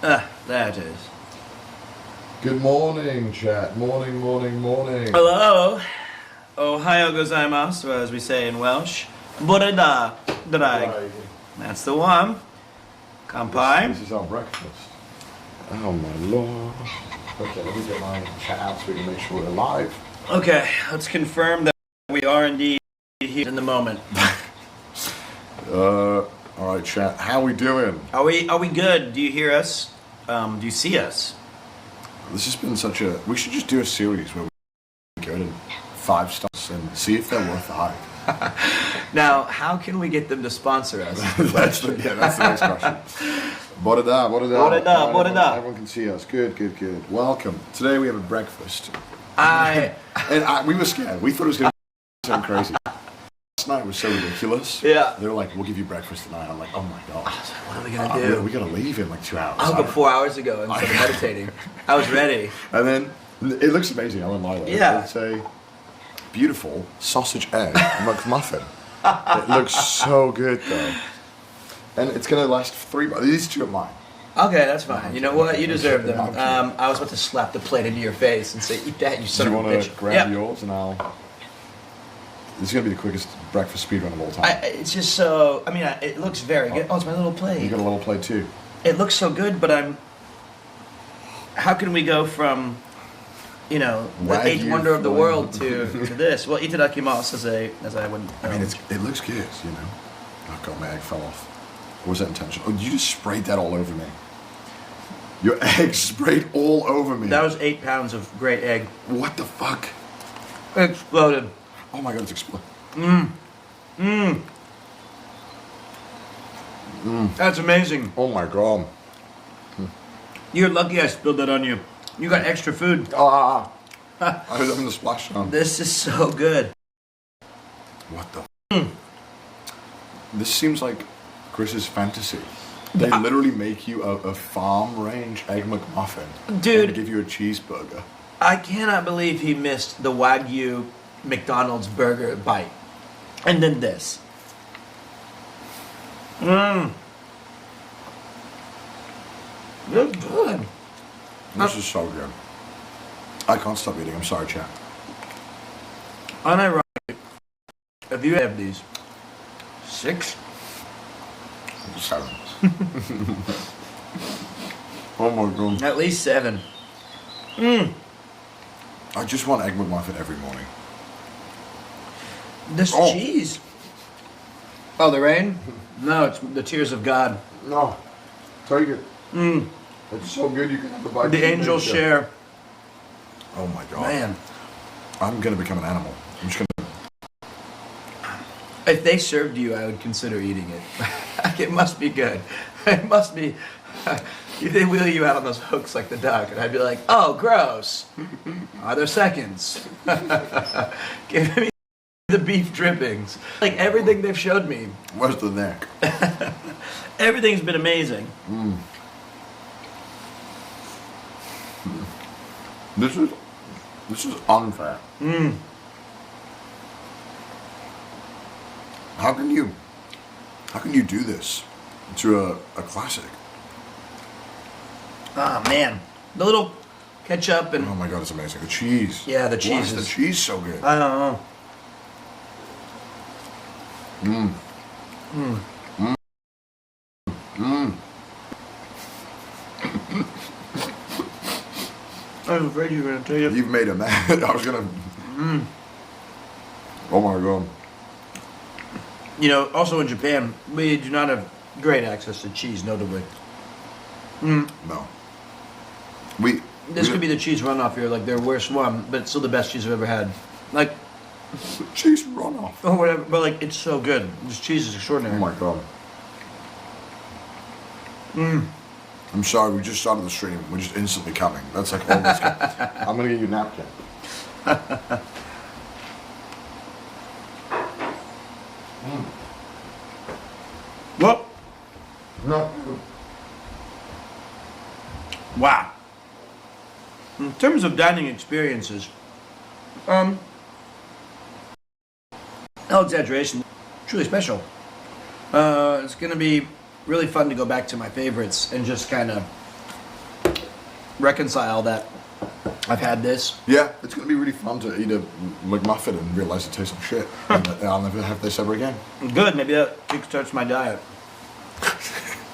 There it is. Good morning, chat. Morning. Hello. Ohayo gozaimasu, as we say in Welsh. Boreda drag. That's the one. Kanpai. This is our breakfast. Oh my lord. Okay, let me get my chat out so we can make sure we're live. Okay, let's confirm that we are indeed here in the moment. Alright, chat. How we doing? Are we good? Do you hear us? Do you see us? This has been such a... We should just do a series where we go to 5 stars and see if they're worth the hype. Now, how can we get them to sponsor us? That's the next question. Boreda. Everyone can see us. Good. Welcome. Today we have a breakfast. We were scared. We thought it was going to be so crazy. Last night was so ridiculous. Yeah. They were like, we'll give you breakfast tonight. I'm like, oh my god. What are we going to do? We got to leave in like 2 hours. I woke up 4 hours ago and started meditating. I was ready. And then, it looks amazing. I won't lie though. Yeah. It's a beautiful sausage egg McMuffin. It looks so good though. And it's going to last 3 months. These 2 are mine. Okay, that's fine. You know what? You deserve them. I was about to slap the plate into your face and say, eat that, you son of a bitch. Do you want to grab yours and I'll... This is going to be the quickest breakfast speedrun of all time. It's just so... I mean, it looks very good. Oh, it's my little plate. You got a little plate too. It looks so good, but I'm... How can we go from, the eighth wonder of the world to this? Well, itadakimasu as I would... I mean, it looks good, Oh god, my egg fell off. Or was that intentional? Oh, you just sprayed that all over me. Your egg sprayed all over me. That was 8 pounds of great egg. What the fuck? It exploded. Oh my god, it's exploded. That's amazing. Oh my god. You're lucky I spilled that on you. You got extra food. I was having the splash on. This is so good. What the This seems like Chris's fantasy. They literally make you a farm range egg McMuffin. Dude. And give you a cheeseburger. I cannot believe he missed the Wagyu McDonald's burger bite. And then this. That's good. This is so good. I can't stop eating. I'm sorry, chat. Unironic. If you have these 6? 7. Oh my god. At least 7. I just want egg McMuffin every morning. This cheese. Oh, the rain? No, it's the tears of God. No. Take it. It's so good you can have a bite. The angels share. Oh my god. Man. I'm going to become an animal. I'm just going to... If they served you, I would consider eating it. It must be good. It must be... They wheel you out on those hooks like the duck, and I'd be like, oh, gross. Are there seconds? Give me the beef drippings. Like, everything they've showed me. Where's the neck? Everything's been amazing. This is unfair. How can you do this to a classic? Oh, man. The little ketchup and... Oh my god, it's amazing. The cheese. Yeah, the cheese Why is the cheese so good? I don't know. I was afraid you were going to tell you. You've made a mad. I was going to... Oh my god. Also in Japan, we do not have great access to cheese, notably. No. This could be the cheese runoff here, like their worst one, but it's still the best cheese I've ever had. Like... Cheese runoff. Oh, whatever, but like, it's so good. This cheese is extraordinary. Oh my god. I'm sorry, we just started the stream. We're just instantly coming. That's like all this. I'm gonna get you a napkin. What? No. Wow. In terms of dining experiences, no exaggeration, truly special. It's going to be really fun to go back to my favorites and just kind of reconcile that I've had this. Yeah, it's going to be really fun to eat a McMuffin and realize it tastes like shit. And I'll never have this ever again. Good, maybe that kickstarts my diet.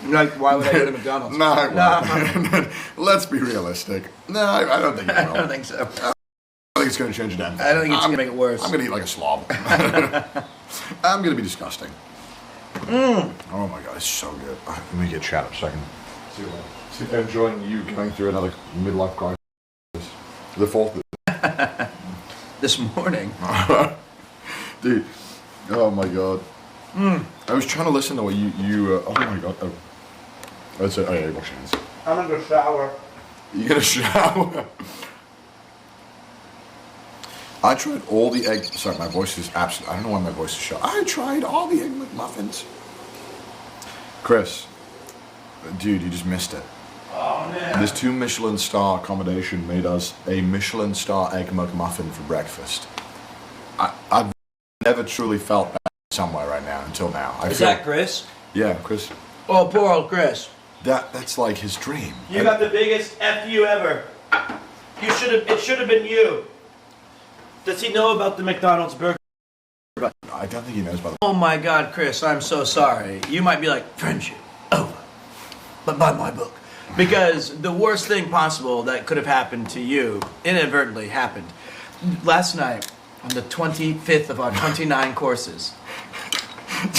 Like, why would I go to McDonald's? No. Let's be realistic. No, I don't think it will. I don't think so. I don't think it's going to change a damn thing. I don't think it's going to make it worse. I'm going to eat like a slob. I'm going to be disgusting. Oh my god, it's so good. Let me get chat up a second. See, enjoying you going through another midlife crisis. The fourth. This morning. Dude, oh my god. I was trying to listen to what you oh my god. Oh, that's it. Oh yeah, wash your hands. I'm in the shower. You get a shower? I tried all the egg. Sorry, my voice is absolutely. I don't know why my voice is shut. I tried all the egg McMuffins. Chris, dude, you just missed it. Oh man. This 2 Michelin star accommodation made us a Michelin star egg McMuffin for breakfast. I've never truly felt that somewhere right now until now. Is that Chris? Yeah, Chris. Oh, poor old Chris. That's like his dream. You got the biggest FU ever. It should have been you. Does he know about the McDonald's burger? I don't think he knows about Oh my God, Chris, I'm so sorry. You might be like, friendship, over. But buy my book. Because the worst thing possible that could have happened to you inadvertently happened. Last night, on the 25th of our 29 courses,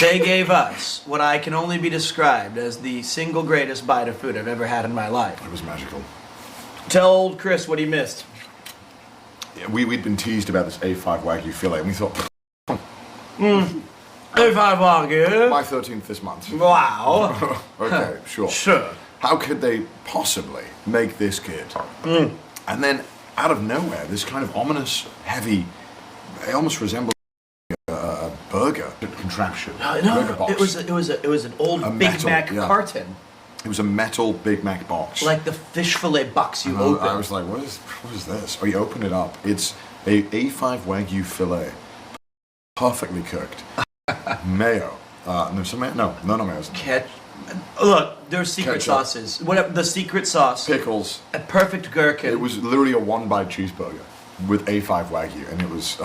they gave us what I can only be described as the single greatest bite of food I've ever had in my life. It was magical. Tell old Chris what he missed. Yeah, we'd been teased about this A5 Wagyu fillet, and we thought, A5 Wagyu. my 13th this month. Wow. Okay, sure. Sure. How could they possibly make this good? And then, out of nowhere, this kind of ominous, heavy, it almost resembled a burger contraption. Burger box. It was an old A Big metal, Mac yeah. carton. It was a metal Big Mac box. Like the fish fillet box you And open. I was like, what is this? Oh, you open it up. It's a A5 Wagyu fillet. Perfectly cooked. Mayo. No, some mayo? No mayo. Look, there's secret Ketchup. sauces. Whatever the secret sauce. Pickles. A perfect gherkin. It was literally a 1-bite cheeseburger with A5 Wagyu, and it was.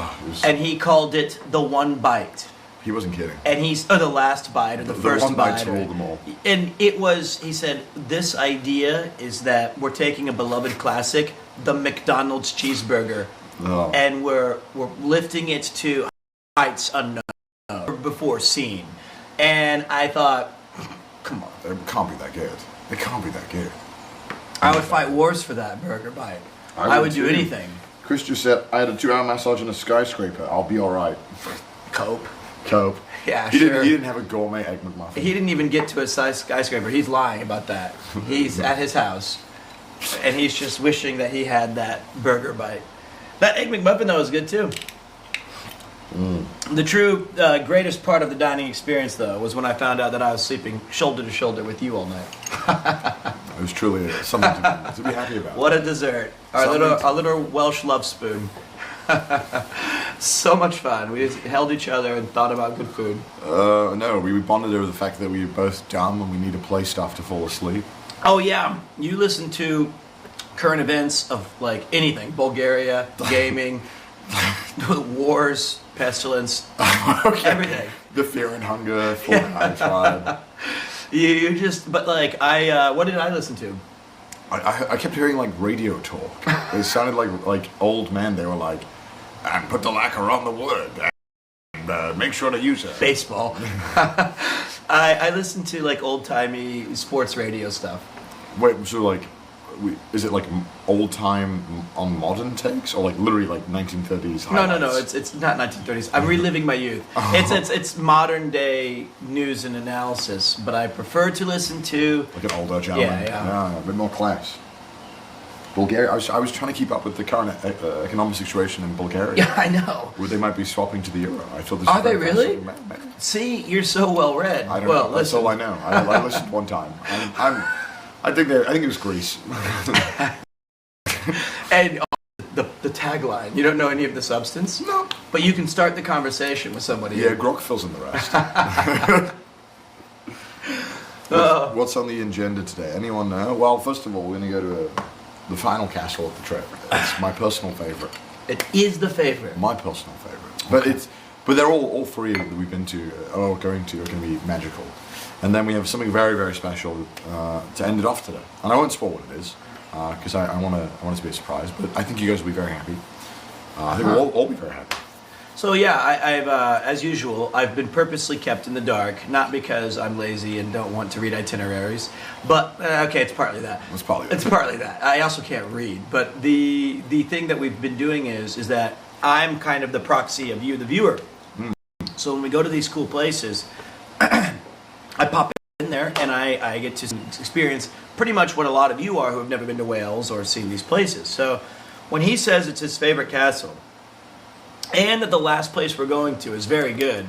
And he called it the one bite. He wasn't kidding. And the last bite or the first one bite. bite ruled them all. And it was, he said, this idea is that we're taking a beloved classic, the McDonald's cheeseburger, and we're lifting it to heights unknown or before seen. And I thought, come on. It can't be that good. It can't be that good. I would fight wars for that burger bite. I would do anything. Chris just said, I had a 2-hour massage in a skyscraper. I'll be alright. Cope. Yeah, he sure. He didn't have a gourmet egg McMuffin. He didn't even get to a skyscraper. He's lying about that. He's at his house, and he's just wishing that he had that burger bite. That egg McMuffin, though, was good, too. The true greatest part of the dining experience, though, was when I found out that I was sleeping shoulder to shoulder with you all night. It was truly something to be happy about. What a dessert. Our little Welsh love spoon. So much fun. We just held each other and thought about good food. No, we bonded over the fact that we were both dumb and we need to play stuff to fall asleep. Oh, yeah. You listen to current events of, like, anything. Bulgaria, gaming, wars, pestilence, everything. The Fear and Hunger, Fortnite tribe. You just, but like, what did I listen to? I kept hearing like radio talk. It sounded like old men. They were like, and put the lacquer on the wood and make sure to use it. Baseball. I listened to like old-timey sports radio stuff. Wait, so like, is it like old time on modern takes, or like literally like 1930s highlights? No. It's not 1930s. I'm reliving my youth. It's modern day news and analysis, but I prefer to listen to like an older gentleman. Yeah, a bit more class. Bulgaria. I was trying to keep up with the current economic situation in Bulgaria. Yeah, I know. Where they might be swapping to the euro. I thought this. Are they really? See, you're so well read. I don't know. That's all I know. I listened one time. I think it was Greece. And the tagline, you don't know any of the substance? No. But you can start the conversation with somebody. Yeah, Grok fills in the rest. What's on the agenda today? Anyone know? Well, first of all, we're going to go to the final castle of the trip. It's my personal favorite. It is the favorite. My personal favorite. But they're all three that we've been to or going to are going to be magical. And then we have something very, very special to end it off today. And I won't spoil what it is because I want it to be a surprise. But I think you guys will be very happy. I think we'll all be very happy. So yeah, I've as usual, I've been purposely kept in the dark, not because I'm lazy and don't want to read itineraries, but okay, it's partly that. It's partly that. I also can't read, but the thing that we've been doing is that I'm kind of the proxy of you, the viewer. So when we go to these cool places, I pop in there and I get to experience pretty much what a lot of you are who have never been to Wales or seen these places. So when he says it's his favorite castle, and that the last place we're going to is very good,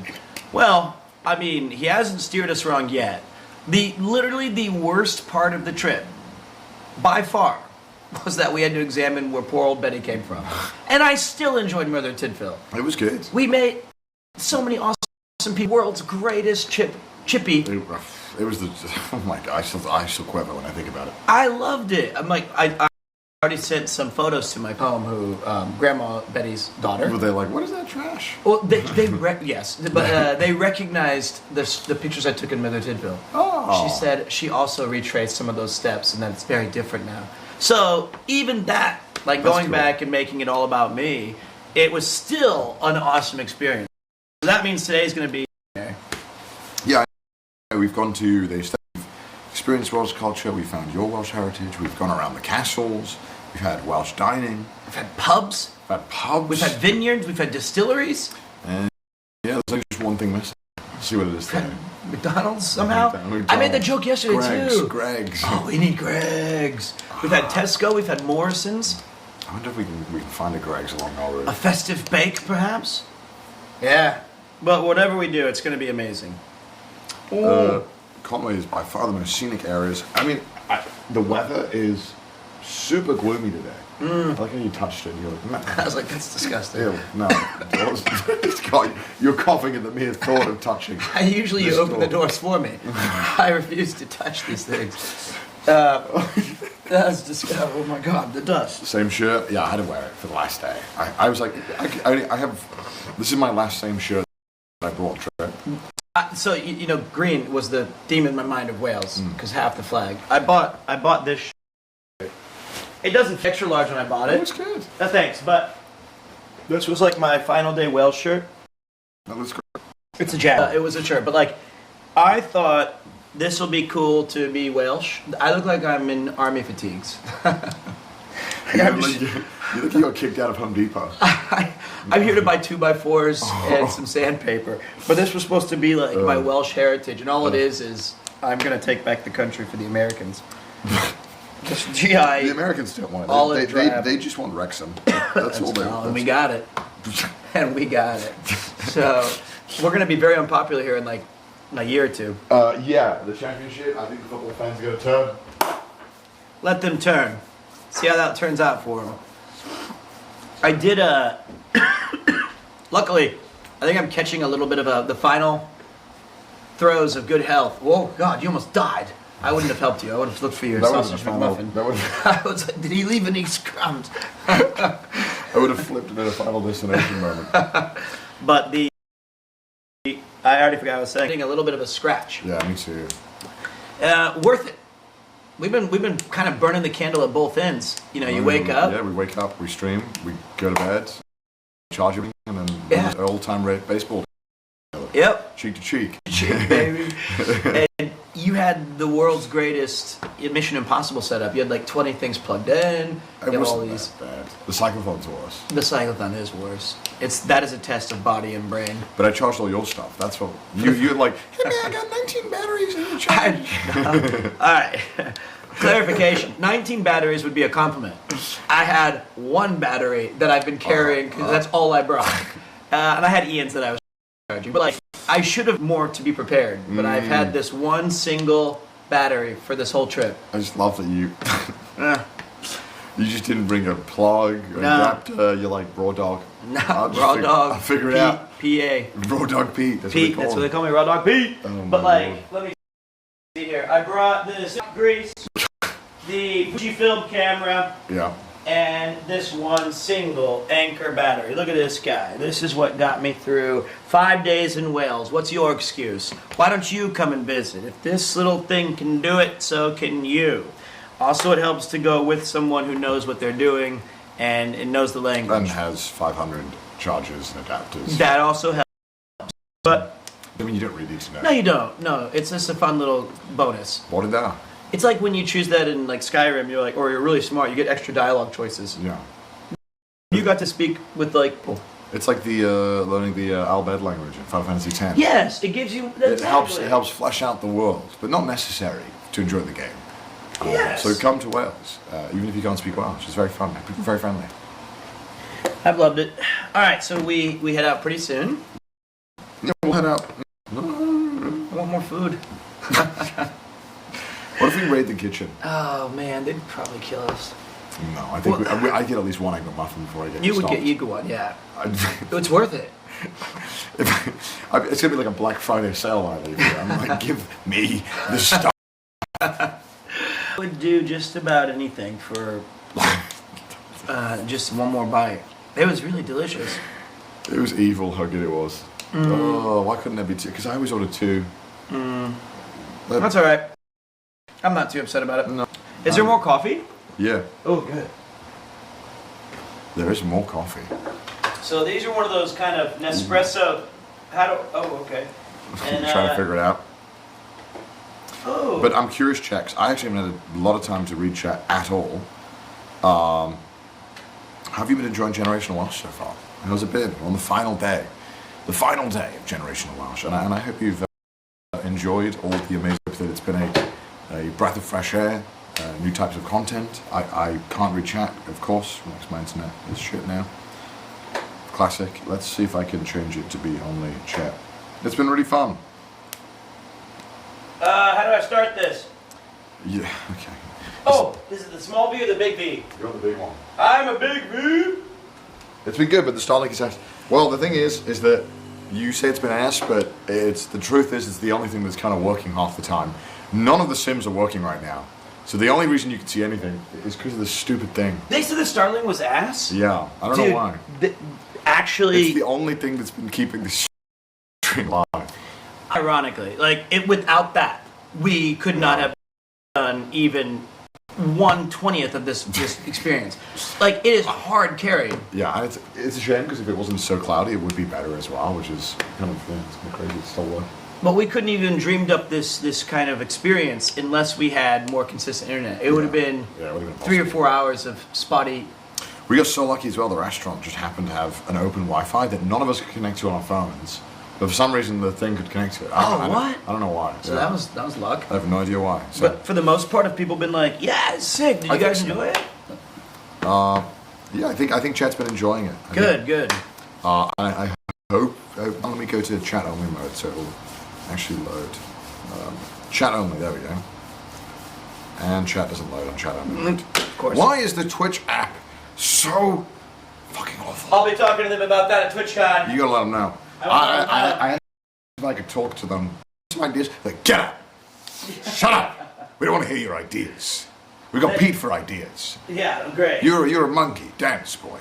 well, I mean, he hasn't steered us wrong yet. Literally the worst part of the trip, by far, was that we had to examine where poor old Betty came from. And I still enjoyed Mother Tidfield. It was good. We made so many awesome people. World's greatest chippy. It was oh my God, I still quiver when I think about it. I loved it. I'm like, I already sent some photos to my home, Grandma Betty's daughter. Were they like, what is that trash? Well, yes, but they recognized the pictures I took in Mother Tidfield. Oh. She said she also retraced some of those steps, and that it's very different now. So even that, like That's going cool. back and making it all about me, it was still an awesome experience. So that means today's going to be. Yeah, we've gone to the experienced Welsh culture. We found your Welsh heritage. We've gone around the castles. We've had Welsh dining. We've had pubs. We've had vineyards. We've had distilleries. And yeah, there's only just one thing missing. Let's see what it is today. McDonald's somehow. McDonald's. I made the joke yesterday too. Greg's. Oh, we need Greg's. We've had Tesco. We've had Morrison's. I wonder if we can find a Greg's along our route. A festive bake, perhaps. Yeah. But whatever we do, it's going to be amazing. Conway is by far the most scenic areas. I mean, the weather is super gloomy today. I like how you touched it and you're like, no. I was like, that's disgusting. Ew, no. You're coughing at the mere thought of touching. Usually you open the doors for me. I refuse to touch these things. That's disgusting. Oh my God, the dust. Same shirt. Yeah, I had to wear it for the last day. I was like, I have, this is my last same shirt that I brought trip. So you know, green was the theme in my mind of Wales because half the flag. I bought this shirt. It doesn't fit extra large when I bought it. It looks good. Thanks, but this was like my final day Wales shirt. That looks great. It's a jacket. It was a shirt, but like I thought this will be cool to be Welsh. I look like I'm in army fatigues. You look like you got kicked out of Home Depot. I'm here to buy 2x4s and some sandpaper. But this was supposed to be like my Welsh heritage, and all it is I'm going to take back the country for the Americans. Just GI. The Americans don't want it. They just want Wrexham. That's all they want. And we got it. And we got it. So we're going to be very unpopular here in like a year or two. Yeah, the championship, I think the football fans are going to turn. Let them turn. See how that turns out for them. I did luckily, I think I'm catching a little bit of the final throes of good health. Whoa, God, you almost died. I wouldn't have helped you. I would have looked for your sausage McMuffin. I was like, did he leave any crumbs? I would have flipped it at a Final Destination moment. But I already forgot what I was saying. A little bit of a scratch. Yeah, me too. Worth it. We've been kind of burning the candle at both ends. You know, you wake up. Yeah, we wake up, we stream, we go to bed, charge everything, and then all-time baseball. Yep. Cheek to cheek. Cheek, baby. And you had the world's greatest Mission Impossible setup. You had like 20 things plugged in. It wasn't that bad. The cyclothon's worse. The cyclothon is worse. That is a test of body and brain. But I charged all your stuff. That's what you're like. Hey man, I got 19 batteries in the charge. All right. Clarification: 19 batteries would be a compliment. I had one battery that I've been carrying because that's all I brought, and I had Ian's that I was charging. But like, I should have more to be prepared. But I've had this one single battery for this whole trip. I just love that you. You just didn't bring a plug or an adapter. You're like raw dog. No, raw dog. I'll figure it out. PA. Raw dog Pete. Pete. That's what they call me. Raw dog Pete. Oh, but like, let me see here. I brought this grease. the Fujifilm camera, Yeah. and this one single Anker battery. Look at this guy. This is what got me through 5 days in Wales. What's your excuse? Why don't you come and visit? If this little thing can do it, so can you. Also, it helps to go with someone who knows what they're doing and knows the language. And has 500 chargers and adapters. That also helps. But I mean, you don't really need to know. no, you don't. No, it's just a fun little bonus. What did that? It's like when you choose that in like Skyrim, you're like, or you're really smart, you get extra dialogue choices. Yeah. You got to speak with like. It's like the learning the Albed language in Final Fantasy X. Yes, it gives you. It helps flesh out the world, but not necessary to enjoy the game. Yes. So come to Wales, even if you can't speak Welsh. It's very fun, very friendly. I've loved it. All right, so we head out pretty soon. Yeah, we'll head out. I want more food. What if we raid the kitchen? Oh man, they'd probably kill us. No, I think I'd get at least one egg McMuffin before I get You would stopped. get you one, yeah. It's worth it. It's gonna be like a Black Friday sale I leave here. I'm like, give me the stuff. I would do just about anything for just one more bite. It was really delicious. It was evil how good it was. Oh, why couldn't there be two? Because I always ordered two. That's all right. I'm not too upset about it. No. Is there more coffee? Yeah, Oh, good. there is more coffee. So these are one of those kind of Nespresso. Okay. And, Trying to figure it out. Oh. But I'm curious, Checks. I actually haven't had a lot of time to read chat at all. Have you been enjoying Generational Welsh so far? How's it been on the final day? The final day of Generational Welsh. And I hope you've enjoyed all the amazing that it's been a breath of fresh air, new types of content. I can't read chat, of course, because my internet is shit now. Classic. Let's see if I can change it to be only chat. It's been really fun. How do I start this? Yeah, okay. Oh, this is the small V or the big V? You're on the big one. I'm a big V. It's been good, but the Starlink is ass. Well, the thing is that you say it's been ass, but the truth is it's the only thing that's kind of working half the time. None of the sims are working right now. So the only reason you can see anything is because of this stupid thing. They said the Starling was ass? Yeah, I don't know why. Actually... It's the only thing that's been keeping this stream alive. Ironically, without that, we could not have done even 1/20th of this experience. It is hard carried. Yeah, and it's a shame because if it wasn't so cloudy, it would be better as well, which is kind of it's kind of crazy. It's still working. But we couldn't even dreamed up this kind of experience unless we had more consistent internet. It would have been 3 or 4 hours of spotty. We got so lucky as well. The restaurant just happened to have an open Wi-Fi that none of us could connect to on our phones. But for some reason, the thing could connect to it. I don't know why. So that was luck. I have no idea why. So, but for the most part, have people been like, "Yeah, it's sick. Did you guys enjoy it?" Yeah, I think chat's been enjoying it. Good. I hope. Let me go to chat only mode so it'll actually load. Chat only. There we go. And chat doesn't load on chat only. Of course. Why is the Twitch app so fucking awful? I'll be talking to them about that at TwitchCon. You gotta let them know. I if I could talk to them. Some ideas. Like, get up! Shut up! We don't want to hear your ideas. We got Pete for ideas. Yeah, great. You're a monkey, dance boy.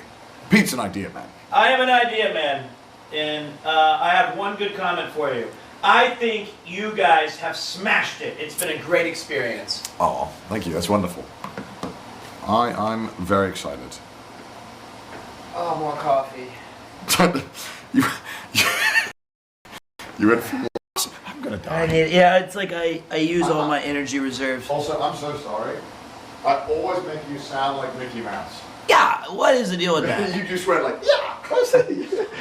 Pete's an idea man. I am an idea man, and I have one good comment for you. I think you guys have smashed it. It's been a great experience. Oh, thank you. That's wonderful. I'm very excited. Oh, more coffee. You ready for more? I'm gonna die. It's like I use all my energy reserves. Also, I'm so sorry. I always make you sound like Mickey Mouse. Yeah, what is the deal with that? You just went like, yeah.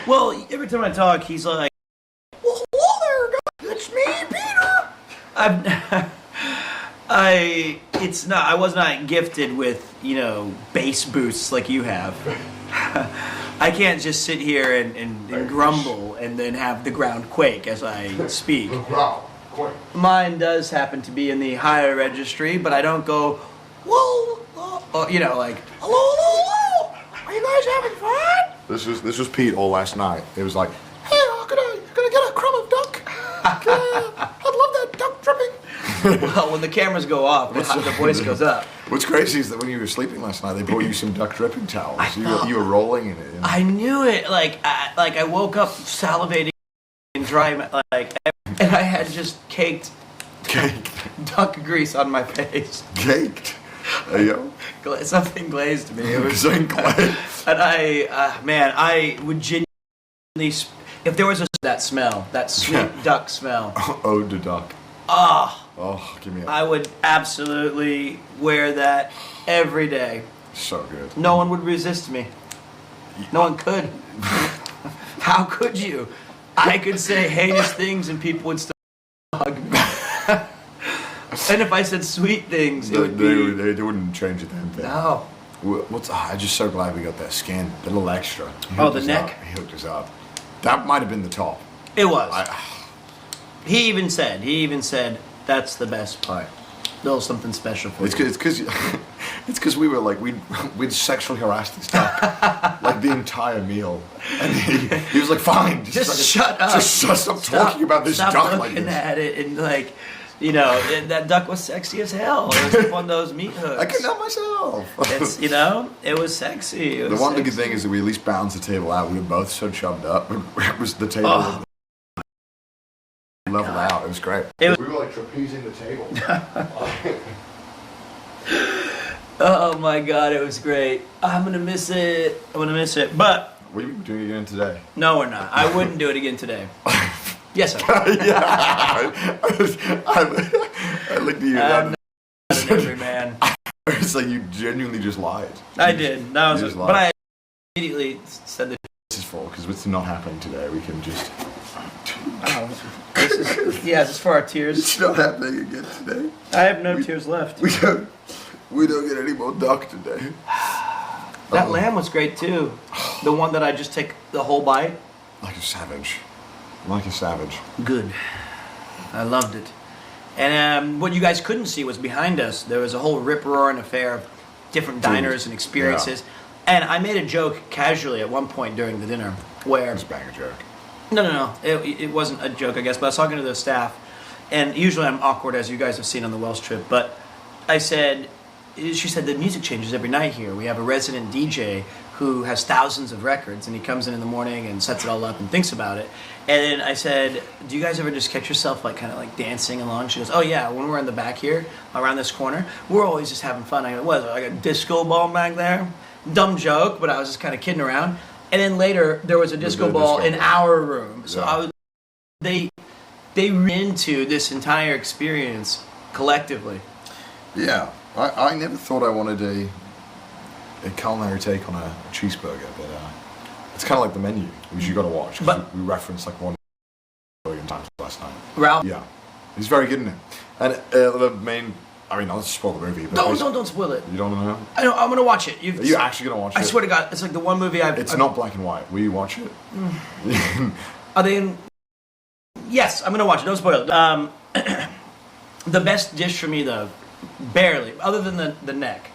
Well, every time I talk, he's like, Well, hello there, guys. It's me, Peter. I was not gifted with, bass boosts like you have. I can't just sit here and grumble and then have the ground quake as I speak. Mine does happen to be in the higher registry, but I don't go, whoa, hello, are you guys having fun? This was Pete all last night. It was like, hey, I'm gonna get a crumb of duck. I'd love that duck dripping. Well, when the cameras go off, the voice goes up. What's crazy is that when you were sleeping last night, they brought you some duck dripping towels. You were rolling in it. I knew it. I woke up salivating and dry, and I had just caked duck grease on my face. Caked. There you go. Something glazed me. It was something glazed. And I would genuinely, if there was that smell, that sweet duck smell. Ode to duck. Oh, give me a... I would absolutely wear that every day. So good. No one would resist me. No one could. How could you? I could say heinous things and people would still hug me. And if I said sweet things, it would be... They wouldn't change a damn thing. No. I'm just so glad we got that skin. The little extra. The neck? He hooked us up. That might have been the top. It was. He even said, that's the best part. Little something special for you. It's because we were we'd sexually harassed this duck like the entire meal, and he was like, "Fine, just shut up. Just stop talking about this duck like this." Stop looking at it and that duck was sexy as hell. It was one of those meat hooks. I couldn't help myself. It was sexy. The one good thing is that we at least balanced the table out. We were both so chubbed up. It was the table. Leveled out. It was great. We were trapezing the table. Oh my god, it was great. I'm gonna miss it. But what are you doing again today? No, we're not. I wouldn't do it again today. Yes, I would. I looked at you. I'm not an angry man. It's like you genuinely just lied. I did. That was. But I immediately said that. This is full because it's not happening today. We can just. This is for our tears. It's not happening again today. I have no tears left. We don't get any more duck today. That lamb was great too. The one that I just take the whole bite. Like a savage. Good. I loved it. And what you guys couldn't see was behind us. There was a whole rip-roaring affair of different diners and experiences. Yeah. And I made a joke casually at one point during the dinner where... Just bang a joke. No. It wasn't a joke, I guess, but I was talking to the staff. And usually I'm awkward, as you guys have seen on the Welsh trip. But she said, the music changes every night here. We have a resident DJ who has thousands of records, and he comes in the morning and sets it all up and thinks about it. And then I said, do you guys ever just catch yourself dancing along? She goes, oh yeah, when we're in the back here, around this corner, we're always just having fun. I go, what is it, like a disco ball back there? Dumb joke, but I was just kind of kidding around. And then later, there was a disco ball in our room. So they re into this entire experience collectively. Yeah, I never thought I wanted a culinary take on a cheeseburger, but it's kind of like the menu, which you got to watch. But we referenced one billion times last night. Ralph? Yeah, he's very good in it. And the main, I'll just spoil the movie. But don't spoil it. You don't know? I know, I'm going to watch it. Are you actually going to watch it? I swear to God, it's like the one movie It's not black and white. Will you watch it? Are they in... Yes, I'm going to watch it. Don't spoil it. The best dish for me, though, barely, other than the neck,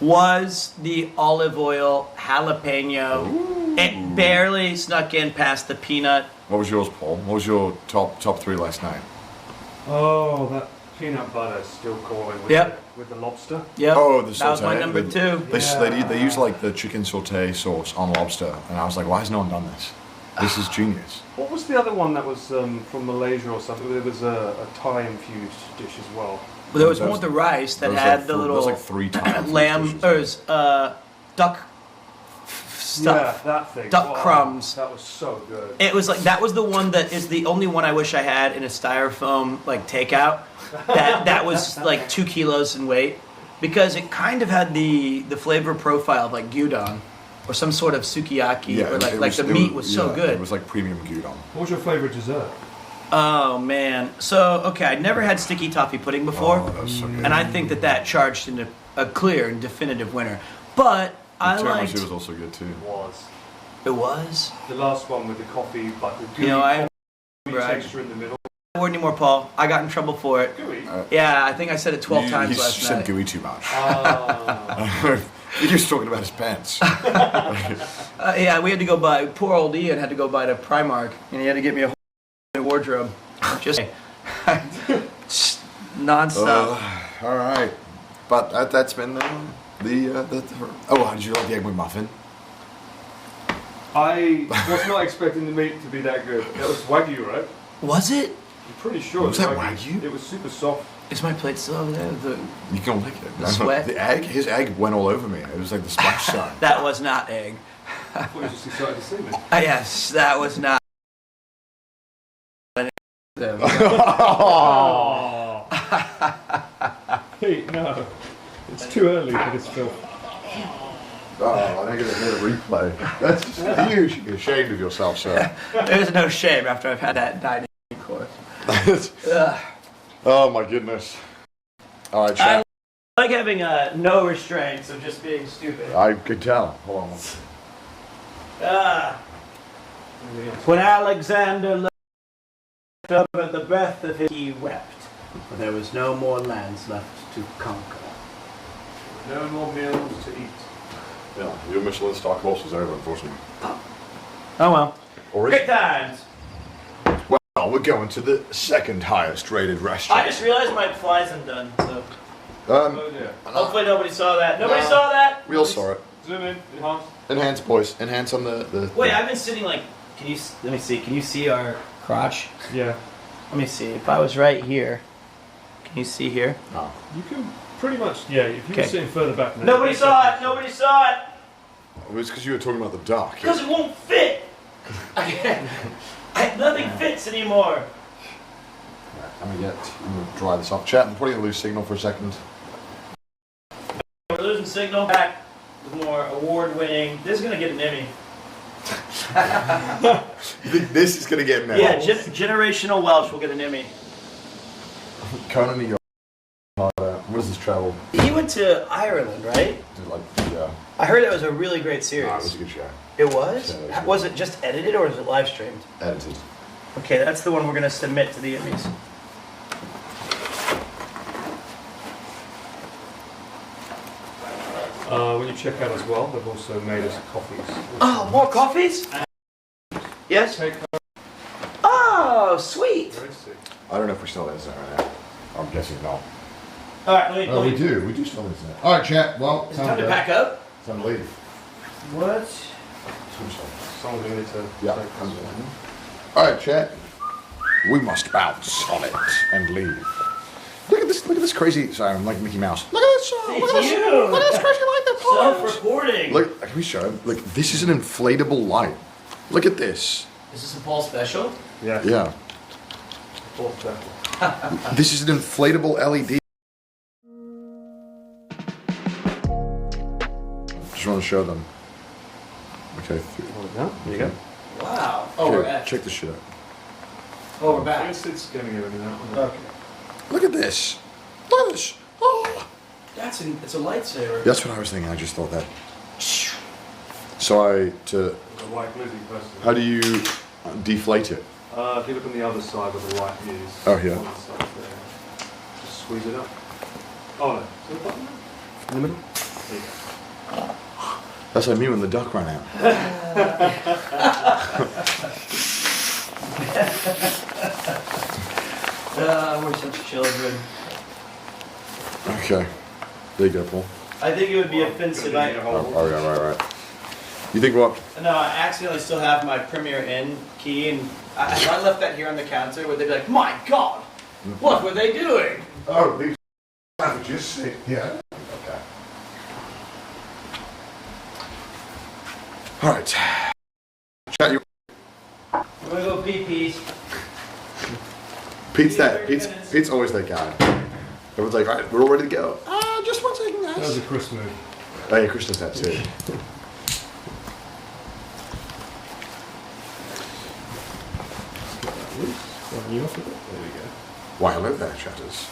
was the olive oil jalapeno. Ooh. It barely snuck in past the peanut. What was yours, Paul? What was your top three last night? Oh, that peanut butter still calling with the lobster. Yep. Oh, the saute. That was my number two. They use the chicken saute sauce on lobster, and I was like, why has no one done this? This is genius. What was the other one that was from Malaysia or something? There was a Thai-infused dish as well. Well, there was one with the rice that had the little three times lamb, duck stuff. Yeah, that thing. Duck crumbs. That was so good. It was that was the one that is the only one I wish I had in a styrofoam takeout. That was 2 kilos in weight, because it kind of had the flavor profile of gyudon or some sort of sukiyaki, or the meat was so good. It was like premium gyudon. What was your favorite dessert? Oh man, so I'd never had sticky toffee pudding before, that was so good. And I think that charged into a clear and definitive winner. But I liked. Tiramisu was also good too. It was. The last one with the coffee, but the gooey texture in the middle. Don't worry anymore, Paul. I got in trouble for it. Gooey? Yeah, I think I said it 12 times last night. You said gooey too much. You're just talking about his pants. Yeah, we had to go buy. Poor old Ian had to go buy to Primark, and he had to get me a whole wardrobe. Just Non-stop. All right, but that's been the oh, how did you like the egg McMuffin? I was not expecting the meat to be that good. That was Wagyu, right? Was it? I'm pretty sure. Was that Wagyu? It was super soft. Is my plate still over there? You can lick it. The sweat? The egg, his egg went all over me. It was like the splash zone. That was not egg. I thought you were just excited to see me. Yes, that was not. Oh. Pete, no. It's too early for this film. Oh, I'm going to hear the replay. That's just, you should be ashamed of yourself, sir. There's no shame after I've had that dining course. Oh my goodness. All right, chat. I like having no restraints of just being stupid. I could tell. Hold on. When Alexander looked up at the breath of his, he wept, for there was no more lands left to conquer. No more meals to eat. Yeah, your Michelin star course is over, unfortunately. Oh well. Or is Great it? times. Well, we're going to the second highest rated restaurant. I just realized my flies undone, so Oh dear. hopefully nobody saw that. Nobody saw that? We all saw it. Zoom in, enhance. Enhance, boys. Enhance on the Wait, I've been sitting like, let me see, can you see our crotch? Yeah. Let me see, if I was right here, can you see here? Oh. You can pretty much, yeah, if you Okay. were sitting further back than that. Nobody saw it, nobody saw it! It was because you were talking about the duck. Because it won't fit! Nothing fits anymore. I'm gonna dry this off. Chat, I'm probably gonna lose signal for a second. We're losing signal back with more award-winning. This is gonna get an Emmy. You think this is gonna get me? Yeah, generational Welsh will get an Emmy. Conan, New York. Where does this travel? He went to Ireland, right? Yeah. I heard it was a really great series. It was a good show. It was? Yeah, Was it just edited or was it live streamed? Edited. Okay, that's the one we're gonna submit to the Emmys. When you check out as well, they've also made us coffees. Oh, more coffees? Yes? Take Oh, sweet! very sick. I don't know if we still have internet right now. I'm guessing not. Alright, let me. Oh, we do. We do still have internet. All right, chat. Well, Is it time to pack up? Time to leave. What? Someone's going to need to Yeah. take this one. All right, chat. We must bounce on it and leave. Look at this! Look at this crazy. Sorry, I'm like Mickey Mouse. Look at this! Look at this! you. Look at this crazy light that plays. Self-reporting! Look, can we show him? Look, this is an inflatable light. Look at this. Is this a Paul special? Yeah. Yeah. Fourth circle. This is an inflatable LED. Just want to show them. Okay. There you go. Wow. Oh, Okay, we're at. check this shit out. Oh, we're I back. guess it's going to go in and out. Okay. Look at this. Look at this. Oh. It's a lightsaber. That's what I was thinking. I just thought that. So The white glizzy person. how do you deflate it? If you look on the other side where the light is. Oh, here. On the side there. Just squeeze it up. Oh no. Is there a button there? In the middle? There you go. That's like me when the duck ran out. We're such children. Okay. There you go, Paul. I think it would be offensive. Gonna need a whole- Oh, yeah, right. You think what? No, I accidentally still have my Premier Inn key, and if I left that here on the counter, would they be like, "My God, what were they doing?" Oh, these sandwiches sit here. Okay. All right. Chat, you. I'm gonna go pee-pees. Pete's that. 30 minutes. Pete's always that guy. Everyone's like, all right, we're all ready to go. Just 1 second, That was guys. a Chris move. Oh, yeah, Chris does that too. You off with it? There we go. Why, hello there, chatters.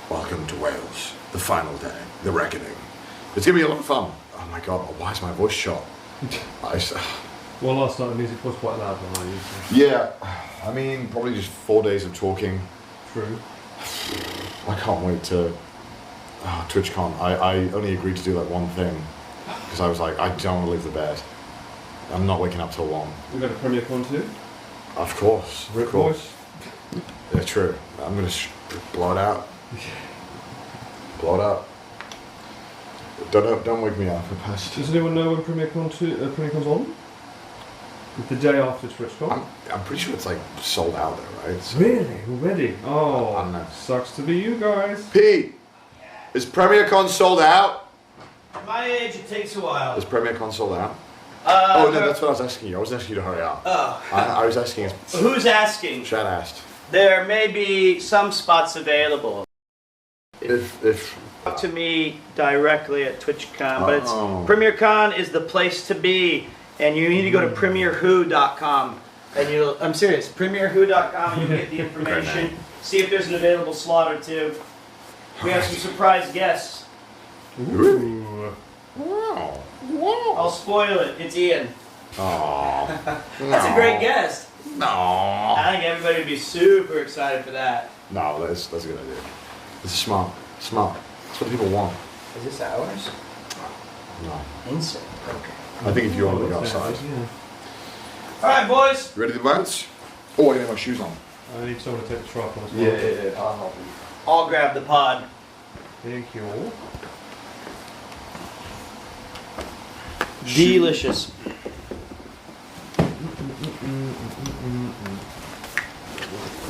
Welcome to Wales, the final day, the reckoning. It's gonna be a lot of fun. Oh my god, why is my voice shot? Well, last night the music was quite loud behind you. So. Yeah, I mean, probably just 4 days of talking. True. I can't wait to TwitchCon. I only agreed to do like one thing because I was like, I don't want to leave the bed. I'm not waking up till 1. We've got a Premier Con too. Of course, Rip of course. voice. true. I'm gonna blow it out. Blow it out. Don't wake me up. Does anyone know when Premiere comes on? It's the day after TwitchCon. I'm pretty sure it's like sold out though, right? So Really? Already? Oh, I don't know. Sucks to be you guys. Pete, is PremiereCon sold out? At my age, it takes a while. Is PremiereCon sold out? Oh no, that's what I was asking you. I wasn't asking you to hurry up. Oh. I was asking. Who's asking? Chad asked. There may be some spots available. If Talk to me directly at TwitchCon, but it's Oh. PremiereCon is the place to be, and you need to go to premierwho.com. And I'm serious, premierwho.com, and you get the information. See if there's an available slot or two. We have some surprise guests. Ooh. Wow. I'll spoil it. It's Ian. Aww. That's a great guest. No. I think everybody would be super excited for that. No, that's a good idea. This is smart. Smart. That's what people want. Is this ours? No. Insane. Okay. I think if you want to go outside. Yeah. All right, boys. Ready to bounce? Oh, I got my shoes on. I need someone to take the tripod as well. Yeah. I'll help you. I'll grab the pod. Thank you. Delicious.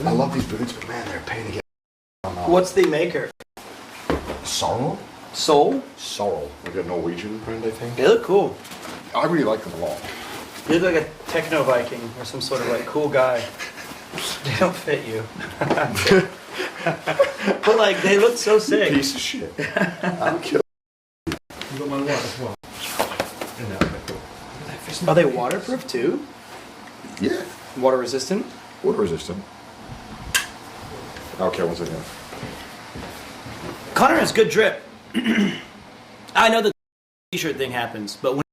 I love these boots, but man, they're a pain to get. What's the maker? Sorrel? Soul? Sorrel. Like a Norwegian brand, I think. They look cool. I really like them a lot. You look like a techno Viking or some sort of like cool guy. They don't fit you. But like they look so sick. Piece of shit. I'm kidding. You got my light as well. Are they waterproof too? Yeah. Water resistant? Water resistant. Okay, one second. Connor has good drip. I know the t-shirt thing happens, but when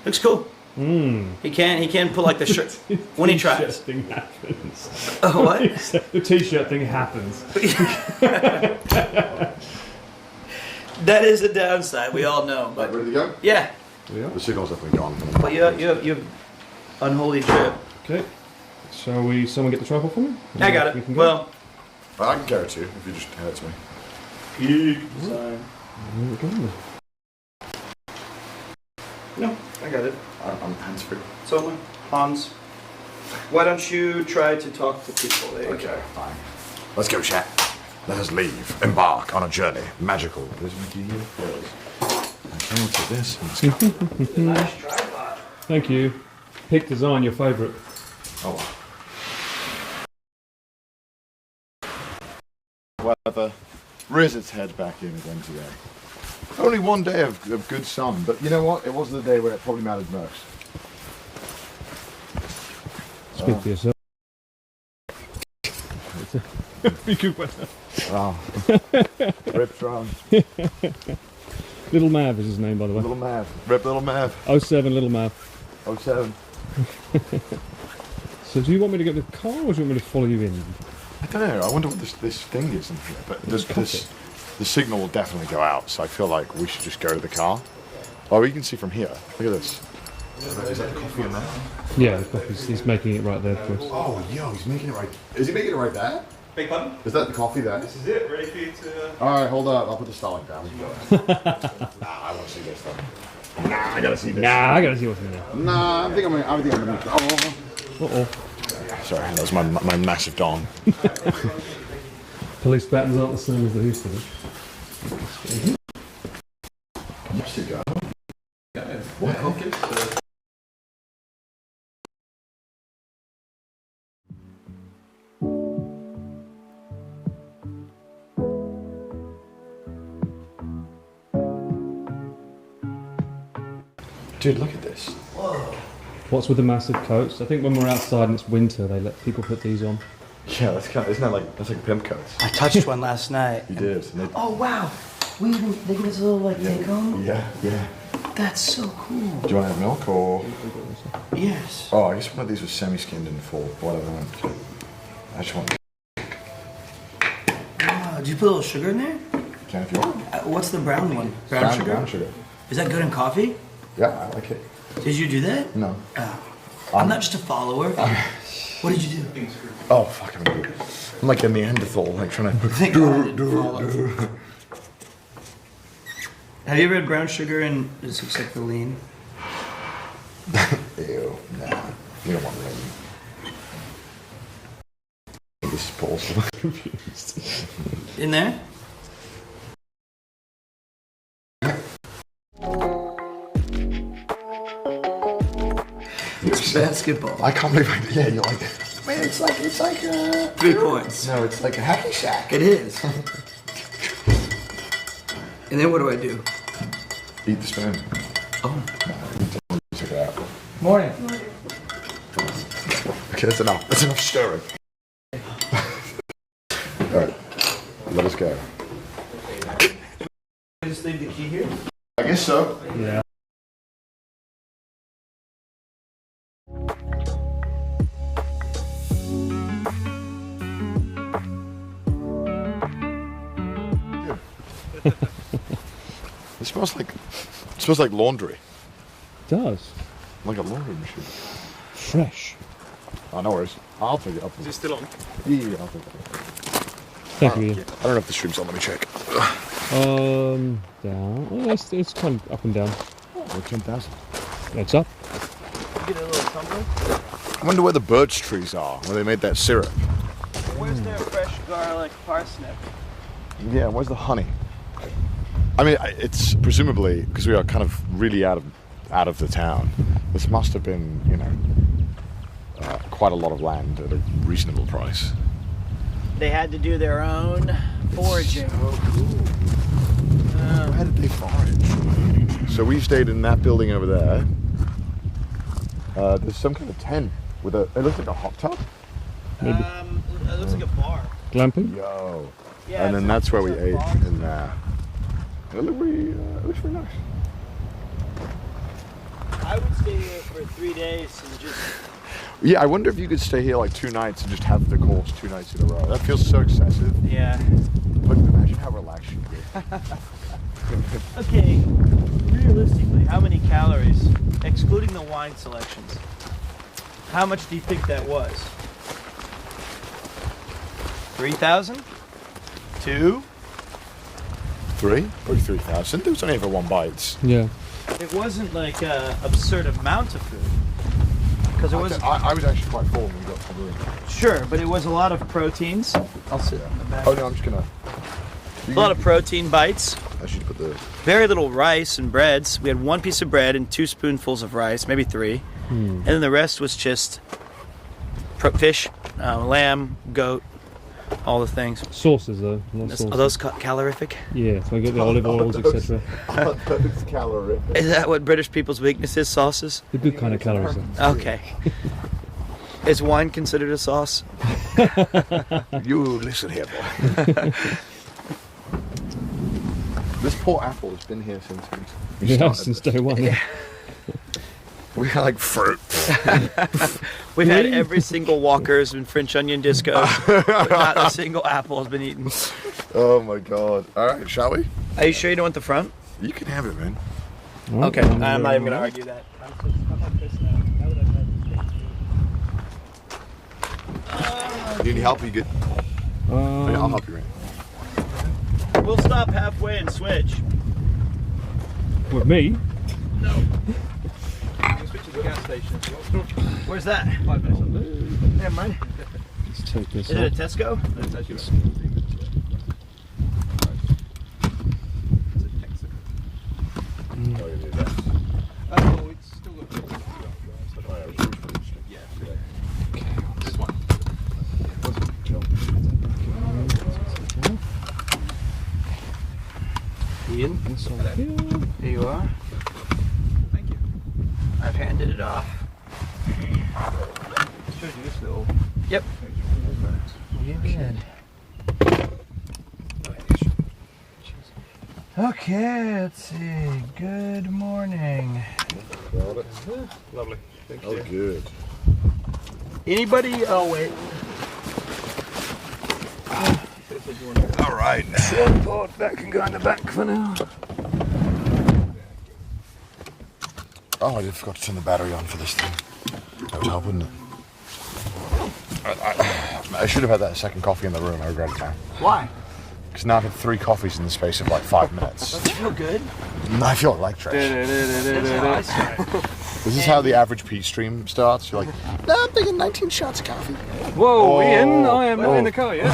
looks cool. He can put like the shirt when he tries. The thing happens. Oh, what? The t-shirt thing happens. That is a downside. We all know, but Ready to go? yeah. Yeah. The signal's definitely gone. But you have unholy drip. Okay. Shall we? Someone get the tripod for me? I got We it. can go? Well, I can carry it too if you just hand it to me. sorry. There we go. No, I got it. I'm hands free. So, Hans, why don't you try to talk to people? There you Okay, fine. Let's go, chat. Let us leave. Embark on a journey. Magical. Where's my key here? There it is. Okay, we'll take this. Let's go. go. Nice tripod. Thank you. Pick design, your favourite. Oh. Weather rears its head back in again today. Only one day of good sun, but you know what? It wasn't the day where it probably mattered most. Speak for yourself. Be good weather. Oh. Rip Tron. Little Mav is his name, by the way. Little Mav. Rip Little Mav. 07 Little Mav. 07. So do you want me to get the car or do you want me to follow you in? I don't know. I wonder what this thing is in here. But the signal will definitely go out, so I feel like we should just go to the car. Oh, you can see from here. Look at this. Is that the coffee in there? Yeah, he's making it right there for us. Oh, yo, he's making it right. Is he making it right there? Big pardon? Is that the coffee there? This is it, ready for you to... All right, hold up. I'll put the Starlink down. Nah, I want to see this though. Nah, I gotta see this. Nah, I gotta see what's in there. Nah, I think I'm gonna. Oh. Uh-oh. Sorry, that was my massive dong. Police batons aren't the same as they used to be. Used to go. What? Okay. Dude, look at this. What's with the massive coats? I think when we're outside and it's winter, they let people put these on. Yeah, that's kind of, isn't that like that's like pimp coats? I touched one last night. You did. And Oh wow! They give us a little like take home. yeah. That's so cool. Do you want to have milk or? Yes. Oh, I guess one of these was semi-skinned and full. Whatever. I just want. Wow, did you put a little sugar in there? Can if you want. What's the brown one? Brown sugar. Brown sugar. Is that good in coffee? Yeah, I like it. Did you do that? No. I'm not just a follower. What did you do? Oh, fuck, I'm like a Neanderthal, like trying to... Thank God I didn't follow. Have you ever had brown sugar and this looks like the lean? Ew, nah. We don't want rain. This is Paul, so I'm confused. In there? It's basketball. I can't believe yeah, you're like... Man, it's like 3 points. No, it's like a hacky sack. It is. And then what do I do? Eat the spoon. Oh. No, check it out. Morning. Okay, that's enough. That's enough stirring. Alright, let us go. Just leave the key here? I guess so. Yeah. It smells like laundry. It does. Like a laundry machine. Fresh. Oh, no worries. I'll take it up. Is it still on? Yeah, I'll take it. Thank you. I don't know if the stream's on. Let me check. Down. Oh, it's kind of up and down. Oh, 10,000. It's up. Get a little tumbler. I wonder where the birch trees are, where they made that syrup. Where's their fresh garlic parsnip? Yeah, where's the honey? I mean, it's presumably, because we are kind of really out of the town, this must have been, you know, quite a lot of land at a reasonable price. They had to do their own foraging. Where did they forage? So we stayed in that building over there. There's some kind of tent with it looks like a hot tub. Maybe. It looks like a bar. Glamping? Yo. Yeah, And then it's that's where we a ate bar. in there. It looks really nice. I would stay here for 3 days and just... Yeah, I wonder if you could stay here like 2 nights and just have the course 2 nights in a row. That feels so excessive. Yeah. But imagine how relaxed you'd be. Okay, realistically, how many calories, excluding the wine selections, how much do you think that was? 3,000? 2? 3? Probably 3,000. There was only ever 1 bite. Yeah. It wasn't like an absurd amount of food. Because it was... I was actually quite full when we got to the room. Sure, but it was a lot of proteins. I'll sit in the back. Oh no, I'm just gonna... A lot of protein bites. I should put the... Very little rice and breads. We had 1 piece of bread and 2 spoonfuls of rice, maybe 3. And then the rest was just fish, lamb, goat, all the things. Sauces though. Not Are sauces. those calorific? Yeah, so I get the olive oils, etc. It's calorific. Is that what British people's weakness is, sauces? The good kind of calories. Though. Okay. Is wine considered a sauce? You listen here, boy. This poor apple has been here since we Yeah, started since this. day one. Yeah. We had like fruit. We've had every single Walker's and French onion disco, but not a single apple has been eaten. Oh my god. Alright, shall we? Are you sure you don't want the front? You can have it, man. Okay, I'm not even going to argue that. You need any help? Are you good? I'll help you, man. We'll stop halfway and switch. With me? Where's that? 5 minutes. Never mind. Let's take this Is it a off. Tesco? Ian, This one here. here you are. Thank you. I've handed it off. Showed you this little. Yep. You did. Okay, let's see. Good morning. Lovely. Thank Oh, you. good. Anybody? Oh, wait. Alright. Oh, that can go in the back for now. Oh, I forgot to turn the battery on for this thing. That would help, wouldn't it? I should have had that second coffee in the room. I regret it now. Why? Because now I've had 3 coffees in the space of like 5 minutes. Does it feel good? I feel electric. That's how I start. This is how the average Pete stream starts. You're like, no, I'm taking 19 shots of coffee. Whoa, Oh. Ian, I am not in the car yet.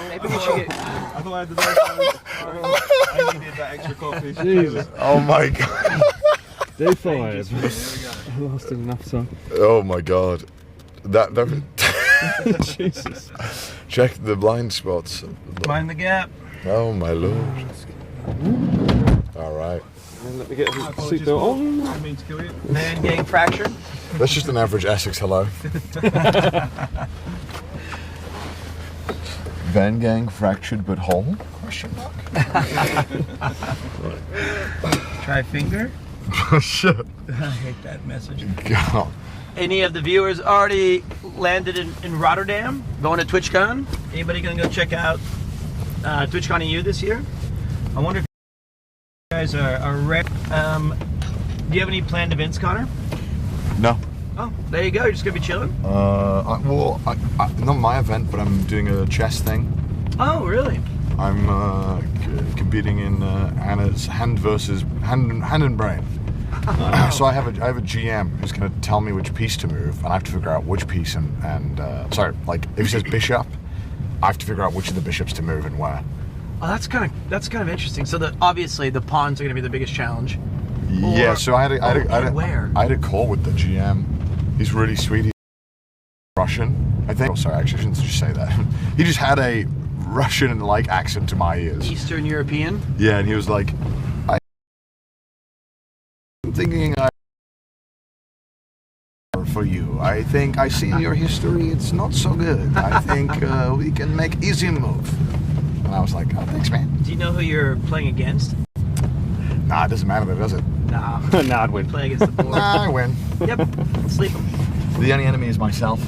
Maybe we should get. I thought I had the I needed that extra coffee. Jesus. Oh my god. Day 5. I lost enough time. Oh my god. That Jesus. check the blind spots. Mind the gap. Oh my lord. All right. Let me get the seatbelt on. I mean to kill you. Man gang fractured. That's just an average Essex hello. Van gang fractured but whole? Question mark. Try finger. Shit. I hate that message. God. Any of the viewers already landed in Rotterdam? Going to TwitchCon? Anybody gonna go check out TwitchCon EU this year? I wonder if you guys are ready. Do you have any planned events, Connor? No. Oh, there you go. You're just gonna be chilling. Not my event, but I'm doing a chess thing. Oh, really? I'm competing in Anna's hand and brain. So I have a GM who's going to tell me which piece to move, and I have to figure out which piece and sorry, like if he says bishop, I have to figure out which of the bishops to move and where. Oh, that's kind of interesting. So obviously the pawns are gonna be the biggest challenge. Yeah. So I had where? I had a call with the GM. He's really sweet. He's Russian, I think. Oh, sorry, actually, I shouldn't just say that. He just had a Russian-like accent to my ears. Eastern European. Yeah, and he was like, I'm thinking for you. I think I see in your history it's not so good. I think we can make easy move. And I was like, oh, thanks, man. Do you know who you're playing against? Nah, it doesn't matter, does it? Nah. Nah, I'd win. Play against the board. Nah, I win. Yep. Sleep 'em. The only enemy is myself.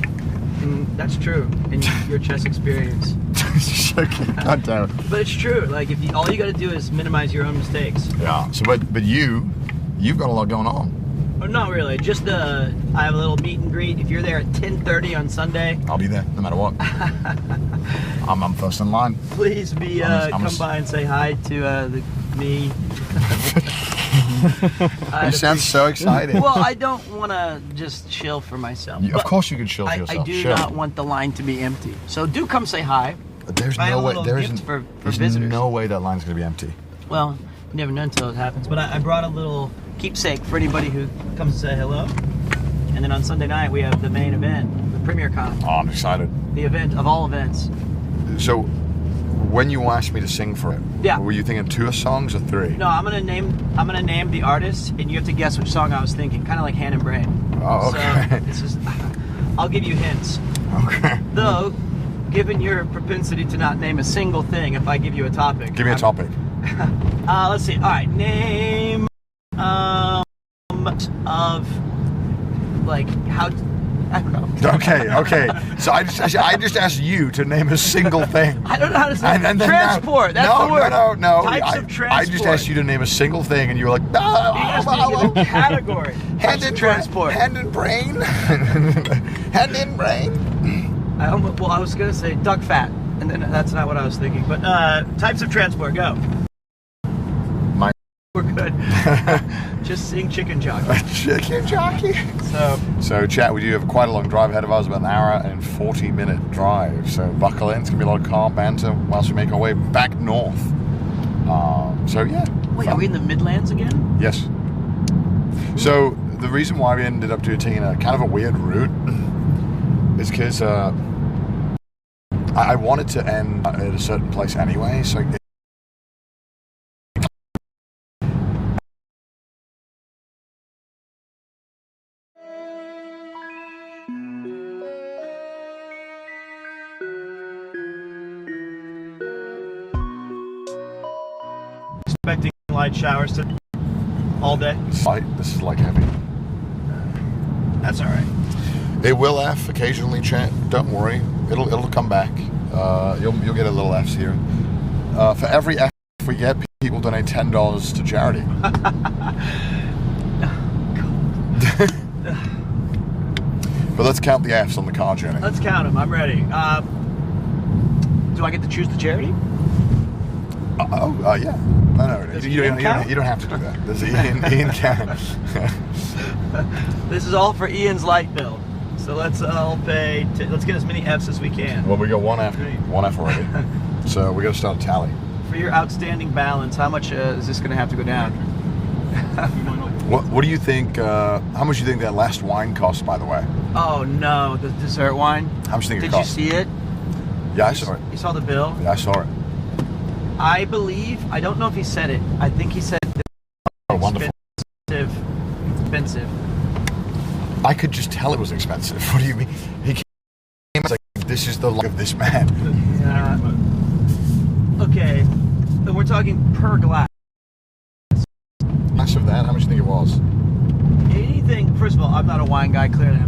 That's true. In your chess experience. God damn it. But it's true. Like all you got to do is minimize your own mistakes. Yeah. So, but you've got a lot going on. Oh, not really. Just I have a little meet and greet. If you're there at 10:30 on Sunday, I'll be there no matter what. I'm first in line. please be come by and say hi to me. You sound so excited. Well, I don't want to just chill for myself. Of but course you could chill for I yourself. do Sure. not want the line to be empty. So do come say hi. There's I have no a way. little There gift isn't. for There's visitors. no way that line's gonna be empty. Well, you never know until it happens. But I brought a little keepsake for anybody who comes to say hello. And then on Sunday night we have the main event, the Premier Con, Oh, I'm excited. the event of all events. So, when you asked me to sing for it, Yeah. were you thinking 2 songs or 3? No, I'm gonna name the artist, and you have to guess which song I was thinking. Kind of like Hand and Brain. Oh, okay. So this is. I'll give you hints. Okay. Though, given your propensity to not name a single thing, if I give you a topic. Give me a topic. Let's see. All right, name of like how. I don't know. Okay. So I just asked you to name a single thing. I don't know how to say And then transport. That's the word. No. Types of transport. I just asked you to name a single thing, and you were like, You asked me to give a category. Hand Types in of transport. Hand in brain. Hand in brain. I was gonna say duck fat, and then that's not what I was thinking. But types of transport, go. We're good. Just sing chicken jockey. Chicken jockey. So chat, we do have quite a long drive ahead of us, about an hour and 40-minute drive. So buckle in. It's gonna be a lot of car banter whilst we make our way back north. So yeah. Wait, are we in the Midlands again? Yes. So the reason why we ended up taking a kind of a weird route is because I wanted to end at a certain place anyway. So. Expecting light showers all day. This is like heavy. That's all right. It will F occasionally, chat. Don't worry, it'll come back. You'll get a little F's here. For every F we get, people donate $10 to charity. But let's count the F's on the car journey. Let's count them. I'm ready. Do I get to choose the charity? Yeah. No, you don't have to do that. Does Ian count? This is all for Ian's light bill. So let's all pay. Let's get as many F's as we can. Well, we got one F already. So we got to start a tally. For your outstanding balance, how much is this going to have to go down? What do you think? How much do you think that last wine cost, by the way? Oh no, the dessert wine. How much do you think it Did you cost? see it? Yeah, I saw it. You saw the bill? Yeah, I saw it. I believe. I don't know if he said it. I think he said. Oh, wonderful. Expensive. I could just tell it was expensive. What do you mean? He came like, this is the luck of this man. Okay, we're talking per glass. Glass of that? How much do you think it was? Anything. First of all, I'm not a wine guy. Clearly,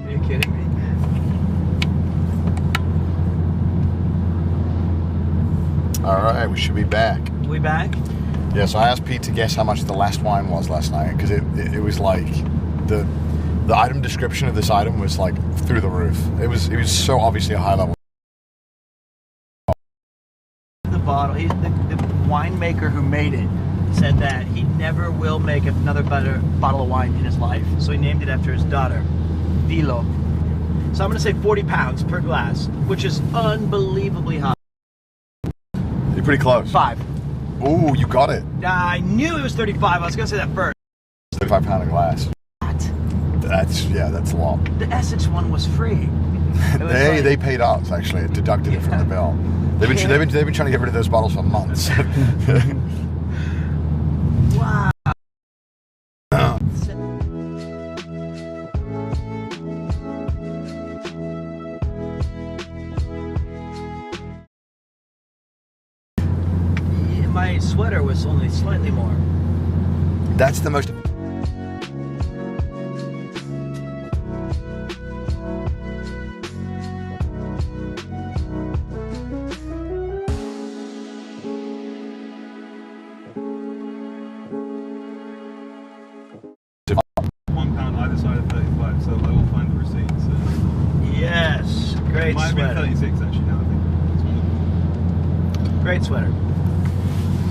are you kidding me? All right, we should be back. We back? Yeah, so I asked Pete to guess how much the last wine was last night because it was like the item description of this item was like through the roof. It was so obviously a high level. The bottle. The winemaker who made it said that he never will make another bottle of wine in his life, so he named it after his daughter, Vilo. So I'm going to say 40 pounds per glass, which is unbelievably high. You're pretty close. 5. Ooh, you got it. I knew it was 35. I was going to say that first. 35 pound a glass. What? That's a lot. The Essex one was free. It was They paid us actually. It deducted it from the bill. They've been trying to get rid of those bottles for months. Wow. My sweater was only slightly more. That's the most. £1 either side of 35, so I will find the receipts. Yes, great It might have been sweater. 36 actually now I think. It's one of them. Great sweater.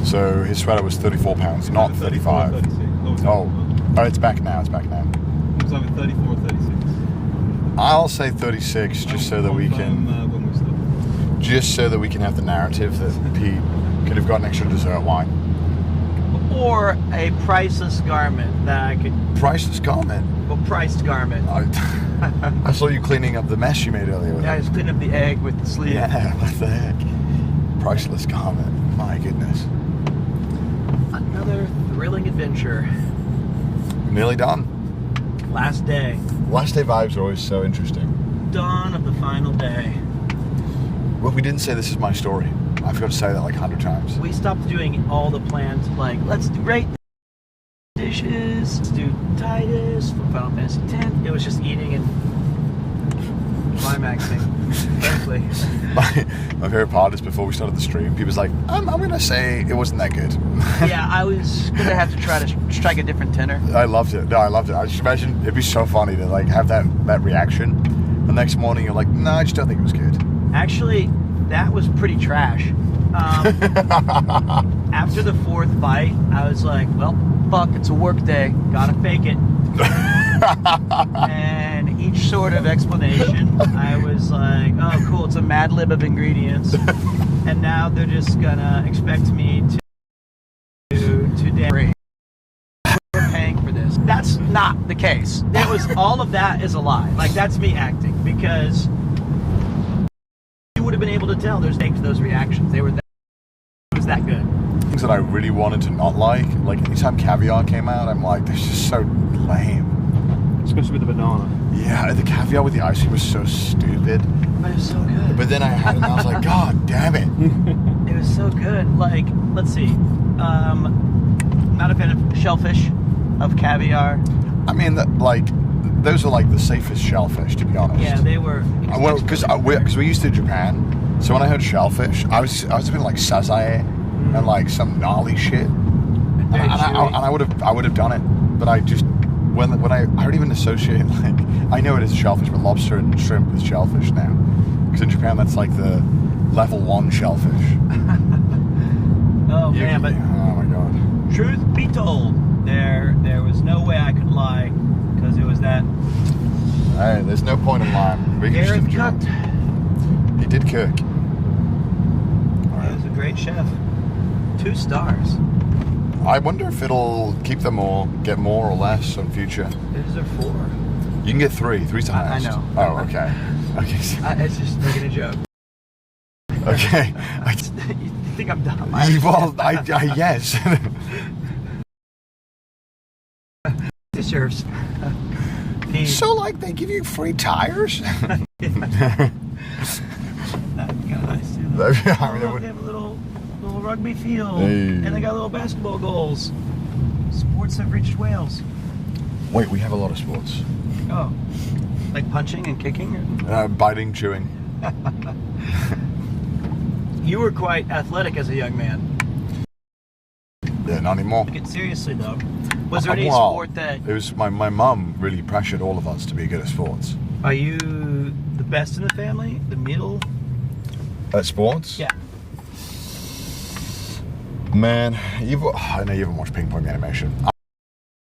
So his sweater was 34 pounds, not 35. 36. Oh, it's back now. It's back now. It was either 34 or 36. I'll say 36, just so that we can, When we stop. just so that we can have the narrative that Pete could have gotten extra dessert wine. Or a priceless garment that I could. Priceless garment. Well, priced garment. I saw you cleaning up the mess you made earlier. With Yeah, I it. just cleaned up the egg with the sleeve. Yeah, what the heck? Priceless garment. My goodness. Another thrilling adventure. Nearly done. Last day. Last day vibes are always so interesting. Dawn of the final day. Well, we didn't say this is my story. I forgot to say that like 100 times. We stopped doing all the plans, like, let's rate the dishes, let's do Titus, Final Fantasy X. It was just eating and climaxing, frankly. My favorite part is before we started the stream, people's like, I'm going to say it wasn't that good. Yeah, I was going to have to try to strike a different tenor. I loved it. No, I loved it. I just imagine it'd be so funny to like have that reaction. The next morning you're like, no, I just don't think it was good. Actually, that was pretty trash. After the 4th bite, I was like, well, fuck, it's a work day. Gotta fake it. And each sort of explanation, I was like, oh, cool, it's a Mad Lib of ingredients. And now they're just gonna expect me to dairy. We're paying for this. That's not the case. It was, all of that is a lie. Like, that's me acting, because you would have been able to tell there's fake to those reactions. They were that, it was that good. things that I really wanted to not like anytime caviar came out, I'm like, this is so lame. Especially with the banana. Yeah, the caviar with the ice cream was so stupid. But it was so good. But then I had it and I was like, God damn it. It was so good. Like, let's see. Not a fan of shellfish, of caviar. I mean, those are like the safest shellfish, to be honest. Yeah, they were. Well, because we used to Japan, so when I heard shellfish, I was thinking like sazae and like some gnarly shit, and I would have done it, but I just when I don't even associate like I know it is shellfish, but lobster and shrimp is shellfish now, because in Japan that's like the level 1 shellfish. Oh man, but oh my god. Truth be told, there was no way I could lie, because it was that. Hey, there's no point in lying. Gareth cooked. He did cook. He was a great chef. 2 stars. I wonder if it'll keep them all, get more or less in future. These are 4. You can get 3. 3's the highest. I know. Oh, okay. Okay. It's just making a joke. Okay. You think I'm dumb? Well, yes. Deserves. So, like, they give you free tires? That's kind of nice too. They have a little rugby field, and they got little basketball goals. Sports have reached Wales. Wait, we have a lot of sports. Oh, like punching and kicking? Biting, chewing. You were quite athletic as a young man. Yeah, not anymore. Take it seriously though. Was there any sport that... It was my mum really pressured all of us to be good at sports. Are you the best in the family? The middle? At sports? Yeah. Man, I know you haven't watched Ping Pong Animation.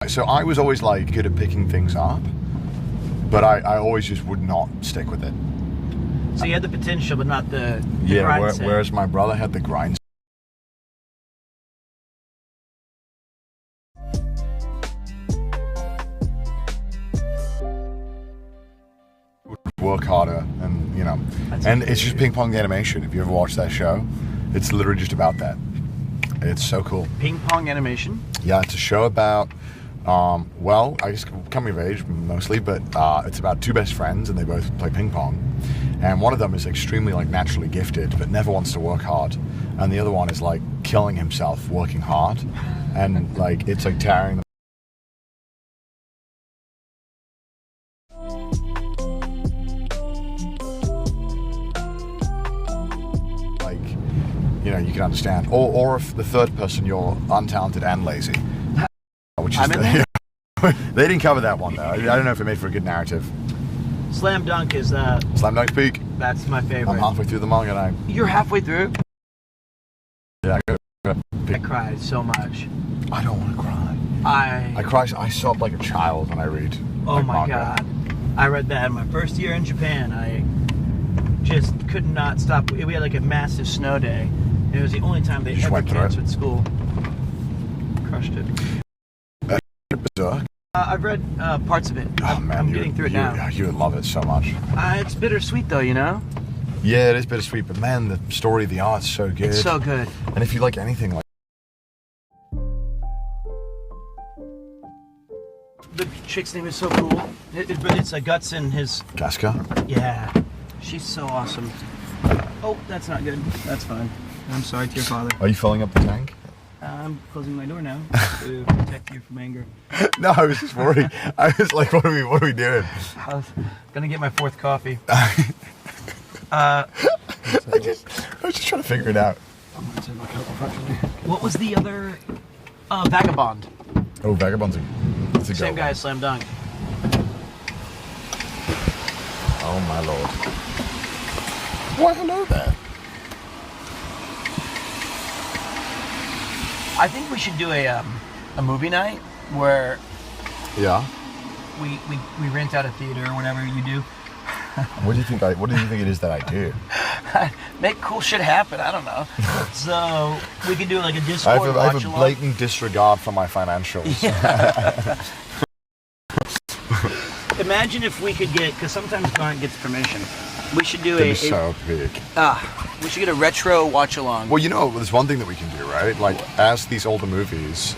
So I was always like good at picking things up, but I always just would not stick with it. So you had the potential, but not the yeah, grind set. Whereas my brother had the grind. Work harder, and you know, and it's just Ping Pong Animation. If you ever watched that show, it's literally just about that. It's so cool. Ping Pong Animation? Yeah, it's a show about, well, I guess coming of age mostly, but it's about 2 best friends and they both play ping pong. And one of them is extremely like naturally gifted, but never wants to work hard. And the other one is like killing himself working hard, and like it's like tearing them. You know, you can understand. Or if the third person, you're untalented and lazy. Which is they didn't cover that one, though. I don't know if it made for a good narrative. Slam Dunk is... Slam Dunk's peak. That's my favorite. I'm halfway through the manga now. You're halfway through? Yeah, I cried so much. I don't want to cry. I cry. I sob like a child when I read. Oh like, my manga. God. I read that in my first year in Japan. I just could not stop. We had like a massive snow day. And it was the only time they ever canceled school. Crushed it. Berserk. I've read parts of it. Oh, man, I'm getting through it now. Yeah, you would love it so much. It's bittersweet though, you know? Yeah, it is bittersweet, but man, the story, the art's so good. It's so good. And if you like anything like... The chick's name is so cool. It's Guts and his... Casca? Yeah. She's so awesome. Oh, that's not good. That's fine. I'm sorry to your father. Are you filling up the tank? I'm closing my door now to protect you from anger. No, I was just worried. I was like, what are we doing? I was gonna get my 4th coffee. I was just trying to figure it out. What was the other... Vagabond. Oh, Vagabond's a Same go guy one. as Slam Dunk. Oh my lord. Why hello there? I think we should do a movie night where Yeah. we rent out a theater or whatever you do. What do you think it is that I do? Make cool shit happen. I don't know. So we could do like a Discord I have a blatant disregard for my financials. Yeah. Imagine if we could get, because sometimes Grant gets permission. We should do They'd be so big. we should get a retro watch along. Well, you know, there's one thing that we can do, right? Like, as these older movies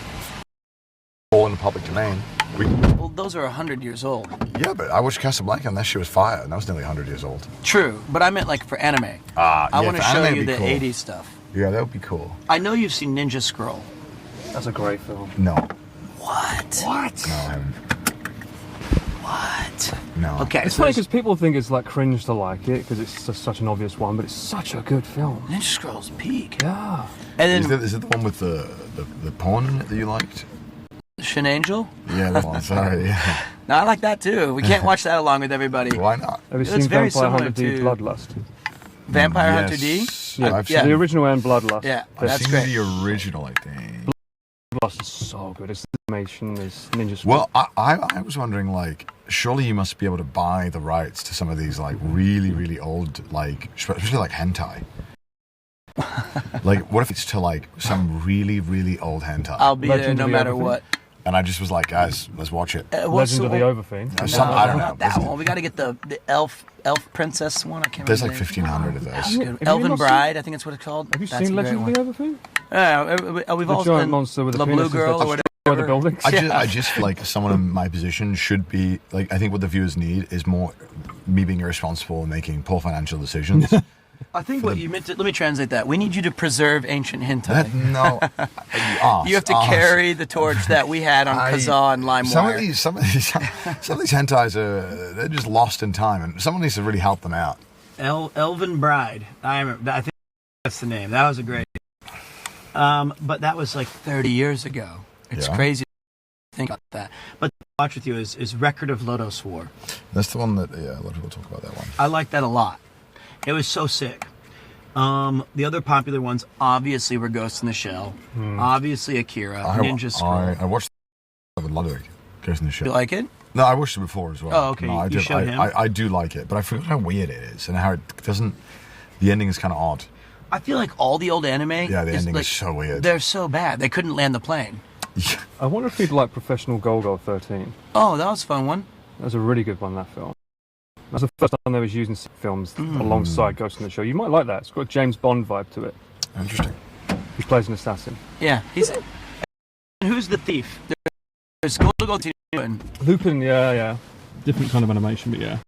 fall in the public domain, Well, those are 100 years old. Yeah, but I watched Casablanca and that shit was fire, and that was nearly 100 years old. True, but I meant like for anime. I want to show you the 80s stuff. Yeah, that would be cool. I know you've seen Ninja Scroll. That's a great film. No. What? No, I haven't. What? No. Okay, It's so funny because people think it's like cringe to like it because it's just such an obvious one, but it's such a good film. Ninja Scroll's peak. Yeah. And then Is it the one with the porn in it that you liked? Shin Angel? Yeah, that one. Sorry, yeah. No, I like that too. We can't watch that along with everybody. Why not? Have you It's seen very Vampire similar Hunter D to- Bloodlust? Vampire Hunter D? Yes. Yeah, I've yeah. seen, The original and Bloodlust. Yeah, I've that's seen great. the original, I think. Bloodlust is so good. It's the animation, it's Ninja Scroll. Well, I was wondering, like, surely you must be able to buy the rights to some of these, like, really, really old, like, especially like hentai. Like, what if it's to, like, some really, really old hentai? I'll be Legend there of no the matter Overfiend? what. And I just was like, guys, let's watch it. What's Legend of the Overfiend. I don't know. Not that one. We got to get the elf princess one. I can't There's remember. like 1,500 of those. That's good. Have you Elven not seen- Bride, I think that's what it's called. Have you That's seen a great Legend of one. the Overfiend? We've The all giant seen monster with the the Blue penises Girl that or destroy the whatever. buildings. I just feel like someone in my position should be, like, I think what the viewers need is more me being irresponsible and making poor financial decisions. I think what you meant to. Let me translate that. We need you to preserve ancient hentai. No. You have to carry the torch that we had on Kazaa and LimeWire. Some of these hentais they're just lost in time, and someone needs to really help them out. Elven Bride. I think that's the name. That was a great. But that was like 30 years ago. It's Yeah. crazy to think about that. But to watch with you is Record of Lodos War. That's the one that, yeah, a lot of people talk about that one. I like that a lot. It was so sick. The other popular ones obviously were Ghost in the Shell, obviously Akira, Ninja Scroll. I watched with Ludwig, Ghost in the Shell. You like it? No, I watched it before as well. Oh, okay. No, You showed him? I do like it, but I forgot how weird it is and how it doesn't. The ending is kind of odd. I feel like all the old anime. Yeah, the ending like, is so weird. They're so bad. They couldn't land the plane. I wonder if you'd like Professional Golgo 13. Oh, that was a fun one. That was a really good one, that film. That's the first time they was using films alongside Ghost in the Shell. You might like that. It's got a James Bond vibe to it. Interesting. He plays an assassin. Yeah, he's. And who's the thief? There's Golgo and Lupin, yeah. Different kind of animation, but yeah.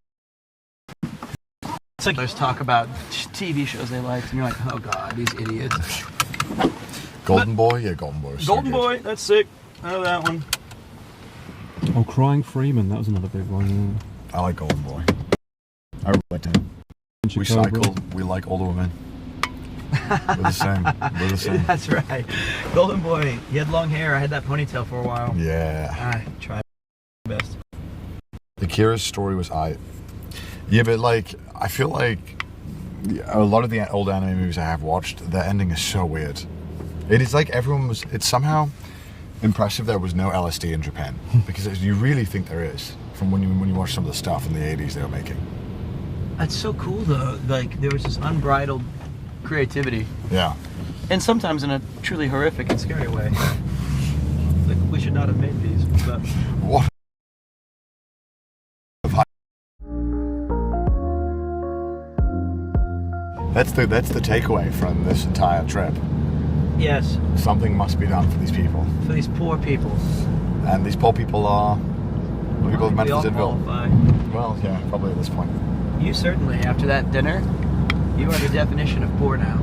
it's like there's talk about TV shows they liked, and you're like, oh god, these idiots. Golden Boy? Yeah, Golden Boy. was so Golden good. Boy, that's sick. I know that one. Oh, Crying Freeman, that was another big one. I like Golden Boy. I really liked him. We cycle. We like older women. We're the same. We're the same. That's right. Golden Boy, he had long hair. I had that ponytail for a while. Yeah. I tried my best. Akira's story was Yeah, but like, I feel like a lot of the old anime movies I have watched, the ending is so weird. It is like everyone was. It's somehow impressive there was no LSD in Japan because you really think there is from when you watch some of the stuff in the 80s they were making. That's so cool though. Like there was this unbridled creativity, Yeah. and sometimes in a truly horrific and scary way. Like we should not have made these, but What? That's the takeaway from this entire trip. yes, Something must be done for these people, for these poor people. and these poor people are the people of We all Memphis-Inville. qualify. Well, yeah, probably at this point. You certainly, after that dinner, you are the definition of poor now.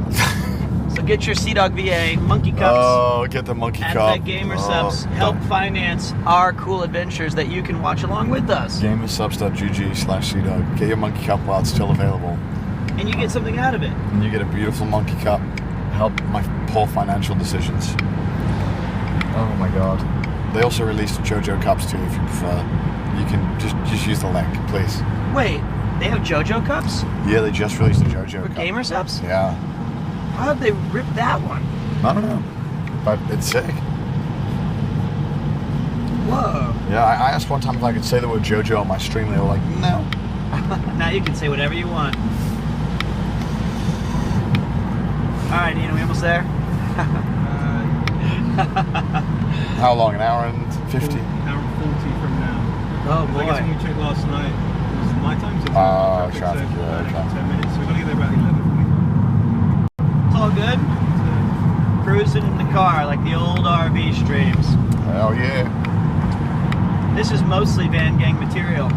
So get your CDawgVA monkey cups. Oh, get the monkey At cup. that Gamer Oh, Subs, help finance our cool adventures that you can watch along with us. Gamersubs.gg/CDawg. Get your monkey cup while it's still available. And you get something out of it. And you get a beautiful monkey cup. Help my poor financial decisions. Oh my god. They also released JoJo cups too if you prefer. You can just use the link, please. Wait, they have JoJo cups Yeah, they just released a JoJo for cup. Gamer Subs? Yeah. How did they rip that one? I don't know. But it's sick. Whoa. Yeah, I asked one time if I could say the word JoJo on my stream. They were like, no. Now you can say whatever you want. Alright, Ian, are we almost there? How long? An hour and 50? Hour 40 from now. Oh I guess when boy. we checked last night, It's my time. So traffic, so yeah, traffic. 10 minutes. So we've got to get there about 11:45. It's all good. Cruising in the car like the old RV streams. Hell yeah. This is mostly Van Gang material.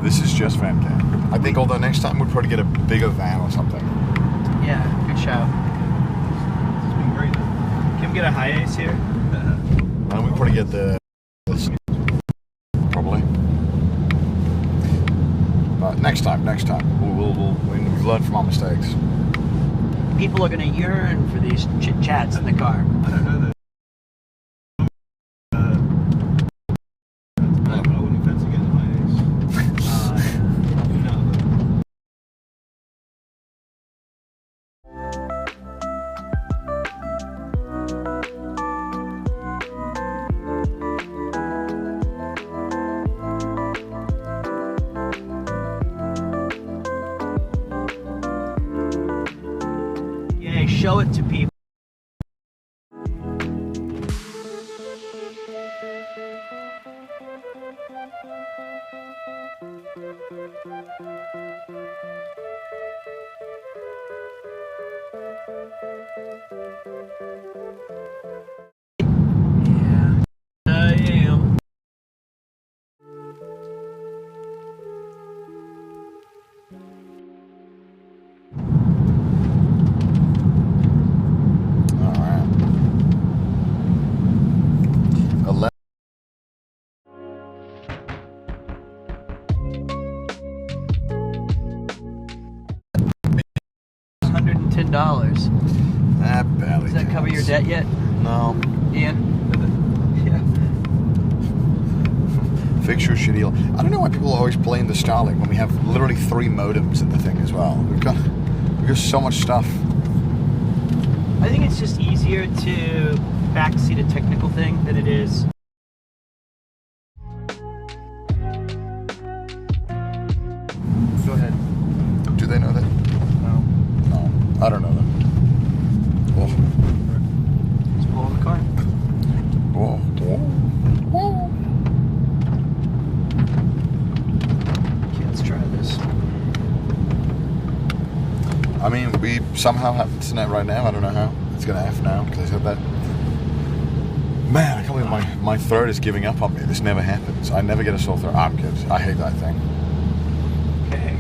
This is just Van Gang. I think although next time we'd probably get a bigger van or something. Yeah, good shout. It's been great. Can we get a high ace here? And we'd probably get the... Probably. But next time. We've learned from our mistakes. People are going to yearn for these chit-chats in the car. I don't know that. I wouldn't fancy getting my ace. No. Yeah, show it to people. Yeah, I am. Alright. 11. $110. That barely Does that cover your debt yet, No. Ian? Yeah. Fix your shitty... I don't know why people always blame the Starlink when we have literally 3 modems in the thing as well. We've got so much stuff. I think it's just easier to backseat a technical thing than it is. Go ahead. Do they know that? No. No. I don't know that. Whoa. Just pull in the car. Whoa. Whoa. Okay, let's try this. I mean, we somehow have internet right now. I don't know how. It's going to F now because I said that. Man, I can't believe my throat is giving up on me. This never happens. I never get a sore throat. I'm good. I hate that thing. Okay.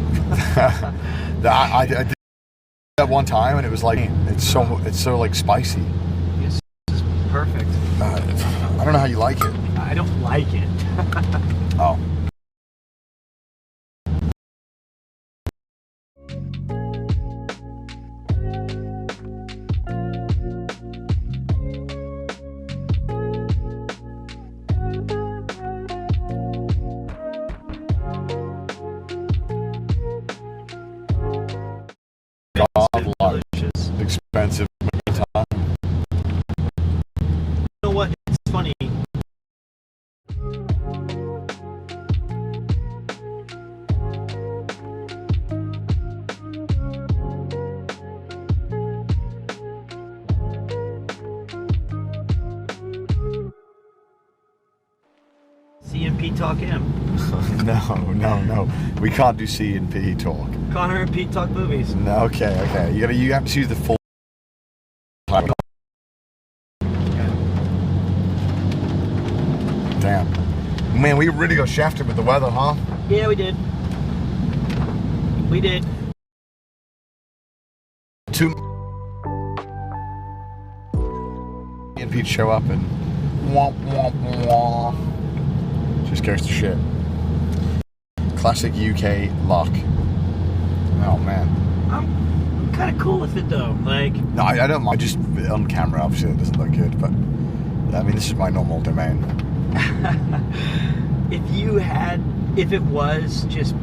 I did that one time and it was like, it's so like spicy. This is perfect. I don't know how you like it. I don't like it. Oh. God, large, Delicious. expensive time. You know what? It's funny. CMP Talk M. No. We can't do C and P talk. Connor and Pete talk movies. No, okay. You have to use the full. Damn. Man, we really got shafted with the weather, huh? Yeah, we did. We did. Two and Pete show up and womp womp womp. Just goes to shit. Classic UK luck. Oh man. I'm kind of cool with it though. Like, No, I don't mind. Just on camera, obviously, it doesn't look good, but I mean, this is my normal domain. if it was just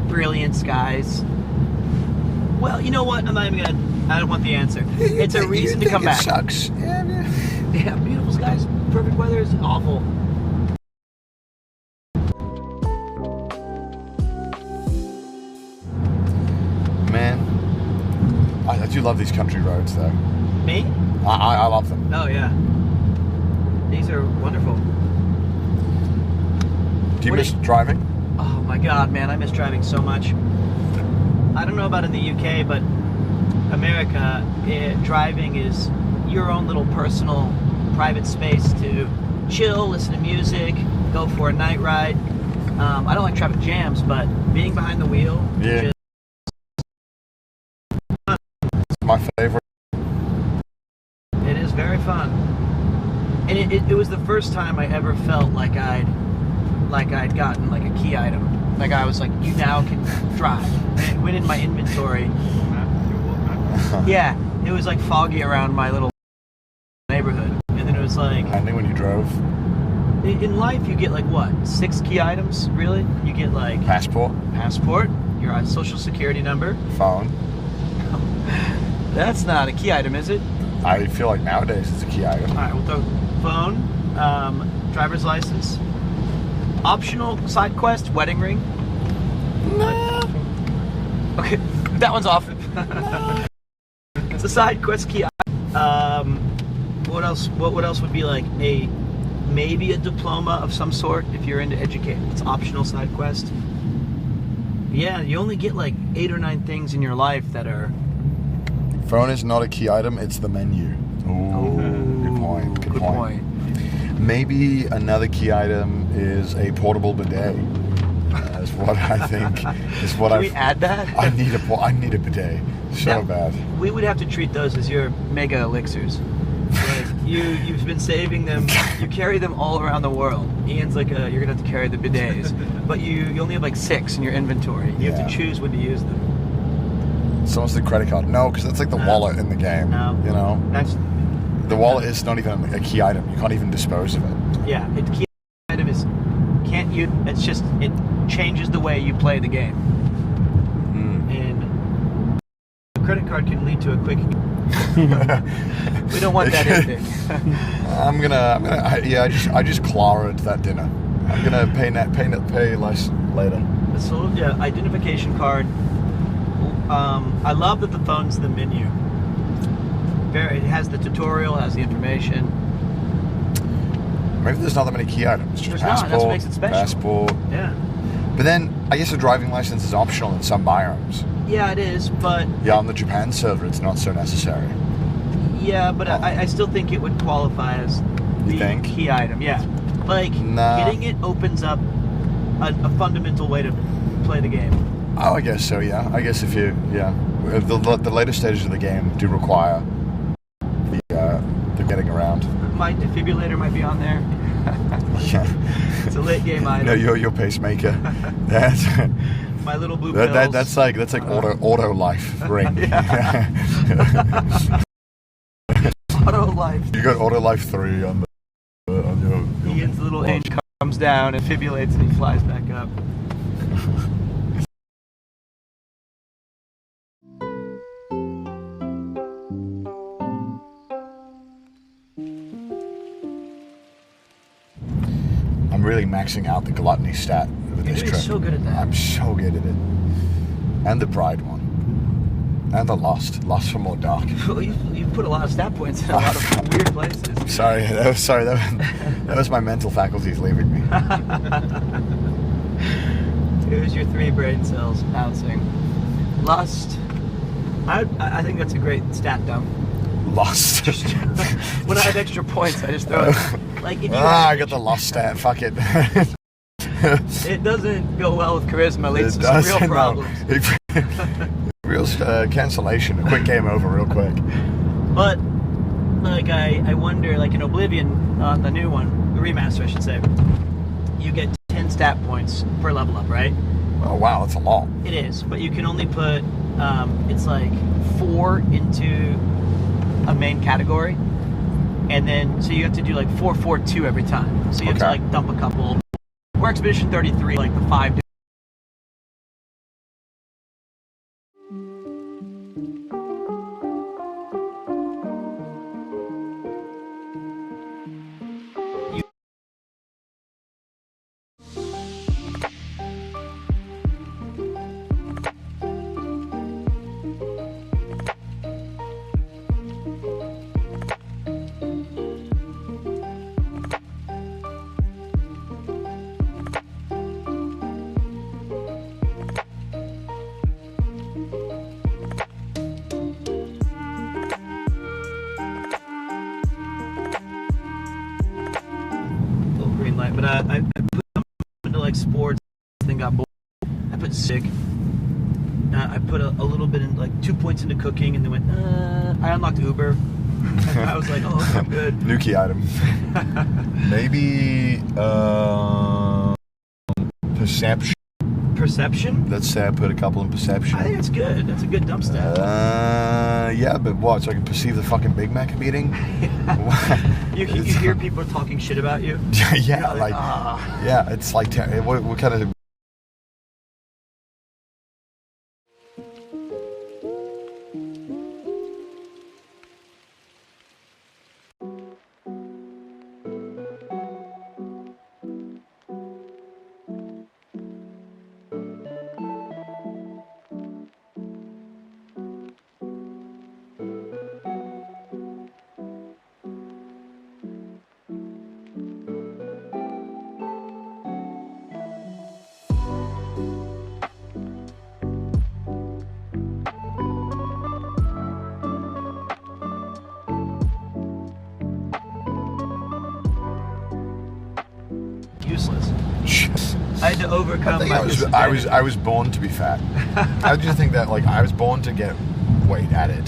brilliant skies, well, you know what? I'm not even gonna. I don't want the answer. It's a reason to come back. It sucks. Yeah, beautiful skies, perfect weather is awful. Man, I do love these country roads, though. Me? I love them. Oh yeah. These are wonderful. Do you What miss do driving? Oh my God, man, I miss driving so much. I don't know about in the UK, but America, driving is your own little personal private space to chill, listen to music, go for a night ride. I don't like traffic jams, but being behind the wheel, Yeah. It's my favorite. it is very fun. And it was the first time I ever felt like I'd gotten like a key item. Like I was like, you now can drive. And it went in my inventory. Yeah, it was like foggy around my little neighborhood. And then it was like... I knew when you drove. In life, you get like what? 6 key items, really? You get like... Passport. Your social security number. Phone. That's not a key item, is it? I feel like nowadays it's a key item. All right, we'll throw phone, driver's license, optional side quest, wedding ring. No. Okay, that one's off. It's a side quest key item. What else? What else would be like maybe a diploma of some sort if you're into education? It's optional side quest. Yeah, you only get like 8 or 9 things in your life that are. Phone is not a key item, it's the menu. Ooh, good point. Good point. Maybe another key item is a portable bidet. That's what I think. Is what Can we add that? I need a bidet so bad. We would have to treat those as your mega elixirs. Like you've been saving them. You carry them all around the world. Ian's like you're gonna have to carry the bidets, but you only have like 6 in your inventory. You have to choose when to use them. So what's the credit card? No, because that's like the wallet in the game. No. You know? That's The wallet is not even a key item. You can't even dispose of it. yeah. It key item is it's just it changes the way you play the game. And the credit card can lead to a quick. We don't want that ending. I just clawed that dinner. I'm gonna pay less later. So yeah, identification card. I love that the phone's the menu. It has the tutorial, has the information. Maybe there's not that many key items. Just There's passport, not. That's what makes it special. Passport. Yeah. But then I guess a driving license is optional in some biomes. Yeah, it is, but Yeah, on the Japan server, it's not so necessary. yeah, but I still think it would qualify as You the think? key item. Yeah, like Nah. getting it opens up a fundamental way to play the game. Oh, I guess so. Yeah, I guess if the later stages of the game do require the getting around. My defibrillator might be on there. Yeah. It's a late game item. No, your pacemaker. That's My little blue pills. that's like auto life ring. Auto life. You got auto life 3 on your. Ian's little angel comes down and defibrillates and he flies back up. I'm really maxing out the gluttony stat with this You're trip. so good at that. I'm so good at it. And the pride one. And the lust for more dark. You put a lot of stat points in a lot of weird places. Sorry, that was my mental faculties leaving me. Here's your 3 brain cells bouncing. Lust. I think that's a great stat dump. Lust. When I have extra points, I just throw it. Like if you I got the lust stat. Fuck it. it doesn't go well with charisma. It leads to some real problems. Real cancellation. A quick game over, real quick. But like I wonder, like in Oblivion, the new one, the remaster, I should say, you get 10 stat points per level up, right? Oh wow, that's a lot. It is, but you can only put it's like 4 into a main category, and then so you have to do like 4, 4, 2 every time. So you have to like dump a couple. Or Expedition 33, like the 5. I put them into like sports, then got bored. I put sick. I put a little bit in, like 2 points into cooking, and then went, I unlocked Uber. And I was like, oh, okay, I'm good. New key item. Maybe perception. Perception? Let's say I put a couple in perception. I think it's good. That's a good dump stat. Yeah, but what? So I can perceive the fucking Big Mac I'm eating? you hear people talking shit about you? Yeah, You're like, yeah, it's like, what kind of... Useless. I had to overcome my disadvantage. I was born to be fat. I just think that, like, I was born to get weight at it.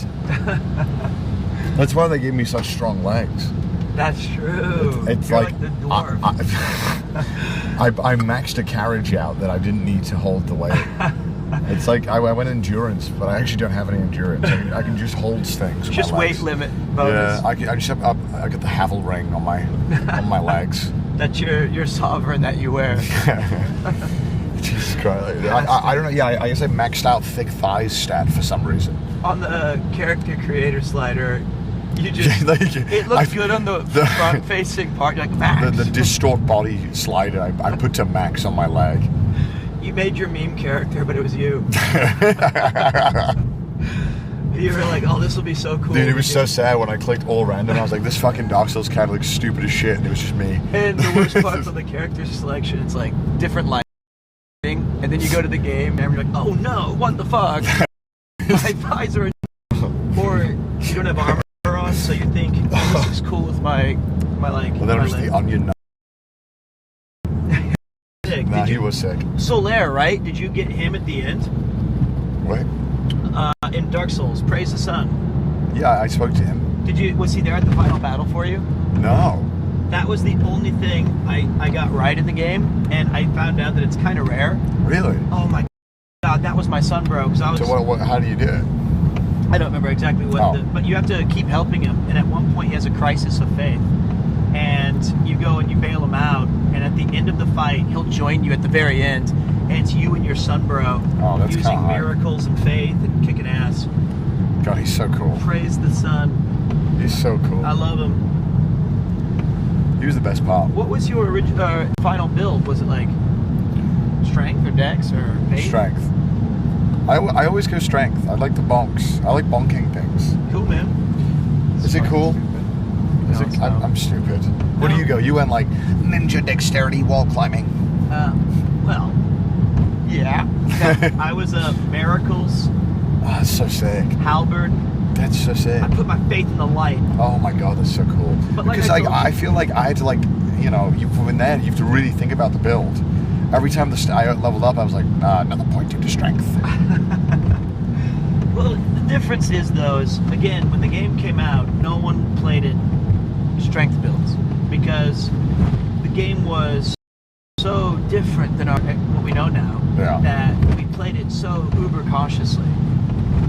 That's why they gave me such strong legs. That's true. It's You're like the dwarf. I maxed a carriage out that I didn't need to hold the weight. It's like I went endurance, but I actually don't have any endurance. I can just hold things. Just weight limit bonus. Yeah, I just have I got the Havel ring on my legs. That's your sovereign that you wear. Jesus Christ! I don't know. Yeah, I guess I maxed out thick thighs stat for some reason. On the character creator slider, you just it looks good on the front facing part. You're like max. The distort body slider I put to max on my leg. You made your meme character, but it was you. You were like, oh, this will be so cool. Dude, it was so sad when I clicked all random. I was like, this fucking Dark Souls cat looks stupid as shit, and it was just me. And the worst part's on the character selection, it's like different lighting, and then you go to the game, and you're like, oh no, what the fuck? My visor, or you don't have armor on, so you think, oh, this is cool with my like. Well, then it was the onion. Nah, he was sick. Solaire, right? Did you get him at the end? What? In Dark Souls, Praise the Sun. Yeah, I spoke to him. Was he there at the final battle for you? No. That was the only thing I got right in the game, and I found out that it's kind of rare. Really? Oh my God, that was my son, bro. Because I was. So how do you do it? I don't remember exactly what, but you have to keep helping him. And at one point, he has a crisis of faith, and you go and you bail him out. And at the end of the fight, he'll join you at the very end, and it's you and your son, bro, using miracles and faith and kicking ass. God, he's so cool. Praise the Sun. He's so cool. I love him. He was the best part. What was your final build? Was it like strength or dex or faith? Strength. I always go strength. I like the bonks. I like bonking things. Cool, man. Is it cool? I'm stupid. Where do you go? You went like ninja dexterity wall climbing. Well, yeah. I was miracles. Oh, that's so sick. Halberd. That's so sick. I put my faith in the light. Oh my God, that's so cool. But like because I feel like I had to you have to really think about the build. Every time I leveled up, I was like, another point into strength. Well, the difference is again, when the game came out, no one played it strength builds because the game was so different than what we know now that we played it so uber cautiously,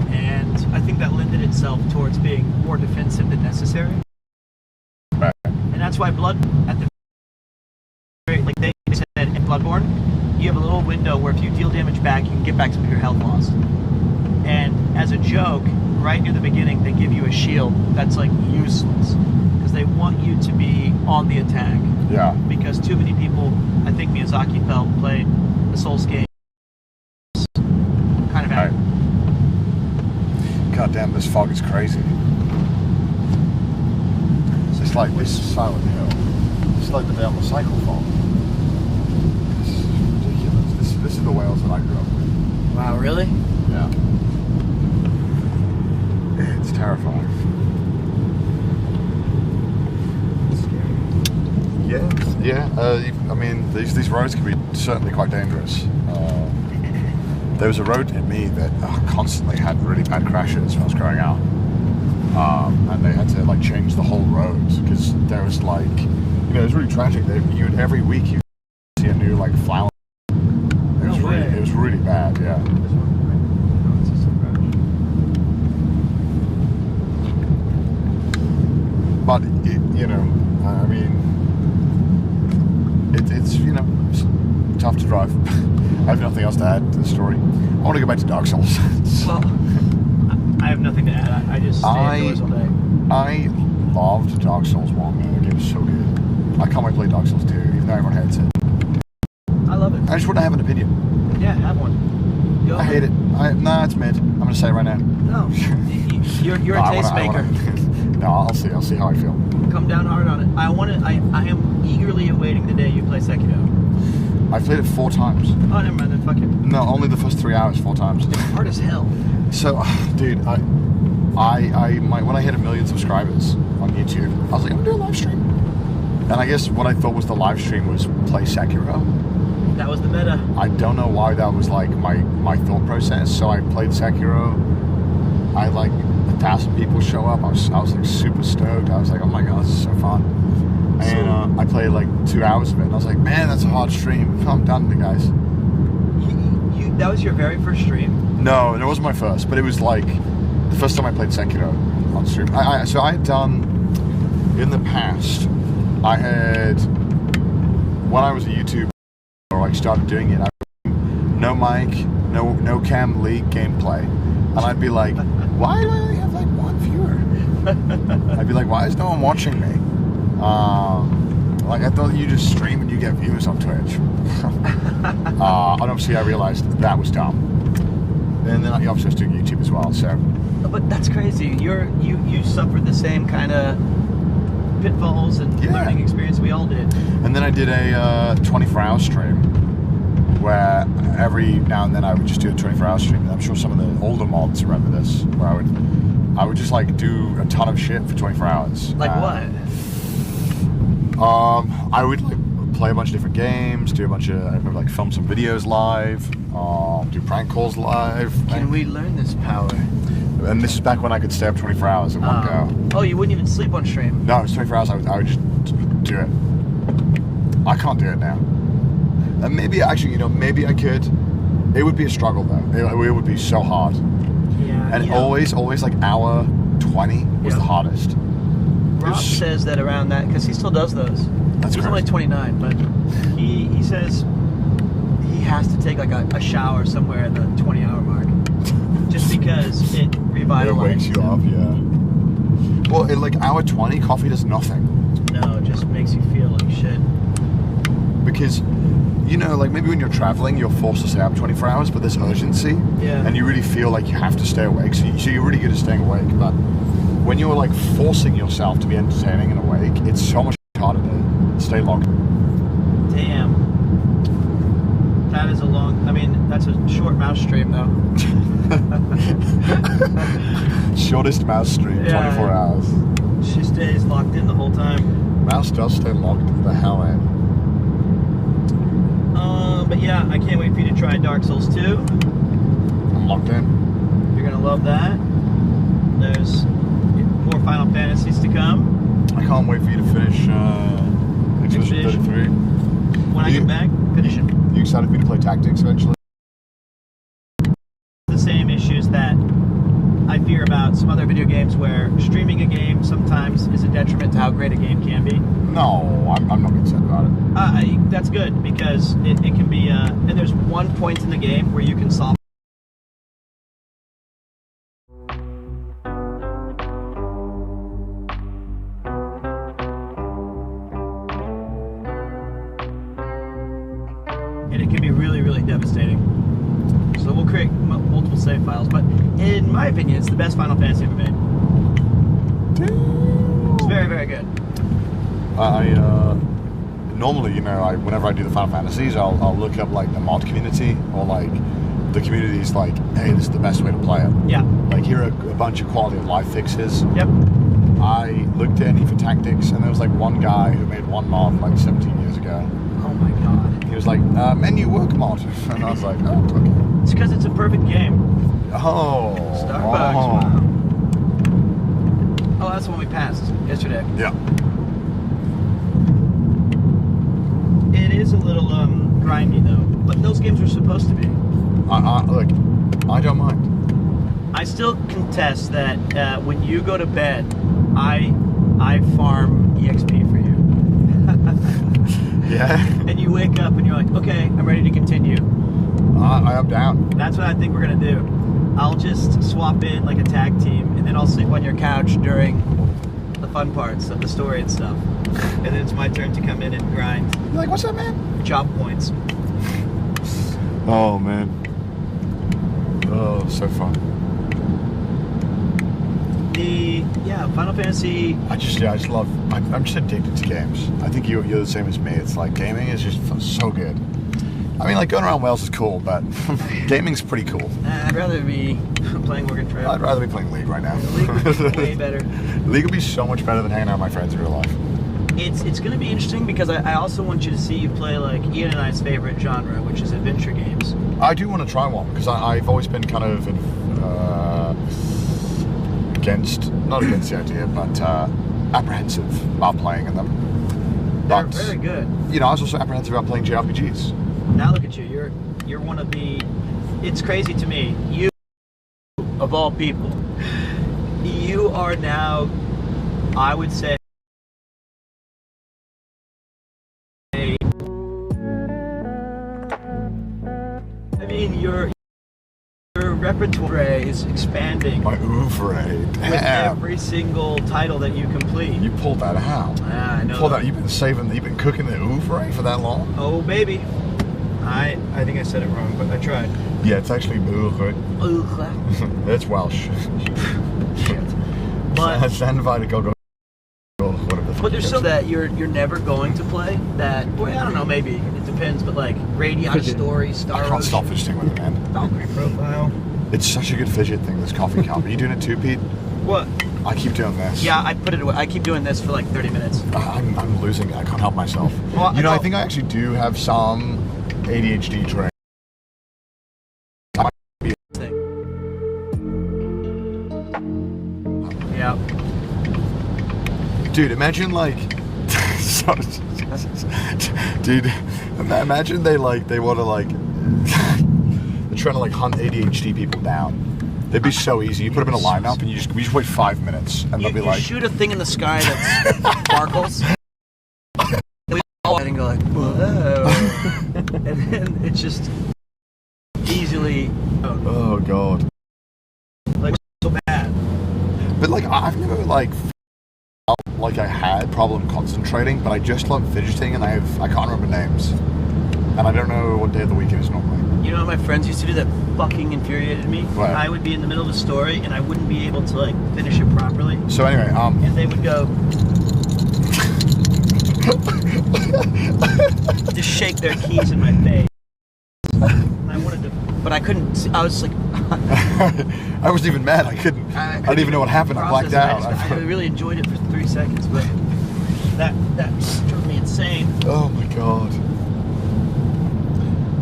and I think that lended itself towards being more defensive than necessary. Right. And that's why Blood at the like they said in Bloodborne, you have a little window where if you deal damage back, you can get back some of your health lost. And as a joke, right near the beginning, they give you a shield that's like useless because they want you to be on the attack. Yeah. Because too many people, I think Miyazaki felt, played the Souls game kind of out. God damn, this fog is crazy. It's like this Silent Hill. It's like the day on the cycle fog. It's ridiculous. This is the Wales that I grew up with. Wow, really? Yeah. It's terrifying. It's scary. Yeah. I mean, these roads can be certainly quite dangerous. There was a road near me that constantly had really bad crashes when I was growing up. And they had to like change the whole road because there was like, you know, it was really tragic. Every week you'd see a new like flower. It was really bad, yeah. But you know, I mean, it's you know, it's tough to drive. I have nothing else to add to the story. I want to go back to Dark Souls. Well, I have nothing to add. I just stay indoors all day. I loved Dark Souls 1, man. The game was so good. I can't wait to play Dark Souls 2, even though everyone hates it. I love it. I just want to have an opinion. Yeah, have one. Go I hate it. Nah, it's mid. I'm going to say it right now. No, you're a tastemaker. No, I'll see how I feel. Come down hard on it. I am eagerly awaiting the day you play Sekiro. I played it 4 times. Oh, never mind then. Fuck it. No, only the first 3 hours 4 times. It's hard as hell. So, dude, when I hit 1 million subscribers on YouTube, I was like, I'm gonna do a live stream. And I guess what I thought was the live stream was play Sekiro. That was the meta. I don't know why that was like my thought process. So I played Sekiro. I like 1,000 people show up. I was like super stoked. I was like, oh my god, this is so fun. And I played like 2 hours of it. And I was like, man, that's a hard stream. I'm done, guys. That was your very first stream? No, it wasn't my first, but it was like the first time I played Sekiro on stream. So I had done in the past. I had when I was a YouTuber or like started doing it. No mic, no cam, league gameplay, and I'd be like, why do I only have like 1 viewer? I'd be like, why is no one watching me? Like I thought you just stream and you get views on Twitch. And obviously I realized that was dumb. And then I obviously was doing YouTube as well, so. But that's crazy. You suffered the same kind of pitfalls and learning experience we all did. And then I did a 24-hour stream where every now and then I would just do a 24-hour stream. And I'm sure some of the older mods remember this, where I would just like do a ton of shit for 24 hours. Like what? I would like play a bunch of different games, do a bunch of, I remember like film some videos live, do prank calls live. Can we learn this power? And this is back when I could stay up 24 hours in one go. Oh, you wouldn't even sleep on stream? No, it was 24 hours, I would just do it. I can't do it now. And maybe, actually, you know, maybe I could. It would be a struggle though. It would be so hard. Yeah. And always like hour 20 was the hardest. Rob says that around that, because he still does those. He's only 29, but he says he has to take like a shower somewhere at the 20-hour mark. Just because it revitalizes. It wakes you up, yeah. Well, at like hour 20, coffee does nothing. No, it just makes you feel like shit. Because, you know, like maybe when you're traveling, you're forced to stay up 24 hours, but there's urgency. Yeah. And you really feel like you have to stay awake. So you're really good at staying awake. But when you're like forcing yourself to be entertaining and awake, it's so much harder to stay longer. Damn. That is a long, that's a short mouse stream though. Shortest mouse stream, 24 hours. She stays locked in the whole time. Mouse does stay locked the hell in. But yeah, I can't wait for you to try Dark Souls 2. I'm locked in. You're gonna love that. There's more Final Fantasies to come. I can't wait for you to finish Expedition 33. When I get back, finish it. You excited for me to play Tactics eventually? The same issues that I fear about some other video games where streaming a game sometimes is a detriment to how great a game can be. No, I'm not concerned about it. That's good because it can be, and there's one point in the game where you can solve. And it can be really, really devastating. So we'll create multiple save files, but in my opinion, it's the best Final Fantasy ever made. It's very, very good. Normally, you know, whenever I do the Final Fantasies, I'll look up like the mod community or like the community's like, hey, this is the best way to play it. Yeah. Like here are a bunch of quality of life fixes. Yep. I looked at any for tactics, and there was like one guy who made one mod like 17 years ago. Oh my god. He was like, menu work mod. And I was like, oh, okay. It's because it's a perfect game. Oh. Starbucks. Oh. Wow. Oh, that's the one we passed yesterday. Yeah. It is a little grindy though, but those games are supposed to be. Look, I don't mind. I still contest that when you go to bed, I farm EXP for you. Yeah. And you wake up and you're like, okay, I'm ready to continue. I am down. That's what I think we're gonna do. I'll just swap in like a tag team, and then I'll sleep on your couch during the fun parts of the story and stuff. And then it's my turn to come in and grind. You're like, what's up, man? Job points. Oh, man. Oh, so fun. Final Fantasy. I just love. I'm just addicted to games. I think you're the same as me. It's like gaming is just so good. I mean, like going around Wales is cool, but gaming's pretty cool. I'd rather be playing Oregon Trail. I'd rather be playing League right now. League would be way better. League would be so much better than hanging out with my friends in real life. It's going to be interesting because I also want you to see you play like Ian and I's favorite genre, which is adventure games. I do want to try one because I've always been kind of not against the idea, but apprehensive about playing in them. They're But, very good. you know, I was also apprehensive about playing JRPGs. Now look at you. You're one of the. It's crazy to me. You, of all people, you are now, I would say, your repertoire is expanding My oeuvre, with damn. every single title that you complete. You pulled that out. I know. Pulled that. You've been cooking the oeuvre for that long? Oh baby, I think I said it wrong, but I tried. Yeah, it's actually oeuvre. It's Welsh. But But there's some that you're never going to play. That, well, I don't know, maybe it depends. But like Radiant Story, Star I can't stop Ocean, fidgeting with it, man. Valkyrie Profile. It's such a good fidget thing, this coffee cup. Are you doing it too, Pete? What? I keep doing this. Yeah, I put it away. I keep doing this for like 30 minutes. I'm losing it. I can't help myself. Well, You know, I think I actually do have some ADHD trait. Yeah. Dude, imagine like, dude, imagine they want to like, they're trying to like hunt ADHD people down. They'd be so easy. You put them in a lineup and we just wait 5 minutes and they'll be You like, shoot a thing in the sky that sparkles. We all and go like, whoa. And then it's just easily, oh god. like so bad. But like, I've never like felt like I had problem concentrating, but I just love fidgeting and I can't remember names. And I don't know what day of the week it is normally. You know what my friends used to do that fucking infuriated me? What? I would be in the middle of a story and I wouldn't be able to like finish it properly. So anyway, And they would go just shake their keys in my face. And I wanted to, but I couldn't. I was like, I wasn't even mad. I didn't even know what happened. I blacked out. I really enjoyed it for 3 seconds, but that drove me insane. Oh my god.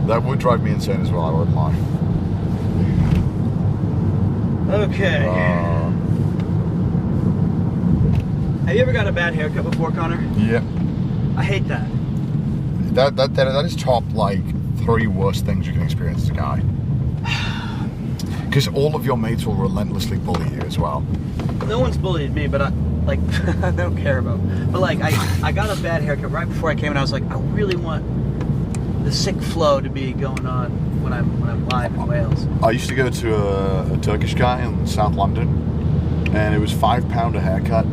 That would drive me insane as well, I won't lie. Okay. Have you ever got a bad haircut before, Connor? Yeah. I hate that. That is top like 3 worst things you can experience as a guy. Because all of your mates will relentlessly bully you as well. No one's bullied me, but I don't care about. But like I got a bad haircut right before I came, and I was like, I really want the sick flow to be going on when I'm live in Wales. I used to go to a Turkish guy in South London, and it was £5 a haircut,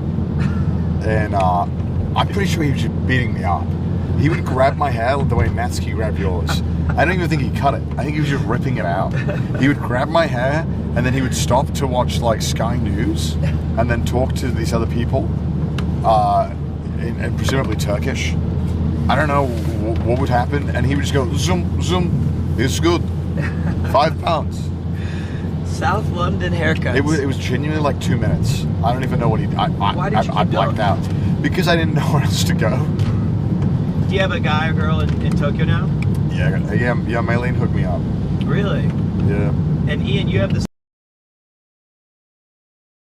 and I'm pretty sure he was just beating me up. He would grab my hair the way Natsuki grabbed yours. I don't even think he cut it. I think he was just ripping it out. He would grab my hair, and then he would stop to watch like Sky News, and then talk to these other people, and presumably Turkish. I don't know what would happen, and he would just go, zoom, zoom, it's good. £5. South London haircuts. It was genuinely like 2 minutes. I don't even know what he. Why did you I keep blacked going? out because I didn't know where else to go. Do you have a guy or girl in Tokyo now? Yeah, Maylene hooked me up. Really? Yeah. And Ian, you have the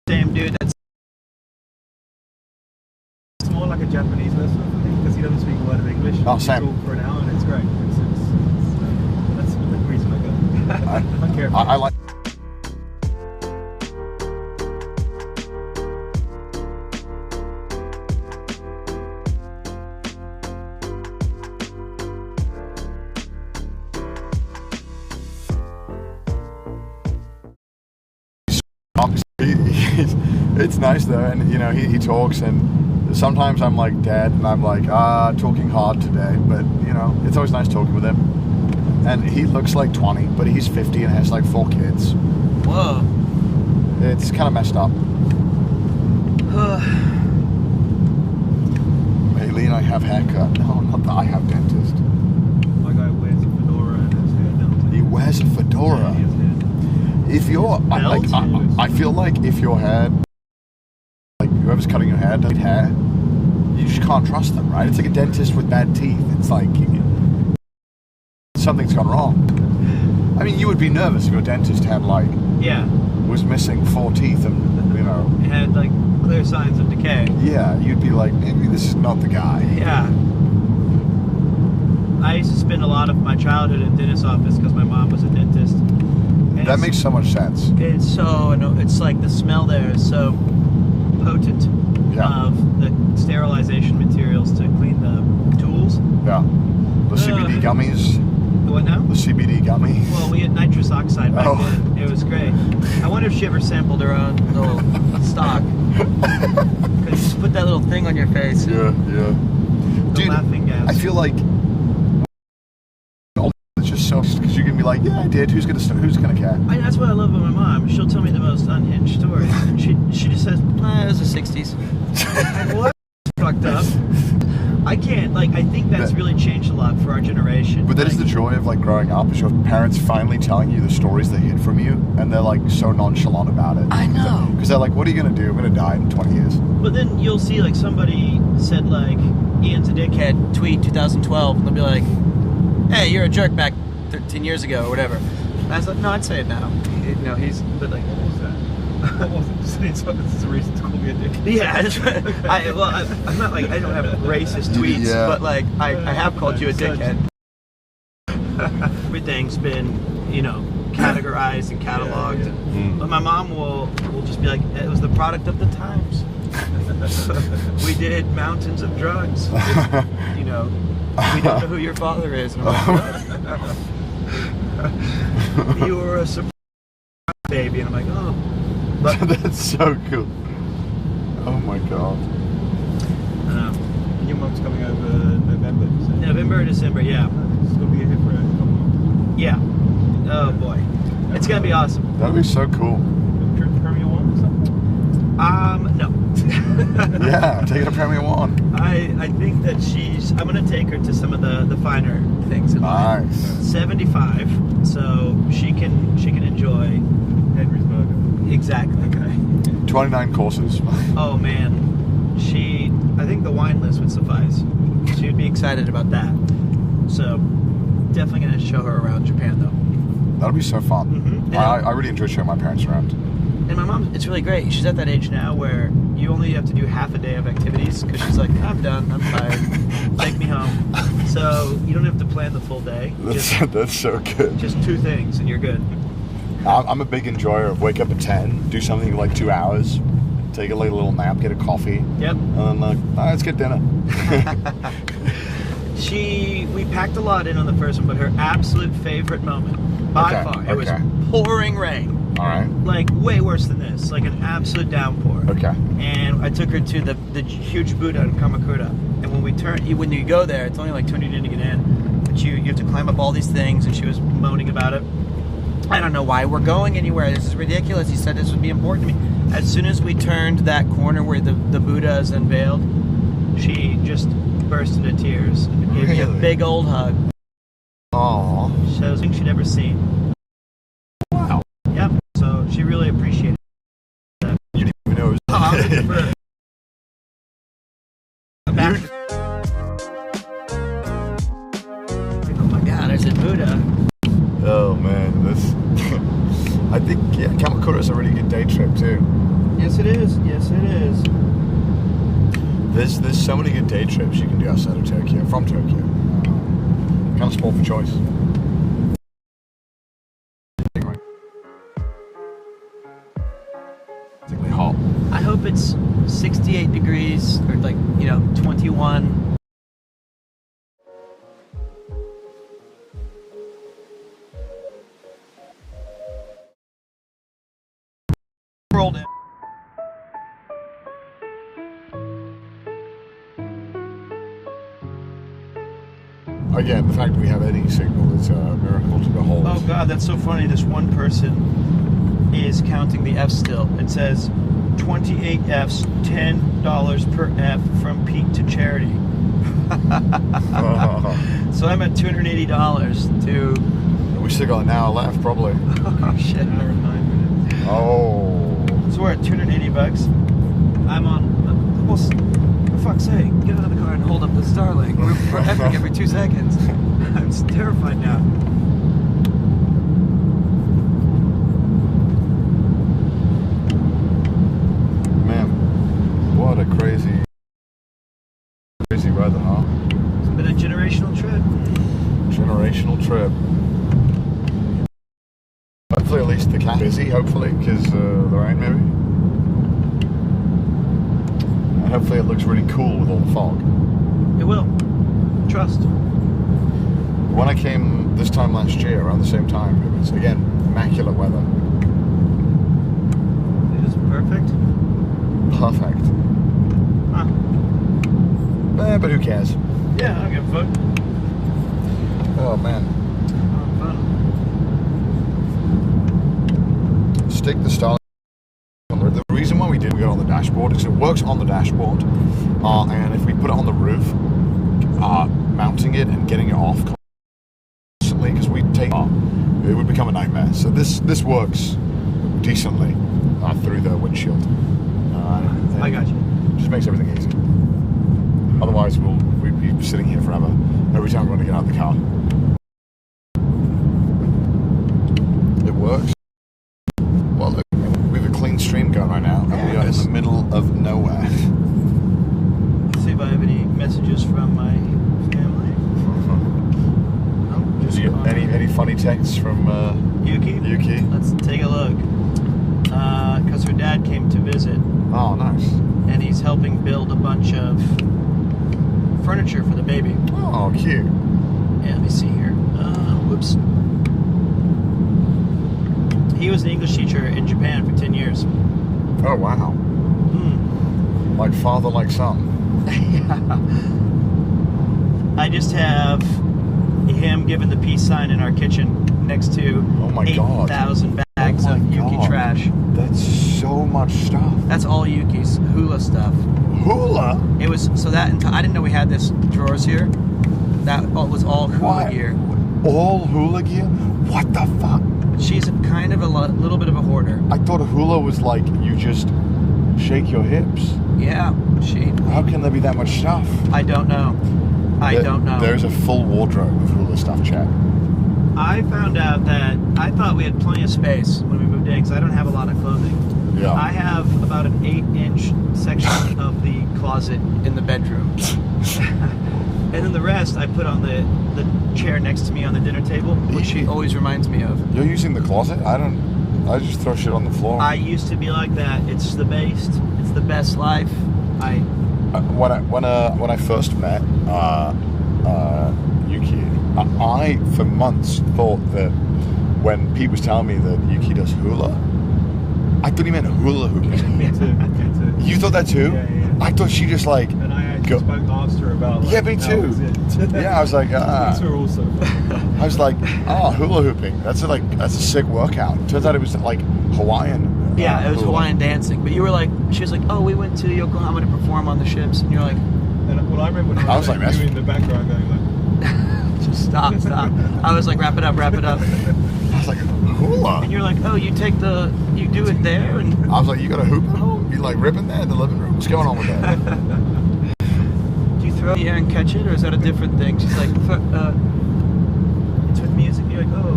same dude that's It's more like a Japanese lesson for me because he doesn't speak a word of English. Oh, We same. talk for an hour and it's great. That's the reason I go. I don't care. I like. It's nice though, and you know he talks, and sometimes I'm like dad, and I'm like talking hard today, but you know it's always nice talking with him. And he looks like 20, but he's 50 and has like 4 kids. whoa. It's kind of messed up. Maylene, I have haircut. No, not that I have dentist. My guy wears a fedora and his hair down to He wears a fedora. his head. If you're, I feel like if your hair, like whoever's cutting your hair, doesn't hair, you just can't trust them, right? It's like a dentist with bad teeth. It's like something's gone wrong. I mean, you would be nervous if your dentist had like Yeah. was missing 4 teeth, and you know, It had like clear signs of decay. yeah, you'd be like, maybe this is not the guy. Yeah. I used to spend a lot of my childhood in dentist's office because my mom was a dentist. And That it's- makes so much sense. It's so, it's like the smell there is so potent Yeah. of the sterilization materials to clean the tools. Yeah. The CBD gummies. The what now? The CBD gummy. Well, we had nitrous oxide back Oh. then. It was great. I wonder if she ever sampled her own little stock. Because just put that little thing on your face. Yeah, yeah. The Dude, laughing gas. I feel like it's just so because you can be like, yeah, I did. Who's gonna care? That's what I love about my mom. She'll tell me the most unhinged stories. She just says, it was the 60s. Like, what? Fucked up. I can't, like, I think that's really changed a lot for our generation. But that is Like, the joy of like growing up, is your parents finally telling you the stories they hid from you, and they're like so nonchalant about it. I know. Because they're like, what are you gonna do? I'm gonna die in 20 years. But then you'll see, like, somebody said, like, Ian's a dickhead, tweet 2012, and they'll be like, hey, you're a jerk back 13 years ago, or whatever. And I was like, no, I'd say it now. You know, he's, but like, What was that? What was it? Just saying, so this is a reason to call me a dick. yeah, I'm not like, I don't have racist tweets, Yeah. but like, I have called you a dickhead. Everything's been, you know, categorized and cataloged. But my mom will just be like, it was the product of the times. We did mountains of drugs. You know, we don't know who your father is. And I'm like, you were a surprise baby. And I'm like, oh. But, That's so cool. Oh my god. And your mum's coming over November, you said? November or December, yeah. She's going to be here for a couple months. Yeah. Oh boy. It's going to be awesome. That'd be so cool. Trip to Premier One or something? No. Yeah, take it to Premier One. I think that I'm going to take her to some of the finer things in life. Nice. 75, so she can enjoy. Henry's Burger. Exactly. Okay. 29 courses. Oh man. I think the wine list would suffice. She would be excited about that. So, definitely going to show her around Japan though. That'll be so fun. Mhm. Yeah. I really enjoy showing my parents around. And my mom, it's really great. She's at that age now where you only have to do half a day of activities because she's like, I'm done, I'm tired, take me home. So you don't have to plan the full day. That's so good. Just 2 things and you're good. I'm a big enjoyer of wake up at 10, do something like 2 hours, take a little nap, get a coffee, Yep. and then like, all right, let's get dinner. We packed a lot in on the first one, but her absolute favorite moment, by far, it was pouring rain. All right. Like way worse than this, like an absolute downpour. Okay. And I took her to the huge Buddha in Kamakura. And when you go there, it's only like 200 yen to get in. But you have to climb up all these things, and she was moaning about it. I don't know why we're going anywhere. This is ridiculous. He said this would be important to me. As soon as we turned that corner where the Buddha is unveiled, she just burst into tears and gave me a Really? big old hug. Oh. Shows things she'd ever seen. Wow. Yep. So I'm looking for a back. Oh my God, there's a Buddha. Oh man, this. I think Kamakura is a really good day trip too. Yes, it is. Yes, it is. There's so many good day trips you can do outside of Tokyo, from Tokyo. Kind of sport for choice. Particularly hot. I hope it's 68 degrees or 21. Rolled in. Again, the fact that we have any signal is a miracle to behold. Oh God, that's so funny. This one person is counting the F's still. It says 28 F's, $10 per F from peak to charity. So I'm at $280 to. We still got an hour left, probably. Oh shit. An hour and 9 minutes. Oh. So we're at $280. I'm on. Well, for fuck's sake, get out of the car and hold up the Starlink. We're epic every 2 seconds. I'm terrified now. Man, what a crazy weather, huh? It's been a generational trip. Generational trip. Hopefully at least the cat busy, hopefully, because the rain maybe. And hopefully it looks really cool with all the fog. It will. Trust. When I came this time last year, around the same time, it was, again, immaculate weather. It was perfect. Perfect. Huh. But who cares? Yeah, I don't give a fuck. Oh, man. Oh, fun. Stick the Starlink on the roof. The reason why we got it on the dashboard is it works on the dashboard, and if we put it on the roof, mounting it and getting it off constantly, because we take it would become a nightmare. So this works decently through the windshield. I got you. Just makes everything easy. Otherwise, we'd be sitting here forever every time we want to get out of the car. It works. Well, look, we have a clean stream going right now, and we are in the middle of nowhere. Let's see if I have any messages from my family. Oh, Did you get any funny texts from Yuki? Yuki? Let's take a look. Because her dad came to visit, Oh, nice. and he's helping build a bunch of furniture for the baby. Oh, cute. Yeah, let me see here. Whoops. He was an English teacher in Japan for 10 years. Oh, wow. Like father, like son. I just have him giving the peace sign in our kitchen next to Oh my God. 8,000 bags of Yuki God. trash. That's so much stuff. That's all Yuki's hula stuff. Hula? It was so that I didn't know we had this drawers here. That was all hula What? gear. All hula gear? What the fuck? She's kind of a little bit of a hoarder. I thought a hula was like you just shake your hips. Yeah, How can there be that much stuff? I don't know. I don't know. There's a full wardrobe of hula stuff, Chad. I found out that I thought we had plenty of space when we moved in because I don't have a lot of clothing. Yeah. I have about an 8-inch section of the closet in the bedroom. And then the rest I put on the chair next to me on the dinner table, which she always reminds me of. You're using the closet? I just throw shit on the floor. I used to be like that. It's the best. It's the best life. When I first met Yuki, I for months thought that when Pete was telling me that Yuki does hula, I thought he meant hula hooping. Me too. You thought that too? Yeah. I thought she just like. And I actually asked her about. Like, Yeah, me how too. was it? Yeah, I was like, These are also. I was like, oh, hula hooping. That's a sick workout. Turns out it was like Hawaiian. Yeah, it was hula. Hawaiian dancing. But you were like, she was like, oh, we went to Yokohama to perform on the ships, and you're like, And well, I remember when I was like, you in the background going like. just stop. I was like, wrap it up. I was like, hula. And you're like, oh, you do it there, and I was like, you got a hoop at home? You like ripping there in the living room? What's going on with that? Do you throw it in the air and catch it, or is that a different thing? She's like, it's with music. You're like, oh.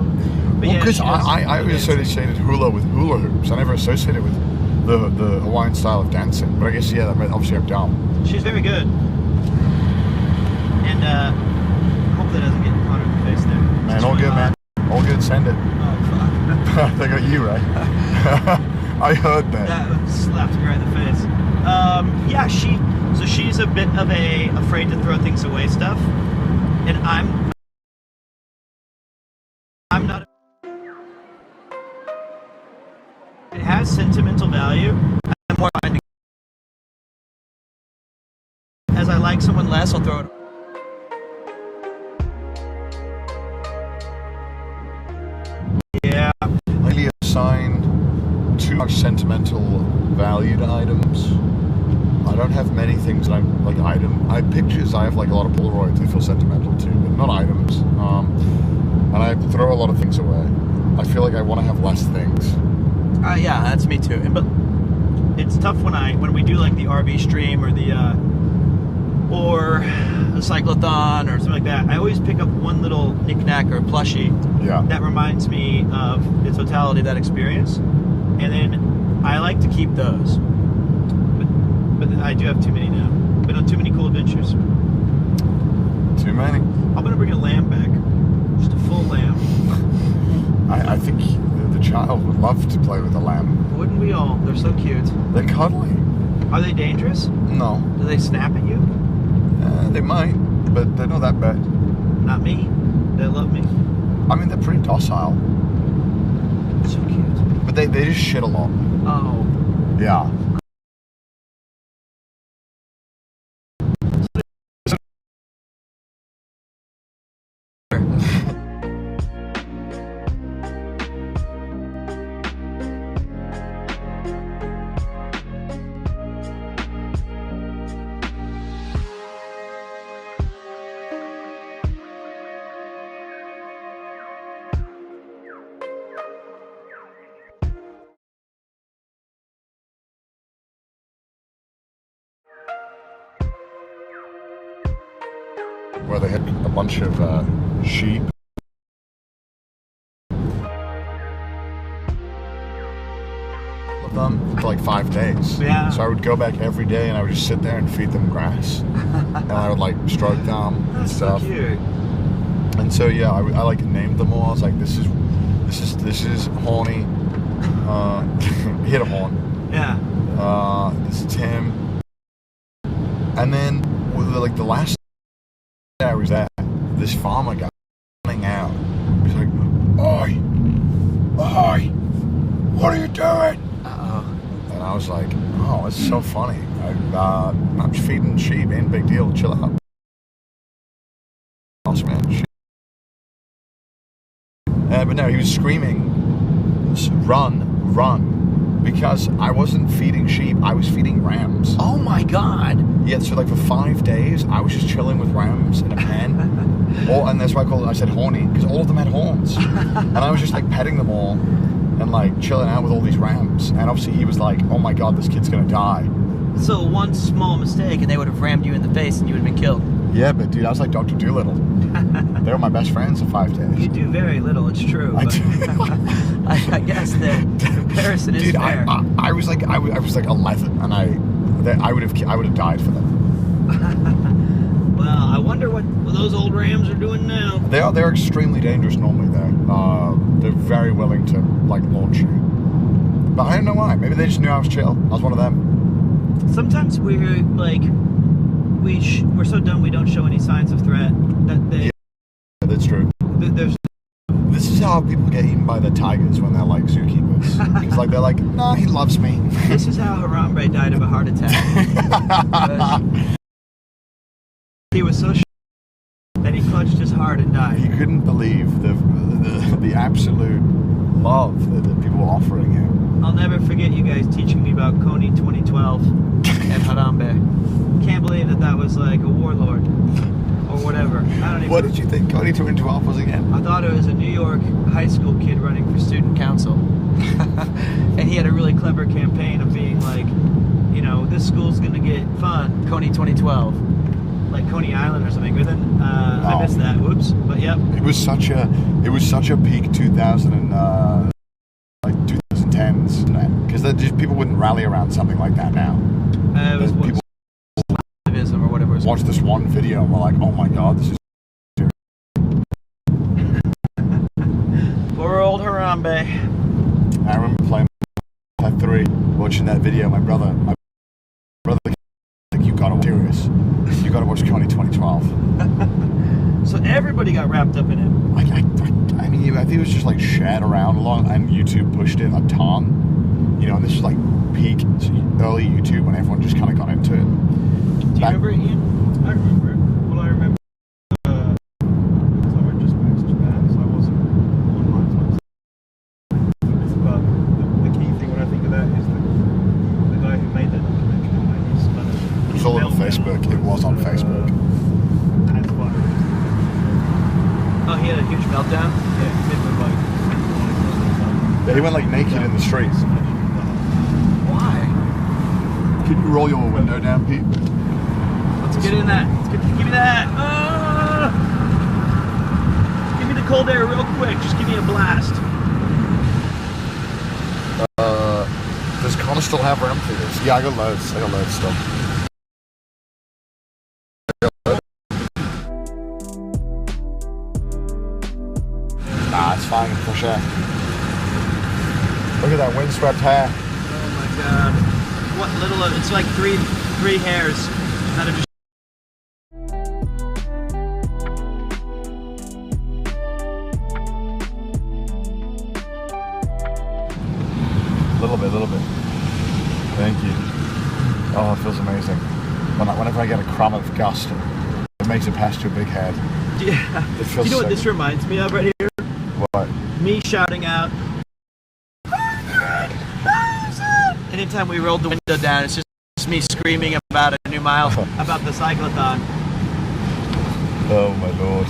But Well, yeah, because she does I always dancing. associated hula with hula hoops. I never associated with the Hawaiian style of dancing. But I guess, yeah, obviously I'm dumb. She's very good. And hope that doesn't get caught in the face there. Man, It's all really good, hot. man. All good, send it. Oh, fuck. They got you, right? I heard that. That slapped me right in the face. Yeah, she's a bit of a afraid to throw things away stuff. And I'm not. It has sentimental value. I'm more inclined to. As I like someone less, I'll throw it. Yeah. I really assign too much sentimental value to items. I don't have many things that I'm like I have pictures. I have like a lot of Polaroids that feel sentimental too, but not items. And I throw a lot of things away. I feel like I want to have less things. Yeah, that's me too. But it's tough when we do like the RV stream or the cyclothon or something like that. I always pick up one little knick-knack or plushie Yeah. that reminds me of the totality of that experience, and then I like to keep those. But I do have too many now. Been on too many cool adventures. Too many. I'm gonna bring a lamb back, just a full lamb. I think the child would love to play with a lamb. Wouldn't we all? They're so cute. They're cuddly. Are they dangerous? No. Do they snap at you? They might, but they're not that bad. Not me. They love me. I mean, they're pretty docile, So cute. but they just shit a lot. Oh. Yeah. Where they had a bunch of sheep. With them for like 5 days. Yeah. So I would go back every day and I would just sit there and feed them grass. And I would like stroke them and That's stuff. so cute. And so yeah, I like named them all. I was like, this is Horny. He had a horn. Yeah. This is Tim. And then like the last day I was at, this farmer guy running out. He's like, "Oi, what are you doing?" Uh-oh. And I was like, "Oh, it's so funny. I'm just feeding sheep. Ain't a big deal. Chill out." Awesome, man. But no, he was screaming, "Run, run." Because I wasn't feeding sheep, I was feeding rams. Oh my god. Yeah, so like for 5 days, I was just chilling with rams in a pen. And that's why I said horny, because all of them had horns. And I was just like petting them all and like chilling out with all these rams. And obviously he was like, oh my god, this kid's gonna die. So one small mistake and they would have rammed you in the face and you would have been killed. Yeah, but dude, I was like Dr. Doolittle. They were my best friends for 5 days. You do very little, it's true. I But do. I guess the comparison is Dude, fair. I was like 11, and I would have died for them. Well, I wonder what those old rams are doing now. They're extremely dangerous normally though. They're very willing to like launch you. But I don't know why. Maybe they just knew I was chill. I was one of them. Sometimes we're like, we're so dumb we don't show any signs of threat. That they, Yeah, that's true. there's This is how people get eaten by the tigers when they're like zookeepers. Because like they're like, nah, he loves me. This is how Harambe died of a heart attack. He was so that he clutched his heart and He died. couldn't believe the absolute love that people were offering him. I'll never forget you guys teaching me about Coney 2012 and Harambe. Can't believe that was like a warlord or whatever. I don't even. What did you think Cody 2012 was again? I thought it was a New York high school kid running for student council. And he had a really clever campaign of being like, Coney 2012. Like Coney Island or something. But then I missed that. Whoops. But yep. It was such a peak 2000 and like 2010s, because just people wouldn't rally around something like that now. It was People activism or whatever. watch this one video and we're like, oh my god, this is. Poor old Harambe. I remember playing at 3, watching that video. My brother, like, you gotta watch serious. You gotta watch Coney 2012. So everybody got wrapped up in it. I mean, I think it was just like shared around a lot, and YouTube pushed it a ton. You know, and this was like peak early YouTube when everyone just kind of got into it. Do you remember it, Ian? I remember it. Well, I remember. So I just moved to Japan, so I wasn't online times. But the key thing when I think of that is the guy who made that documentary. Like, he's kind of. It was all on Facebook. It was on Facebook. That's why. Oh, he had a huge meltdown? Yeah, it was like. Yeah, he went like naked in the streets. Why? Can you roll your window down, Pete? Let's get in that. Give me that. Give me the cold air real quick. Just give me a blast. Does Connor still have amphitheaters? Yeah, I got loads still. Nah, it's fine, fresh air. Look at that windswept hair. Oh my god. What little of it's like three hairs that are just Little bit. Thank you. Oh, it feels amazing. Whenever I get a crumb of gust, it makes it past your big head. yeah. It feels You know what so this reminds me of right here? What? Me shouting out. Anytime we rolled the window down, it's just me screaming about a new mile, about the cyclothon. Oh my lord.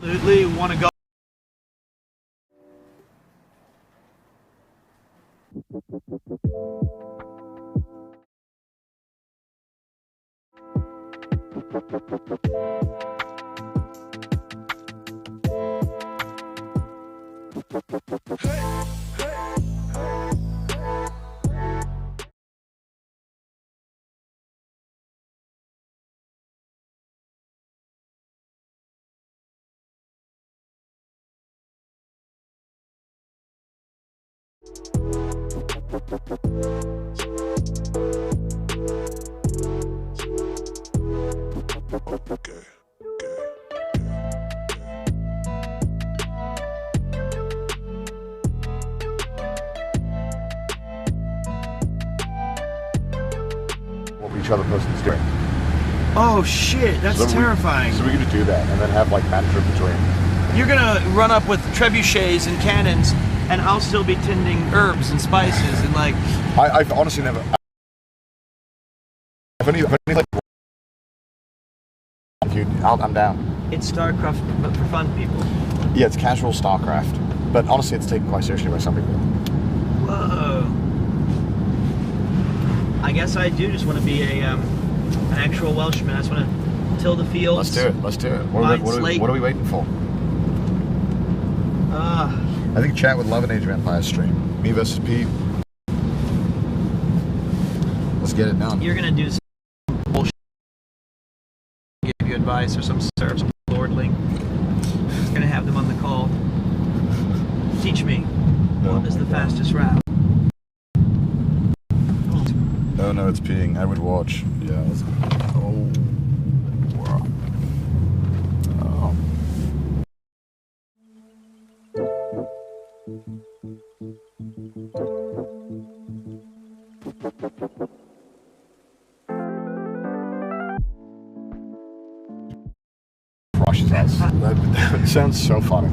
Absolutely want to go. What each other person's doing. Oh shit, that's terrifying. So we're gonna do that and then have like banter between. You're gonna run up with trebuchets and cannons, and I'll still be tending herbs and spices and like. I've honestly never. I've only like. I'm down. It's StarCraft, but for fun people. Yeah, it's casual StarCraft, but honestly, it's taken quite seriously by some people. Whoa. I guess I do just want to be an actual Welshman. I just want to till the fields. Let's do it. What are we waiting for? I think chat would love an Age of Empires stream. Me versus Pete. Let's get it done. You're gonna do some bullshit. Give you advice or some lordling. Gonna have them on the call. Teach me. What is the fastest route? Oh no, it's peeing. I would watch. Yeah. Oh. Crushes us. That sounds so funny.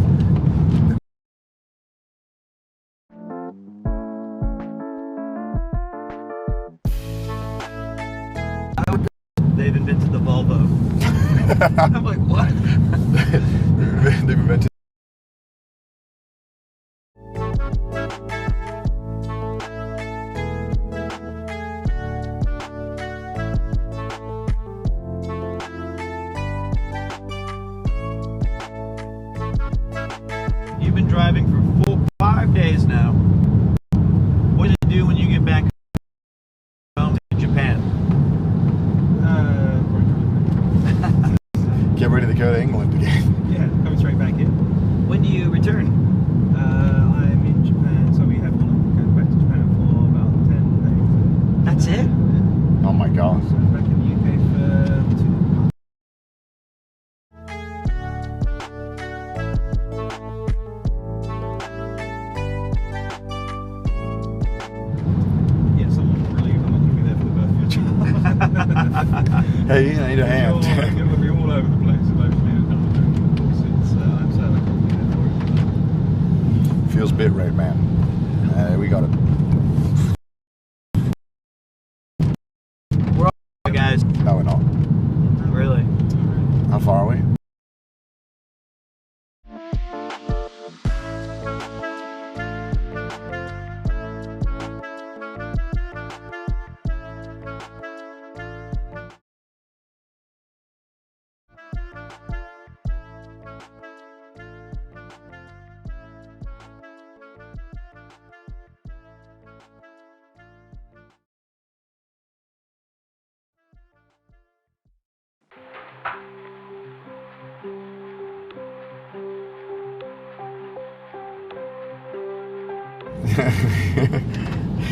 They've invented the Volvo. I'm like, what? They've invented been driving for 5 days now. What do you do when you get back home to Japan? Get ready to go to England again. Yeah, coming straight back in. When do you return? I'm in Japan, so we have going back to Japan for about 10 days. That's it? Oh my god. So back in the UK for 2 months. Yeah, someone will relieve. I'm not going to be there for the birth of your child. Hey, I need a hand. It'll be all over the place emotionally and of course it's, I'm sad I can't be there for it. Feels bit right, man. We got it. Guys, No, we're not. really? How far are we?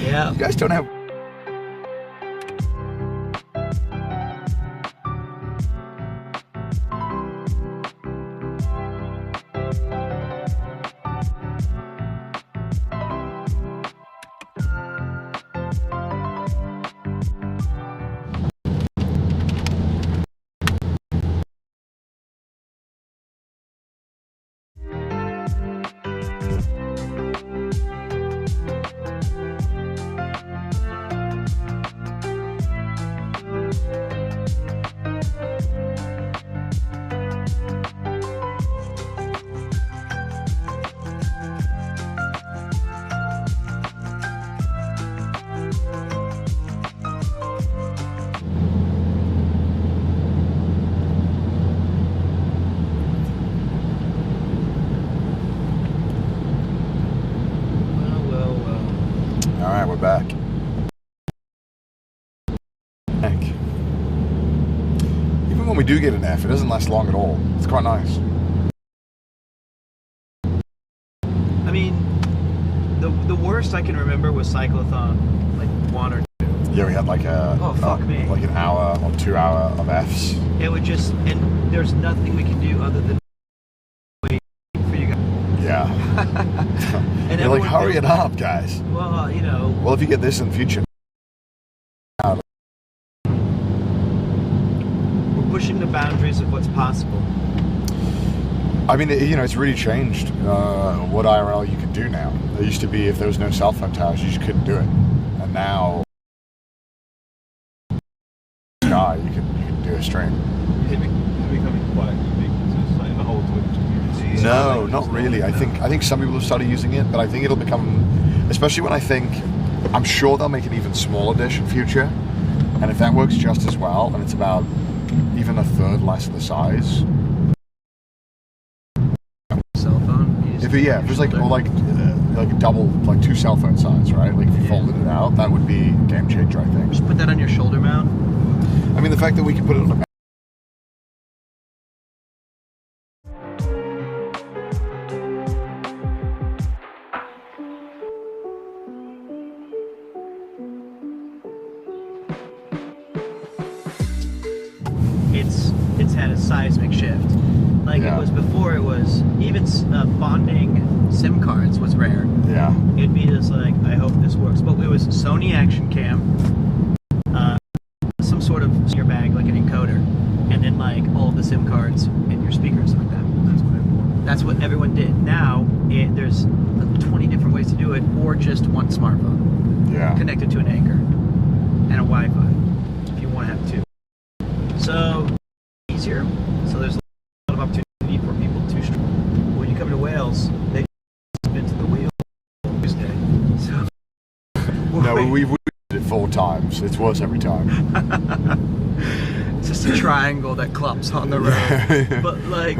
Yeah. You guys don't have. All right, we're back. Even when we do get an F, it doesn't last long at all. It's quite nice. I mean, the worst I can remember was cyclothon, like 1 or 2. Yeah, we had like like an hour or 2 hour of Fs. It would just, and there's nothing we can do other than wait for you guys. Yeah. And You're like, everyone hurry feels it up, guys. Well, you know, Well, if you get this in the future. we're pushing the boundaries of what's possible. I mean, it's really changed what IRL you can do now. There used to be, if there was no cell phone towers, you just couldn't do it. And now, you can do a stream. Is it becoming quite ubiquitous like in the whole Twitch community? No, not really. I think some people have started using it, but I think it'll become, especially when I'm sure they'll make an even smaller dish in future. And if that works just as well, and it's about even a third less of the size. Cell phone. If it was like, or like double, like 2 cell phone size, right? Like if you folded it out, that would be a game changer, I think. Just put that on your shoulder mount. I mean, the fact that we can put it on a it's had a seismic shift. Like Yeah. it was before, it was even bonding SIM cards was rare. Yeah. It'd be just like, I hope this works. But it was Sony Action Cam, some sort of in your bag, like an encoder, and then like all of the SIM cards and your speakers like that. That's what everyone did. Now there's 20 different ways to do it, or just one smartphone Yeah. connected to an Anchor and a Wi-Fi if you want to have 2. So easier. So there's a lot of opportunity for people to stream. When you come to Wales, they spin to the wheel Tuesday. So No, we've did it 4 times. It's worse every time. it's just a triangle that clumps on the road. But like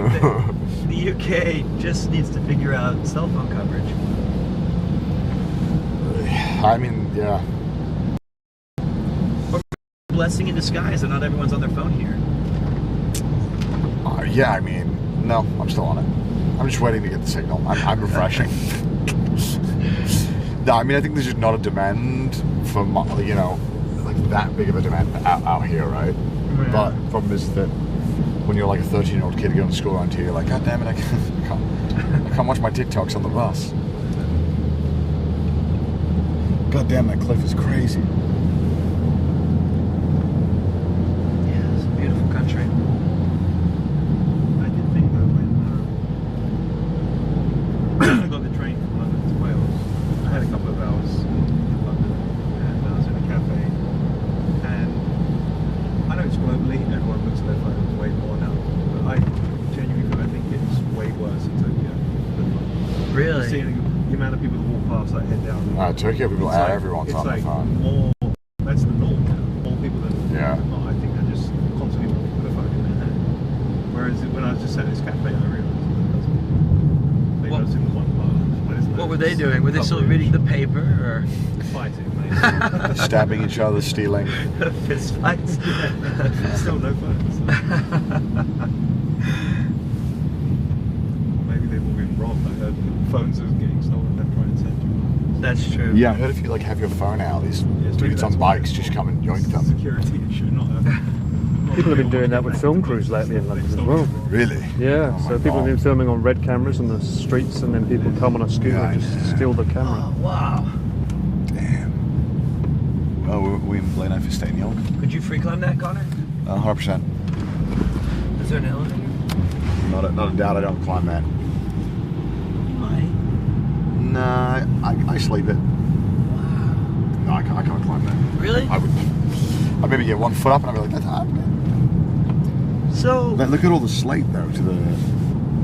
The UK just needs to figure out cell phone coverage. I mean, yeah. Blessing in disguise that not everyone's on their phone here. Yeah, I mean, no, I'm still on it. I'm just waiting to get the signal. I'm refreshing. No, I mean, I think there's just not a demand for, you know, like that big of a demand out here, right? Yeah. But the problem is that when you're like a 13-year-old kid going to school around here, you're like, God damn it, I can't watch my TikToks on the bus. God damn, that cliff is crazy. Yeah, it's a beautiful country. I did think though when I got the train from London to Wales, I had a couple of hours in London and I was in a cafe, and I know it's globally everyone looks at their phones way more now, but I genuinely think it's way worse in Tokyo. Really? Seeing the amount of people that walk past like head down. Tokyo people, It's like- everyone's it's on their like phone. more. That's the norm now. More people than Yeah. not. I think they're just constantly walking with a phone in their hand. Whereas when I was just at this cafe, I realised maybe I was in one part. But it's What were they doing? Were they still reading the paper or fighting? Mate. Stabbing each other, stealing. fist fights? Still no phones. Maybe they've all been robbed. I heard phones are getting stolen left, right, and centre. That's true. Yeah, I heard if you like have your phone out, these Yes, maybe dudes on that's why bikes it's just called come and yoink them. Security issue, not a. People have been doing that with film crews lately in London as well. Really? Yeah, Oh my so people have been God. filming on red cameras on the streets, and then people come on a scooter and just steal the camera. Oh, wow. Damn. Oh, we in Blaine for staying young. Could you free climb that, Connor? 100%. Is there an elevator? Not a doubt I don't climb that. You might. Nah, I sleep it. Wow. No, I can't climb that. Really? I'd maybe get 1 foot up and I'd be like, that's hard, man. So, Look at all the slate though to the.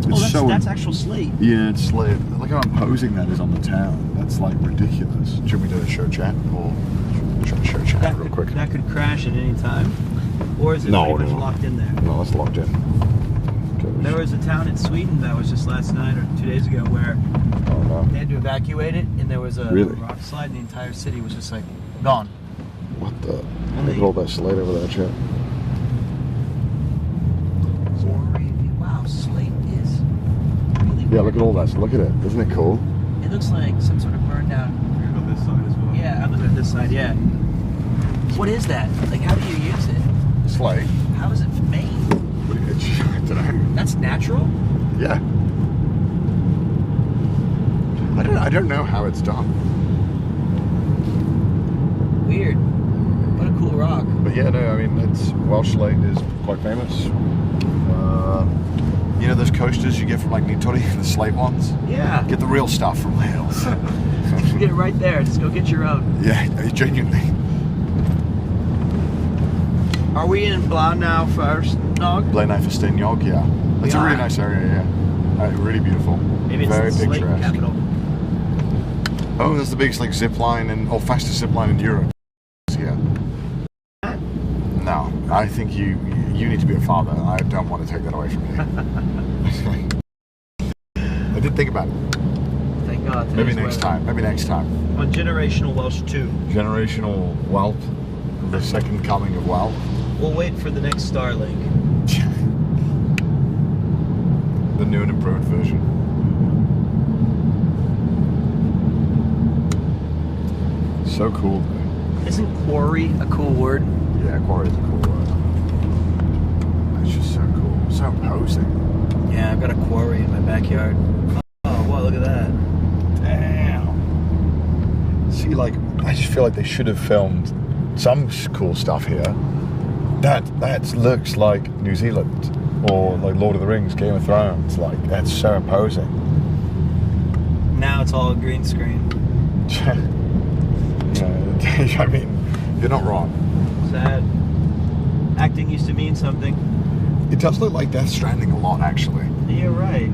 It's that's actual slate. Yeah, it's slate. Look how imposing that is on the town. That's like ridiculous. Should we do a show chat or should we show chat real quick? That could crash at any time. Or is it No, pretty much no. locked in there? No, that's locked in. There was a town in Sweden that was just last night or 2 days ago where Oh no. they had to evacuate it, and there was a Really? rock slide, and the entire city was just like gone. What the? Look at all that slate over there, chat. Wow, slate is really Yeah, look at all that. Look at it. Isn't it cool? It looks like some sort of burned down. We've got this side as well. Yeah, I'm looking at this side. Yeah. What is that? Like, how do you use it? Slate. How is it made? I don't know. That's natural. Yeah. I don't know how it's done. Weird. What a cool rock. But yeah, no, I mean, it's Welsh slate is quite famous. You know those coasters you get from like Nitori, the slate ones? Yeah. Get the real stuff from Wales. You get it right there. Just go get your own. Yeah, genuinely. Are we in Blau now first, Nog? Blaine for Steinjog, yeah. It's a really nice area, yeah. Really beautiful. Maybe it's very the slate picturesque. capital. Oh, that's the biggest like zip line or fastest zip line in Europe. Yeah. No, I think you need to be a father. I don't want to take that away from you. I did think about it. Thank God. Maybe today's next weather. time. Maybe next time. On Generational Welsh 2. Generational Whelp. The second coming of Whelp. We'll wait for the next Starlink. The new and improved version. So cool, though. Isn't quarry a cool word? Yeah, quarry is a cool word. It's just so cool. So imposing. Yeah, I've got a quarry in my backyard. Oh, wow, look at that. Damn. See, like, I just feel like they should have filmed some cool stuff here. That looks like New Zealand or like Lord of the Rings, Game of Thrones. Like, that's so imposing. Now it's all green screen. I mean, you're not wrong. Sad. Acting used to mean something. It does look like Death Stranding a lot, actually. You're right.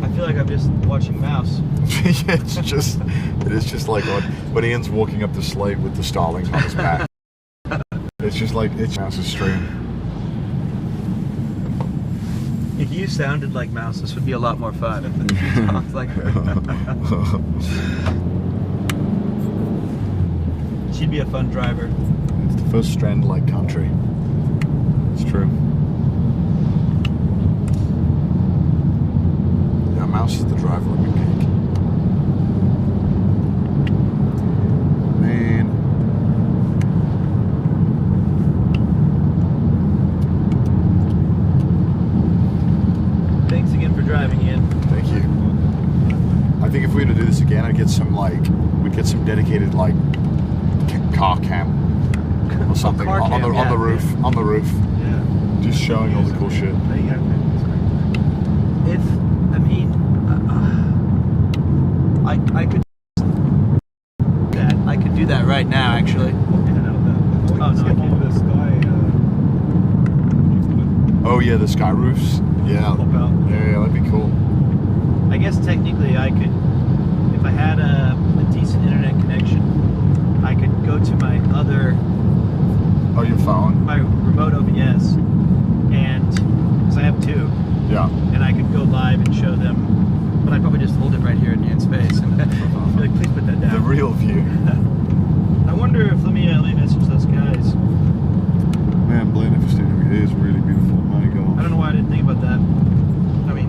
I feel like I'm just watching Mouse. It is just like when Ian's walking up the slate with the starlings on his back. It's just like it's Mouse's stream. If you sounded like Mouse, this would be a lot more fun. If you talked like her. She'd be a fun driver. It's the first Strand-like country. It's true. Yeah, Mouse is the driver of the cake. Man. Thanks again for driving in. Thank you. I think if we were to do this again, we'd get some dedicated like car cam or something car on cam, the roof. yeah. On the roof. Yeah. Just showing all the cool shit. There you go. That's great. If, I mean, I could that. I could do that right now, actually. Oh, no, I can't. The sky. Oh yeah, the sky roofs. Yeah. Pop out. Yeah, that'd be cool. I guess technically I could, if I had a decent internet connection, I could go to my other, Oh, your phone? my remote OBS, and, because I have two, Yeah. and I could go live and show them, but I'd probably just hold it right here in Ian's face and be like, please put that down. The real view. I wonder if, let me message those guys. Man, Blandon Studio is really beautiful. My God. I don't know why I didn't think about that. I mean,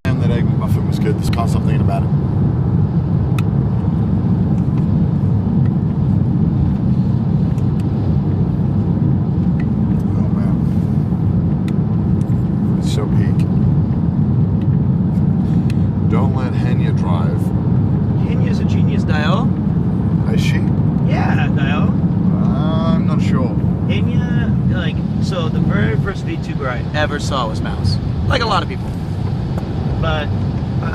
Damn, that egg muffin was good. Just can't stop thinking about it. Oh man, it's so peak. Don't let Henya drive. Henya's a genius, Dio. Is she? Yeah, Dio. I'm not sure. Henya, like, so the very first VTuber I ever saw was Mouse. Like a lot of people. But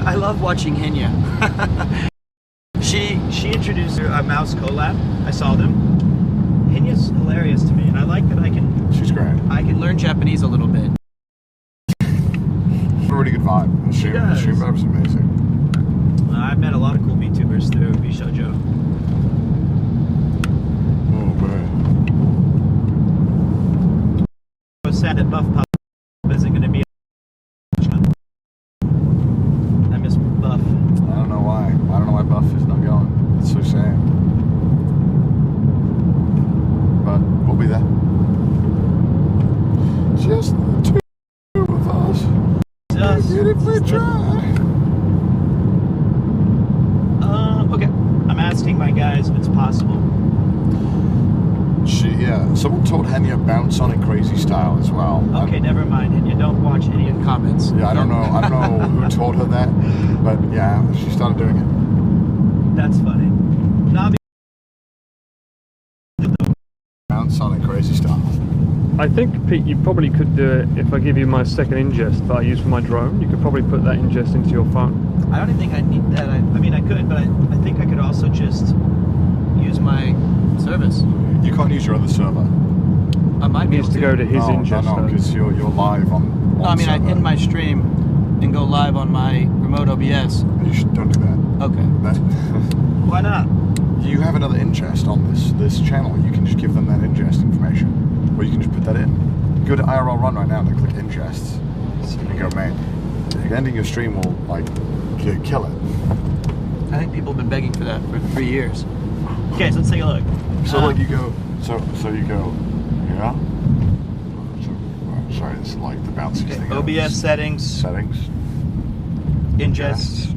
I love watching Henya. She introduced a Mouse collab. I saw them. Henya's hilarious to me, and I like that I can She's great. learn Japanese a little bit. A really good vibe. The She does. stream vibe's amazing. I've met a lot of cool VTubers through Bishoujo. Oh man. I was sad that Buff Pop isn't going to be. I miss Buff. I don't know why. I don't know why Buff is not going. It's so sad. But we'll be there. Just the two of us. Just, Beautifully try. okay. I'm asking my guys if it's possible. Someone told Henya bounce on it crazy style as well. Okay, never mind. And you don't watch any of the comments. Yeah, I don't know who told her that, but yeah, she started doing it. That's funny. Nabi. Bounce on it crazy style. I think, Pete, you probably could do it if I give you my second ingest that I use for my drone. You could probably put that ingest into your phone. I don't even think I need that. I mean, I could, but I think I could also just use my service. You can't use your other server. I might It be needs able to go to his ingest. No, though. because you're live on. No, I mean, I'd server. end my stream and go live on my remote OBS. Don't do that. Okay. Why not? You have another ingest on this channel. You can just give them that ingest information, or you can just put that in. Go to IRL Run right now and then click ingests. And go, man. Ending your stream will like kill it. I think people have been begging for that for 3 years. Okay, so let's take a look. So like you go, so you go, yeah. So, sorry, it's like the bouncy Okay, thing. OBS settings, Settings. ingest.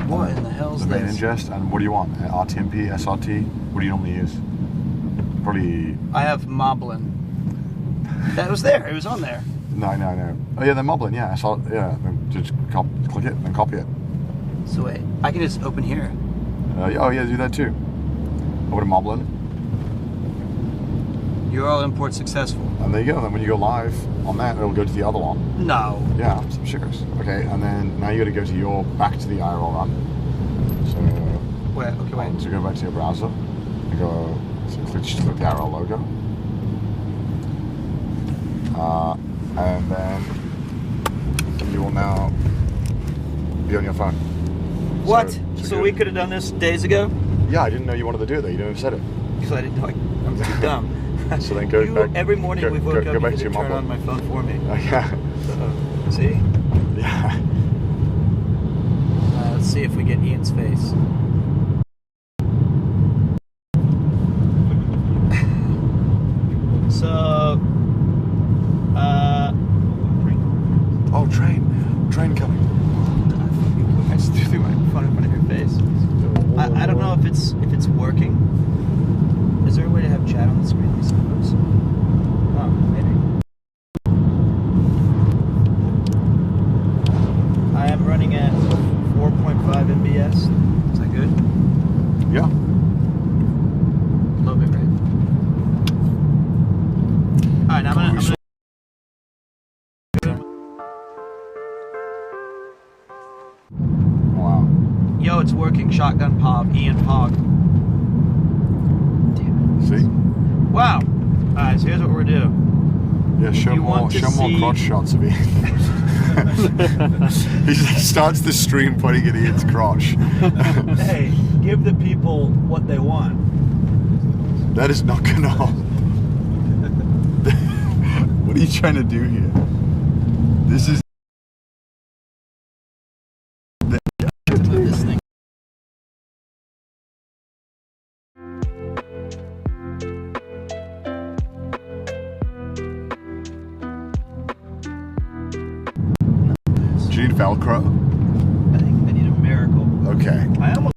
What in the hell's The main this? ingest, and what do you want? RTMP, SRT? What do you normally use? Probably. I have Moblin. That was there. It was on there. No. Oh yeah, the Moblin. Yeah, then just click it and then copy it. So wait, I can just open here. Oh yeah, do that too. Over to Moblin, URL import successful. and there you go. Then when you go live on that, it'll go to the other one. No. Yeah, I'm serious. Okay, and then now you got to go to back to the IRL Run. So. Wait. Okay. Wait. So go back to your browser and go. Just click the IRL logo. And then you will now be on your phone. What? So we could have done this days ago? Yeah, I didn't know you wanted to do it though. You never said it. Because I didn't know. I'm too dumb. So then go back. Every morning we woke up, go back you to your turn mobile. on my phone for me. Oh, yeah. So, see? Yeah. Let's see if we get Ian's face. So, Oh, train coming. I just threw my phone in front of your face. I don't know if it's working. Is there a way to have chat on the screen? I suppose. Oh, maybe. I am running at 4.5 MBS. Is that good? Yeah. A little bit, right? All right, now I'm gonna. Wow. Yo, it's working. Shotgun Pog, Ian Pog. See? Wow. Alright, so here's what we're doing. Yeah, show you more want to see- crotch shots of Ian. He starts the stream pointing at Ian's crotch. Hey, give the people what they want. That is not gonna hold. What are you trying to do here? This is This thing. Do you need Velcro? I think I need a miracle. Okay. I almost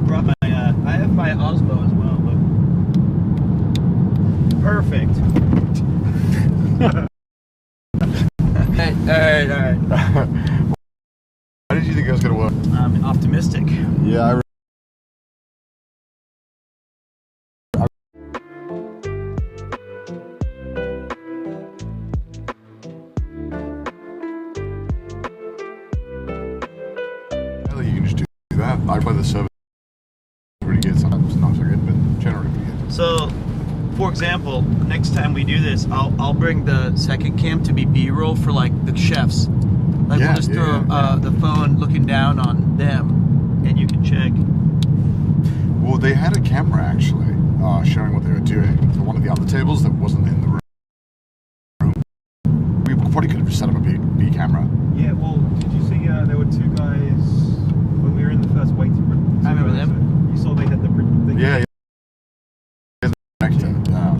brought my, I have my Osmo as well, but perfect. Alright. How did you think it was gonna work? I'm optimistic. Yeah, you can just do that. I play the service pretty good, sometimes not so good, but generally pretty good. So, for example, next time we do this, I'll bring the second cam to be B-roll for like the chefs. Like Yeah, we'll just throw the phone looking down on them, and you can check. Well, they had a camera actually showing what they were doing for one of the other tables that wasn't in the room. We probably could have just set up a B camera. Yeah, well, did you see there were two guys when we were in the first waiting room? I remember them. You saw they had the... Yeah. Connector. Yeah.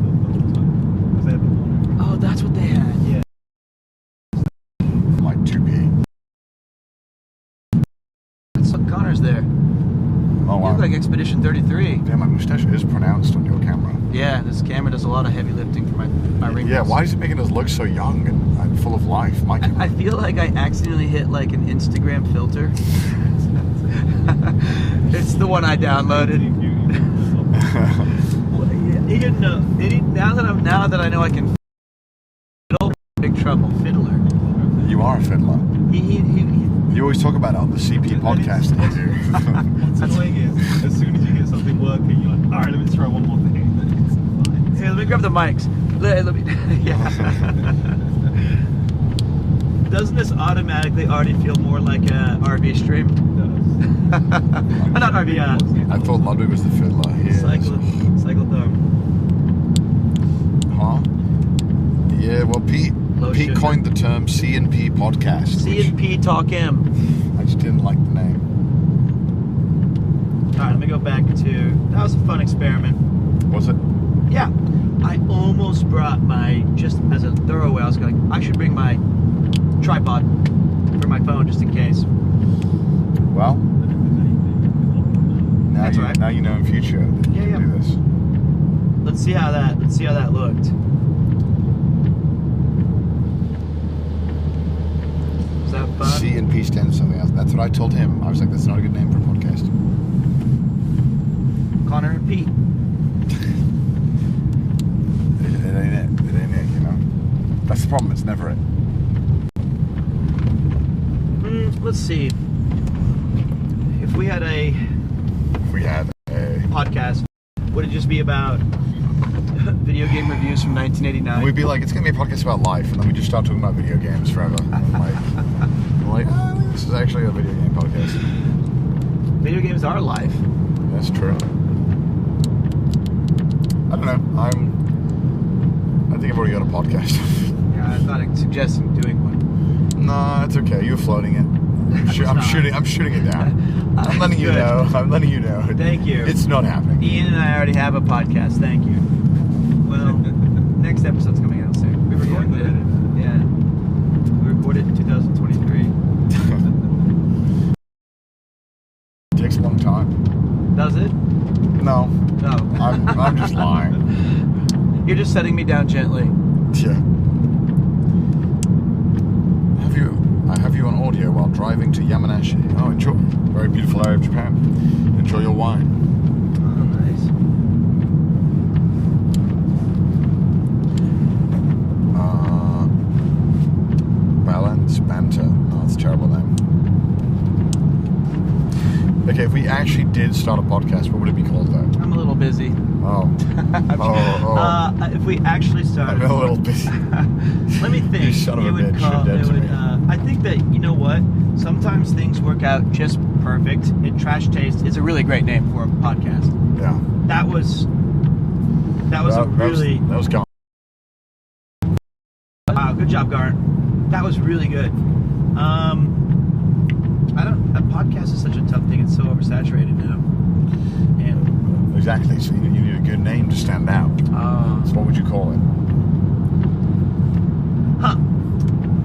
Because they had the... Oh, that's what they had. Yeah. Like 2p. That's what Connor's there. Oh You wow. look like Expedition 33. Yeah, my mustache is pronounced on your camera. Yeah, this camera does a lot of heavy lifting for my wrinkles. Yeah, why is it making us look so young and full of life? My camera. I feel like I accidentally hit like an Instagram filter. It's the one I downloaded. Now that I know I can fiddle, big trouble, fiddler. You are a fiddler. He You always talk about it on the CP podcast that you do. What's annoying is, as soon as you get something working, you're like, alright, let me try one more thing. It's fine. Hey, let me grab the mics. Let me. Yeah. Doesn't this automatically already feel more like a RV stream? Not RV. I thought Ludwig was the fiddler. He is. Cyclotron. Huh? Yeah, well, Pete Low Pete sugar. coined the term C&P podcast. C&P Talk M. I just didn't like the name. All right, let me go back to. That was a fun experiment. Was it? Yeah, I almost brought my, just as a throwaway, I was going, I should bring my tripod for my phone just in case. Well, now That's you, right. now you know in future that you Yeah, can do this. Let's see how that looked. Was that fun? C&P stands for something else. That's what I told him. I was like, that's not a good name for a podcast. Connor and Pete. It ain't it. It ain't it, you know? That's the problem. It's never it. Let's see. If we had a If we had a... podcast, would it just be about video game reviews from 1989? We'd be like, it's going to be a podcast about life, and then we just start talking about video games forever. And like, I think this is actually a video game podcast. Video games are life. That's true. I don't know. I think I've already got a podcast. Yeah, I thought I'd suggest doing one. No, it's okay. You're floating it. I'm shooting it down. I'm letting you know. Thank you. It's not happening. Ian and I already have a podcast. Thank you. Well, next episode's coming out soon. We recorded it. Yeah. We recorded it in 2023. It takes a long time. Does it? No, No. I'm just lying. You're just setting me down gently. Yeah. I have you on audio while driving to Yamanashi. Oh, enjoy. Very beautiful area of Japan. Enjoy your wine. Oh, nice. Balance Banter. Oh, that's a terrible name. Okay, if we actually did start a podcast, what would it be called though? I'm a little busy. Oh. If we actually started, I'm a little busy. let me think. You son of a bitch, you're dead to me. I think that, you know what? Sometimes things work out just perfect. And Trash Taste is a really great name for a podcast. Yeah. That was That was gone. Wow, good job, Garnt. That was really good. A podcast is such a tough thing. It's so oversaturated now. And Exactly. So you need a good name to stand out. So what would you call it?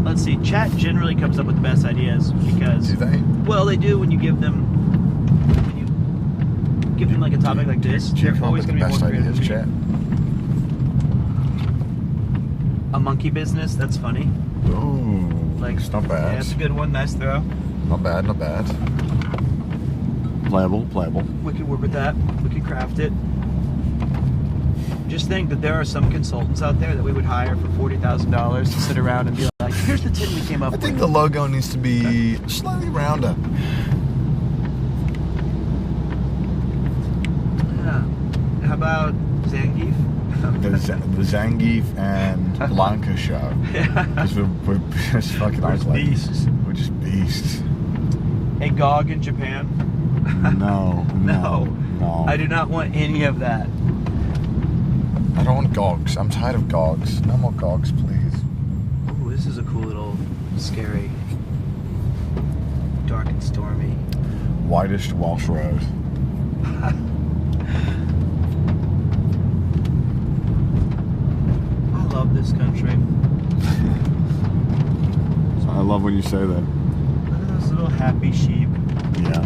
Let's see. Chat generally comes up with the best ideas because. Do they? Well, they do when you give them like a topic like this. Do you They're come up always with the going to be best more creative ideas, than me. Chat? A monkey business. That's funny. Ooh, Like, it's not bad. Yeah, that's a good one. Nice throw. Not bad, not bad. Playable. We could work with that. We could craft it. Just think that there are some consultants out there that we would hire for $40,000 to sit around and be like, here's the tin we came up I with. think the logo needs to be slightly rounder. Yeah. How about Zangief? The Zangief and Blanca show. Yeah. Because we're just fucking isolated. beasts. We're just beasts. A GOG in Japan? No. I do not want any of that. I don't want gogs. I'm tired of gogs. No more gogs, please. Ooh, this is a cool little scary, dark and stormy. Widest Welsh road. I love this country. I love when you say that. Look at those little happy sheep. Yeah.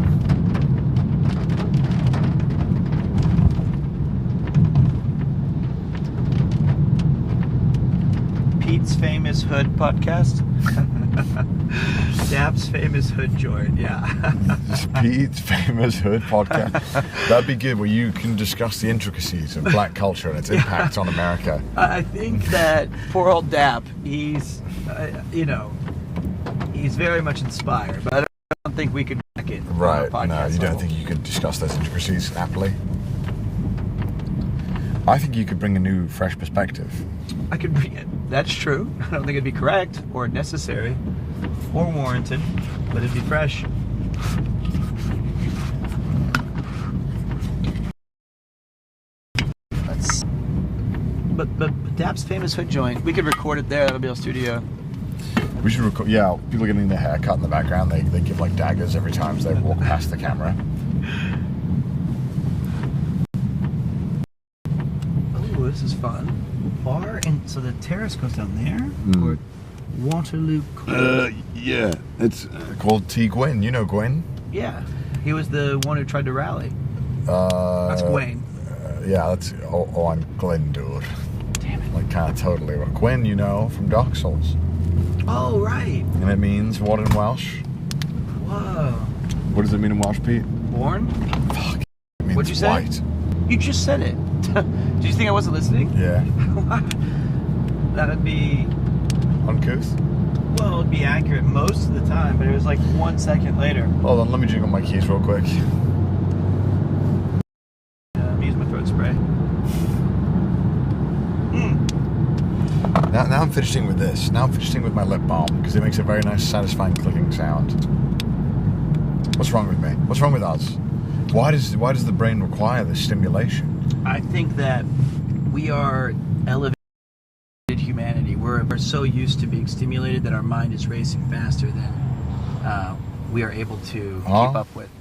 Pete's Famous Hood podcast. Dab's Famous Hood joint, yeah. Pete's Famous Hood podcast. That'd be good, where you can discuss the intricacies of black culture and its impact on America. I think that poor old Dap, he's, he's very much inspired, but I don't think we could back it. Right, no, you don't think you could discuss those intricacies happily? I think you could bring a new, fresh perspective. I could bring it. That's true. I don't think it'd be correct or necessary or warranted, but it'd be fresh. But Dap's Famous Hood joint, we could record it there. That'll be our studio. We should record. Yeah, people getting their hair cut in the background. They give like daggers every time as they walk past the camera. Oh, this is fun. Bar and so the terrace goes down there. Or Waterloo Court. Yeah, it's called T. Gwyn. You know Gwyn? Yeah, he was the one who tried to rally. That's Gwen. Yeah, that's. Oh, I'm Glenn, dude. Damn it. Like kind of totally. Well, Gwyn, you know, from Dark Souls. Oh, right. And it means what in Welsh? Whoa. What does it mean in Welsh, Pete? Born? Fuck. It means What'd you say? white. You just said it. Did you think I wasn't listening? Yeah. That would be, Uncouth? well, it'd be accurate most of the time, but it was like 1 second later. Hold on, let me jiggle my keys real quick. I'm using my throat spray. Now I'm finishing with this. Now I'm finishing with my lip balm because it makes a very nice, satisfying clicking sound. What's wrong with me? What's wrong with us? Why does the brain require this stimulation? I think that we are elevated humanity. We're so used to being stimulated that our mind is racing faster than we are able to keep up with.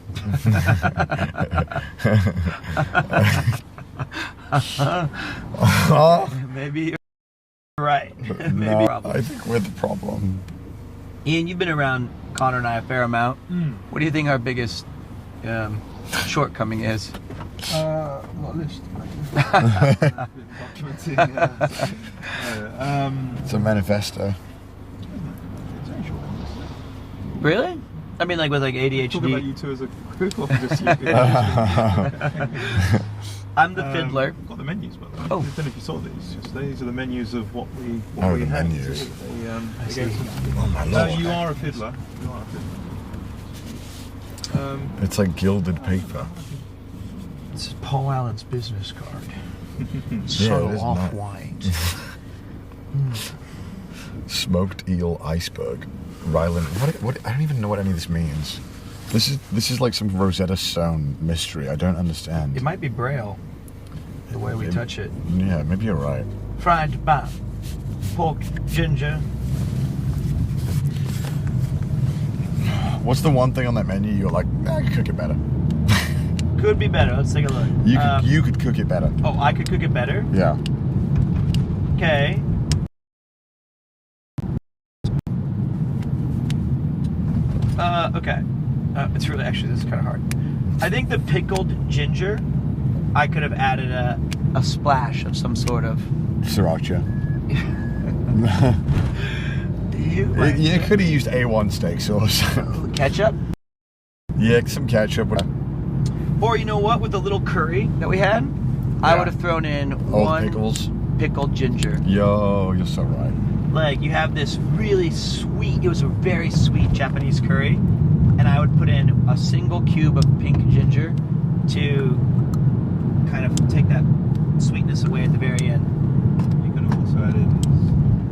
Maybe you're right. Maybe No, problem. I think we're the problem. Ian, you've been around Connor and I a fair amount. What do you think our biggest shortcoming is? Not a list. Documenting. It's a manifesto. Really? I mean, like with like ADHD. Talk about you two as a group or just you? I'm the fiddler. I've got the menus, by the way. Oh. I don't know if you saw these. Just these are the menus of what we Oh, the had. menus. They gave some- Oh my No, lord. you are a fiddler. You are a fiddler. It's like gilded paper. This is Paul Allen's business card. Yeah, Subtle it is off nice. wines. Smoked eel iceberg. Ryland. What? I don't even know what any of this means. This is like some Rosetta Stone mystery. I don't understand. It might be Braille, the way we touch it. Yeah, maybe you're right. Fried bun, pork, ginger. What's the one thing on that menu you're like, I could cook it better? Could be better. Let's take a look. You could cook it better. Oh, I could cook it better. Yeah. Okay. Okay. It's really actually this is kind of hard. I think the pickled ginger, I could have added a splash of some sort of. Sriracha. You could have used A1 steak sauce. ketchup, Yeah, some ketchup. or you know what? With the little curry that we had, I Yeah. would have thrown in Old one pickles. pickled ginger. Yo, you're so right. Like you have this really sweet. It was a very sweet Japanese curry, and I would put in a single cube of pink ginger to kind of take that sweetness away at the very end. You could have also added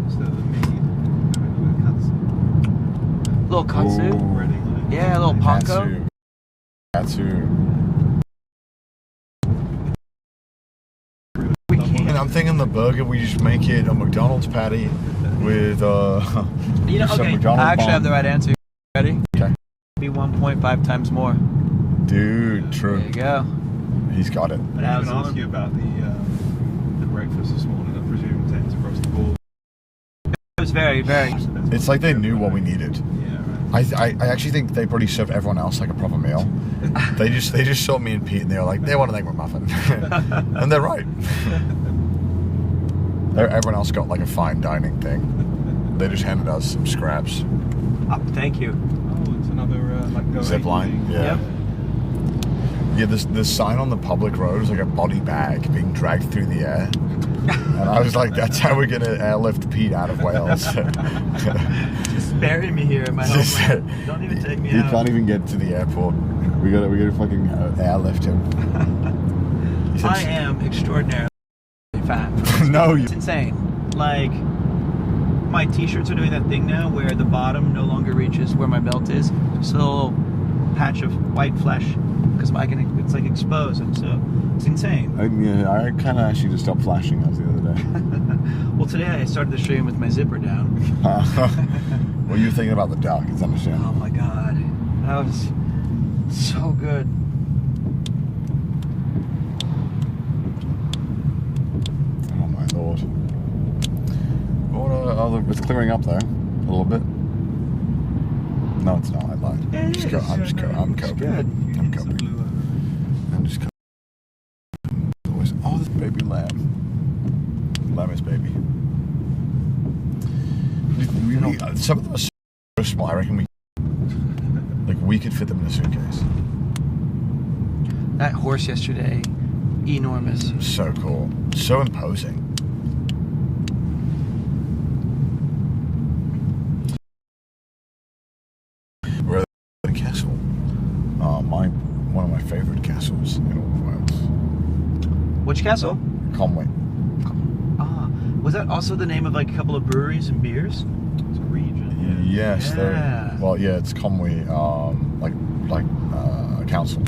instead of the meat, Little katsu. Ooh. breading on it. Yeah, a little panko. Katsu. We And can't. I'm thinking the burger, we just make it a McDonald's patty with You know, some okay. McDonald's I actually have the bun. right answer. Ready? Okay. Be 1.5 times more. Dude, true. There you go. He's got it. I How's didn't it ask on? you about the breakfast this morning. I presume it's across the board. It was very, very. It's like they knew what we needed. Yeah, right. I actually think they probably served everyone else like a proper meal. they just saw me and Pete and they were like, they want an egg McMuffin. And they're right. Everyone else got like a fine dining thing. They just handed us some scraps. Oh, thank you. Oh, it's another like go Zip line, thing. yeah. Yep. Yeah, this sign on the public road is like a body bag being dragged through the air. And I was like, that's how we're going to airlift Pete out of Wales. Just bury me here in my Just- homeland. Don't even take me He out. can't even get to the airport. We gotta fucking airlift him. He said- I am extraordinarily fat. No, you. It's insane. Like, my t-shirts are doing that thing now where the bottom no longer reaches where my belt is. Just a little patch of white flesh because it's like exposed, and so it's insane. I kind of asked you to stop flashing us the other day. Well, today I started the stream with my zipper down. Well, you were thinking about the duck. It's Oh understandable. my god, that was so good. Oh my lord. It's clearing up though, a little bit. No, it's not. I lied. I'm just coping. I'm coping. I'm just coping. Oh, this baby lamb. Lamb is baby. Some of them are so small. I reckon we could fit them in a suitcase. That horse yesterday, enormous. So cool. So imposing. We're at the castle. One of my favourite castles in all of Wales. Which castle? Conway. Ah, was that also the name of like a couple of breweries and beers? It's a region. Yes. Yeah. Well, yeah, it's Conway. Like council.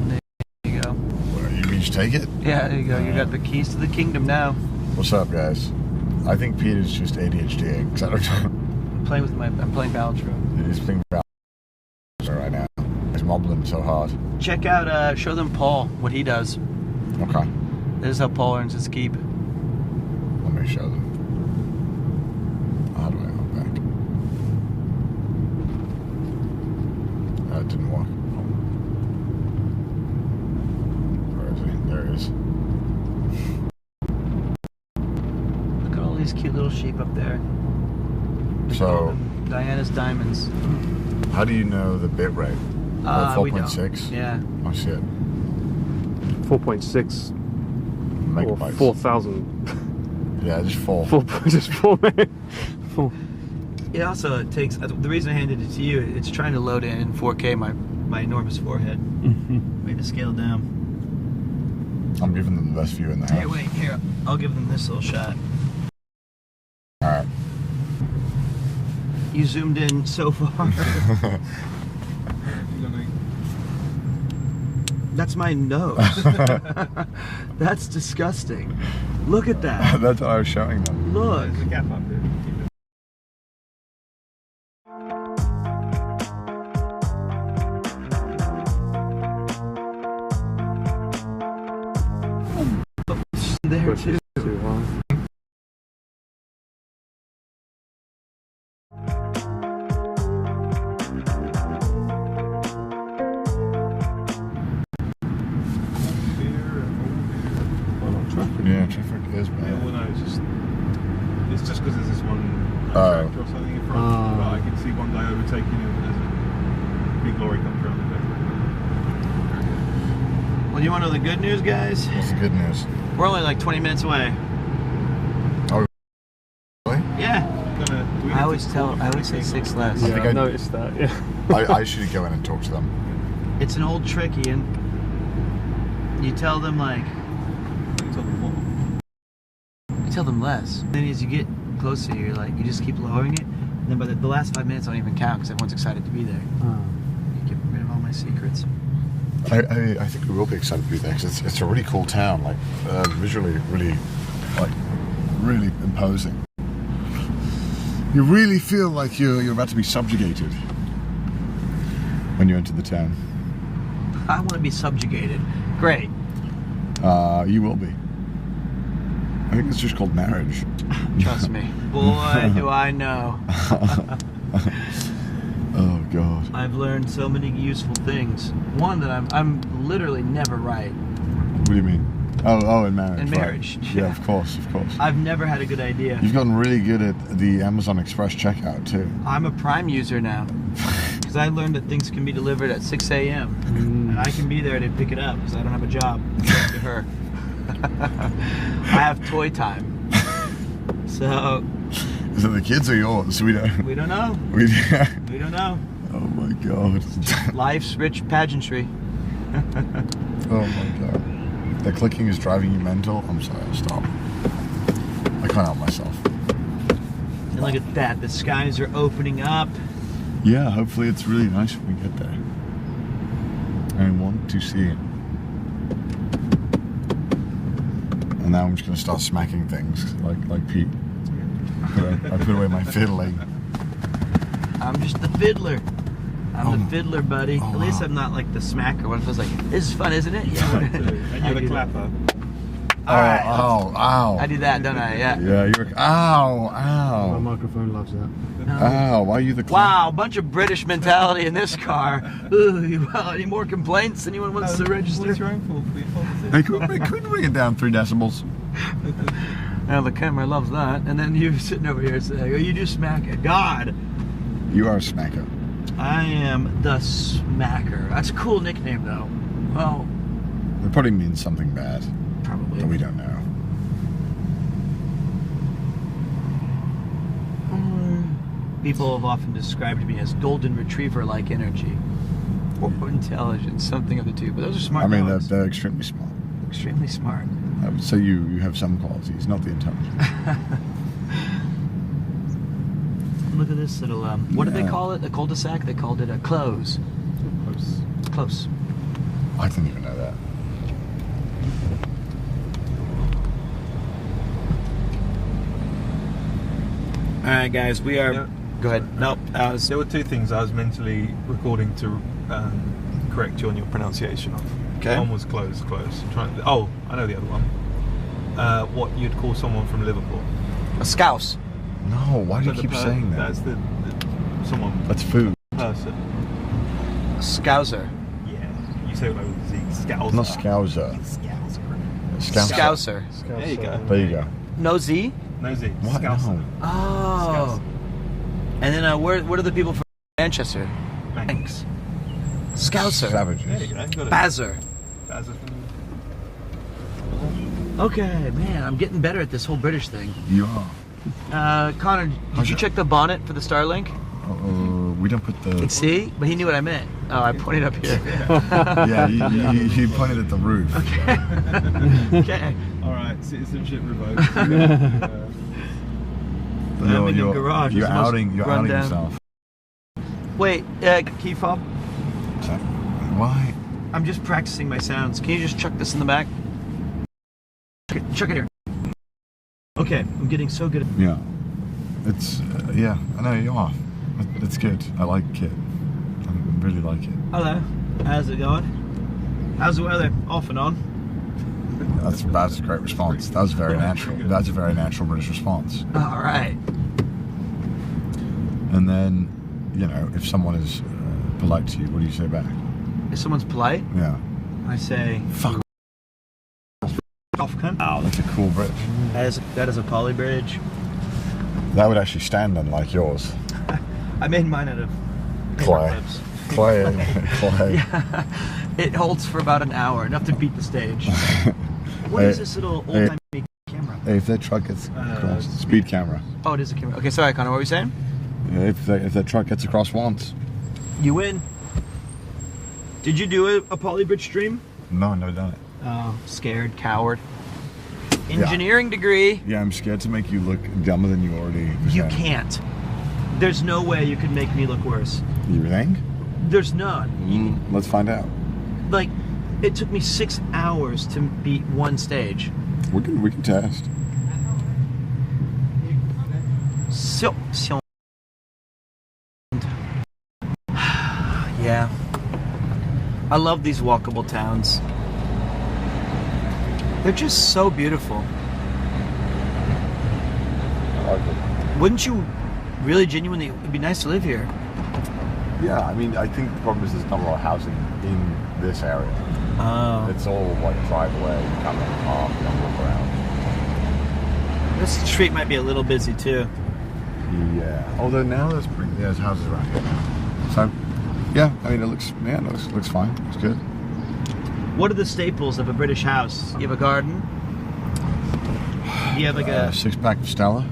There you go. Where, you can just take it? Yeah, there you go. You got the keys to the kingdom now. What's up, guys? I think Peter's just ADHD because I don't know. I'm playing Balatro. He's playing right now. He's mobbling so hard. Check out, show them Paul, what he does. Okay. This is how Paul earns his keep. Let me show them. How do I go back? That didn't work. Where is he? There he is. Look at all these cute little sheep up there. So, Diana's diamonds. how do you know the bit rate? We don't. 4.6? Yeah. Oh shit. 4.6 or Megabytes. 4,000. Yeah, just 4. Just 4 minutes. 4. It also takes, the reason I handed it to you, it's trying to load in 4K my enormous forehead. Way to scale it down. I'm giving them the best view in the house. Here, wait, here. I'll give them this little shot. Alright. You zoomed in so far. That's my nose. That's disgusting. Look at that. That's what I was showing them. Look. There's a gap up there. There too. Too high. Yeah, traffic is Yeah, bad. well, no, it's just because there's this one Oh. tractor or something in front. But I can see one guy overtaking him as a big lorry comes around the bend. Well, you want to know the good news, guys? What's the good news? We're only like 20 minutes away. Oh, really? Yeah. I always say 6 less. Yeah, think I I- noticed that. Yeah. I should go in and talk to them. It's an old trick, Ian. You tell them like, you tell them less. Then as you get closer, you're like, you just keep lowering it. And then by the last 5 minutes don't even count because everyone's excited to be there. You get rid of all my secrets. I think we will be excited to be there because it's a really cool town, like visually really, like really imposing. You really feel like you're about to be subjugated when you enter the town. I want to be subjugated. Great. You will be. I think it's just called marriage. Trust me. Boy, do I know. Oh God. I've learned so many useful things. One, that I'm literally never right. What do you mean? Oh, in marriage. In right. marriage, Yeah, yeah. of course. I've never had a good idea. You've gotten really good at the Amazon Express checkout too. I'm a Prime user now. Because I learned that things can be delivered at 6 a.m. And I can be there to pick it up because I don't have a job. Thanks to her. I have toy time. So, Is it the kids or yours? We don't. we don't know. We We don't know. Oh my God. Life's rich pageantry. Oh my God. The clicking is driving you mental. I'm sorry, I'll stop. I can't help myself. And look at that. The skies are opening up. Yeah, hopefully it's really nice when we get there. I want to see it. And now I'm just going to start smacking things like Pete. I put away my fiddling. I'm just the fiddler. I'm the fiddler, buddy. Oh, At least wow. I'm not like the smacker. What if I was like, this is fun, isn't it? And you're the clapper. All right. Ow. I do that, don't I? Yeah. Yeah, you're. Ow. My microphone loves that. Ow. Why are you the Wow, bunch of British mentality in this car. Ooh, well, any more complaints? Anyone wants to register? What's your own fault for your policy? Hey, couldn't bring it down 3 decibels. Now the camera loves that. And then you sitting over here saying, oh, you do smack it. God, You are a smacker. I am the smacker. That's a cool nickname, though. Well, It probably means something bad probably. that we don't know. People have often described me as golden retriever-like energy. Or intelligence, something of the two. But those are smart I mean, dogs. they're extremely smart. Extremely smart. I would say you have some qualities, not the intelligence. Look at this little, what do they Yeah. call it? A cul-de-sac? They called it a close. close. I didn't even know that. All right, guys, we are. Yeah. Go ahead. Nope. There were two things I was mentally recording to correct you on your pronunciation of. Okay. One was close. Oh, I know the other one. What you'd call someone from Liverpool. A scouse. No, why do you So keep saying that? That's the someone That's food. person. A scouser. Yeah. You say it with Z. Scouser. Not scouser. Scouser. Scouser. There you go. There you go. No Z? No Z. What? Scouser. No. Oh. And then what are the people from Manchester? Thanks. Scouser. Savages. There you go. You got it. Bazzer. Bazzer from- Okay, man, I'm getting better at this whole British thing. You are. Connor, did you check the bonnet for the Starlink? We don't put the. See? But he knew what I meant. Oh, I pointed up here. Yeah, you pointed at the roof. Okay. All right. Citizenship revoked. I'm in the garage. You're It's the most outing run down. yourself. Wait, key fob? Why? I'm just practicing my sounds. Can you just chuck this in the back? Chuck it here. Okay, I'm getting so good at Yeah. It's yeah. I know you are. It's good. I like it. I really like it. Hello. How's it going? How's the weather? Off and on. That's a great response. That was very natural. That's a very natural British response. All right. And then, you know, if someone is polite to you, what do you say back? If someone's polite, Yeah. I say, Fuck. off cunt. Wow, that's a cool bridge. That is a poly bridge. That would actually stand unlike yours. I made mine out of Clay. clips. Clay. Clay. Yeah. It holds for about an hour, enough to beat the stage. What Hey, is this little hey. old-timey camera? Hey, if that truck gets across, speed camera. Oh, it is a camera. Okay, sorry, Connor, what were you saying? Yeah, if that truck gets across once. You win. Did you do a poly bridge stream? No, never done it. Oh, scared, coward. Engineering degree. Yeah, I'm scared to make you look dumber than you already. You present. can't. There's no way you could make me look worse. You think? There's none. Let's find out. Like, it took me 6 hours to beat one stage. We can test. So. Yeah. I love these walkable towns. They're just so beautiful. Wouldn't you really genuinely, it'd be nice to live here? Yeah, I mean, I think the problem is there's not a lot of housing in this area. Oh. It's all like drive away, you come in, park, and walk around. This street might be a little busy too. Yeah. Although now there's houses around here now. So, yeah, I mean, it looks fine. It's good. What are the staples of a British house? You have a garden? You have like a... 6-pack of Stella.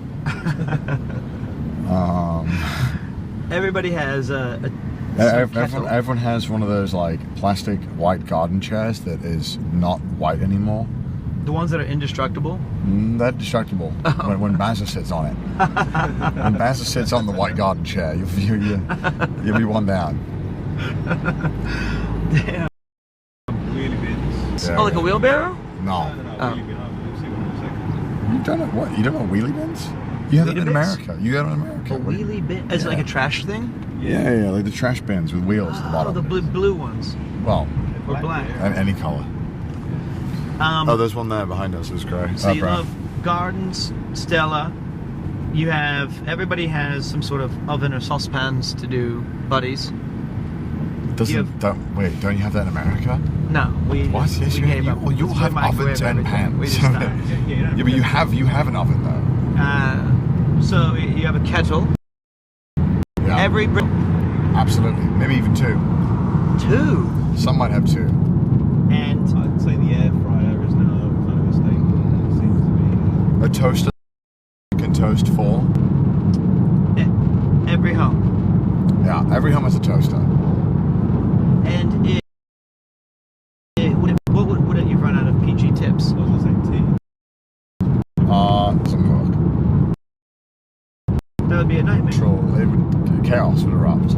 Everybody has Everyone has one of those like plastic white garden chairs that is not white anymore. the ones that are indestructible. They're destructible when Bazza sits on it. When Bazza sits on the white garden chair, you'll be one down. Damn. Wheelie bins. Yeah, Oh, like a wheelbarrow? No. Wheelie bin. We'll see one in a second. You don't know what? You don't know wheelie bins? You have them in Wheelie bins? America. You have them in America. A wheelie bin? Is it like a trash thing? Yeah, like the trash bins with wheels at the Oh, bottom. the blue ones. Well, Or black. any color. Oh, there's one there behind us. It's grey. So you love gardens, Stella. You have, everybody has some sort of oven or saucepans to do buddies. Don't you have that in America? No, we What? Yes, we you, gave you, up. well, you We have microwave ovens and everything. pans. We just stopped. Yeah, but you have an oven though. So you have a kettle. Yeah, Every absolutely. Maybe even 2. 2. Some might have 2. And I'd say the air fryer is now kind of a staple. It seems to be. A toaster can toast 4. every home. Yeah, every home has a toaster. And what if you've run out of PG tips? I was going to say tea. Doesn't work. That would be a nightmare. Chaos would erupt.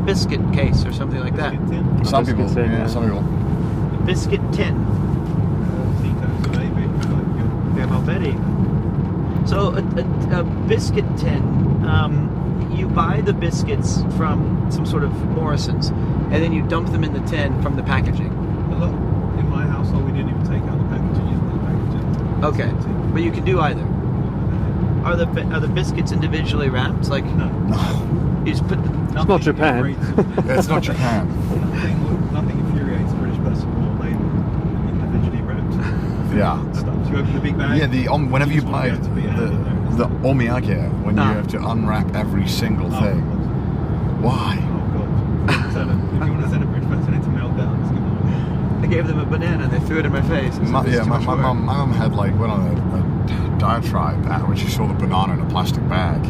biscuit case or something like that. Biscuit tin. Some people, Biscuits in, yeah, yeah. some people. Biscuit tin. Seacoast, maybe. Yeah, I'll bet even. So a biscuit tin, you buy the biscuits from some sort of Morrison's, and then you dump them in the tin from the packaging. Look, in my household, we didn't even take out the packaging. You put the packaging. Okay, but you can do either. Are the biscuits individually wrapped? Like No. you just put. It's not Japan. Yeah, it's not Japan. Nothing infuriates a British person more than individually wrapped Yeah. stuff. So you open the big bag. Yeah, whenever you buy the omiyage, when No. you have to unwrap every single thing. Why? Oh god. If you want to send a British person into meltdown, just give them I gave them a banana and they threw it in my face. My mum had went on a diatribe when she saw the banana in a plastic bag.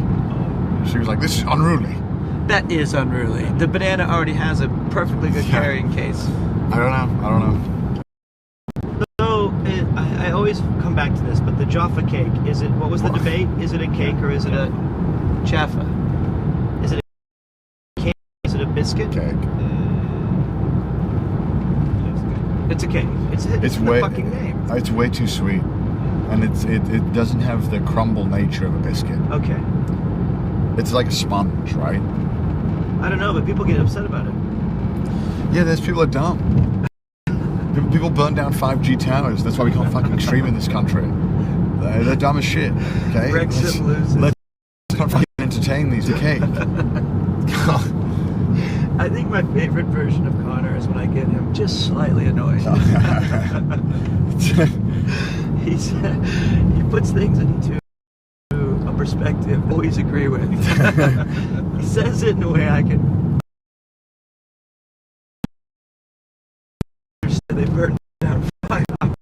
She was like, "This is unruly." That is unruly. The banana already has a perfectly good Yeah. carrying case. I don't know. So I always come back to this, but the Jaffa cake, is it? What was the What? debate? Is it a cake or is it a Jaffa. Is it a cake? Is it a biscuit? Cake. It's a cake. It's the way fucking name. It's way too sweet, and it doesn't have the crumble nature of a biscuit. Okay. It's like a sponge, right? I don't know, but people get upset about it. Yeah, there's people that are dumb. People burn down 5G towers. That's why we can't fucking stream in this country. They're dumb as shit. Okay. Brexit loses. Let's not fucking entertain these. Okay. I think my favorite version of Connor is when I get him just slightly annoyed. He puts things into a perspective I always agree with. He says it in a way I can understand. They burn down 5 hours.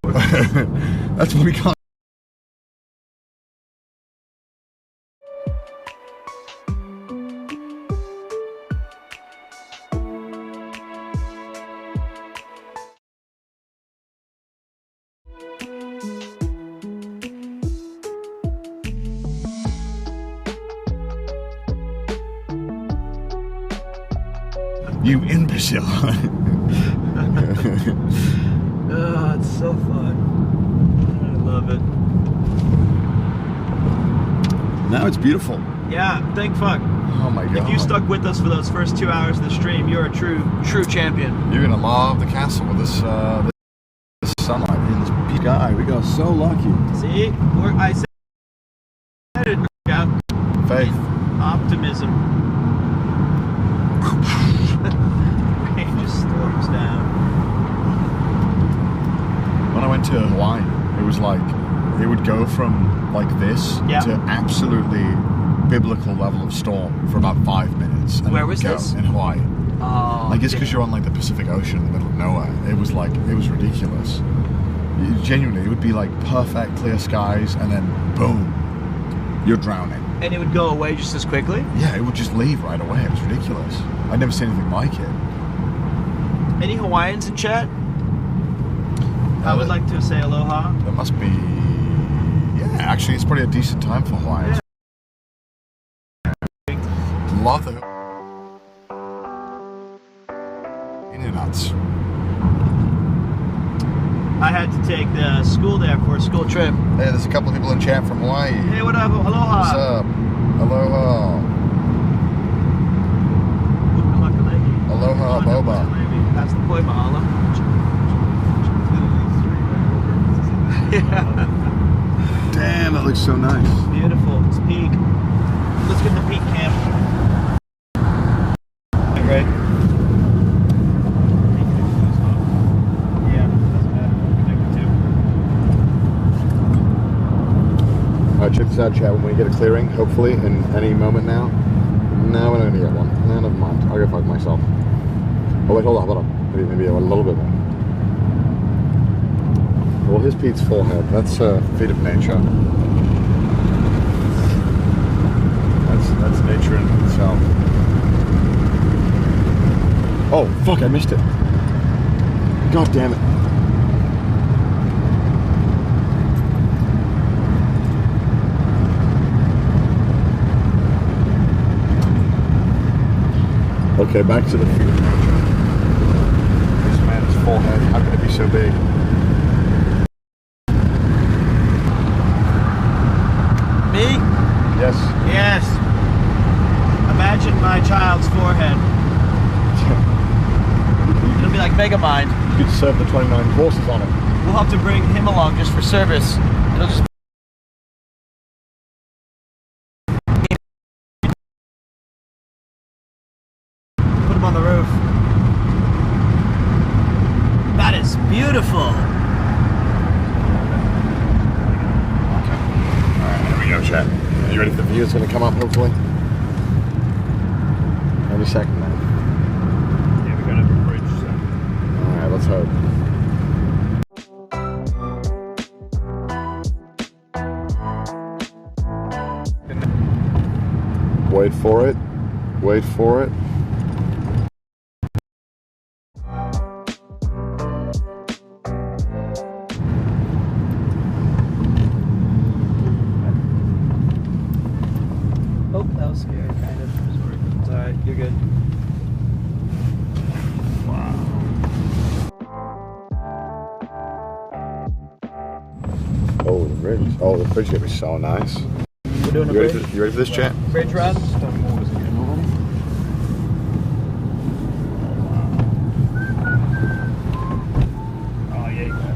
That's what we can't. You imbecile. Oh, it's so fun. I love it. Now it's beautiful. Yeah, thank fuck. Oh my god. If you stuck with us for those first 2 hours of the stream, you're a true champion. You're gonna love the castle with this sunlight and this big sky. We got so lucky. See? I said it. Yeah. Faith. Optimism. Rain just storms down. When I went to Hawaii, it was like it would go from like this Yeah. to absolutely biblical level of storm for about 5 minutes. And Where it would was go this? In Hawaii. Oh, I guess because you're on like the Pacific Ocean in the middle of nowhere. It was ridiculous. Genuinely, it would be like perfect clear skies and then boom, you're drowning. and it would go away just as quickly? Yeah, it would just leave right away. It was ridiculous. I'd never seen anything like it. Any Hawaiians in chat? I would like to say aloha. There must be. Yeah, actually, it's probably a decent time for Hawaiians. Love the. Nuts. I had to take the school there for a school trip. Hey, there's a couple of people in chat from Hawaii. Hey, what up? Aloha. What's up? Aloha. Ukulele. Aloha, boba. That's the point, mahalo. Damn, that looks so nice. Beautiful. It's peak. Let's get the peak camp. Great. Yeah, doesn't matter. Connected Check this out, chat. When we get a clearing, hopefully, in any moment now. No, we're not gonna get one. No, never mind. I'll go fuck myself. Oh wait, hold on. Maybe a little bit more. Well, here's Pete's forehead. That's a feat of nature. That's nature in itself. Oh, fuck, I missed it. God damn it. Okay, back to the funeral. This man's forehead, how can it be so big? Me? Yes. Yes. Imagine my child's forehead. It'll be like Megamind. You could serve the 29 horses on it. We'll have to bring him along just for service. It'll just put him on the roof. That is beautiful. Alright, here we go, chat. Are you ready for the view? It's going to come up, hopefully? Any second now. Yeah, we're going over a bridge, so. Alright, let's hope. Wait for it. Wait for it. Oh, that was scary, kind of. It's alright, you're good. Oh, the bridge. Oh, the bridge is going to be so nice. We're doing a You ready bridge, for this, chat? bridge run. Oh, yeah, you go.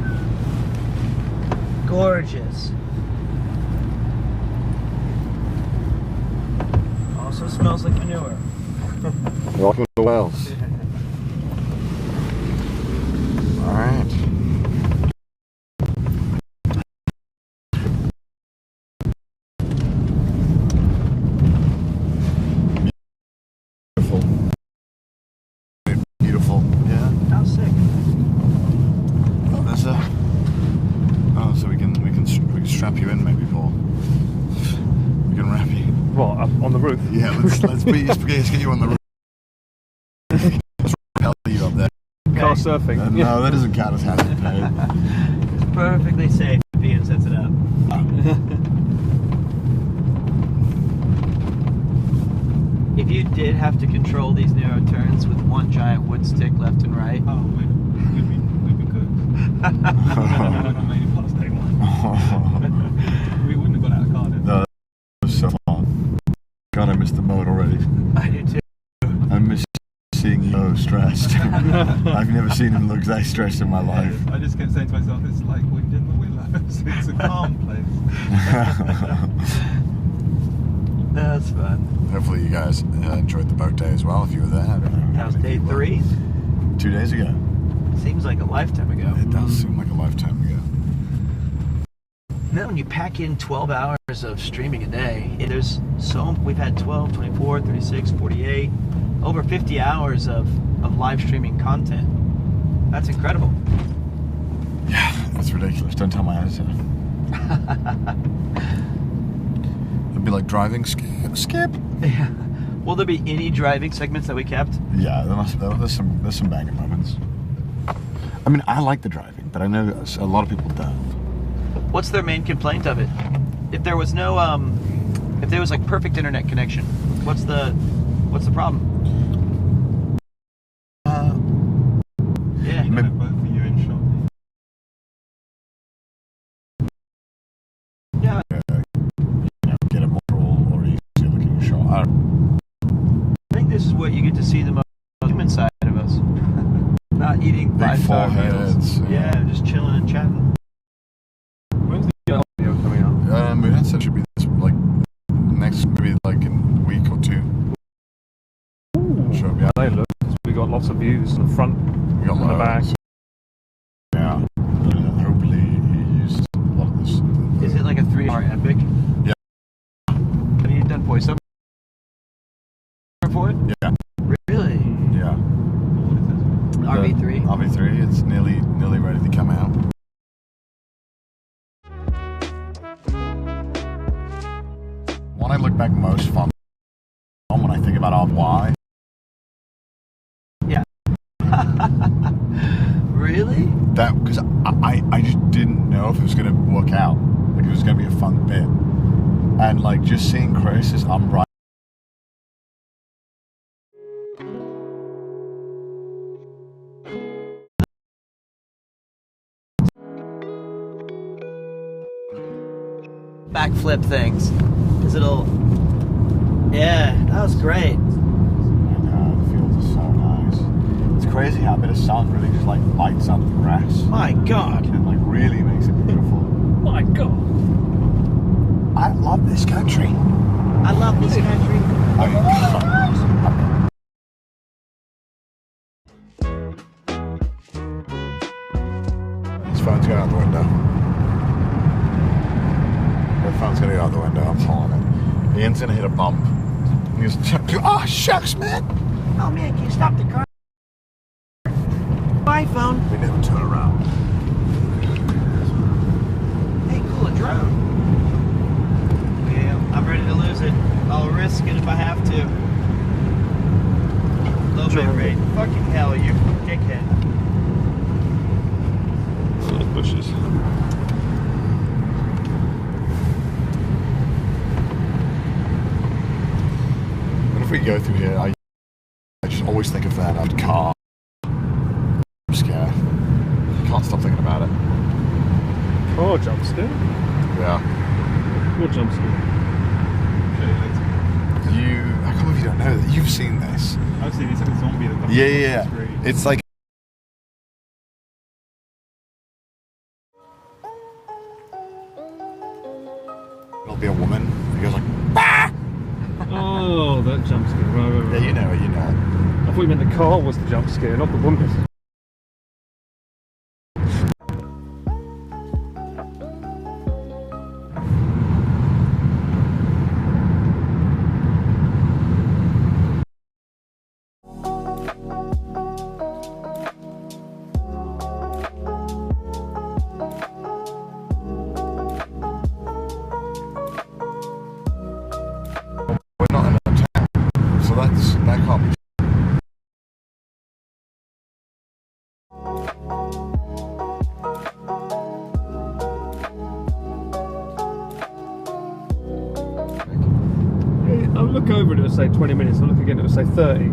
Gorgeous. Also smells like manure. Welcome to Wales. Alright. Beautiful. Beautiful. Yeah. How sick. Oh, there's a. Oh, so we can strap you in, maybe, Paul. We can wrap you. What, up on the roof? Yeah, let's get you on the roof. Let's rappel you up there. Car surfing. No, that doesn't count as hazard pay. It's perfectly safe if Ian sets it up. If you did have to control these narrow turns with one giant wood stick left and right, Oh, we'd be good. We wouldn't have made it past day one. We wouldn't have got out of Cardiff. No, that was so fun. God, I missed the mode already. I do too. I miss seeing you so stressed. I've never seen him look that stressed in my life. I just kept saying to myself, it's like wind in the willows. It's a calm place. That's fun. Hopefully you guys enjoyed the boat day as well if you were there. I don't know. That was day 3. 2 days ago. Seems like a lifetime ago. It does seem like a lifetime ago. Then when you pack in 12 hours of streaming a day, we've had 12, 24, 36, 48, over 50 hours of live streaming content. That's incredible. Yeah, that's ridiculous. Don't tell my editor. It'd be like driving skip. Yeah. Will there be any driving segments that we kept? Yeah, there's some banging moments. I mean, I like the driving, but I know a lot of people don't. What's their main complaint of it? If there was no, if there was like perfect internet connection, what's the problem? Yeah. Maybe both of you in shot. Yeah. Get a more or easier looking shot. I think this is what you get to see the most human side of us. Not eating Big 5-star foreheads, meals. Yeah, just chilling and chatting. When's the video coming out? We had said it should be this, like next, maybe like in a week or 2. Ooh, Sure, yeah. they look. We got lots of views on the front, We got on the back. loads. Yeah. Hopefully he used a lot of this. Is it like a 3-hour epic? Yeah. Have you done voiceover for it? Yeah. Really? Yeah. RV3? RV3, it's nearly ready to come out. One I look back most fond on when I think about RV. Yeah. Really? That because I just didn't know if it was gonna work out. Like it was gonna be a fun bit. And like just seeing Chris as I'm right. backflip things. His little... Yeah, that was great. The fields are so nice. It's crazy how a bit of sun really just like lights up the grass. My God. And like really makes it beautiful. My God. I love this country. I love this country. His phone's going out the window. The phone's going to go out the window. I'm calling it. Ian's going to hit a bump. He's oh shucks, man. Oh man, can you stop the car? Bye, phone. We never turn around. Hey, cool, a drone. Yeah, I'm ready to lose it. I'll risk it if I have to. Low bit rate. Fucking hell, you dickhead. Little bushes. What if we go through here? I just always think of that car. I'm scared. Can't stop thinking about it. Oh, jump scare. Yeah. What jump scare? I can't believe you don't know that. You've seen this. I've seen it's like a zombie that comes Yeah. across the screen. It's like. It'll be a woman. He goes like, bah! Oh, that jump scare. Right. Yeah, you know it. I thought you meant the car was the jump scare, not the woman. We're not in a town, so that can't be. I'll look over it, it'll say 20 minutes. I'll look again, it'll say 30.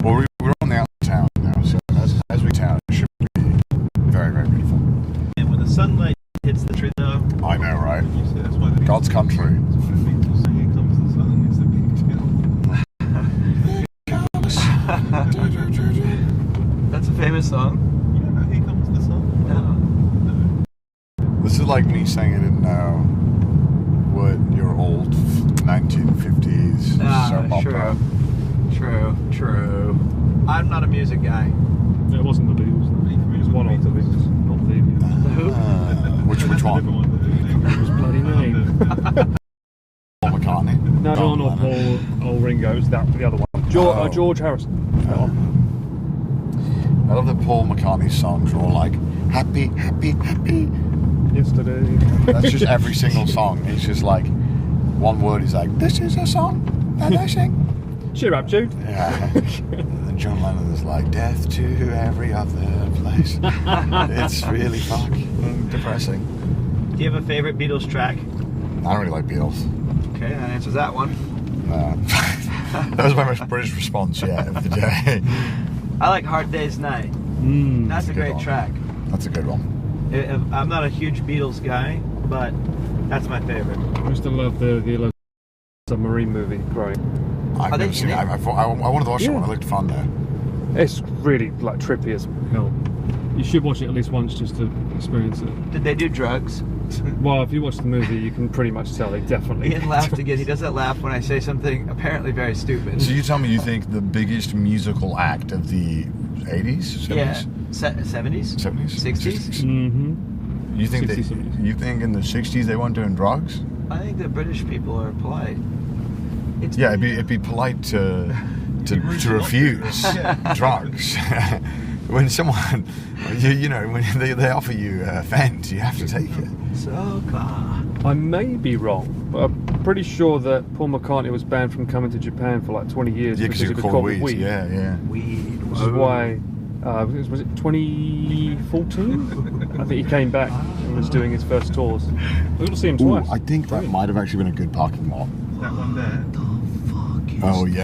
Well, we're on the outside of town now, so as we town, it should be very, very beautiful. And when the sunlight hits the tree, though. I know, right? You see, that's why the God's country. That's why the Beatles say "Here Comes the Sun." It's a big deal. That's a famous song. You don't know "Here Comes the Sun"? No. This is like me saying I didn't know what your old 1950s soap opera. True. I'm not a music guy. It wasn't the Beatles. No. It was one of the Beatles, not the Which one? Beatles' bloody name. Paul McCartney. No, John not Lennon. Paul or Ringo. It was the other one. George Harrison. That one. I love that Paul McCartney's songs are all like happy, happy, happy. Yesterday. That's just every single song. It's just like one word is like, this is a song that I sing. Cheer up, Jude. Yeah. And John Lennon is like, death to every other place. It's really fucking depressing. Do you have a favorite Beatles track? I don't really like Beatles. Okay, that answers that one. That was my most British response yet of the day. I like Hard Day's Night. That's a good great one. track. That's a good one. I'm not a huge Beatles guy, but that's my favorite. I used to love the submarine movie growing. I've never seen it. I wanted to watch it when I looked fun though. It's really like trippy as hell. You should watch it at least once just to experience it. Did they do drugs? Well, if you watch the movie, you can pretty much tell they definitely. Ian laughed again. He does that laugh when I say something apparently very stupid. So you tell me you think the biggest musical act of the 80s? 70s? Yeah. 70s? 70s? 60s? Mm-hmm. You think 60s, 70s. you think in the 60s they weren't doing drugs? I think the British people are polite. It's Yeah, it'd be polite to refuse drugs. When someone, you know, when they offer you Fent, you have to take it. so God. I may be wrong, but I'm pretty sure that Paul McCartney was banned from coming to Japan for like 20 years Yeah, because he you was call caught weed. with weed. Yeah. Weed. Which is why, was it 2014? I think he came back and was doing his first tours. I got to see him twice. I think that might have actually been a good parking lot. That one there. Oh yeah.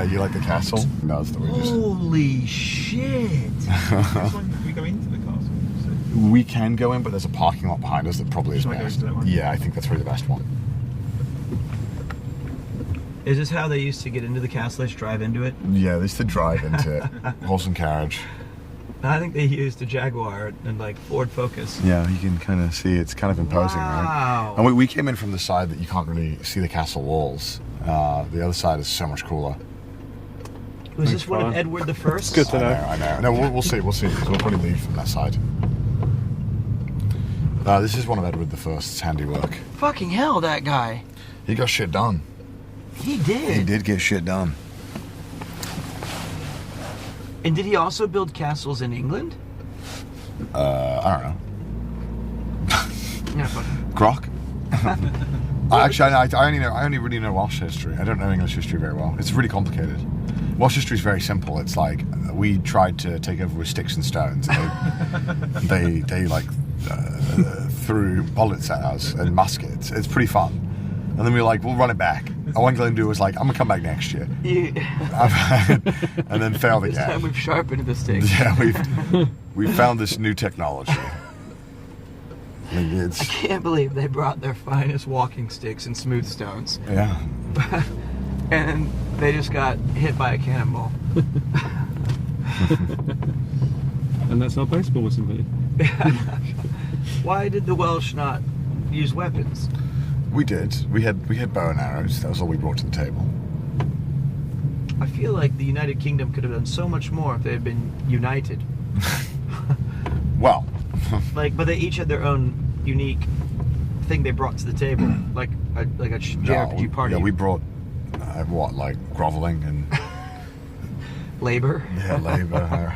You like the castle? No, it's the we just. Holy shit! This one, we go into the castle. So. We can go in, but there's a parking lot behind us that probably is Should I go best. into that one? Yeah, I think that's probably the best one. Is this how they used to get into the castle? They just drive into it? Yeah, they used to drive into it. Horse and carriage. I think they used a Jaguar and like Ford Focus. Yeah, you can kind of see it's kind of imposing, right? Wow. And we came in from the side that you can't really see the castle walls. The other side is so much cooler. Was this one of Edward the First? Good to know. I know. No, we'll see. We'll see. We'll probably leave from that side. This is one of Edward the First's handiwork. Fucking hell, that guy. He got shit done. He did. He did get shit done. And did he also build castles in England? I don't know. Yeah, fucking. Grok? Actually, I only really know Welsh history. I don't know English history very well. It's really complicated. Welsh history is very simple. It's like we tried to take over with sticks and stones. And they like threw bullets at us and muskets. It's pretty fun. And then we were like, we'll run it back. And what Glenn was like, I'm gonna come back next year. And then failed This time again. we've sharpened the sticks. Yeah, we've found this new technology. I can't believe they brought their finest walking sticks and smooth stones. Yeah. And they just got hit by a cannonball. And that's how baseball was invented. Why did the Welsh not use weapons? We did. We had bow and arrows. That was all we brought to the table. I feel like the United Kingdom could have done so much more if they had been united. Well, But they each had their own unique thing they brought to the table, like a JRPG party. Yeah, we brought like groveling and labor. yeah, labor.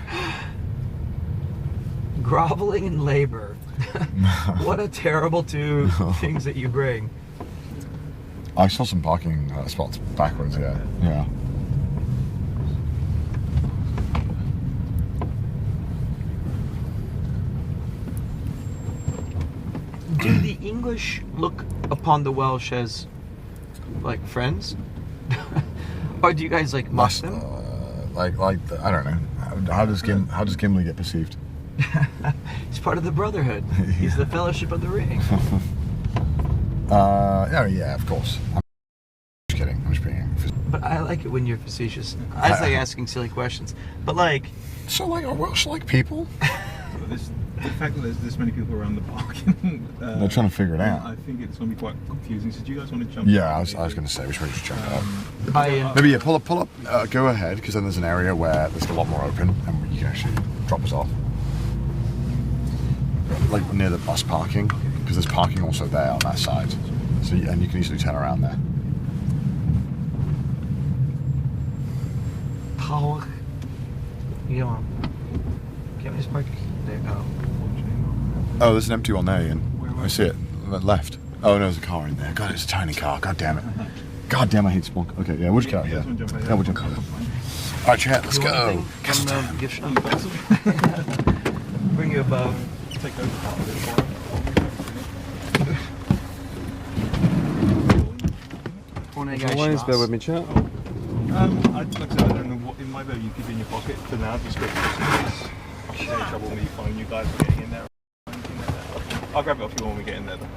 Groveling and labor. What a terrible two things that you bring. I saw some parking spots backwards. Yeah, yeah. Do the English look upon the Welsh as like friends, or do you guys like mock them? I don't know. How does Gimli get perceived? He's part of the Brotherhood. He's the Fellowship of the Ring. Oh yeah, of course. I'm just kidding. I'm just being. But I like it when you're facetious. I just like asking silly questions. But like, So like, are Welsh like people? The fact that there's this many people around the park. They're trying to figure it out. I think it's going to be quite confusing. So do you guys want to jump? Yeah, I was going to say we should just jump out. I Maybe pull up. Go ahead, because then there's an area where there's a lot more open, and you can actually drop us off, like near the bus parking, because there's parking also there on that side. So and you can easily turn around there. power. You know, can we just park there? Oh, there's an empty one there, Ian. I see it. Left. Oh no, there's a car in there. God, it's a tiny car. God damn it. God damn, I hate small. Okay, yeah, we'll just get out here. Yeah, we'll jump out here. All right, chat. Let's go. Castle time. Gift shop. Bring you above. Take over part of it. Always bear with me, chat. Like I said, I don't know what in my boat you keep in your pocket for now, just in case I get in trouble when you find you guys are getting in there. Or anything like that. I'll grab it off you when we get in there though.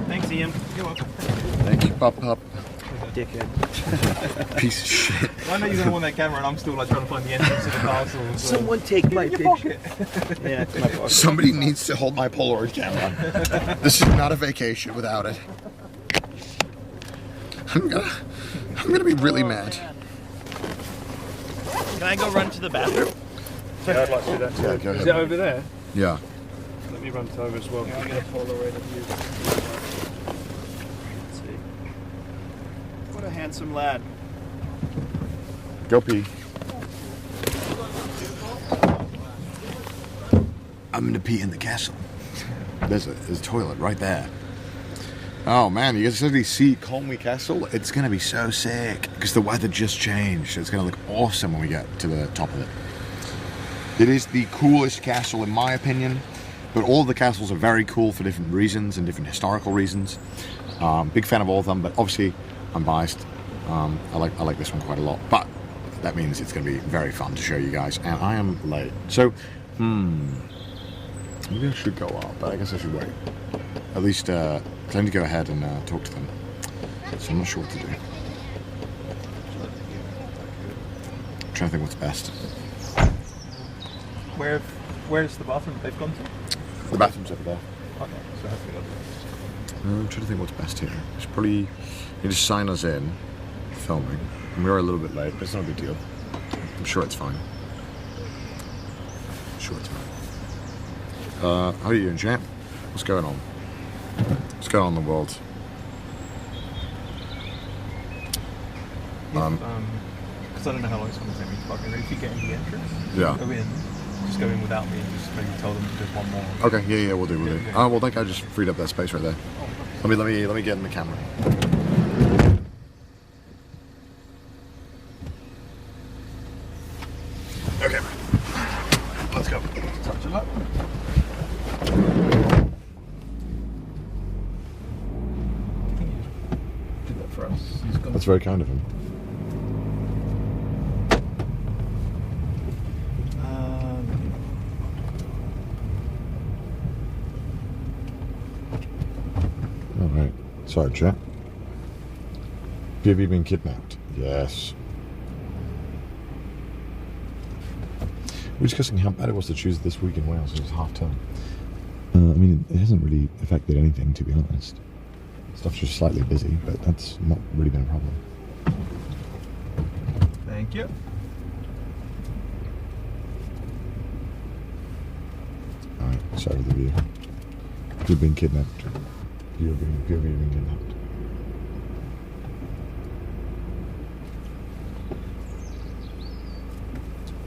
Thanks, Ian. You're welcome. Thank you, Pop. Dickhead. Piece of shit. Well, I know you're going to want that camera and I'm still like trying to find the entrance to the castle. So. Someone take my in your picture. pocket. Yeah, it's my pocket. Somebody needs to hold my Polaroid camera. This is not a vacation without it. I'm gonna be really mad. Can I go run to the bathroom? Yeah, I'd like to do that too. Yeah, go Is ahead. it over there? Yeah. Let me run over as well. I'll get a Polaroid of you. Let's see. What a handsome lad. Go pee. I'm gonna pee in the castle. There's a toilet right there. Oh man, you guys already see Colmy Castle? It's gonna be so sick because the weather just changed. It's gonna look awesome when we get to the top of it. It is the coolest castle in my opinion, But all the castles are very cool for different reasons and different historical reasons. Big fan of all of them, but obviously I'm biased. I like this one quite a lot. But that means it's going to be very fun to show you guys. And I am late. So, maybe I should go up, but I guess I should wait. At least, 'cause I need to go ahead and talk to them. So I'm not sure what to do. I'm trying to think what's best. Where's the bathroom they've gone to? The bathroom's over there. Okay, so hopefully I'm trying to think what's best here. It's probably, you just sign us in, filming. And we are a little bit late, but it's not a big deal. I'm sure it's fine. I'm sure it's fine. How are you doing, champ? What's going on? What's going on in the world? because I don't know how long it's going to take me to fucking if you get in the entrance, Yeah. go in, just go in without me and just maybe tell them there's one more. Okay, yeah, we'll do. Yeah. Well, I think I just freed up that space right there. Let me get in the camera. Okay, let's go. Touch of luck. Did that for us. He's gone. That's very kind of him. All right. Sorry, chat. Have you been kidnapped? Yes. We're discussing how bad it was to choose this week in Wales. It was half term. I mean, it hasn't really affected anything, to be honest. Stuff's just slightly busy, but that's not really been a problem. Thank you. Alright, sorry for the view. You've been kidnapped. You've been kidnapped.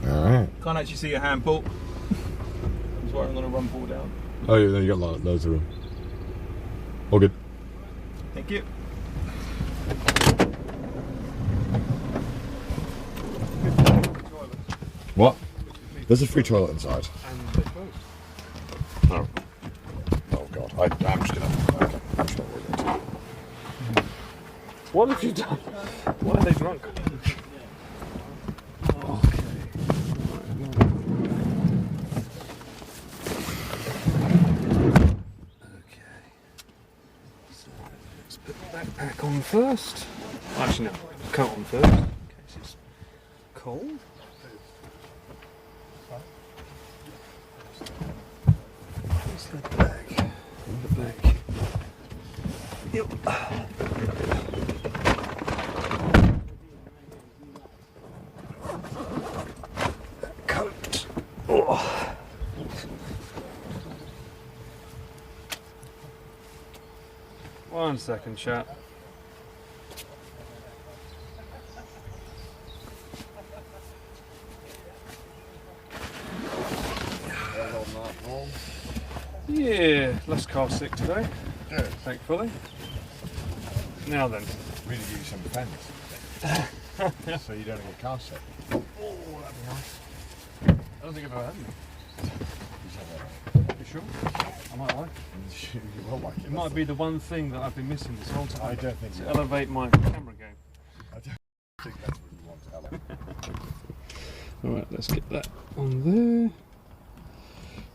Alright. Can't actually see your hand, Paul. That's why I'm going to run Paul down. Oh, yeah, you got loads of room. All good. Thank you. What? There's a free toilet inside. Oh. Oh, God. I'm just gonna... Okay, I'm just not worried about it. What have you done? Why are they drunk? Backpack on first. Actually, no. Coat on first. In case it's cold. Where's that bag? In the back. Yep. Coat. Oh. One second, chat. Yeah, less car sick today. Good. Thankfully. Now then. We need to give you some defence. So you don't get car sick. Oh, that'd be nice. I don't think I've ever had any. You sure? I might like it. You will like it. It might be the one thing that I've been missing this whole time. I don't think to so. elevate my camera game. I don't think that's what you want to elevate. Alright, let's get that on there.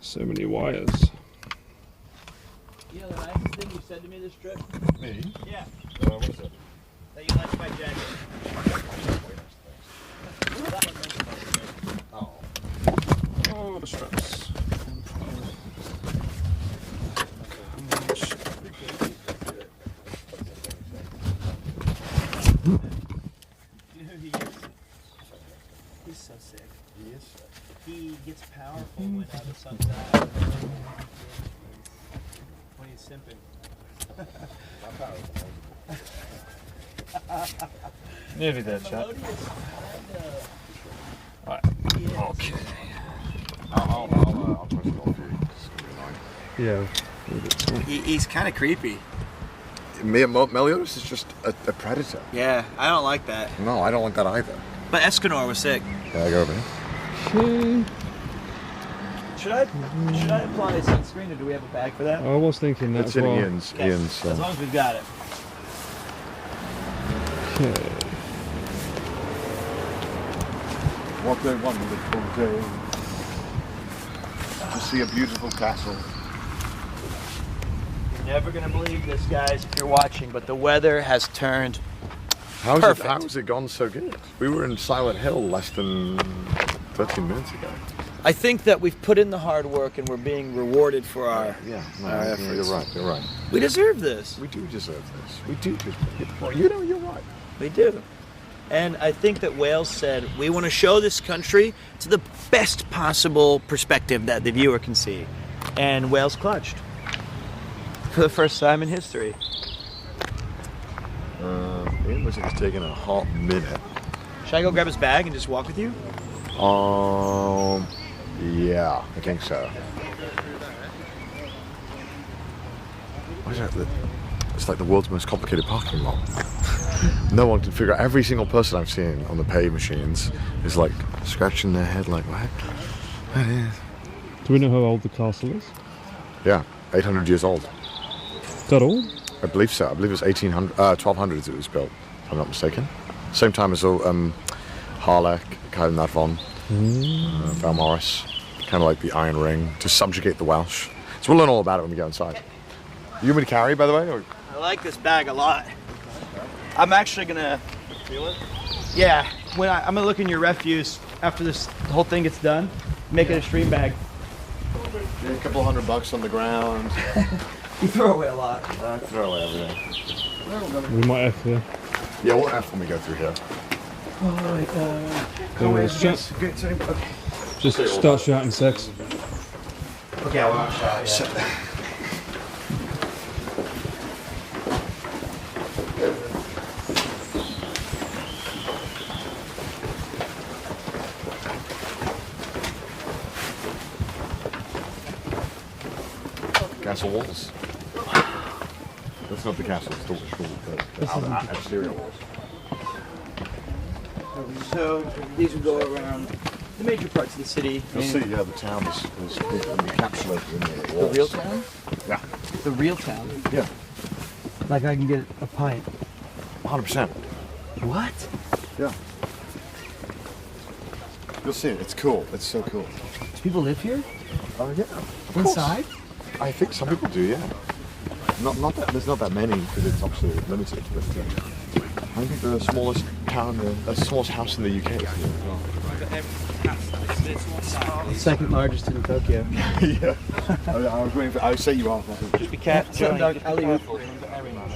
So many wires. You know the nicest thing you said to me this trip? Me? Yeah. What is it? That you liked my jacket. Oh. Oh, the straps. You know who he is? He's so sick. He is sick. He gets powerful when the sun's out. When he's simping. Nearly there, chat. Melodious and, Right. he is. Okay. I'll try to go for you. It's going to be annoying. Yeah. He's kind of creepy. Meliodas is just a predator. Yeah, I don't like that. No, I don't like that either. But Escanor was sick. Can I go over here? Okay. Should I apply sunscreen, or do we have a bag for that? I was thinking that It's as in well. Ian's. Okay. Ian's. As long as we've got it. Okay. What a wonderful day to see a beautiful castle. You're never gonna believe this, guys, if you're watching, but the weather has turned. How Perfect. has it gone so good? We were in Silent Hill less than 13 minutes ago. I think that we've put in the hard work and we're being rewarded for our our efforts. You're right. You're right. We deserve this. We do deserve this. We do. Well, you know, you're right. We do. And I think that Wales said, we want to show this country to the best possible perspective that the viewer can see. And Wales clutched. For the first time in history. Ian looks like it's taking a hot minute. Should I go grab his bag and just walk with you? Yeah, I think so. What is that? It's like the world's most complicated parking lot. No one can figure out. Every single person I've seen on the pay machines is like scratching their head like, what? What is? Do we know how old the castle is? Yeah, 800 years old. Is that all? I believe so. I believe it was 1200s it was built, if I'm not mistaken. Same time as Harlech, Caernarfon, Balmoris. Kind of like the Iron Ring, to subjugate the Welsh. So we'll learn all about it when we go inside. You want me to carry, by the way? Or? I like this bag a lot. I'm actually gonna... Yeah, I'm gonna look in your refuse after this whole thing gets done. Make it a stream bag. Yeah, a couple $100 on the ground. You throw away a lot. Throw away everything. We might have to. Yeah, we'll have when we go through here. Just start shouting sex. Okay, I won't shout yet. Castle walls. That's not the castle, it's the exterior walls. So these would go around the major parts of the city. You'll see, yeah, the town is encapsulated in the The walls. real town? Yeah. The real town? Yeah, Like I can get a pint. 100%. What? Yeah. You'll see it, it's cool, it's so cool. Do people live here? Oh, yeah. Of course. Inside? I think some people do, yeah. Not that there's not that many because it's obviously limited, but I think the smallest town, the smallest house in the UK. Is here as well. Second largest in Tokyo. Yeah. I was waiting for. I would say you are. Just be careful.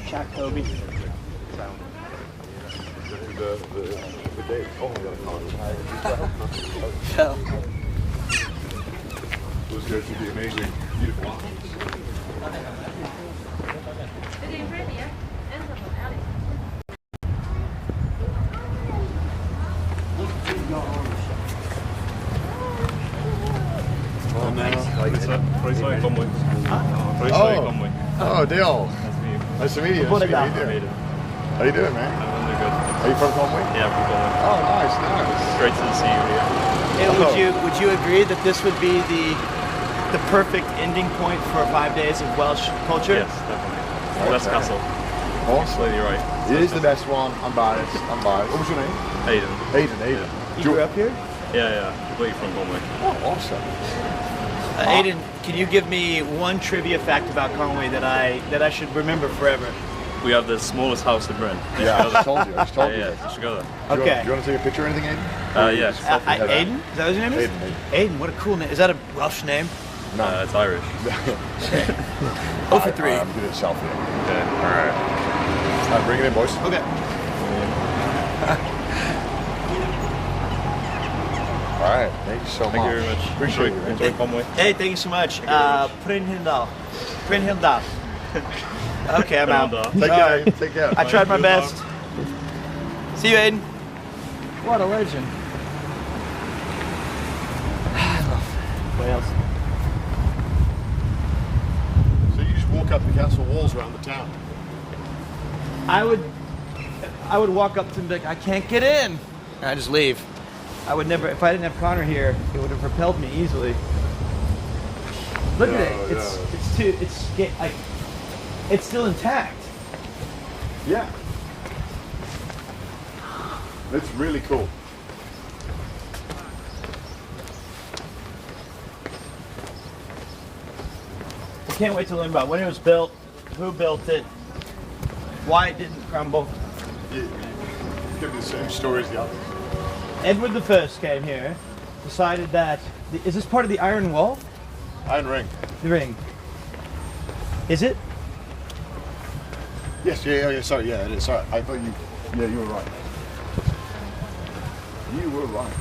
Shaq Kobe. The date. Oh my God. So, Those guys would be amazing, beautiful options. Oh, Dale. Nice to meet you. How you doing, man? Are you from Conway? Yeah, from Conway. Oh, nice. Great to see you here. and would you agree that this would be the perfect ending point for 5 days of Welsh culture? Yes, definitely. Best castle. Awesome. Absolutely right. It is the best one. I'm biased. What was your name? Aiden. Aiden. You grew up here? Yeah. Completely from Conway. Oh, awesome. Aiden, can you give me one trivia fact about Conway that I should remember forever? We have the smallest house in Britain. Yeah, I just told you. I just told you. Yeah, you should go there. Okay. Do you want to take a picture or anything, Aiden? Yeah. Aiden? Is that what his name is? Aiden. What a cool name. Is that a Welsh name? It's Irish. 0 for 3. I'm good at selfie. Okay. Alright, bring it in, boys. Okay. Alright, thank you so much. Thank you very much. Appreciate it. Enjoy Conway. Hey, thank you so much. Brynhildal. Okay, I'm out. Take care. Take care. I tried my best. See you, Aiden. What a legend. I love Wales. So you just walk up the castle walls around the town? I would walk up to him and be like, I can't get in. And I just leave. I would never, if I didn't have Connor here, it would have repelled me easily. Look at it. It's still intact. Yeah. It's really cool. I can't wait to learn about when it was built, who built it, why it didn't crumble. Yeah. Give me the same story as the others. Edward I came here, decided that is this part of the Iron Wall? Iron Ring. The ring. Is it? Yes, yeah, sorry, yeah, it is. Sorry, I thought you, yeah, you were right. You were right.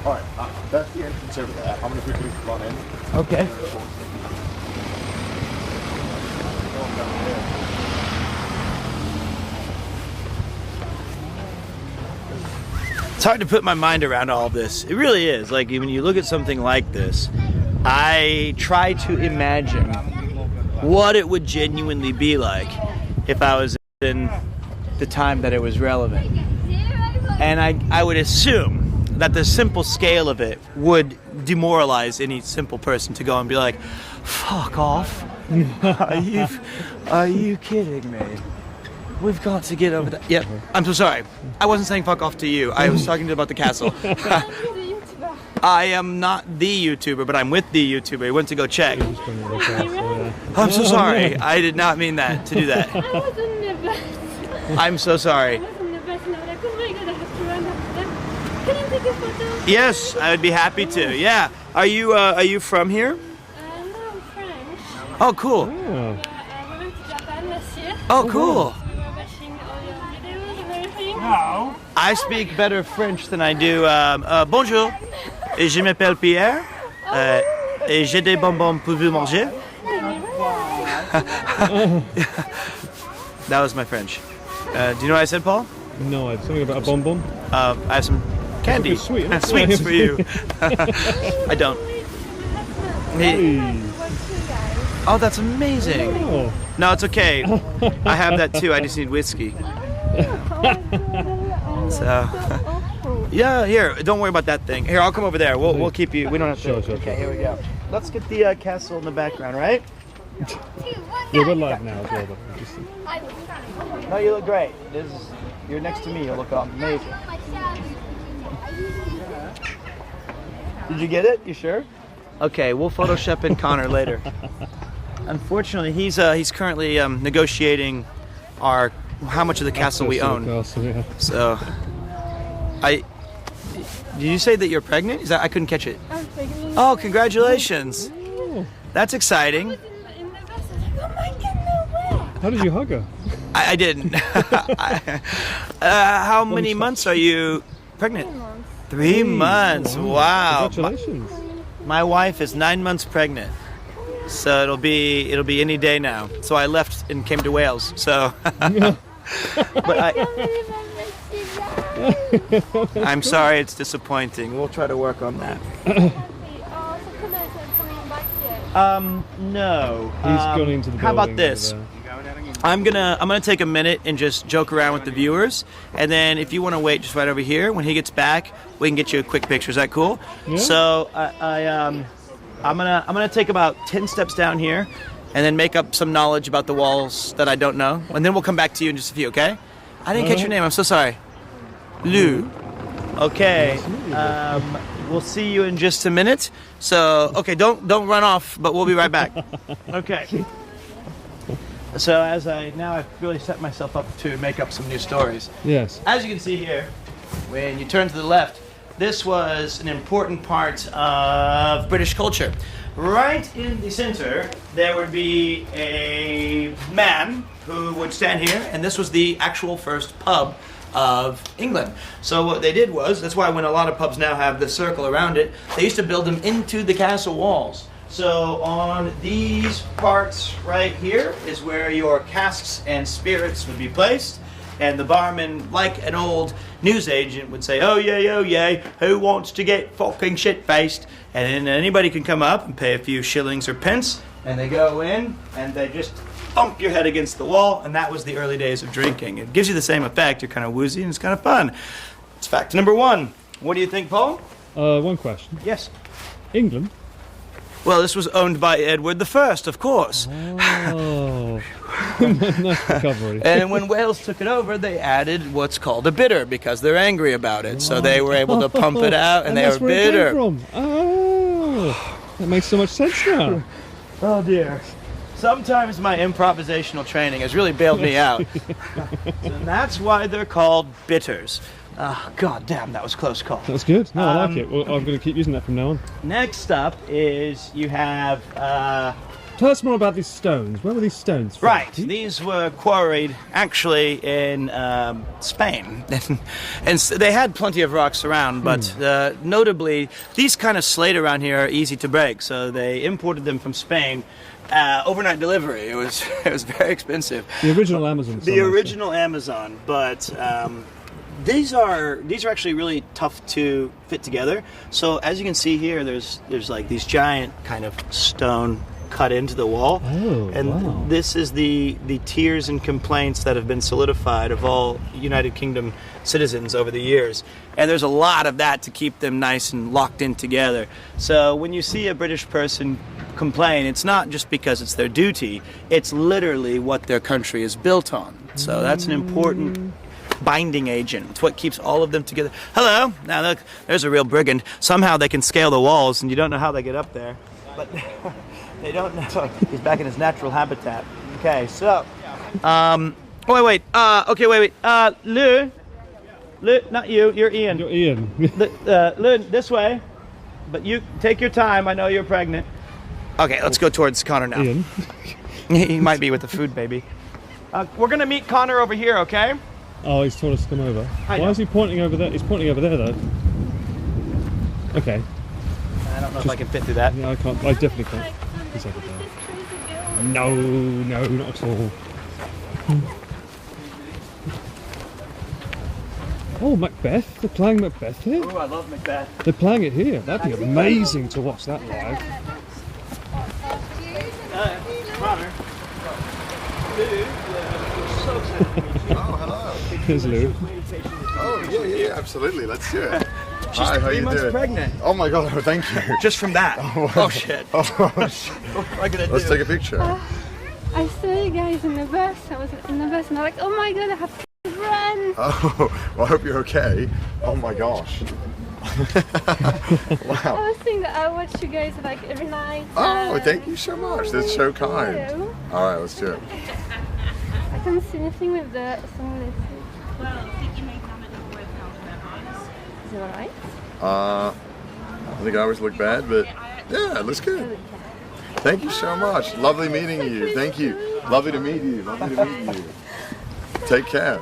Alright, that's the entrance over there. I'm going to quickly run in. Okay. It's hard to put my mind around all this. It really is. Like, when you look at something like this, I try to imagine what it would genuinely be like if I was in the time that it was relevant. And I would assume that the simple scale of it would demoralize any simple person to go and be like, fuck off. Are you kidding me? We've got to get over that. Yep. I'm so sorry. I wasn't saying fuck off to you. I was talking about the castle. I am not the YouTuber, but I'm with the YouTuber. I went to go check. I'm so sorry. I did not mean that, to do that. I was on the bus. I'm so sorry. I was on the bus and I was like, oh my god, I have to run after them. Can you take a photo? Yes, I would be happy to. Yeah. Are you from here? No, I'm French. Oh, cool. We went to Japan last year. Oh, cool. We were watching all your videos and everything. I speak better French than I do. Bonjour. Et je m'appelle Pierre. Et j'ai des bonbons pour vous manger. That was my French. Do you know what I said, Paul? No, it's something about a bonbon. I have some candy. Sweet. Sweets for you. I don't. Oh, that's amazing. Oh. No, it's okay. I have that too. I just need whiskey. So, yeah, here. Don't worry about that thing. Here, I'll come over there. We'll keep you. We don't have to. Sure. Okay, here we go. Let's get the castle in the background, right? Yeah, we're live now as well. But just... No, you look great. You're next to me. You look amazing. Did you get it? You sure? Okay, we'll Photoshop in Connor later. Unfortunately, he's currently negotiating how much of the castle we own. So, did you say that you're pregnant? I couldn't catch it. I'm pregnant. Oh, congratulations! That's exciting. In the bus, I was like, oh my god, no way. How did you hug her? I didn't. How many months are you pregnant? 3 months. Wow. Congratulations. My wife is 9 months pregnant, so it'll be any day now. So I left and came to Wales. So, but I'm sorry, it's disappointing. We'll try to work on that. No. He's gone into the building. How about this? over there. I'm gonna take a minute and just joke around with the viewers, and then if you want to wait just right over here, when he gets back, we can get you a quick picture. Is that cool? Yeah. So I'm gonna take about 10 steps down here, and then make up some knowledge about the walls that I don't know, and then we'll come back to you in just a few. Okay? I didn't catch your name. I'm so sorry. Lou. Okay. We'll see you in just a minute. So okay, don't run off, but we'll be right back. Okay. So I've really set myself up to make up some new stories. Yes. As you can see here, when you turn to the left, this was an important part of British culture. Right in the center, there would be a man who would stand here, and this was the actual first pub of England. So what they did was, that's why when a lot of pubs now have this circle around it, they used to build them into the castle walls. So on these parts right here is where your casks and spirits would be placed, and the barman, like an old newsagent, would say, oh yeah, who wants to get fucking shit-faced? And then anybody can come up and pay a few shillings or pence, and they go in and they just thump your head against the wall, and that was the early days of drinking. It gives you the same effect. You're kind of woozy and it's kind of fun. It's fact number 1. What do you think, Paul? One question. Yes. England Well, this was owned by Edward I, of course. Oh, nice recovery. And when Wales took it over, they added what's called a bitter because they're angry about it. So they were able to pump it out, and they that's were where it bitter. came from. Oh, that makes so much sense now. Oh dear. Sometimes my improvisational training has really bailed me out. And that's why they're called bitters. Oh, God damn, that was a close call. That's good. No, I like it. Well, I'm going to keep using that from now on. Next up is you have... Tell us more about these stones. Where were these stones from? Right, these were quarried actually in Spain. And they had plenty of rocks around, but notably, these kind of slate around here are easy to break, so they imported them from Spain. Overnight delivery. It was very expensive. The original Amazon. The original Amazon, but these are actually really tough to fit together. So as you can see here, there's like these giant kind of stone cut into the wall, and this is the tears and complaints that have been solidified of all United Kingdom citizens over the years, and there's a lot of that to keep them nice and locked in together. So when you see a British person complain, it's not just because it's their duty, it's literally what their country is built on. So that's an important binding agent. It's what keeps all of them together. Hello! Now look, there's a real brigand. Somehow they can scale the walls, and you don't know how they get up there. But they don't know. He's back in his natural habitat. Okay, so... wait. Lou, not you. You're Ian. You're Ian. Lou, this way. But you take your time. I know you're pregnant. Okay, let's go towards Connor now. Ian. He might be with the food baby. We're going to meet Connor over here, okay? Oh, he's told us to come over. I Why know. is he pointing over there? He's pointing over there, though. Okay. I don't know if I can fit through that. Yeah, I can't. I definitely can't. He's over there. No, not at all. Oh, Macbeth. They're playing Macbeth here? Oh, I love Macbeth. They're playing it here. That'd be amazing to watch that live. Connor. So excited to meet you. Oh, hello. There's Lou. Oh, yeah, absolutely. Let's do it. She's Hi, how 3 you months doing? pregnant. Oh my God! Thank you. Just from that. Oh shit. Oh, shit. What am I gonna do? Let's take a picture. I saw you guys in the bus. I was in the bus and I'm like, oh my god, I have to run. Oh, well, I hope you're okay. Oh my gosh. I Wow. was saying that I watch you guys like every night. Oh, thank you so much. That's so kind. you. All right, let's do it. I can't see anything with the sunglasses. Is it alright? I think I always look bad, but yeah, it looks good. Thank you so much. Lovely meeting you. Thank you. Lovely to meet you. Lovely to meet you. Take care.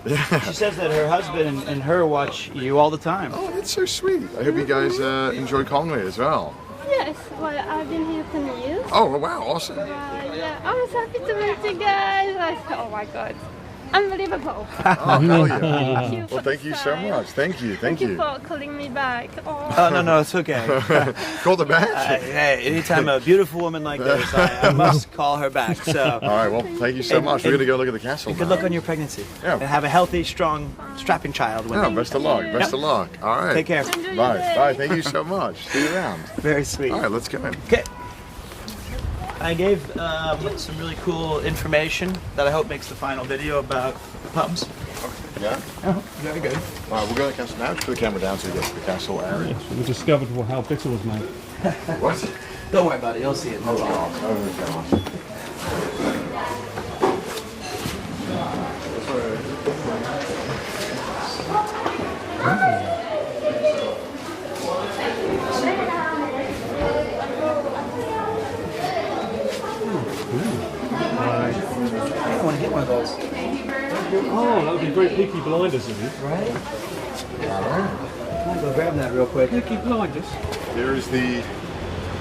She says that her husband and her watch you all the time. Oh, that's so sweet. I hope you guys enjoy Conway as well. Yes, well, I've been here 10 years. Oh, wow, awesome. Yeah, I was happy to meet you guys. I thought, oh my god, unbelievable. Oh, hell yeah. Thank you Well, for thank the you so time. much. Thank you. Thank you for calling me back. Oh. Oh no, it's okay. Call the back. Hey, anytime a beautiful woman like this, I must call her back. So All right, well, thank you so much. We're going to go look at the castle good now. luck on your pregnancy. Yeah. And have a healthy, strong, strapping child. When Yeah, best of luck. Best of luck. All right. Take care. Enjoy your Bye. day. Bye. Thank you so much. See you around. Very sweet. All right, let's go in. Okay. I gave some really cool information that I hope makes the final video about the pubs. Yeah? Oh, very good. All right, we'll go to the castle now. Just put the camera down so you get to the castle area. Yes, we discovered how bitter was made. What? Don't worry about it. You'll see it. Oh, gosh. I want to get one of those. Oh, that would be great Peaky Blinders, isn't it? Right? I'm gonna go grab that real quick. Peaky Blinders. Here is the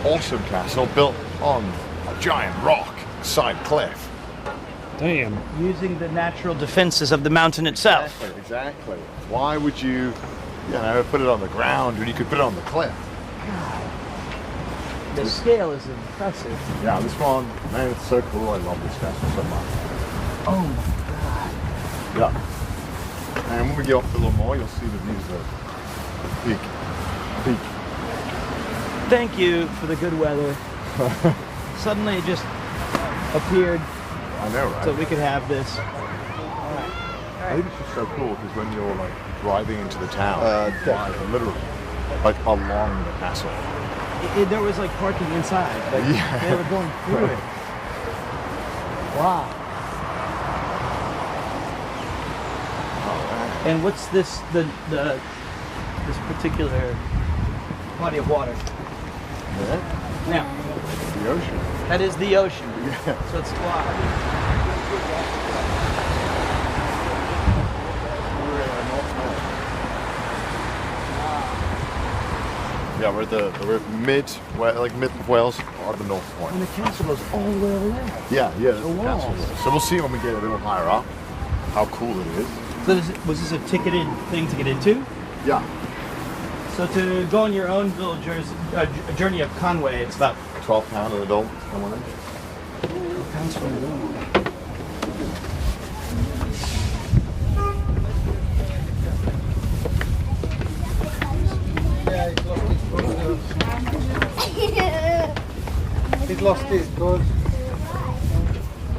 awesome castle built on a giant rock side cliff. Damn. Using the natural defenses of the mountain itself. Exactly. Why would you put it on the ground when you could put it on the cliff? The scale is impressive. Yeah, this one, man, it's so cool. I love this castle so much. Oh my god. Yeah. And when we get off a little more, you'll see the views of Peak. thank you for the good weather. Suddenly it just appeared I know, right? so we could have this. I think it's just so cool because when you're like driving into the town, literally, like along the castle. There was like parking inside. Like Yeah. they were going through it. Wow. And what's this this particular body of water? Now, The ocean. that is the ocean. Yeah. So it's wow. Yeah, we're mid Wales or the north point. And the castle goes all the way over there. Yeah, that's The the castle. walls. So we'll see when we get a little higher up how cool it is. So was this a ticketed thing to get into? Yeah. So to go on your own little journey of Conway, it's about £12 an adult. £12 for an adult. He's lost his bud.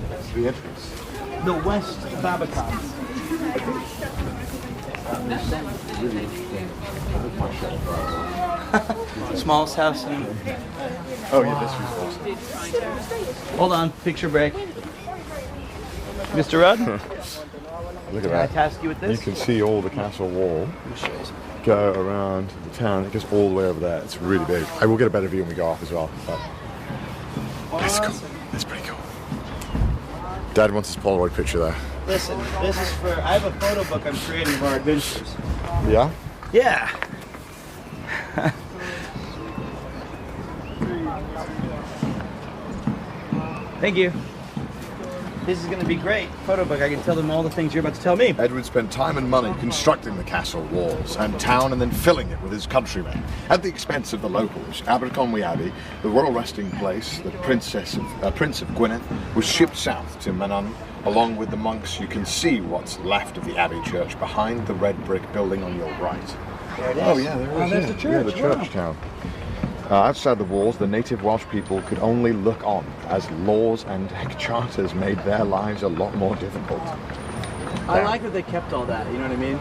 That's the entrance. The West Barbican. Smallest house in. Oh yeah, this was awesome. Hold on, picture break. Mr. Rudd, Look can at I that. task you with You this? can see all the castle wall go around the town. It goes all the way over there. It's really big. I will get a better view when we go off as well. But that's cool. That's pretty cool. Dad wants his Polaroid picture there. Listen, this is for. I have a photo book I'm creating of our adventures. Yeah? Yeah. Thank you. This is going to be great. Photo book. I can tell them all the things you're about to tell me. Edward spent time and money constructing the castle walls and town and then filling it with his countrymen at the expense of the locals. Aberconwy Abbey, the royal resting place, the Prince of Gwynedd, was shipped south to Manon along with the monks. You can see what's left of the Abbey church behind the red brick building on your right. There it is. Oh yeah, there it is. There's the church. Yeah, the church town. Outside the walls, the native Welsh people could only look on as laws and charters made their lives a lot more difficult. I like that they kept all that. You know what I mean?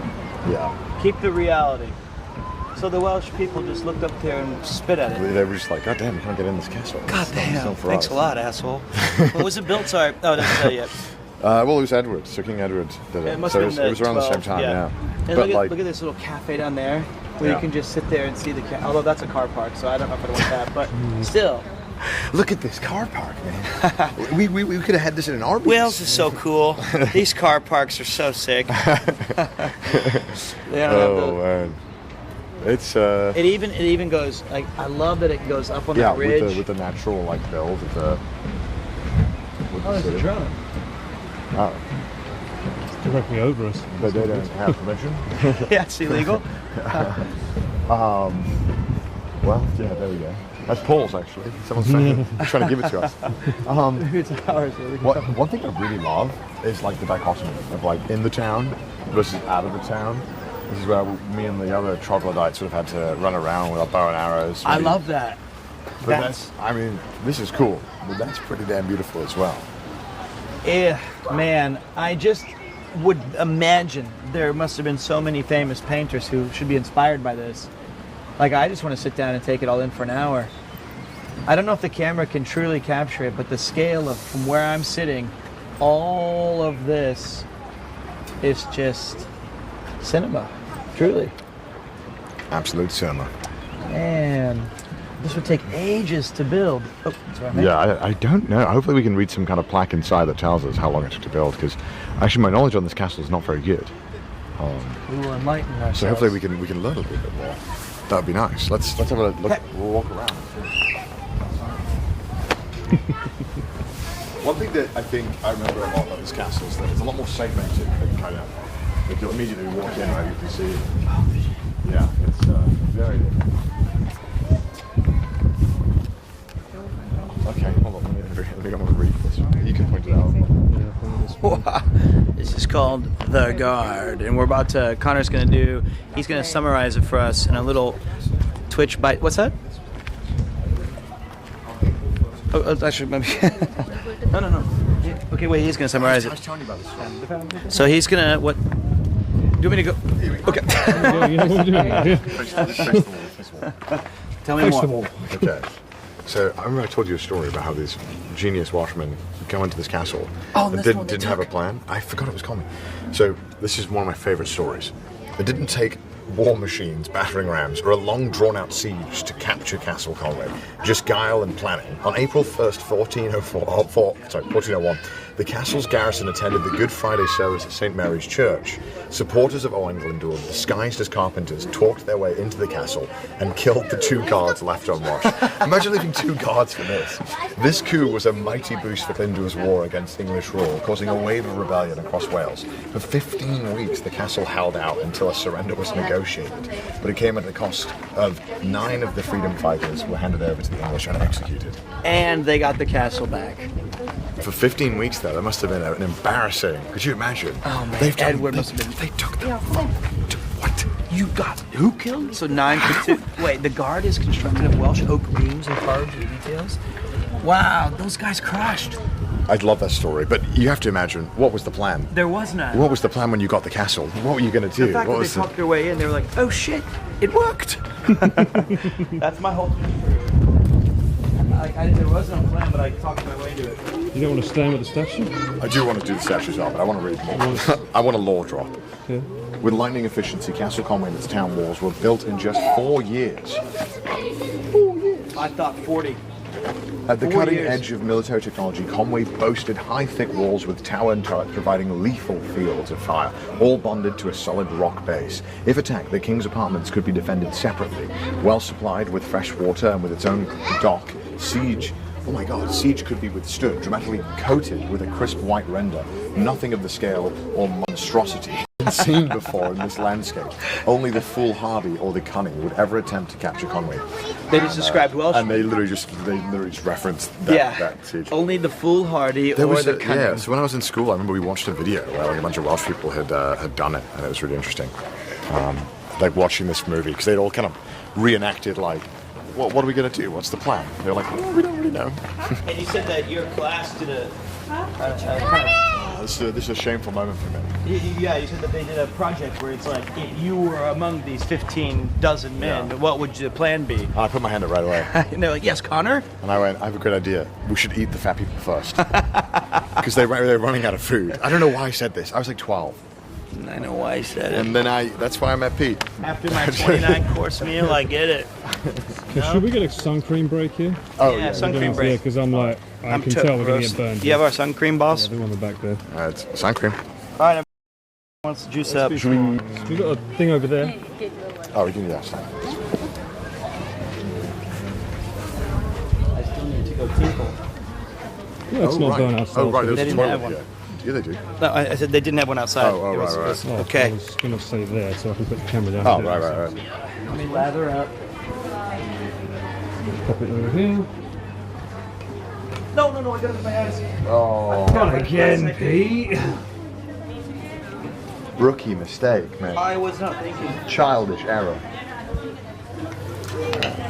Yeah. Keep the reality. So the Welsh people just looked up there and spit at it. They were just like, God damn, we can't get in this castle. God It's damn. not for Thanks us." a lot, asshole. When was it built? Sorry. Oh, that's tell you yet. Well, it was Edward, so King Edward did it. It must So have been it was around the same time, yeah. And But look at this little cafe down there where Yeah. you can just sit there and see the although that's a car park, so I don't know if I want that, but still. look at this car park, man. we could have had this in an Arby's. Wales is so cool. These car parks are so sick. They don't have Oh man, it's It even goes like I love that it goes up on yeah, that ridge. with the natural like build of the. With Oh, there's a city. drone. Oh, Directly over us. but they don't have permission. Yeah, it's illegal. Well, yeah, there we go. That's Paul's actually. Someone's trying to give it to us. It's ours. One thing I really love is like the dichotomy of like in the town versus out of the town. This is where me and the other troglodytes sort of had to run around with our bow and arrows. I love that. But that's, I mean, this is cool, but that's pretty damn beautiful as well. Yeah, man, I just would imagine there must have been so many famous painters who should be inspired by this. Like, I just want to sit down and take it all in for an hour. I don't know if the camera can truly capture it, but the scale of from where I'm sitting, all of this is just cinema, truly. Absolute cinema. Man, this would take ages to build. Oh, that's what I meant. Yeah, I don't know. Hopefully we can read some kind of plaque inside that tells us how long it took to build, because actually my knowledge on this castle is not very good. We will enlighten ourselves. So hopefully we can learn a little bit more. That would be nice. Let's have a look. Okay. We'll walk around. One thing that I think I remember a lot about this castle is that it's a lot more segmented than kind of. Like you'll immediately walk in, right? You can see. Yeah, it's very different. Okay, hold on. Let me go and read this. You can point it out. This is called The Guard, and we're about to, Connor's going to do, he's going to summarize it for us in a little Twitch bite. What's that? Actually, maybe. No. Okay, wait. He's gonna summarize I it. was telling you about this. So he's gonna what? Do you want me to go? Okay. Tell me more. Okay. So I remember I told you a story about how this genius Welshman go into this castle and didn't have a plan. I forgot it was called. So this is one of my favorite stories. It didn't take war machines, battering rams, or a long drawn-out siege to capture Castle Conway. Just guile and planning. On April 1st, 1401, the castle's garrison attended the Good Friday service at St. Mary's Church. Supporters of Owen Glyndwr, disguised as carpenters, talked their way into the castle and killed the 2 guards left unwatched. Imagine leaving 2 guards for this. This coup was a mighty boost for Glyndwr's war against English rule, causing a wave of rebellion across Wales. For 15 weeks, the castle held out until a surrender was negotiated, but it came at the cost of 9 of the freedom fighters were handed over to the English and executed. And they got the castle back. For 15 weeks, though, that must have been an embarrassing. Could you imagine? Oh man, Edward must have been. They took the. What? You got who killed? So 9 to 2. Wait, the guard is constructed of Welsh oak beams and carved with details. Wow, those guys crushed. I'd love that story, but you have to imagine, what was the plan? There was none. What was the plan when you got the castle? What were you going to do? The fact What that was they talked their way in, they were like, "Oh shit, it worked." That's my whole. There was no plan, but I talked my way into it. You don't want to stand with the statue? I do want to do the statue as well, but I want to read more. I want a law drop. Okay. With lightning efficiency, Castle Conway and its town walls were built in just 4 years. I thought 40. At the 4 cutting years. edge of military technology, Conway boasted high, thick walls with tower and turret providing lethal fields of fire, all bonded to a solid rock base. If attacked, the king's apartments could be defended separately. Well supplied with fresh water and with its own dock, siege could be withstood, dramatically coated with a crisp white render. Nothing of the scale or monstrosity had been seen before in this landscape. Only the foolhardy or the cunning would ever attempt to capture Conway. They just described Welsh. And they literally just referenced that siege. Only the foolhardy There or was the cunning. yeah. So when I was in school, I remember we watched a video where like a bunch of Welsh people had done it, and it was really interesting. Like watching this movie because they'd all kind of reenacted like, what are we going to do? What's the plan? They're like, well, we don't really know. And you said that your class did a This is a shameful moment for me. Yeah, you said that they did a project where it's like, if you were among these 15 dozen men, Yeah. what would your plan be? I put my hand up right away, And they're like, yes, Connor? and I went, I have a great idea. We should eat the fat people first because they're running out of food. I don't know why I said this. I was like 12, I know why I said it. and then that's why I met Pete. After my 29-course meal, I get it. Should we get a sun cream break here? Oh Yeah, sun Yeah, cream break. because I'm like, I can tell we're going to get burned. Do you have our sun cream, boss? Yeah, the one in the back there. It's sun cream. All right, everyone wants to juice up. We've got a thing over there. Oh, we can do that. I still need to go tinkle. Yeah, it's not going outside. Oh, right. They There's didn't a have toilet. Yeah, they do. No, I said they didn't have one outside. Oh, It was- right. it was- Oh, Okay. I was going to say there so I can put the camera down. Oh, and do it. right. Let me lather up. Pop it over here. No, I got it with my eyes. Oh, Not again, Pete. rookie mistake, man. I was not thinking. Childish error.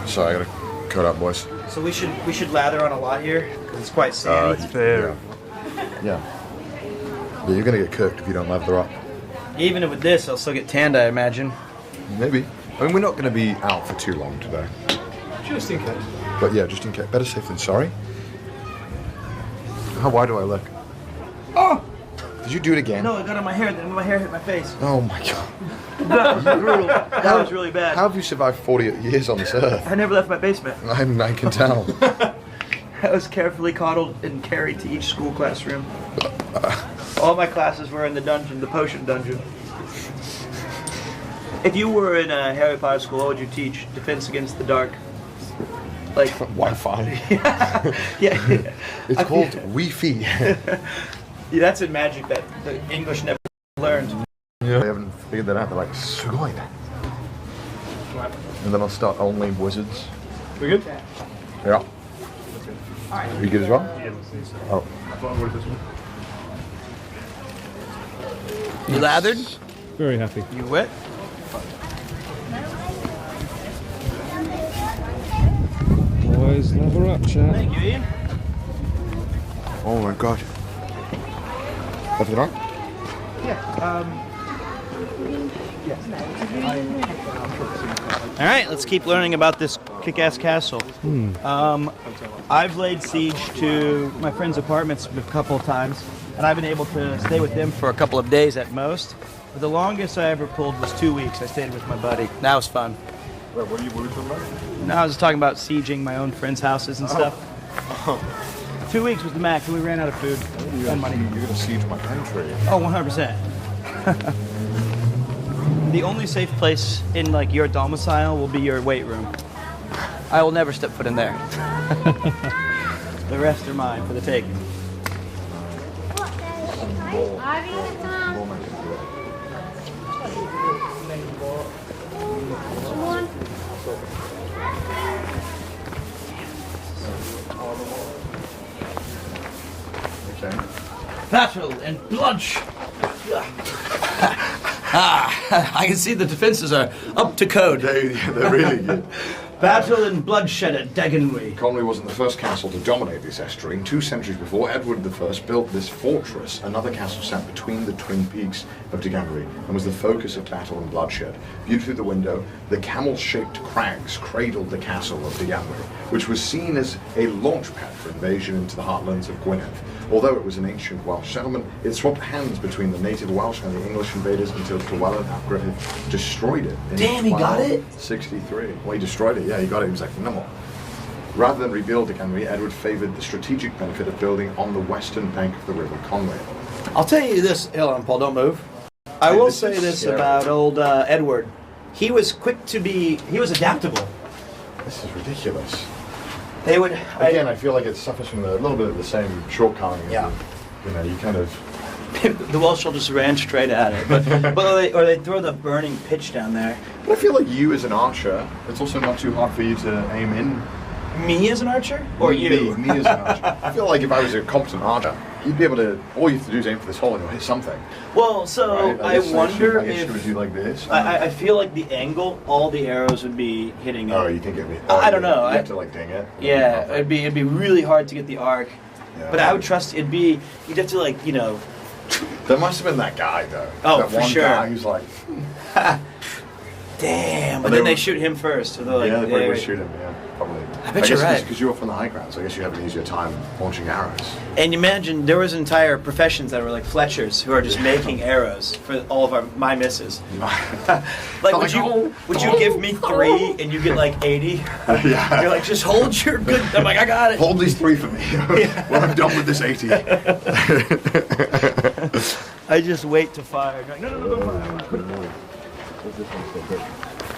So I gotta cut up, boys. So we should lather on a lot here because it's quite sandy. Yeah, you're gonna get cooked if you don't lather up. Even with this, I'll still get tanned, I imagine. Maybe. I mean, we're not gonna be out for too long today. Just in case. But yeah, just in case. Better safe than sorry. How wide do I look? Oh! Did you do it again? No, it got on my hair, then my hair hit my face. Oh my god. That was brutal. That was really bad. How have you survived 40 years on this earth? I never left my basement. I can tell. I was carefully coddled and carried to each school classroom. All my classes were in the dungeon, the potion dungeon. If you were in a Harry Potter school, what would you teach? Defense against the dark. Like Wi-Fi. yeah. It's called Wi-Fi. Yeah, that's in magic that the English never learned. Yeah. They haven't figured that out. They're like, sugoi. And then I'll start only wizards. We good? Yeah. You good as well? Oh. You lathered? Very happy. You wet? Boys, level up, chat. Thank you, Ian. Oh my god. Have you done? All right, let's keep learning about this kick-ass castle. I've laid siege to my friends' apartments a couple of times, and I've been able to stay with them for a couple of days at most. But the longest I ever pulled was 2 weeks. I stayed with my buddy. That was fun. Wait, what are you talking about? No, I was talking about sieging my own friends' houses and stuff. 2 weeks was the max, and we ran out of food and money. You're going to siege my country. Oh, 100%. The only safe place in like your domicile will be your weight room. I will never step foot in there. The rest are mine for the taking. Battle and bloodshed. I can see the defenses are up to code. They're really good. Battle and bloodshed at Dagenwy. Conwy wasn't the first castle to dominate this estuary. 2 centuries before, Edward I built this fortress, another castle sat between the twin peaks of Dagenwy, and was the focus of battle and bloodshed. Viewed through the window, the camel-shaped crags cradled the castle of Dagenwy, which was seen as a launch pad for invasion into the heartlands of Gwynedd. Although it was an ancient Welsh settlement, it swapped hands between the native Welsh and the English invaders until Llywelyn ap Gruffydd destroyed it in Damn, he got it? 1263. Well, he destroyed it, yeah, he got it. He was like, no. Rather than rebuild Dagenwy, Edward favoured the strategic benefit of building on the western bank of the River Conwy. I'll tell you this, hold on, Paul, don't move. I will say this about old Edward. He was he was adaptable. This is ridiculous. They would... Again, I feel like it suffers from a little bit of the same shortcoming. Yeah. You kind of... The Welsh will just ran straight at it. Or they throw the burning pitch down there. But I feel like you as an archer, it's also not too hard for you to aim in. Me as an archer? Or you? Me as an archer. I feel like if I was a competent archer, you'd be able to, all you have to do is aim for this hole and you'll hit something. Well, so Right? I wonder I guess if... you would do like this. I feel like the angle, all the arrows would be hitting it. Oh, you think it'd be... I don't know. You have to like ding it. Yeah, it'd be really hard to get the arc. Yeah. But I would trust you'd have to like, There must have been that guy though. Oh, that for one sure. guy who's like... damn. But they then they were- shoot him first. So they're like, yeah, they probably yeah, would shoot him, yeah, probably. I bet you're right. Because you're up on the high ground, so I guess you have an easier time launching arrows. And imagine there was entire professions that were like Fletchers who are just making arrows for all of my misses. Like, would you give me 3 and you get like 80? Yeah. You're like, just hold your good. I'm like, I got it. Hold these 3 for me. When I'm done with this 80. I just wait to fire. You're like, no, fire.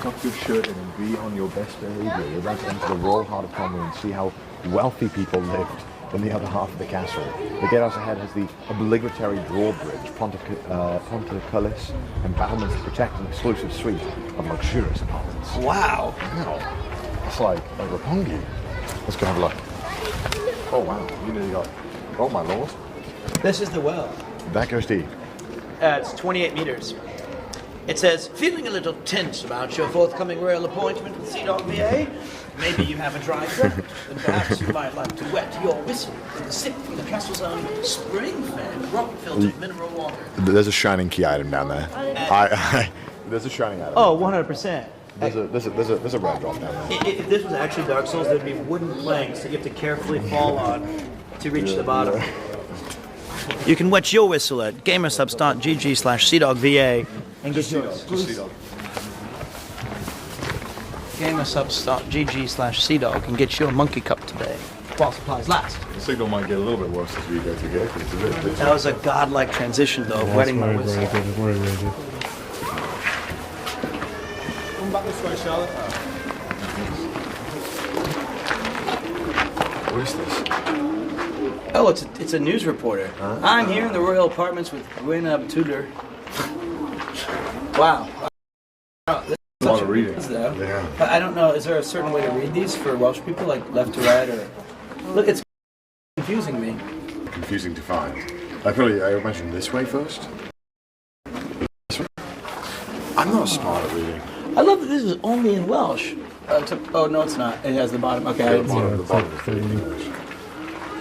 Tuck your shirt in and be on your best behavior. You're about to enter the royal heart of Conwy and see how wealthy people lived in the other half of the castle. The gatehouse ahead has the obligatory drawbridge, portcullis, and battlements to protect an exclusive suite of luxurious apartments. Wow. Wow. It's like Rapungi. Let's go have a look. Oh wow, you nearly got... Oh my lord. This is the well. That goes deep. It's 28 meters. It says, feeling a little tense about your forthcoming royal appointment with CDawgVA? Maybe you have a dry throat, and perhaps you might like to wet your whistle with a sip from the castle's own spring-fed, rock-filtered mineral water. There's a shining key item down there. There's a shining item. Oh, 100%. There's a red drop down there. If this was actually Dark Souls, there'd be wooden planks that you have to carefully fall on to reach the bottom. You can wet your whistle at gamersubs.gg/CDawgVA and get your exclusive. gamersubs.gg/CDawg and get your monkey cup today, while supplies last. The signal might get a little bit worse as we go through here. It's a bit That was a godlike transition, though, of wetting my whistle. Very good. Come back this way, Charlotte. What is this? Oh, it's a news reporter. I'm here in the royal apartments with Gwynedd Tudor. Wow. A lot of reading. Yeah. But I don't know, is there a certain way to read these for Welsh people, like left to right, or... Look, it's confusing me. Confusing to find. I imagine this way first. This way? I'm not smart at reading. I love that this is only in Welsh. Oh, no, it's not. It has the bottom. Okay, I didn't see it. The bottom of the page.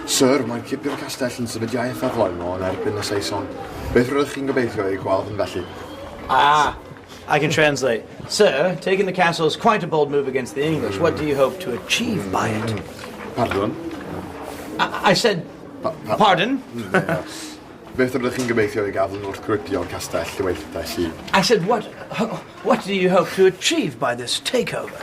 Sir, mae cipio'r castell yn sefydliaeth a flaenol yn erbyn y Saeson. Beth rydych chi'n gobeithio ei gweld yn felly? Ah, I can translate. Sir, taking the castle is quite a bold move against the English. What do you hope to achieve by it? Pardon? I said, pardon? Beth rydych chi'n gobeithio ei gael wrth grwydio'r castell ddiweithio si? I said, what do you hope to achieve by this takeover?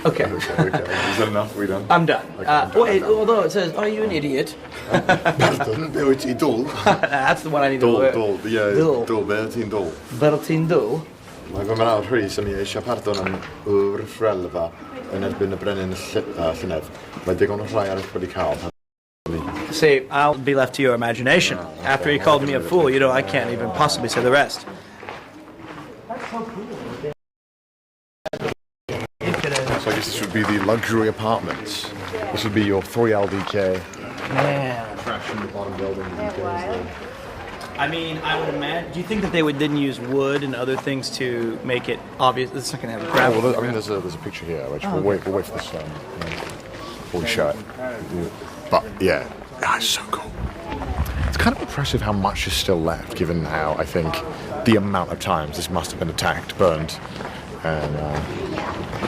Okay. Okay. Is that enough? We done? I'm done. Okay, Wait, although it says, are you an idiot? Pardon? Be wyt ti dwl? That's the one I need to learn. Dwl, be wyt ti'n dwl? Fel ti'n dwl? Mae fy mrawd Rhys yn eisiau pardon am wrthfrelfa yn erbyn y brenin llynedd. Mae digon o rhai arall wedi cael. See, I'll be left to your imagination. After he called me a fool, you know, I can't even possibly say the rest. So I guess this would be the luxury apartments. This would be your 3 LDK. Man. Crash in the bottom building. I mean, I would imagine. Do you think that they would then use wood and other things to make it obvious? It's not going to have a gravel. Well, I mean, there's a picture here, which we'll wait for this before we show it. But yeah, it's so cool. It's kind of impressive how much is still left, given how I think the amount of times this must have been attacked, burned, and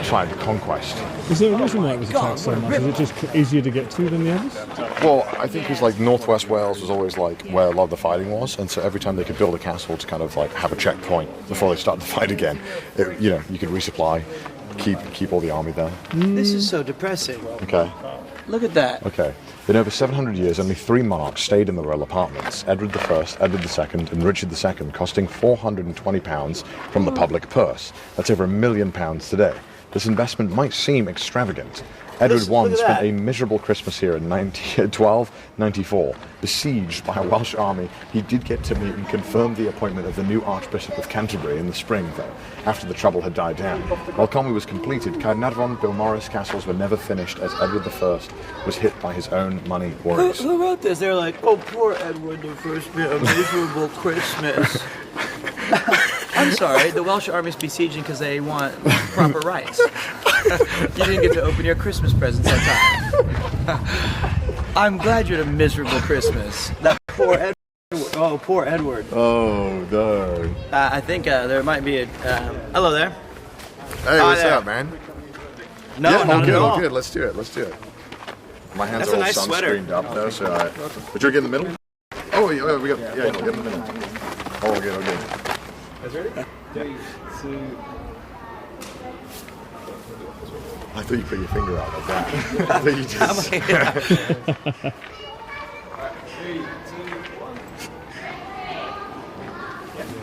tried conquest. Is there a reason why it was attacked so much? Is it just easier to get to than the others? Well, I think it's like Northwest Wales was always like where a lot of the fighting was, and so every time they could build a castle to kind of like have a checkpoint before they started to fight again, you could resupply, keep all the army there. This is so depressing. Okay. Look at that. Okay. In over 700 years, only 3 monarchs stayed in the royal apartments: Edward I, Edward II, and Richard II, costing £420 from the public purse. That's over £1 million today. This investment might seem extravagant. Edward I spent a miserable Christmas here in 1294. Besieged by a Welsh army, he did get to meet and confirm the appointment of the new Archbishop of Canterbury in the spring, though, after the trouble had died down. While Conwy was completed, Caernarfon, Bilmoris castles were never finished, as Edward I was hit by his own money worries. Who wrote this? They're like, oh, poor Edward I, a miserable Christmas. I'm sorry, the Welsh army's besieging because they want proper rights. You didn't get to open your Christmas presents that time. I'm glad you had a miserable Christmas. That poor Edward. Oh, poor Edward. Oh, no. I think there might be a... hello there. Hey, what's up, man? No, yeah, not good, at all. Good. Let's do it. My hands That's are all a nice sweater. sunscreened up, though, so... Would you get in the middle? Oh, yeah, we got... Yeah, get in the middle. Oh, okay. Is ready? Yeah. I thought you put your finger out like that. I thought you just...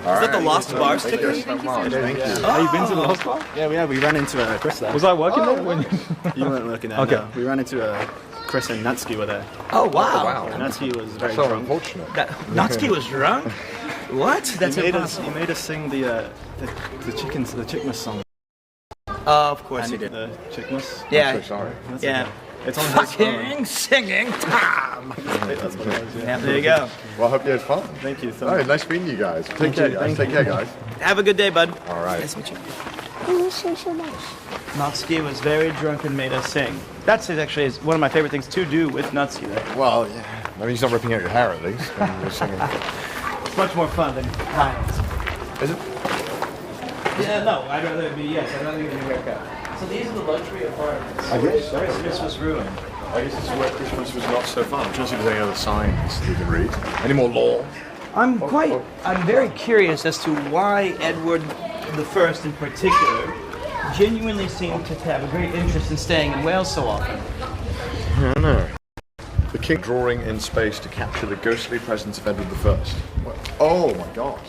Is that the Lost Bar sticker? Thank you so much. Thank you. Have you been to the Lost Bar? Yeah, we ran into Chris there. Was I working there when You weren't working there. Okay. No. We ran into Chris and Natsuki were there. Oh, wow. Wow. Natsuki was very So drunk. unfortunate. Natsuki was drunk? What? That's He impossible. made us sing the Chickmas song. Of course he And did. The Chickmas. Yeah. I'm so sorry. That's Yeah. okay. It's on his Fucking singing Tom. That's what it was, Yeah, there you go. Well, I hope you had fun. Thank you. All right, nice meeting you guys. Take care, guys. thank Take you. care, guys. Have a good day, bud. All right. Nice to meet you. Oh, that's so nice. Natsuki was very drunk and made us sing. That's actually one of my favorite things to do with Natsuki. Though. Well, yeah. I mean, he's not ripping out your hair, at least. And you're singing. It's much more fun than violence. Is it? Yeah, no, I'd rather it be, yes, I'd rather get a haircut. So these are the luxury apartments. I guess so. Christmas was ruined. I guess this is where Christmas was not so fun. I'm trying to see if there's any other signs that you can read. Any more law? I'm very curious as to why Edward I in particular genuinely seemed to have a great interest in staying in Wales so often. I don't know. The king drawing in space to capture the ghostly presence of Edward I. Oh my god.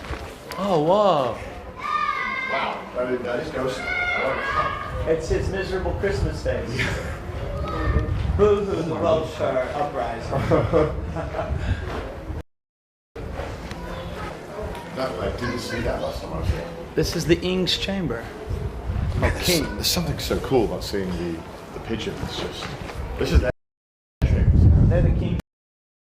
Oh, whoa. Wow, that is ghostly. It's his miserable Christmas face. Boo-hoo, the Welsh are uprising. I didn't see that last time I was here. This is the Ing's chamber. Oh, king. There's something so cool about seeing the pigeons. This is their They're the king.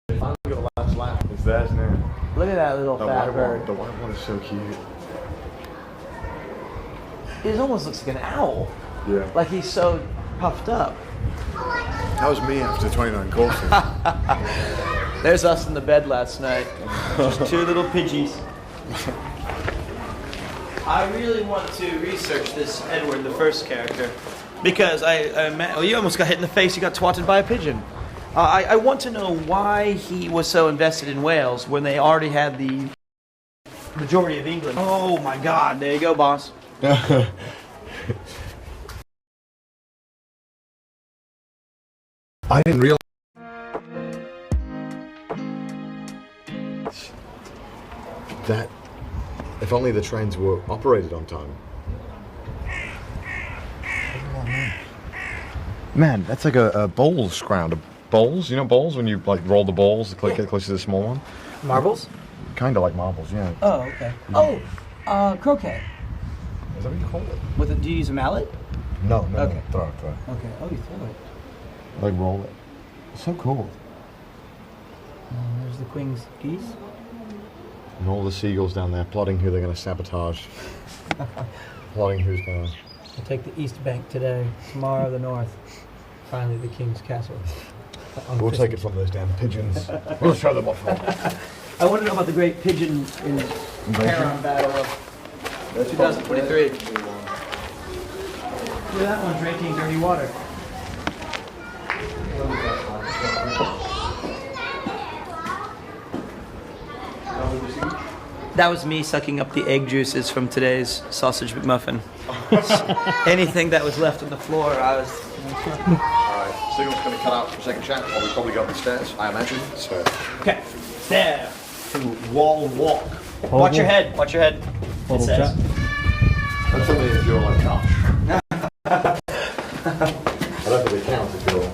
It's theirs now. Look at that little fat bird. The white one is so cute. It almost looks like an owl. Yeah. Like he's so puffed up. That was me after 29 courses. There's us in the bed last night. Just two little pidgeys. I really want to research this Edward, the first character, because oh, you almost got hit in the face. You got twatted by a pigeon. I want to know why he was so invested in Wales when they already had the majority of England. Oh my God! There you go, boss. I didn't realize that if only the trains were operated on time. Man, that's like a bowls ground. Bowls? You know bowls? When you like roll the balls, get close to the small one? Marbles? Kind of like marbles, yeah. Oh, okay. Oh, croquet. Is that what you call it? Do you use a mallet? No, Okay. Throw. Okay. Oh, you throw it. Like roll it. It's so cool. There's the Queen's geese. And all the seagulls down there plotting who they're going to sabotage. Plotting who's going to... We'll take the east bank today, tomorrow the north, finally the King's Castle. We'll take it from those damn pigeons. We'll show them off. I want to know about the great pigeon in Heron battle of 2023. Look at that one drinking dirty water. That was me sucking up the egg juices from today's sausage McMuffin. Anything that was left on the floor, I was... Alright, signal's going to cut out for a second chat, or we probably go up the stairs, I imagine. So. Okay, there. To wall walk. Watch your head, watch your head. It says. That's only if you're like Josh. I don't think it counts if you're not.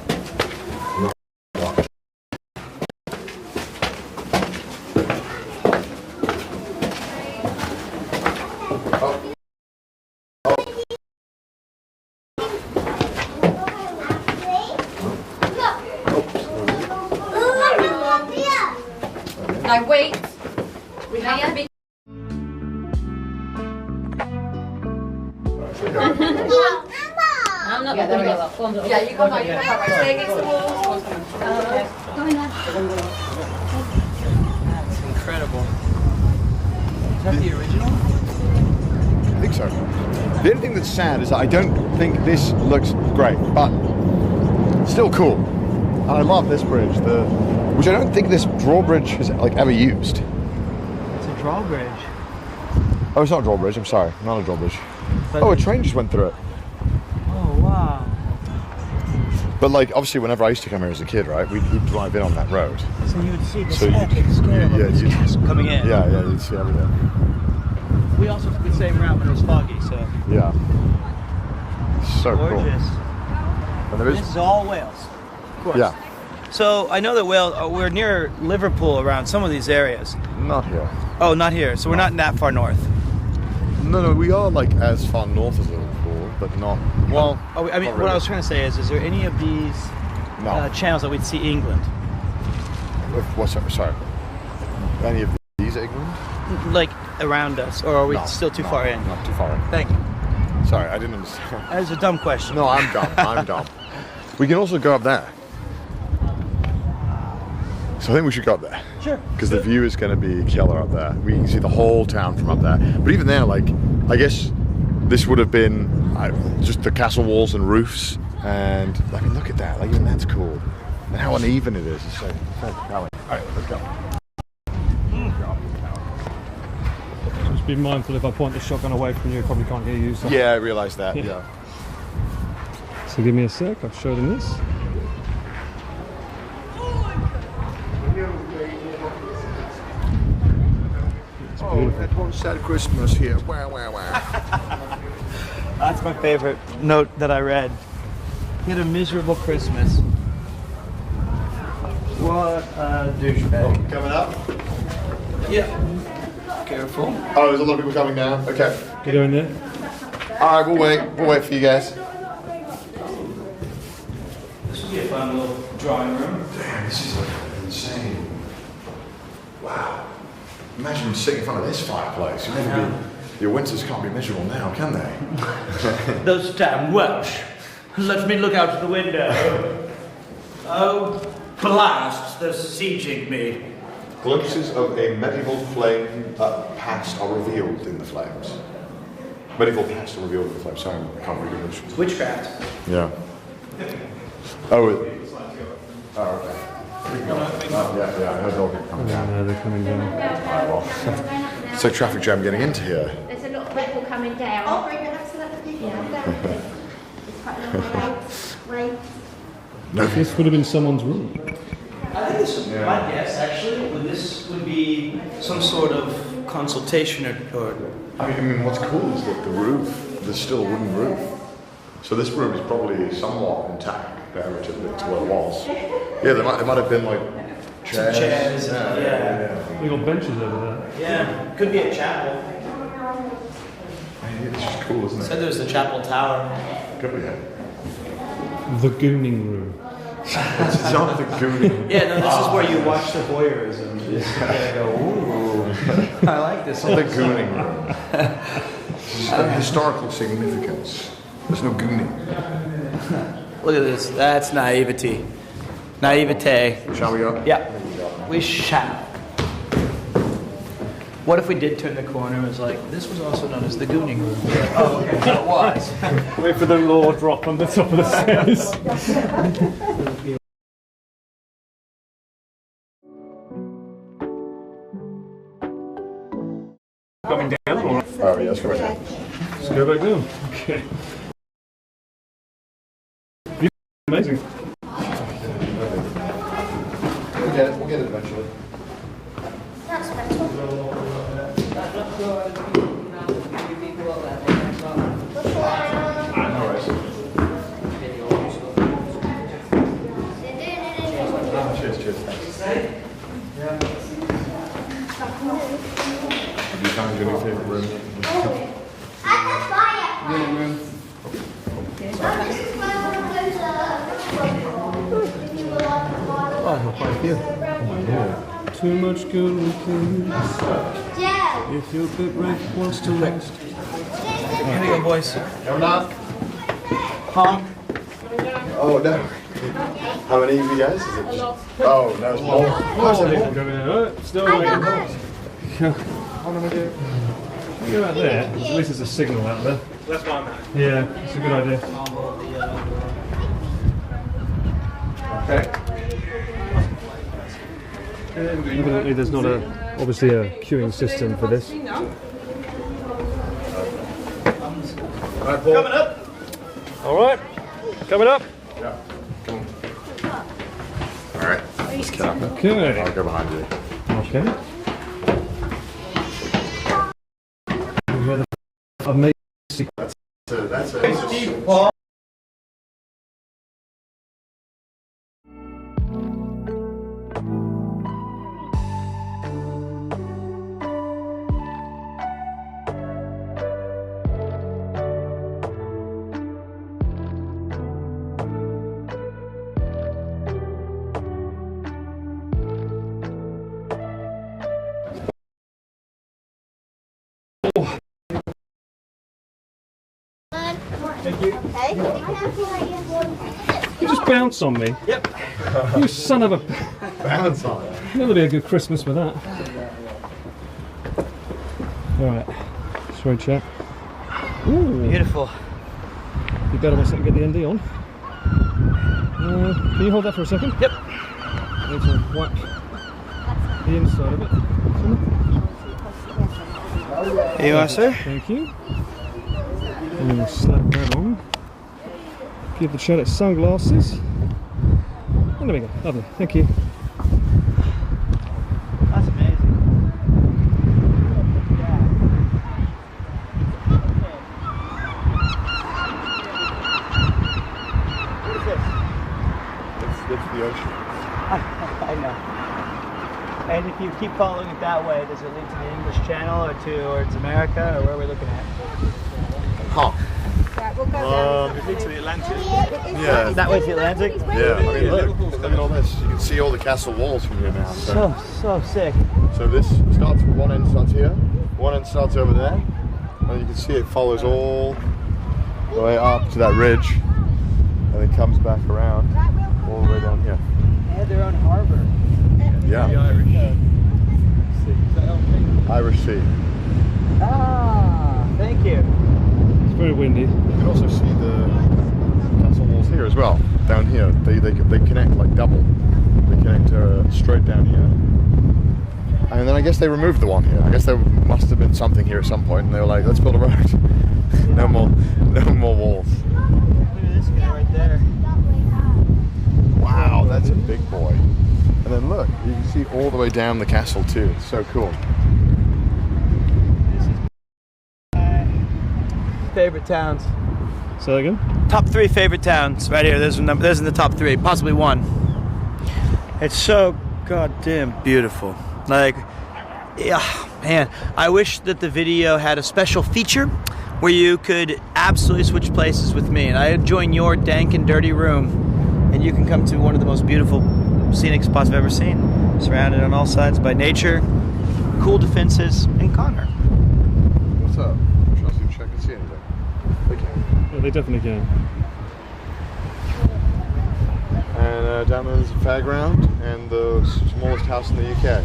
Now wait. We have to be. I'm not going to go. Yeah, you go now. You go now. Right. Stay against the wall. That's incredible. Is that the original? I think so. The only thing that's sad is that I don't think this looks great, but still cool. And I love this bridge, which I don't think this drawbridge has ever used. It's a drawbridge. Oh, it's not a drawbridge. I'm sorry, not a drawbridge. Oh, a train just went through it. Oh wow. But obviously, whenever I used to come here as a kid, right, we'd drive in on that road. So you would see this So epic scale of this castle coming in. Yeah, you'd see everything. We also took the same route when it was foggy, so. Yeah. It's so gorgeous. Cool. And there is. This is all Wales. Of course. Yeah. So I know that we're near Liverpool around some of these areas. Not here. Oh, not here. So we're not that far north. No, we are as far north as Liverpool, but not. Well, I mean, what I was trying to say is there any of these channels that we'd see England? What's that? Sorry. Any of these England? Like around us, or are we still too far in? Not too far in. Thank you. Sorry, I didn't understand. That was a dumb question. No, I'm dumb. I'm dumb. We can also go up there. So I think we should go up there. Sure. Because the view is going to be killer up there. We can see the whole town from up there. But even there, I guess this would have been just the castle walls and roofs. And I mean, look at that. Even that's cool. And how uneven it is. It's so compelling. All right, let's go. Just be mindful if I point the shotgun away from you, I probably can't hear you. So. Yeah, I realised that. Yeah. So give me a sec. I'll show them this. Oh, that one sad Christmas here. Wow, wow, wow. That's my favorite note that I read. He had a miserable Christmas. What a douchebag. Coming up? Yeah. Careful. Oh, there's a lot of people coming down. Okay. Get in there. All right, we'll wait. We'll wait for you guys. This would be a fun little drawing room. Damn, this is insane. Wow. Imagine sitting in front of this fireplace. Your winters can't be miserable now, can they? Those damn Welsh. Let me look out of the window. Oh, blast, they're sieging me. Glimpses of a medieval flame past are revealed in the flames. Medieval past are revealed in the flames. Sorry, I can't read English. It's witchcraft. Yeah. Oh, okay. Yeah, I heard all people coming down. No, they're coming down. It's a traffic jam getting into here. There's a lot of people coming down. Oh, bring it up so that the people come down. It's quite a long way. This would have been someone's room. I think this is my guess, actually. This would be some sort of consultation or I mean, what's cool is that the roof, there's still a wooden roof. So this room is probably somewhat intact relative to where it was. Yeah, there might have been like chairs. Some chairs, yeah. We got benches over there. Yeah, could be a chapel. It's just cool, isn't it? Said there was the chapel tower. Could be, yeah. The gooning room. It's not the gooning. Yeah, no, this is where you watch the voyeurism. You just go, ooh, I like this. It's not the gooning room. It's got historical significance. There's no gooning. Look at this. That's naivety. Naivete. Shall we go? Yeah. We shall. What if we did turn the corner and was like, this was also known as the gooning room? Like, oh, okay, so it was. Wait for the law drop on the top of the stairs. Coming down, or Oh, yeah, let's go back down. let's go back down. Okay. Amazing. We'll get it eventually. That's better. Cheers, cheers. Have you found your new favourite room? Oh, quite a few. Yeah. Too much good looking. If your bit right wants to rest. Here we go, boys. No, not. Honk. Oh, no. How many of you guys? Is it just... Oh, no, it's more. Still waiting. Go out there. At least there's a signal out there. That's why I'm at. Yeah, it's a good idea. Okay. Evidently, there's not obviously a queuing system for this. Right, Paul. Coming up. All right, coming up. Yeah, come on. All right, let's get up. Okay. I'll go behind you. Okay. I've made That's a You just bounce on me. Yep. You son of a. balance on it. That'll be a good Christmas with that. Alright. Sorry, chap. Ooh. Beautiful. You better once I can get the ND on. Can you hold that for a second? Yep. I need to whack the inside of it. Here you are, sir. Thank you. And we'll slap that on. Give the chap its sunglasses. And there we go. Lovely. Thank you. That's amazing. What is this? It's the ocean. I know. And if you keep following it that way, does it lead to the English Channel or towards America, or where are we looking at? Huh. It leads to the Atlantic. Yeah. That way to the Atlantic? Yeah, I mean, look at all this. You can see all the castle walls from here now. So sick. So this starts, one end starts here, one end starts over there, and you can see it follows all the way up to that ridge, and it comes back around all the way down here. They had their own harbor. Yeah. Irish Sea. Ah, thank you. It's very windy. You can also see the castle walls here as well. Down here, they connect like double. They connect straight down here. And then I guess they removed the one here. I guess there must have been something here at some point, and they were like, let's build a road. No more walls. Look at this guy right there. Wow, that's a big boy. And then look, you can see all the way down the castle too. It's so cool. Favorite towns. Say again? Top 3 favorite towns right here. There's in the top 3, possibly 1. It's so goddamn beautiful. Like, yeah, man. I wish that the video had a special feature where you could absolutely switch places with me, and I'd join your dank and dirty room, and you can come to one of the most beautiful scenic spots I've ever seen, surrounded on all sides by nature, cool defenses, and Connor. What's up? I'm trying to see if I can see anything. They can. Yeah, they definitely can. And down there's a fairground and the smallest house in the UK.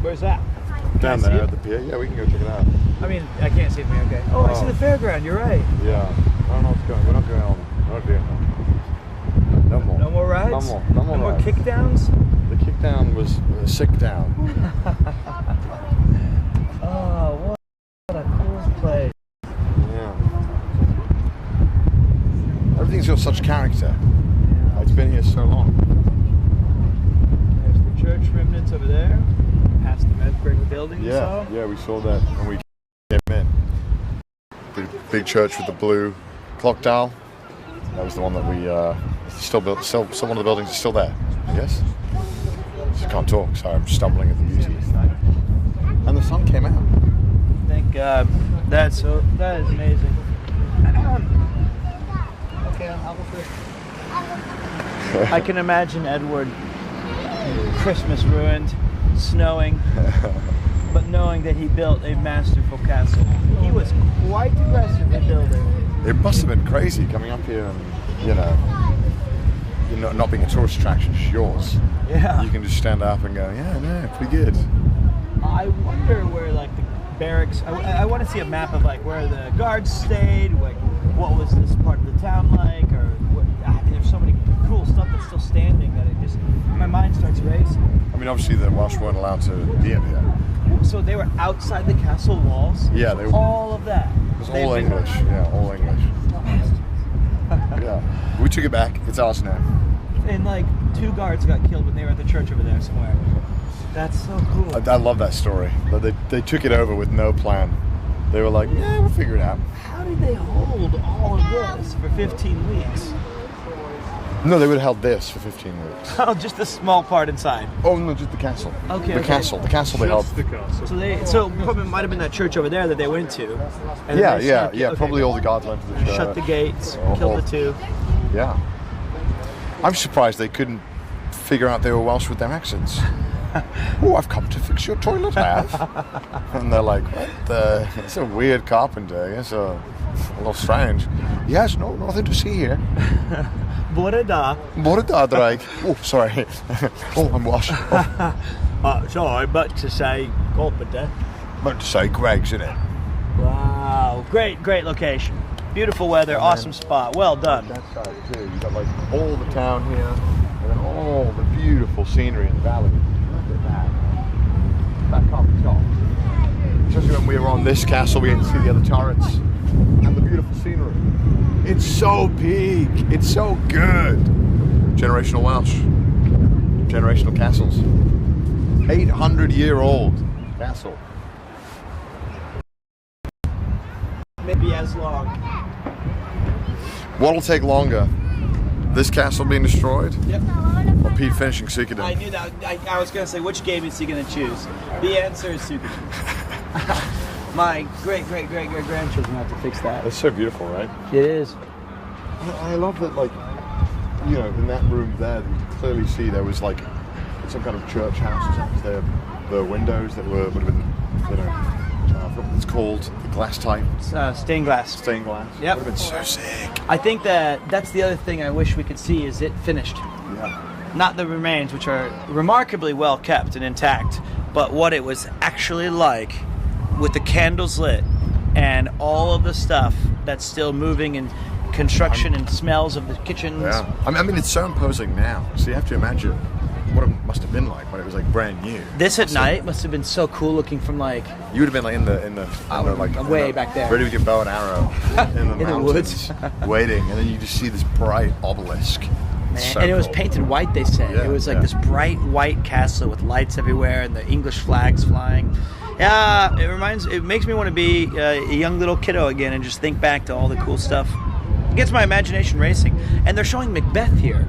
Where's that? Down there at the pier. Yeah, we can go check it out. I mean, I can't see it from here, okay. Oh, I see the fairground, you're right. Yeah. I don't know what's going. We're not going on. We're not doing that. No more. No more rides? No more more rides. kickdowns? The kickdown was a sick down. Oh, what a cool place. Yeah. Everything's got such character. It's been here so long. There's the church remnants over there, past the red brick building. Yeah, yeah, we saw that when we came in. The big church with the blue clock dial. That was the one that we still built. Still one of the buildings is still there. Yes. Just can't talk, so I'm stumbling at the beauty. And the sun came out. Thank God. That is amazing. Okay, I'll go first. I can imagine Edward, Christmas ruined, snowing, but knowing that he built a masterful castle. He was quite aggressive in building. It must have been crazy coming up here and, not being a tourist attraction, it's yours. Yeah. You can just stand up and go, yeah, no, pretty good. I wonder where, like, the barracks, I want to see a map of, like, where the guards stayed, like, what was this part of the town like, or what, there's so many cool stuff that's still standing that it just, my mind starts racing. I mean, obviously the Welsh weren't allowed to be in here. So they were outside the castle walls? Yeah, they were. All of that? It was all English, yeah, all English. Yeah, we took it back, it's ours now. And like 2 guards got killed when they were at the church over there somewhere. That's so cool. I love that story. They took it over with no plan. They were like, yeah, we'll figure it out. How did they hold all of this for 15 weeks? No, they would have held this for 15 weeks. Oh, just the small part inside. Oh no, just the castle. Okay. The castle they held. The castle. So probably might have been that church over there that they went to. And Yeah, then yeah. okay. Probably all the guards went to the church. Shut the gates, killed the 2. Yeah. I'm surprised they couldn't figure out they were Welsh with their accents. Oh, I've come to fix your toilet, I have. And they're like, what the? It's a weird carpenter. It's a little strange. Yes, no, nothing to see here. Borada. Borada, Drake. Oh, sorry. Oh, I'm Welsh. Oh. Sorry, but to say carpenter. But to say Greg's in it. Wow, great location. Beautiful weather, awesome spot. Well done. That side too. You got like all the town here, and then all the beautiful scenery in the valley. Look at that. Back up the top. Especially when we were on this castle, we get to see the other turrets and the beautiful scenery. It's so big. It's so good. Generational Welsh. Generational castles. 800-year-old castle. Maybe as long. What'll take longer? This castle being destroyed? Yep. Or Pete finishing Suikoden? I knew that. I was going to say, which game is he going to choose? The answer is Suikoden. My great-great-great-great-grandchildren have to fix that. It's so beautiful, right? It is. I love that, like, in that room there, you could clearly see there was, like, some kind of church house or something. There, the windows that would have been, forgot what it's called. The glass type. Stained glass. Stained glass. Yep. Would have been so sick. I think that's the other thing I wish we could see is it finished. Yeah. Not the remains, which are remarkably well kept and intact, but what it was actually like with the candles lit and all of the stuff that's still moving and construction and smells of the kitchens. Yeah. I mean, it's so imposing now. So you have to imagine what it must have been like when it was like brand new. This at night must have been so cool looking from like. You would have been like in the way back there, ready with your bow and arrow in the mountains, the woods, waiting, and then you just see this bright obelisk. So and it was cool. painted white, they said. Yeah, it was like this bright white castle with lights everywhere and the English flags flying. Yeah, it makes me want to be a young little kiddo again and just think back to all the cool stuff. It gets my imagination racing. And they're showing Macbeth here.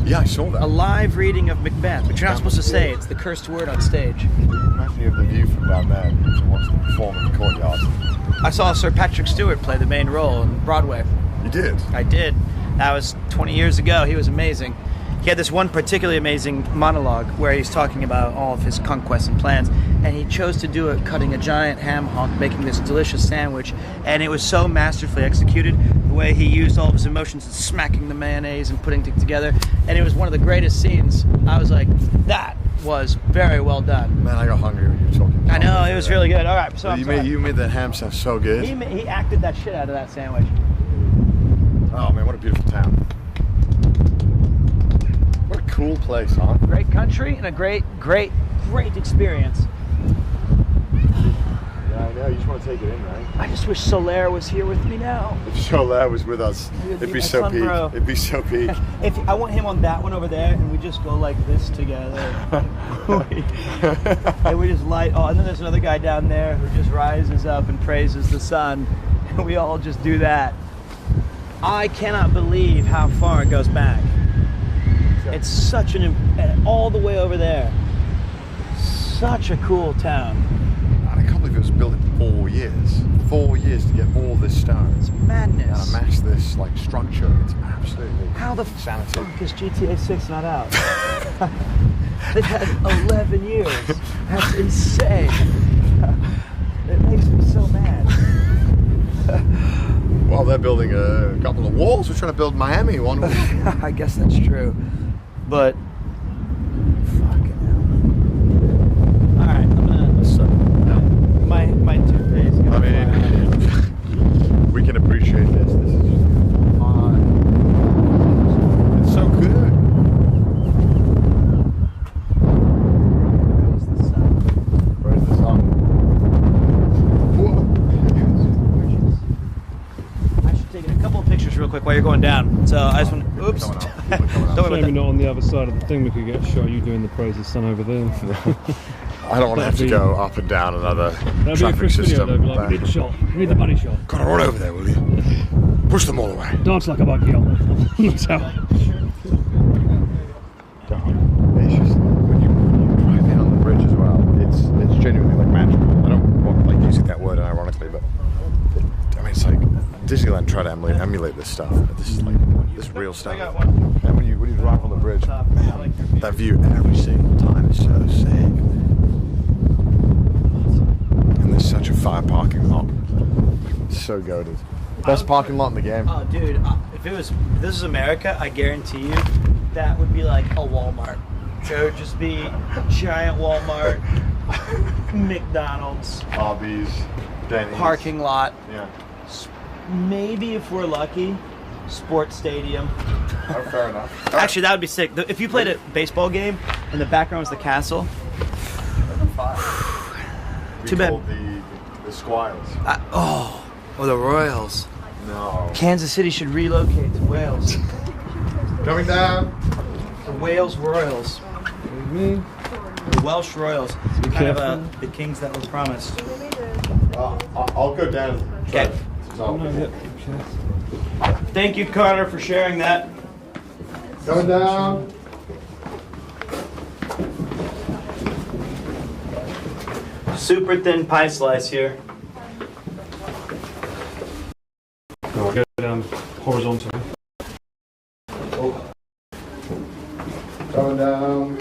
Yeah, I saw that. A live reading of Macbeth, but you're not supposed to say. It's the cursed word on stage. Imagine you have the view from down there to watch the perform in the courtyard. I saw Sir Patrick Stewart play the main role on Broadway. You did? I did. That was 20 years ago. He was amazing. He had this one particularly amazing monologue where he's talking about all of his conquests and plans, and he chose to do it cutting a giant ham hock, making this delicious sandwich, and it was so masterfully executed, the way he used all of his emotions and smacking the mayonnaise and putting it together, and it was one of the greatest scenes. I was like, that was very well done. Man, I got hungry when you were talking. I know, it was really good. All right, so you made that ham sound so good. He acted that shit out of that sandwich. Oh man, what a beautiful town. What a cool place, huh? Great country and a great experience. Yeah, I know. You just want to take it in, right? I just wish Solaire was here with me now. If Solaire was with us, it'd be so peak. It'd be so peak. If I want him on that one over there, and we just go like this together, and we just light. Oh, and then there's another guy down there who just rises up and praises the sun, and we all just do that. I cannot believe how far it goes back. It's such all the way over there. Such a cool town. And I can't believe it was built in 4 years. 4 years to get all this stone. It's madness. And amass this like structure. It's absolutely how the insanity. fuck is GTA 6 not out? They've had 11 years. That's insane. It makes me so mad. Well, they're building a couple of walls. We're trying to build Miami one. I guess that's true. But fucking hell. All right, I'm gonna. My toothpaste. I mean, we can appreciate this. This is just fun. It's so good. Where's the sun? Where's the sun? Taking a couple of pictures real quick while you're going down. So I just want to, oops. Don't worry Shame about we're not on the other side of the thing. We could get a shot of you doing the praise of the sun over there. I don't want to have to go up and down another That'd be a traffic Chris video system. though, like, we need the shot. We need the money shot. Gotta run over there, will you? Push them all away. Dance like a bug, girl. That's how. It's just when you drive in on the bridge as well, it's genuinely like magical. I don't want like using that word ironically, but I mean it's like Disneyland tried to emulate this stuff, but this is like this real stuff. And when you drive on the bridge, man, that view every single time is so sick. And there's such a fire parking lot. It's so goated. Best parking lot in the game. Oh, dude, if this is America, I guarantee you that would be like a Walmart. It would just be a giant Walmart, McDonald's, Arby's, Denny's. parking lot. Yeah. Maybe if we're lucky, sports stadium. Oh, fair enough. Actually, that would be sick. If you played a baseball game and the background was the castle. Too bad. The Squires. Or the Royals. No. Kansas City should relocate to Wales. Coming down. The Wales Royals. The Welsh Royals. Kind of the kings that were promised. I'll go down. Okay. Thank you, Connor, for sharing that. Coming down. Super thin pie slice here. I'll go down horizontally. Coming down.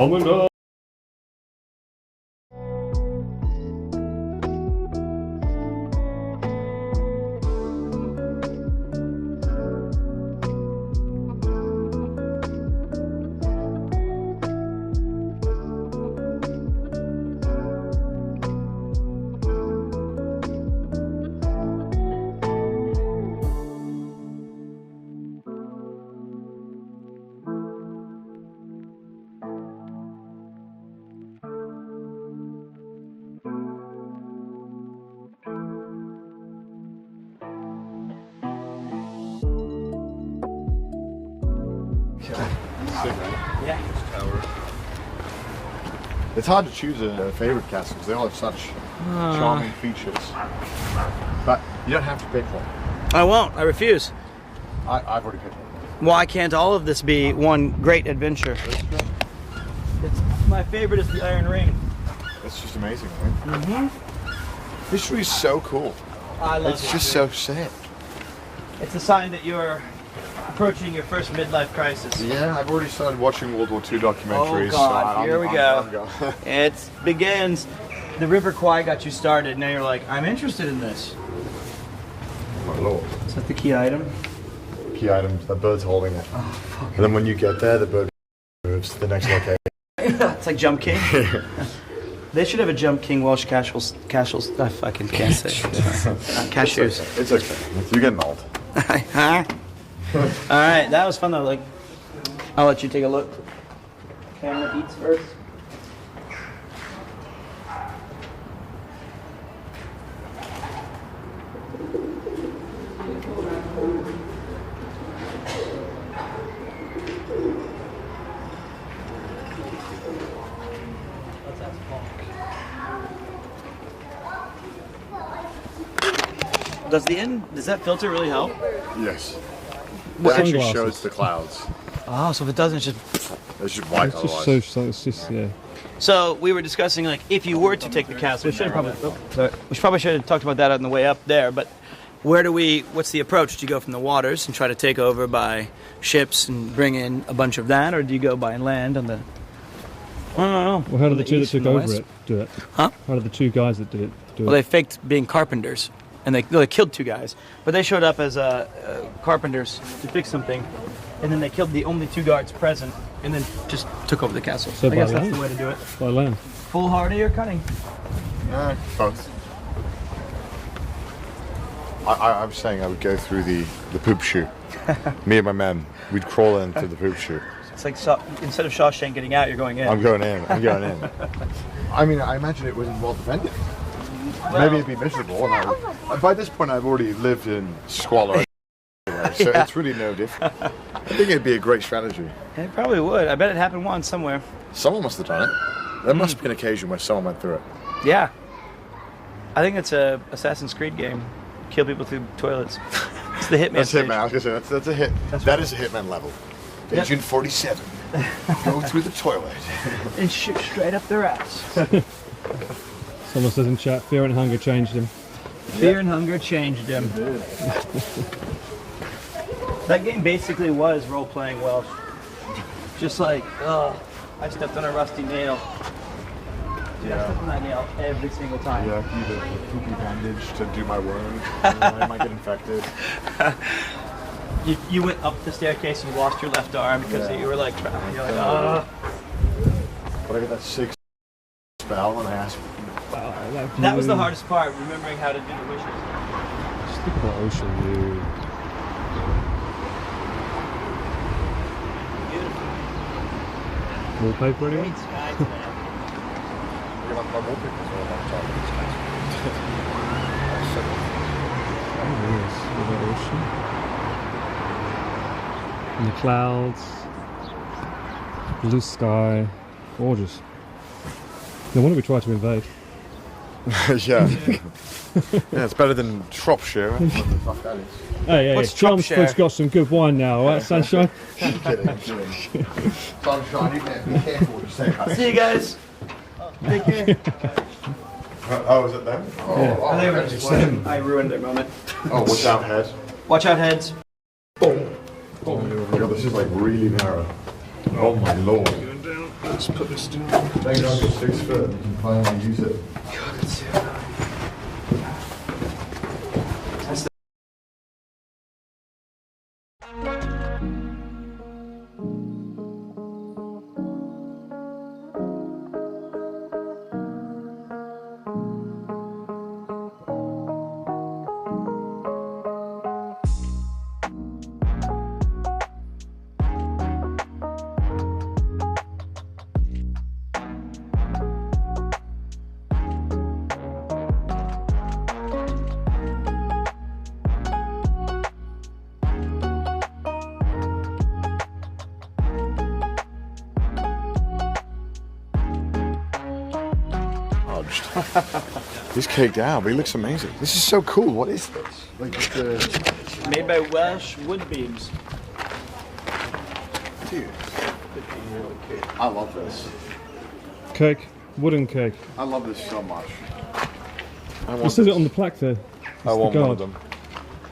Commandant. It's hard to choose a favourite castle because they all have such charming features. But you don't have to pick one. I won't. I refuse. I've already picked one. Why can't all of this be one great adventure? My favorite is the Iron Ring. It's just amazing, right? Mm-hmm. History is so cool. I love it. It's just so sick. It's a sign that you're approaching your first midlife crisis. Yeah, I've already started watching World War II documentaries. Oh God, so here we go. It begins. The River Kwai got you started. Now you're like, I'm interested in this. My lord. Is that the key item? Key items, the bird's holding it. Oh, and then when you get there, the bird moves to the next location. It's like Jump King. They should have a Jump King Welsh casuals. I fucking can't say it. Cashews. It's okay. You're getting old. Huh? All right, that was fun though. Like, I'll let you take a look. Camera eats first. Does that filter really help? Yes. What It actually sunglasses? shows the clouds. Oh, so if it doesn't, it's just. It's just white It's just otherwise. so, it's just, yeah. So we were discussing like if you were to take the castle. We should have talked about that on the way up there. But what's the approach? Do you go from the waters and try to take over by ships and bring in a bunch of that, or do you go by land on the? I don't know. Well, how did the two that east and took the over west? it do it? Huh? How did the two guys that did it do Well, it? they faked being carpenters, and they killed two guys. But they showed up as carpenters to fix something, and then they killed the only two guards present, and then just took over the castle. So I by guess that's land? the way to do it. By land. Foolhardy or cunning? Both. I was saying I would go through the poop chute. Me and my men, we'd crawl into the poop chute. It's like instead of Shawshank getting out, you're going in. I'm going in. I'm going in. I mean, I imagine it wasn't well defended. Maybe it'd be miserable. And by this point, I've already lived in squalor, anyway, so it's really no different. I think it'd be a great strategy. It probably would. I bet it happened once somewhere. Someone must have done it. There must be an occasion where someone went through it. Yeah. I think it's a Assassin's Creed game. Kill people through toilets. It's the Hitman That's stage. Hitman. I was gonna say that's a hit. That is a Hitman level. Agent 47. Go through the toilet. And shoot straight up their ass. Someone says in chat, fear and hunger changed him. Fear and hunger changed him. That game basically was role-playing Welsh. Just like, I stepped on a rusty nail. Dude, I stepped on that nail every single time. Yeah, I need a poopy bandage to do my wound. I might get infected. You went up the staircase and you lost your left arm because you were like, you're like, But I got that 6 spell and I asked. That was the hardest part, remembering how to do the wishes. Just think about ocean view. Wallpaper anyway? Great sky today. My wallpaper's all on top of this house. Oh, yes, with the ocean. And the clouds. Blue sky. Gorgeous. No wonder we tried to invade. Yeah. Yeah, it's better than Shropshire. What the fuck that is? Hey, What's Chelmsford's got some good wine now, right, Sunshine? I'm kidding. Sunshine, you better be careful what you say, guys. See you guys. Take care. Oh, is it them? Oh, They were just watching. I ruined their moment. oh, watch out, head. Watch out, heads. Oh my god, this is like really narrow. Oh my lord. Let's put this down. Thank God it's 6 foot. You can finally use it. God, let's see how He's caked out, but he looks amazing. This is so cool. What is this? Like Made by Welsh wood beams. Dude, I love this. Cake. Wooden cake. I love this so much. It says it on the plaque there. I want one of them.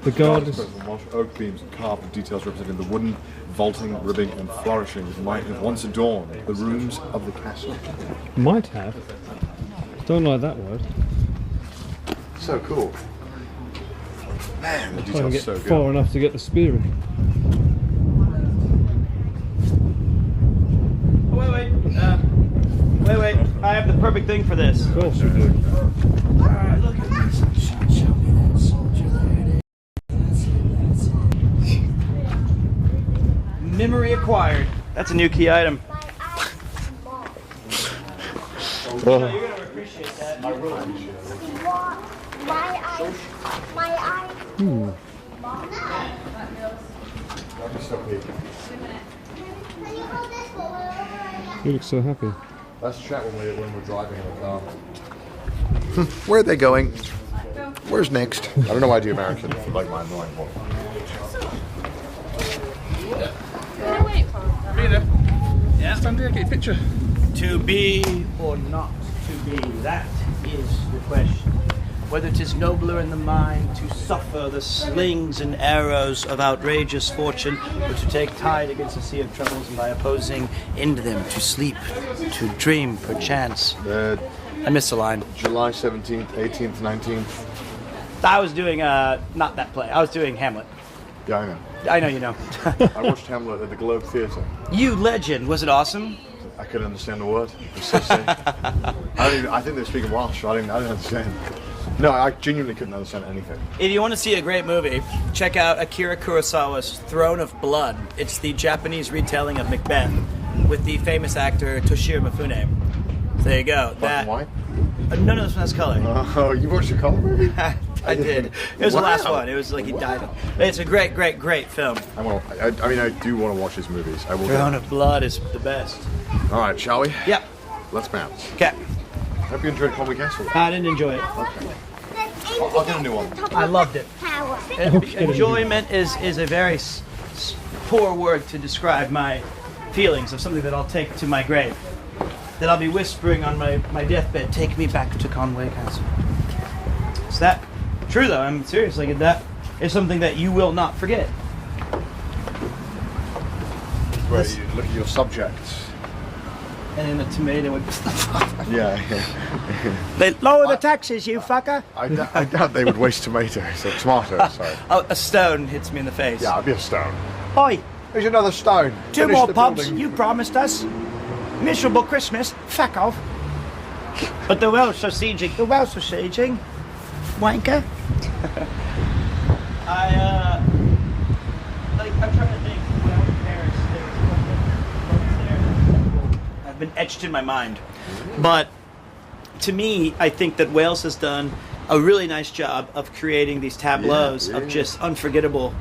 The guard is... Welsh oak beams and carved with details representing the wooden vaulting, ribbing and flourishing that might have once adorned the rooms of the castle. Might have. Don't like that word. So cool. Man, the Trying to detail's get so good. far enough to get the spear in. Wait. I have the perfect thing for this. Of course you do. Alright, look at this. Memory acquired. That's a new key item. You're gonna appreciate that. I will appreciate it. My eye. That'd be so big. You look so happy. Let's chat when we're driving in the car. Where are they going? Where's next? I don't know why I do American, like my annoying one. Yeah. Stand there, get a picture. To be or not to be, that is the question. Whether it is nobler in the mind to suffer the slings and arrows of outrageous fortune, or to take tide against a sea of troubles, and by opposing into them, to sleep, to dream, perchance. I missed a line. July 17th, 18th, 19th. I was doing, not that play, I was doing Hamlet. Yeah, I know. I know you know. I watched Hamlet at the Globe Theatre. You legend, was it awesome? I couldn't understand a word. It was so sick. I think they were speaking Welsh. I didn't understand. No, I genuinely couldn't understand anything. If you want to see a great movie, check out Akira Kurosawa's Throne of Blood. It's the Japanese retelling of Macbeth with the famous actor Toshiro Mifune. There you go. Black and white? None of this one has color. Oh, you watched the color movie? I did. It was the last one. It was like he died. It's a great film. I mean, I do want to watch his movies. I will. Throne of Blood is the best. All right, shall we? Yep. Let's bounce. Okay. Hope you enjoyed Conway Castle. I didn't enjoy it. Okay. I'll get a new one. I loved it. Enjoyment is a very poor word to describe my feelings of something that I'll take to my grave. That I'll be whispering on my deathbed, take me back to Conway Castle. Is that true though? I'm serious. Like that is something that you will not forget. Where you look at your subjects. And then the tomato would... Yeah. They lower the taxes, you fucker. I doubt they would waste tomatoes. Or tomatoes, sorry. Oh, a stone hits me in the face. Yeah, it'd be a stone. Oi, There's another stone. two Finish more the pubs building. you promised us. Miserable Christmas. Fuck off. But the Welsh are sieging. The Welsh are sieging. Wanker. I'm trying to think. When I was in Paris, there was I've been etched in my mind. But to me, I think that Wales has done a really nice job of creating these tableaus of just unforgettable.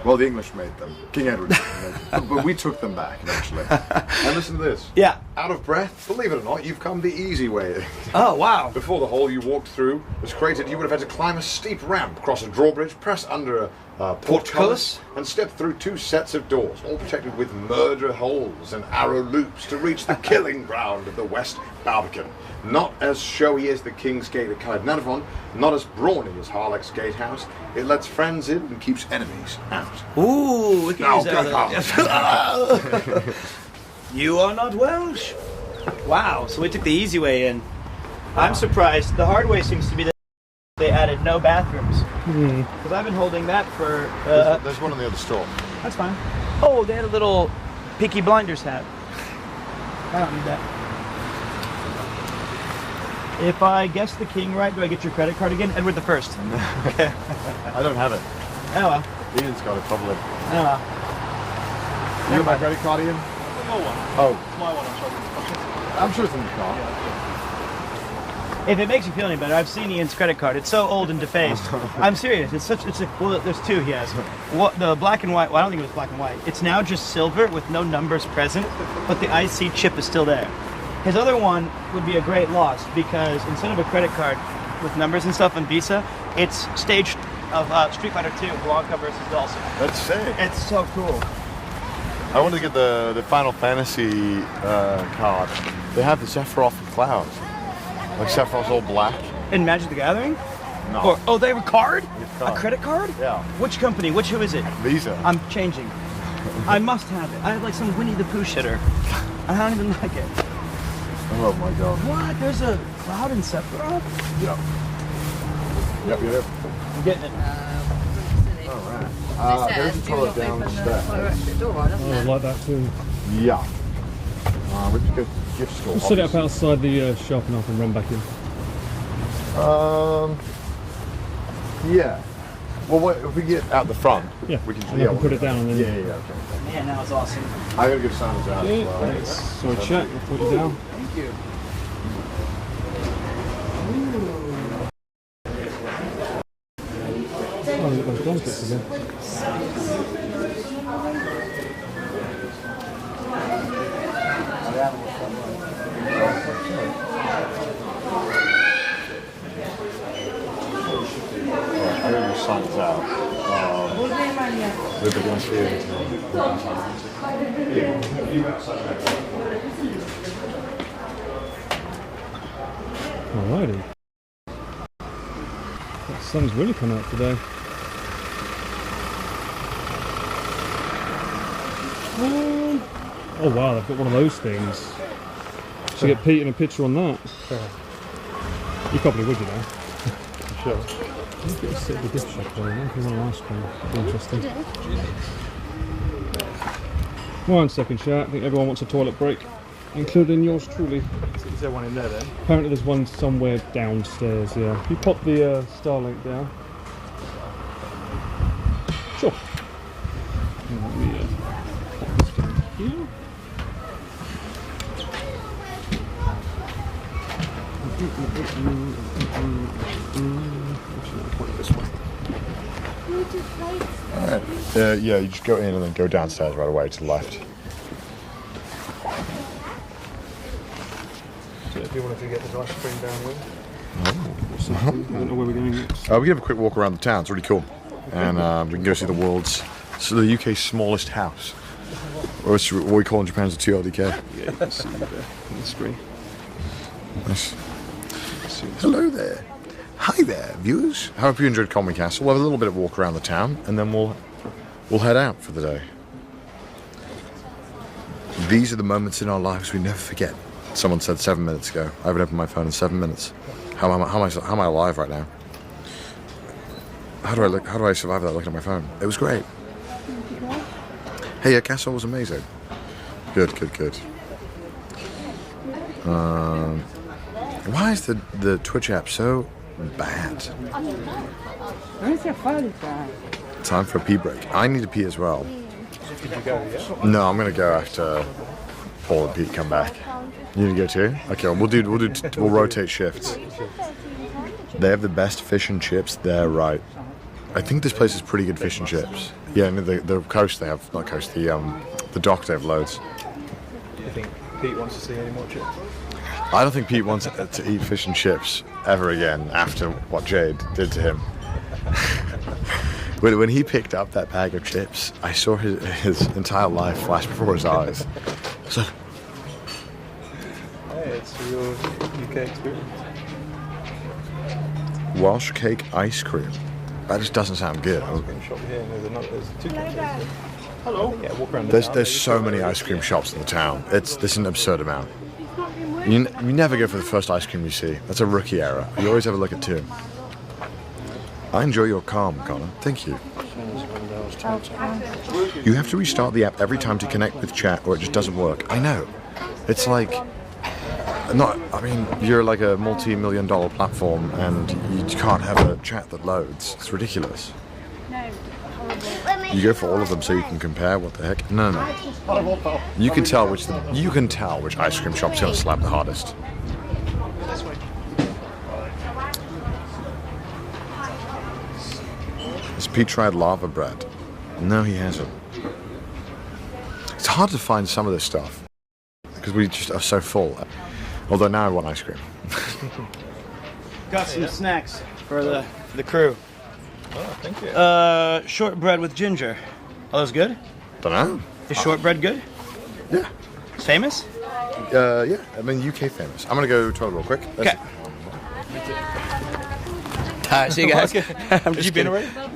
Well, the English made them. King Edward made them. But we took them back eventually. And listen to this. Yeah. Out of breath, believe it or not, you've come the easy way. Oh, wow. Before the hole you walked through was created, you would have had to climb a steep ramp, cross a drawbridge, press under a portcullis, and step through two sets of doors, all protected with murder holes and arrow loops to reach the killing ground of the West Barbican. Not as showy as the King's Gate at Caernarfon, not as brawny as Harlech's Gatehouse. It lets friends in and keeps enemies out. Ooh, we can use that. You are not Welsh. Wow, so we took the easy way in. I'm surprised. The hard way seems to be that they added no bathrooms. Because I've been holding that for... there's one in the other store. That's fine. Oh, they had a little Peaky Blinders hat. I don't need that. If I guess the king right, do I get your credit card again? Edward the First. Okay. I don't have it. Oh well. Ian's got it probably. Oh well. You got my credit card, Ian? Your one. Oh. It's my one, I'm sure it's in the car. If it makes you feel any better, I've seen Ian's credit card. It's so old and defaced. I'm serious. It's well, there's two he has. What, the black and white, well, I don't think it was black and white. It's now just silver with no numbers present, but the IC chip is still there. His other one would be a great loss because instead of a credit card with numbers and stuff on Visa, it's staged of Street Fighter 2, Blanca versus Dulce. That's sick. It's so cool. I want to get the Final Fantasy card. They have the Sephiroth and Cloud. Like Sephiroth's all black. In Magic the Gathering? No. Or, oh, they have a card? card? A credit card? Yeah. Which company? Who is it? Visa. I'm changing. I must have it. I have like some Winnie the Pooh shitter. I don't even like it. Oh my god. What? There's a Cloud in Sephiroth? Yep. I'm getting it. Alright. There's a toilet down the stairs. Oh, I like that too. Yeah. We just go gift store. We'll set it up outside the shop and I can run back in. Yeah. Well, if we get out the front, yeah, we can. And I can put it down and then. Yeah. Okay. Man, that was awesome. I gotta give Sanders out as well. Thanks. Sorry, chat. I'll put it down. Thank you. Oh, look at those blankets again. I gotta give Sanders out. With the ones here. Alrighty. That sun's really come out today. Oh wow, they've got one of those things. Should get Pete in a picture on that. You probably would, you know. Sure. Let's get a sit at the gift shop there, if you want an ice cream. That'd be interesting. 1 second, chat. I think everyone wants a toilet break, including yours truly. Is there one in there then? Apparently there's one somewhere downstairs, yeah. You pop the Starlink down. Sure. Let me pop this down here. This way. Alright. Yeah, you just go in and then go downstairs right away to the left. So if you wanted to get the ice cream down there. I don't know where we're going next. We can have a quick walk around the town. It's really cool. And we can go see the the UK's smallest house. Or what we call in Japan is a 2LDK. Yeah, you can see there on the screen. Nice. Hello there. Hi there, viewers. I hope you enjoyed Conwy Castle. We'll have a little bit of a walk around the town, and then we'll head out for the day. These are the moments in our lives we never forget. Someone said 7 minutes ago. I haven't opened my phone in 7 minutes. How am I alive right now? How do I survive without looking at my phone? It was great. Hey, Castle was amazing. Good. Why is the Twitch app so bad? Time for a pee break. I need a pee as well. Did you go, yeah? No, I'm gonna go after Paul and Pete come back. You need to go too? Okay, we'll rotate shifts. They have the best fish and chips there, right? I think this place is pretty good fish and chips. Yeah, and the coast they have, not coast, the dock they have loads. Do you think Pete wants to see any more chips? I don't think Pete wants to eat fish and chips ever again after what Jade did to him. When he picked up that bag of chips, I saw his entire life flash before his eyes. So, Hey, it's your UK experience. Welsh cake ice cream. That just doesn't sound good. Ice cream shop here, and there's two cases. Hello. Yeah, walk around. There's so many ice cream shops in the town. It's an absurd amount. You never go for the first ice cream you see. That's a rookie error. You always have a look at two. I enjoy your calm, Connor. Thank you. You have to restart the app every time to connect with chat or it just doesn't work. I know. It's like... you're like a multi-million-dollar platform and you can't have a chat that loads. It's ridiculous. You go for all of them so you can compare. What the heck? No. You can tell which ice cream shop's gonna slap the hardest. Has Pete tried lava bread? No, he hasn't. It's hard to find some of this stuff because we just are so full. Although now I want ice cream. Got some snacks for the crew. Oh, thank you. Shortbread with ginger. Are those good? Dunno. Is shortbread good? Yeah. It's famous? Yeah. I mean, UK famous. I'm gonna go toilet real quick. Okay. Alright, see you guys. I'm just kidding.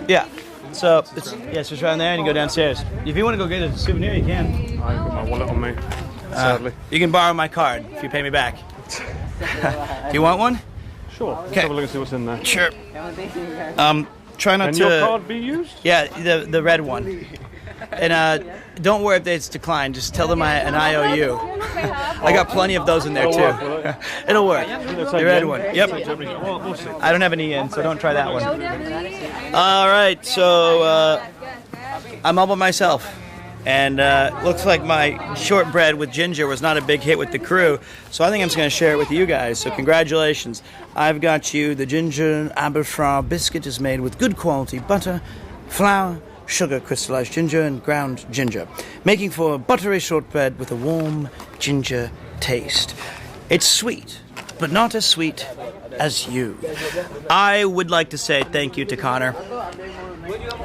Yeah. So it's just right there, and you go downstairs. If you want to go get a souvenir, you can. I got my wallet on me. Sadly. You can borrow my card if you pay me back. Do you want one? Sure. Let's Okay. have a look and see what's in there. Sure. Try not Can to. your card be used? Yeah, the red one. And don't worry if it's declined. Just tell them an IOU. I got plenty of those in there too. It'll work. The red one. Yep. I don't have any in, so don't try that one. All right, so I'm all by myself. And looks like my shortbread with ginger was not a big hit with the crew, so I think I'm just going to share it with you guys. So congratulations. I've got you the ginger Aberfraw biscuit is made with good quality butter, flour, sugar, crystallized ginger, and ground ginger, making for a buttery shortbread with a warm ginger taste. It's sweet, but not as sweet as you. I would like to say thank you to Connor.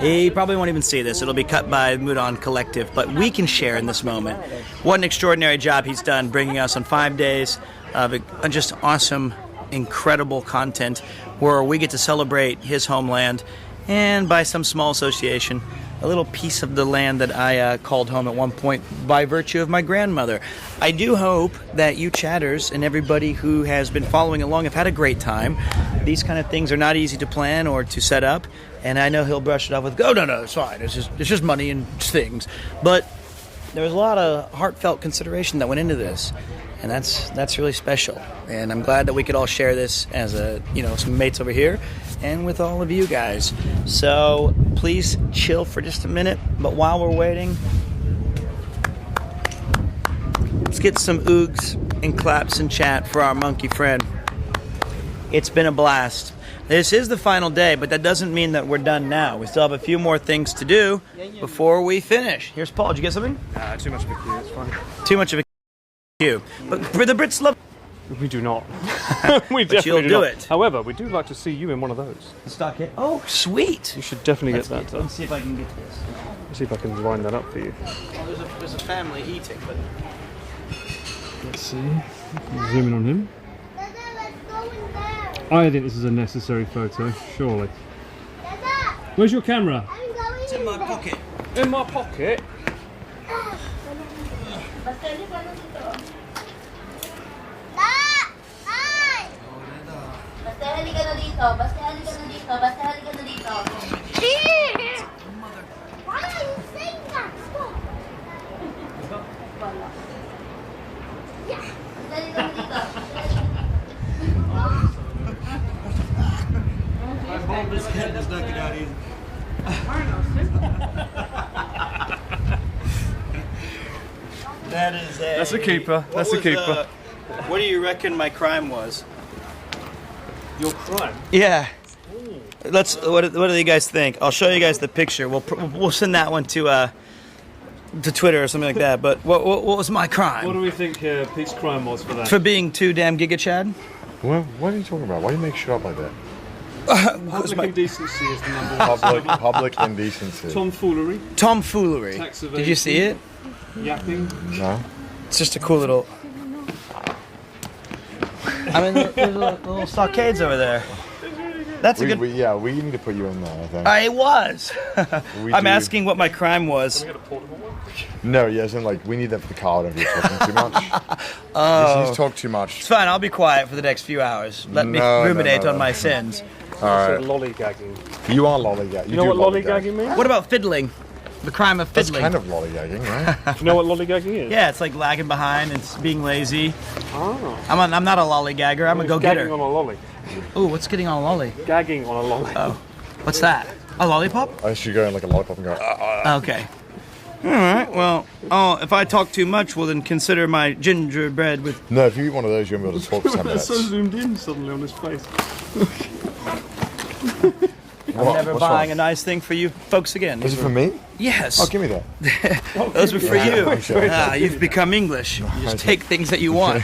He probably won't even see this. It'll be cut by Moodon Collective, but we can share in this moment. What an extraordinary job he's done bringing us on 5 days of just awesome, incredible content where we get to celebrate his homeland and by some small association, a little piece of the land that I called home at one point by virtue of my grandmother. I do hope that you chatters and everybody who has been following along have had a great time. These kind of things are not easy to plan or to set up, and I know he'll brush it off with, "Oh, no, it's fine. It's just money and things." But there was a lot of heartfelt consideration that went into this, and that's really special. And I'm glad that we could all share this as some mates over here and with all of you guys. So please chill for just a minute. But while we're waiting, let's get some oogs and claps and chat for our monkey friend. It's been a blast. This is the final day, but that doesn't mean that we're done now. We still have a few more things to do before we finish. Here's Paul. Did you get something? Too much of a queue, it's fine. Too much of a queue. But the Brits love... We do not. But We definitely you'll do not. it. However, we do like to see you in one of those. Stock it. Oh, sweet. You should definitely get that done. Let's see if I can get this. Let's see if I can line that up for you. Well, there's a family eating, but... Let's see. Zoom in on him. I think this is a necessary photo, surely. Where's your camera? It's in my pocket. In my pocket? Why are you saying that? My bulbous head is not get out either. That is That's a keeper. That's a keeper. What do you reckon my crime was? Your crime? Yeah. What do you guys think? I'll show you guys the picture. We'll send that one to Twitter or something like that. But what was my crime? What do we think Pete's crime was for that? For being too damn Giga Chad? What are you talking about? Why do you make shit up like that? Public indecency is the number one. Public indecency. Tomfoolery. Tomfoolery. Tax evasion. Did you see it? Yapping. No. It's just a cool little... I mean, there's little stockades over there. That's a good. Yeah, we need to put you in there, I think. I was. I'm do. asking what my crime was. No, yes, and like we need that for the car whenever you're talking too much. You talk too much. It's fine. I'll be quiet for the next few hours. Let me ruminate on my sins. All right. Lollygagging. You are lollygagging. You know what lollygagging means? What about fiddling? The crime of That's fiddling. kind of lollygagging, right? Do you know what lollygagging is? Yeah, it's like lagging behind and being lazy. Oh. I'm not a lollygagger. I'm a go-getter. Gagging on a lolly. Ooh, what's getting on a lolly? Gagging on a lolly. Oh, what's that? A lollipop? I should go in like a lollipop and go. Okay. All right. Well, if I talk too much, well then consider my gingerbread with. No, if you eat one of those, you'll be able to talk for 10 minutes. so zoomed in suddenly on his face. I'm never buying a nice thing for you folks again. Is it for me? Yes. Oh, give me that. Those were for you. Sure. You've become English. You just take things that you want.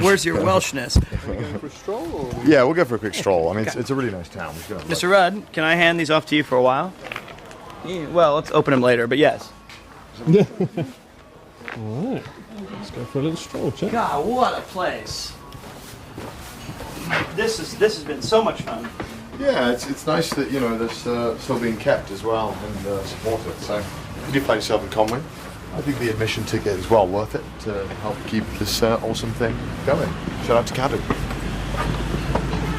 Where's your Welshness? For a stroll or? Yeah, we'll go for a quick stroll. I mean, it's a really nice town. Mr. Rudd, can I hand these off to you for a while? Yeah, well, let's open them later, but yes. Alright, let's go for a little stroll, check. God, what a place. This has been so much fun. Yeah, it's nice that, you know, there's still being kept as well and supported. So, if you find yourself in Conway, I think the admission ticket is well worth it to help keep this awesome thing going. Shout out to Cadu.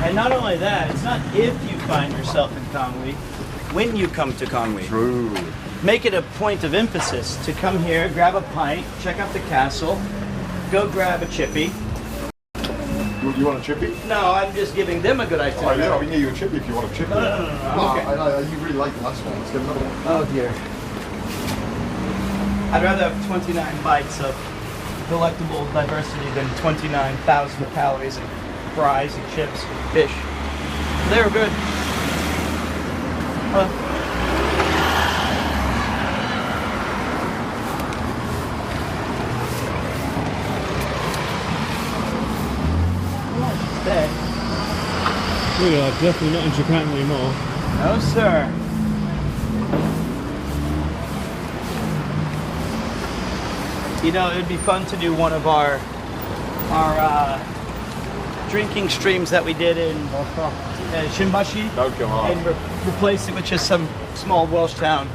And not only that, it's not if you find yourself in Conwy, when you come to Conwy. True. Make it a point of emphasis to come here, grab a pint, check out the castle, go grab a chippy. You want a chippy? No, I'm just giving them a good Oh, itinerary. yeah, we can get you a chippy if you want a chippy. No. Okay. You really like the last one. Let's get another one. Oh dear. I'd rather have 29 bites of delectable diversity than 29,000 calories and fries and chips and fish. They were good. We are definitely not in Japan anymore. No, sir. You know, it would be fun to do one of our drinking streams that we did in Shimbashi, and replace it with just some small Welsh town.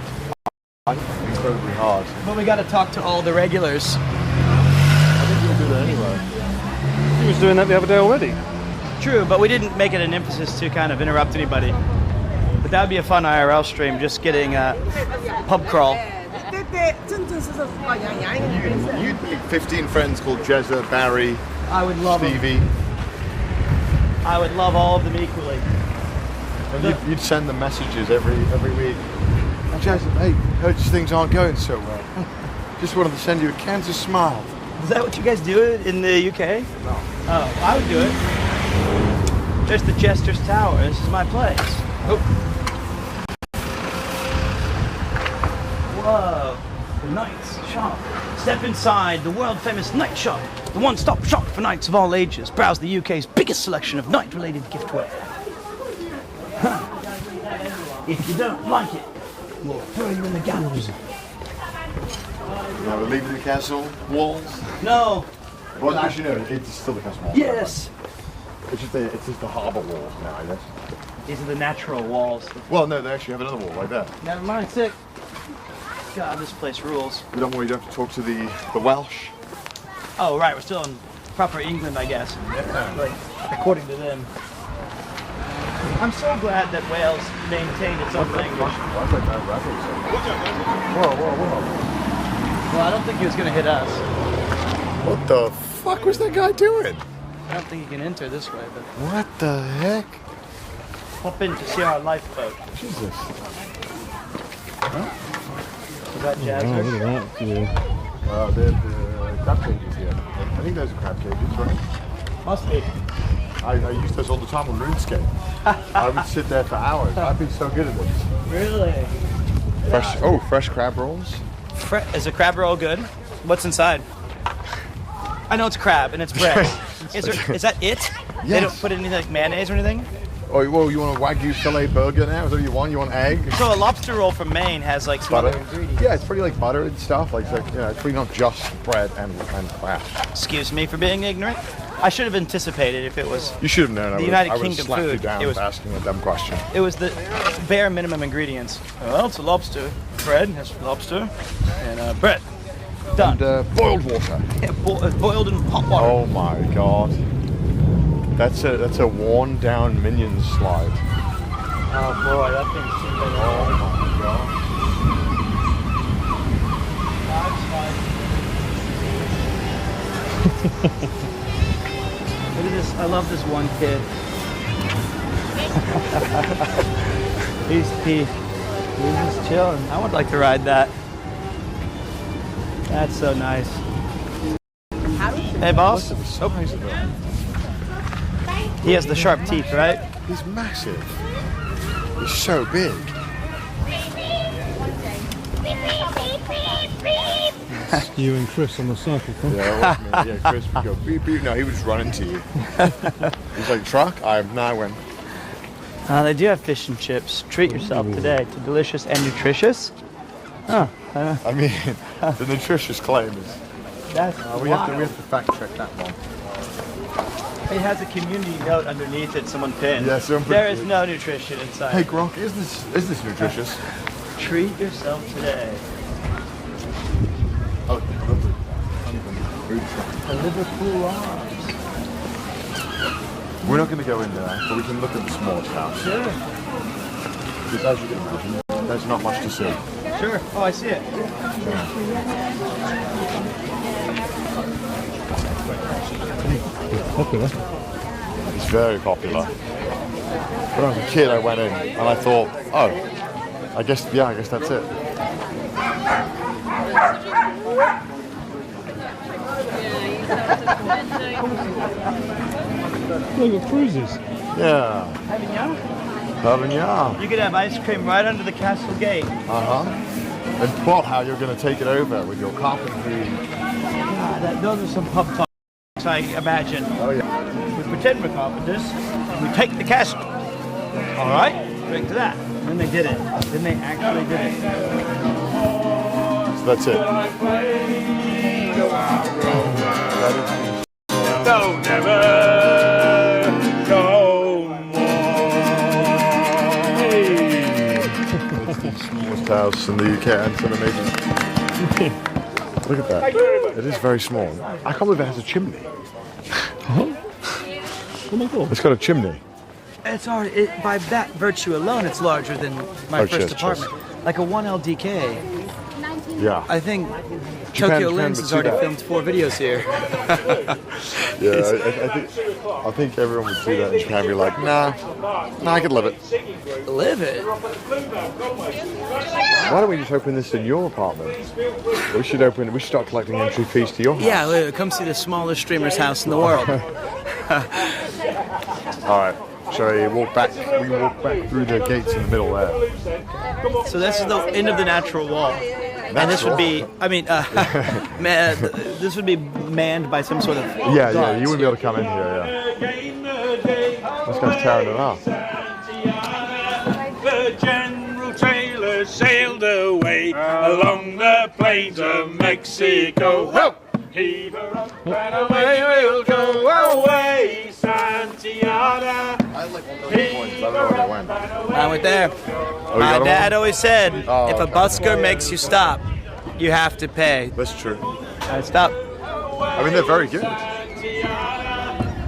Incredibly hard. But we got to talk to all the regulars. I think you'll do that anyway. He was doing that the other day already. True, but we didn't make it an emphasis to kind of interrupt anybody. But that would be a fun IRL stream, just getting a pub crawl. You'd make 15 friends called Jezza, Barry, I would love Stevie. them. I would love all of them equally. And you'd send them messages every week. Jezza, hey, heard things aren't going so well. Just wanted to send you a Kansas smile. Is that what you guys do in the UK? No. Oh, I would do it. There's the Jester's Tower. This is my place. Oh. Whoa. The Knight's Shop. Step inside the world-famous Knight Shop. The one-stop shop for knights of all ages. Browse the UK's biggest selection of knight-related giftware. Huh. If you don't like it, we'll throw you in the gallows. Now we're leaving the castle walls. No. Well, actually, no, it's still the castle walls. Yes. It's just the harbour walls now, I guess. These are the natural walls. Well, no, they actually have another wall right there. Never mind, sick. God, this place rules. We don't worry, you don't have to talk to the Welsh. Oh, right, we're still in proper England, I guess. Like, according to them. I'm so glad that Wales maintained its own language. Whoa. Well, I don't think he was going to hit us. What the fuck was that guy doing? I don't think he can enter this way, but... What the heck? Hop in to see our lifeboat. Jesus. Is that Oh, Jazzer? look at that view. The crab cages here. I think those are crab cages, right? Must be. I used those all the time on RuneScape. I would sit there for hours. I'd be so good at this. Really? Fresh crab rolls. Is a crab roll good? What's inside? I know it's crab and it's bread. Is that it? Yes. They don't put anything like mayonnaise or anything? Oh, well, you want a Wagyu filet burger now? Is that what you want? You want egg? So a lobster roll from Maine has like some other ingredients. Yeah, it's pretty like butter and stuff. It's really not just bread and crab. Excuse me for being ignorant. I should have anticipated if it was. You should have known. The United I would Kingdom slap you food. down It was for asking a dumb question. It was the bare minimum ingredients. Well, it's a lobster. Bread has lobster and bread. Done. And boiled water. Yeah, boiled in hot water. Oh my god. That's a worn down Minions slide. Oh boy, that thing's too big. Oh my god. Look at this. I love this one kid. He's just chilling. I would like to ride that. That's so nice. Hey, boss. He has the sharp teeth, right? He's massive. He's so big. You and Chris on the cycle, huh? Yeah, that was me. Yeah, Chris would go beep beep. No, he would just run into you. He's like, truck? I win. They do have fish and chips. Treat yourself today to delicious and nutritious. Oh, I mean, the nutritious claim is. That's we have to fact check that one. It has a community note underneath it. Someone pinned. Yeah, someone there is no nutrition inside. Hey Gronk, is this nutritious? Treat yourself today. Oh, The Liverpool Arms. We're not going to go in there, but we can look at the smallest house. Sure. Because as you can imagine, there's not much to see. Sure. Oh, I see it. Popular. It's very popular. When I was a kid, I went in and I thought, oh, I guess that's it. Look at cruises. Yeah. Pavignon. You could have ice cream right under the castle gate. And plot how you're going to take it over with your carpentry. Those are some pub talks, I imagine. Oh yeah. We pretend we're carpenters. We take the castle. All right. Drink to that. And then they did it. Then they actually did it. So that's it. Don't ever go more. It's the smallest house in the UK and it's an amazing. Look at that. It is very small. I can't believe it has a chimney. Oh my god. It's got a chimney. It's already, by that virtue alone, it's larger than my first apartment. Like a 1 LDK. Yeah. I think Japan Tokyo Lens would has see already that. filmed 4 videos here. Yeah, I think everyone would see that in Japan and be like, nah, I could live it. Live it? Why don't we just open this in your apartment? We should start collecting entry fees to your house. Yeah, come see the smallest streamer's house in the world. Alright, shall we walk back? We can walk back through the gates in the middle there. So this is the end of the natural wall. And this would be, I mean, this would be manned by some sort of Yeah, you wouldn't be able to come in here, yeah. This guy's tearing it up. The General Taylor sailed away along the plains of Mexico. Whoa! Heave her up and away we'll go away, Santiago. I like one of those points, I don't know where they went. I went there. Oh, My got dad one? always said, if a okay. busker makes you stop, you have to pay. That's true. I stopped. I mean, they're very good.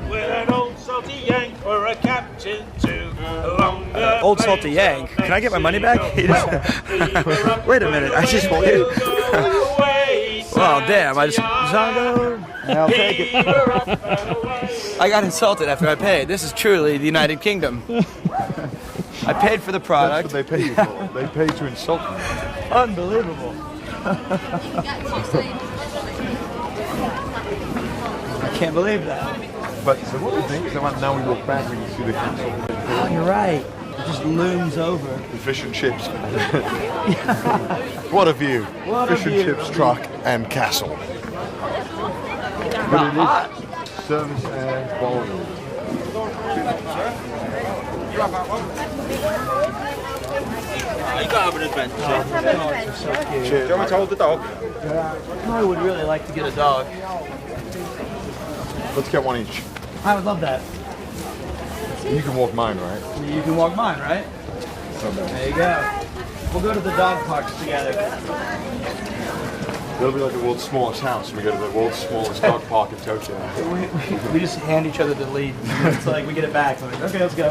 With an old salty yank for a captain too. Along the Old salty yank. Can I get my money back? Wait a minute. I just paid. Well, damn. I just. I'll take it. I got insulted after I paid. This is truly the United Kingdom. I paid for the product. That's what they pay you for. They pay to insult you. Unbelievable. I can't believe that. But so what do you think? So now we walk back, we can see the castle. Oh, you're right. It just looms over. The fish and chips. What a view. What a Fish and view. chips, truck, and castle. But it is service and quality. You got have an adventure. Cheers. Do you want me to hold the dog? I would really like to get a dog. Let's get one each. I would love that. You can walk mine, right? You can walk mine, right? There you go. We'll go to the dog parks together. It'll be like the world's smallest house. We go to the world's smallest dog park in Tokyo. We just hand each other the lead. It's like we get it back. We're like, okay, let's go.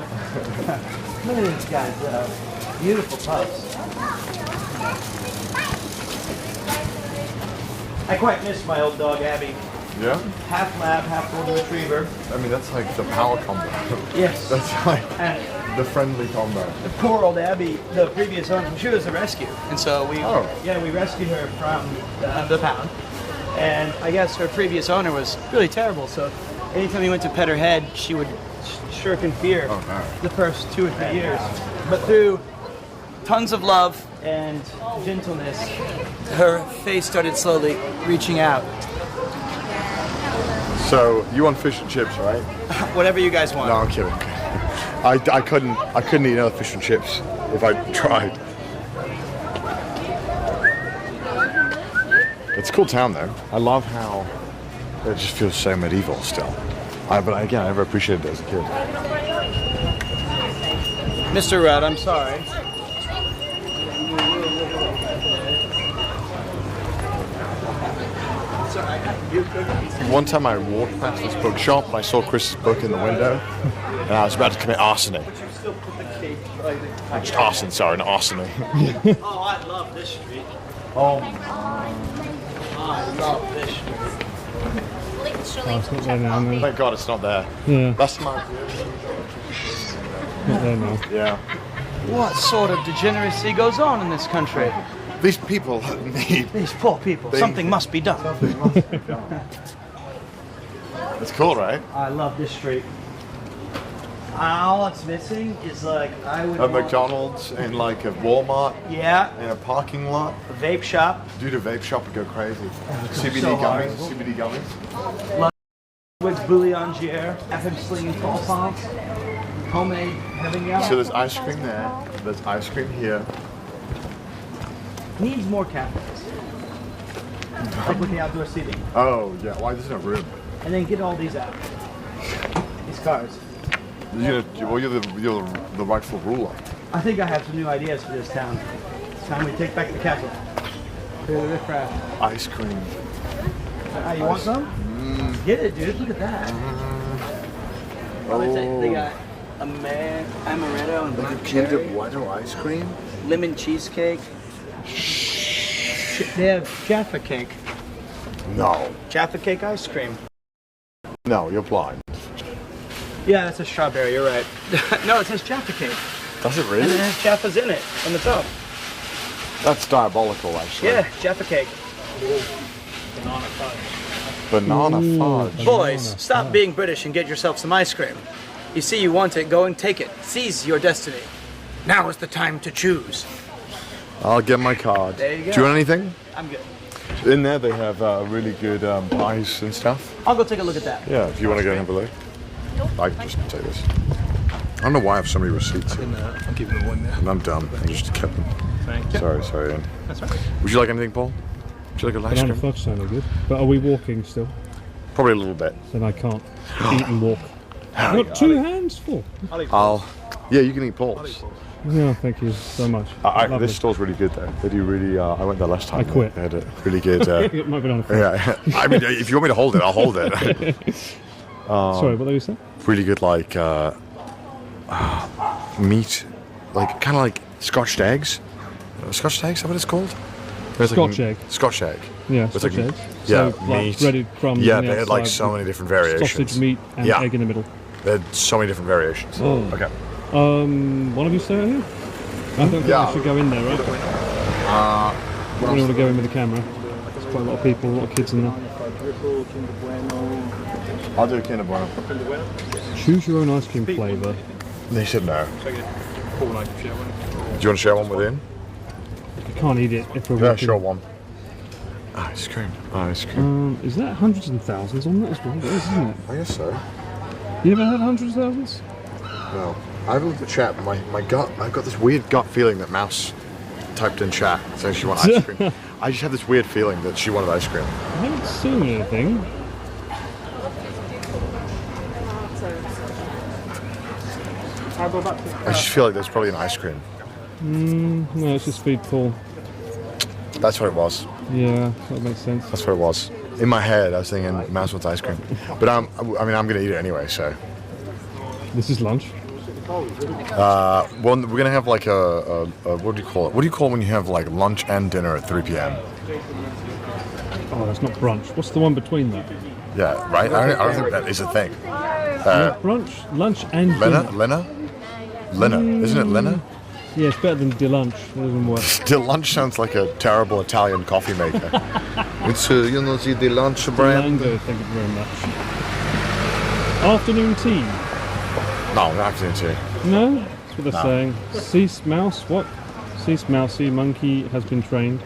Look at these guys, beautiful pups. I quite miss my old dog Abby. Yeah? Half lab, half golden retriever. I mean, that's like the power combo. Yes. That's like And the friendly combo. the poor old Abby, the previous owner, she was a rescue, and so we we rescued her from the pound. And I guess her previous owner was really terrible. So anytime we went to pet her head, she would shirk in fear the first 2 or 3 years. But through tons of love and gentleness, her face started slowly reaching out. So you want fish and chips, right? Whatever you guys want. No, I'm kidding. I couldn't eat another fish and chips if I tried. It's a cool town though. I love how it just feels so medieval still. But again, I never appreciated it as a kid. Mr. Rudd, I'm sorry. One time I walked past this bookshop and I saw Chris's book in the window and I was about to commit arsony. Arson, sorry, not arsony. Oh, I love this street. Oh, I love this street. Oh, it's not there now, no. thank God it's not there. Yeah, That's my... not there now. Yeah. What sort of degeneracy goes on in this country? These people need... These poor people. Something must be done. Something must be done. It's cool, right? I love this street. All it's missing is like I would A McDonald's and like a Walmart Yeah, and a parking lot. a vape shop Dude, a vape shop would go crazy. CBD so hard. gummies. CBD gummies. with boulangier, FM slinging croissants, homemade having out. So there's ice cream there. There's ice cream here. Needs more cafes. Like with the outdoor seating. Oh yeah. Why there's no room? And then get all these out. These cars. You're the rightful ruler. I think I have some new ideas for this town. It's time we take back the castle. Clear the riffraff. Ice cream. You want some? Get it, dude. Look at that. They got amaretto and black cherry. Bueno ice cream. Lemon cheesecake. They have Jaffa cake. No. Jaffa cake ice cream. No, you're blind. Yeah, that's a strawberry. You're right. No, it says Jaffa cake. Does it And really? it has Jaffa's in it on the top. That's diabolical, actually. Yeah, Jaffa cake. Banana fudge. Boys, stop being British and get yourself some ice cream. You see you want it, go and take it. Seize your destiny. Now is the time to choose. I'll get my card. There you go. Do you want anything? I'm good. In there they have really good pies and stuff. I'll go take a look at that. Yeah, if you want to go and have a look. I can just take this. I don't know why I have so many receipts here. I'm keeping the one there. And I'm done. I just kept them. Thank you. Sorry, Ian. That's right. Would you like anything, Paul? Would you like a ice Banana cream? fudge sounded good. But are we walking still? Probably a little bit. Then I can't eat and walk. I've got 2 hands full. Yeah, you can eat Paul's. No, thank you so much. Lovely. This store's really good though. They do really. I went there last time. I quit. They had a really good. Get my banana fudge. Yeah, I mean, if you want me to hold it, I'll hold it. Sorry, what did you say? Really good, like meat, like kind of like Scotched eggs. Scotched eggs, is that what it's called? There's Scotch egg. Scotch egg. Yeah, It's Scotch like- eggs. yeah, so, like meat. breaded crumbs. Yeah, on the they had like outside so with many different variations. Sausage, meat, and Yeah. egg in the middle. They had so many different variations. Oh. Okay. One of you stay out here? I don't think Yeah. I should go in there, right? I don't want to go in with the camera. There's quite a lot of people, a lot of kids in there. I'll do a Kinder Bueno. Choose your own ice cream flavour. They said no. Do you want to share one with Ian? You can't eat it if we're Yeah, walking. sure one. Ice cream. Ice cream. Is that hundreds and thousands on that as well? It is, isn't it? I guess so. You ever heard hundreds of thousands? No. I haven't looked at chat, but my gut, I've got this weird gut feeling that Mouse typed in chat saying she wanted ice cream. I just have this weird feeling that she wanted ice cream. I haven't seen anything. I just feel like there's probably an ice cream. No, it's just feed Paul. That's what it was. Yeah, that makes sense. That's what it was. In my head, I was thinking Mouse wants ice cream. But I mean, I'm going to eat it anyway, so. This is lunch. Well, we're going to have like a, what do you call it? What do you call it when you have like lunch and dinner at 3 p.m.? Oh, that's not brunch. What's the one between that? Yeah, right? I don't think that is a thing. Brunch, lunch and dinner. Lena? Isn't it Lena? Yeah, it's better than de lunch. It doesn't work. De lunch sounds like a terrible Italian coffee maker. It's, you know, the de lunch brand. Mango, thank you very much. Afternoon tea. No, not afternoon tea. No? That's what they're saying. Cease mouse, what? Cease mousey, monkey has been trained.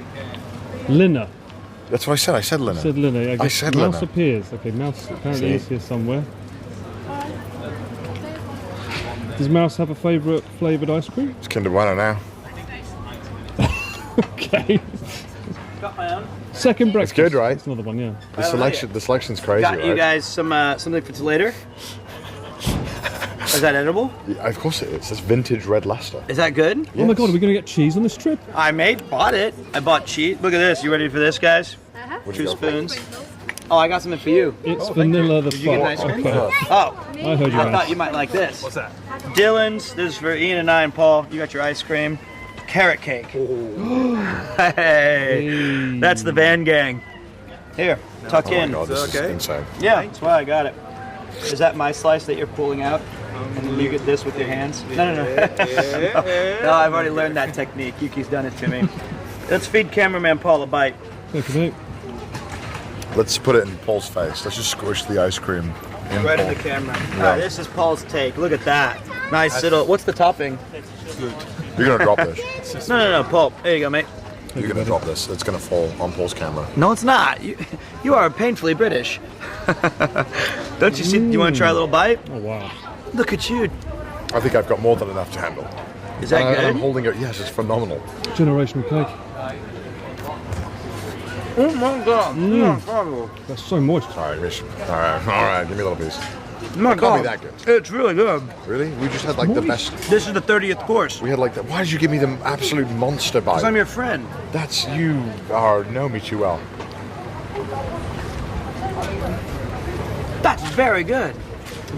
Linner. That's what I said. I said Lena. Said Linner. I guess said mouse Linner. appears. Okay, mouse apparently See? is here somewhere. Does Mouse have a favourite flavoured ice cream? It's Kinder Bueno now. Okay. Got my own. Second breakfast. It's good, right? That's another one, yeah. The selection's crazy, Got you right? guys something for later. Is that edible? Yeah, of course it is. It's vintage red Leicester. Is that good? Yes. Oh my god, are we going to get cheese on this trip? I bought it. I bought cheese. Look at this. You ready for this, guys? What'd 2 you go for? spoons. Oh, I got something for you. It's vanilla the Did you get an ice cream? Okay. Oh, I heard you I thought you might like this. What's that? Dylan's. This is for Ian and I and Paul. You got your ice cream. Carrot cake. Hey, that's the Van Gang. Here, tuck in. Oh my god, this is insane. Yeah, that's why I got it. Is that my slice that you're pulling out? And then you get this with your hands? No. No, I've already learned that technique. Yuki's done it to me. Let's feed cameraman Paul a bite. Thank you, mate. Let's put it in Paul's face. Let's just squish the ice cream in Right Paul. in the camera. All right, this is Paul's take. Look at that. Nice little. What's the topping? You're going to drop this. No, Paul. There you go, mate. You're going to drop this. It's going to fall on Paul's camera. No, it's not. You are painfully British. Don't you see? Do you want to try a little bite? Oh, wow. Look at you. I think I've got more than enough to handle. Is that good? I'm holding it. Yes, it's phenomenal. Generational cake. Oh my god. That's so moist. All right, Mish. All right. Give me a little piece. My It can't be that good. It's really good. Really? We just had like the best. This is the 30th course. We had like the. Why did you give me the absolute monster bite? Because I'm your friend. That's you know me too well. That's very good.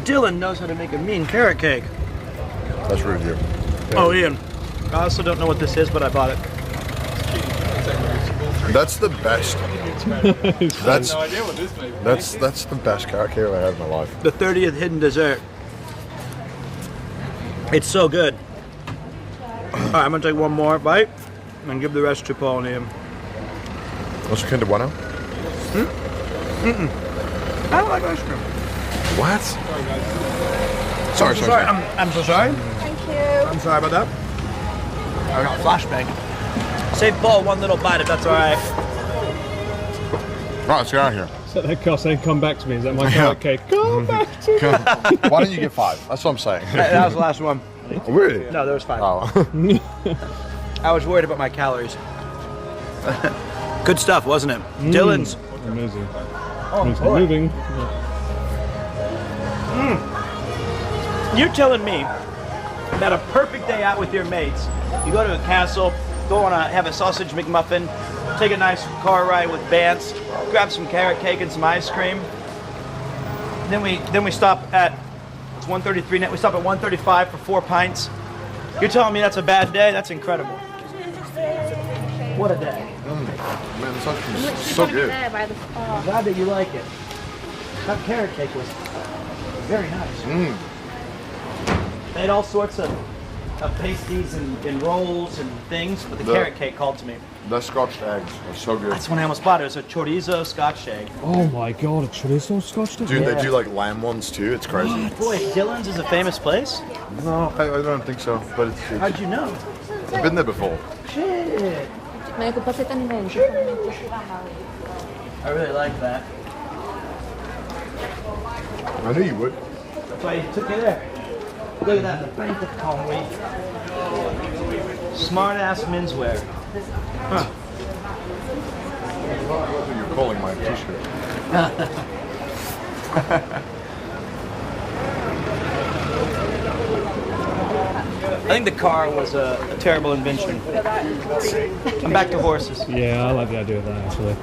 Dylan knows how to make a mean carrot cake. That's rude of you. Oh, Ian. I also don't know what this is, but I bought it. That's the best. That's No idea what this may be. that's the best carrot cake I've ever had in my life. The 30th hidden dessert. It's so good. All right, I'm gonna take one more bite and give the rest to Paul and Ian. What's your Kinder Bueno? I don't like ice cream. What? Sorry. I'm so sorry. Thank you. I'm sorry about that. I got a flashbang. Save Paul one little bite if that's all right. Right, let's get out of here. Is that that car saying, come back to me? Is that my carrot cake? Come back to me. Why didn't you get 5? That's what I'm saying. That was the last one. Really? No, there was 5. Oh. I was worried about my calories. Good stuff, wasn't it? Dylan's. Amazing. Oh, It's boy. moving. You're telling me that a perfect day out with your mates, you go to a castle, go on have a sausage McMuffin, take a nice car ride with Vance, grab some carrot cake and some ice cream. Then we stop at it's 1:33 now. We stop at 1:35 for 4 pints. You're telling me that's a bad day? That's incredible. What a day. Man, this ice cream is so good. I'm glad that you like it. That carrot cake was very nice. They had all sorts of pasties and rolls and things, but the carrot cake called to me. The scotched eggs are so good. That's when I almost bought it. It was a chorizo scotch egg. Oh my god, a chorizo scotch dip? Dude, they do like lamb ones too. It's crazy. Boy, Dylan's is a famous place. No, I don't think so. But it's How'd you know? I've been there before. Shit. I really like that. I knew you would. That's why you took it there. Look at that, the bank of Conway. Smart ass menswear. Huh. That's what you're calling my t-shirt. think the car was a terrible invention. I'm back to horses. Yeah, I like the idea of that actually.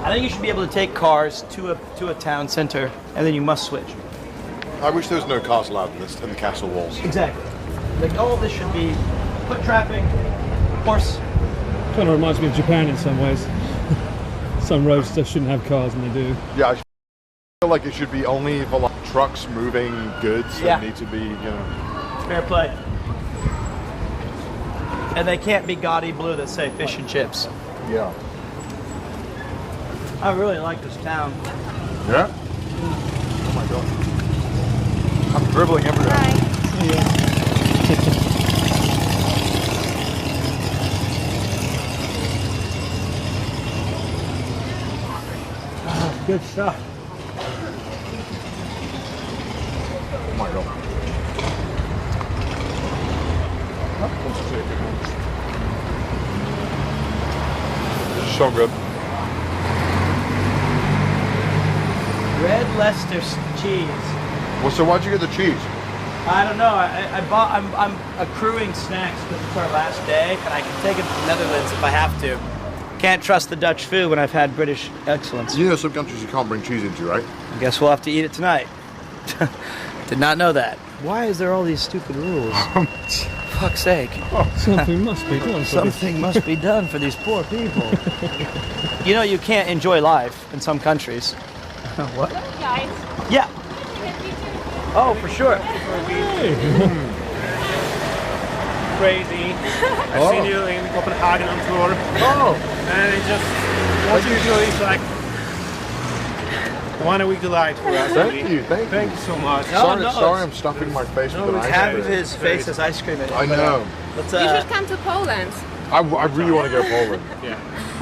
I think you should be able to take cars to a town center, and then you must switch. I wish there was no cars allowed in the castle walls. Exactly. Like all this should be foot traffic, horse. Kind of reminds me of Japan in some ways. Some roads just shouldn't have cars, and they do. Yeah, I feel like it should be only for like trucks moving goods that need to be, you know. Fair play. And they can't be gaudy blue that say fish and chips. Yeah. I really like this town. Yeah? Oh my god. I'm dribbling everywhere. Good stuff. Oh my god. This is so good. Red Leicester cheese. Well, so why'd you get the cheese? I don't know. I bought. I'm accruing snacks because it's our last day, and I can take it to the Netherlands if I have to. Can't trust the Dutch food when I've had British excellence. You know some countries you can't bring cheese into, right? I guess we'll have to eat it tonight. Did not know that. Why is there all these stupid rules? Fuck's sake. Something must be done. Something must be done for these poor people. You know, you can't enjoy life in some countries. What? Guys. Yeah. Oh, for sure. Crazy. I've seen you in Copenhagen on tour. Oh! And it just watching you is like one a week delight for us. Thank you. Thank you so much. Sorry, I'm stuffing my face with an ice Half cream. of his face is ice cream in it. I know. Let's, You should come to Poland. I really want to go to Poland. Yeah.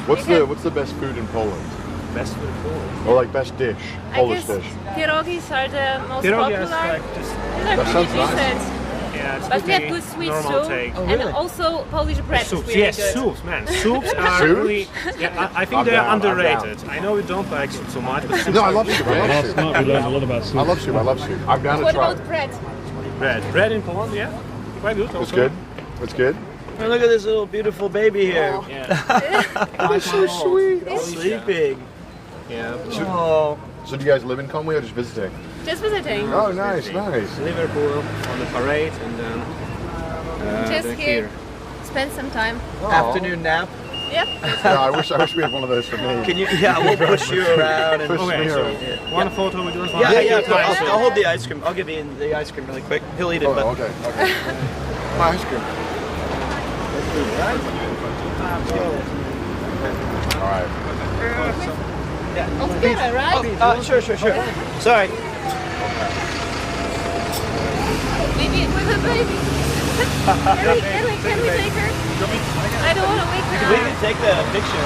What's the best food in Poland? Best food in Poland. Or like best dish? Polish dish. Pierogies are the most Pierogi is popular. like just These are That pretty sounds nice. decent. yeah, it's But we have pretty good sweets normal too. take. Oh, really? And also Polish bread Soups, is really yes, good. soups, man. Soups are Soups? really. Yeah, I think I'm they're down, I'm underrated. I know you don't like soup so much, but soups No, I are love soup. I love Last soup. night we learned a lot about soup. I love soup. I love soup. I'm down to What try. about bread? bread. Bread in Poland, yeah, quite good. It's Also. good. It's good. Oh, look at this little beautiful baby here. Yeah. It's so sweet. Sleeping. Yeah. Oh. So do you guys live in Conway or just visiting? Just visiting. Oh, nice, nice. Liverpool on the parade, and then Just then here. Spend some time. Afternoon nap. Yep. Yeah, I wish we had one of those for me. Can you? Yeah, we'll push you around and. Push Okay, me so around. one photo with us. Yeah. I'll hold the ice cream. I'll give Ian the ice cream really quick. He'll eat it, Oh, but. okay. My ice cream. All right. All together, right? Sure. Sorry. Maybe with a baby. Can we take her? I don't want to wake her We up. can take the picture.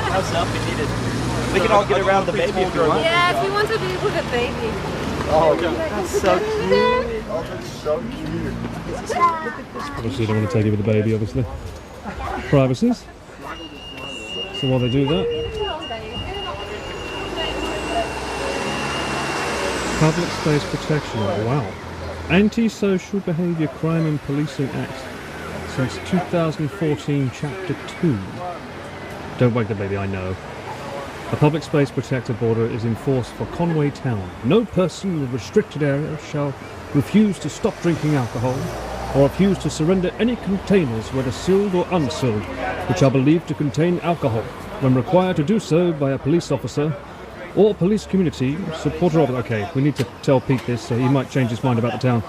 No selfie needed. We can all get around the baby if you want. Yeah, if you want to be with a baby. Oh, that's so cute. Oh, that's so cute. Obviously, you don't want to take it with the baby, obviously. Privacies. So while they do that, public space protection. Wow. Anti-Social Behaviour Crime and Policing Act. Since 2014, Chapter 2. Don't wake the baby, I know. A public space protected order is enforced for Conway Town. No person in a restricted area shall refuse to stop drinking alcohol or refuse to surrender any containers, whether sealed or unsealed, which are believed to contain alcohol, when required to do so by a police officer or police community supporter of it. Okay, we need to tell Pete this, so he might change his mind about the town.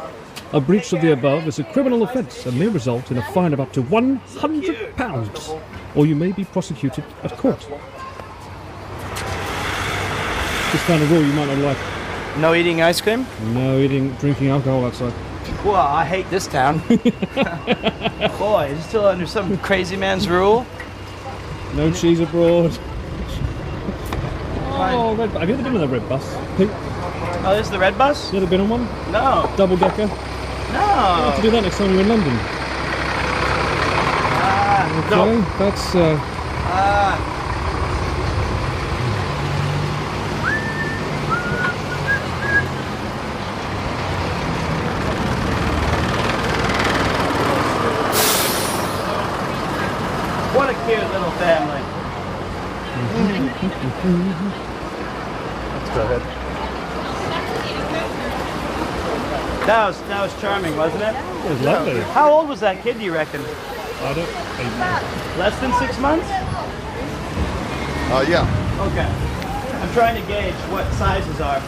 A breach of the above is a criminal offence and may result in a fine of up to £100, or you may be prosecuted at court. Just found a rule you might not like. No eating ice cream? No drinking alcohol outside. Well, I hate this town. Boy, is it still under some crazy man's rule? No cheese abroad. Oh, red, have you ever been on a red bus? Pete? Oh, this is the red bus? You ever been on one? No. Double decker? No. You have to do that next time you're in London. Okay, that's cute little family. Let's go ahead. That was charming, wasn't it? It was lovely. How old was that kid, do you reckon? I don't. Less than 6 months? Yeah. Okay. I'm trying to gauge what sizes are.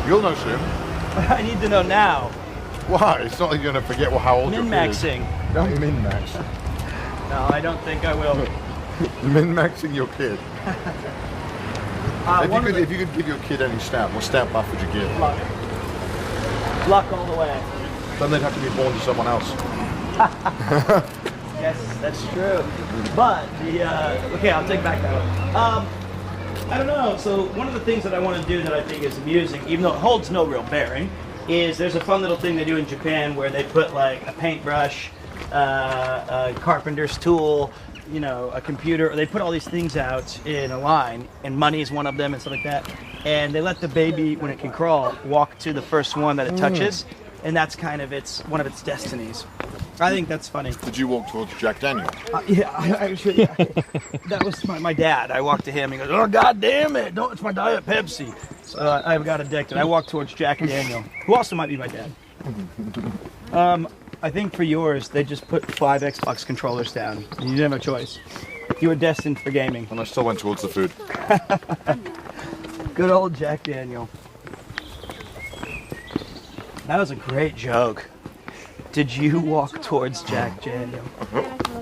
You'll know soon. I need to know now. Why? It's not like you're going to forget how old your kid is. Min-maxing. Don't min-max. No, I don't think I will. Min-maxing your kid. If you could give your kid any stamp, what stamp buff would you give? Luck. Luck all the way. Then they'd have to be born to someone else. Yes, that's true. But okay, I'll take back that one. I don't know. So one of the things that I want to do that I think is amusing, even though it holds no real bearing, is there's a fun little thing they do in Japan where they put like a paintbrush, a carpenter's tool, you know, a computer. They put all these things out in a line, and money is one of them and stuff like that. And they let the baby, when it can crawl, walk to the first one that it touches, and that's kind of one of its destinies. I think that's funny. Did you walk towards Jack Daniel? Yeah, actually, that was my dad. I walked to him. He goes, "Oh, God damn it! Don't! It's my Diet Pepsi." So I got addicted. I walked towards Jack Daniel, who also might be my dad. I think for yours, they just put 5 Xbox controllers down. You didn't have a choice. You were destined for gaming. And I still went towards the food. Good old Jack Daniel. That was a great joke. Did you walk towards Jack Daniel?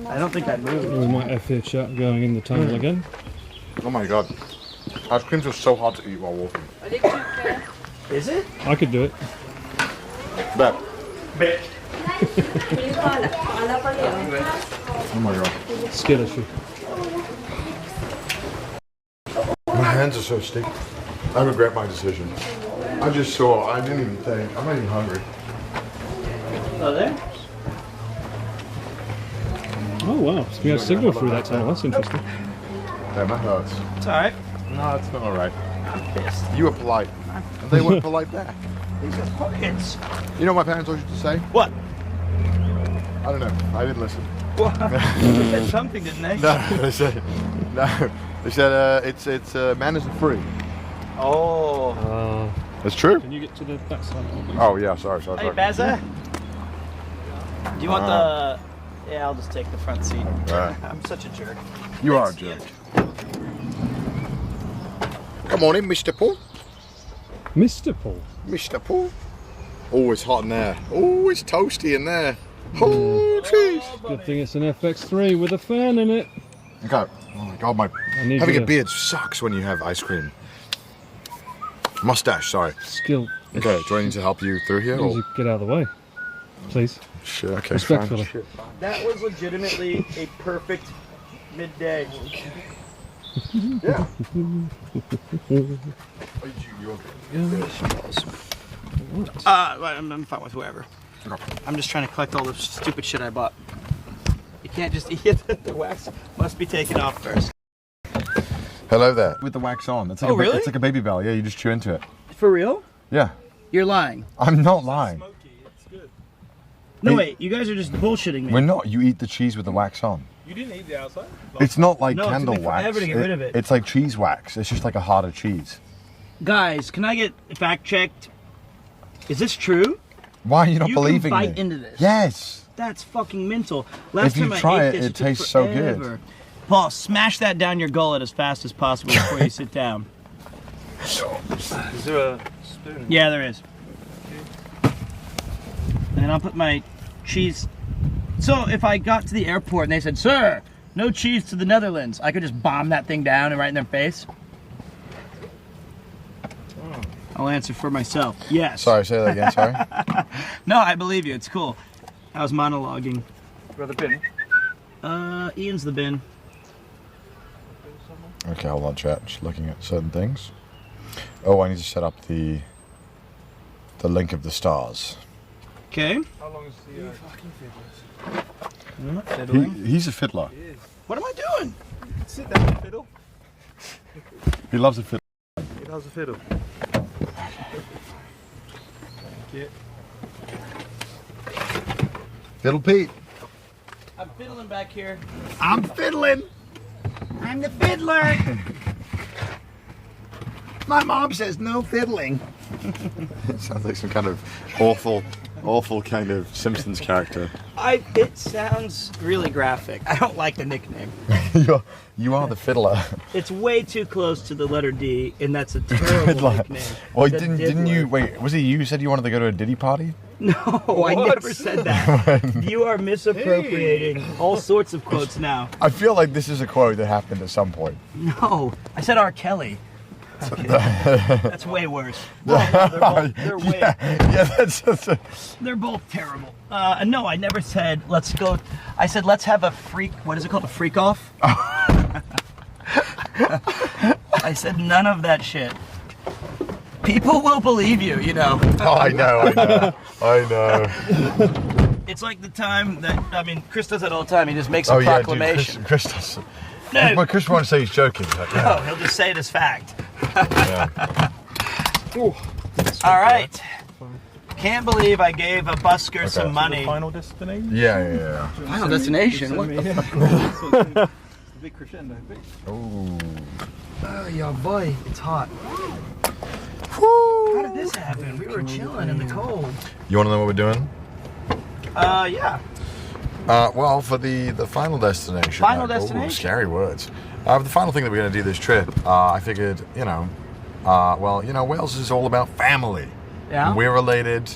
I don't think I moved. We might have here chat going in the tunnel again. Oh my god. Ice creams are so hard to eat while walking. Is it? I could do it. Bet. Bet. Oh my god. Skill issue. My hands are so sticky. I regret my decision. I just saw, I didn't even think. I'm not even hungry. Oh, there? Oh wow, so we have signal through that tunnel. That's interesting. Damn, that hurts. It's alright. No, it's not alright. I'm pissed. You were polite. And they weren't polite back. These are pockets. You know what my parents always used to say? What? I don't know. I didn't listen. What? They said something, didn't they? No, they said, no. They said it's manners are free. Oh. That's true. Can you get to the back side? Oh yeah, sorry. Hey, Bazza. Do you want the... Yeah, I'll just take the front seat. Right. I'm such a jerk. You are a jerk. Come on in, Mr. Paul. Mr. Paul. Mr. Paul. Oh, it's hot in there. Oh, it's toasty in there. Oh, jeez. Good thing it's an FX3 with a fan in it. Okay. Oh my god, having a beard sucks when you have ice cream. Mustache, sorry. Skill. Okay, do I need to help you through here? You get out of the way, please. Shit, okay, respectfully. fine. That was legitimately a perfect midday. Yeah. I'm fine with whoever. I'm just trying to collect all the stupid shit I bought. You can't just eat it. The wax must be taken off first. Hello there. With the wax on. It's like really? It's like a baby bell. Yeah, you just chew into it. For real? Yeah. You're lying. I'm not lying. No, wait. You guys are just bullshitting me. We're not. You eat the cheese with the wax on. You didn't eat the outside? It's not like No, it took candle me forever wax. to get rid of it. It's like cheese wax. It's just like a harder cheese. Guys, can I get fact checked? Is this true? Why are you not You believing can me? bite into this. Yes. That's fucking mental. Last If you time try I ate it, this, it took tastes so good. forever. Paul, smash that down your gullet as fast as possible before you sit down. Is there a spoon? Yeah, there is. And I'll put my cheese. So if I got to the airport and they said, "Sir, no cheese to the Netherlands," I could just bomb that thing down and right in their face. I'll answer for myself. Yes. Sorry, say that again. Sorry. No, I believe you. It's cool. I was monologuing. Where the bin? Ian's the bin. Okay, hold on, chat. Just looking at certain things. Oh, I need to set up the link of the stars. Okay. How long is the fucking fiddlers? I'm not fiddling. He's a fiddler. He is. What am I doing? Sit down and fiddle. He loves a fiddle. He loves a fiddle. Thank you. Fiddle Pete. I'm fiddling back here. I'm fiddling. I'm the fiddler. My mom says no fiddling. Sounds like some kind of awful kind of Simpsons character. It sounds really graphic. I don't like the nickname. You are the fiddler. It's way too close to the letter D, and that's a terrible nickname. Well, The didn't you? Diddler. Wait, was it you who said you wanted to go to a Diddy party? No, I never said that. You are misappropriating all sorts of quotes now. I feel like this is a quote that happened at some point. No, I said R. Kelly. That's way worse. They're way. Yeah, They're both terrible. No, I never said let's go. I said let's have a freak. What is it called? A freak off. I said none of that shit. People will believe you, you know. Oh, I know. It's like the time that Chris does that all the time. He just makes a proclamation. Dude, Chris does. No. Well, Chris wants to say he's joking. Like, yeah. No, he'll just say it as fact. Yeah. All right. Can't believe I gave a busker some money. Final destination? Yeah. Final destination? What the fuck? It's the big crescendo. Oh. Oh, yeah, boy. It's hot. How did this happen? We were chilling in the cold. You want to know what we're doing? Yeah. Well, for the final destination. Final destination? Scary words. The final thing that we're going to do this trip, I figured, Wales is all about family. Yeah. And we're related.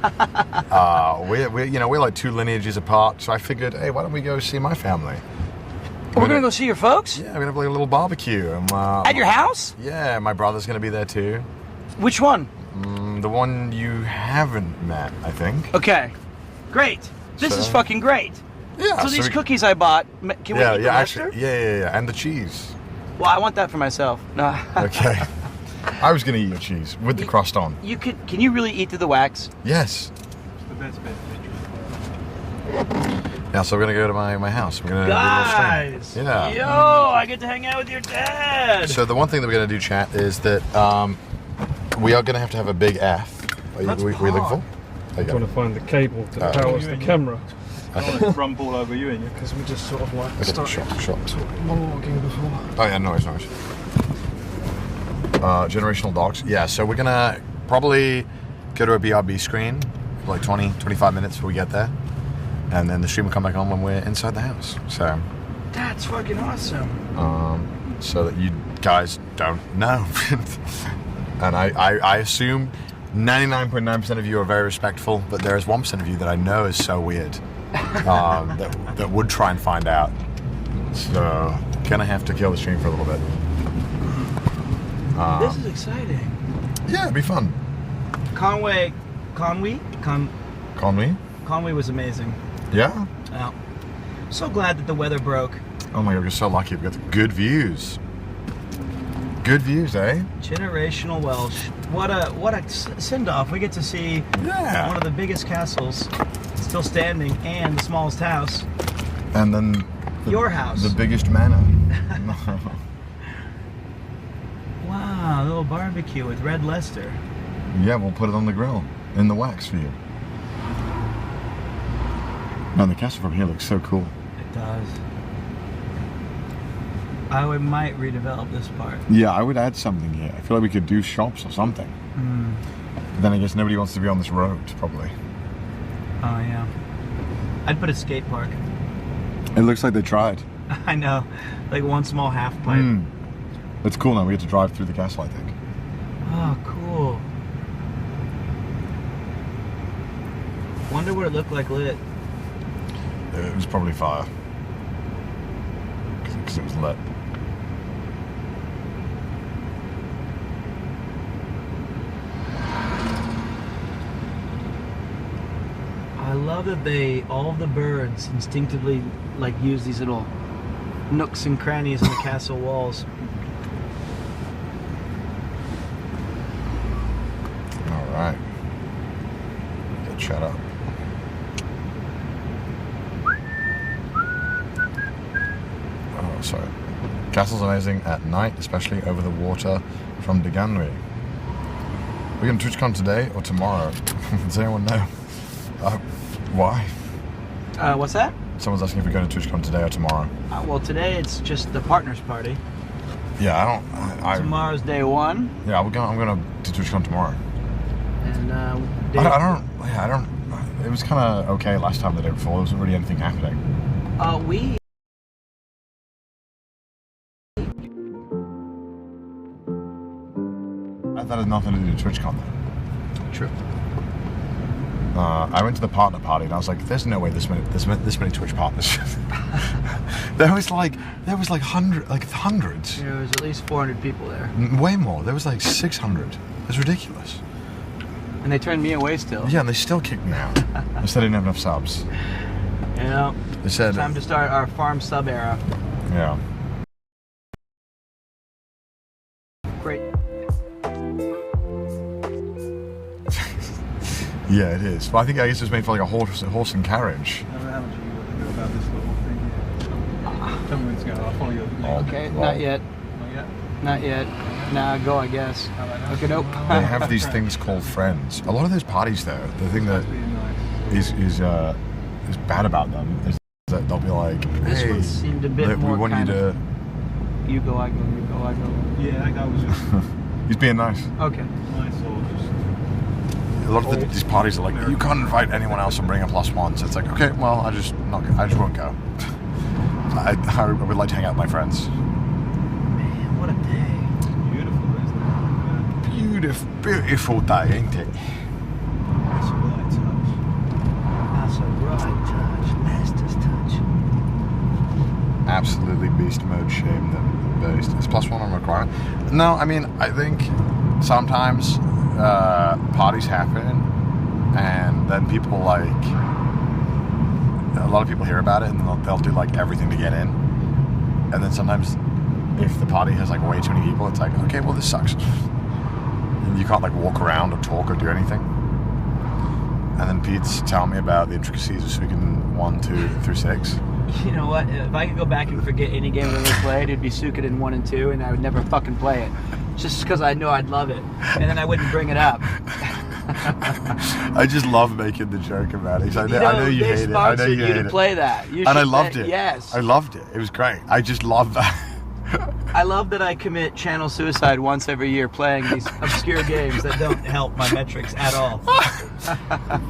We're like 2 lineages apart. So I figured, hey, why don't we go see my family? We're going to go see your folks? Yeah, we're going to have like a little barbecue. At your house? Yeah, my brother's going to be there too. Which one? The one you haven't met, I think. Okay. Great. This is fucking great. Yeah. So these cookies I bought, can we eat the actually, mustard? yeah, and the cheese. Well, I want that for myself. No. Okay. I was gonna eat your cheese with the crust on. Can you really eat through the wax? Yes. It's the best bit, Yeah, so we're gonna go to my house. We're gonna Guys! do a little stream. Yeah. Yo, I get to hang out with your dad! So the one thing that we're gonna do, chat, is that we are gonna have to have a big F. We looking for? I'm trying to find the cable that powers the camera. I don't want to rumble over you, innit? Because we just sort of like Shot. monologuing before. Oh yeah, noise. Generational dogs. Yeah, so we're gonna probably go to a BRB screen for like 20-25 minutes before we get there. And then the stream will come back on when we're inside the house. So That's fucking awesome. So that you guys don't know. And I assume 99.9% of you are very respectful, but there is 1% of you that I know is so weird that would try and find out. So gonna have to kill the stream for a little bit. This is exciting. Yeah, it'd be fun. Conway was amazing. Yeah? Yeah. So glad that the weather broke. Oh my god, we're so lucky. We've got good views. Good views, eh? Generational Welsh. What a send-off. We get to see one of the biggest castles still standing and the smallest house. And then your house. The biggest manor. Wow, a little barbecue with Red Leicester. Yeah, we'll put it on the grill in the wax for you. Man, the castle from here looks so cool. It does. I might redevelop this part. Yeah, I would add something here. I feel like we could do shops or something. But then I guess nobody wants to be on this road, probably. Oh, yeah. I'd put a skate park. It looks like they tried. I know. Like one small half pipe. It's cool now. We get to drive through the castle, I think. Oh, cool. Wonder what it looked like lit. It was probably fire. Because it was lit. I love that all of the birds instinctively like use these little nooks and crannies in the castle walls. All right. Get shut up. Oh, sorry. Castle's amazing at night, especially over the water from Deganwy. We're going to TwitchCon today or tomorrow? Does anyone know? Why? What's that? Someone's asking if we're going to TwitchCon today or tomorrow. Well, today it's just the partners party. Yeah, Tomorrow's day one. Yeah, I'm going to TwitchCon tomorrow. And I don't. It was kind of okay last time, the day before. There wasn't really anything happening. That had nothing to do with TwitchCon though. True. I went to the partner party and I was like, "There's no way this many Twitch partners." there was like hundreds. There was at least 400 people there. Way more. There was like 600. It's ridiculous. And they turned me away still. Yeah, and they still kicked me out. They said I didn't have enough subs. Yeah. They said time to start our farm sub era. Yeah. Great. Yeah, it is. But I guess it was made for like a horse and carriage. How much you know about this little thing here? Tell me when it's going. I'll follow you. Okay, not yet. Not yet? Not yet. Nah, go, I guess. Okay, nope. They have these things called friends. A lot of those parties, though, the thing that is bad about them is that they'll be like, "Hey, this one seemed a bit more we want you to." You go, I go. You go, I go. Yeah, that guy was just He's being nice. Okay. nice or just. A lot of these parties are like, "You can't invite anyone else and bring a +1." So it's like, okay, well, I just won't go. I would like to hang out with my friends. Man, what a day. Beautiful, isn't it? Beautiful day, ain't it? That's a right touch. That's a right touch. Master's touch. Absolutely beast mode shame them based. It's +1 on requirement. No, I mean, I think sometimes parties happen and then people like, a lot of people hear about it and they'll do like everything to get in. And then sometimes if the party has like way too many people, it's like, okay, well, this sucks. And you can't like walk around or talk or do anything. And then Pete's telling me about the intricacies of Suikoden 1, 2 through 6. You know what? If I could go back and forget any game I've ever played, it'd be Suikoden 1 and 2, and I would never fucking play it. Just because I know I'd love it. And then I wouldn't bring it up. I just love making the joke about it. I know you hate it. I know you hate to it. play that. You and I should loved play, it. Yes. I loved it. It was great. I just love that. I love that I commit channel suicide once every year playing these obscure games that don't help my metrics at all.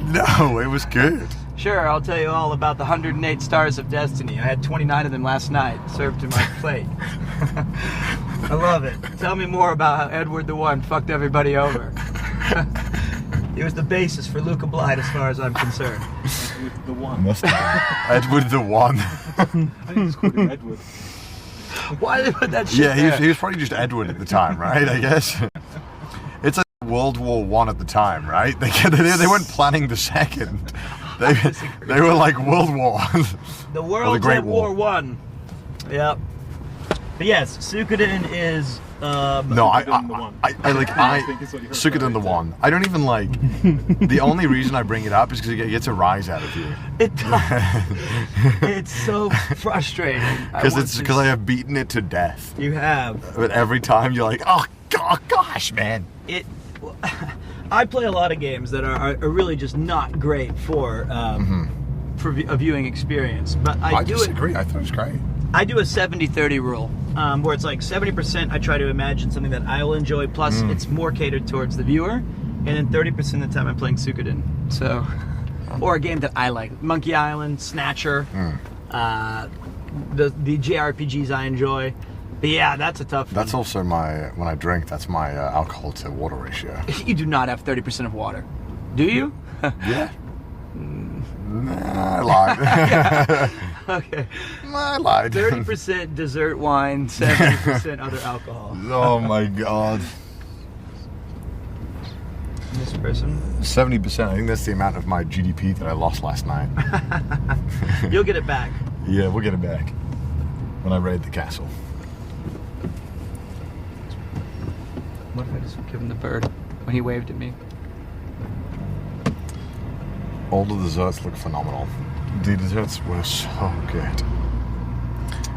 No, it was good. Sure, I'll tell you all about the 108 Stars of Destiny. I had 29 of them last night, served to my plate. I love it. Tell me more about how Edward the One fucked everybody over. It was the basis for Luca Blight as far as I'm concerned. Edward the One. Must have been. Edward the One. I think it's called him Edward. Why did they put that shit Yeah, there? he was probably just Edward at the time, right? I guess. It's like World War I at the time, right? They weren't planning the second. They were like World War. The world's Great at War One. Yep. But yes, Suikoden is. No, Suikoden the One. I don't even like. The only reason I bring it up is because it gets a rise out of you. It does. It's so frustrating. Because I have beaten it to death. You have. But every time you're like, oh gosh, man. I play a lot of games that are really just not great for a viewing experience. But I disagree. I thought it was great. I do a 70-30 rule, where it's like 70% I try to imagine something that I will enjoy, plus it's more catered towards the viewer, and then 30% of the time I'm playing Suikoden. So, or a game that I like, Monkey Island, Snatcher, the JRPGs I enjoy. But yeah, that's a tough one. That's also when I drink, that's my alcohol to water ratio. You do not have 30% of water, do you? Yeah. Nah, I lied. Okay. I lied. 30% dessert wine, 70% other alcohol. Oh my god. This person? 70%. I think that's the amount of my GDP that I lost last night. You'll get it back. Yeah, we'll get it back when I raid the castle. What if I just give him the bird when he waved at me? All the desserts look phenomenal. The desserts were so good.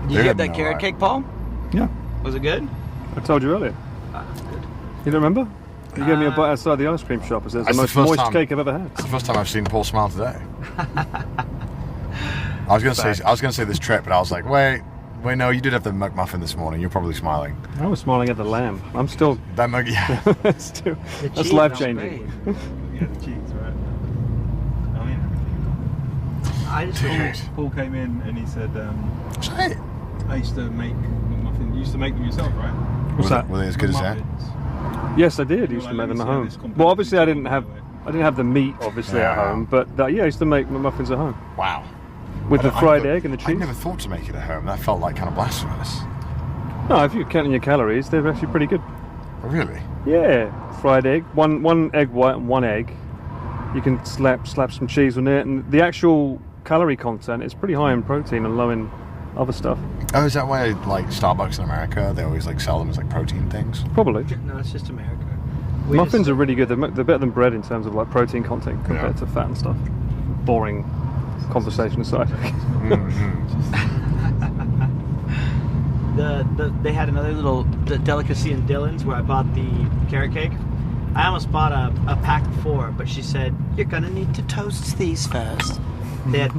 Did you get that carrot cake, Paul? Yeah. Was it good? I told you earlier. Good. You don't remember? You gave me a bite outside the ice cream shop. It says the most moist cake I've ever had. It's the first time I've seen Paul smile today. I was gonna say this trip, but I was like, wait, no, you did have the McMuffin this morning. You're probably smiling. I was smiling at the lamb. I'm still. That mug, yeah. That's life changing. Yeah, the cheese, right? I mean, I just Paul came in and he said, Say it. I used to make muffins. You used to make them yourself, right? What's that? Were they as good as that? Yes, I did. Used to make them at home. Well, obviously I didn't have the meat obviously at home, but I used to make my muffins at home. Wow. With the fried egg and the cheese. I never thought to make it at home. That felt like kind of blasphemous. No, if you're counting your calories, they're actually pretty good. Oh, really? Yeah, fried egg, one egg white and one egg. You can slap some cheese on it, and the actual calorie content is pretty high in protein and low in other stuff. Oh, is that why like Starbucks in America they always like sell them as like protein things? Probably. No, it's just America. Muffins are really good. They're better than bread in terms of like protein content compared to fat and stuff. Boring conversation aside. They had another little delicacy in Dillon's where I bought the carrot cake. I almost bought a pack of 4, but she said, you're gonna need to toast these first. They had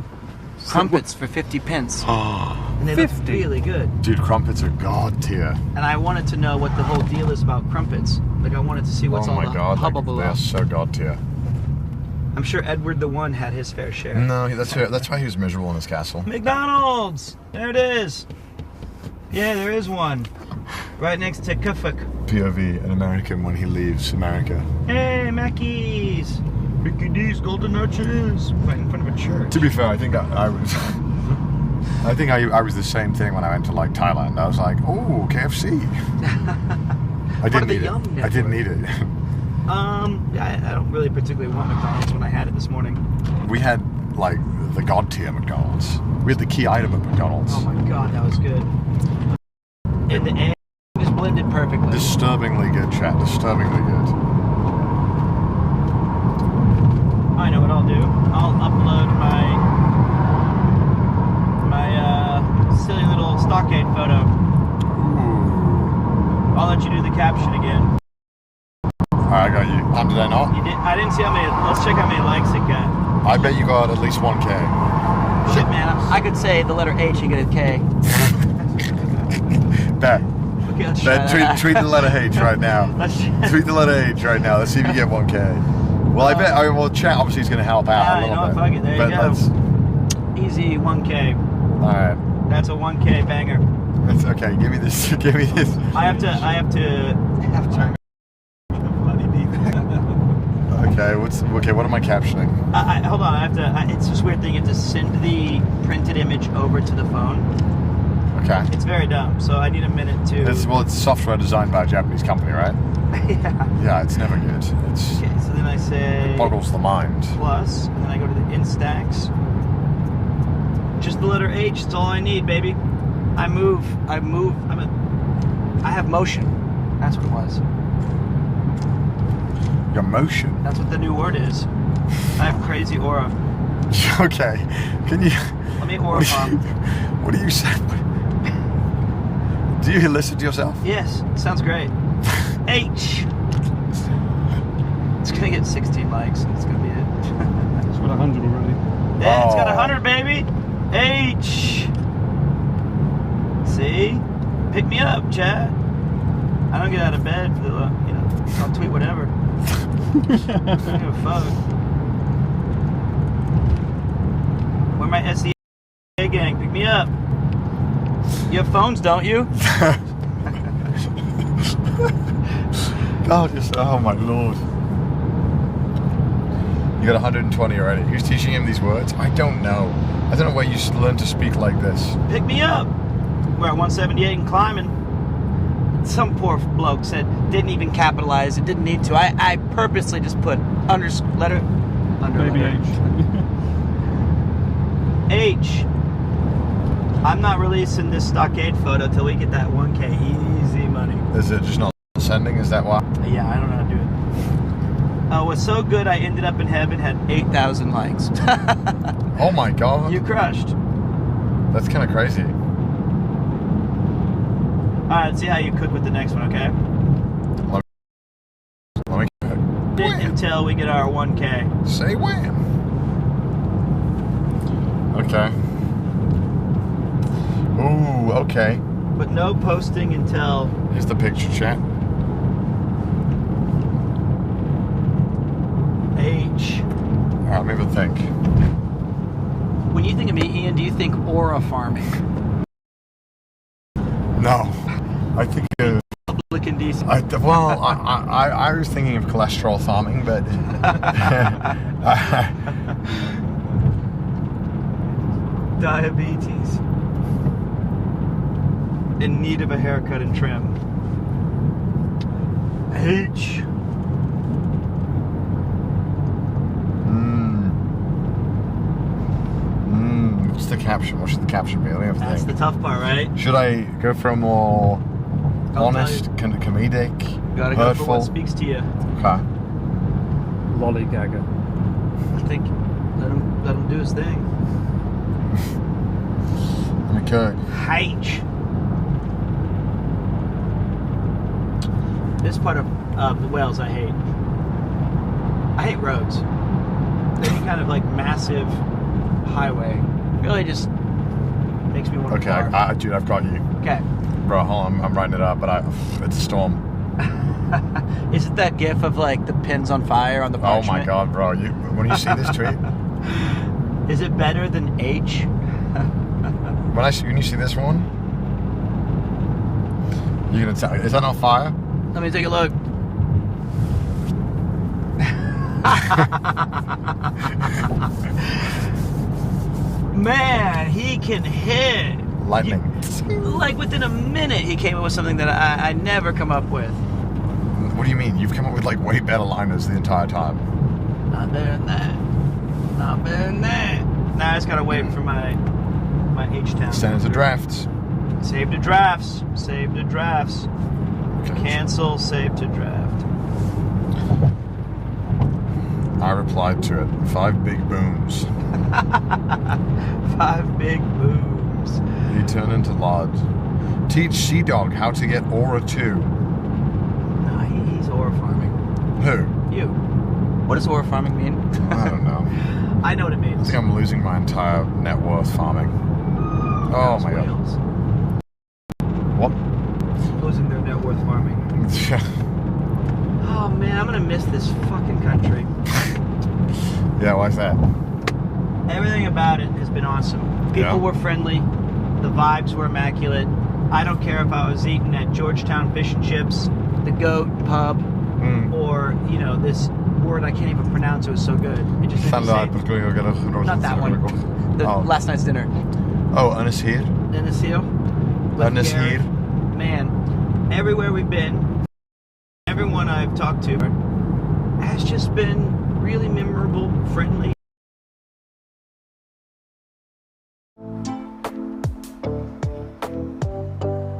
crumpets for 50 pence. And they looked really good. Dude, crumpets are god tier. And I wanted to know what the whole deal is about crumpets. Like I wanted to see what's all the hubbub they below. are so god tier. I'm sure Edward the One had his fair share. No, that's why he was miserable in his castle. McDonald's! There it is. Yeah, there is one. Right next to Kufuk. POV, an American when he leaves America. Hey, Mackey's! Mickey D's Golden Arches! Right in front of a church. To be fair, I think I was... I think I was the same thing when I went to like Thailand. I was like, oh, KFC. I didn't need it. I didn't need it. I don't really particularly want McDonald's when I had it this morning. We had like the god tier McDonald's. We had the key item at McDonald's. Oh my god, that was good. And the egg just blended perfectly. Disturbingly good, chat. Disturbingly good. I know what I'll do. I'll upload my silly little stockade photo. Ooh. I'll let you do the caption again. I got you. Did I not? You did. I didn't see how many. Let's check how many likes it got. I bet you got at least 1K. Shit, man. I could say the letter H and get a K. Bet. Okay, let's try that. Tweet the letter H right now. Tweet the letter H right now. Let's see if you get 1K. Well, I bet. Well, chat obviously is going to help out a little bit. Fuck it. There you go. Easy 1K. All right. That's a 1K banger. That's okay. Give me this. Give me this. I have to. Okay. What am I captioning? Hold on. I have to. It's just a weird thing. You have to send the printed image over to the phone. Okay. It's very dumb. So I need a minute to. It's software designed by a Japanese company, right? Yeah. Yeah. It's never good. It's. Okay. So then I say. It boggles the mind. Plus, and then I go to the Instax. Just the letter H. That's all I need, baby. I move. I have motion. That's what it was. Your motion. That's what the new word is. I have crazy aura. Okay. Can you? Let me aura bomb. What do you say? Do you listen to yourself? Yes. Sounds great. H. It's gonna get 16 likes. It's gonna be it. It's got 100 already. Yeah, it's got 100, baby. H. See? Pick me up, Chad. I don't get out of bed for the, I'll tweet whatever. I don't give a fuck. Where my SEA gang? Pick me up. You have phones, don't you? God, oh my lord. You got 120 already. Who's teaching him these words? I don't know. I don't know where you learn to speak like this. Pick me up. We're at 178 and climbing. Some poor bloke said, didn't even capitalize it, didn't need to. I purposely just put letter. Maybe H. H. I'm not releasing this stockade photo till we get that 1K. Easy money. Is it just not sending? Is that why? Yeah, I don't know how to do it. Oh, it was so good I ended up in heaven, had 8,000 likes. Oh my god. You crushed. That's kind of crazy. Alright, let's see how you cook with the next one, okay? Let me cook. Until we get our 1K. Say when. Okay. Ooh, okay. But no posting until... Here's the picture, chat. H. Alright, let me think. When you think of me, Ian, do you think aura farming? No. I think of... Public indecent. I was thinking of cholesterol farming, but... Diabetes. In need of a haircut and trim. H. What's the caption? What should the caption be? Let me have a That's think. the tough part, right? Should I go for a more honest, comedic, You gotta hurtful? go for what speaks to you. Okay. Lollygagger. I think let him do his thing. Okay. H. This part of the Wales I hate. I hate roads. Any kind of like massive highway really just makes me want to Okay, dude, I've got you. Okay. Bro, hold on, I'm writing it up, but it's a storm. Is it that gif of like the pins on fire on the parchment? Oh my god, bro. When you see this tweet... Is it better than H? When you see this one, you're gonna tell. Is that not fire? Let me take a look. Man, he can hit. Lightning. Like within a minute, he came up with something that I never come up with. What do you mean? You've come up with like way better liners the entire time. Not better than that. Not better than that. Now I just gotta wait for my H-Town. Send it to drafts. Save to drafts. Save to drafts. Okay. Cancel. Save to draft. I replied to it. 5 big booms. 5 big booms. You turn into Lod. Teach CDawg how to get Aura 2. Nah, he's aura farming. Who? You. What does aura farming mean? I don't know. I know what it I means. think I'm losing my entire net worth farming. Oh my god. What? Losing their net worth farming. Oh man, I'm gonna miss this fucking country. Yeah, why's that? Everything about it has been awesome. People were friendly. The vibes were immaculate. I don't care if I was eating at Georgetown Fish and Chips, the Goat Pub, or, you know, this word I can't even pronounce. It was so good. It just made me say, not that one. Last night's dinner. Oh, Ernest here? Ernest here. Ernest here. Man, everywhere we've been, everyone I've talked to has just been really memorable, friendly.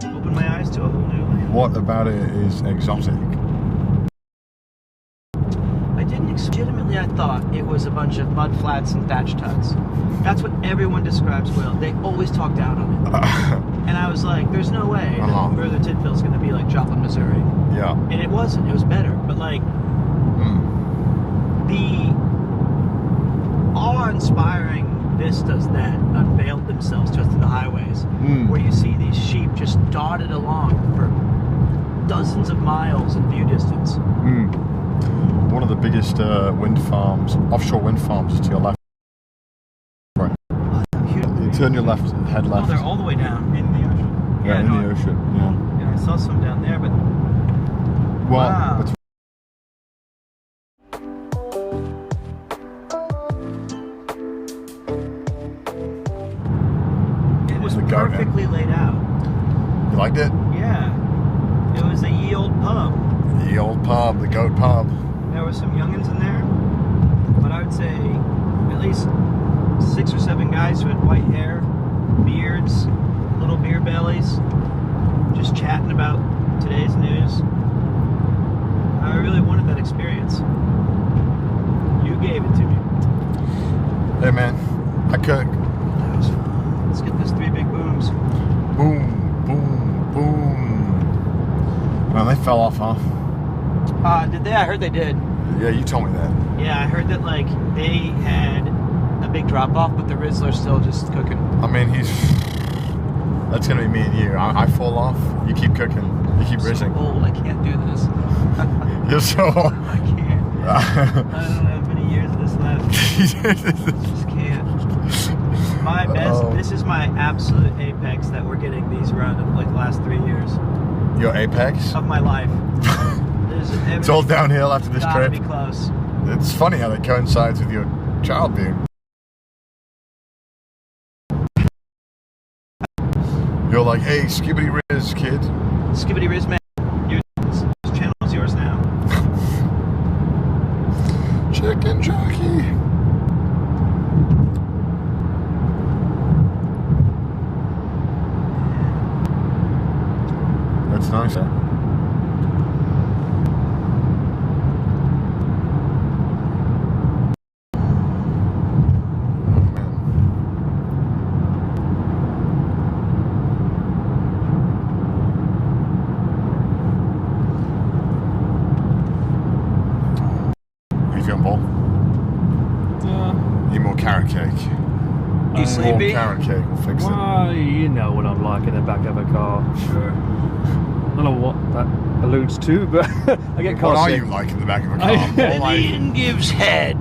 Open my eyes to a whole new land. What about it is exotic? I didn't legitimately. I thought it was a bunch of mud flats and thatched huts. That's what everyone describes Wales. They always talk down on it. And I was like, there's no way that Brother Tidfield's going to be like Joplin, Missouri. Yeah. And it wasn't. It was better. But like, the awe-inspiring vistas that unveiled themselves just in the highways, where you see these sheep just dotted along for dozens of miles in view distance. One of the biggest wind farms, offshore wind farms, is to your left. Right. You turn your left, head left. Oh, they're all the way down in the ocean. Yeah, in the ocean. Yeah. Yeah, I saw some down there, but Well, wow. it's It was the goat, perfectly laid out. You liked it? Yeah. It was a ye old pub. The old pub, the goat pub. There were some youngins in there, but I would say at least 6 or 7 guys who had white hair, beards, little beer bellies, just chatting about today's news. I really wanted that experience. You gave it to me. Hey man, I cook. That was fun. Let's get this 3 big booms. Boom, boom, boom. Man, they fell off, huh? Did they? I heard they did. Yeah, you told me that. Yeah, I heard that like they had a big drop off, but the Rizzler's still just cooking. I mean, he's That's gonna be me and you. I fall off. You keep cooking. You keep rizzing. I'm so old. I can't do this. You're so old. I can't. I don't have many years of this left. Just can't. My best. This is my absolute apex that we're getting these around in like the last 3 years Your apex? of my life. It's all downhill after this Gotta trip. be close. It's funny how that coincides with your child being. You're like, hey, skibbity riz, kid. Skibbity Riz Man. This channel is yours now. Chicken jockey. That's nice, huh? Eat more carrot cake. You sleepy? More carrot cake will fix it. Well, you know what I'm like in the back of a car. Sure. I don't know what that alludes to, but I get car What are sick. you like in the back of a car? Ian gives head.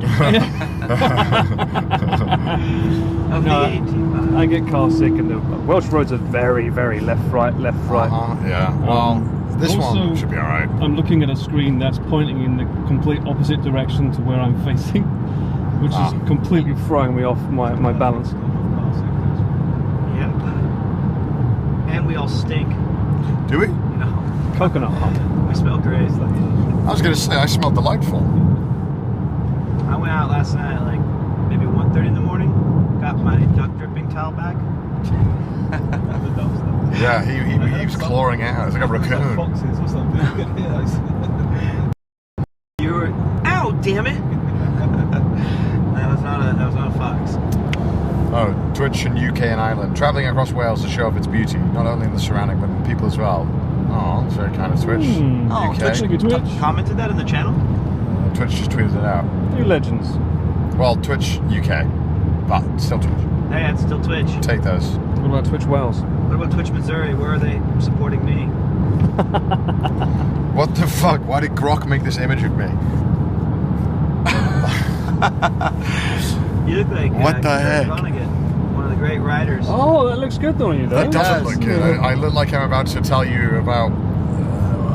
Of No, the 18. I get car sick, and the Welsh roads are very, very left, right. Yeah. Well, this also, one should be alright. I'm looking at a screen that's pointing in the complete opposite direction to where I'm facing, which is completely throwing me off my balance. Yep. And we all stink. Do we? No. Coconut hump. We smell great. I was going to say, I smelled delightful. I went out last night at like maybe 1:30 in the morning. Got my duck dripping towel back. Yeah, he was clawing out. It was like a raccoon. Foxes or something. You were. Ow! Damn it! That was not a fox. Oh, Twitch in UK and Ireland. Travelling across Wales to show off its beauty, not only in the surrounding, but in people as well. Oh, that's very kind of Twitch. Oh, UK. Twitch. Commented that in the channel. Twitch just tweeted it out. You legends. Well, Twitch UK, but still Twitch. Hey, it's still Twitch. Take those. What about Twitch Wales? What about Twitch Missouri? Where are they supporting me? What the fuck? Why did Grok make this image of me? You look like What the heck? Vonnegut, one of the great writers. Oh, that looks good on you, though. That doesn't look good. I look like I'm about to tell you about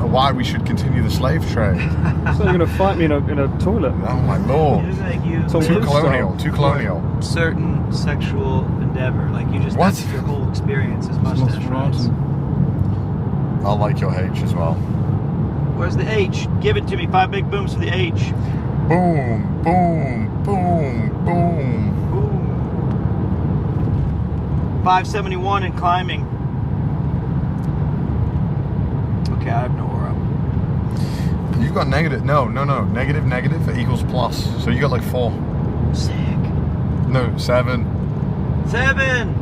why we should continue the slave trade. So you're going to fight me in a toilet? Oh my lord. You look like you Tom Too Cruise colonial. style. Too colonial. certain sexual endeavor. Like you just What? that's your whole experience is mustache rides. I'll like your H as well. Where's the H? Give it to me. 5 big booms for the H. Boom, boom, boom, boom. Ooh. 571 and climbing. Okay, I have no aura. You've got negative. No. Negative equals plus. So you got like 4. Sick. No, 7. 7.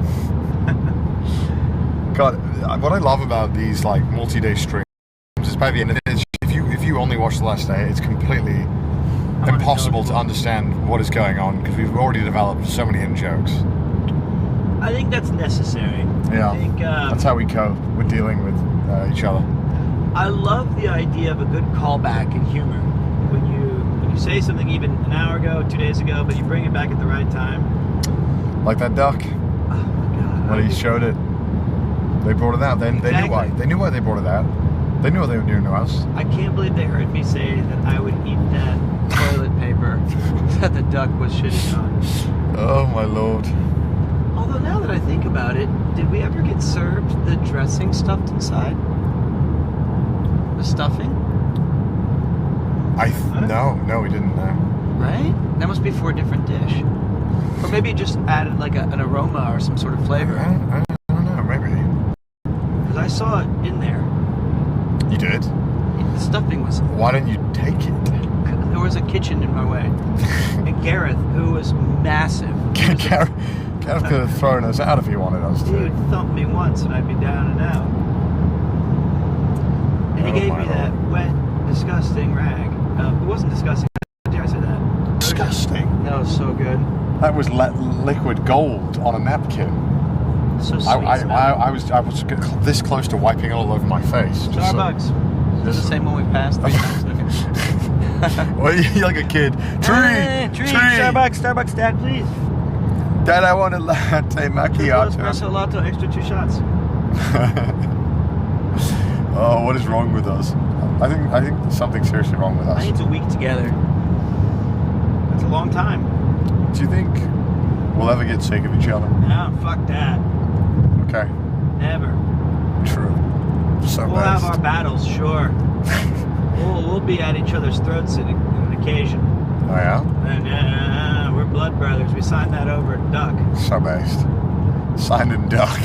God, what I love about these like multi-day streams is by the end of it, if you only watch the last day, it's completely impossible to understand what is going on because we've already developed so many in jokes. I think that's necessary. Yeah, I think, that's how we cope with dealing with each other. I love the idea of a good callback in humor. When you say something even an hour ago, 2 days ago, but you bring it back at the right time. Like that duck. Oh my God. When he showed it, they brought it out. They knew why. They knew why they brought it out. They knew what they were doing to us. I can't believe they heard me say that I would eat that toilet paper that the duck was shitting on. Oh my lord. Although now that I think about it, did we ever get served the dressing stuffed inside? The stuffing? No, we didn't know. Right? That must be for a different dish. Or maybe it just added like an aroma or some sort of flavor. I don't know, maybe. Because I saw it in there. You did? The stuffing was... Why didn't you take it? There was a kitchen in my way. And Gareth, who was massive. Gareth could have thrown us out if he wanted us to. He would thump me once and I'd be down and out. And he gave me that wet, disgusting rag. It wasn't disgusting. How dare I say that? Disgusting. That was so good. That was liquid gold on a napkin. So sweet. I was this close to wiping it all over my face. Just Starbucks. Is this the same one we passed? Okay. Well, you're like a kid. Tree! Starbucks, Dad, please. Dad, I want a latte macchiato. Espresso latte, extra 2 shots. Oh, what is wrong with us? I think there's something seriously wrong with us. I think it's a week together. That's a long time. Do you think we'll ever get sick of each other? No, fuck that. Okay. Never. True. So we'll have our battles, sure. we'll be at each other's throats on an occasion. Oh yeah? And we're blood brothers. We signed that over at Duck. So based. Signed in Duck.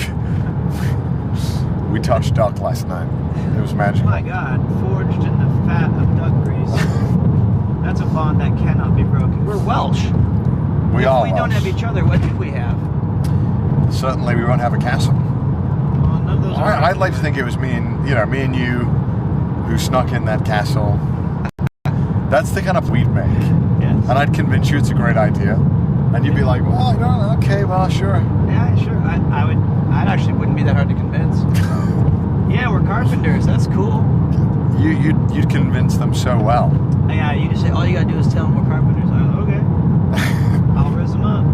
We touched Duck last night. It was magical. Oh my God, forged in the fat of duck grease. That's a bond that cannot be broken. We're Welsh. We if are we don't Welsh. have each other, what do we have? Certainly we won't have a castle. Well, none of those I'd like to think it was me and you who snuck in that castle. That's the kind of we'd make. Yes. And I'd convince you it's a great idea. And you'd be like, well, I don't know, okay, well, sure. Yeah, sure. I actually wouldn't be that hard to convince. Yeah, we're carpenters. That's cool. You'd convince them so well. Yeah, you just say, all you gotta do is tell them we're carpenters. I'm like, okay. I'll raise them up.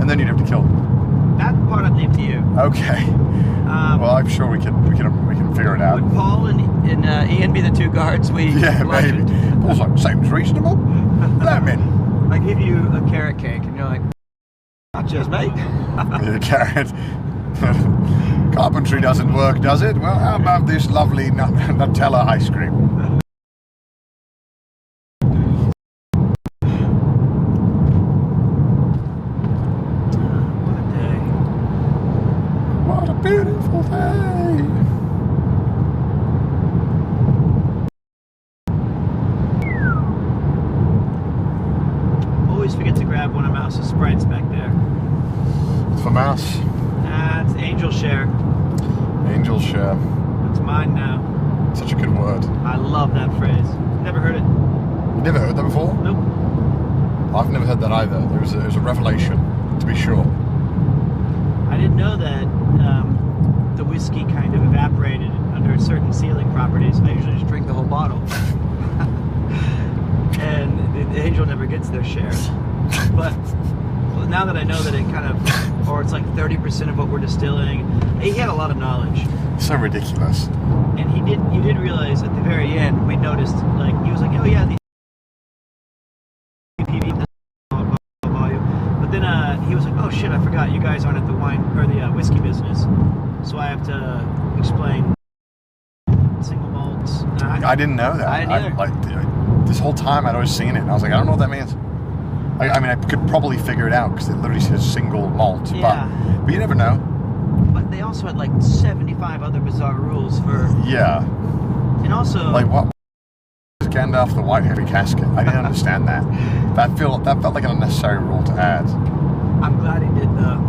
And then you'd have to kill them. That part I'd leave to you. Okay. Well, I'm sure we can figure it out. Would Paul and Ian be the 2 guards? Yeah, maybe. Paul's like, seems reasonable. Let me in. I give you a carrot cake, and you're like, not just mate. Yeah, carrot. Carpentry doesn't work, does it? Well, how about this lovely Nutella ice cream? What a day. What a beautiful day. Always forget to grab one of Mouse's Sprites back there. For Mouse. It's Angel Share. Angel share. It's mine now. Such a good word. I love that phrase. Never heard it. You never heard that before? Nope. I've never heard that either. It was a revelation, to be sure. I didn't know that the whiskey kind of evaporated under certain sealing properties. I usually just drink the whole bottle. And the Angel never gets their share. But now that I know that it kind of, or it's like 30% of what we're distilling, he had a lot of knowledge. So ridiculous. And you did realize at the very end, we noticed, like, he was like, oh yeah, the volume. But then he was like, oh shit, I forgot, you guys aren't at the wine, or the whiskey business. So I have to explain single malts. I didn't know that. I didn't either. This whole time I'd always seen it, and I was like, I don't know what that means. I mean, I could probably figure it out because it literally says single malt, Yeah. but you never know. But they also had like 75 other bizarre rules for. Yeah. And also. Like what? Gandalf the White Heavy Casket. I didn't understand that. That felt like an unnecessary rule to add. I'm glad he did though.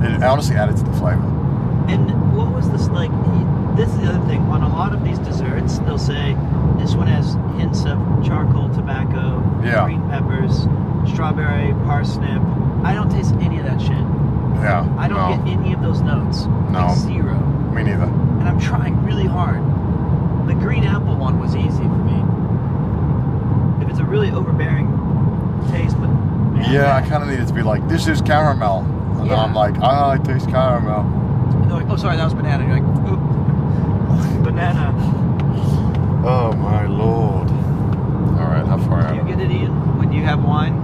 It honestly added to the flavor. And what was this like? This is the other thing. On a lot of these desserts, they'll say this one has hints of charcoal, tobacco, green peppers, strawberry, parsnip. I don't taste any of that shit. Yeah. I don't get any of those notes. No. Like 0. Me neither. And I'm trying really hard. The green apple one was easy for me. If it's a really overbearing taste, but man, yeah, I kind of need it to be like, this is caramel. And then I'm like, I taste caramel. And they're like, oh, sorry, that was banana. You're like, oop. Banana. Oh, my lord. All right, how far Do you get it, Ian? When you have wine?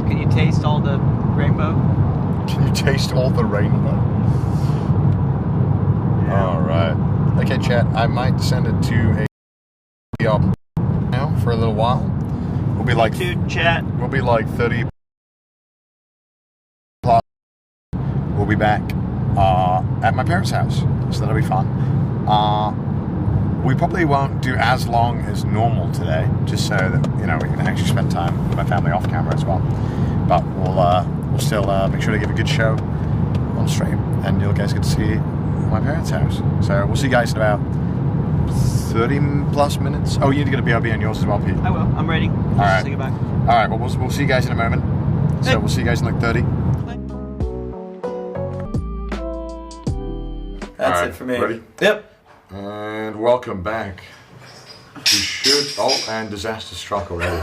Can you taste all the rainbow? Can you taste all the rainbow? Yeah. All right. Okay, chat, I might send it to a now for a little while. We'll be like... Dude, chat. We'll be like 30 plus. We'll be back at my parents' house, so that'll be fun. We probably won't do as long as normal today, just so that we can actually spend time with my family off camera as well. But we'll still make sure to give a good show on stream, and you guys get to see my parents' house. So we'll see you guys in about 30 plus minutes. Oh, you need to get a BRB on yours as well, Pete. I will. I'm ready. All right. Say goodbye. All right. Well, we'll see you guys in a moment. So we'll see you guys in like 30. Bye. That's All it for me. Ready? Yep. And welcome back. And disaster struck already.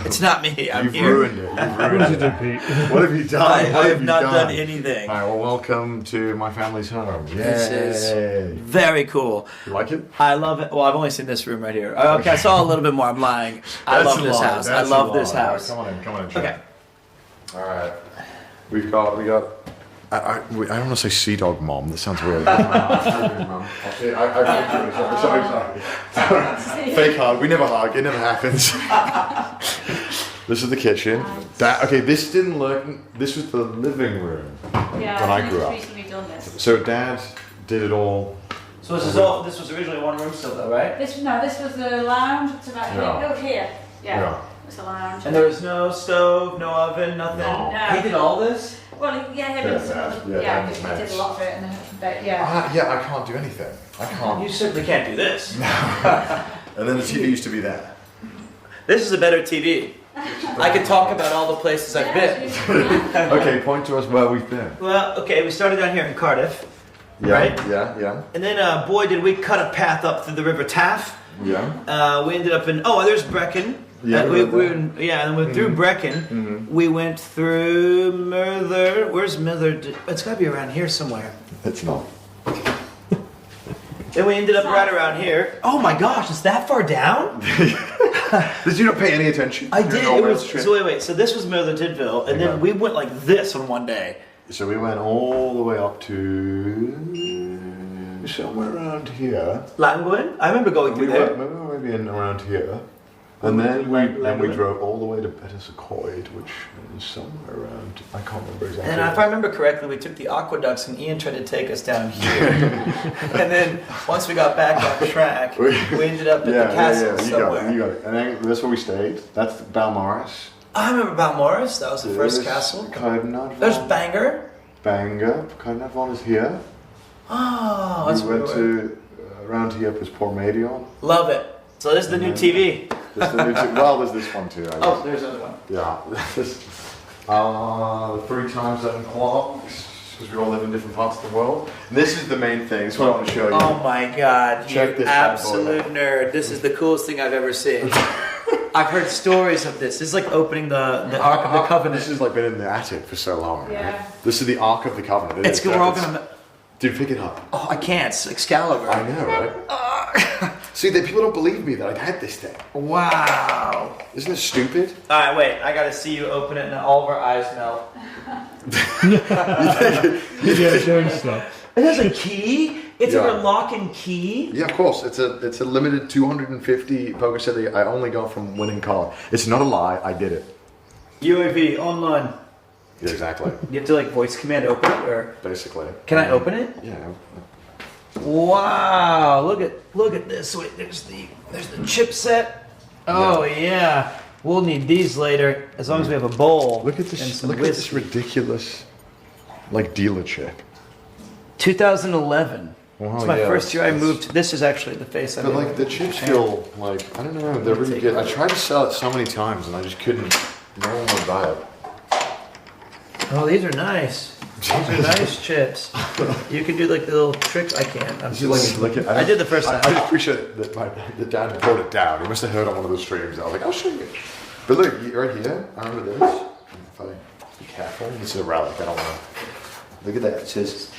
It's not me. I'm You've here. ruined it. You've What ruined did you it. do, Pete? What have you done? I What have you not done anything. All right, well, welcome to my family's home. Yay. This is very cool. You like it? I love it. Well, I've only seen this room right here. Okay, I saw a little bit more. I'm lying. I love this house. I love this house. Come on in. Okay. All right. We got. I don't want to say Sea Dog Mom. That sounds weird. Sorry. Fake hug. We never hug. It never happens. This is the kitchen. This didn't look. This was the living room when I grew up. Recently done this. So Dad did it all. So this was originally one room still, though, right? This was the lounge. It's about here. Yeah. It's a lounge. And there was no stove, no oven, nothing. No. He did all this. Well, he did a lot of it, and then, I can't do anything. I can't. You certainly can't do this. And then the TV used to be there. This is a better TV. I could talk about all the places I've been. Okay, point to us where we've been. Well, okay, we started down here in Cardiff. Yeah, Right? Yeah. And then, boy, did we cut a path up through the River Taff. Yeah. We ended up in, there's Brecon. Yeah, and then we through Brecon. We went through Merthyr. Where's Merthyr? It's got to be around here somewhere. It's not. Then we ended up right around here. Oh my gosh, it's that far down? Did you not pay any attention? I did. So wait. So this was Merthyr Tydfil, and then we went like this on one day. So we went all the way up to somewhere around here. Llangwyn? I remember going through there. Maybe in around here. And then we drove all the way to Betws-y-Coed, which is somewhere around. I can't remember exactly. And if I remember correctly, we took the aqueducts, and Ian tried to take us down here. And then once we got back on track, we ended up at the castle somewhere. You got it. And then that's where we stayed. That's Balmoris. I remember Balmoris. That was the first castle. Caernarfon. There's Bangor. Caernarfon is here. Oh, that's we went to around here was Portmedion. Love it. So this is the new TV. Well, there's this one too. I guess. Oh, there's another one. Yeah. The 3 times 7 clocks, because we all live in different parts of the world. And this is the main thing. This is what I want to show you. Oh my God! Check you this absolute nerd. This is the coolest thing I've ever seen. I've heard stories of this. This is like opening the Ark of the Covenant. This has like been in the attic for so long. Yeah. Right? This is the Ark of the Covenant. It's good. We're all gonna. Dude, pick it up. Oh, I can't. It's Excalibur. I know, right? See, people don't believe me that I've had this thing. Wow. Isn't it stupid? All right, wait. I gotta see you open it, and all of our eyes melt. It has a key. It's a locking key. Yeah, of course. It's a limited 250 poker set that I only got from winning card. It's not a lie. I did it. UAV online. Yeah, exactly. You have to like voice command open it, or basically. Can I open it? Yeah. Wow! Look at this. Wait, there's the chipset. Oh yeah. We'll need these later, as long as we have a bowl. Look at this. And some look at this ridiculous, like dealer chip. 2011. Wow, it's my first year I moved. This is actually the face I But like the chips feel like, I don't know, they're really good. I tried to sell it so many times and I just couldn't. No one would buy it. Oh, these are nice. These are nice chips. You can do like the little trick. I can't. I'm just, I did the first time. I appreciate that the dad brought it down. He must have heard on one of those streams. I was like, I'll show you. But look, right here, I remember this. If I be careful, this is a relic. I don't want to. Look at that. It says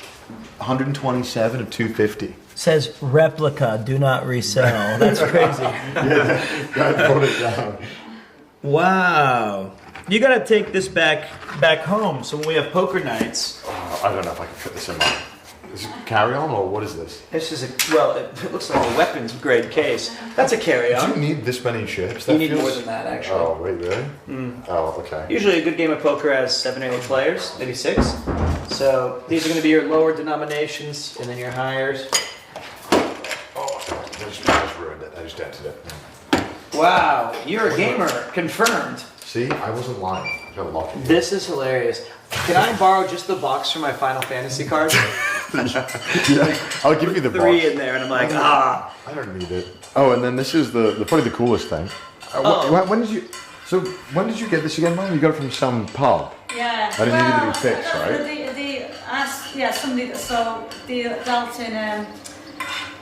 127 of 250. Says replica, do not resell. That's crazy. Yeah, dad brought it down. Wow. You gotta take this back home, so when we have poker nights. I don't know if I can fit this in my. Is it carry-on or what is this? This is it looks like a weapons grade case. That's a carry-on. Do you need this many chips? You need more than that, actually. Oh, wait, really? Oh, okay. Usually a good game of poker has 7 or 8 players, maybe 6. So these are going to be your lower denominations, and then your higher. Oh, I just ruined it. I just dented it. Wow, you're a gamer, confirmed. See, I wasn't lying. I got lucky. This is hilarious. Can I borrow just the box for my Final Fantasy cards? Yeah, I'll give you the 3 box. in there, and I'm like, I don't need it. Oh, and then this is probably the coolest thing. When did you? So when did you get this again, Mom? You got it from some pub. Yeah. I didn't need it to be fixed, right? Yeah, somebody that dealt in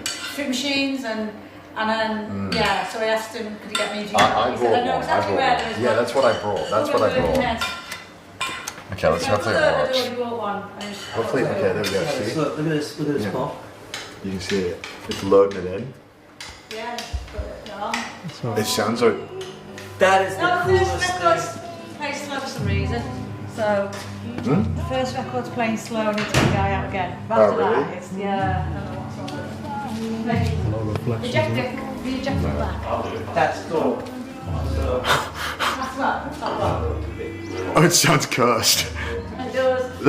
fruit machines and then yeah. So I asked him, could he get me a G-Box? I He brought said, I know one. exactly where there is Yeah, one. that's what I brought. That's what I brought. Okay, let's hopefully it works. I already bought one. Hopefully, okay, there we go. See? Look at this. Look at this, Yeah. Paul. You can see it. It's loading it in. Yeah, put it on. It sounds like. That is the No, the coolest first thing. record's playing slow for some reason. So, the first record's playing slow and it's going to die out again. But after really? that, it's, yeah, I don't know what's wrong with it. A lot of reflections. Reject it. Reject it back. That's cool. That's what. Oh, it sounds cursed. It does. Go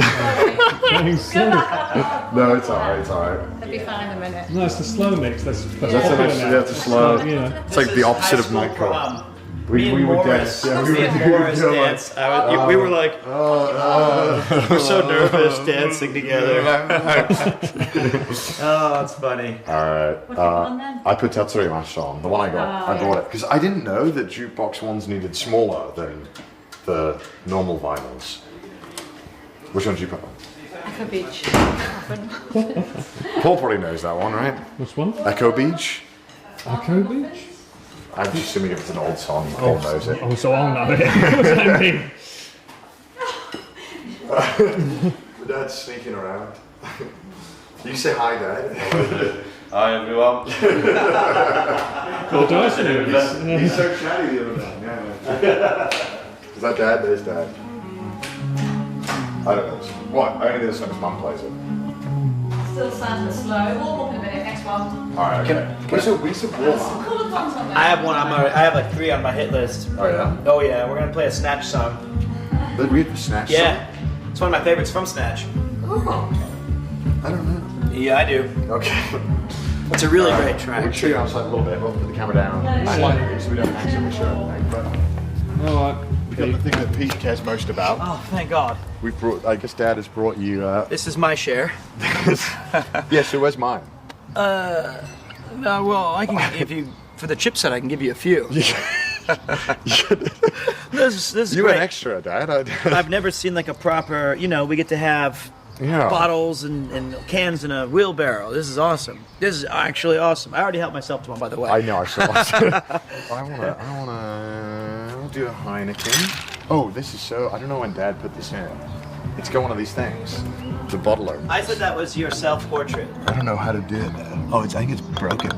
back. No, it's alright, it's alright. It'll be fine in a minute. No, it's the slow mix. That's That's a slow. You know. It's like the opposite of nightcore. We were dance. Yeah, Me and Morris dance. We were like, we're so nervous dancing together. Oh, it's funny. Alright. What have you got on then? I put Tatsuri Mash on, the one I got. I bought it because I didn't know that jukebox ones needed smaller than the normal vinyls. Which one did you put on? Echo Beach. Paul probably knows that one, right? Which one? Echo Beach. Echo Beach? I'm just assuming if it's an old song, Paul knows it. Oh, so I'll know it. What does that mean? My dad's sneaking around. You say hi, Dad. Hi everyone. Well, Dyson He's so chatty the other day. Yeah. Is that Dad? There's Dad. I don't know. What? I only know this when his mum plays it. Still sounds a bit slow. Warm up in a minute. Next one. Alright, okay. We should warm Some up. coloured ones on there. I have one. I have like 3 on my hit list. Oh, yeah? Oh yeah, we're gonna play a Snatch song. But we have the Snatch Yeah, it's one of my favorites from Snatch. song. I don't know. Yeah, I do. Okay. It's a really great We'll track. show you outside a little bit. We'll put the camera down slightly so we don't accidentally show everything. Alright. We got the thing that Pete cares most about. Oh, thank God. We've brought. I guess Dad has brought you. This is my share. Yeah. So where's mine? No, well, I can if you for the chipset. I can give you a few. This is You great. an extra, Dad. I've never seen like a proper. You know, we get to have bottles and cans in a wheelbarrow. This is awesome. This is actually awesome. I already helped myself to one, by the way. I know. I saw. I wanna do a Heineken. Oh, this is so. I don't know when Dad put this in. It's got one of these things. The bottle opener. I said that was your self-portrait. I don't know how to do it, Dad. Oh, I think it's broken.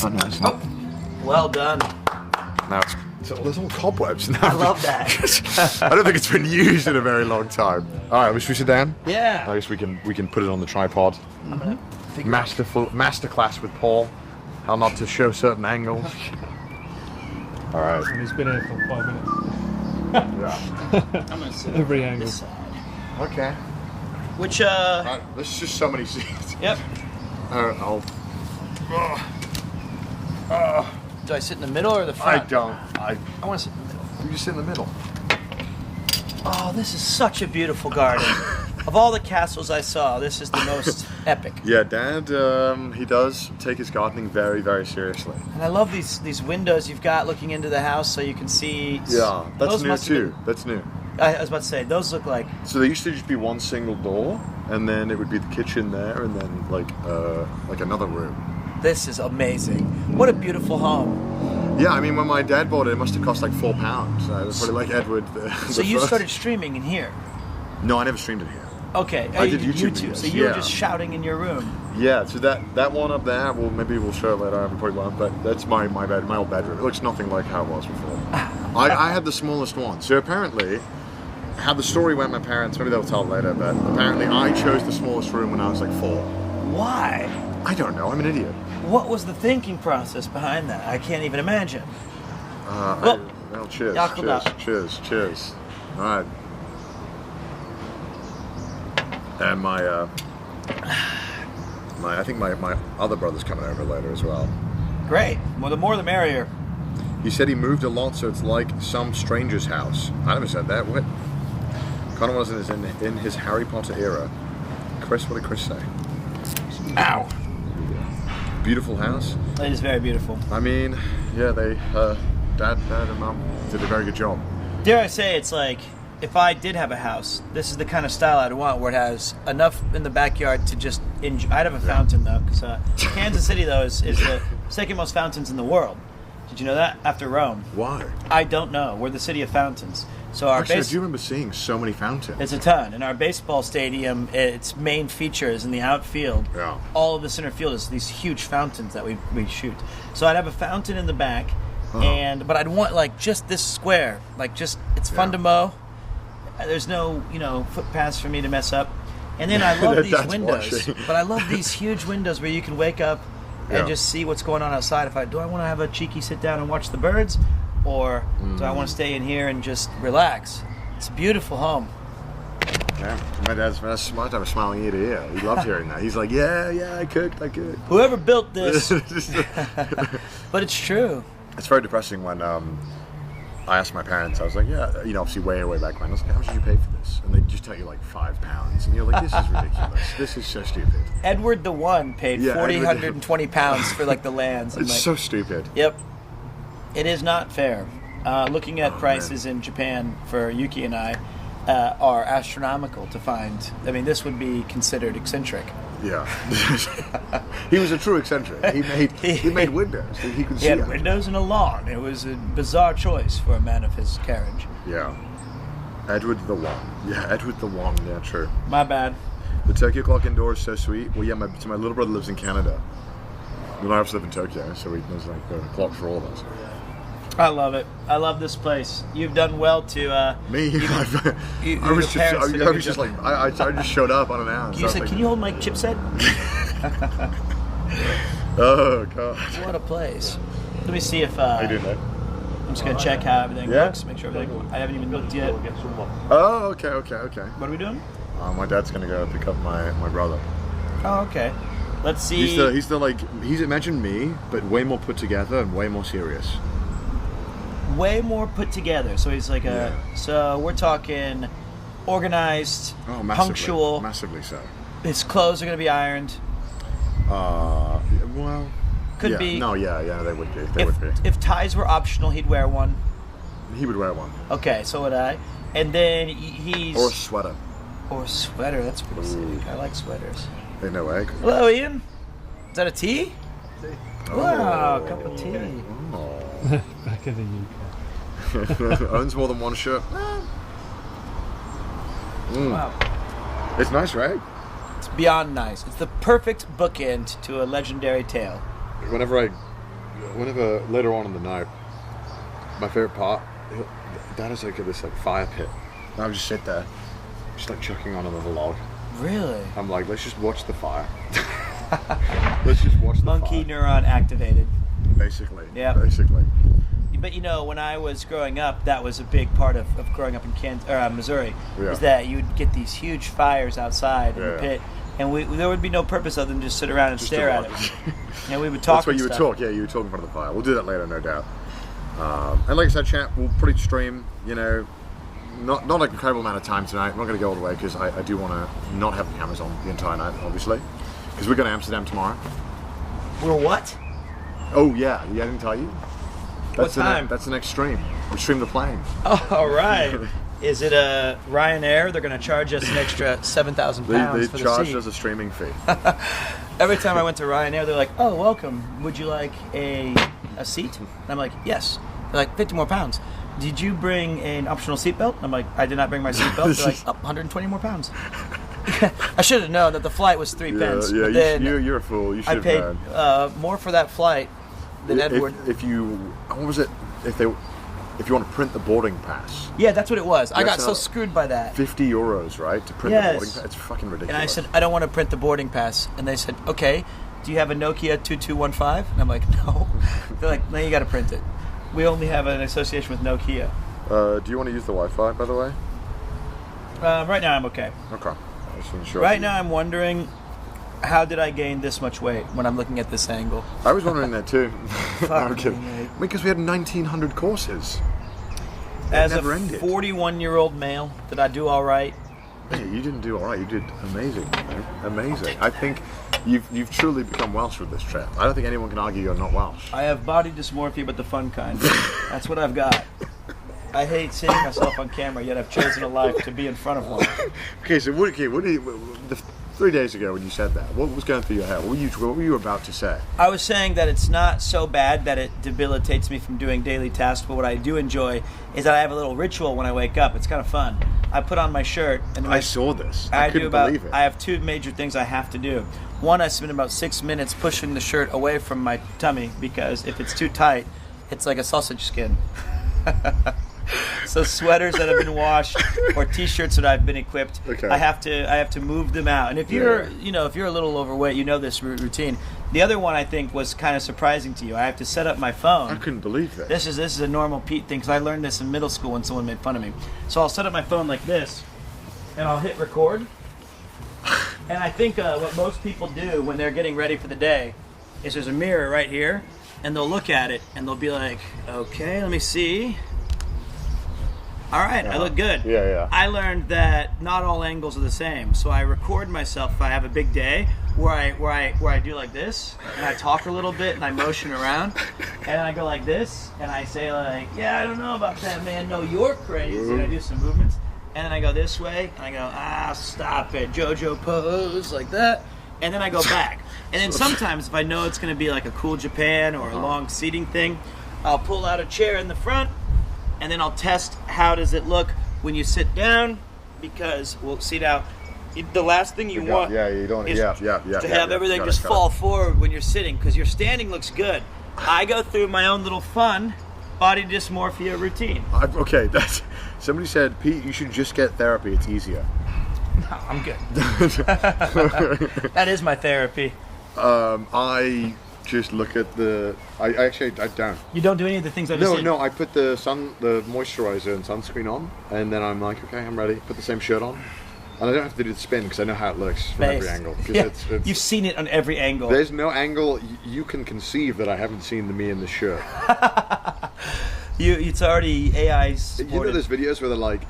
Oh no, it's not. Well done. Now there's all cobwebs now. I love that. I don't think it's been used in a very long time. All right, should we sit down? Yeah. I guess we can put it on the tripod. Masterclass with Paul. How not to show certain angles. All right. And he's been here for 5 minutes. Yeah. I'm gonna sit Every on angle. this side. Okay. Which There's just so many seats. Yep. I'll. Do I sit in the middle or the front? I don't. I want to sit in the middle. You just sit in the middle. Oh, this is such a beautiful garden. Of all the castles I saw, this is the most epic. Yeah, Dad. He does take his gardening very, very seriously. And I love these windows you've got looking into the house, so you can see. Yeah, that's those new must have too. been- That's new. I was about to say those look like. So there used to just be one single door, and then it would be the kitchen there, and then like another room. This is amazing. What a beautiful home. Yeah, I mean, when my dad bought it, it must have cost like £4. It was probably like Edward. So you started streaming in here. No, I never streamed it here. Okay. I you did YouTube videos, so you were yeah. just shouting in your room. Yeah, so that one up there, well, maybe we'll show it later. I probably won't, but that's my old bedroom. It looks nothing like how it was before. I had the smallest one. So apparently, how the story went, my parents, maybe they'll tell it later, but apparently I chose the smallest room when I was like 4. Why? I don't know. I'm an idiot. What was the thinking process behind that? I can't even imagine. Well, cheers. Jakel dag. Cheers. All right. And I think my other brother's coming over later as well. Great. Well, the more the merrier. He said he moved a lot, so it's like some stranger's house. I never said that. What? Connor was in his Harry Potter era. Chris, what did Chris say? Ow. Beautiful house. It is very beautiful. I mean, yeah, they, Dad and Mum did a very good job. Dare I say, it's like if I did have a house, this is the kind of style I'd want, where it has enough in the backyard to just enjoy. I'd have a fountain though, because Kansas City though is the second most fountains in the world. Did you know that? After Rome. Why? I don't know. We're the city of fountains. So our Actually, I do remember seeing so many fountains. It's a ton. In our baseball stadium, its main feature is in the outfield. Yeah. All of the center field is these huge fountains that we shoot. So I'd have a fountain in the back, but I'd want like just this square, like just it's fun to mow. There's no footpaths for me to mess up. And then I love these windows, but I love these huge windows where you can wake up and just see what's going on outside. Do I want to have a cheeky sit down and watch the birds? Or do I want to stay in here and just relax? It's a beautiful home. Yeah, my dad's smart to have a smiling ear to ear. He loved hearing that. He's like, yeah, I cooked. Whoever built this. But it's true. It's very depressing when I asked my parents, I was like, yeah, obviously way back when, I was like, how much did you pay for this? And they just tell you like £5. And you're like, this is ridiculous. This is so stupid. Edward the One paid 420 pounds for like the lands. It's so stupid. Yep. It is not fair. Looking at prices in Japan for Yuki and I are astronomical to find. I mean, this would be considered eccentric. Yeah. He was a true eccentric. He made windows. He could see. He had windows and a lawn. It was a bizarre choice for a man of his carriage. Yeah. Edward the One. Yeah, Edward the One. Yeah, true. My bad. The Tokyo clock indoor is so sweet. Well, yeah, my little brother lives in Canada. And I also live in Tokyo, so there's like a clock for all of us. I love it. I love this place. You've done well to. Me? I was just like, I just showed up unannounced. You said, "Can you hold my chipset?" Oh God! What a place. Let me see if. How you doing, mate? I'm just gonna check how everything looks. Make sure everything. I haven't even looked yet. Oh, okay. What are we doing? My dad's gonna go pick up my brother. Oh, okay. Let's see. He's imagine me, but way more put together and way more serious. Way more put together. So he's like so we're talking organized, punctual. Massively so. His clothes are going to be ironed. Well. Could be. No, they would be. They would be. If ties were optional, he'd wear one. He would wear one. Okay, so would I. And then he's... Or a sweater. Or a sweater, that's pretty sick. I like sweaters. Ain't no way. Hello, Ian. Is that a tea? Wow, cup of tea. Oh. Back in the UK. Owns more than one shirt. Wow. It's nice, right? It's beyond nice. It's the perfect bookend to a legendary tale. Whenever later on in the night, my favorite part, Dad is like at this fire pit. And I would just sit there, just chucking on another log. Really? I'm like, let's just watch the fire. Let's just watch the Monkey fire. neuron activated. Basically. Yeah. Basically. But when I was growing up, that was a big part of growing up in Missouri, is that you'd get these huge fires outside in the pit, and there would be no purpose other than just sit around and stare at it. And we would talk. That's what you would talk. Yeah, you would talk in front of the fire. We'll do that later, no doubt. And like I said, chat, we'll probably stream. Not an incredible amount of time tonight. I'm not going to go all the way because I do want to not have the cameras on the entire night, obviously, because we're going to Amsterdam tomorrow. We're what? Oh yeah, I didn't tell you. What time? That's the next stream. We stream the plane. Oh, all right. Is it a Ryanair? They're going to charge us an extra £7,000 They for the charged seat. us a streaming fee. Every time I went to Ryanair, they're like, "Oh, welcome. Would you like a seat?" And I'm like, "Yes." They're like, £50 more. Did you bring an optional seatbelt? I'm like, "I did not bring my seatbelt." They're like, £120 more. I should have known that the flight was 3 pence. Yeah, but then you're a fool. You should I have paid known. more for that flight than Edward. If you want to print the boarding pass. Yeah, that's what it was. I got so screwed by that. €50, right, to print the boarding pass? It's fucking ridiculous. And I said, "I don't want to print the boarding pass." And they said, "Okay, do you have a Nokia 2215?" And I'm like, "No." They're like, "No, you got to print it. We only have an association with Nokia." Do you want to use the Wi-Fi, by the way? Right now, I'm okay. Okay. Right now, I'm wondering, how did I gain this much weight when I'm looking at this angle? I was wondering that too. I'm kidding. Because we had 1,900 courses. As a 41-year-old male, did I do all right? Hey, you didn't do all right. You did amazing. Man. Amazing. I think you've truly become Welsh with this trip. I don't think anyone can argue you're not Welsh. I have body dysmorphia, but the fun kind. That's what I've got. I hate seeing myself on camera, yet I've chosen a life to be in front of one. Okay, so what do you, 3 days ago when you said that, what was going through your head? What were you about to say? I was saying that it's not so bad that it debilitates me from doing daily tasks, but what I do enjoy is that I have a little ritual when I wake up. It's kind of fun. I put on my shirt. And I saw this. I couldn't believe it. I have two major things I have to do. One, I spend about 6 minutes pushing the shirt away from my tummy because if it's too tight, it's like a sausage skin. So sweaters that have been washed or T-shirts that I've been equipped, okay. I have to move them out. And if you're if you're a little overweight, you know this routine. The other one I think was kind of surprising to you. I have to set up my phone. I couldn't believe this. This is a normal Pete thing because I learned this in middle school when someone made fun of me. So I'll set up my phone like this, and I'll hit record. And I think what most people do when they're getting ready for the day is there's a mirror right here, and they'll look at it and they'll be like, "Okay, let me see. All right, I look good." Yeah. I learned that not all angles are the same, so I record myself if I have a big day where I do like this, and I talk a little bit, and I motion around, and I go like this, and I say like, "Yeah, I don't know about that, man. No, you're crazy." And I do some movements, and then I go this way, and I go, stop it, JoJo pose like that, and then I go back. And then sometimes if I know it's going to be like a cool Japan or a long seating thing, I'll pull out a chair in the front. And then I'll test how does it look when you sit down, because see now, the last thing you want is to have everything just fall forward when you're sitting, because your standing looks good. I go through my own little fun body dysmorphia routine. Okay, somebody said, Pete, you should just get therapy. It's easier. No, I'm good. That is my therapy. I just look at I don't. You don't do any of the things I just said? No, I put the moisturizer and sunscreen on, and then I'm like, okay, I'm ready. Put the same shirt on, and I don't have to do the spin because I know how it looks from every angle. It's, you've seen it on every angle. There's no angle you can conceive that I haven't seen me in the shirt. It's already AI supported. You know those videos where they're like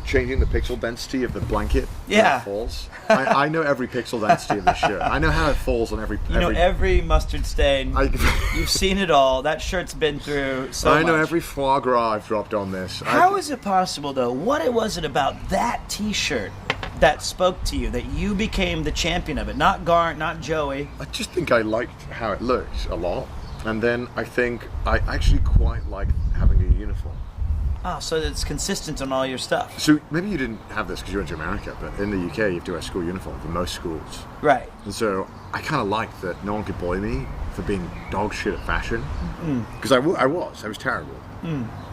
changing the pixel density of the blanket when it falls? I know every pixel density of the shirt. I know how it falls on every... You know every mustard stain. You've seen it all. That shirt's been through so much. I know every foie gras I've dropped on this. How is it possible, though? What was it about that T-shirt that spoke to you, that you became the champion of it? Not Garnt, not Joey. I just think I liked how it looked a lot. And then I think I actually quite like having a uniform. Oh, so it's consistent on all your stuff. So maybe you didn't have this because you went to America, but in the UK you have to wear school uniform for most schools. Right. And so I kind of liked that no one could bully me for being dog shit at fashion. Because I was terrible.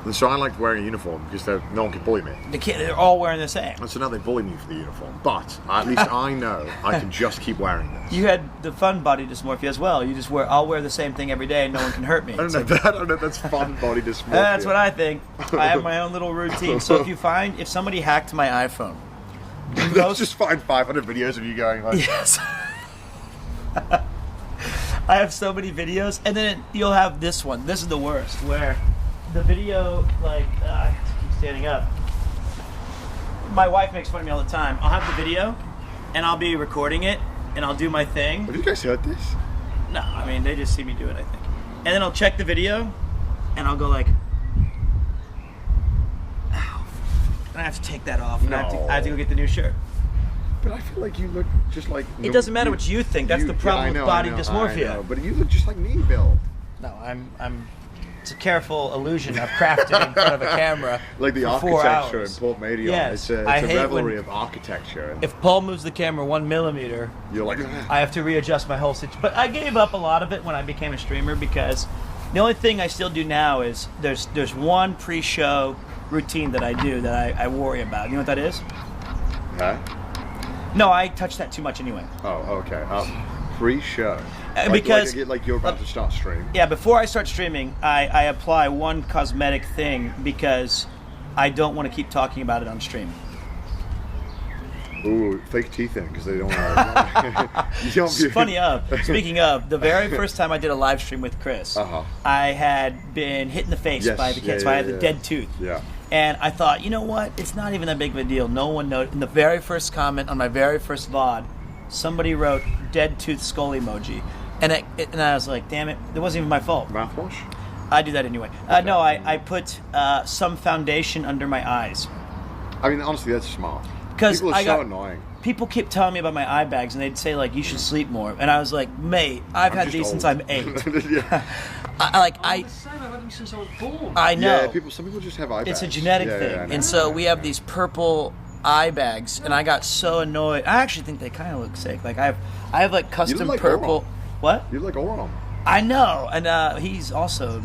And so I liked wearing a uniform because no one could bully me. They're all wearing the same. And so now they bully me for the uniform. But at least I know I can just keep wearing this. You had the fun body dysmorphia as well. You just I'll wear the same thing every day and no one can hurt me. I don't know that's fun body dysmorphia. That's what I think. I have my own little routine. So if somebody hacked my iPhone, let's just find 500 videos of you going like... Yes. I have so many videos, and then you'll have this one. This is the worst, where the video, like, I have to keep standing up. My wife makes fun of me all the time. I'll have the video, and I'll be recording it, and I'll do my thing. Have you guys heard this? No, I mean, they just see me do it, I think. And then I'll check the video, and I'll go like, ow. And I have to take that off, and I have to go get the new shirt. But I feel like you look just like... It doesn't matter what you think. That's the problem with body dysmorphia. I know, but you look just like me, Bill. No, I'm... It's a careful illusion I've crafted in front of a camera. Like the for 4 architecture hours. in Port Medion. Yes, It's a revelry of architecture. If Paul moves the camera 1 millimeter, you're like... I have to readjust my whole situation. But I gave up a lot of it when I became a streamer because the only thing I still do now is there's one pre-show routine that I do that I worry about. You know what that is? Huh? No, I touch that too much anyway. Oh, okay. Pre-show. Because like you're about to start streaming. Yeah, before I start streaming, I apply one cosmetic thing because I don't want to keep talking about it on stream. Ooh, fake teeth in because they don't want to. Speaking of, the very first time I did a live stream with Chris, I had been hit in the face by the kids. I had the dead tooth. Yeah. And I thought, you know what? It's not even that big of a deal. No one noticed. In the very first comment on my very first VOD, somebody wrote dead tooth skull emoji. And I was like, damn it, it wasn't even my fault. Mouthwash? I do that anyway. No, I put some foundation under my eyes. I mean, honestly, that's smart. Because people are so annoying. People keep telling me about my eye bags, and they'd say like, "You should sleep more." And I was like, "Mate, I've had these since I'm 8." Yeah. I've had them since I was born. I know. Yeah, some people just have eye bags. It's a genetic thing, and so we have these purple eye bags, and I got so annoyed. I actually think they kind of look sick. Like I have like custom like purple. Oron. What? You look Oron. I know, and he's also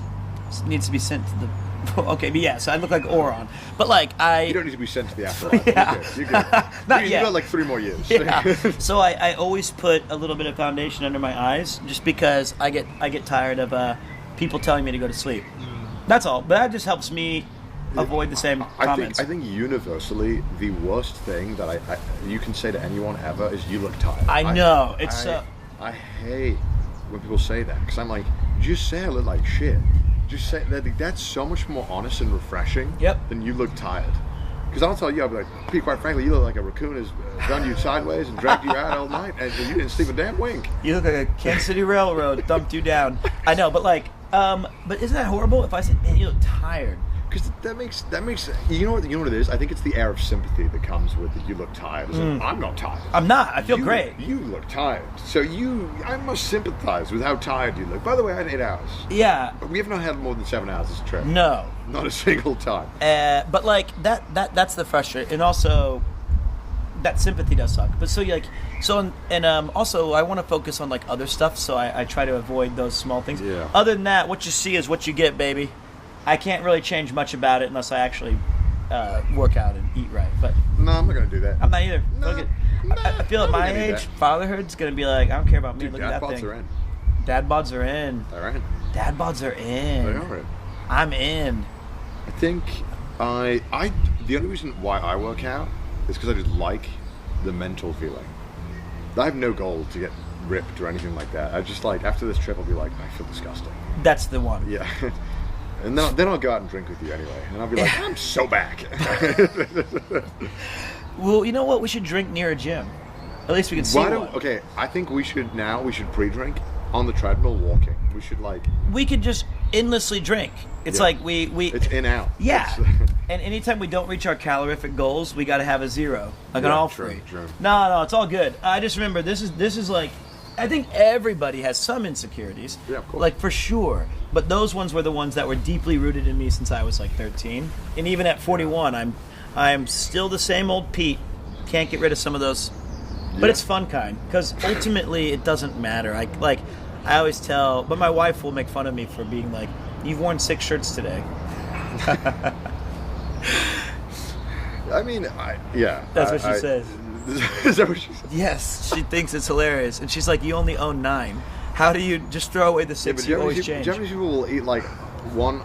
needs to be sent to the. Okay, but yeah, so I look like Oron, but like You don't need to be sent to the afterlife. Yeah. You're good. Not you yet. got like 3 more years. Yeah. So I always put a little bit of foundation under my eyes, just because I get tired of people telling me to go to sleep. That's all. But that just helps me avoid the same comments. I think universally the worst thing that you can say to anyone ever is you look tired. I know. I hate when people say that, because I'm like, just say I look like shit. Just say that's so much more honest and refreshing than you look tired. Because I'll tell you, I'll be like, Pete, quite frankly, you look like a raccoon has done you sideways and dragged you out all night, and you didn't sleep a damn wink. You look like a Kansas City Railroad dumped you down. I know, but like, but isn't that horrible if I said, man, you look tired? Because that makes you know what it is. I think it's the air of sympathy that comes with it. You look tired. It's like, I'm not tired. I'm not. I feel great. You look tired. So I must sympathize with how tired you look. By the way, I had 8 hours. Yeah. But we have not had more than 7 hours this trip. No. Not a single time. But like that's the frustrating, and also that sympathy does suck. But also I want to focus on like other stuff, so I try to avoid those small things. Yeah. Other than that, what you see is what you get, baby. I can't really change much about it unless I actually work out and eat right. But no, I'm not going to do that. I'm not either. I feel at my age, fatherhood's going to be like, I don't care about me. Dude, look at that thing. Dad bods are in. Dad bods are in. They're in. Dad bods are in. They are in. I'm in. I think the only reason why I work out is because I just like the mental feeling. I have no goal to get ripped or anything like that. I just like, after this trip, I'll be like, I feel disgusting. That's the one. Yeah. And then I'll go out and drink with you anyway. And I'll be like, I'm so back. Well, you know what? We should drink near a gym. At least we can see one. Okay, I think we should pre-drink on the treadmill walking. We should we could just endlessly drink. It's like we it's in out. Yeah. And anytime we don't reach our calorific goals, we got to have a 0, like an all free. True. No, it's all good. I just remember this is like, I think everybody has some insecurities. Yeah, of course. Like for sure. But those ones were the ones that were deeply rooted in me since I was like 13. And even at 41, I'm still the same old Pete. Can't get rid of some of those. But it's fun kind, because ultimately it doesn't matter. I always tell, but my wife will make fun of me for being like, you've worn 6 shirts today. I mean, That's what she says. Is that what she says? Yes, she thinks it's hilarious. And she's like, you only own 9. How do you just throw away the 6 you always change? Japanese people will eat like one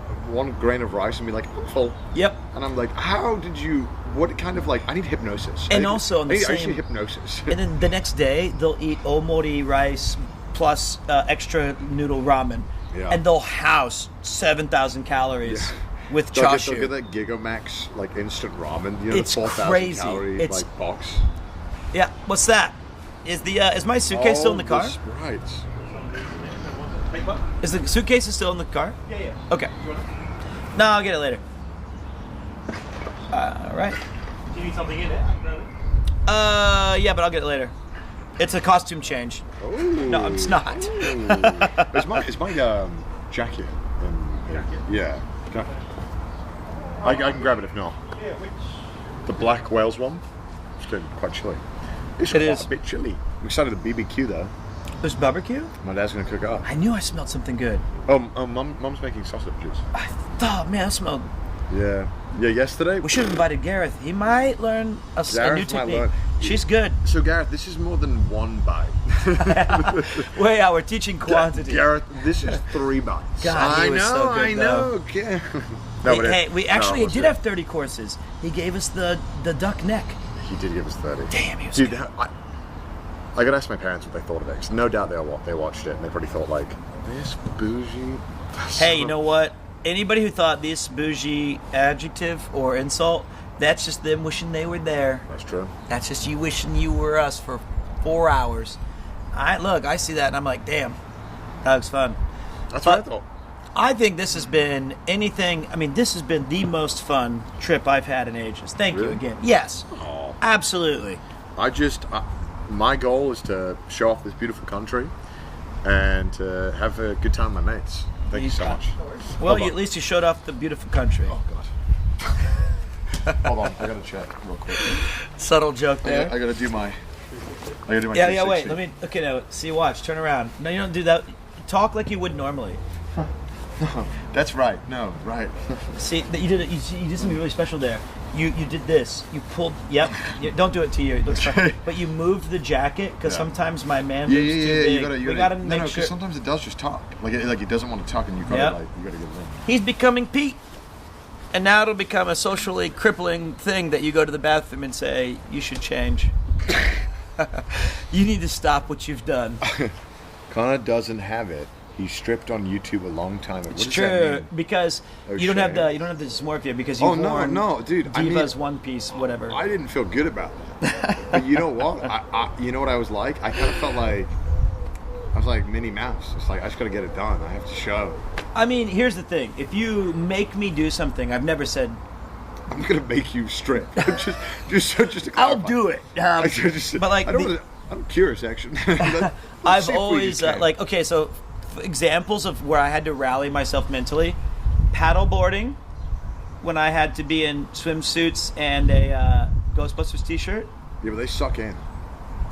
grain of rice and be like, I'm full. Yep. And I'm like, how did you, what kind of I need hypnosis. And also on the same... I need hypnosis. And then the next day, they'll eat omori rice plus extra noodle ramen. Yeah. And they'll house 7,000 calories with chashu. They'll get that Gigamax instant ramen, It's the 4,000 crazy. calorie It's box. Yeah, what's that? Is my suitcase still in the car? The Sprites. Is the suitcase still in the car? Yeah. Okay. No, I'll get it later. All right. Do you need something in it? Yeah, but I'll get it later. It's a costume change. Ooh. No, it's not. It's my jacket. Yeah. I can grab it if not. Yeah, which? The black Wales one. It's getting quite chilly. It is a bit chilly. We started a BBQ though. There's barbecue? My dad's gonna cook it up. I knew I smelled something good. Mum's making sausages. I thought, man, that smelled... Yeah, yesterday... We should have invited Gareth. He might learn a new technique. She's good. So, Gareth, this is more than 1 bite. Wait, yeah, we're teaching quantity. Gareth, this is 3 bites. God, he was so good, I know. Hey, we actually did have 30 courses. He gave us the duck neck. He did give us 30. Damn, he was Dude, good. I gotta ask my parents what they thought of it. 'Cause no doubt they watched it and they probably thought this bougie. Hey, you know what? Anybody who thought this bougie adjective or insult, that's just them wishing they were there. That's true. That's just you wishing you were us for 4 hours. I see that and I'm like, damn, that was fun. That's what I thought. I think this has been this has been the most fun trip I've had in ages. Thank you again. Yes. Oh. Absolutely. My goal is to show off this beautiful country and to have a good time with my mates. Thank you so much. Well, at least you showed off the beautiful country. Oh, God. Hold on, I gotta check real quick. Subtle joke there. I gotta do my. Yeah, wait. Okay, now, see, watch. Turn around. No, you don't do that. Talk like you would normally. No, that's right. No, right. See, you did it. You did something really special there. You did this. You pulled. Yep. Don't do it to you. It looks fine. But you moved the jacket because sometimes my man moves too big. We gotta make sure. Sometimes it does just tuck. Like it doesn't want to tuck, and you gotta get it in. He's becoming Pete. And now it'll become a socially crippling thing that you go to the bathroom and say, you should change. You need to stop what you've done. Connor doesn't have it. He stripped on YouTube a long time ago. It's true, because you don't have the dysmorphia because you've worn dude, Diva's one piece, whatever. I didn't feel good about that. But you know what? You know what I was like? I kind of felt like I was like Minnie Mouse. It's like I just got to get it done. I have to show. I mean, here's the thing. If you make me do something, I've never said, I'm gonna make you strip. just to clarify. I'll do it. But like, I'm curious actually. I've always so examples of where I had to rally myself mentally: paddleboarding, when I had to be in swimsuits and a Ghostbusters T-shirt. Yeah, but they suck in.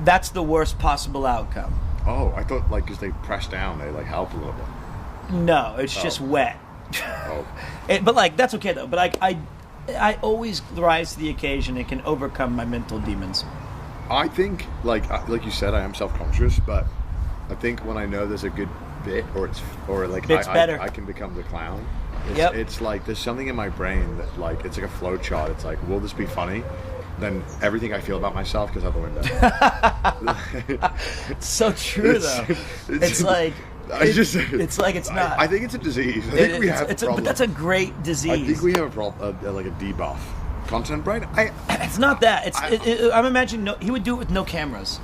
That's the worst possible outcome. Oh, I thought like because they press down, they like help a little bit. No, it's just wet. Oh. But like that's okay though. But I always rise to the occasion and can overcome my mental demons. I think like you said, I am self-conscious, but I think when I know there's a good bit it's better. I can become the clown. It's like there's something in my brain that like it's like a flow chart. It's like, will this be funny? Then everything I feel about myself goes out the window. It's so true though. It's like it's not. I think it's a disease. I think we have a problem. But that's a great disease. I think we have a problem, like a debuff. Content brain? It's not that. I'm imagining he would do it with no cameras.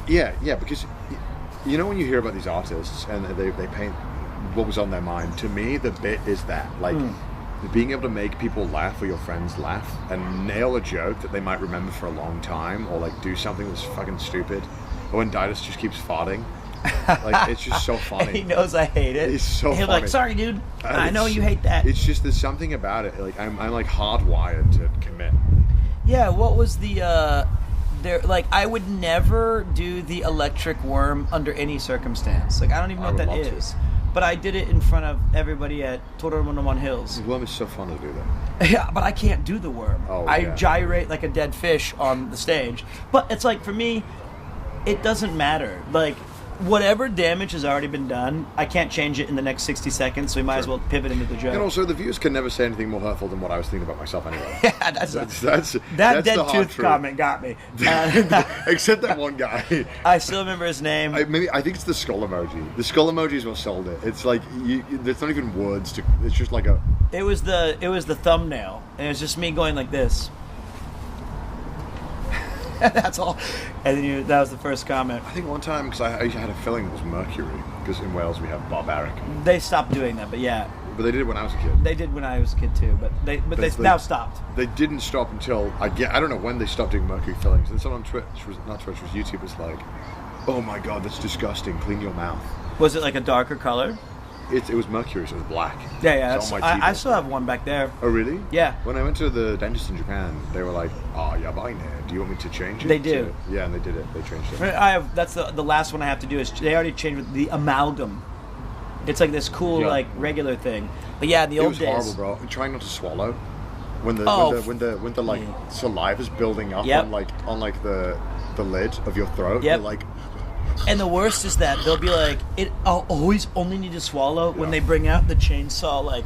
Yeah, because you know when you hear about these artists and they paint what was on their mind. To me, the bit is that like being able to make people laugh or your friends laugh and nail a joke that they might remember for a long time, or like do something that's fucking stupid. Or when Didas just keeps farting. Like it's just so funny. He knows I hate it. It's so funny. He'll be like, sorry, dude. I know you hate that. It's just there's something about it. Like I'm like hardwired to commit. Yeah. What was the I would never do the electric worm under any circumstance. Like I don't even know what that is. But I did it in front of everybody at Toro 101 Hills. The worm is so fun to do that. Yeah, but I can't do the worm. I gyrate like a dead fish on the stage. But it's like for me, it doesn't matter. Like. Whatever damage has already been done, I can't change it in the next 60 seconds, so we might as well pivot into the joke. And also, the viewers can never say anything more hurtful than what I was thinking about myself anyway. Yeah, that's that dead tooth comment got me. Except that one guy. I still remember his name. I think it's the skull emoji. The skull emoji is what sold it. It's like, there's not even words to, it's just like a... It was the thumbnail, and it was just me going like this. That's all. And then that was the first comment. I think one time, because I had a feeling it was mercury, because in Wales we have barbaric. They stopped doing that, but yeah. But they did it when I was a kid. They did when I was a kid too, but they now stopped. They didn't stop until, I don't know when they stopped doing mercury fillings. And someone on Twitch, was YouTube, was like, oh my god, that's disgusting, clean your mouth. Was it like a darker color? It was mercury, so it was black. Yeah. I still have one back there. Oh, really? Yeah. When I went to the dentist in Japan, they were like, "Oh, yeah, do you want me to change it?" They do. Yeah, and they did it. They changed it. That's the last one I have to do. Is they already changed with the amalgam. It's like this cool like regular thing. But yeah, the old days. It was horrible, bro. And trying not to swallow when the like saliva's building up on the lid of your throat. Yep. You're like. And the worst is that they'll be like, I'll always only need to swallow when they bring out the chainsaw, like,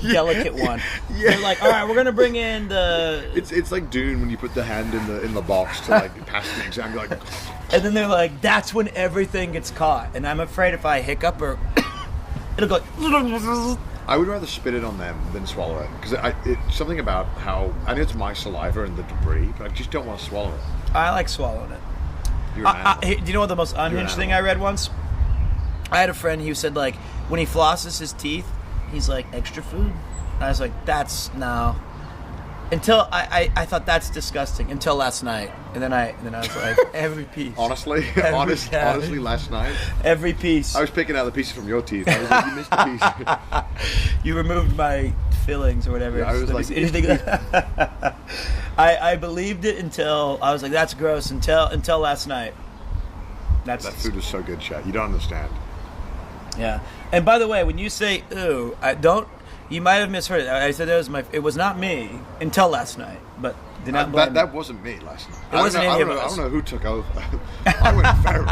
delicate one. Yeah. They're like, all right, we're going to bring in the... It's like Dune when you put the hand in the box to, like, pass the exam. You're like... And then they're like, that's when everything gets caught. And I'm afraid if I hiccup or... it'll go like... I would rather spit it on them than swallow it. Because it's something about how... I know it's my saliva and the debris, but I just don't want to swallow it. I like swallowing it. Do you know what the most unhinged thing I read once? I had a friend who said, like, when he flosses his teeth, He's like, extra food? I was like, that's no. Until I thought that's disgusting until last night, and then I was like, every piece. Honestly, last night, every piece. I was picking out the pieces from your teeth. I was like, you missed a piece. You removed my fillings or whatever. Yeah, I was like, I believed it until I was like, that's gross. Until last night. That food was so good, Chet. You don't understand. Yeah. And by the way, when you say "ooh," you might have misheard it. I said it was not me until last night, but did not blame that wasn't me last night. It wasn't any of us. I don't know who took over. I went feral.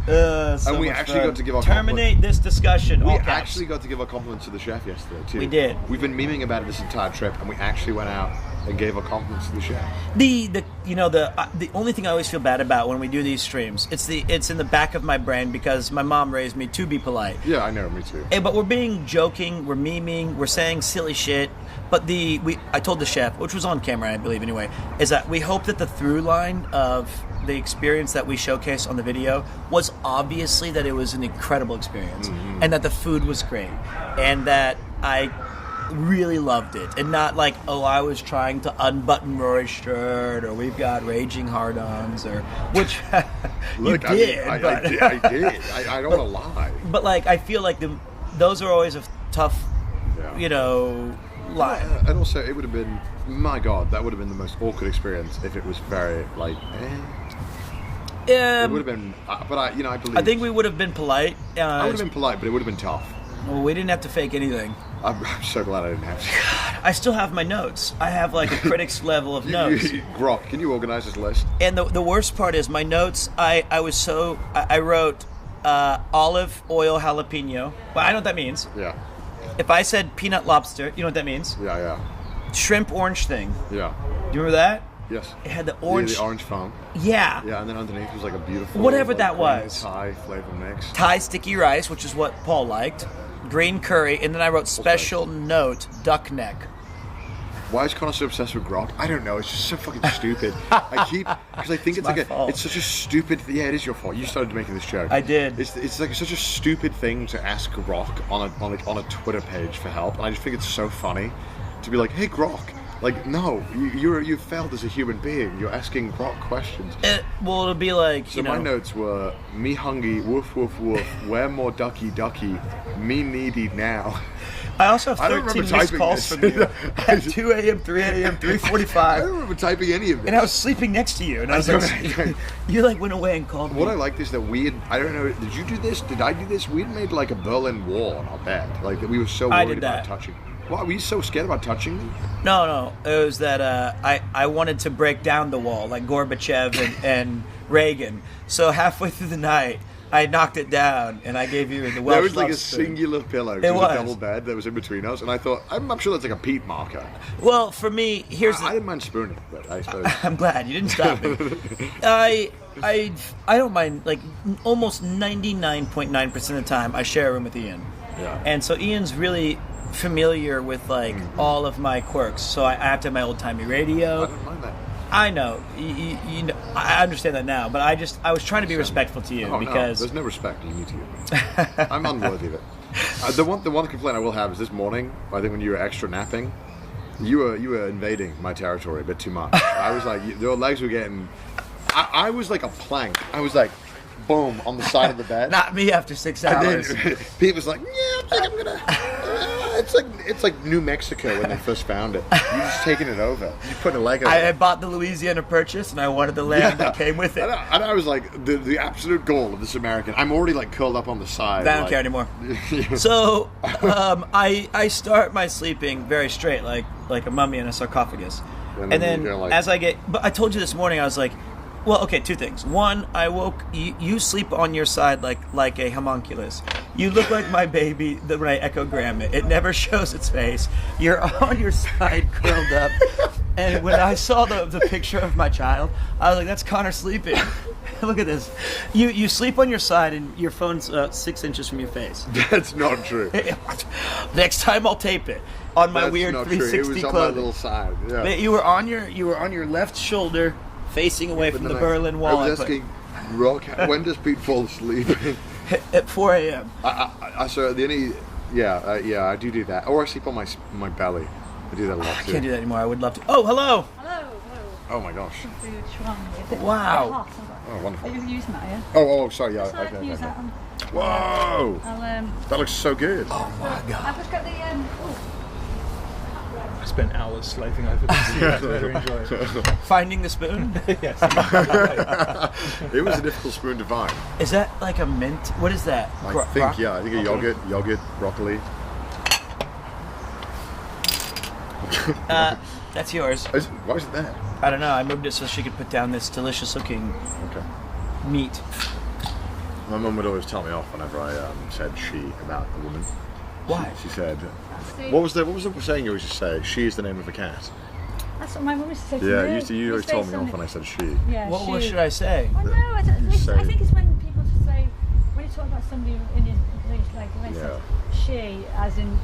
And we actually got to give our terminate this discussion. We actually got to give our compliments to the chef yesterday too. We did. We've been memeing about it this entire trip, and we actually went out and gave our compliments to the chef. The only thing I always feel bad about when we do these streams, it's in the back of my brain because my mom raised me to be polite. Yeah, I know, me too. But we're being joking, we're memeing, we're saying silly shit. But I told the chef, which was on camera, I believe anyway, is that we hope that the through line of the experience that we showcase on the video was obviously that it was an incredible experience, and that the food was great, and that I really loved it, and not like, oh, I was trying to unbutton Rory's shirt, or we've got raging hard-ons, or which Look, you did. I did. I don't want to lie. But like, I feel like those are always a tough, line. And also, it would have been, my God, that would have been the most awkward experience if it was very like. It would have been, but I believe. I think we would have been polite. I would have been polite, but it would have been tough. Well, we didn't have to fake anything. I'm so glad I didn't have to. God, I still have my notes. I have like a critic's level of notes. Grok, can you organize this list? And the worst part is my notes. I wrote olive oil jalapeno. Well, I know what that means. Yeah. If I said peanut lobster, you know what that means? Yeah. Shrimp orange thing. Yeah. Do you remember that? Yes. It had the orange. The orange foam. Yeah. Yeah, and then underneath was like a beautiful. Whatever that was. Thai flavor mix. Thai sticky rice, which is what Paul liked. Green curry, and then I wrote special note duck neck. Why is Connor so obsessed with grok? I don't know. It's just so fucking stupid. Because I think it's like it's such a stupid. Yeah, it is your fault. You started making this joke. I did. It's like such a stupid thing to ask Grok on a Twitter page for help, and I just think it's so funny to be like, "Hey, Grok." Like, no, you failed as a human being. You're asking Grok questions. Well, it'll be like, so my notes were, me hungry, woof, woof, woof, where more ducky, ducky, me needy now. I also have 13 missed calls from you at 2 a.m., 3 a.m., 3:45. I don't remember typing any of this. And I was sleeping next to you, and I was like, you like went away and called me. What I liked is that I don't know, did you do this? Did I do this? We had made like a Berlin Wall on our bed. Like, we were so worried about touching. Why, were you so scared about touching me? No. It was that I wanted to break down the wall, like Gorbachev and Reagan. So halfway through the night, I knocked it down, and I gave you the Welsh There was like love a spoon. singular pillow. It was a double bed that was in between us, and I thought, I'm sure that's like a peat marker. Well, for me, I didn't mind spooning, but I suppose. I'm glad you didn't stop me. I don't mind, like, almost 99.9% of the time, I share a room with Ian. Yeah. And so Ian's really familiar with like all of my quirks, so I have to have my old timey radio. I don't mind that. I know, you know, I understand that now, but I was trying to be respectful to you because there's no respect you need to give. I'm unworthy of it. The one complaint I will have is this morning. I think when you were extra napping, you were invading my territory a bit too much. I was like, your legs were getting. I was like a plank. I was like, boom, on the side of the bed. Not me after 6 hours. And then Pete was like, yeah, I'm gonna. It's like New Mexico when they first found it. You're just taking it over. You're putting a leg over. I bought the Louisiana Purchase, and I wanted the land that came with it. And I was like, the absolute goal of this American. I'm already like curled up on the side. I don't care anymore. So I start my sleeping very straight, like a mummy in a sarcophagus, and then as I get. But I told you this morning, I was like. Well, okay, two things. One, I woke. You sleep on your side like a homunculus. You look like my baby when I echogram it. It never shows its face. You're on your side, curled up. And when I saw the picture of my child, I was like, "That's Connor sleeping." Look at this. You sleep on your side, and your phone's 6 inches from your face. That's not true. Next time, I'll tape it on my weird 360 It was on clothing. my little side. Yeah. But you were on your left shoulder. Facing away from the Berlin Wall. I was asking Rock, when does Pete fall asleep? At 4 a.m. So the only, I do that. Or I sleep on my belly. I do that a lot I too. can't do that anymore. I would love to. Oh, hello. Oh my gosh. Wow. Oh, wonderful. Are you using that, yeah? Oh, sorry. Yeah. So I can use that one. Whoa! That looks so good. Oh my god. I've just got the I spent hours slaving over this. I better enjoy it. Finding the spoon? Yes. It was a difficult spoon to find. Is that like a mint? What is that? I think a yogurt, broccoli. That's yours. Why is it there? I don't know. I moved it so she could put down this delicious looking meat. My mum would always tell me off whenever I said she about a woman. Why? She said, what was the saying you always used to say? She is the name of a cat. That's what my mum used to say to me. You always told me off when I said she. Yeah, what should I say? Oh, no, I think it's when people just say, when you talk about somebody in English, like when they say she, as in,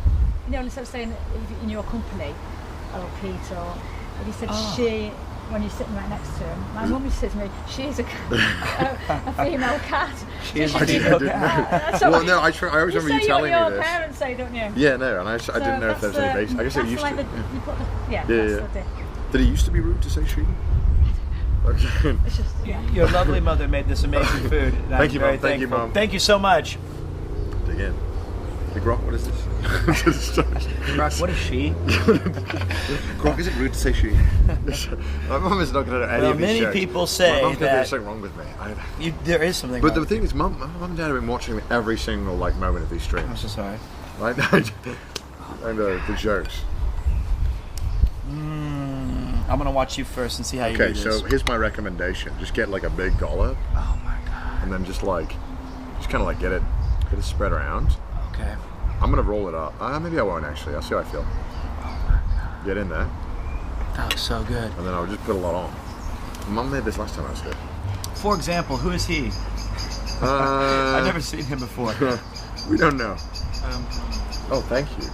instead of saying in your company, or Pete, or if you said she when you're sitting right next to him. My mum used to say to me, she's a female cat. She's a female cat. Well, no, I always remember you telling me your this. Parents say, don't you? Yeah, no, and I didn't know if there was any basis. I guess it used to. Did it used to be rude to say she? Okay. It's just, Your lovely mother made this amazing food. Thank you, Mum. Thank you, Mum. Thank you so much. Dig in. Big Rock, what is this? Rock, what is she? Rock, is it rude to say she? My mum is not going to know any of these many jokes. people say my mum that there's something wrong with me. There is something but wrong. The thing is, my mum and dad have been watching every single moment of these streams. I'm so sorry. Right? And the jokes. I'm going to watch you first and see how you do Okay, this. so here's my recommendation. Just get like a big dollop. Oh my god. And then just kind of like get it spread around. Okay. I'm gonna roll it up. Maybe I won't actually. I'll see how I feel. Get in there. That looks so good. And then I'll just put a lot on. Mum made this last time I was here. For example, who is he? I've never seen him before. We don't know. Oh, thank you.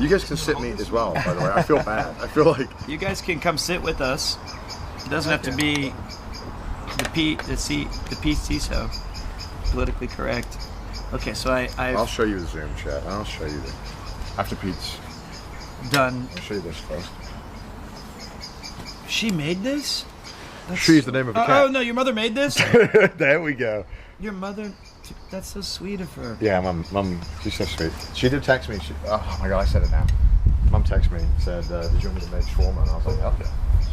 You guys can sit me as well, by the way. I feel bad. I feel like... You guys can come sit with us. It doesn't have to be the PC, so politically correct. Okay, so I'll show you the Zoom chat. I'll show you the... After Pete's done. I'll show you this first. She made this? She's the name of a cat. Oh, no, your mother made this? There we go. Your mother... That's so sweet of her. Yeah, Mum, she's so sweet. She did text me. Oh my god, I said it now. Mum texted me and said, did you want me to make shawarma? And I was like, okay.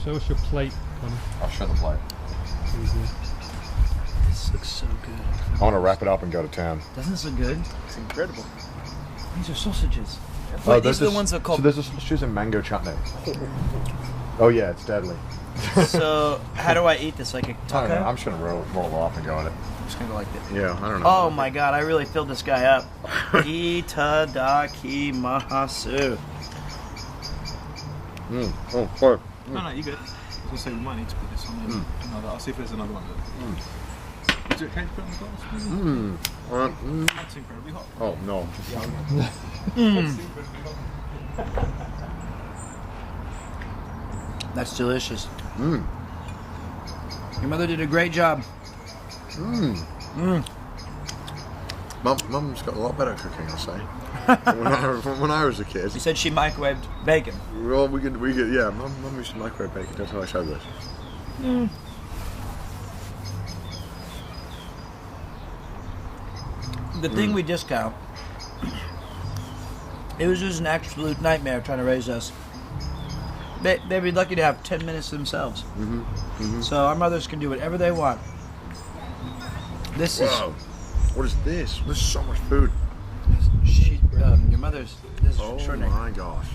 Show us your plate, Connor. I'll show the plate. This looks so good. I want to wrap it up and go to town. Doesn't this look good? It's incredible. These are sausages. Wait, these are the ones that are called... So there's a sausages and mango chutney. Oh yeah, it's deadly. So, how do I eat this? Like a taco? I don't know. I'm just going to roll it off and go at it. I'm just going to go like this. Yeah, I don't know. Oh my god, I really filled this guy up. Itadakimasu. Oh, sorry. No, you good. I was going to say we might need to put this on another. I'll see if there's another one. Is it okay to put on the glass? That's incredibly hot. Oh no. That's delicious. Your mother did a great job. Mum's got a lot better cooking, I'll say. when I was a kid. You said she microwaved bacon. Well, we could, yeah. Mum used to microwave bacon. That's how I showed this. The thing we discount, it was just an absolute nightmare trying to raise us. They'd be lucky to have 10 minutes to themselves. So our mothers can do whatever they want. This is... What is this? There's so much food. Your mother's... This is extraordinary. Oh my gosh.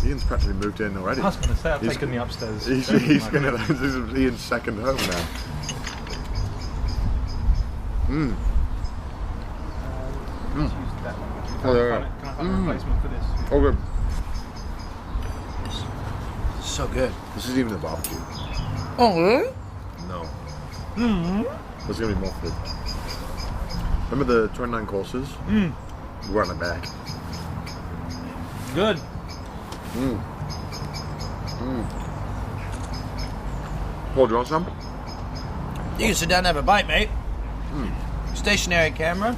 Ian's practically moved in already. I was going to say, I've taken the upstairs. This is Ian's second home now. Can I have a replacement for this? Oh, good. So good. This isn't even a barbecue. Oh, really? No. There's going to be more food. Remember the 29 courses? We're on the back. Good. Paul, do you want some? You can sit down and have a bite, mate. Stationary camera.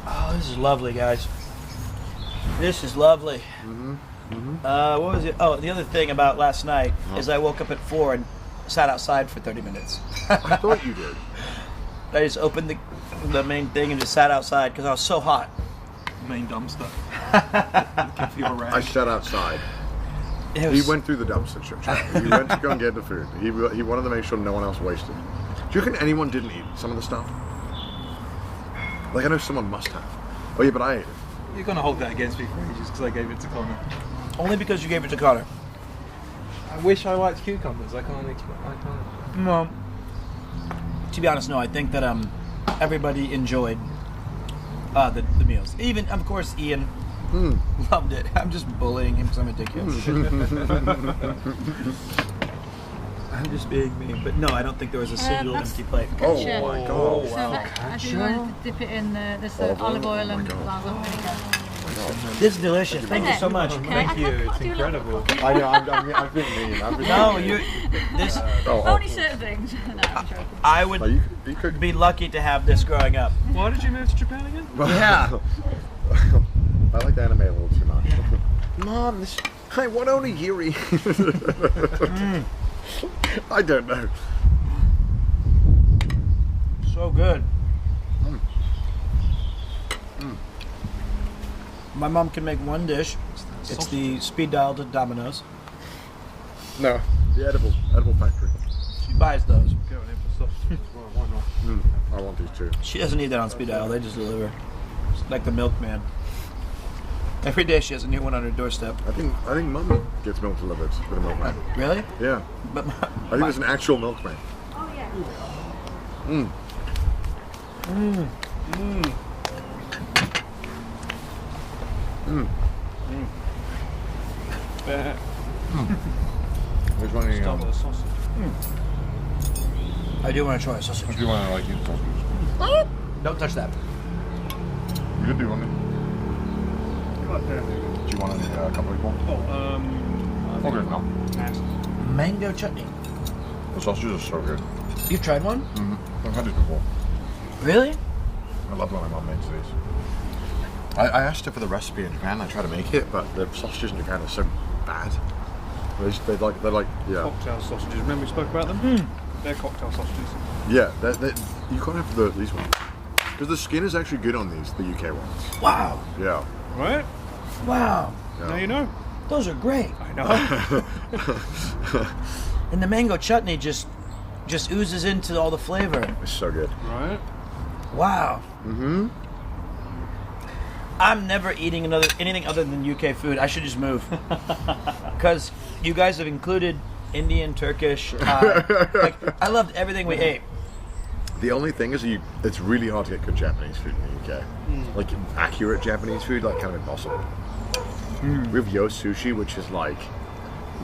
Oh, this is lovely, guys. This is lovely. What was it? Oh, the other thing about last night is I woke up at 4 and sat outside for 30 minutes. I thought you did. I just opened the main thing and just sat outside because I was so hot. Main dumpster. Looking for your rag. I sat outside. He went through the dumpster. He went to go and get the food. He wanted to make sure no one else wasted. Do you reckon anyone didn't eat some of the stuff? Like, I know someone must have. Oh yeah, but I ate it. You're going to hold that against me for ages because I gave it to Connor. Only because you gave it to Connor. I wish I liked cucumbers. I can't. No. To be honest, no. I think that everybody enjoyed the meals. Even, of course, Ian loved it. I'm just bullying him because I'm ridiculous. I'm just being mean. But no, I don't think there was a single empty plate. Oh my god. So I do want to dip it in this olive oil and balsamic vinegar. This is delicious. Thank you so much. Thank you. It's incredible. I know. I've been mean. No, you. This. Only certain things. No, I'm joking. I would you could be lucky to have this growing up. Why did you move to Japan again? Yeah. I like the anime a little too much. Mom, I want onigiri. I don't know. So good. My mom can make one dish. It's the speed dial to Domino's. No, the edible factory. She buys those. Going in for sausages. Why not? I want these too. She doesn't need that on speed dial. They just deliver. It's like the milkman. Every day she has a new one on her doorstep. I think Mum gets milk delivered with a milkman. Really? Yeah. But I think there's an actual milkman. Oh yeah. There's one in Start with a sausage. I do want to try a sausage. If you want to like eat sausages. Don't touch that. You could do one. Do you want a couple of more? Okay, no. Mango chutney. The sausages are so good. You've tried one? I've had it before. Really? I love when my mum makes these. I asked her for the recipe in Japan. I tried to make it, but the sausages in Japan are so bad. They're like Cocktail sausages. Remember we spoke about them? They're cocktail sausages. Yeah, you can't have these ones because the skin is actually good on these, the UK ones. Wow. Yeah. Right? Wow. Yeah. Now you know. Those are great. I know. And the mango chutney just oozes into all the flavor. It's so good. Right? Wow. I'm never eating anything other than UK food. I should just move. Because you guys have included Indian, Turkish. I loved everything we ate. The only thing is, it's really hard to get good Japanese food in the UK. Like accurate Japanese food, like kind of impossible. We have Yo Sushi, which is like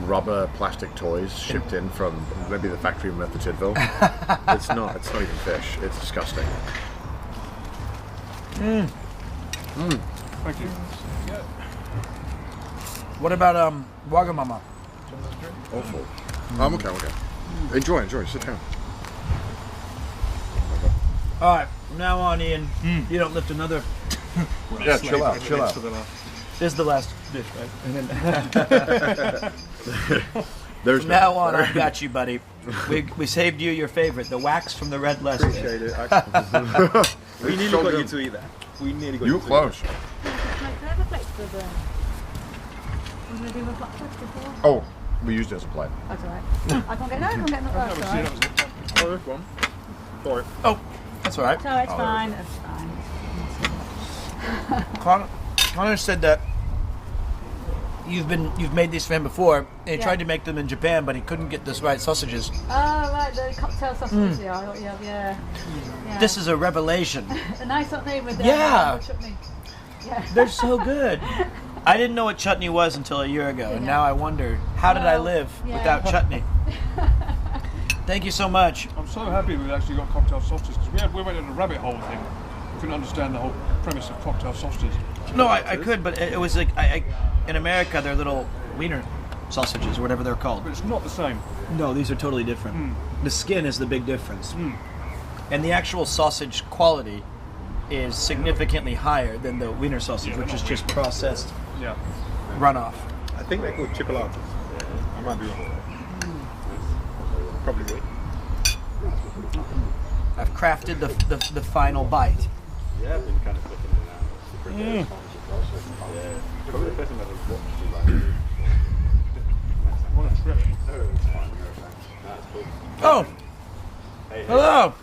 rubber plastic toys shipped in from maybe the factory in Tydvil. It's not even fish. It's disgusting. Thank you. What about Wagamama? Awful. Okay. Enjoy. Sit down. All right, from now on, Ian, you don't lift another. Yeah, chill out. This is the last dish, right? There's from now on, I've got you, buddy. We saved you your favorite, the wax from the red Leslie. Appreciate it. We nearly got you to eat that. We nearly got you to close. Can I have a plate for the... Was I doing a black plate before? Oh, we used it as a plate. That's alright. I can't get that. That's alright. Sorry. Oh, that's all right. So it's fine. It's fine. Connor said that you've made these for him before, and he tried to make them in Japan, but he couldn't get the right sausages. Oh, right, the cocktail sausages. Yeah. This is a revelation. A nice name with chutney. Yeah. They're so good. I didn't know what chutney was until a year ago, and now I wonder, how did I live without chutney? Thank you so much. I'm so happy we've actually got cocktail sausages because we went in a rabbit hole thing. couldn't understand the whole premise of cocktail sausages. No, I could, but it was like in America they're little wiener sausages or whatever they're called. But it's not the same. No, these are totally different. The skin is the big difference, and the actual sausage quality is significantly higher than the wiener sausage, which is just processed runoff. I think they're called chipolatas. I might be wrong. Probably right. I've crafted the final bite. Yeah, I've been kind of flicking it out. Probably the first time I've ever watched you like. What a trip. Oh! Hello!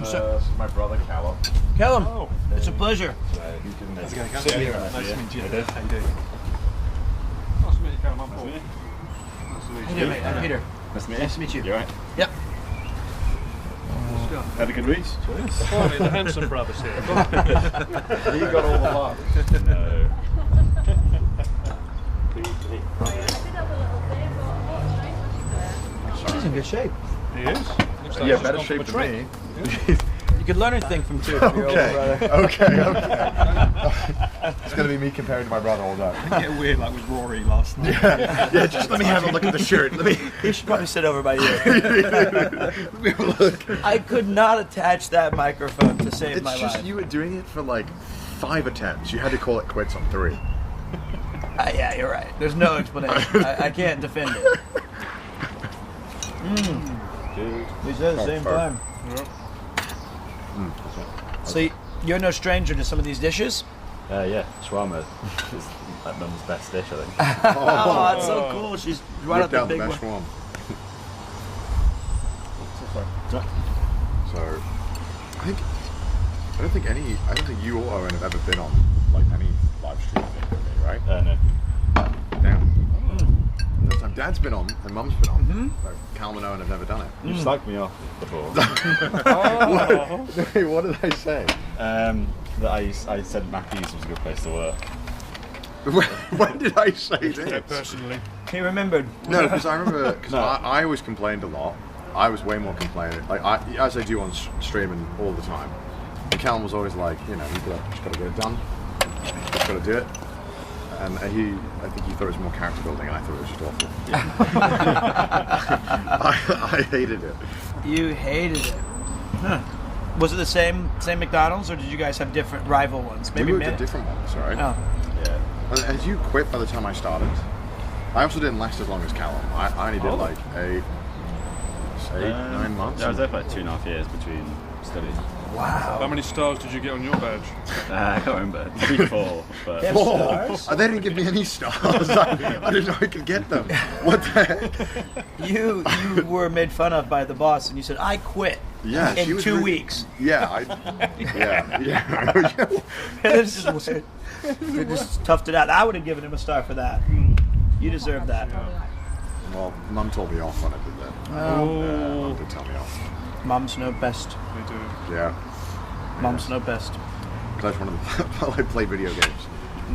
This is my brother Callum. Callum, it's a pleasure. How's it going? Nice to meet you. How you doing? Nice to meet you, Callum. I'm Paul. Nice to meet you. How you doing, mate? I'm Peter. Nice to meet you. You alright? Yep. Had a good week? Finally, the handsome brothers here. You got all the love. No. He's in good shape. He is. Looks like Yeah, he's better gone shape for than a me. You could learn anything from two of your older brother. Okay. It's going to be me comparing to my brother all day. I get weird like with Rory last night. Yeah, just let me have a look at the shirt. He should probably sit over by you. Let me look. I could not attach that microphone to save It's my just life. you were doing it for like 5 attempts. You had to call it quits on 3. Yeah, you're right. There's no explanation. I can't defend it. We said at the same time. So you're no stranger to some of these dishes? Yeah, shawarma is like Mum's best dish, I think. Oh, that's so cool. She's right up Whipped the out the big best one. one. So, I don't think you or Owen have ever been on like any live stream thing with me, right? No. Damn. First time Dad's been on and Mum's been on. But Cal and Owen have never done it. You slagged me off before. What did I say? That I said Mackey's was a good place to work. When did I say this? Personally. He remembered. No, because I remember, because I always complained a lot. I was way more complaining, like as I do on streaming all the time. And Callum was always like, you know, you just got to get it done. Just got to do it. And I think he thought it was more character building, and I thought it was just awful. I hated it. You hated it. Huh. Was it the same McDonald's, or did you guys have different rival ones? We moved to different ones, right? Oh. Yeah. And you quit by the time I started. I also didn't last as long as Callum. I only did like 8, 9 months. Yeah, I was there for like 2.5 years between studies. Wow. How many stars did you get on your badge? I can't remember. 3, 4. But... 4? They didn't give me any stars. I didn't know I could get them. What the heck? You were made fun of by the boss, and you said, "I quit." Yeah, in 2 weeks. Yeah, yeah. It's just weird. They just toughed it out. I would have given him a star for that. You deserve that. Well, Mum told me off when I did that. Oh. Mum did tell me off. Mums know best. They do. Yeah. Mums know best. Because I while I play video games.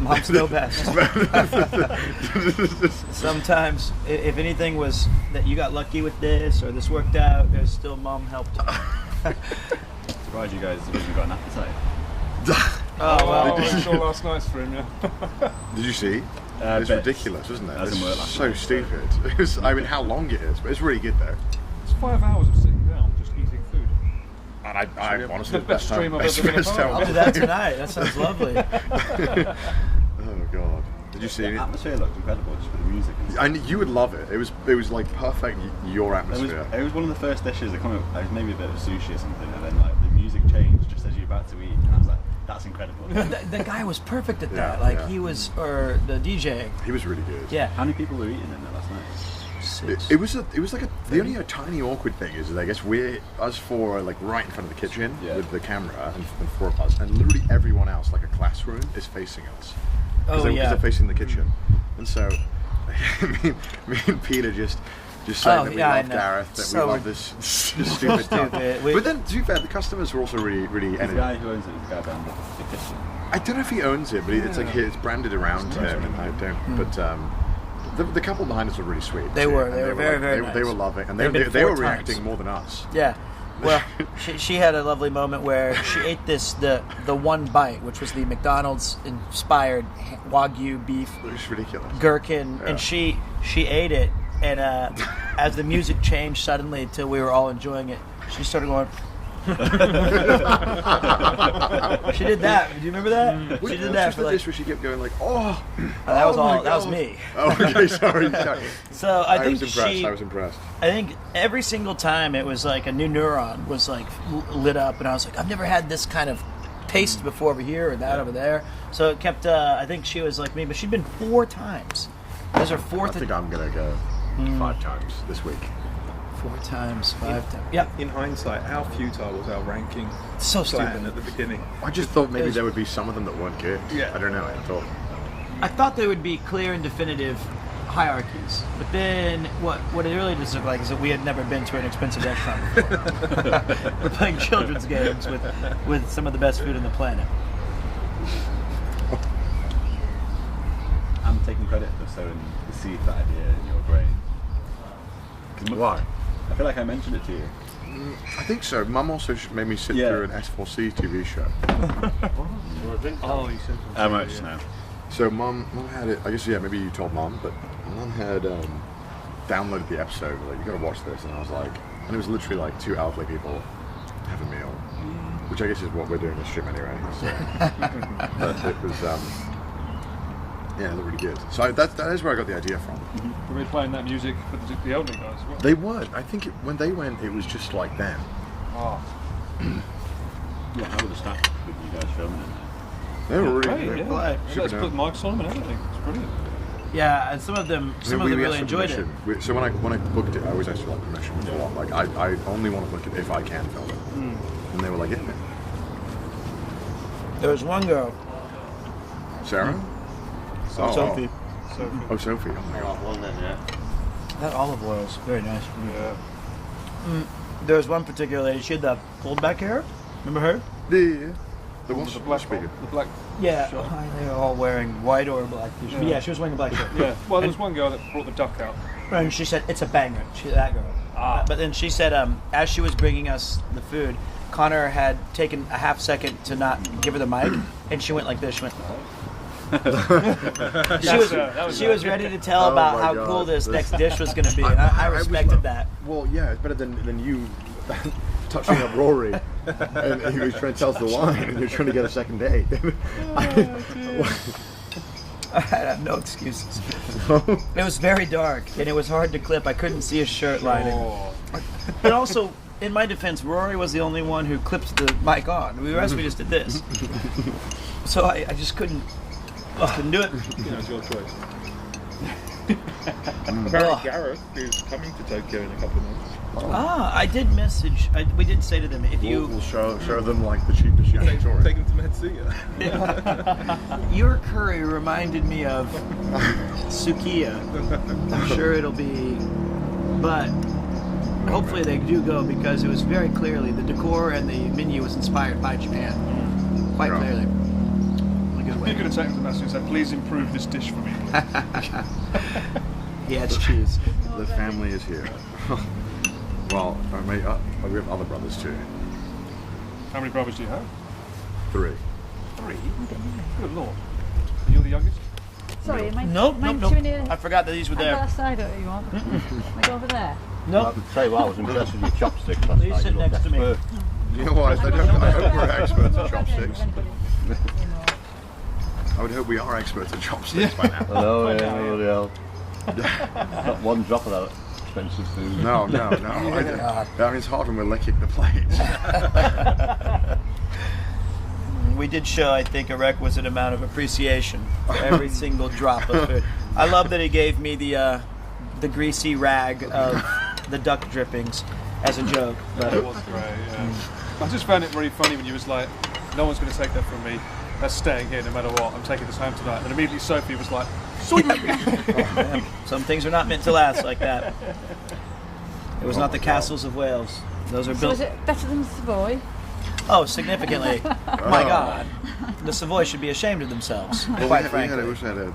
Mums know best. Sometimes, if anything was that you got lucky with this or this worked out, there's still Mum helped. Surprised you guys have got an appetite. Oh, well. I saw last night's stream, yeah. Did you see? It's ridiculous, isn't it? It's so stupid. It was, I mean, how long it is, but it's really good though. It's 5 hours of sitting down, just eating food. And I honestly, the best stream I've ever been a part of. I'll do that tonight. That sounds lovely. Oh god. Did you see it? The atmosphere looked incredible just with the music. And you would love it. It was like perfect your atmosphere. It was one of the first dishes that came up. It was maybe a bit of sushi or something, and then like the music changed just as you're about to eat, and I was like, "That's incredible." The guy was perfect at that. He was, or the DJ. He was really good. Yeah. How many people were eating in there last night? It was like the only tiny awkward thing is that I guess us four are like right in front of the kitchen with the camera and 4 of us, and literally everyone else, like a classroom, is facing us. Because they're facing the kitchen, and so me and Peter just saying that we love Gareth, that we love this stupid stuff. But then, to be fair, the customers were also really The guy who owns it is the guy behind the kitchen. I don't know if he owns it, but it's like it's branded around him, and I don't. But the couple behind us were really sweet. They were very, very nice. They were loving, and they were reacting more than us. Yeah. Well, she had a lovely moment where she ate the one bite, which was the McDonald's inspired Wagyu beef. It's ridiculous. Gherkin, and she ate it, and as the music changed suddenly until we were all enjoying it, she started going. She did that. Do you remember that? She did that for like. This where she kept going like, oh. That was all. That was me. Oh, okay, sorry. So I think I was impressed. I think every single time it was like a new neuron was like lit up, and I was like, I've never had this kind of taste before over here or that over there. So it kept. I think she was like me, but she'd been 4 times. This is her 4th. I think I'm gonna go 5 times this week. 4 times, 5 times. Yeah. In hindsight, how futile was our ranking? So plan stupid at the beginning. I just thought maybe there would be some of them that weren't good. Yeah. I don't know. I thought there would be clear and definitive hierarchies, but then what it really just looked like is that we had never been to an expensive restaurant before. We're playing children's games with some of the best food on the planet. I'm taking credit for sowing the seed of that idea in your brain. Why? I feel like I mentioned it to you. I think so. Mum also made me sit through an S4C TV show. Oh, you said. How much now? So Mum had it. I guess maybe you told Mum, but Mum had downloaded the episode. Like, you got to watch this, and I was like, and it was literally like 2 elderly people have a meal, which I guess is what we're doing this stream anyway. So. But it was. Yeah, they look really good. So that is where I got the idea from. Were they playing that music for the elderly guys as well? They weren't. I think when they went, it was just like them. Oh. Yeah, how were the stats with you guys filming it? They were really great. good. Yeah. Let's put mics on them and everything. It's brilliant. Yeah, and some of them really enjoyed it. So when I booked it, I always asked for like permission before. Like I only want to book it if I can film it. And they were like, yeah. There was one girl. Sarah? Sophie. Oh, Sophie. Oh my God. One then, yeah. That olive oil is very nice. Yeah. There was one particular lady. She had the pulled back hair. Remember her? The one The black speaker. The black. Yeah. They were all wearing white or black t-shirts. Yeah, she was wearing a black shirt. Yeah. Well, there was one girl that brought the duck out. And she said, it's a banger. That girl. But then she said, as she was bringing us the food, Connor had taken a half second to not give her the mic, and she went like this. She went. She was ready to tell about how cool this next dish was going to be, and I respected that. Well, yeah, it's better than you touching up Rory, and he was trying to tell us the line, and you're trying to get a second date. I have no excuses. It was very dark, and it was hard to clip. I couldn't see his shirt lining. But also, in my defense, Rory was the only one who clipped the mic on. The rest of me just did this. So I just couldn't do it. It's your choice. Apparently Gareth is coming to Tokyo in a couple of months. I did message. We did say to them, if you... We'll show them like the cheapest yakitori. Take them to Metsuya. Your curry reminded me of Sukiya. I'm sure it'll be... But hopefully they do go, because it was very clearly, the decor and the menu was inspired by Japan. Quite clearly. You could have taken them to Matthew and said, please improve this dish for me. He adds cheese. The family is here. Well, we have other brothers too. How many brothers do you have? 3. 3? Good lord. You're the youngest? Sorry, am I? Nope. I forgot that these were there. That side, what you want? Am I go over there? Nope. I'll tell you what, I was impressed with your chopsticks last night. Please sit next to me. You know what? I hope we're experts at chopsticks. I would hope we are experts at chopsticks by now. Hello, yeah. Not one drop of that expensive food. No. I mean, it's hard when we're licking the plates. We did show, I think, a requisite amount of appreciation for every single drop of food. I love that he gave me the greasy rag of the duck drippings as a joke. But it was great, yeah. I just found it very funny when you was like, no one's going to take that from me. That's staying here no matter what. I'm taking this home tonight. And immediately Sophie was like, sweet. Some things are not meant to last like that. It was not the castles of Wales. Those are built. So is it better than the Savoy? Oh, significantly. My God. The Savoy should be ashamed of themselves, quite frankly. We also had a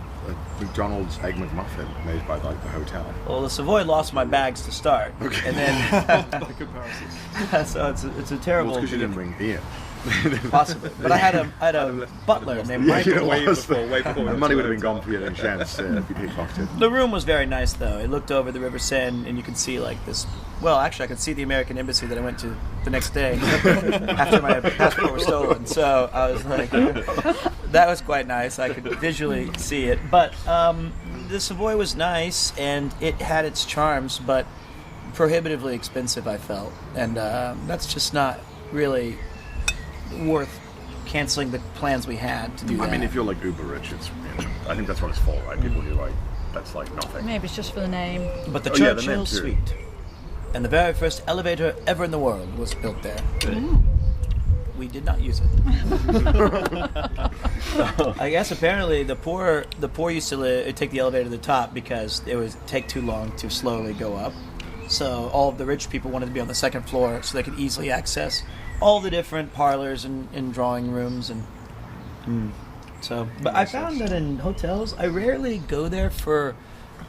McDonald's Egg McMuffin made by like the hotel. Well, the Savoy lost my bags to start. Okay. And then... so it's a terrible... Well, it's because you didn't bring beer. Possibly. But I had a butler named Michael. Way before. The money would have been gone for you in chance if you pickpocketed. The room was very nice, though. It looked over the River Seine, and you could see like this. Well, actually, I could see the American embassy that I went to the next day after my passport was stolen. So I was like, that was quite nice. I could visually see it. But the Savoy was nice, and it had its charms, but prohibitively expensive, I felt, and that's just not really worth canceling the plans we had to do that. I mean, if you're like uber rich, it's, I think that's what it's for, right? People who like, that's like nothing. Maybe it's just for the name. But the Churchill Suite, and the very first elevator ever in the world was built there. We did not use it. I guess apparently the poor used to take the elevator to the top because it would take too long to slowly go up. So all of the rich people wanted to be on the second floor so they could easily access all the different parlors and drawing rooms and so. But I found that in hotels, I rarely go there for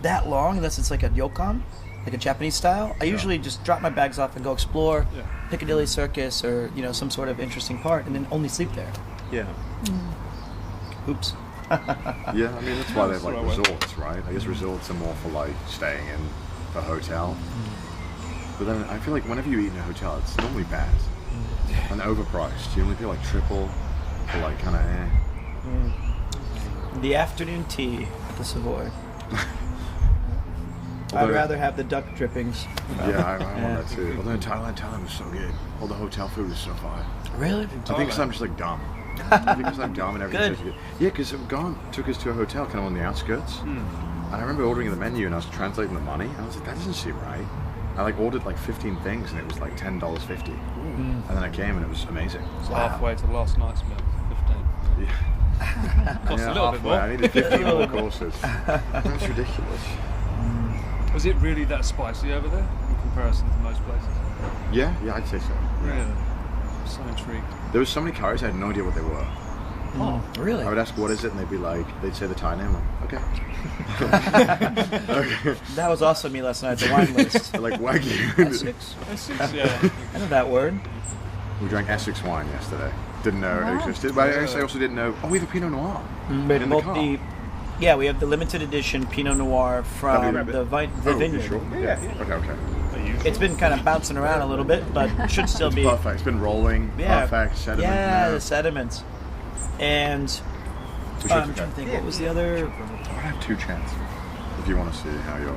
that long unless it's like a ryokan, like a Japanese style. I usually just drop my bags off and go explore Piccadilly Circus or some sort of interesting part, and then only sleep there. Yeah. Oops. Yeah, I mean that's why they have like resorts, right? I guess resorts are more for like staying in a hotel. But then I feel like whenever you eat in a hotel, it's normally bad and overpriced. You only pay like triple for like kind of The afternoon tea at the Savoy. I'd rather have the duck drippings. Yeah, I want that too. Although in Thailand was so good. All the hotel food was so fire. Really? I think because I'm just like dumb. I think because I'm dumb and everything's so good. Yeah, because took us to a hotel kind of on the outskirts. And I remember ordering the menu and I was translating the money. And I was like, that doesn't seem right. I like ordered like 15 things and it was like $10.50. And then I came and it was amazing. It's halfway to last night's meal, 15. Yeah. Cost a little bit more. I needed 15 more courses. That's ridiculous. Was it really that spicy over there in comparison to most places? Yeah, I'd say so. Really? I'm so intrigued. There was so many curries, I had no idea what they were. Oh, really? I would ask, what is it? And they'd say the Thai name. I'm like, okay. That was also me last night, the wine list. Like Wagyu. Essex, yeah. I know that word. We drank Essex wine yesterday. Didn't know it existed. But I also didn't know, we have a Pinot Noir. But we have the limited edition Pinot Noir from the vineyard. Sure? Yeah. Okay. It's been kind of bouncing around a little bit, but should still be perfect. It's been rolling. Yeah. Perfect. Sediment. Yeah, the sediments. And I'm trying to think, what was the other? I have 2 chants. If you want to see how you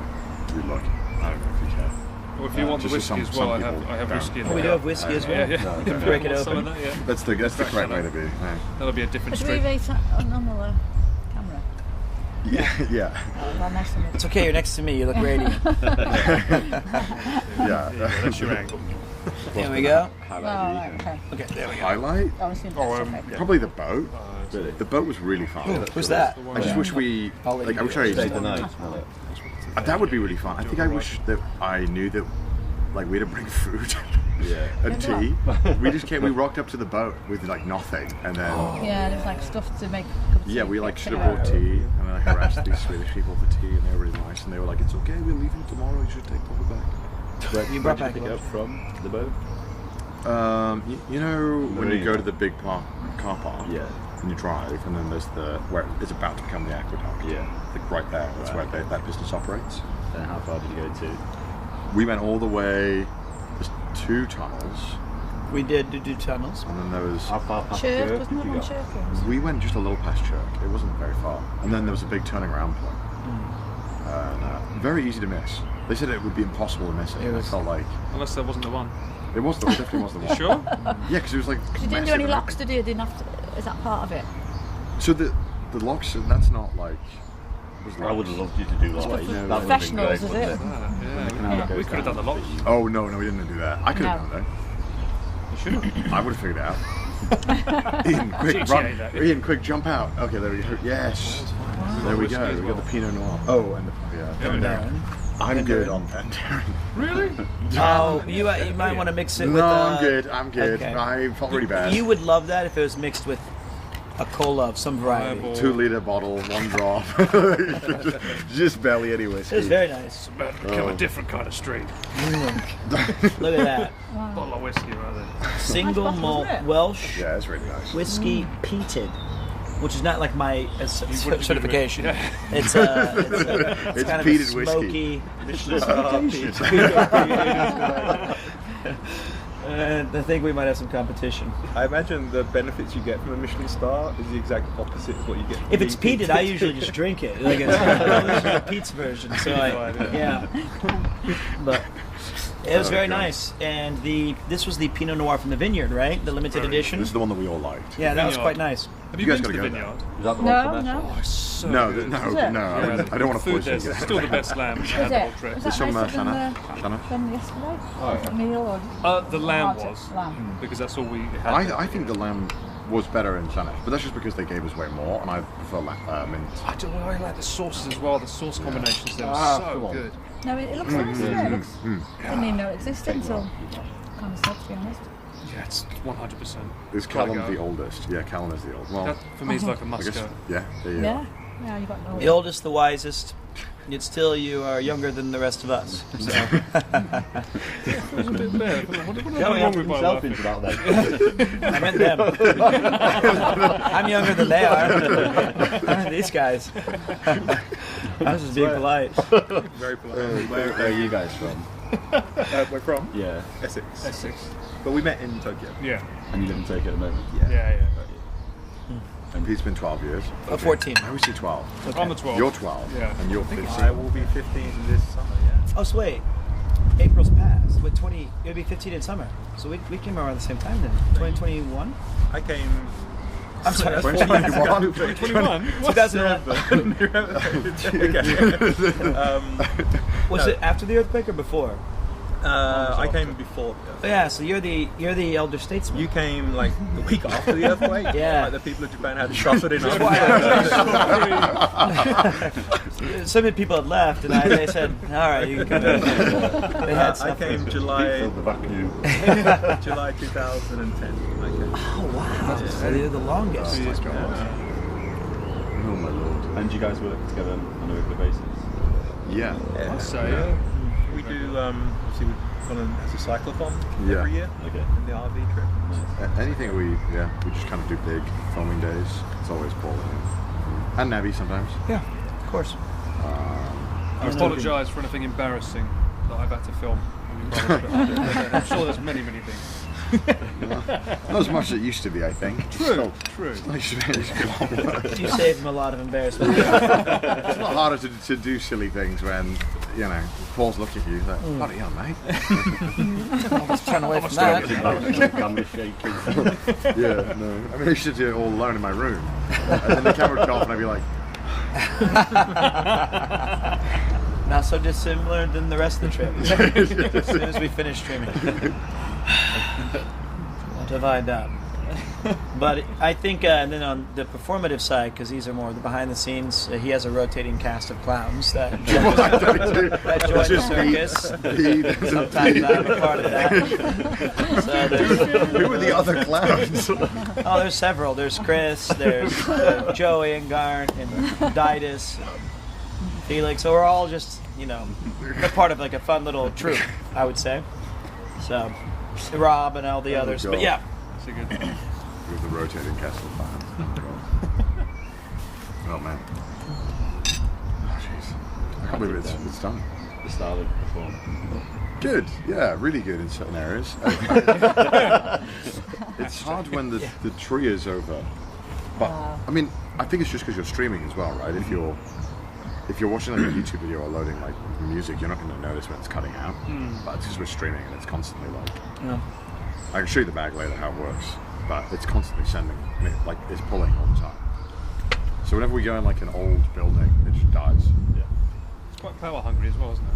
look, I don't know if you can. Well, if you want the whiskey as well, I have whiskey. We do have whiskey as well. Yeah. We can break it open. That's the correct way to be. Yeah. That'll be a different Should we rate on the camera? Yeah. It's okay, you're next to me, you look radiant. Yeah. That's your angle. There we go. Okay, there we go. Highlight? Probably the boat. Really? The boat was really fun. Who's that? I just wish we... I wish I... Stayed the night. That would be really fun. I think I wish that I knew that like we had to bring food and tea. We just came. We rocked up to the boat with like nothing, and then there was like stuff to make. We like should have brought tea, and then I harassed these Swedish people for tea, and they were really nice, and they were like, "It's okay, we're leaving tomorrow. You should take the boat back." You brought pick up from the boat. You know when you go to the big car park, and you drive, and then there's where it's about to become the aqueduct. Like right there. That's where that business operates. And how far did you go to? We went all the way. There's 2 tunnels. We did do tunnels. And then there was... How far past Chirk, Chirk wasn't it on Chirk? We went just a little past Chirk. It wasn't very far. And then there was a big turning around point. And very easy to miss. They said it would be impossible to miss it. I felt like... Unless there wasn't the one. It was the one. Definitely was the one. Sure? Yeah, because it was like... You didn't do any locks, did you? Didn't have to... Is that part of it? So the locks, that's not like... I would have loved you to do locks. Professionals, is it? We could have done the locks. Oh, no, we didn't do that. I could have done that. You should have. I would have figured it out. Ian, quick, run. Ian, quick, jump out. Okay, there we go. Yes. There we go. We got the Pinot Noir. Oh, and the... Come down. I'm good on Mandarin. Really? Oh, you might want to mix it with... No, I'm good. I'm good. Okay. I felt really bad. You would love that if it was mixed with a cola of some variety. 2-liter bottle, 1 drop. just barely any whiskey. It's very nice. It's about to become a different kind of street. Look at that. Bottle of whiskey right there. Single malt Welsh Yeah, it's really nice. whiskey peated, which is not like my certification. Yeah. It's kind of a peated whiskey. smoky. And I think we might have some competition. I imagine the benefits you get from a Michelin star is the exact opposite of what you get from If it's being peated, I usually just drink it. Like it's the Pete's version. So yeah. But it was very nice. And this was the Pinot Noir from the vineyard, right? The limited edition. This is the one that we all liked. Yeah, that was quite nice. Have you guys been to gotta the go vineyard? Is that the No, one from no. Oh, it's so No, good. no, it? no. I don't want to Food poison there's you. still the best lamb we Was had the whole it? trip. Was There's that some nicer than Shanna. than yesterday? Oh, yeah. Meal or The lamb Oh, was, lamb. because that's all we had. I think the lamb was better in Spanish, but that's just because they gave us way more, and I prefer mint. I don't know, I like the sauces as well. The sauce combinations there Ah, are so come on. good. No, it looks nice. Yeah, it looks. Didn't even know it existed until kind of stuff, to be honest. Yeah, it's 100%. Is Callum the oldest? Yeah, Callum is the oldest. Well, That, for me, is like a I must guess, go. yeah, there you Yeah. go. Yeah, you got no. The oldest, the wisest. Yet still, you are younger than the rest of us. So. It was a bit bare. What Yeah, we have with my himself life? into that then. I meant them. I'm younger than they are. These guys. I was just being polite. very polite. Where are you guys from? We're from Yeah. Essex. Essex. But we met in Tokyo. Yeah. And you live in Tokyo at the moment? Yeah. And he's been 12 years. 14. I always say 12. I'm the 12. You're 12. Yeah. And you're 15. I will be 15 this summer, yeah. Oh, so wait. April's passed. With 20, it would be 15 in summer. So we came around the same time then. 2021? I came... I'm sorry. 2021. 21? 2011. Was it after the earthquake or before? I came before. Oh, yeah, so you're the elder statesman. You came like the week after the earthquake. Yeah. Like the people of Japan had suffered enough. So many people had left, and they said, "All right, you can come in." They had I suffered. came July Fill the vacuum. July 2010. I came. Oh wow! So you're the longest. Oh my lord. And you guys work together on a regular basis? Yeah. I'll say, yeah. We do, obviously we've gone as a cyclothon Yeah. every year Okay. in the RV trip. Anything we just kind of do big filming days. It's always Paul and Nabby sometimes. Yeah, of course. I apologise for anything embarrassing that I've had to film. I'm sure there's many things. Not as much as it used to be, I think. True. You saved him a lot of embarrassment. It's a lot harder to do silly things when, Paul's looking at you like, bloody hell, mate. I was trying to wait from that. Camera shaking. Yeah, no. I mean, I used to do it all alone in my room. And then the camera would go off and I'd be like, Not so dissimilar than the rest of the trip. As soon as we finish streaming. What have I done? But I think, and then on the performative side, because these are more the behind the scenes, he has a rotating cast of clowns that join the circus. Sometimes I'm a part of that. who are the other clowns? Oh, there's several. There's Chris, there's Joey and Garnt and Didas, Felix. So we're all just, we're part of like a fun little troupe, I would say. So, Rob and all the others. God. But yeah. That's a good. With the rotating cast of fans. Oh man. Oh jeez. I can't believe it's done. The style of performance. Good, yeah, really good in certain areas. It's hard when the tree is over. But I mean, I think it's just because you're streaming as well, right? If you're watching like a YouTube video or loading like music, you're not going to notice when it's cutting out. But it's because we're streaming and it's constantly like. Yeah. I can show you the bag later how it works, but it's constantly sending. I mean, like it's pulling all the time. So whenever we go in like an old building, it just dies. Yeah. It's quite power hungry as well, isn't it?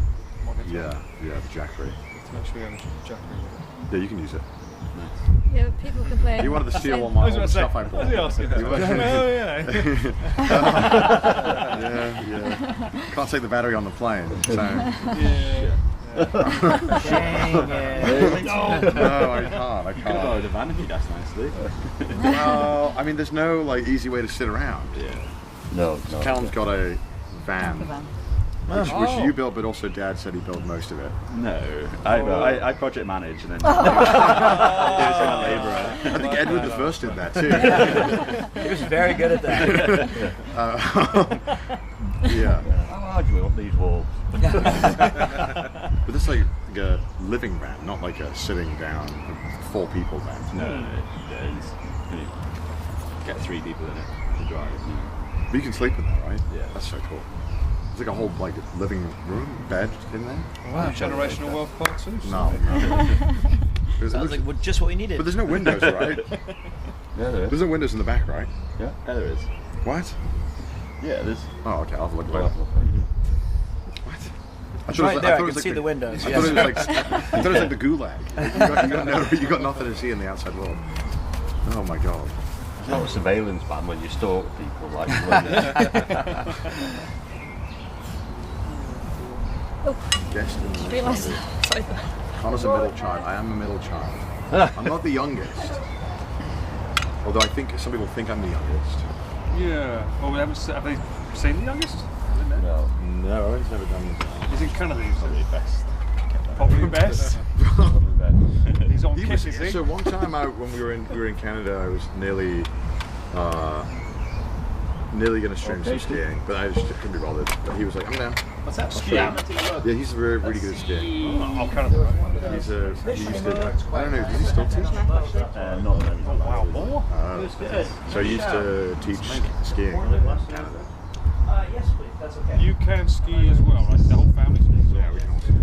Yeah, the Jackery. To make sure we have a Jackery. Yeah, you can use it. Yeah, but people complain. You wanted to steal all my old stuff I bought. Yeah. Can't take the battery on the plane. So. Dang it. No, I can't. You could have borrowed a van if you'd asked nicely. Well, I mean, there's no like easy way to sit around. Yeah. No. Callum's got a van. Which you built, but also Dad said he built most of it. No, I project manage and then. I think Edward the First did that too. He was very good at that. Yeah. How hard do we want these walls? But this is like a living van, not like a sitting down 4 people van. No, it's get 3 people in it to drive. But you can sleep in there, right? Yeah. That's so cool. There's like a whole like living room, bed in there. Wow. Generational wealth part 2. No. Sounds like just what we needed. But there's no windows, right? Yeah, there is. There's no windows in the back, right? Yeah, there is. What? Yeah, there's. Oh, okay. I'll have a look later. What? It's right there. I can see the windows. I thought it was like the gulag. You got nothing to see in the outside world. Oh my god. It's not a surveillance ban when you stalk people like. Destiny. Realise. Sorry. Connor's a middle child. I am a middle child. I'm not the youngest. Although I think some people think I'm the youngest. Yeah. Well, have they seen the youngest? No. No, I've never done this. He's in Canada. Probably best. Probably best. He's on Kiss, is he? So one time when we were in Canada, I was nearly going to stream some skiing, but I just couldn't be bothered. But he was like, I'm down. What's that? Yeah, he's really good at skiing. I'll kind of. He used to, I don't know, does he still teach? Not Wow, more? So he used to teach skiing in Canada. Yes, please. That's okay. You can ski as well, right? The whole family skis. Yeah, we can all ski.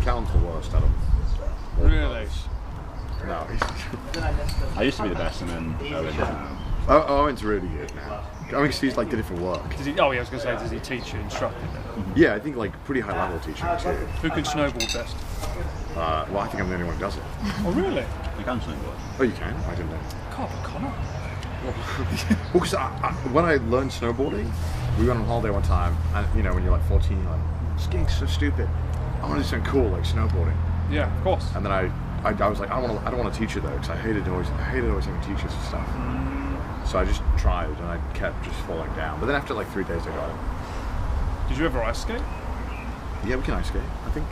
Callum's the worst out of all Really? those. No, I used to be the best, and then Owen didn't. Owen's really good now. I mean, he's like did it for work. Does he? Oh, yeah, I was going to say, does he teach you, instruct you? Yeah, I think like pretty high level teaching too. Who can snowboard best? Well, I think I'm the only one who does it. Oh, really? You can snowboard. Oh, you can? I didn't know. God, but Connor. Well, because when I learned snowboarding, we went on holiday one time, and you know, when you're like 14, you're like, skiing's so stupid. I want to do something cool like snowboarding. Yeah, of course. And then I was like, I don't want to teach it though, because I hated always having teachers and stuff. So I just tried, and I kept just falling down. But then after like 3 days, I got it. Did you ever ice skate? Yeah, we can ice skate. I think.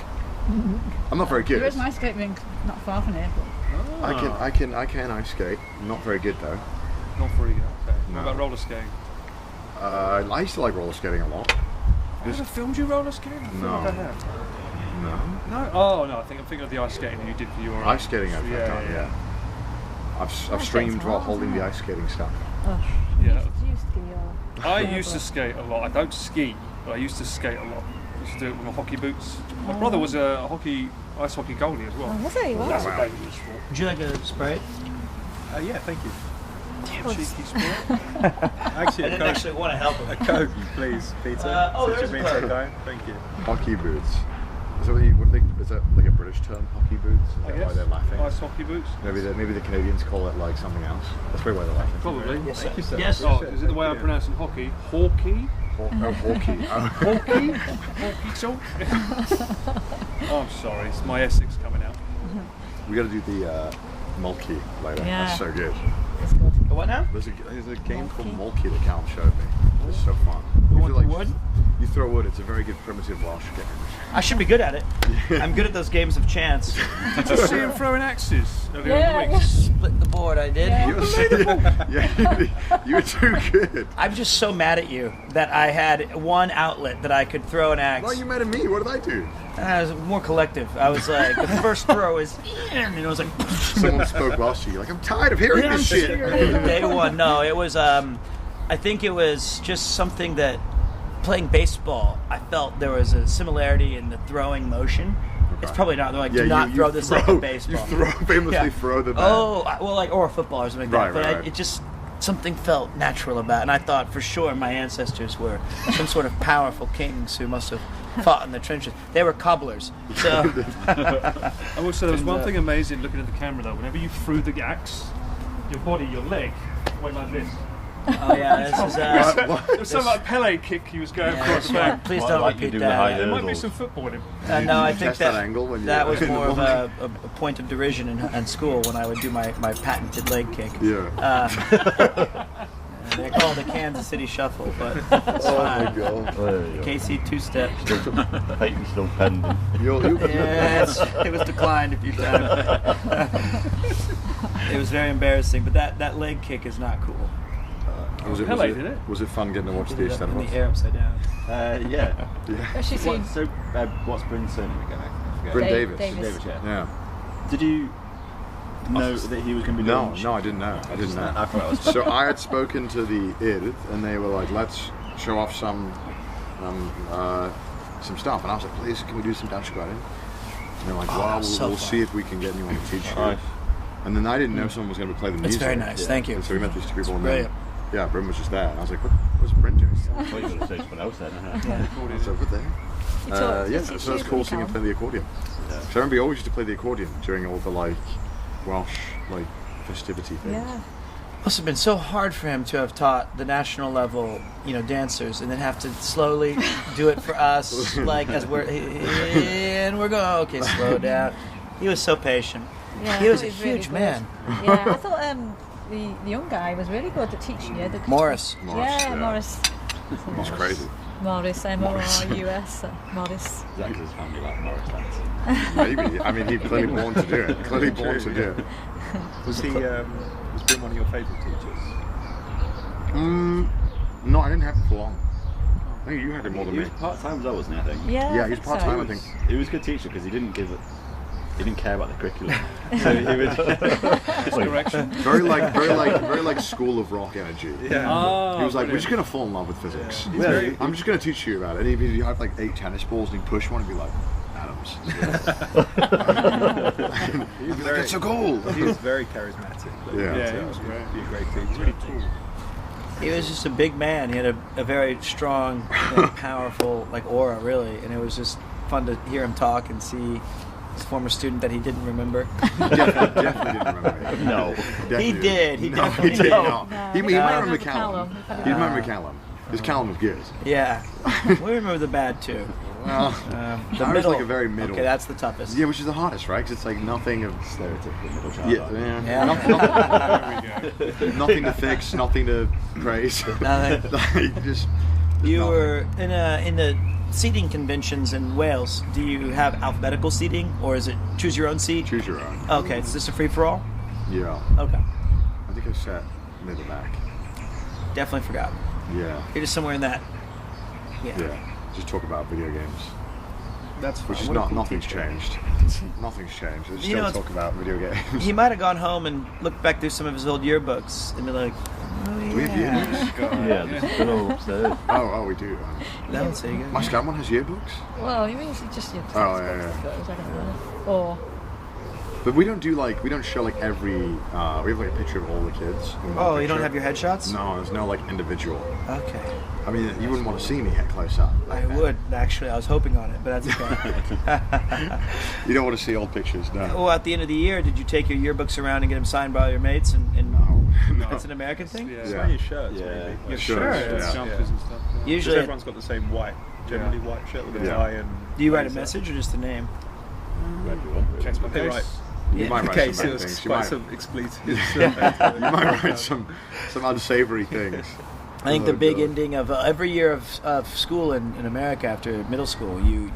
I'm not very good. There is an ice skate rink not far from here. But... I can ice skate. I'm not very good though. Not very good. Okay. No. What about roller skating? I used to like roller skating a lot. Have I ever filmed you roller skating? I feel No. like I have. No. No? Oh, no, I'm thinking of the ice skating that you did for your... Ice skating I've done, yeah. I've streamed while holding the ice skating stuff. Yeah. You used to ski or... I used to skate a lot. I don't ski, but I used to skate a lot. I used to do it with my hockey boots. My brother was a ice hockey goalie as well. Oh, was he? Wow. That's a dangerous sport. Would you like a Sprite? Yeah, thank you. Cheeky sport. Actually, I didn't actually want to help him. A Coke, please, Peter. Oh, Since there's you've been a so Coke. kind. Thank you. Hockey boots. Is that like a British term, hockey boots? Is that why they're laughing? Ice hockey boots. Maybe the Canadians call it like something else. That's probably why they're laughing. Probably. Yes, Thank you, sir. Yes. Oh, is it the way I'm pronouncing hockey? Hawkey? Hockey. Hawkey? Hawkey talk? Oh, I'm sorry. It's my Essex coming out. We got to do the Mulkey later. Yeah. That's so good. It's good. The what now? There's a game called Mulkey that Callum showed me. It's so fun. want the wood? You throw wood. It's a very good primitive Welsh game. I should be good at it. I'm good at those games of chance. Did you see him throwing axes earlier Yeah, in the week? Split the board, I did. You were too good. I'm just so mad at you that I had one outlet that I could throw an axe. Why are you mad at me? What did I do? I was more collective. I was like, the first throw is, and it was like, Someone spoke Welsh to you. Like, I'm tired of hearing this shit. Day one. No, it was, I think it was just something that playing baseball, I felt there was a similarity in the throwing motion. It's probably not. They're like, do not throw this like a baseball. You famously throw the bat. Oh, well, like, or a football or something like that. Right. It just, something felt natural about it. And I thought for sure my ancestors were some sort of powerful kings who must have fought in the trenches. They were cobblers. So I will say there was one thing amazing looking at the camera though. Whenever you threw the axe, your leg went like this. Oh yeah, this is it was some like Pele kick he was going for at the back. Please don't repeat that. There might be some football in him. No, I think angle when that was more of a point of derision in school when I would do my patented leg kick. Yeah. They call it the Kansas City Shuffle, but it's fine. My God. KC two-step. Patent's still pending. Yes, it was declined a few times. It was very embarrassing, but that leg kick is not cool. Was it fun getting to watch the extent in of the air upside down? Yeah. Actually, seen What's Bryn's surname again? Bryn Davis. Davis. Yeah. Did you know that he was going to be No, launched? no, I didn't know. I didn't know. I thought it was So I had spoken to the ID, and they were like, "Let's show off some stuff," and I was like, "Please, can we do some dance squatting?" And they're like, "Well, we'll see if we can get anyone to teach you." Nice. And then I didn't know someone was going to play the music. It's very nice. Thank you. And so we met these two people, and Brilliant. then yeah, Bryn was just there. And I was like, "What's Bryn doing?" I thought you were going to say someone else then. I was over there. Yeah, so it's cool seeing him play the accordion. So I remember he always used to play the accordion during all the like Welsh like festivity things. Yeah. Must have been so hard for him to have taught the national level, dancers, and then have to slowly do it for us, like as we're going. Okay, slow down. He was so patient. Yeah, he was a really huge good. man. Yeah, I thought the young guy was really good at teaching you. Morris. Yeah, Morris. He's crazy. Morris, M-O-R-U-S, Morris. Exactly his family like Morris dance. Maybe. I mean, he's clearly born to do it. Clearly born to do it. Was Bryn one of your favourite teachers? No, I didn't have him for long. I think you had him more than He me. was part-time as well, wasn't he, I think? Yeah, he's part-time, I think. He was a good teacher because he didn't care about the curriculum. So he would correction. Very like School of Rock energy. Yeah. He was like, we're just gonna fall in love with physics. Yeah. I'm just gonna teach you about it. And he'd have like 8 tennis balls, and he'd push one and be like, atoms. He'd be like, it's so cool. He was very charismatic. Yeah. He was great. Be a great teacher. Really cool. He was just a big man. He had a very strong, powerful aura, really, and it was just fun to hear him talk and see his former student that he didn't remember. Definitely didn't remember. No. He did. He No, definitely he did did. not. He might remember Callum. He remember Callum. His Callum was good. Yeah. We remember the bad too. Well, The I was middle. like a very middle. Okay, that's the toughest. Yeah, which is the hardest, right? Because it's like nothing of Stereotypical middle child. Yeah. Nothing to fix, nothing to praise. Nothing. Like, just You nothing. were in the seating conventions in Wales. Do you have alphabetical seating, or is it choose your own seat? Choose your own. Okay, is this a free for all? Yeah. Okay, I think I sat middle back. definitely forgot. Yeah. You're just somewhere in that. Yeah. Just talk about video games. That's fun. Which is What a cool nothing's teacher. changed. Nothing's changed. They You still know, it's- talk about video games. He might have gone home and looked back through some of his old yearbooks and be like, "Oh Do we have yeah." yearbooks? Yeah, there's still upstairs. Oh, we do. That would say good. My Scout one has yearbooks. Well, you mean it's just your Oh, yeah. photos, I don't know. Or But we don't show every. We have a picture of all the kids. in one Oh, you don't picture. have your headshots? No, there's no individual. Okay. I mean, you wouldn't want to see me at close up. I would actually. I was hoping on it, but that's okay. You don't want to see old pictures, no. Well, at the end of the year, did you take your yearbooks around and get them signed by all your mates? And No. That's an American thing. Yeah. Yeah. Wear your shirts, Yeah. maybe. Your Shirts, shirts. yeah. Jumpers and stuff. Yeah. Usually- 'Cause everyone's got the same generally white shirt with a Yeah. tie and. Do you write a blazer. message or just a name? Whatever you want, really. Just in Okay. case, You might in write case some it bad was things. You quite might, some expletives. you might write some unsavory things. I think the big God. ending of every year of school in America after middle school, you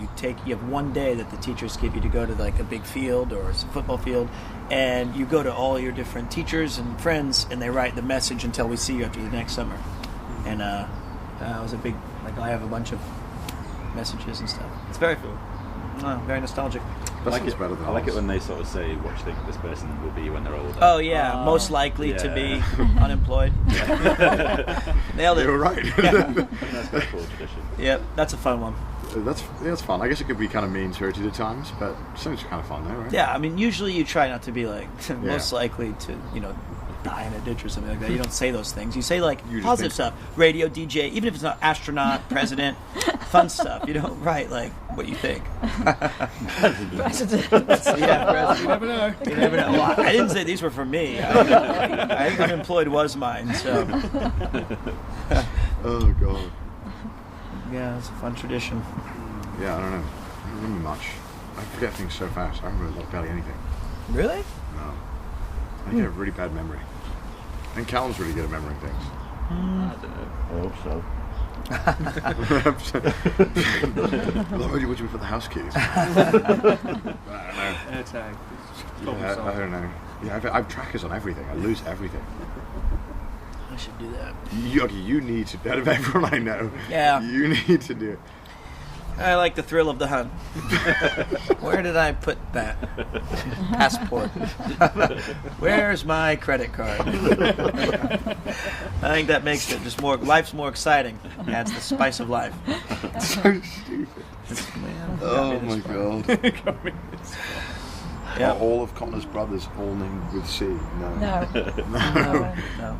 have one day that the teachers give you to go to a big field or a football field, and you go to all your different teachers and friends, and they write the message until we see you after the next summer. And it was a big I have a bunch of messages and stuff. It's very very nostalgic. That I sounds better than I like ours. it when they sort of say what you think this person will be when they're older. Oh yeah, most likely to be unemployed. Nailed it. They were right. That's quite a cool tradition. Yep, that's a fun one. That's fun. I guess it could be kind of mean-spirited at times, but it's kind of fun though, right? Yeah, I mean, usually you try not to be most likely to, die in a ditch or something like that. You don't say those things. You say like You just positive think- stuff. Radio, DJ, even if it's not astronaut, president, fun stuff. You don't write like what you think. President. Yeah, president. You never know. You never know. Well, I didn't say these were for me. Unemployed was mine, so. Oh god. Yeah, it's a fun tradition. Yeah, I don't know. I don't remember much. I forget things so fast. I remember like barely anything. Really? No. I get a really bad memory. And Callum's really good at remembering things. I don't know. I hope so. Where would you put the house keys? I don't know. AirTag. Yeah, I don't know. Yeah, I have trackers on everything. I lose everything. I should do that. You need to. Out of everyone I know, Yeah. you need to do it. I like the thrill of the hunt. Where did I put that? Passport. Where's my credit card? I think that makes it just more. Life's more exciting. Adds the spice of life. So stupid. Man, Oh my god. Yeah. Are all of Connor's brothers all named with C? No. No. No. No.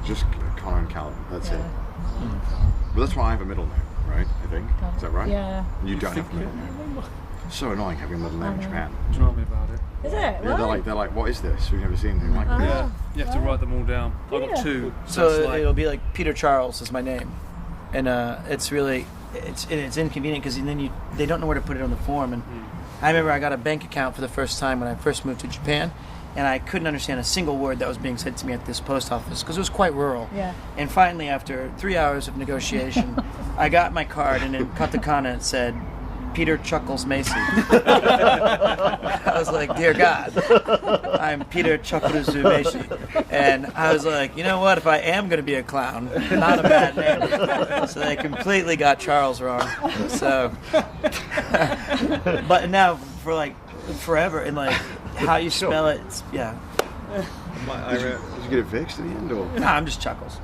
Just Connor and Callum. That's it. But that's why I have a middle name, right? I think. Is that right? Yeah. You don't have a middle name. So annoying having a middle name in Japan. Tell me about it. Is it? Yeah, they're like, what is this? We've never seen anything like this. Yeah, you have to write them all down. I've got two. So it's like, it'll be like Peter Charles is my name, and it's really it's inconvenient because then they don't know where to put it on the form. And I remember I got a bank account for the first time when I first moved to Japan, and I couldn't understand a single word that was being said to me at this post office because it was quite rural. Yeah. And finally, after 3 hours of negotiation, I got my card, and in katakana it said, Peter Chuckles Macy. I was like, dear God, I'm Peter Chuckles Macy. And I was like, you know what, if I am going to be a clown, not a bad name. So they completely got Charles wrong. So, but now for like forever, and like how you spell it, yeah. Did you get it fixed in the end, or? No, I'm just Chuckles.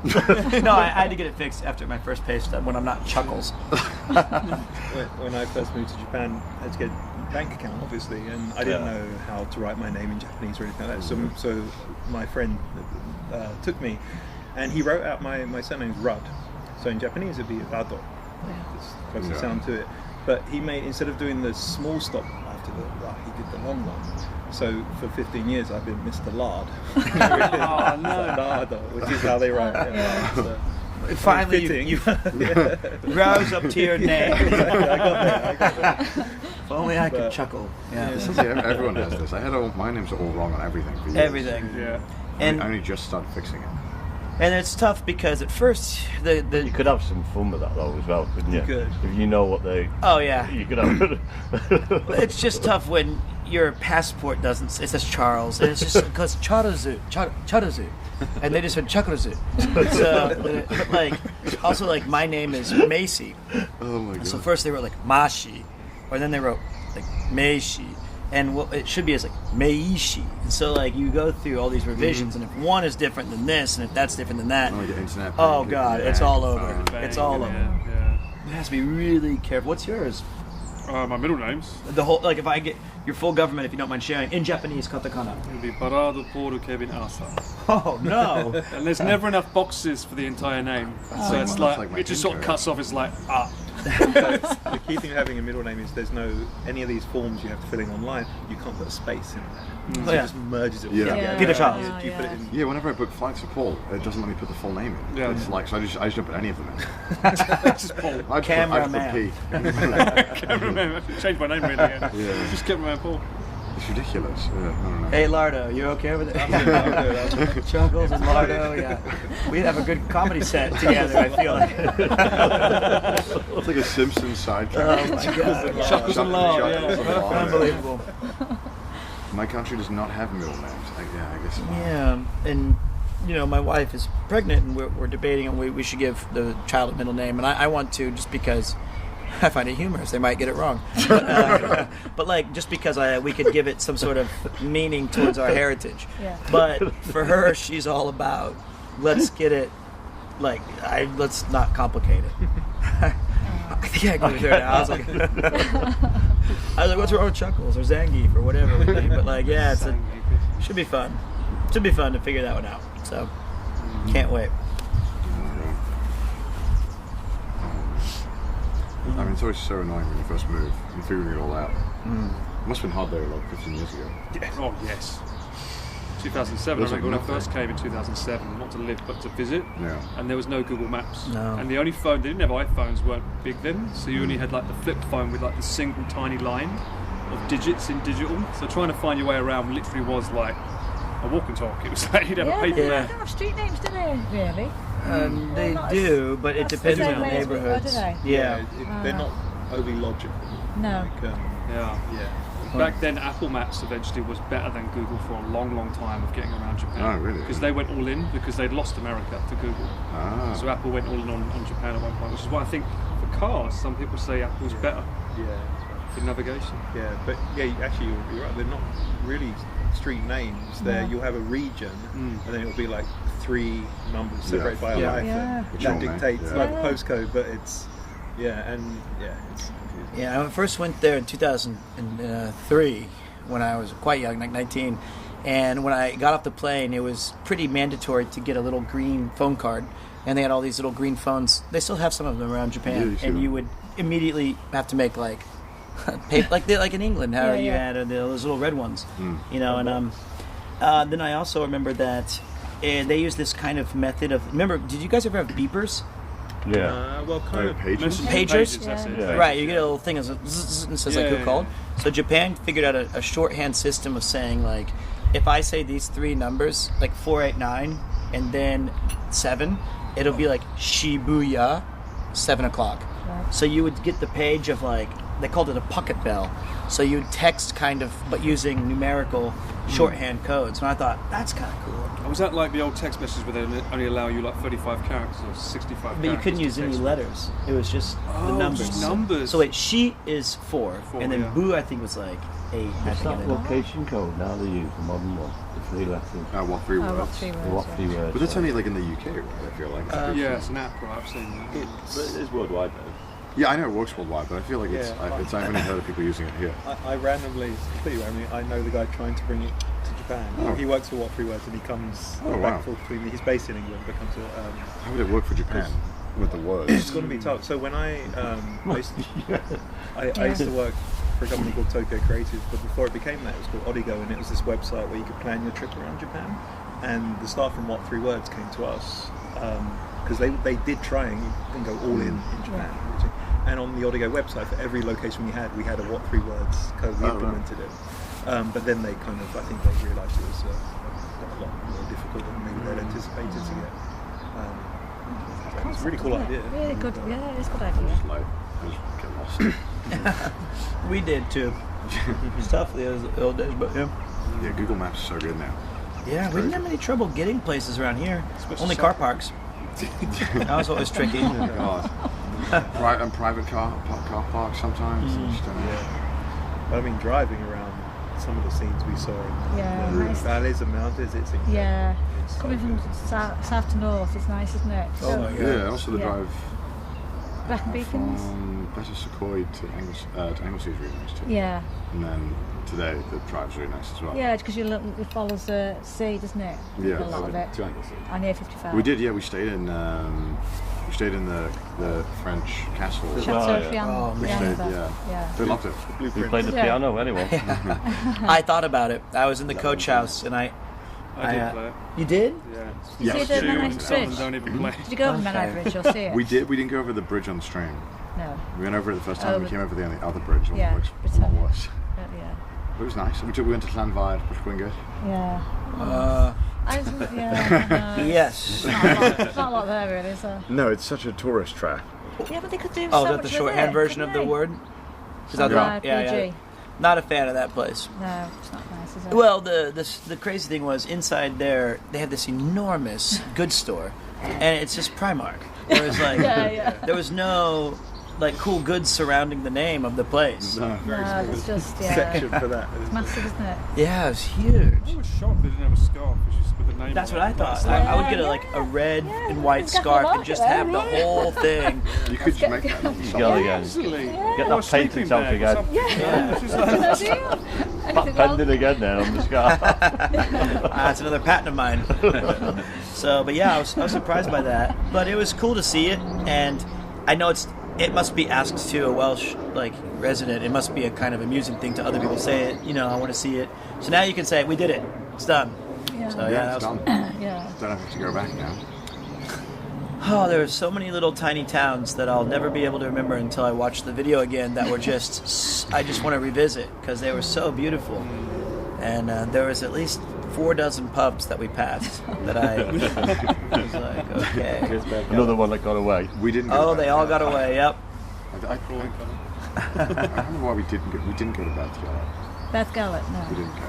No, I had to get it fixed after my first pay stub when I'm not Chuckles. When I first moved to Japan, I had to get a bank account, obviously, and I didn't know how to write my name in Japanese or anything like that. So my friend took me, and he wrote out my surname's Rudd. So in Japanese it'd be Rado. It's supposed to sound to it. But he made, instead of doing the small stop after the Ra, he did the long one. So for 15 years I've been Mr. Lard. Oh no! Lardo, which is how they write it. So, finally, you rouse up to your name. I got there. If only I could chuckle. Yeah. Everyone has this. My names are all wrong on everything for years. Everything. Yeah. And I only just started fixing it. And it's tough because at first you could have some fun with that though as well, couldn't you? Good. If you know what they. Oh yeah. You could have. It's just tough when your passport doesn't. It says Charles, and it's just because Charazu, and they just said Chakarazu. So, but like, also like my name is Macy. Oh my god. So first they wrote like Mashi, or then they wrote like Meishi. And what it should be is like Meishi. And so like you go through all these revisions, and if one is different than this, and if that's different than that, oh god, it's all over. It's all over. Yeah. It has to be really careful. What's yours? My middle name's. The whole, like if I get your full government, if you don't mind sharing, in Japanese, katakana. It'll be Parado Paul Kevin Asa. Oh no! And there's never enough boxes for the entire name, so it's like it just sort of cuts off. It's like The key thing of having a middle name is there's no any of these forms you have to fill in online. You can't put a space in there. So it just merges it all together. Peter Charles. Do you put it in? Yeah, whenever I book flights for Paul, it doesn't let me put the full name in. Yeah. It's like, so I just don't put any of them in. just Paul. I Cameraman. P. Cameraman. Change my name really again. Yeah. Just Cameraman Paul. It's ridiculous. I don't know. Hey Lardo, you okay over there? Chuckles and Lardo, yeah. We'd have a good comedy set together, I feel like. It's like a Simpsons sidetrack. Oh my god. Chuckles and Lardo, yeah. Unbelievable. My country does not have middle names. I guess not. Yeah, and you know, my wife is pregnant, and we're debating on we should give the child a middle name, and I want to just because I find it humorous. They might get it wrong, but like just because we could give it some sort of meaning towards our heritage. Yeah. But for her, she's all about let's get it like let's not complicate it. I think I agree with her now. I was like, what's wrong with Chuckles or Zangief or whatever? But like, yeah, it should be fun. Should be fun to figure that one out. So, can't wait. I mean, it's always so annoying when you first move and figuring it all out. It must have been hard though, like 15 years ago. Yeah. Oh yes. 2007. I remember when I first came in 2007, not to live but to visit. Yeah. And there was no Google Maps. No. And the only phone they didn't have iPhones weren't big then, so you only had like the flip phone with like the single tiny line of digits in digital. So trying to find your way around literally was like a walk and talk. It was like you'd have a paper They map. don't have street names, do they? Really? They not do, but it not depends the on same the way as we- neighborhoods. do they? Yeah. They're not overly logical. No. Like, Yeah. Back then, Apple Maps eventually was better than Google for a long, long time of getting around Japan. Oh, really? Because they went all in because they'd lost America to Google. Ah. So Apple went all in on Japan at one point, which is why I think for cars, some people say Apple's better Yeah. for navigation. Yeah, but actually you're right. They're not really street names. You'll have a region, and then it'll be like 3 numbers separated by a hyphen. Yeah. That dictates Yeah. like the postcode, but it's it's Yeah, I first went there in 2003 when I was quite young, like 19. And when I got off the plane, it was pretty mandatory to get a little green phone card. And they had all these little green phones. They still have some of them around Japan. Yeah, and you would immediately have to make like paper, like in England, how you had those little red ones, you know. And then I also remember that they use this kind of method of. Remember, did you guys ever have beepers? Yeah. well, kind of Pages? Pagers? That's it. Yeah. Right, you get a little thing that says like who called. So Japan figured out a shorthand system of saying like, if I say these 3 numbers, like 489 and then 7, it'll be like Shibuya, 7 o'clock. Right. So you would get the page of like, they called it a pocket bell. So you would text kind of, but using numerical shorthand codes. And I thought, that's kind of cool. Was that like the old text messages where they only allow you like 35 characters or 65 characters? But you couldn't use to any text? letters. It was just the numbers. Just numbers. So wait, shi is 4, and then yeah. bu I think was like 8. I What's think, that and then- location code now they use, the modern one? The 3 letters. What 3 words? what 3 words? What 3 words? But that's only like in the UK, right? I feel like. Yeah, it's an app, right? I've seen that. But it is worldwide though. Yeah, I know it works worldwide, but I feel like it's. Yeah. I've only heard of people using it here. I completely randomly, I know the guy trying to bring it to Japan. Oh. He works for What 3 Words, and he comes Oh, back wow. and forth between. He's based in England, but comes to. How would it work for Japan with the words? It's going to be tough. So when I used to work for a company called Tokyo Creative, but before it became that, it was called Odigo, and it was this website where you could plan your trip around Japan. And the staff from What 3 Words came to us because they did try and go all in Japan. And on the Odigo website, for every location we had a What 3 Words code. We implemented it. But then they kind of, I think they realised it was a lot more difficult than maybe they'd anticipated to get. It's a really cool idea. Really good. Yeah, it's a good idea. I just get lost. We did too. It's tough the old days, but yeah. Yeah, Google Maps is so good now. Yeah, we didn't have any trouble getting places around here. Only car parks. That was always tricky. God. And private car parks sometimes. I just don't know. But I mean, driving around some of the scenes we saw in the nice. valleys and mountains, it's incredible. Yeah. It's so Coming from good. south to north, it's nice, isn't it? Oh my God. Yeah, also the Yeah. drive Black Beacons. from Bettersequoia to Anglesey is really nice too. Yeah. And then today the drive's really nice as well. Yeah, because it follows the sea, doesn't it? Yeah. A lot of it. To Anglesey. On A55. We did, yeah. We stayed in the French castle. Chateau yeah. Fian- Oh, We man. stayed, yeah. They loved it. You played the piano anyway. I thought about it. I was in the coach house, and I did play it. You did? Yeah. Did you see the Menai Some of them Bridge? don't even play. Did you go over Menai Bridge? You'll see it. We did. We didn't go over the bridge on the train. No. We went over it the first time. Oh, We came over the other bridge. On yeah, which Britannia. one was. Yeah. It was nice. We went to Llanfair, which was quite good. Yeah. I was, yeah. Yes. It's not a lot there, really, is there? No, it's such a tourist trap. Yeah, but they could do Oh, so is that much the with shorthand it, version of couldn't the they? word? Is that Yeah, the yeah, PG. yeah. Not a fan of that place. No, it's not nice, is it? Well, the crazy thing was inside there they had this enormous goods store, and it's just Primark. There was like there was no like cool goods surrounding the name of the place. No, it's just section for that. It's massive, isn't it? Yeah, it was huge. I was shocked they didn't have a scarf, which is with the name. That's on what it. I thought. That's I would get a red and white it's got the scarf and market just there, have the yeah. whole thing. You could just make that. You go again. Absolutely. Get that painted self again. Yeah. Which is like- And Anything wrong? Pending again there on the scar. That's another patent of mine. So, but yeah, I was surprised by that. But it was cool to see it, and I know it must be asked to a Welsh resident. It must be a kind of amusing thing to other people. Say it, I want to see it. So now you can say, we did it. It's done. Yeah. So Yeah, it's done. Yeah. Don't have to go back now. Oh, there were so many little tiny towns that I'll never be able to remember until I watch the video again. That were I just want to revisit because they were so beautiful. And there was at least 4 dozen pubs that we passed that I was like, okay. Another one that got away. We didn't. Oh, they all got away. Yep. I don't know why we didn't go to bed together. Beth Gallup, no. We didn't go.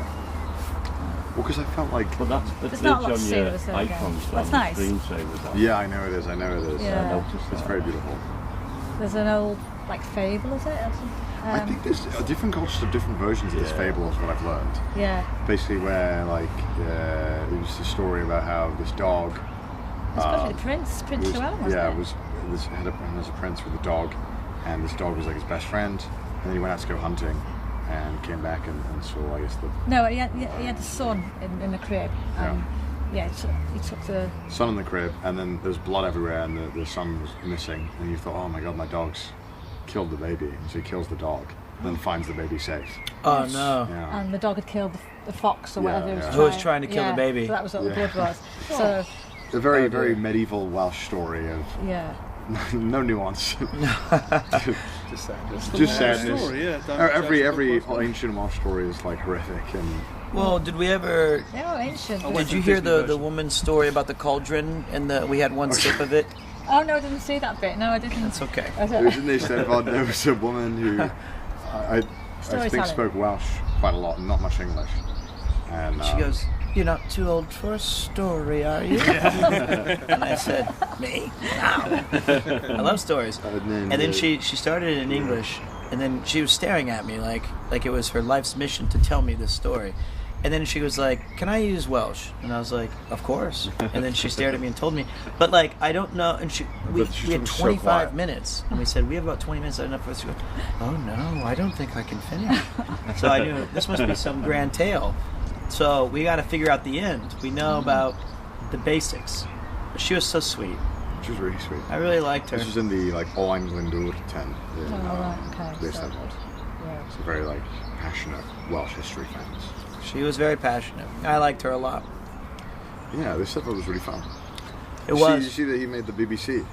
Well, because I felt like. But that's the There's glitch not a lot on to see your with the circle. icons. That's nice. Screensavers. Yeah, I know it is. I know it is. Yeah. I noticed It's that. very beautiful. There's an old fable, is it? I think there's different cultures have different versions of this fable, is what I've learned. Yeah. Basically, where it was a story about how this dog. Especially the Prince Llewellyn, wasn't yeah, it? there's a prince with a dog, and this dog was like his best friend, and then he went out to go hunting, and came back and saw, I guess, the No, he had a son in the crib. Yeah, he took the son in the crib, and then there's blood everywhere, and the son was missing, and you thought, oh my god, my dog's killed the baby, and so he kills the dog, and then finds the baby safe. Oh no! Yeah. and the dog had killed the fox or whatever. Yeah. Who was trying to kill the baby. So that was what the Yeah. blood was. So A very, very medieval Welsh story of yeah. no nuance. Just sad. Just sadness. Story, yeah. Every ancient Welsh story is like horrific, and Well, did we ever? They are ancient. Did you hear the woman's story about the cauldron and we had one sip of it? Oh no, I didn't see that bit. No, I didn't. That's okay. Didn't they say about there was a woman who I think spoke Welsh quite a lot and not much English, and She goes, "You're not too old for a story, are you?" And I said, "Me? No. I love stories." And then she started it in English, and then she was staring at me like it was her life's mission to tell me this story. And then she was like, "Can I use Welsh?" And I was like, "Of course." And then she stared at me and told me, but I don't know. And we had 25 minutes, and we said we have about 20 minutes enough for us to go. Oh no, I don't think I can finish. So I knew this must be some grand tale. So we got to figure out the end. We know about the basics. But she was so sweet. She was really sweet. I really liked her. This was in the Owain Glyndŵr tent. right, okay. They So said good. Yeah. it's a very passionate Welsh history fans. She was very passionate. I liked her a lot. Yeah, they said it was really fun. It was. You see that he made the BBC.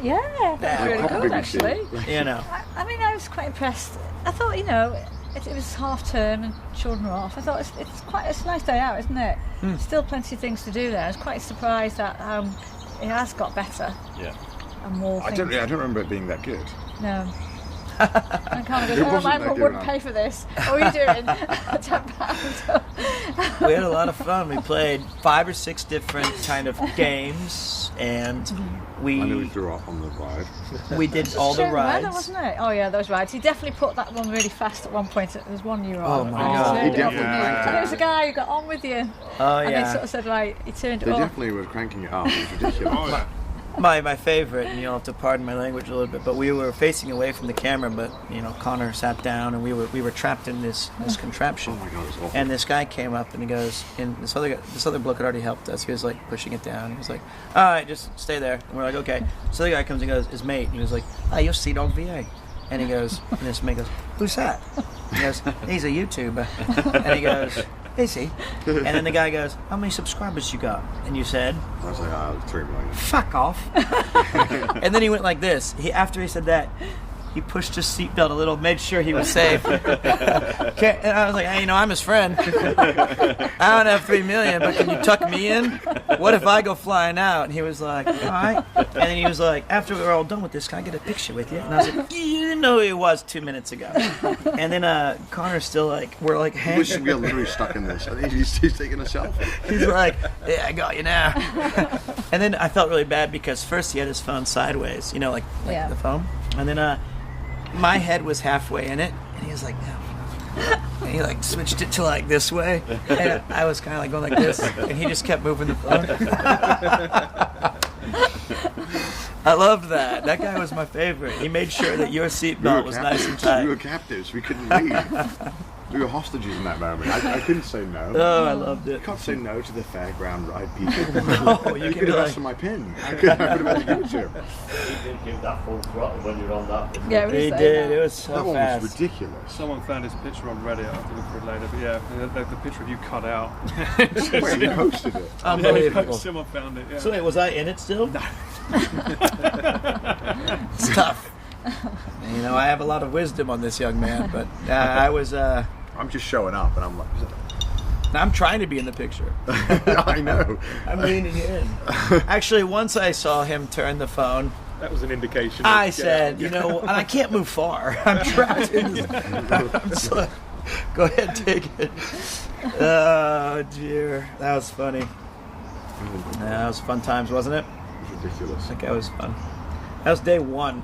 Yeah, that's really proper good BBC. actually. You know. I mean, I was quite impressed. I thought, it was half term and children were off. I thought it's a nice day out, isn't it? Still plenty of things to do there. I was quite surprised at how it has got better. Yeah. And more I things. don't remember it being that good. No. And kind of It goes, wasn't my that mum good wouldn't enough. pay for this. What are you doing? £10. We had a lot of fun. We played 5 or 6 different kind of games, and I know we threw up on the ride. we did all the Shit, weather, rides. wasn't it? Oh yeah, those rides. He definitely put that one really fast at one point. There's one you were Oh, on. my and God. turned He it definitely off. cranked And it. it was a guy who got on with you. Oh And he yeah. sort of said, right, he turned They it off. definitely were cranking it up. It was ridiculous. My favorite, and you'll have to pardon my language a little bit, but we were facing away from the camera, but Connor sat down, and we were trapped in this contraption. Oh my god, it was awful. And this guy came up and he goes, and this other bloke had already helped us. He was pushing it down. He was like, "All right, just stay there." And we're like, "Okay." So the guy comes and goes, his mate, and he was like, "Ah, you're CDawgVA." And he goes, and this mate goes, "Who's that?" He goes, "He's a YouTuber." And he goes, "Is he?" And then the guy goes, "How many subscribers you got?" And you said, I was like, 3 million. "Fuck off." And then he went like this. After he said that, he pushed his seatbelt a little, made sure he was safe. And I was like, "Hey, I'm his friend. I don't have 3 million, but can you tuck me in? What if I go flying out?" And he was like, "All right." And then he was like, "After we're all done with this, can I get a picture with you?" And I was like, "You didn't know who he was 2 minutes ago." And then Connor's still we're We hanging. are literally stuck in this. I think he's taking a selfie. He's like, "Yeah, I got you now." And then I felt really bad because first he had his phone sideways, like Yeah. the phone. And then my head was halfway in it, and he was like, "No." And he switched it to this way, and I was kind of going like this, and he just kept moving the phone. I loved that. That guy was my favorite. He made sure that your seatbelt was nice and tight. We were captives. We couldn't leave. We were hostages in that moment. I couldn't say no. Oh, I loved it. I can't say no to the fairground ride people. Oh, you could have asked for my pin. I would have had to give it to him. He did give that full throttle when you're on that. Yeah, He did. It was so That one fast. was ridiculous. Someone found his picture on Reddit. I have to look for it later. But yeah, the picture of you cut out. Wait, you posted it? Unbelievable. Someone found it. Yeah. So wait, was I in it still? No. It's tough. You know, I have a lot of wisdom on this young man, but I was. I'm just showing up, and I'm like, I'm trying to be in the picture. I know. I'm leaning in. Actually, once I saw him turn the phone, That was an indication. I said, you know, and I can't move far. I'm trapped in this. I'm just like, go ahead, take it. Oh, dear. That was funny. Yeah, that was fun times, wasn't it? It was ridiculous. I think that was fun. That was day one.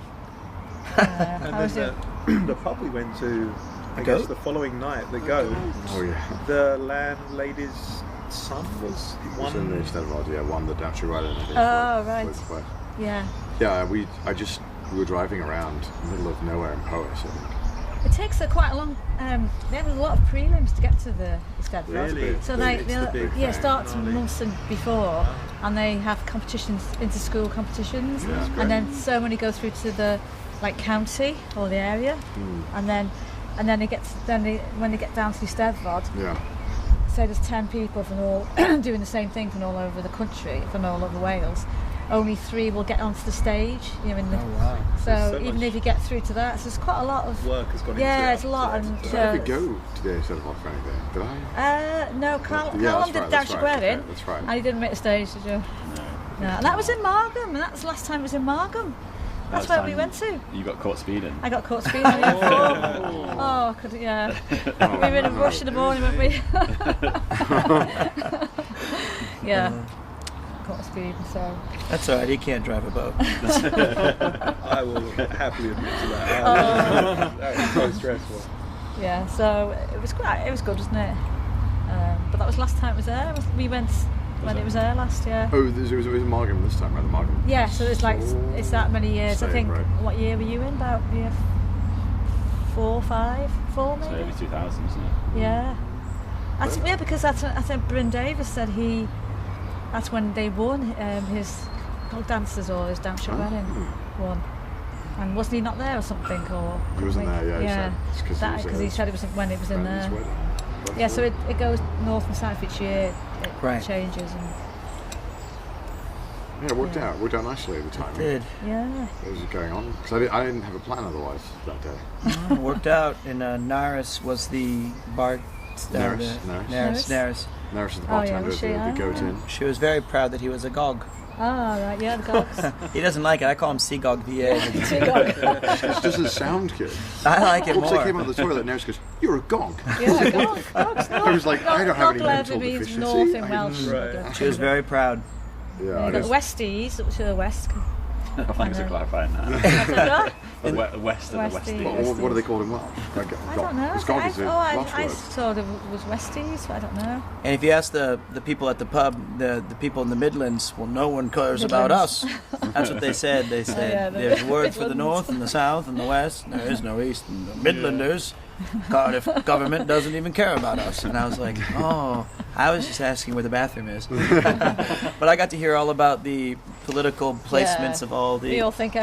And then the pub we went to, I Goat? guess the following night, the goat. Oh yeah. The landlady's son was It was one. in the Eisteddfod, yeah, one that actually right in the Oh, right. Yeah. Yeah, we were driving around the middle of nowhere in Powys, I think. It takes quite a long. They have a lot of prelims to get to the Eisteddfod. Really? So It's they'll the big thing. start months before, and they have competitions, inter-school competitions, Yeah, and then so many go through to the county or the area, and then when they get down to Eisteddfod, Yeah. say there's 10 people from all doing the same thing from all over the country, from all over Wales. Only 3 will get onto the stage. You know, so even if you get through to that, so there's quite a lot of work has gone into yeah, it. it's a lot. And Did I ever go to the Eisteddfod for anything? Did I? no, Carl Yeah, did that's Dash right. Wedding, Okay, that's right. and he didn't make the stage, did you? No. And that was in Margam, and that's the last time it was in Margam. That's where we went to. You got caught speeding. I got caught speeding. I could, yeah. We were in a rush in the morning, weren't we? Yeah. Caught speeding, so. That's all right. He can't drive a boat. I will happily admit to that. That was so stressful. Yeah, so it was good, wasn't it? But that was last time it was there. We went when it was there last year. Oh, it was in Margam this time, right? The Margam. Yeah, so it's like it's that many years. I think. Right. What year were you in? About year 4, 5, 4 So maybe. early 2000s, isn't it? Yeah. Yeah, because I think Bryn Davis said that's when they won his dancers or his dance show wedding won. And wasn't he not there or something? Or He wasn't there, yeah. Yeah, because he said it was when it was in there. Wedding. Yeah, so it goes north and south each year. It Right. changes. And, Yeah, it worked out. It worked out nicely at the time. It did. yeah. What was going on? Because I didn't have a plan otherwise that day. Worked out. And Naris was the bar. Naris. Naris. Naris is the bartender was she? at the Goat Inn. She was very proud that he was a GOG. Oh, right, yeah, the gogs. He doesn't like it. I call him CDawgVA. It doesn't sound good. I like it Once I more. came out of the toilet, Naris goes, "You're a gonk." Yeah, gogs. I was like, I don't have any mental means deficiency. north in Welsh. Right. She was very proud. Yeah, You I got the just, Westies, up to the west. Thanks for clarifying that. I The west of the Westie. Westies. what do they call in Welsh? Like, don't know. It's GOG is a Welsh I word. thought it was Westies, but I don't know. And if you ask the people at the pub, the people in the Midlands, well, no one cares about us. That's what they said. They said yeah, the there's words for the Midlands. north and the south and the west. And there is no east. And the Midlanders, Cardiff government doesn't even care about us. And I was like, oh, I was just asking where the bathroom is. But I got to hear all about the political placements of all We the. all think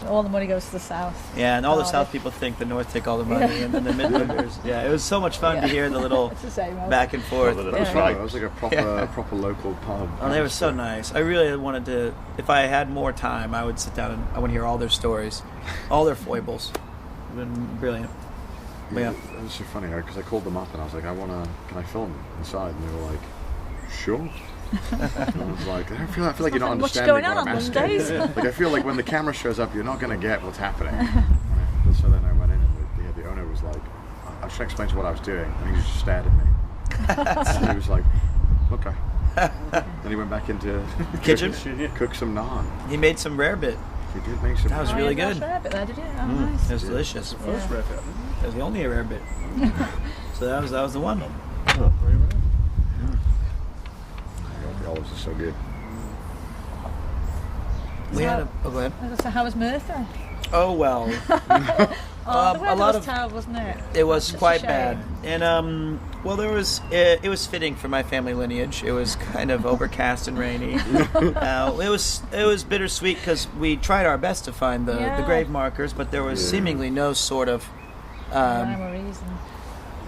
all the money goes to the south. Yeah, and all the Oh, south people think the north take all the money, and then the Midlanders. Yeah, it was so much fun to hear the little It's the same. back and forth. That was fun. It was like a proper local pub. Oh, they were so nice. I really wanted to. If I had more time, I would sit down and I want to hear all their stories, all their foibles. It's been brilliant. But yeah. It was so funny because I called them up and I was like, can I film inside? And they were like, sure. And I was like, I feel like you're not What's understanding going on what I'm on asking. Mondays? Like I feel like when the camera shows up, you're not going to get what's happening. So then I went in and the owner was like, I was trying to explain to what I was doing, and he just stared at me. And he was like, okay. Then he went back into Kitchen? cook some naan. He made some rarebit. He did make some. That was really good. There, did you? Oh, nice. It was delicious. First rep it. It was the only rarebit. So that was the one. The olives are so good. We had a. Oh, go ahead. So how was Merthyr? Oh well. The a weather lot was of terrible, wasn't it? it was Such a quite shame. bad, and well, there was it was fitting for my family lineage. It was kind of overcast and rainy. It was bittersweet because we tried our best to find the grave markers, but there was seemingly no sort of Rhyme or reason.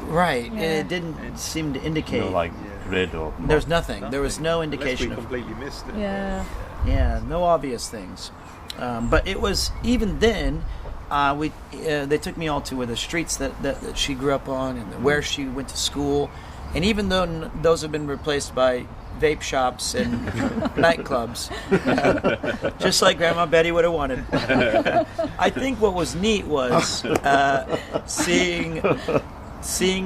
right. Yeah. It didn't seem to indicate. No, like grid or. There's nothing. There was no indication Unless we of. completely missed it. Yeah. Yeah, no obvious things. But it was even then. They took me all to the streets that she grew up on and where she went to school, and even though those have been replaced by vape shops and nightclubs, just like Grandma Betty would have wanted. I think what was neat was seeing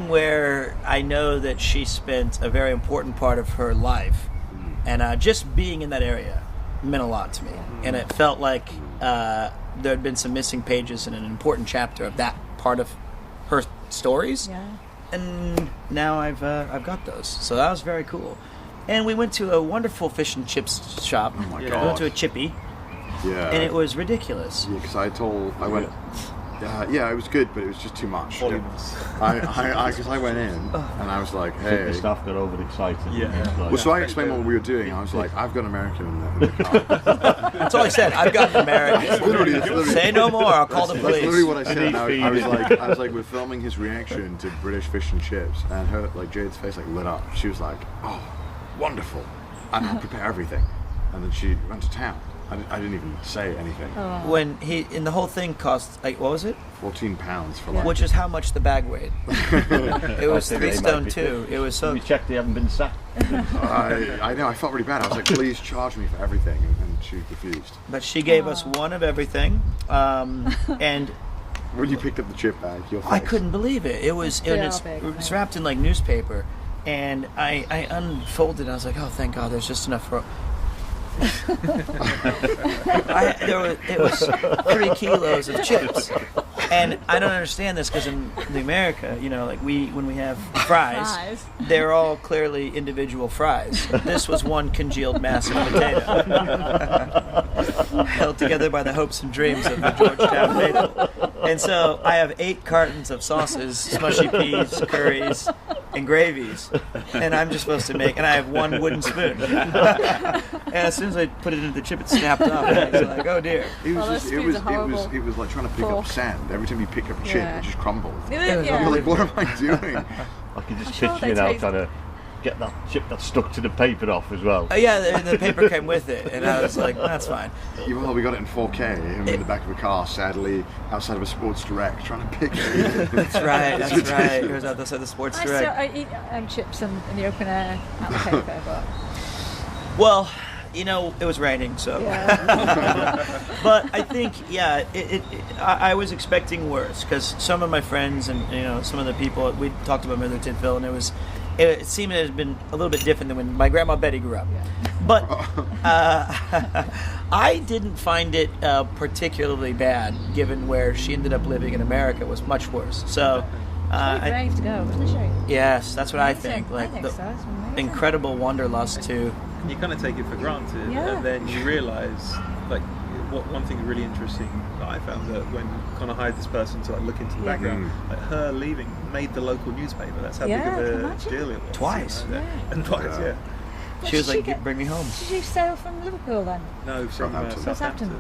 where I know that she spent a very important part of her life, and just being in that area meant a lot to me, and it felt like there had been some missing pages in an important chapter of that part of her stories, and now I've got those, so that was very cool. And we went to a wonderful fish and chips shop. Oh my We God. went to a chippy, and it was ridiculous. Yeah, because I went. Yeah, it was good, but it was just too much. Voluminous. Because I went in and I was like, I think hey. the staff got overexcited. Yeah. Well, so I explained what we were doing. I was like, I've got an American in the car. That's all I said. I've got an American. Literally. Say no more. I'll call the That's police. literally what I said. And I was like, we're filming his reaction to British fish and chips, and her, like, Jade's face, like, lit up. She was like, oh, wonderful, and I'll prepare everything. And then she went to town. I didn't even say anything. When the whole thing cost, like, what was it? £14 for like. Which is how much the bag weighed. It was 3 stone too. It was so. You checked they haven't been sacked. I know. I felt really bad. I was like, please charge me for everything, and she refused. But she gave us one of everything, and when you picked up the chip bag, your face. I couldn't believe it. It was They are it's big, wrapped in like newspaper, and I unfolded. And I was like, oh, thank God, there's just enough for. It was 3 kilos of chips, and I don't understand this because in America, like when we have fries, they're all clearly individual fries. This was one congealed mass of potato, held together by the hopes and dreams of the Georgetown faithful. And so I have 8 cartons of sauces, smushy peas, curries, and gravies, and I'm just supposed to make. And I have 1 wooden spoon. And as soon as I put it into the chip, it snapped off. And I was like, "Oh dear!" It was like trying to pick up sand. Every time you pick up a chip, it just crumbled. You're like, what am I doing? I can just picture you now trying to get that chip that's stuck to the paper off as well. Yeah, the paper came with it, and I was like, "That's fine." Well, we got it in 4K. Him in the back of a car, sadly, outside of a Sports Direct, trying to pick it. That's right. That's right. It was outside the Sports Direct. I eat chips in the open air out the paper, but. Well, it was raining, so. Yeah. But I think, I was expecting worse because some of my friends and some of the people we talked about Mother Tintville, and it seemed it had been a little bit different than when my Grandma Betty grew up. Yeah. But I didn't find it particularly bad, given where she ended up living in America. It was much worse. So. Very brave to go, wasn't she? Yes, that's what I think. Like I think the so. It's amazing. incredible wanderlust to. You kind of take it for granted, Yeah. and then you realise, like, one thing really interesting that I found, that when kind of hired this person to look into the background, like her leaving made the local newspaper. That's how big of a deal it was. Twice. And twice, yeah. She was like, "Bring me home." Did you sail from Liverpool then? No, from Southampton.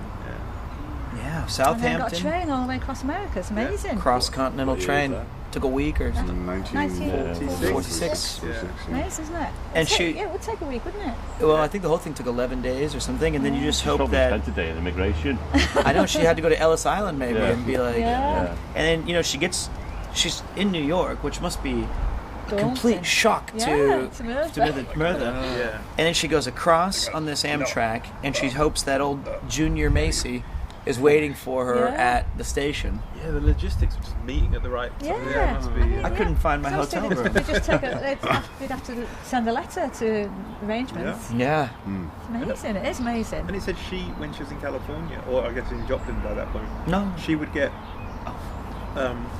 Yeah, And then got a Southampton. train all the way across America. It's amazing. Cross-continental train. Took a week or 1946. Amazing, isn't it? And it would take a week, wouldn't it? Well, I think the whole thing took 11 days or something, and then you just hope Probably that. spent a day in immigration. I know she had to go to Ellis Island maybe and be like. Yeah. And then she's in New York, which must be a complete shock to Merthyr. Yeah. And then she goes across on this Amtrak, and she hopes that old Junior Macy is waiting for her at the station. Yeah, the logistics of just meeting at the right time. Yeah. Must be, I couldn't find my hotel room. They'd have to send a letter to arrangements. Yeah. It's amazing. It is amazing. And it said when she was in California, or I guess in Joplin by that point, she would get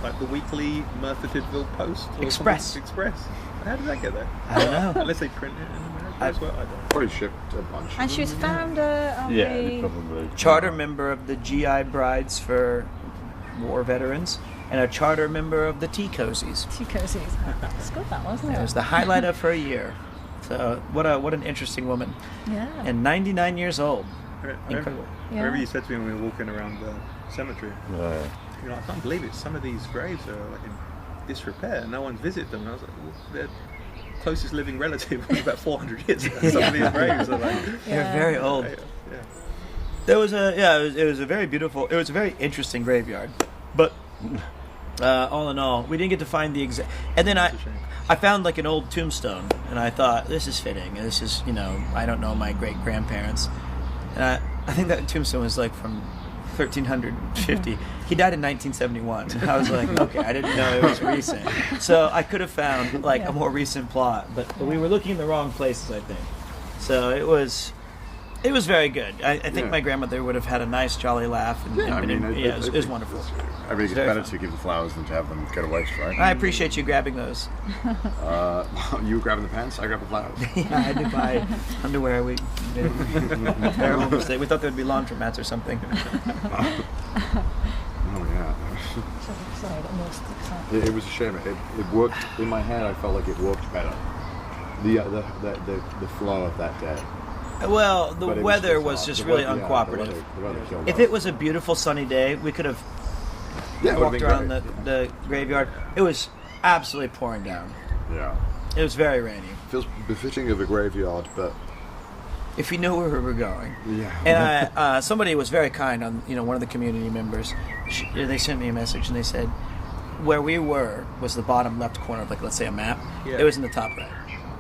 like the weekly Merthyr Tydfil Post. Or Express. Express. How did that get there? I don't know. Unless they print it in America. place work? I don't. Probably shipped a bunch. And she was founder of the probably. Charter member of the GI Brides for War Veterans, and a charter member of the Tea Cozies. Tea Cozies. It's good, that wasn't it? It was the highlight of her year. So what an interesting woman. Yeah. And 99 years old. Incredible. I remember you said to me when we were walking around the cemetery, you're like, I can't believe it. Some of these graves are like in disrepair. No one's visited them. And I was like, well, their closest living relative was about 400 years ago. Some of these graves are like they're very old. Yeah. There was it was a very beautiful, it was a very interesting graveyard, but all in all, we didn't get to find the exact. And then I found like an old tombstone, and I thought this is fitting. And this is I don't know my great grandparents, and I think that tombstone was like from 1350. He died in 1971. I was like, okay, I didn't know it was recent. So I could have found like a more recent plot, but we were looking in the wrong places, I think. So it was very good. I think my grandmother would have had a nice, jolly laugh. And, it was wonderful. I think it's better to give the flowers than to have them go to waste, right? I appreciate you grabbing those. You grabbing the pants, I grab the flowers. Yeah, I had to buy underwear. We thought there would be laundromats or something. Oh yeah. It was a shame. It worked in my head. I felt like it worked better. The flow of that day. Well, the weather was just really uncooperative. If it was a beautiful sunny day, we could have walked around the graveyard. It was absolutely pouring down. Yeah. It was very rainy. Feels befitting of a graveyard, but if you knew where we were going. Yeah. And somebody was very kind on one of the community members. They sent me a message and they said where we were was the bottom left corner of, like, let's say a map. Yeah. It was in the top right.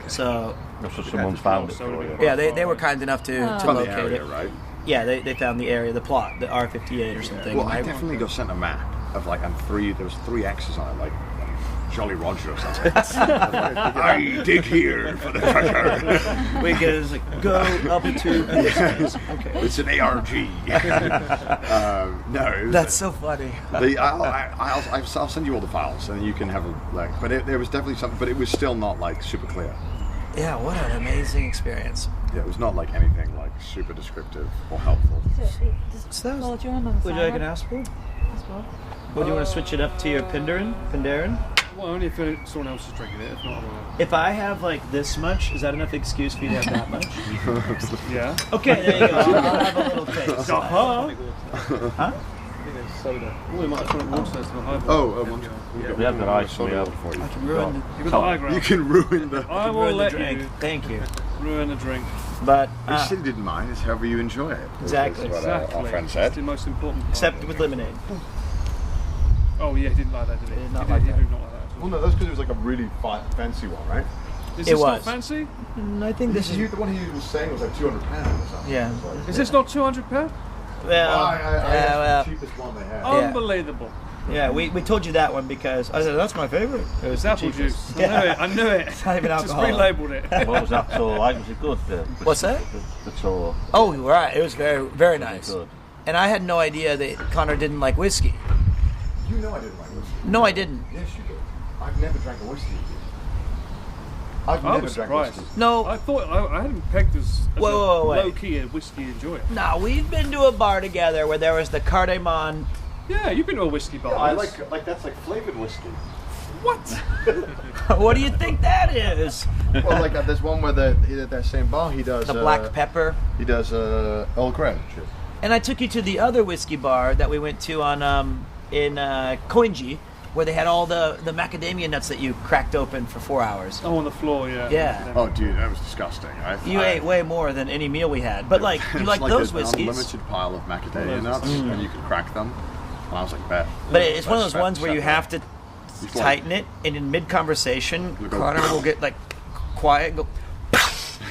So someone found it for you. Yeah, they were kind enough to locate the area, it. Right? Yeah, they found the area, the plot, the R58 or something. Well, I definitely got sent a map of there was 3 X's on it, like Jolly Roger or something. I dig here for the treasure. We get like, go up to okay. It's an ARG. No. That's so funny. I'll send you all the files and you can have a look. But there was definitely something, but it was still not like super clear. Yeah, what an amazing experience. Yeah, it was not like anything like super descriptive or helpful. Would you like an aspirin? Would you want to switch it up to your Pindarin? Well, only if someone else is drinking it. If not, if I have like this much, is that enough excuse for you to have that much? Yeah. Okay, there you go. I'll have a little taste. Huh? Huh? Soda. Oh, we might have to water this one. We have the ice soda for you. I can ruin You can ruin the. I will let the drink. you. Thank you. Ruin the drink. But you said didn't mind. It's however you enjoy it. Exactly. That's what our friend said. It's the most important part. Except with lemonade. Oh yeah, he didn't like that, did he? He did not He like did that. not like that. Well, no, that's because it was like a really fancy one, right? Is It this not was. fancy? I think this is. The one he was saying was like £200 or something. Yeah. Is this not £200? Well, the cheapest one they had. Unbelievable. Yeah, we told you that one because I said that's my favorite. It was It's the apple cheapest. juice. Yeah. I knew it. It's not even Just alcohol. relabeled it. What was that tour like? Was it good? What's that? The tour. Oh, right. It was very, very nice. Good. And I had no idea that Connor didn't like whiskey. You know I didn't like whiskey. No, I didn't. Yes, you did. I've never drank a whiskey. I've I never was drank surprised. whiskey. No. I thought I hadn't pegged as Whoa, wait. low key a whiskey enjoyer. No, we've been to a bar together where there was the Cardamom. Yeah, you've been to a whiskey bar. I like that's like flavored whiskey. What? What do you think that is? Well, like there's one where that same bar he does The black pepper. He does Earl Grey. And I took you to the other whiskey bar that we went to on in Koenji, where they had all the macadamia nuts that you cracked open for 4 hours. Oh, on the floor, yeah. Yeah. Oh, dude, that was disgusting. You ate way more than any meal we had. But like, you like those whiskeys? An unlimited pile of macadamia nuts, and you could crack them. And I was like, bet. But it's one of those ones where you have to tighten it, and in mid-conversation, Connor will get like quiet, and go,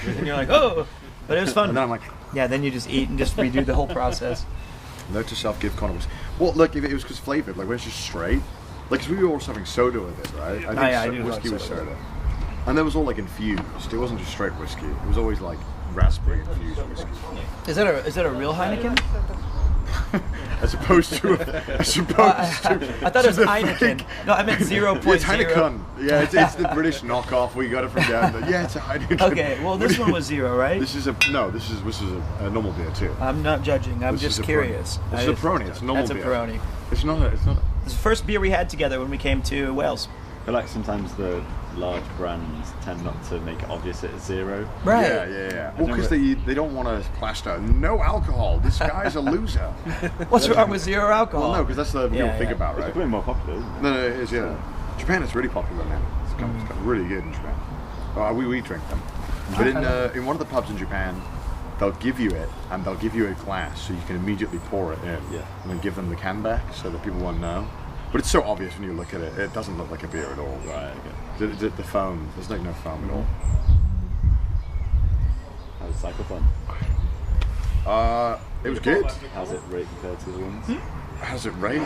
and you're like, oh. But it was fun. And then I'm like, yeah. Then you just eat and just redo the whole process. Note to self: give Connor whiskey. Well, look, if it was because flavored, like when it's just straight. Like, cause we were also having soda with it, right? I think whiskey was soda. And there was all like infused. It wasn't just straight whiskey. It was always like raspberry infused whiskey. Is that a real Heineken? as opposed to I thought it was Heineken. No, I meant 0.0. It's Heineken. Yeah, it's the British knockoff. We got it from down there. Yeah, it's a Heineken. Okay, well this one was 0, right? This is a normal beer too. I'm not judging. I'm just curious. This is a Peroni. It's a normal beer. That's a Peroni. It's not. It's the first beer we had together when we came to Wales. I feel like sometimes the large brands tend not to make it obvious it's 0. Right. Yeah. Well, because they don't want to plaster no alcohol. This guy's a loser. What's wrong with 0 alcohol? Well, no, because that's the real thing about, right? It's becoming more popular, isn't it? No, it is. Yeah. Japan is really popular now. It's got really good in Japan. We drink them. But in one of the pubs in Japan, they'll give you it and they'll give you a glass so you can immediately pour it in. Yeah. And then give them the can back so that people won't know. But it's so obvious when you look at it. It doesn't look like a beer at all. Right. Okay. The foam. There's like no foam at all. How's Cycle Fun? It was good. How's it rate compared to the ones? How's it rate?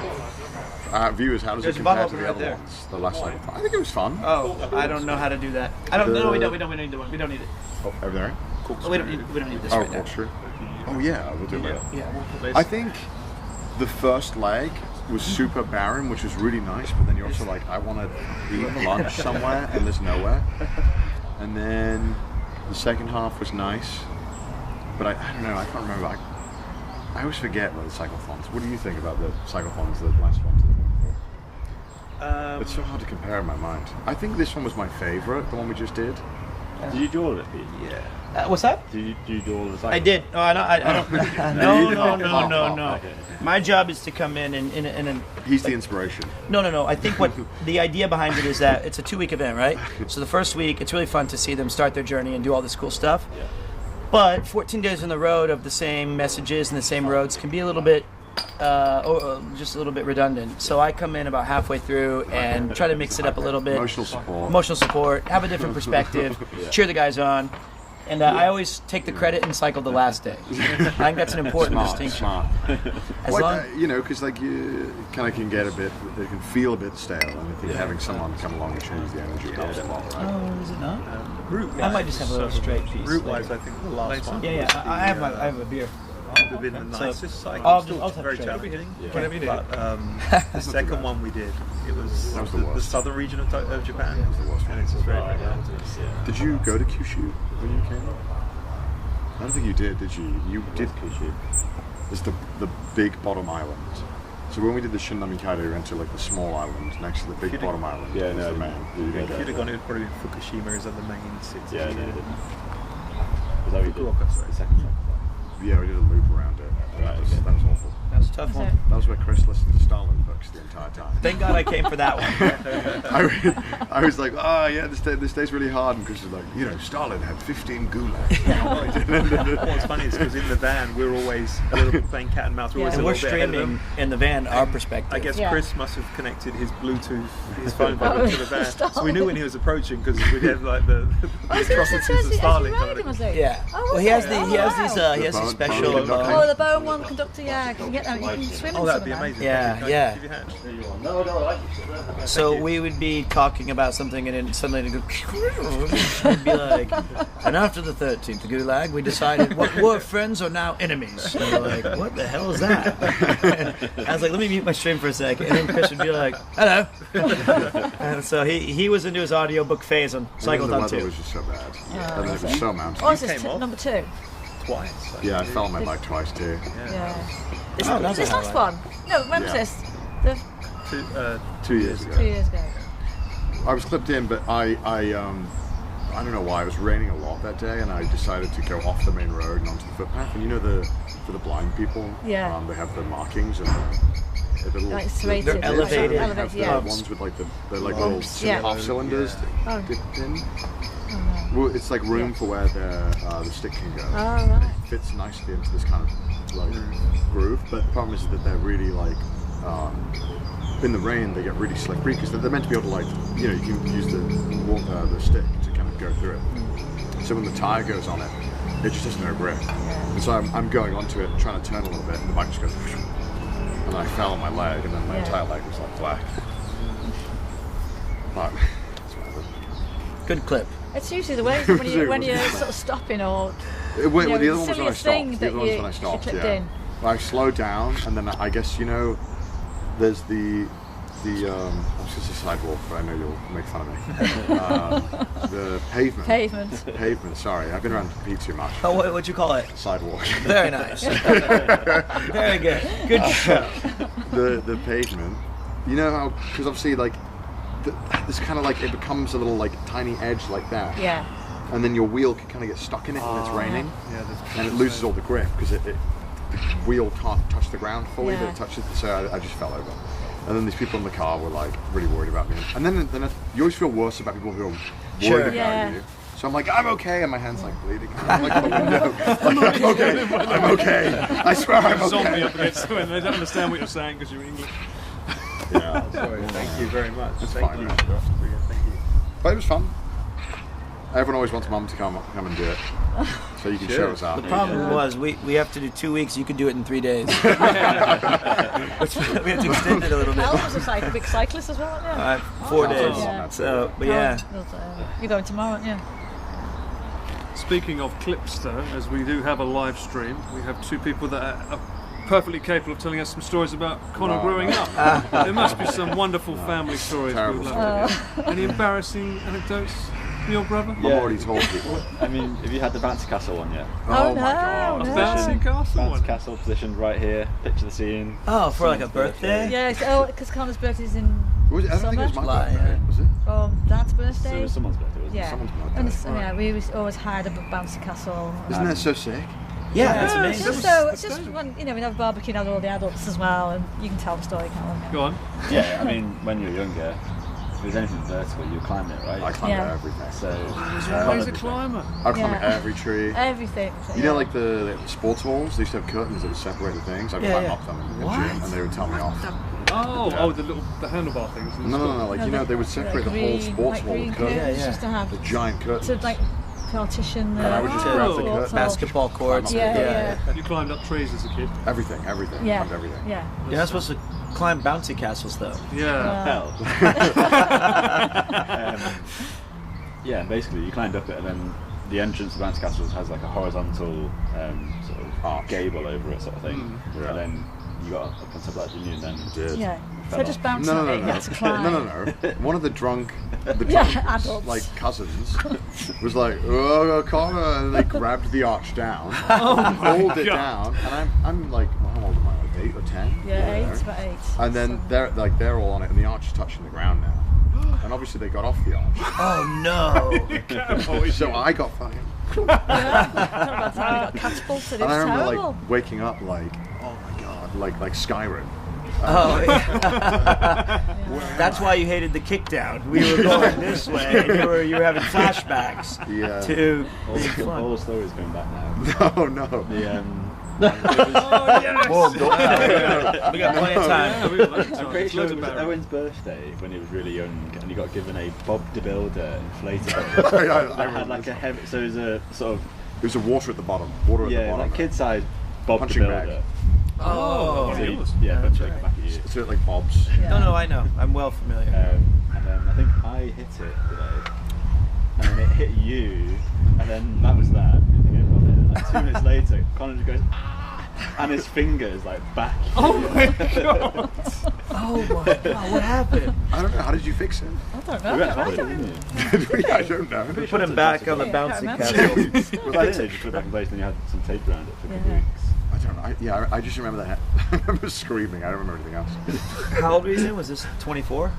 Viewers, how does it compare to the other ones? The last Cycle Fun. I think it was fun. Oh, I don't know how to do that. I don't know. We don't need the one. We don't need it. Oh, over there. Cool. We don't need this right now. True. Oh yeah, we'll do it. Yeah, we'll put this. I think the first leg was super barren, which was really nice, but then you're also like, I want to eat lunch somewhere, and there's nowhere. And then the second half was nice, but I don't know, I can't remember. I always forget about the cyclothons. What do you think about the cyclothons, the last ones that we went for? It's so hard to compare in my mind. I think this one was my favourite, the one we just did. Did you do all of it, Pete? Yeah. What's that? Did you do all of the cycles? I did. No, I don't. No. Okay. My job is to come in and He's the inspiration. No. I think what the idea behind it is that it's a 2-week event, right? So the first week, it's really fun to see them start their journey and do all this cool stuff. Yeah. But 14 days on the road of the same messages and the same roads can be a little bit, just a little bit redundant. So I come in about halfway through and try to mix it up a little bit. Emotional support, have a different perspective, cheer the guys on. And I always take the credit and cycle the last day. I think that's an important distinction. Smart. Because like you kind of can get a bit, it can feel a bit stale, and I think having someone come along and change the energy helps a lot. Oh, is it not? Route-wise, I might just have a little straight piece. Route-wise, I think the last one. Yeah. I have a beer. Would have been the nicest cycle. I'll Still have very to challenging. Whatever you do. But the second one we did, it was the southern region of Japan. And it's very, very mountainous. Did you go to Kyushu when you came? I don't think you did you? You did Kyushu. It's the big bottom island. So when we did the Shinami Kaido, we went to like the small island next to the big bottom island. Yeah, no, the main. If you'd have gone, it would probably be Fukushima is the main city. Yeah, no, it didn't. Was that what you did? Fukuoka, sorry. The second time? Yeah, we did a loop around it. That was awful. That was a tough one. That was where Chris listened to Stalin books the entire time. Thank God I came for that one. I was like, this day's really hard, and Chris was like, Stalin had 15 gulags. What's funny is because in the van we're playing cat and mouse. And we're streaming in the van our perspective. I guess Chris must have connected his Bluetooth, his phone to the van, so we knew when he was approaching because we'd have like the atrocities of Stalin coming. Yeah. Well, he has these special. The bone one conductor. Yeah, you can swim. Oh, that'd be amazing. Yeah. So we would be talking about something, and then suddenly it'd go. It'd be like, and after the 13th Gulag, we decided what were friends are now enemies. And we're like, what the hell is that? I was like, let me mute my stream for a second, and then Chris would be like, hello. And so he was into his audiobook phase on Cyclothon 2. The weather was just so bad. And it was so mountainous. Oh, this is number 2. Twice. Yeah, I fell on my bike twice too. Yeah. This last one? No, when was this? 2 years ago. 2 years ago. I was clipped in, but I don't know why. It was raining a lot that day, and I decided to go off the main road and onto the footpath. And for the blind people, they have the markings and the little, like serrated. They're elevated. They have the ones with like the little half cylinders dipped in. Oh, no. Well, it's like room for where the stick can go. Oh, right. It fits nicely into this kind of like groove, but the problem is that they're really like in the rain they get really slippery because they're meant to be able to like you can use the stick to kind of go through it. So when the tire goes on it, it just has no grip. And so I'm going onto it, trying to turn a little bit, and the bike just goes, and then I fell on my leg, and then my entire leg was like black. But good clip. It's usually the way when you're sort of stopping or the other one was when I silliest thing stopped. that The other one was when I stopped. clipped Yeah. in. I slowed down, and then I guess, you know, there's the I was going to say sidewalk, but I know you'll make fun of me. The pavement. Pavement, sorry. I've been around Pete too much. Oh, what'd you call it? Sidewalk. Very nice. Very good. Good show. The pavement. You know how, because obviously, like, this kind of like, it becomes a little, like, tiny edge like that. Yeah. And then your wheel can kind of get stuck in it when it's raining. And it loses all the grip, because the wheel can't touch the ground fully, but it touches, so I just fell over. And then these people in the car were like really worried about me. And then you always feel worse about people who are worried about you. So I'm like, I'm okay, and my hand's like bleeding. I'm like on the window. I'm okay. I'm okay. I swear I'm okay. Zombie up against them, and they don't understand what you're saying because you're English. Yeah. Sorry, thank you very much. It's Thank fine. you. Thank you. But it was fun. Everyone always wants Mum to come and do it, so you can show us out. The problem was we have to do 2 weeks. You could do it in 3 days. We have to extend it a little bit. Al was a big cyclist as well, yeah. 4 days. Yeah. So, but yeah. You're going tomorrow, aren't you? Speaking of clips, though, as we do have a live stream, we have two people that are perfectly capable of telling us some stories about Connor growing up. There must be some wonderful family stories. Terrible we would love to hear. Any embarrassing anecdotes? Your brother? I've already told people. I mean, have you had the bouncy castle one yet? Oh my god. A bouncy castle one? Bouncy castle positioned right here. Picture the scene. Oh, for like a birthday? Yeah, because Connor's birthday's in I don't think it was my July, birthday, was it? Dad's birthday. So it was someone's birthday, wasn't Yeah. Someone's birthday. And we always hired a bouncy castle. Isn't that so sick? Yeah, that's It's amazing. just when we have a barbecue and have all the adults as well, and you can tell the story, can't you? Go on. it? Yeah, I mean, when you're younger, if there's anything vertical, you climb it, right? I climbed everything. So, He's a climber. I climbed every tree. Everything. You know, like the sports halls, they used to have curtains that would separate the things. I'd climb up them in the gym, and they would tell me off. Oh, the handlebar things. No, like, you know, they would separate the whole sports hall with curtains. Just to have The giant curtains. to like partition the And I would just grab the sports curtains. hall. Basketball courts. Yeah. You climbed up trees as a kid. Everything. Yeah. Climbed everything. Yeah. You're not supposed to climb bouncy castles, though. Yeah. hell. Yeah, basically, you climbed up it, and then the entrance to bouncy castles has like a horizontal sort of gable over it, sort of thing. Yeah. And then you got up on top of that, didn't you? And then Yeah. So just off. bouncing on it, you had to climb. No. One of the drunk adults. like cousins was like, "Oh, Connor," and they grabbed the arch down, pulled it down, and I'm like, well, how old am I? Like 8 or 10? Yeah, 8, about 8. And then they're all on it, and the arch is touching the ground now. And obviously they got off the arch. Oh no! So I got fucking. About time we got catapulted. And I remember terrible. like waking up like, oh my god, like Skyrim. Oh, that's why you hated the kickdown. We were going this way, and you were having flashbacks. Yeah. To all the stories going back now. No. The Whoa, we got plenty of time. I'm pretty sure it was Owen's birthday when he was really young, and he got given a Bob the Builder inflatable. I had like a heavy, so it was a sort of. It was a water at the bottom. Water at the bottom. Like kid-sized Bob Punching the Builder. bag. Oh, So punch it back at you. So like Bob's. Yeah. No, I know. I'm well familiar. And then I think I hit it today, and then it hit you, and then that was that. And like 2 minutes later, Connor just goes, and his fingers like back. Oh my god! Oh my god! What happened? I don't know. How did you fix it? I don't know. We went holiday, didn't you? Did we? I don't know. We put him back on the bouncy castle. Well, I did. Just put it back in place, then you had some tape around it for a couple of weeks. I don't know. I just remember that. I remember screaming. I don't remember anything else. How old were you then? Was this 24?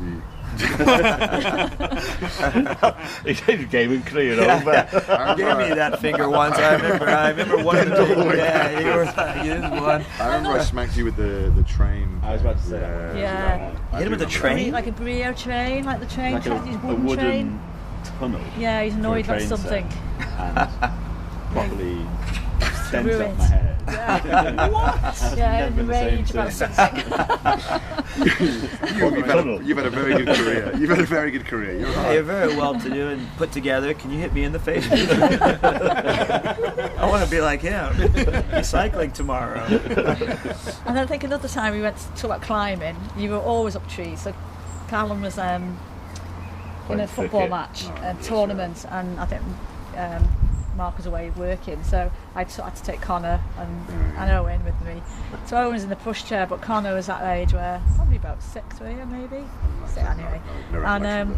He said gaming career over. You gave me that finger once. I remember one of the yeah, you didn't one. I remember I smacked you with the train. I was about to say that. Yeah. You hit him with the train? Like a Brio train, like the train, Like his a wooden wooden train. tunnel. Yeah, he's annoyed for a about train something. set, and properly dents Ruined. up my head. Yeah. What? Yeah, enraged about something. You've had a very good career. You've had a very good career. You're right. You're very well to do and put together. Can you hit me in the face? I want to be like him. He's cycling tomorrow. And I think another time we went to talk about climbing, you were always up trees. So Callum was in a football match, a tournament, and I think Mark was away working. So I had to take Connor and Owen with me. So Owen's in the pushchair, but Connor was at the age where probably about 6 maybe. So anyway, and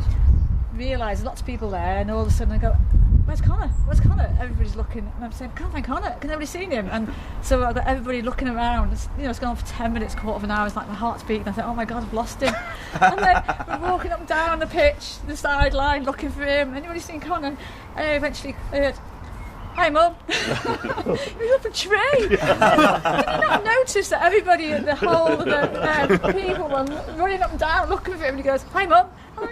realised lots of people there, and all of a sudden I go, "Where's Connor? Where's Connor?" Everybody's looking, and I'm saying, "Can't find Connor. Can nobody seen him?" And so I got everybody looking around. It's gone on for 10 minutes, quarter of an hour. It's like my heart's beating. I thought, "Oh my God, I've lost him." And then we're walking up and down the pitch, the sideline, looking for him. Anybody seen Connor? And I eventually heard, "Hi, Mum." He's up a tree. Did you not notice that everybody at the whole of the people were running up and down looking for him? And he goes, "Hi, Mum." He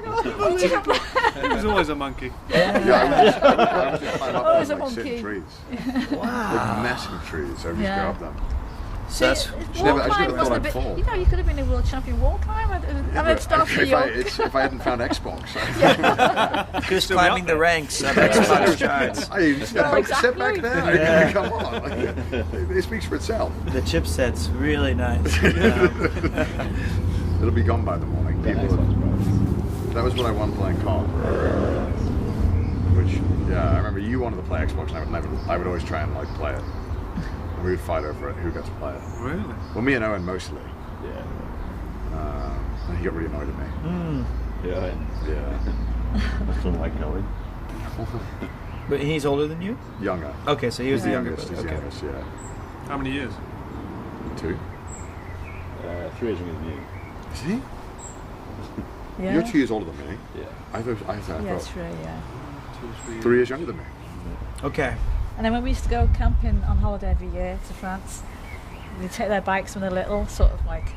was always a monkey. I was just Always a like, sit in monkey. trees. Wow. Like massive trees. I would just go up them. So that's I just never thought I'd fall. You know, you could have been a world champion wall climber. If I hadn't found Xbox. Chris climbing the ranks of Xbox charts. Sit back there. Yeah. Come on. It speaks for itself. The chipset's really nice. It'll be gone by the morning. That was what I wanted playing COD. Which, yeah, I remember you wanted to play Xbox, and I would always try and like play it. And we would fight over it, who got to play it. Really? Well, me and Owen mostly. Yeah. And he got really annoyed at me. Yeah. That's unlike Owen. But he's older than you? Younger. Okay, so he was the youngest. He's Okay. the youngest, yeah. How many years? 2. 3 years younger than you. Is he? Yeah. You're 2 years older than me. Yeah. I thought Yeah, 3, yeah. 3 years younger than me. Okay. And then when we used to go camping on holiday every year to France, they'd take their bikes when they're little, sort of like,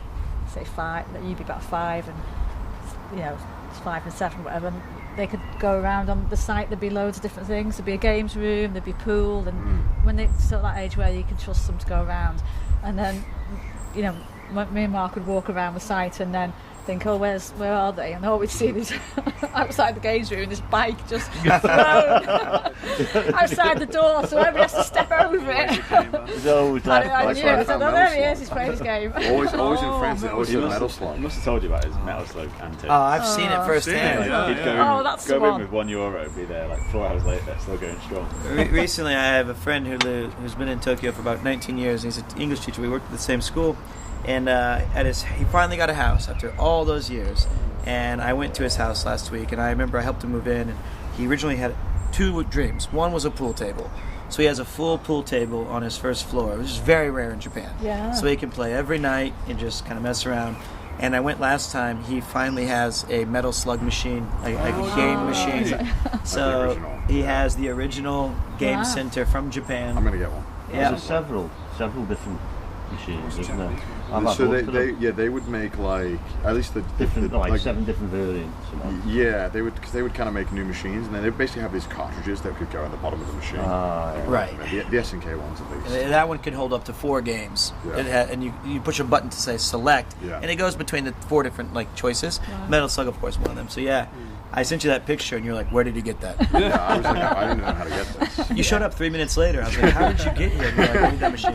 say 5, you'd be about 5, and you know, it's 5 and 7, whatever. And they could go around on the site. There'd be loads of different things. There'd be a games room. There'd be pool. And when they sort of that age where you can trust them to go around, and then, you know, me and Mark would walk around the site and then think, "Oh, where are they?" And all we'd see this outside the games room, this bike just thrown outside the door, so everybody has to step over it. There's always that. I knew it. I said, "Oh, there he is. He's playing his game." Always in France, and always He a must metal have- slug. He must have told you about his metal slug antics. Oh, I've seen it firsthand. He'd go, Oh, that's the go in one. with €1, be there like 4 hours later, still going strong. Recently, I have a friend who's been in Tokyo for about 19 years. He's an English teacher. We worked at the same school, and he finally got a house after all those years. And I went to his house last week, and I remember I helped him move in. And he originally had 2 dreams. One was a pool table, so he has a full pool table on his first floor, which is very rare in Japan. Yeah. So he can play every night and just kind of mess around. And I went last time. He finally has a metal slug machine, like a game machine. So original. he has the original game Wow. center from Japan. I'm gonna get one. Yeah. There's several different machines, isn't there? I've had So lots of them. they would make like at least the different, like like 7 different variants. You know? Yeah, they would kind of make new machines, and then they basically have these cartridges that could go in the bottom of the machine. Yeah. Right. The SNK ones at least. And that one could hold up to 4 games. Yeah. And you push a button to say select, Yeah. and it goes between the 4 different like choices. Metal Slug, of course, one of them. So yeah, I sent you that picture, and you're like, "Where did you get that?" Yeah, I was like, I didn't know how to get this. You showed up 3 minutes later. I was like, "How did you get here?" And you're like, "I need that machine."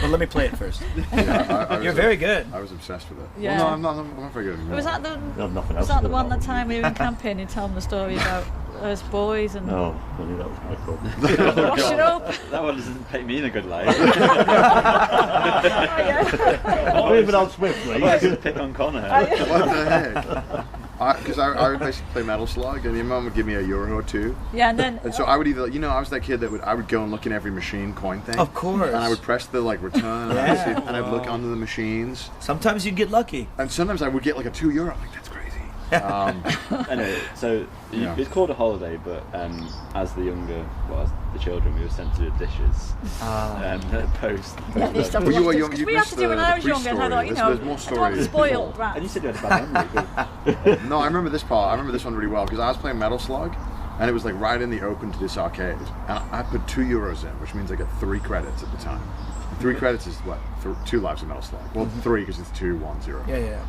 Well, let me play it first. Yeah, I was You're very good. I was obsessed with it. Yeah. Well, no, I'm not very good anymore. Was that the nothing was else that to the do one with that time we were in camping and telling the story about us boys and No, I knew that was quite cool. washing up? That one doesn't paint me in a good light. Moving on swiftly. I should pick on Connor. What the heck? Because I would basically play Metal Slug, and your mum would give me €1 or 2. Yeah, and then And so I would either, I was that kid that I would go and look in every machine coin thing. Of course. And I would press the like return, and, Yeah. I'd look under the machines. Sometimes you'd get lucky. And sometimes I would get like a €2. I'm like, that's crazy. Anyway, so Yeah. it's called a holiday, but as the children, we were sent to do dishes post. yeah, you stop Well, you- watching you- because you we had missed to do when the I was brief younger. And I story. thought, There's more I don't want to stories spoil before. brats. And you said you had a bad memory. No, I remember this part. I remember this one really well because I was playing Metal Slug, and it was like right in the open to this arcade, and I put €2 in, which means I get 3 credits at the time. 3 credits is what? 2 lives of Metal Slug. Well, 3 because it's 2, 1, 0. Yeah.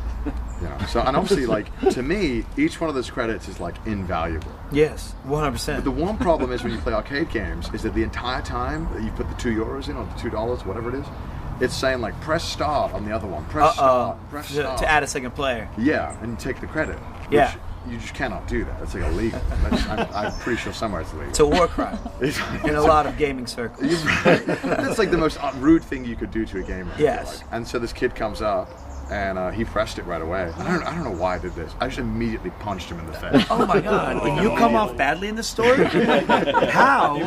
So, and obviously, like to me, each one of those credits is like invaluable. Yes, 100%. But the one problem is when you play arcade games is that the entire time that you put the €2 in or the $2, whatever it is, it's saying like press start on the other one. Press start. Press start to add a second player. Yeah, and take the credit. Yeah. you just cannot do that. That's like illegal. I'm pretty sure somewhere it's illegal. It's a war crime in a lot of gaming circles. That's like the most rude thing you could do to a gamer. Yes. Like. And so this kid comes up, and he pressed it right away. And I don't know why I did this. I just immediately punched him in the face. Oh my god! Did you come off badly in the story? How?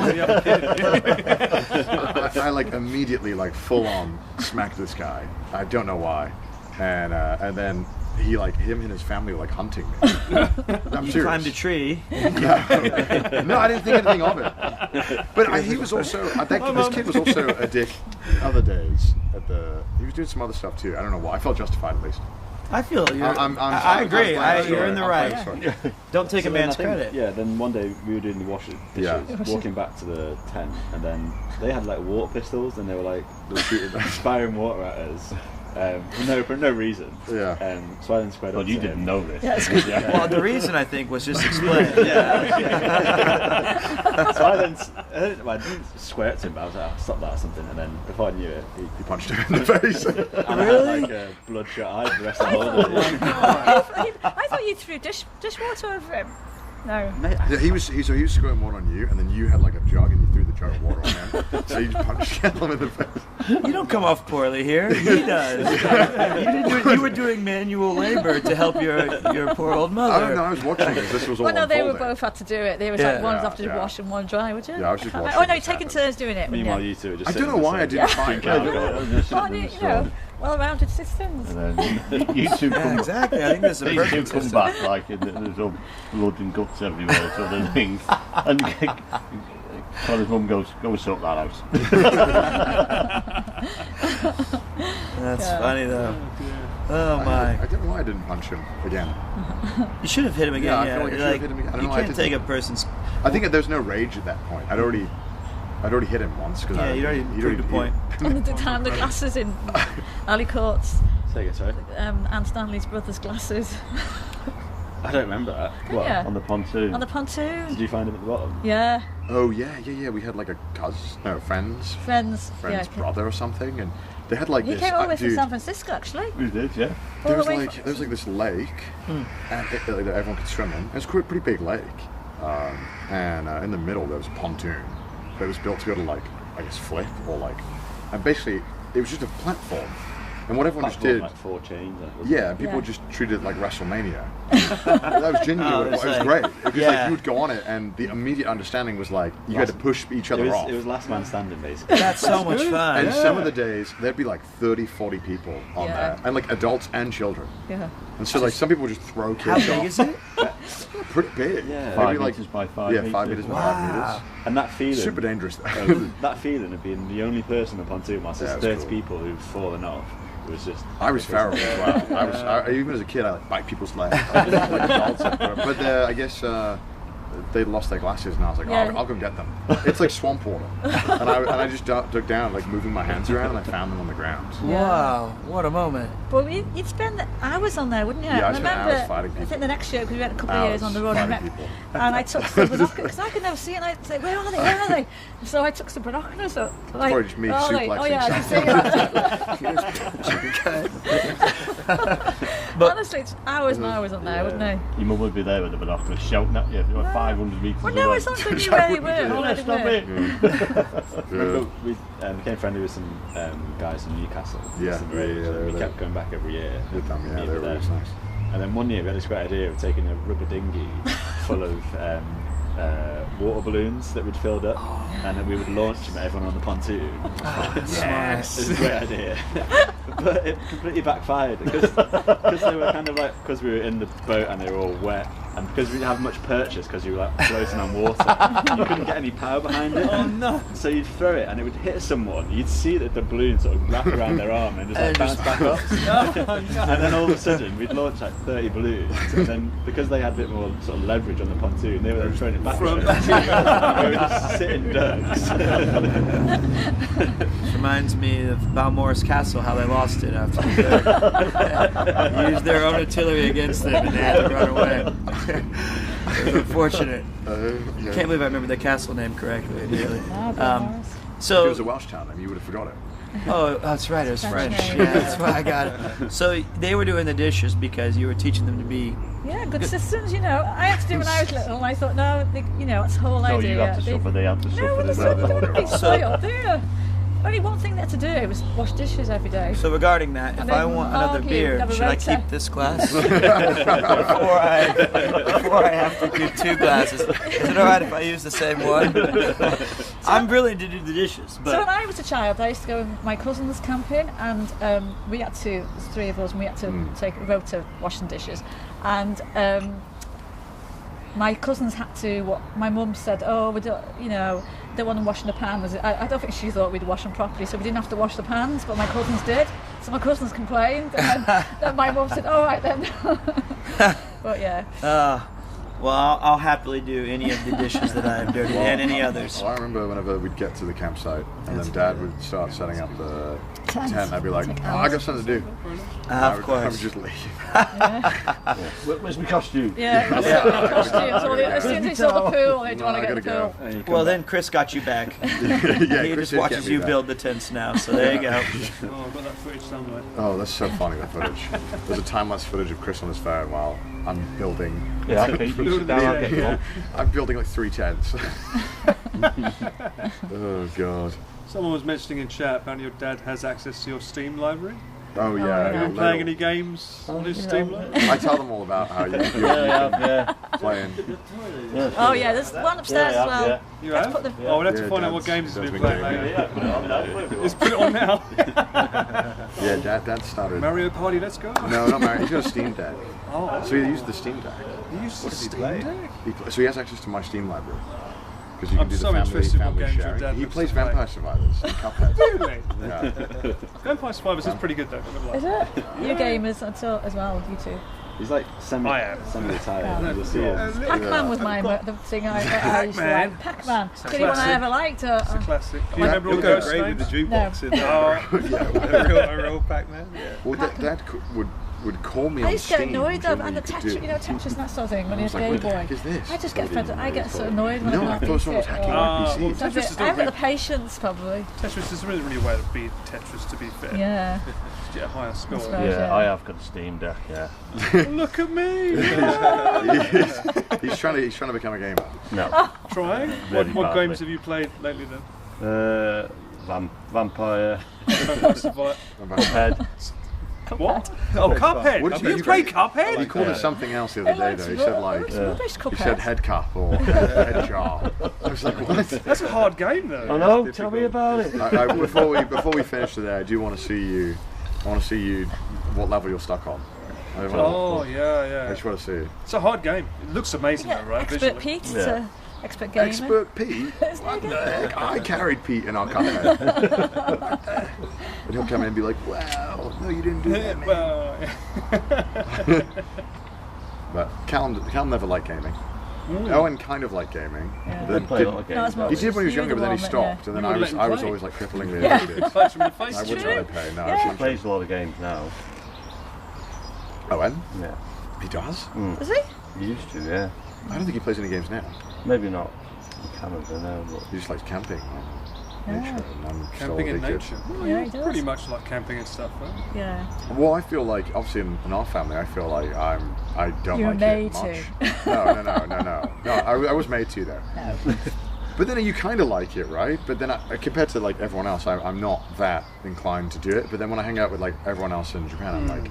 I like immediately like full on smacked this guy. I don't know why. And then he like him and his family were like hunting me. I'm You serious. climbed a tree. No, I didn't think anything of it. But he was also this kid was also a dick other days he was doing some other stuff too. I don't know why. I felt justified at least. I feel you. I agree. You're in the right. Yeah. Don't take a then man's I think, credit. Yeah, then one day we were doing the dishes, walking back to the tent, and then they had like water pistols, and they were shooting expiring water at us. For no reason. Yeah. So I then squared up. Well, you didn't know this. Yeah. Well, the reason I think was just explained. So I didn't square it to him, but I was like, I'll stop that or something. And then before I knew it, he punched him in the face. And I had like a bloodshot eye for the rest of the holiday. I thought you threw dishwater over him. No. Yeah, he was squirting water on you, and then you had like a jug, and you threw the jug of water on him. So you just punched him in the face. You don't come off poorly here. He does. You were doing manual labor to help your poor old mother. I don't know. I was watching because this was all. Well, no, they unfolding. were both had to do it. They were like one's have to wash and one dry, would you? Yeah, I was just watching. Oh no, taking turns doing it. Meanwhile, you two were just. I don't know why I didn't find out. Well-rounded systems. And then you two come exactly. I think there's a these perfect two come system. back like there's all blood and guts everywhere, sort of thing. And Connor's mum goes, "Go and sort that out." That's funny though. Oh my! I don't know why I didn't punch him again. You should have hit him again. Yeah, I feel like I should have hit him again. I don't You know why I can't didn't. take a person's. I think there's no rage at that point. I'd already hit him once because you'd already proved a point. On the time the glasses in alley courts. Say it, sorry. Anne Stanley's brother's glasses. I don't remember that. What? On the pontoon. On the pontoon. Did you find him at the bottom? Yeah. Oh yeah. We had like a friend's brother or something, and they had like he this. came all the way from dude, San Francisco, actually. We did, yeah. There was like this lake, and that everyone could swim in. It was a pretty big lake, and in the middle there was a pontoon, but it was built to be able to like I guess flip or like, and basically it was just a platform. And what everyone just did, like 4 chains. People just treated it like WrestleMania. That was genuinely what it was. It was great. It was like you would go on it, and the immediate understanding was like you had to push each other off. It was last man standing, basically. That's so much fun. And some of the days there'd be like 30, 40 people on there, and like adults and children. Yeah. And so like some people would just throw kids How off. big is it? Pretty big. Yeah. 5 meters by 5 meters. Yeah, 5 meters by 5 meters. And that feeling. Super dangerous though. That feeling of being the only person on the pontoon whilst there's 30 cool. people who've fallen off. It was just. I was feral as well. Even as a kid, I like bite people's legs. Like adults, but I guess they lost their glasses, and I was like, I'll go get them. It's like swamp water, and I just dug down, like moving my hands around, and I found them on the ground. Wow, what a moment! But you'd spend hours on there, wouldn't you? Yeah, I I spent remember. hours fighting people. I think the next year, because we went a couple of years on the road, fighting people. and I took some binoculars because I could never see it. And I'd say, "Where are they? Where are they?" So I took some binoculars. Like, Probably just me suplexing. Oh yeah, I can see it. Honestly, it's hours and hours on there, wouldn't they? Your mum would be there with the binoculars shouting at you if you were 500 metres Well, away. no, it's not good. You where they were. Oh, Let's stop it. Remember we became friendly with some guys from Newcastle. We kept going back every year. They were really nice. And then one year we had this great idea of taking a rubber dinghy full of water balloons that we'd filled up, and then we would launch them at everyone on the pontoon. Yes, it was a great idea, but it completely backfired because they were kind of like, because we were in the boat and they were all wet, and because we didn't have much purchase because you were like floating on water, you couldn't get any power behind it. Oh no! So you'd throw it and it would hit someone. You'd see that the balloon sort of wrap around their arm and just bounce back up. And then all of a sudden we'd launch like 30 balloons, and then because they had a bit more sort of leverage on the pontoon, they were then throwing it back. We were just sitting ducks. Reminds me of Balmoral Castle, how they lost it after the third. Used their own artillery against them and they had to run away. It was unfortunate. Can't believe I remember the castle name correctly. Really. If it was a Welsh town name, you would have forgot it. Oh, that's right. It was French. French. Yeah, that's why I got it. So they were doing the dishes because you were teaching them to be. Yeah, good systems, you know. I had to do when I was little, and I thought, no, that's the whole No, idea. you have to suffer, they have to No, suffer. they don't be spoiled, do you? Only one thing they had to do was wash dishes every day. So regarding that, if And I then want another argue, beer, have a should I rota. keep this glass before I have to do 2 glasses? Is it all right if I use the same one? I'm brilliant to do the dishes, but So when I was a child, I used to go with my cousins camping, and we had to, there's 3 of us, and we had to take a rota washing dishes. And my cousins had to, my mum said, oh, we don't, don't want them washing the pans. I don't think she thought we'd wash them properly, so we didn't have to wash the pans, but my cousins did. So my cousins complained, and then my mum said, all right then. But yeah. Well, I'll happily do any of the dishes that I have dirty and any others. Well, I remember whenever we'd get to the campsite and then Dad would start setting up the tent, I'd be like, I got something to do. Of course. I would just leave. Where's my costume? Yeah, costumes. As soon as they saw the pool, they'd want to get the pool. Well, then Chris got you back. Yeah, he Chris just did watches get me you back. build the tents now, so there you go. Oh, I've got that footage somewhere. Oh, that's so funny, that footage. There's a time-lapse footage of Chris on his phone while I'm building. Yeah, okay. I'm building like 3 tents. Oh, God. Someone was mentioning in chat, apparently your dad has access to your Steam library. Oh, yeah. Have you been playing any games on his Steam library? I tell them all about how you're playing. Oh yeah, there's one upstairs as well. You Let's have? put the- Oh, we'll have to Yeah, find out Dad's- what games he's Dad's been been playing doing lately. Let's put it on now. Yeah, Dad started. Mario Party, let's go. No, not Mario. He's got a Steam Deck. Oh. So he used the Steam Deck. You used the Steam Deck? So he has access to my Steam library. Because you can I'm do the so interested in what family games your sharing. dad He looks plays to play. Vampire Survivors and Cuphead. Really? Yeah. Vampire Survivors is pretty good though. Is it? You gamers as well, you two. He's like semi-retired. You'll see him. Pac-Man was the thing I used to like. Pac-Man. The only one I ever liked. It's a classic. Do you My- remember all the You'll go ghost great names? with the jukebox in No. there. A real Pac-Man. Yeah. Well, Dad would call me on I used to get Steam annoyed though, when and the you could Tetris, do- Tetris and that sort of thing when I you're was a like, Game what the Boy. heck is this? I just get Nobody fed. I get so thought. annoyed when No, I I can't thought beat someone was it. hacking or- my PC. well, That's Tetris it. is I haven't got not the patience probably. Tetris is really a way to beat Tetris, to be fair. Yeah. Just get a higher score. suppose. Yeah, I have got a Steam Deck, yeah. Look at me! He's trying to become a gamer. No. Trying? Very What badly. games have you played lately then? Vampire, Cuphead. Cuphead. What? Oh, Cuphead! What did You you play play? Cuphead? He called it something else the other day though. He said like, Rubbish he said Cuphead. head cup or head jar. I was like, what? That's a hard game though. I know, tell me about it. Before we finish today, I do want to see you. I want to see you what level you're stuck on. Oh, I yeah. just want to see. It's a hard game. It looks amazing though, right? Expert Visually. Pete Yeah. to expert gamer. Expert Pete? What the heck? I carried Pete in our Cuphead. And he'll come in and be like, wow, no you didn't do that, man. Well, But Callum never liked gaming. Owen kind of liked gaming. Yeah. But I play a lot of Not as games. much. he did when he was You younger, were but then the he one stopped, that- and then You I wouldn't let him was play. always like cripplingly Yeah. addicted. Punch him in the face. I wouldn't True. let him play. No, Yeah. it's Plays a lot of games now. Owen? Yeah. He does? Is he? He used to, yeah. I don't think he plays any games now. Maybe not in Canada now, but He just likes camping and nature, and I'm still Camping in addicted. nature. Well, Yeah, you're he does. pretty much like camping and stuff, right? Yeah. Well, I feel like obviously in our family, I feel like I don't You're like made it much. to. No. I was made to though. No. But then you kind of like it, right? But then compared to like everyone else, I'm not that inclined to do it. But then when I hang out with like everyone else in Japan, I'm like,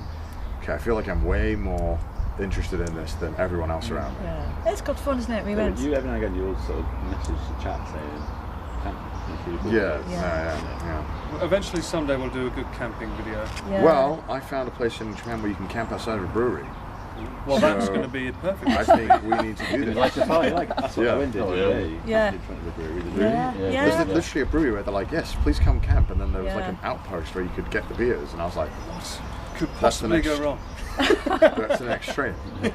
okay, I feel like I'm way more interested in this than everyone else around me. Yeah. It's good fun, isn't it? We went. You every now and again you'll sort of message the chat saying, Yeah. Well, eventually, someday we'll do a good camping video. Yeah. Well, I found a place in Japan where you can camp outside of a brewery. Well, that's So, going to be perfect. I think we need to do this. like a party, like that's what Yeah. Owen did Oh, the yeah. other day. Yeah. He did front of the brewery, didn't he? Yeah. Yeah. Yeah. There's literally a brewery where they're like, yes, please come camp. And then there was like Yeah. an outpost where you could get the beers. And I was like, What could That's the possibly next- go wrong? that's the next stream. You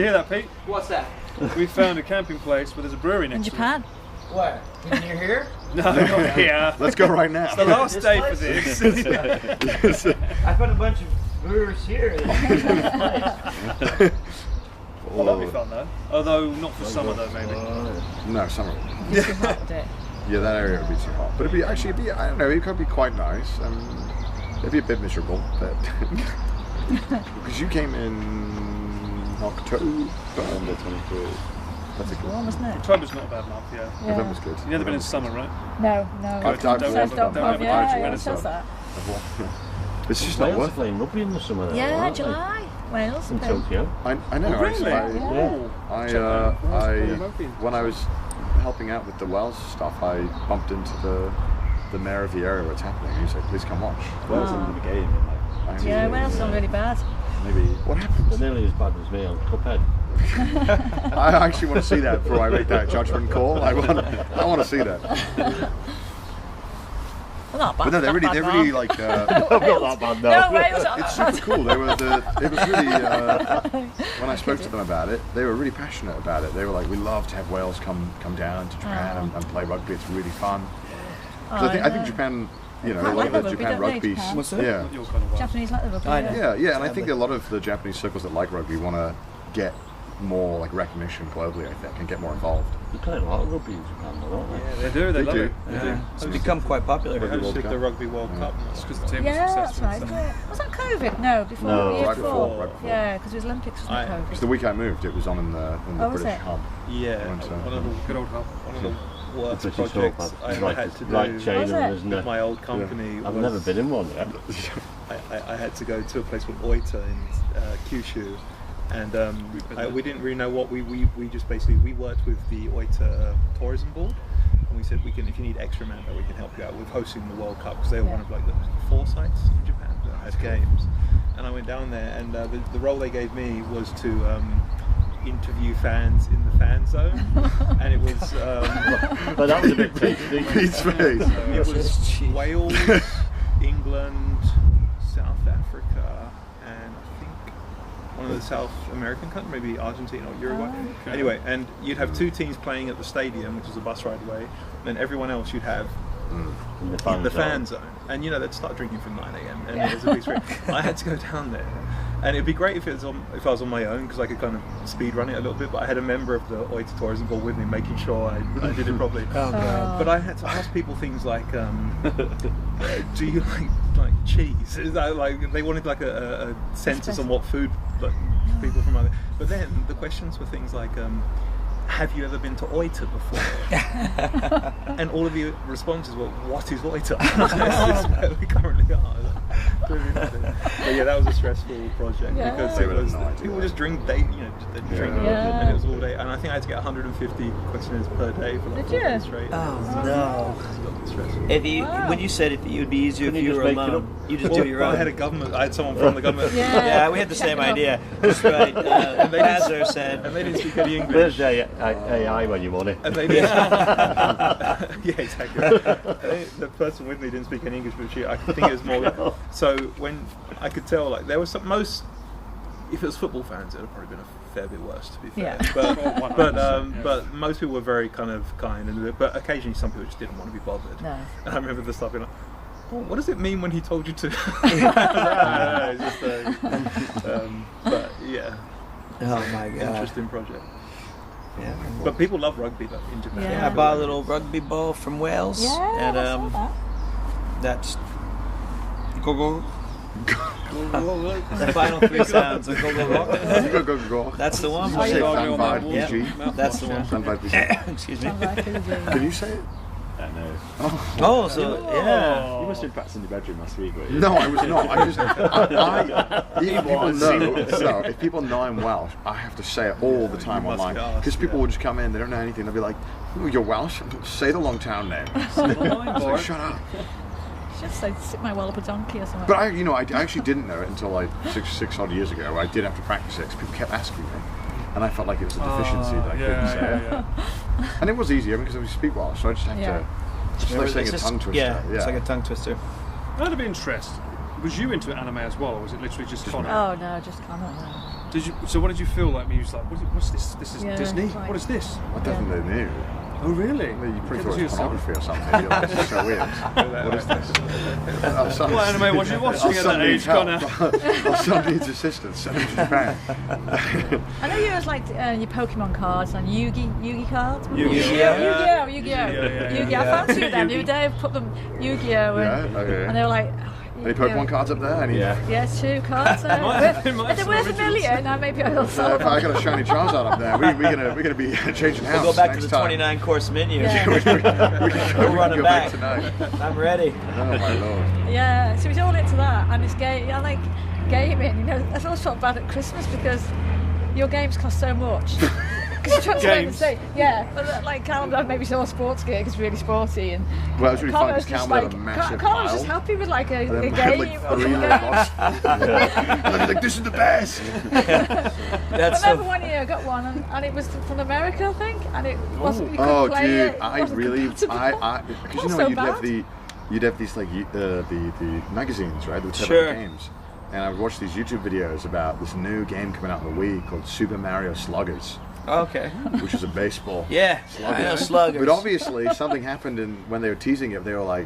hear that, Pete? What's that? We found a camping place where there's a brewery In next Japan. What? Near here? to it. No, not here. Let's go right now. The last This day for place? this. I put a bunch of brewers here. Well, that'd be fun though. Although not for summer though, maybe. No, summer. It's too hot, would it? Yeah, that area would be too hot. But it'd be I don't know, it could be quite nice. It'd be a bit miserable, but because you came in October. November 23rd. That's a good Warm, isn't it? October's not a bad month, yeah. November's good. You've never been in summer, right? No. I've Says don't come. Yeah, it says that. It's just not Wales are worth it. playing rugby in the summer though, Yeah, aren't July. Wales. they? In Tokyo. I know. Oh, really? When I was helping out with the Welsh stuff, I bumped into the mayor of the area where it's happening. He said, "Please come watch." Wales are in the game. Yeah, Wales are really bad. Maybe what happened? They're nearly as bad as me on Cuphead. I actually want to see that before I make that judgment call. I want to see that. Not bad. But no, they're really like. Not that bad, no. No, Wales are It's super cool. It was really. When I spoke to them about it, they were really passionate about it. They were like, "We love to have Wales come down to Japan and play rugby. It's really fun." 'Cause I think Japan, a lot of the Japan rugby. What's that? Yeah. Japanese like the rugby. Yeah, and I think a lot of the Japanese circles that like rugby want to get more like recognition globally, I think, and get more involved. They play a lot of rugby in Japan, though, don't they? Yeah, they do. They love it. They do. It's become quite popular. They hosted the Rugby World Cup. It's because the team was Yeah, that's successful. right. Was that COVID? No, before. No, the year right before. Yeah, because it was Olympics, wasn't it? Because COVID. the week I moved, it was on in the Oh, was British it? hub. Yeah, Went to- one of the Good old hub. worst The British projects Hub, I ever had to do right chain, Was it? isn't with it? my old company. I've was- never been in one yet. I had to go to a place called Oita in Kyushu, and we didn't really know what we just basically we worked with the Oita tourism board, and we said if you need extra manpower, we can help you out with hosting the World Cup because they were one of like the 4 sites in Japan that had games, and I went down there, and the role they gave me was to interview fans in the fan zone, and it was But that was a bit tasty. Pete's face. it was Wales, England, South Africa, and I think one of the South American countries, maybe Argentina or Uruguay. Anyway, and you'd have 2 teams playing at the stadium, which was a bus ride away, and then everyone else you'd have In the in the fan zone. And they'd start drinking from 9 a.m. and it was a big screen. I had to go down there. And it'd be great if I was on my own because I could kind of speed run it a little bit. But I had a member of the Oita Tourism Board with me, making sure I did it properly. But I had to ask people things like, "Do you like cheese?" Is that like they wanted like a census on what food people from other. But then the questions were things like, "Have you ever been to Oita before?" And all of your responses were, "What is Oita?" This is where we currently are. But yeah, that was a stressful project because people just drink and it was all day. And I think I had to get 150 questionnaires per day for like 4 days straight. Oh no! When you said it would be easier if you were alone, you just do your own. I had someone from the government. Yeah, we had the same idea. That's right. Hazard said, and they didn't speak any English. There's AI when you want it. And they didn't. Yeah, exactly. The person with me didn't speak any English, but I think it was more. So when I could tell, like there was if it was football fans, it would have probably been a fair bit worse, to be fair. Yeah. But most people were very kind, but occasionally some people just didn't want to be bothered. No. And I remember the stuff being like, "Oh, what does it mean when he told you to?" But yeah. "Oh my god!" Interesting project. Yeah. But people love rugby though in Japan. Yeah, I bought a little rugby ball from Wales, and I saw that. that's go. The final 3 sounds are go. Go. That's the one. Say Fanbide Yeah, PG. that's the one. Fanbide PG. Excuse me. Can you say it? No. Oh, so yeah. You must have been practicing in your bedroom last week, weren't you? No, I was not. If people know I'm Welsh, I have to say it all the time online. Because people will just come in, they don't know anything, they'll be like, "Oh, you're Welsh? Say the long town name." Like, shut up. Should say stick my well up a donkey or something. But I actually didn't know it until like six odd years ago. I did have to practice it because people kept asking me, and I felt like it was a deficiency that I couldn't say it. And it was easier because I speak Welsh, so I just have to. It's like saying a tongue twister. Yeah, it's like a tongue twister. Out of interest, was you into anime as well, or was it literally just Connor? Oh no, just Connor. So what did you feel like when you was like, what's this? This is Yeah, Disney? like- What is this? I definitely knew. Oh, really? Well, you probably thought it Give it was to pornography or something. You're like, this is so weird. What is this? What anime was you watching at that age, Connor? Our son needs assistance. Send him to Japan. I know you always liked your Pokemon cards and Yugi cards. Yu-Gi-Oh. Yu-Gi-Oh. I found two of them the other day. I've put them Yu-Gi-Oh. And they were like. Any Pokemon cards up there? Yeah, 2 cards. If they're worth $1 million, maybe I'll sell If I got a shiny Charizard up there, we're gonna be changing house. We'll go back next to the time. 29-course menu. Yeah. we can We'll run it go back tonight. I'm ready. Oh my lord. Yeah, so he's all into that, and it's game. I like gaming. You know, I always felt bad at Christmas because your games cost so much. Because you're trying to say, but like Callum had maybe saw a sports gear because it's really sporty, and Well, it was really fun Connor's because just Callum had a massive Connor was pile. just happy with like a And then game. like 3 little boxes. And I'd be like, this is the best. I remember one year I got one, and it was from America, I think, and it wasn't. You couldn't Oh, play dude, it. It I wasn't really, compatible. because It was you know so bad. you'd have these like the magazines, right? The Sure. games, and I would watch these YouTube videos about this new game coming out in the week called Super Mario Sluggers. Okay. Which is a baseball. Yeah, I know sluggers. But obviously something happened when they were teasing it. They were like,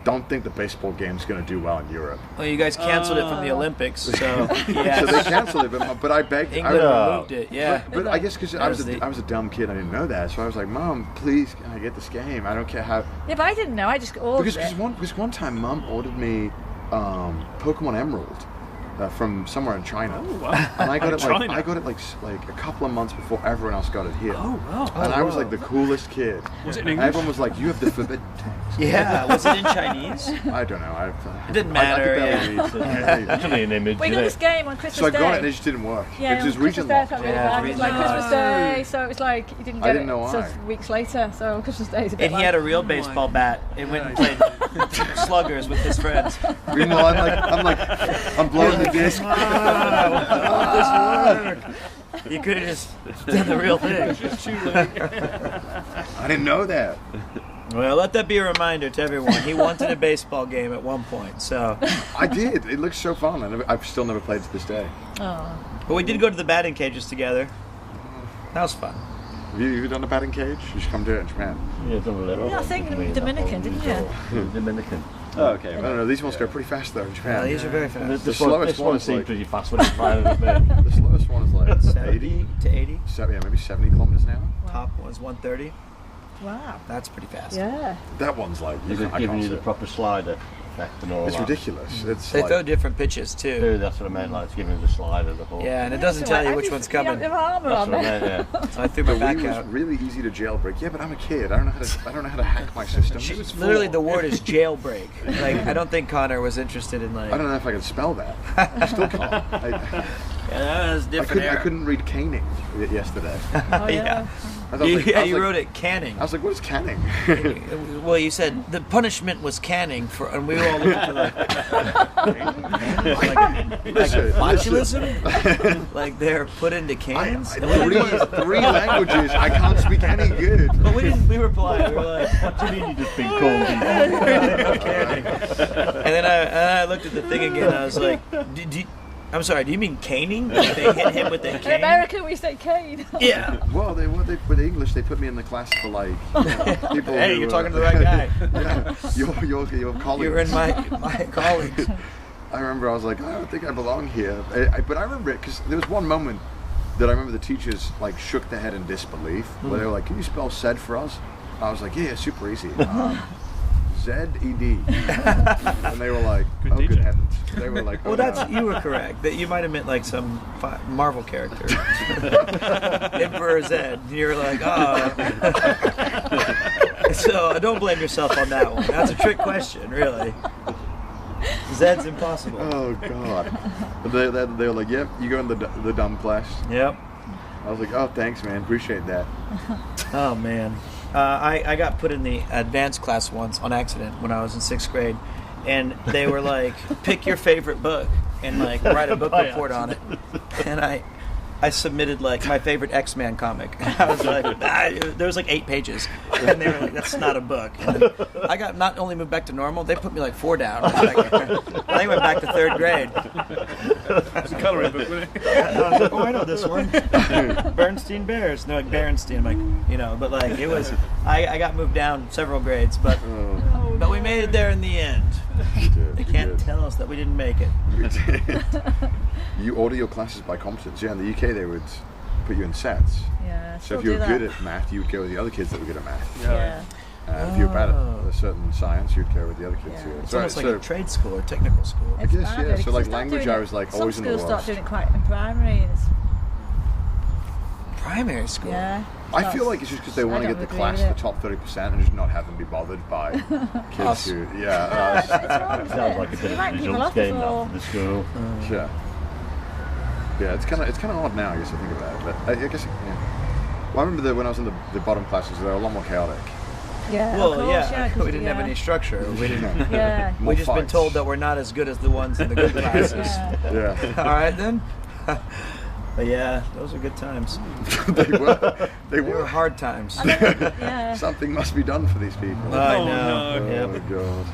don't think the baseball game's going to do well in Europe. Well, you guys canceled it from the Olympics, so yeah. So they canceled it, but I begged. England removed it, yeah. But I guess because I was a dumb kid, I didn't know that. So I was like, Mom, please, can I get this game? I don't care how. Yeah, but I didn't know. I just ordered it. Because one time, Mom ordered me Pokemon Emerald. From somewhere in China, and I got it like a couple of months before everyone else got it here. Oh wow! And I was like the coolest kid. Was it in English? Everyone was like, "You have the forbidden text." Yeah, was it in Chinese? I don't know. It didn't matter. Actually, an image. We got this game on Christmas So I Day. got it, and it just didn't work. Yeah, it was on region Christmas Day, locked. I felt really bad. It was like Christmas Day, so it was like you didn't get didn't know it why. until weeks later. So Christmas Day is a bit. And he had a real baseball bat and went and played sluggers with his friends. Meanwhile, I'm blowing the disc. You could have just done the real thing. I didn't know that. Well, let that be a reminder to everyone. He wanted a baseball game at one point, so. I did. It looks so fun. I've still never played to this day. Oh. But we did go to the batting cages together. That was fun. Have you done a batting cage? You should come do it in Japan. Yeah, done a little. Yeah, I think Dominican, didn't you? Dominican. Oh, okay. I don't know. These ones go pretty fast though in Japan. Yeah, these are very fast. The slowest this one one is seems like pretty fast when it's firing at me. the slowest one is like 70 to 80. maybe 70 kilometers an hour. Top one's 130. Wow. That's pretty fast. Yeah. That one's like Is it giving you the proper slider effect and all It's that? ridiculous. It's They like, throw different pitches too. Dude, that's what I meant. Like it's giving you the slider the whole. Yeah, and it doesn't tell you which one's coming. You have armor That's on what I there. meant. Yeah. So I threw my the back Wii was out. really easy to jailbreak. Yeah, but I'm a kid. I don't know how to hack my system. Literally, the word is jailbreak. Like, I don't think Connor was interested in like. I don't know if I can spell that. I still can't. Yeah, that was a different. I couldn't read caning yesterday. Oh, yeah. I thought, You wrote it canning. I was like, what is canning? Well, you said the punishment was canning and we were all looking for like botulism, like they're put into cans. Three languages. I can't speak any good. But we were polite. We were like, What do you mean you just been called? canning. And then I looked at the thing again. And I was like, I'm sorry. Do you mean caning? Like they hit him with a In cane? America, we say cane. Yeah. Well, with English, they put me in the class for like people. Hey, who, you're talking to the right guy. Yeah, your colleagues. You're in my colleagues. I remember I was like, I don't think I belong here. But I remember it because there was one moment that I remember the teachers like shook their head in disbelief, where they were like, "Can you spell "said" for us?" I was like, "Yeah, super easy." Z-E-D. And they were like, good heavens. They were like, well, you were correct. That you might have meant like some Marvel character. Emperor Zed. You're like, oh. So don't blame yourself on that one. That's a trick question, really. Zed's impossible. Oh, God. They were like, yep, you go in the dumb class. Yep. I was like, oh, thanks, man. Appreciate that. Oh, man. I got put in the advanced class once on accident when I was in 6th grade, and they were like, pick your favorite book and like write a book report on it. And I submitted like my favorite X-Man comic. I was like, there was like 8 pages, and they were like, that's not a book. And I got not only moved back to normal, they put me like 4 down. I think I went back to 3rd grade. It's a colouring book, wasn't it? I was like, oh, I know this one. Bernstein Bears. No, like Berenstein. I'm like, but like it was. I got moved down several grades, but we made it there in the end. They can't tell us that we didn't make it. You order your classes by competence. Yeah, in the UK they would put you in sets. Yeah. So if you were good at math, you would go with the other kids that were good at math. Yeah. And if you were bad at a certain science, you'd go with the other kids who were. It's almost like a trade school or technical school. I guess, yeah. So like language, I was like always in the worst. Some schools start doing it quite in primary. Primary school? Yeah. I feel like it's just because they want to get the class to the top 30% and just not have them be bothered by kids who, Sounds like a bit of a results game now for the school. Yeah. Yeah, it's kind of odd now, I guess, I think about it. But I guess, yeah. Well, I remember that when I was in the bottom classes, they were a lot more chaotic. Yeah, well, of course, we didn't have any structure. We didn't. Yeah. We just been told that we're not as good as the ones in the good classes. Yeah. All right then. But yeah, those are good times. They were hard times. Something must be done for these people. I know. Oh my god.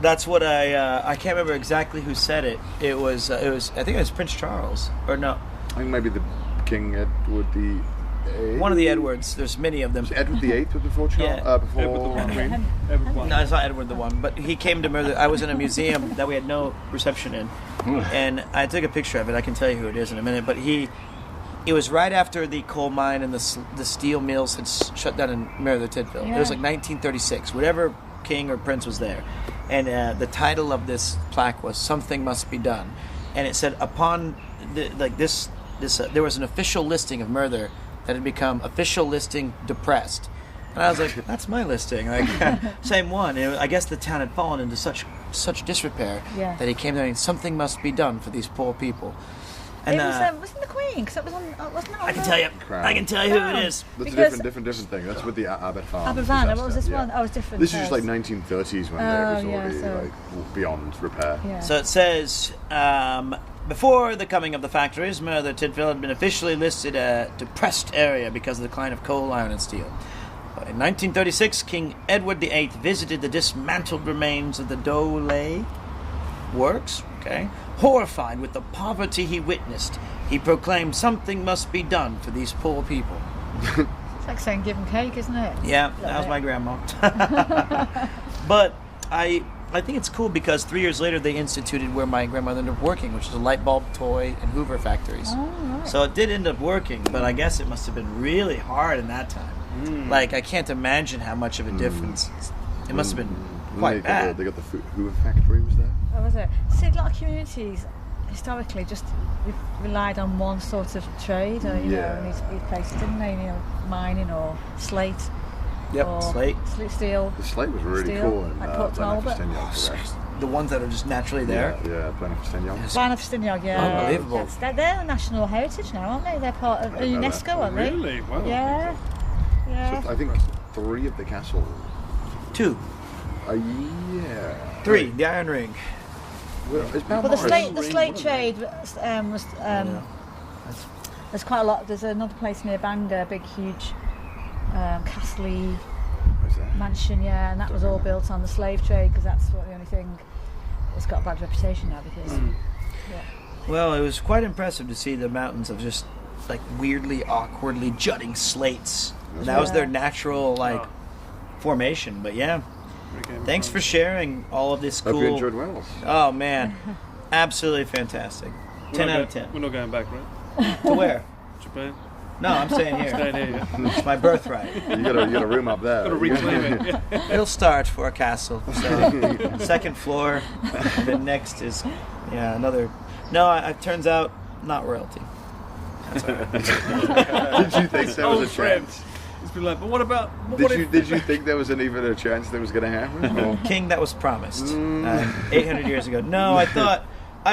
That's what I can't remember exactly who said it. It was I think it was Prince Charles or no. I think maybe the King Edward the Eighth. One of the Edwards. There's many of them. Was Edward the Eighth before Charles? Yeah. Before Edward the One. Edward One. No, it's not Edward the One. But he came to Merthyr. I was in a museum that we had no reception in, and I took a picture of it. I can tell you who it is in a minute. But it was right after the coal mine and the steel mills had shut down in Merthyr Tydfil. Yeah. It was like 1936. Whatever king or prince was there, and the title of this plaque was "Something Must Be Done," and it said upon this there was an official listing of Merthyr that had become official listing depressed. And I was like, that's my listing. Like, same one. I guess the town had fallen into such disrepair that he came there and something must be done for these poor people. And wasn't the Queen? Because it was on. Wasn't that on I can tell you. Crown. I can tell you who it is. That's a different thing. That's with the Abbott Farm. Abbott Farm. What was this one? Oh, it was different. This is just like 1930s when it was already like beyond repair. Yeah. So it says, before the coming of the factories, Merthyr Tydfil had been officially listed a depressed area because of the decline of coal, iron, and steel. In 1936, King Edward VIII visited the dismantled remains of the Dole works. Okay, horrified with the poverty he witnessed, he proclaimed something must be done for these poor people. It's like saying give them cake, isn't it? Yeah, that was my grandma. But I think it's cool because 3 years later they instituted where my grandmother ended up working, which is a light bulb, toy, and Hoover factories. Oh, right. So it did end up working, but I guess it must have been really hard in that time. Like, I can't imagine how much of a difference. It must have been quite bad. They got the Hoover factory was there. Oh, was it? See, a lot of communities historically just relied on one sort of trade, or in these places, didn't they? Mining or slate. Yep, or slate. Steel. The slate was really cool in like Port Talbot. The ones that are just naturally there. Yeah, Blenheim Steniog. Blenheim Steniog, yeah. Unbelievable. They're a national heritage now, aren't they? They're part of UNESCO, aren't they? Really? Wow. Yeah. Yeah. So I think 3 of the castles. 2. Yeah. 3. The Iron Ring. Well, the slate trade was. There's quite a lot. There's another place near Bangor, a big, huge castle mansion, and that was all built on the slave trade because that's the only thing that's got a bad reputation now. Because. Well, it was quite impressive to see the mountains of just like weirdly, awkwardly jutting slates. And that was their natural formation. But yeah, thanks for sharing all of this cool. Hope you enjoyed Wales. Oh man, absolutely fantastic. 10 out of 10. We're not going back, right? To where? Japan. No, I'm staying here. Staying here. It's my birthright. You got a room up there. Got to reclaim it. It'll start for a castle. So second floor, and then next is another. No, it turns out not royalty. That's all right. Did you think there was a chance? It's been like, but what about? Did you think there was even a chance that was going to happen? Or? King that was promised 800 years ago. No, I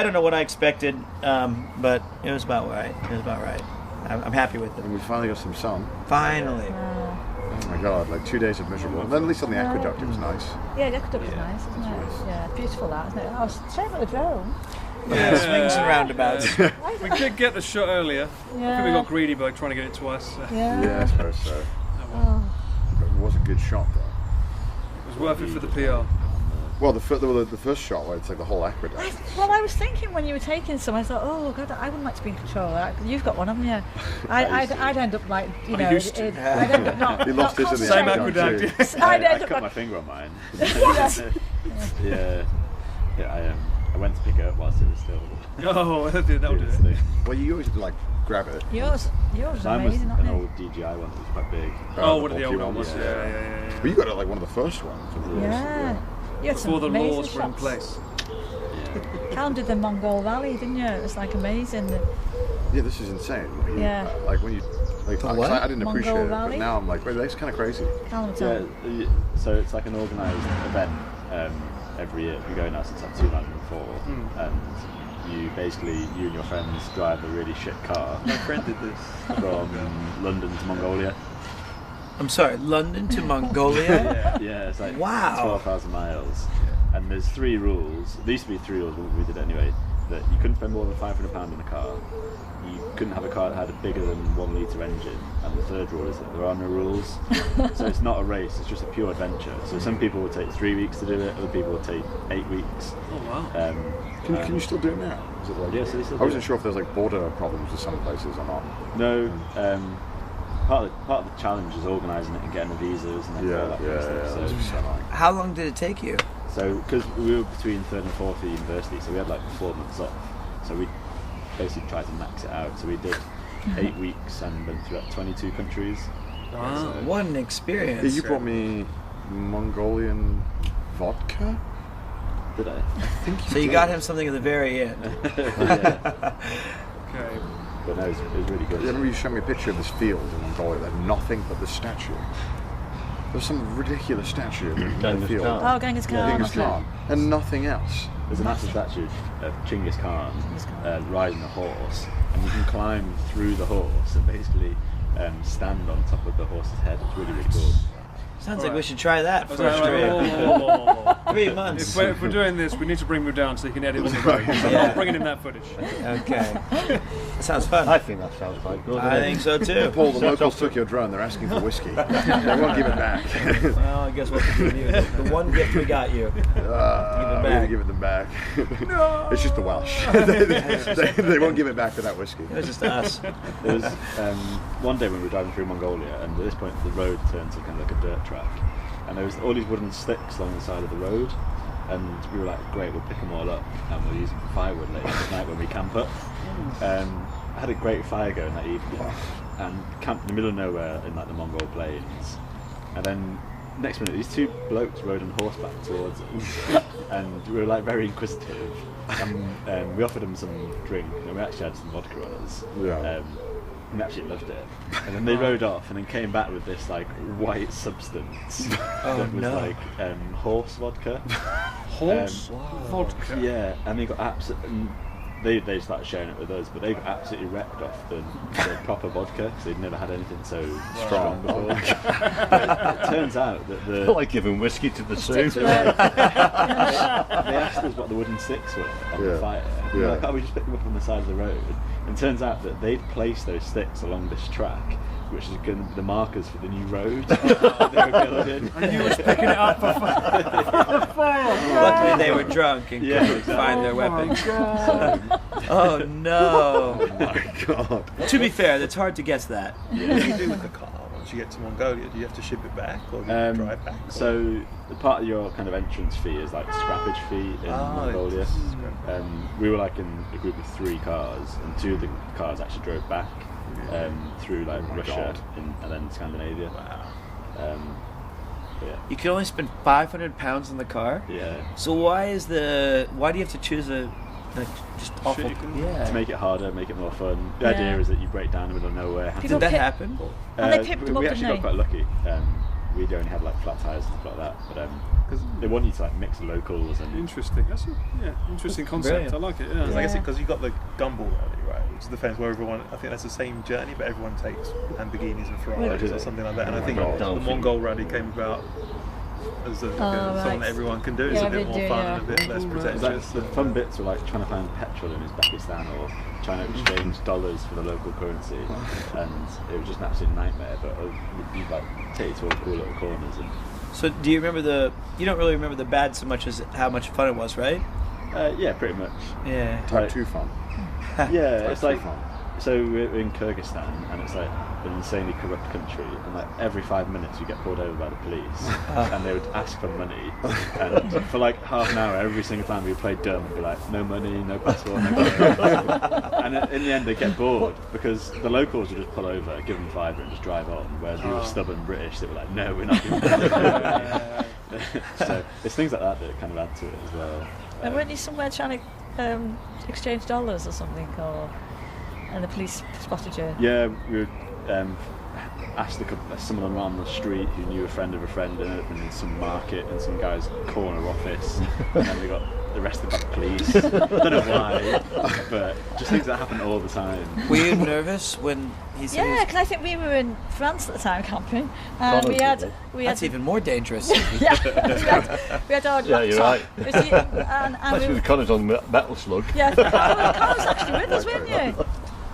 don't know what I expected, but it was about right. It was about right. I'm happy with it. And we finally got some sun. Finally. Oh my god, like 2 days of miserable. Then at least on the aqueduct it was nice. Yeah, the aqueduct was nice, isn't it? Nice. Yeah, beautiful that, isn't it? I was straight with the drone. Yeah, swings and roundabouts. We did get the shot earlier. I think we got greedy by trying to get it twice. Yeah, I suppose so. But it was a good shot though. It was worth it for the PR. Well, the first shot where it's like the whole aqueduct. I was thinking when you were taking some, I thought, oh God, I wouldn't like to be in control of that. You've got one, haven't you? I'd end up like, you know, I'd end up not. He lost his in the Same aqueduct. aqueduct. I cut my finger on mine. Yeah. I went to pick it up whilst it was still. Oh, that'll do it. Well, you always have to like grab it. Yours is Mine was amazing, an not old DJI one that was quite big. Oh, one of the old bulky ones. Yeah. But you got it like one of the first ones. Yeah. You had some Before the amazing laws were in shots. place. Callum did the Mongol Valley, didn't you? It was like amazing. Yeah, this is insane. Yeah. Like when you, like I didn't Mongol appreciate it, Valley? but now I'm like, wait, that's kind of crazy. Callum, tell me. So it's like an organised event every year. We go now since like 2004, and you and your friends drive a really shit car. My friend did this. From London to Mongolia. I'm sorry, London to Mongolia? Yeah, it's like wow. 12,000 miles. And there's 3 rules. There used to be 3 rules, but we did it anyway. That you couldn't spend more than £500 in a car. You couldn't have a car that had a bigger than 1 litre engine. And the third rule is that there are no rules. So it's not a race, it's just a pure adventure. So some people will take 3 weeks to do it, other people will take 8 weeks. Oh wow. Can you still do it now? Is it like, yeah, so they still I do wasn't it. sure if there's like border problems with some places or not. No. Part of the challenge is organising it and getting the visas and all that kind of stuff. So, How long did it take you? So, because we were between 3rd and 4th at university, so we had like 4 months off. So we basically tried to max it out. So we did 8 weeks and went through like 22 countries. Wow, what an experience. Yeah, you brought me Mongolian vodka? Did I? I think So you got him something at the very end. Yeah. Okay. But no, it was really good. I remember you showed me a picture of this field in Mongolia that had nothing but the statue. There's some ridiculous statue in the field. Oh, Genghis Khan. Genghis Khan. And nothing else. There's a massive statue of Genghis Khan riding a horse, and you can climb through the horse and basically stand on top of the horse's head. It's really, really cool. Sounds like we should try that for Whoa. 3 months. If we're doing this, we need to bring him down so he can edit on the road. So I'm not bringing him that footage. Okay. That sounds fun. I think that sounds quite good. I think so too. Paul, the locals took your drone. They're asking for whiskey. They won't give it back. Well, I guess what to give you. The one gift we got you. We're going to give it them back. No. It's just the Welsh. they won't give it back without whiskey. It was just us. There was one day when we were driving through Mongolia, and at this point the road turned to kind of like a dirt track, and there was all these wooden sticks along the side of the road, and we were like, great, we'll pick them all up and we'll use them for firewood later tonight when we camp up. I had a great fire going that evening and camped in the middle of nowhere in like the Mongol plains, and then next minute these 2 blokes rode on horseback towards us and we were like very inquisitive, and we offered them some drink, and we actually had some vodka on us. And actually loved it. And then they rode off and then came back with this like white substance that was like horse vodka. Horse vodka? Yeah, and they got absolutely... They started sharing it with us, but they got absolutely wrecked off the proper vodka, because they'd never had anything so strong before. But it turns out that the... like giving whiskey to the zoo. They asked us what the wooden sticks were on the fire. And we were like, oh, we just picked them up on the side of the road. And it turns out that they'd placed those sticks along this track, which is going to be the markers for the new road that they were building. And you was picking it up for fire. Luckily they were drunk and couldn't find their weapons. Oh no. Oh my god. To be fair, it's hard to guess that. What do you do with the car once you get to Mongolia? Do you have to ship it back or do you drive back? So the part of your kind of entrance fee is like scrappage fee in Mongolia. We were like in a group of 3 cars, and 2 of the cars actually drove back through like Russia and then Scandinavia. Wow. Yeah. You can only spend £500 on the car? Yeah. So why do you have to choose a just awful? To make it harder, make it more fun. The idea is that you break down in the middle of nowhere. Did that happen? And they picked them up, we actually got quite lucky. We'd only had like flat tires and stuff like that, but they want you to like mix locals and. Interesting. That's interesting concept. Brilliant. I like it. Yeah. I guess because you got the Gumball Rally, right, which is the fence where everyone, I think that's the same journey, but everyone takes Lamborghinis and Ferraris or something like that. And I think the Mongol Rally came about as something that everyone can do. It's a bit more fun and a bit less pretentious. The fun bits were like trying to find petrol in Uzbekistan or trying to exchange dollars for the local currency, and it was just an absolute nightmare. But you'd like take you to all cool little corners and So do you remember you don't really remember the bad so much as how much fun it was, right? Yeah, pretty much. Yeah. Type 2 fun. Yeah, it's like, fun. so we're in Kyrgyzstan, and it's like an insanely corrupt country, and like every 5 minutes you get pulled over by the police, and they would ask for money, and for like half an hour every single time we played dumb, we'd be like, no money, no passport, no passport. And in the end they get bored, because the locals would just pull over, give them £5 and just drive on, whereas we were stubborn British that were like, no, we're not doing that. So it's things like that that kind of add to it as well. And weren't you somewhere trying to exchange dollars or something, and the police spotted you? Yeah, we were asked someone on the street who knew a friend of a friend in some market in some guy's corner office, and then we got arrested by the police. I don't know why, but just things that happen all the time. Were you nervous when he said? Yeah, because I think we were in France at the time camping, and we had That's even more dangerous. yeah, we had our laptop. Yeah, you're right. And Especially with Connor's on Metal Slug. Yeah, Connor was actually with us, weren't you?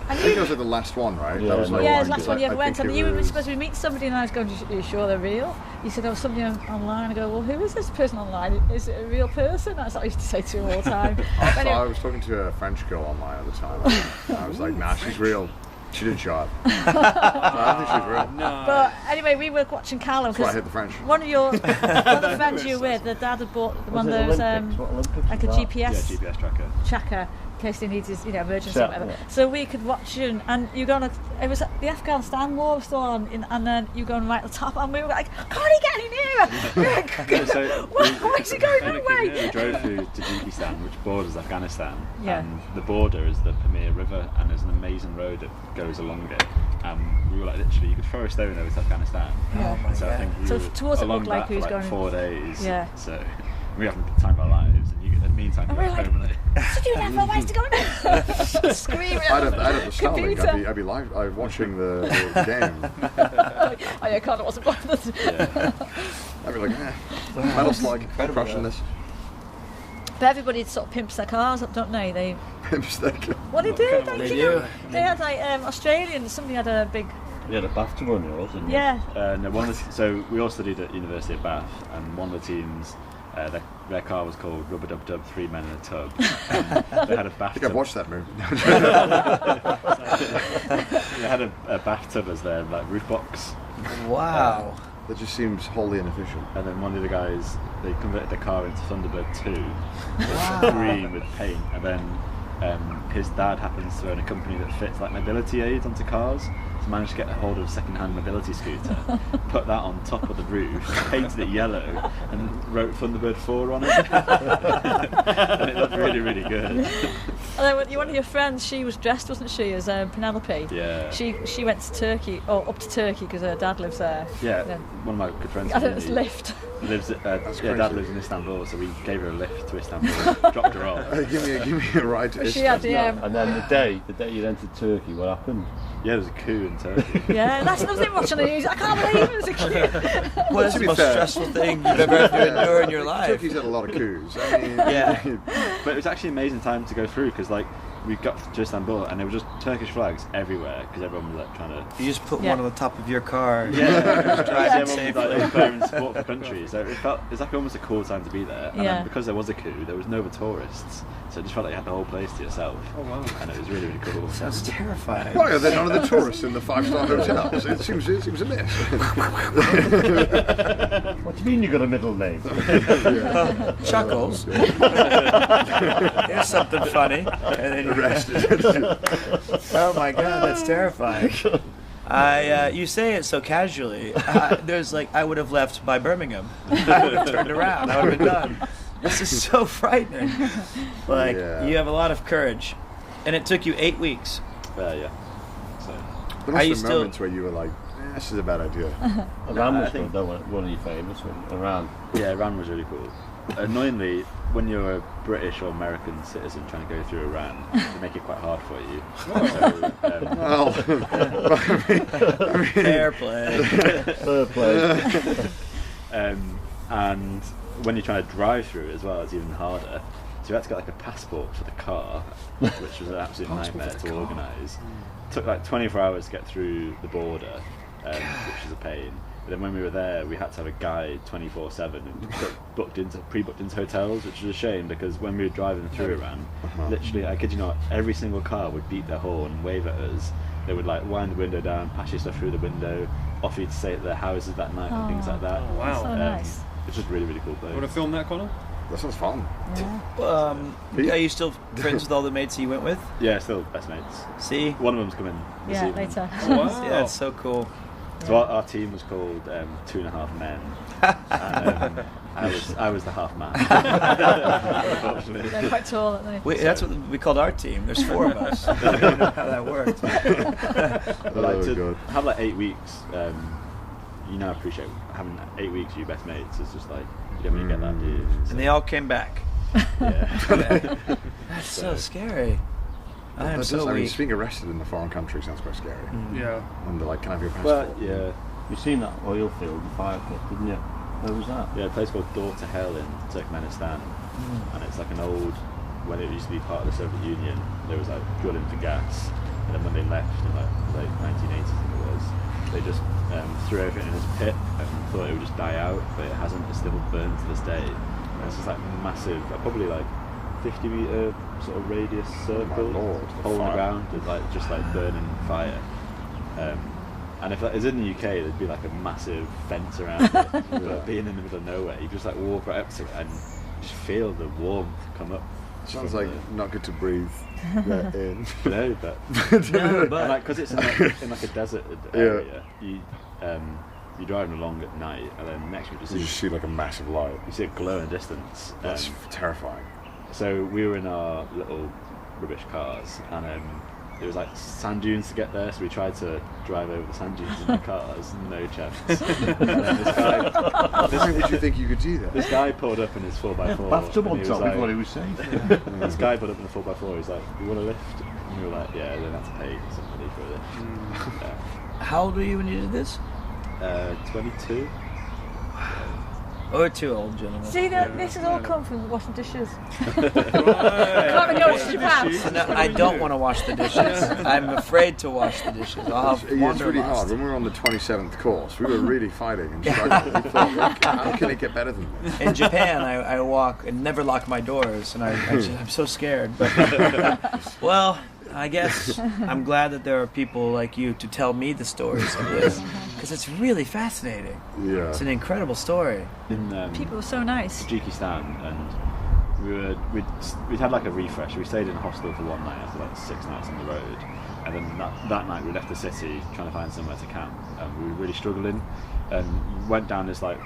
I think it was at the last one, right? Yeah, that was the last one you ever went. And you were supposed to meet somebody, and I was going, are you sure they're real? You said, somebody online. I go, well, who is this person online? Is it a real person? That's what I used to say to him all the time. Anyway. I was talking to a French girl online at the time, and I was like, nah, she's real. She didn't show up. So I don't think she's real. No. But anyway, we were watching Callum. That's why I hit the French. One of the friends you were with, the dad had bought one of those, like a GPS. Yeah, GPS tracker. In case they needed, emergency or whatever. So we could watch you, and you go on. It was the Afghanistan war was still on, and then you go right at the top, and we were like, "Can't he get any nearer? Why is he going that way?" We drove through Tajikistan, which borders Afghanistan, Yeah. and the border is the Pamir River, and there's an amazing road that goes along it. We were like, literally, you could throw a stone over to Afghanistan. Yeah. Oh my So I think we So were to us it along looked like that he was for like going 4 days. Yeah. So we were having the time of our lives, and in the meantime, And you we're got like, home and what's he doing that for? Why is he going there? Screaming I'd at have the Starlink. computer. I'd be live watching the game. Oh yeah, Connor wasn't bothered. Yeah. I'd be like, Metal Slug, crushing this. But everybody sort of pimps their cars up, don't they? They Pimps their cars. What they do? They do. They had like Australians. Somebody had a big. You had a bathtub on yours, didn't you? Yeah. No, so we all studied at University of Bath, and one of the teams, their car was called Rubber Dub Dub, 3 Men in a Tub. They had a bathtub. I think I've watched that movie. They had a bathtub as their roof box. Wow. That just seems wholly inefficient. And then one of the guys, they converted the car into Thunderbird 2, green with paint, and then his dad happens to own a company that fits mobility aids onto cars. So managed to get a hold of a second-hand mobility scooter, put that on top of the roof, painted it yellow, and wrote Thunderbird 4 on it. And it looked really, really good. One of your friends, she was dressed, wasn't she, as Penelope? Yeah. She went to Turkey, or up to Turkey, because her dad lives there. Yeah, one of my good friends. I think it was Lyft. Dad lives in Istanbul, so we gave her a lift to Istanbul, dropped her off. Give me a ride to She had Istanbul. And then the day you entered Turkey, what happened? Yeah, there was a coup in Turkey. Yeah, that's another thing watching the news. I can't believe it was a coup. What is the most stressful thing you've ever had to endure in your life? Turkey's had a lot of coups. I mean, Yeah. But it was actually an amazing time to go through, because we got to Istanbul and there were just Turkish flags everywhere, because everyone was trying to. You just put one on the top of your car. Yeah, just drive everyone safely. was declaring support for the country. So it was almost a cool time to be there. And Yeah. then because there was a coup, there was no other tourists, so it just felt like you had the whole place to yourself. Oh wow! And it was really, really cool. Sounds terrifying. why are there none of the tourists in the 5-star hotels? It seems a miss. What do you mean you got a middle name? Chuckles. Here's something funny. And then you're Arrested. Oh my god, that's terrifying. You say it so casually. There's I would have left by Birmingham. I would have turned around. I would have been done. This is so frightening. Yeah. You have a lot of courage, and it took you 8 weeks. Yeah. So There Are you must have been still- moments where you were like, this is a bad idea. Iran I was think- good, though, one of your favourites. Iran. yeah, Iran was really cool. Annoyingly, when you're a British or American citizen trying to go through Iran, they make it quite hard for you. Well, Fair play. Fair play. And when you're trying to drive through it as well, it's even harder. So you had to get a passport for the car, which was an absolute nightmare to organise. Took 24 hours to get through the border, which is a pain. But then when we were there, we had to have a guide 24/7 and pre-booked into hotels, which was a shame because when we were driving through Iran, literally, I kid you not, every single car would beat their horn, wave at us. They would like wind the window down, pass your stuff through the window, offer you to stay at their houses that night and things like that. Oh, wow. So nice. It's just really, really cool place. Want to film that, Connor? That sounds fun. Are you still friends with all the mates you went with? Yeah, still best mates. See? One of them's coming this Yeah, evening. later. Wow. Yeah, it's so cool. So our team was called 2.5 Men. And, I was the half man. Unfortunately. They're quite tall, aren't they? That's what we called our team. There's 4 of us. I don't know how that worked. But like to God. have like 8 weeks, you now appreciate having 8 weeks with your best mates. It's just like you don't really get that, do you? So, And they all came back. yeah. That's so scary. I am so I mean, weak. just being arrested in a foreign country sounds quite scary. Yeah. And they're like, can I have your passport? But yeah, You seen that oil field, the fire pit, didn't you? Where was that? yeah, a place called Door to Hell in Turkmenistan, and it's like an old. When it used to be part of the Soviet Union, there was like drilling for gas, and then when they left in like late 1980s, I think it was, they just threw everything in this pit and thought it would just die out, but it hasn't. It's still burned to this day. And it's just like massive, probably like 50-meter sort of radius circle, Lord, hole in the fire. ground, with like just like burning fire. And if it was in the UK, there'd be like a massive fence around it. But being in the middle of nowhere, you just like walk right up to it and just feel the warmth come up. Sounds from like not good to breathe that in. No, but No, but because it's in like a desert area, you're driving along at night, and then next to you You just see like a massive light. you see a glow in the distance. That's terrifying. So we were in our little rubbish cars, and it was like sand dunes to get there, so we tried to drive over the sand dunes in the cars, no chance. And then Why would you think you could do that? this guy pulled up in his 4x4. Bathtub and on he top was is what he was saying. This guy pulled up in a 4x4, he's like, you want a lift? And we were like, yeah, then have to pay somebody for a lift. How old were you when you did this? 22. Or too old, gentlemen. See, this has all come from washing dishes. Can't be noticed your pants. No, I don't want to wash the dishes. I'm afraid to wash the dishes. I'll have It's really hard. When we were on the 27th course, we were really fighting and struggling. We thought, how can it get better than this? In Japan, I walk and never lock my doors, and I'm so scared. But well, I guess I'm glad that there are people like you to tell me the stories of this, because it's really fascinating. Yeah. It's an incredible story. In People were so nice. Tajikistan, and we'd had like a refresh. We stayed in a hostel for one night after like 6 nights on the road, and then that night we left the city trying to find somewhere to camp, and we were really struggling, and went down this like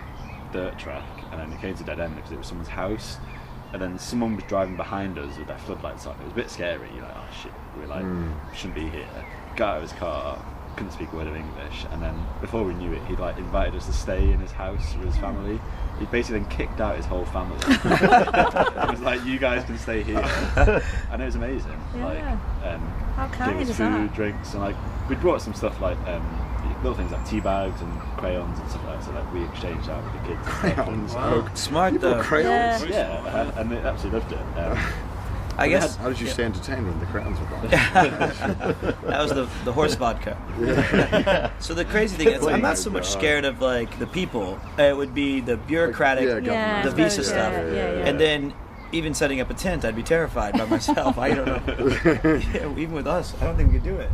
dirt track, and then it came to dead end because it was someone's house, and then someone was driving behind us with their floodlights on. It was a bit scary. You're like, oh shit, we're like shouldn't be here. Got out of his car, couldn't speak a word of English, and then before we knew it, he'd like invited us to stay in his house with his family. He basically then kicked out his whole family. It was like, you guys can stay here, and it was amazing. Yeah. Like, How kind gave us is food, that? drinks, and like we brought some stuff like little things like tea bags and crayons and stuff like that. So like we exchanged out with the kids. Crayons. Wow. Smart You brought though. crayons? Yeah, and they absolutely loved it. I guess How did you stay entertained when the crayons were gone? that was the horse vodka. So the crazy thing is, I'm not so much scared of like the people. It would be the bureaucratic, government. the visa stuff, and then even setting up a tent, I'd be terrified by myself. I don't know. Even with us, I don't think we could do it.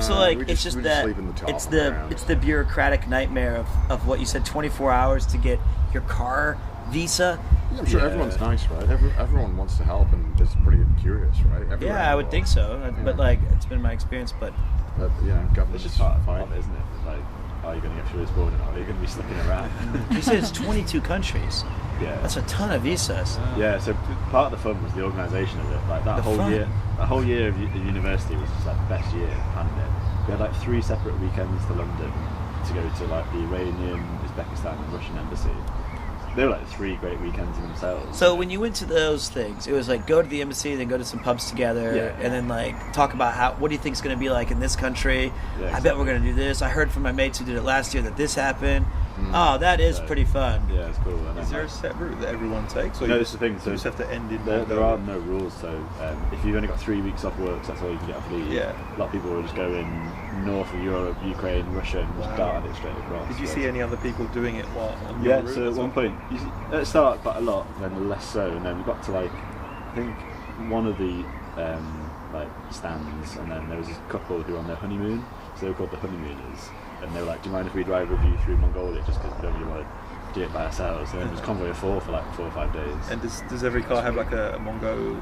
So like, we it's just just that sleep in the top it's on the ground. it's the bureaucratic nightmare of what you said, 24 hours to get your car visa. Yeah, I'm sure everyone's nice, right? Everyone wants to help and is pretty curious, right? Everywhere Yeah, I would think so. But like, it's been my experience. But government's It's just part fine. of it, isn't it? Like, are you going to get through this border or are you going to be sticking around? you said it's 22 countries. Yeah. That's a ton of visas. Yeah, so part of the fun was the organisation of it. Like that The whole fun. year of university was just like the best year of planning it. We had like 3 separate weekends to London to go to like the Iranian, Uzbekistan and Russian embassy. They were like 3 great weekends in themselves. So when you went to those things, it was like go to the embassy, then go to some pubs together, and then like talk about what do you think is going to be like in this country. Yeah, I bet we're going to do this. I heard from my mates who did it last year that this happened. Oh, that is pretty fun. Yeah, it's cool. And Is there a set route that everyone takes? Or No, you this is the thing. So you just have to end in. there are no rules. So if you've only got 3 weeks off work, so that's all you can get off leave. Yeah. A lot of people will just go in north of Europe, Ukraine, Russia, and just dart it straight across. Did you see any other people doing it while on your Yeah. route So at as one well? point, at the start quite a lot, then less so, and then we got to like I think one of the like stands, and then there was a couple who were on their honeymoon, so they were called the honeymooners, and they were like, "Do you mind if we drive with you through Mongolia just because we don't really want to do it by ourselves?" And then it was convoy of 4 for like 4 or 5 days. And does every car have like a Mongo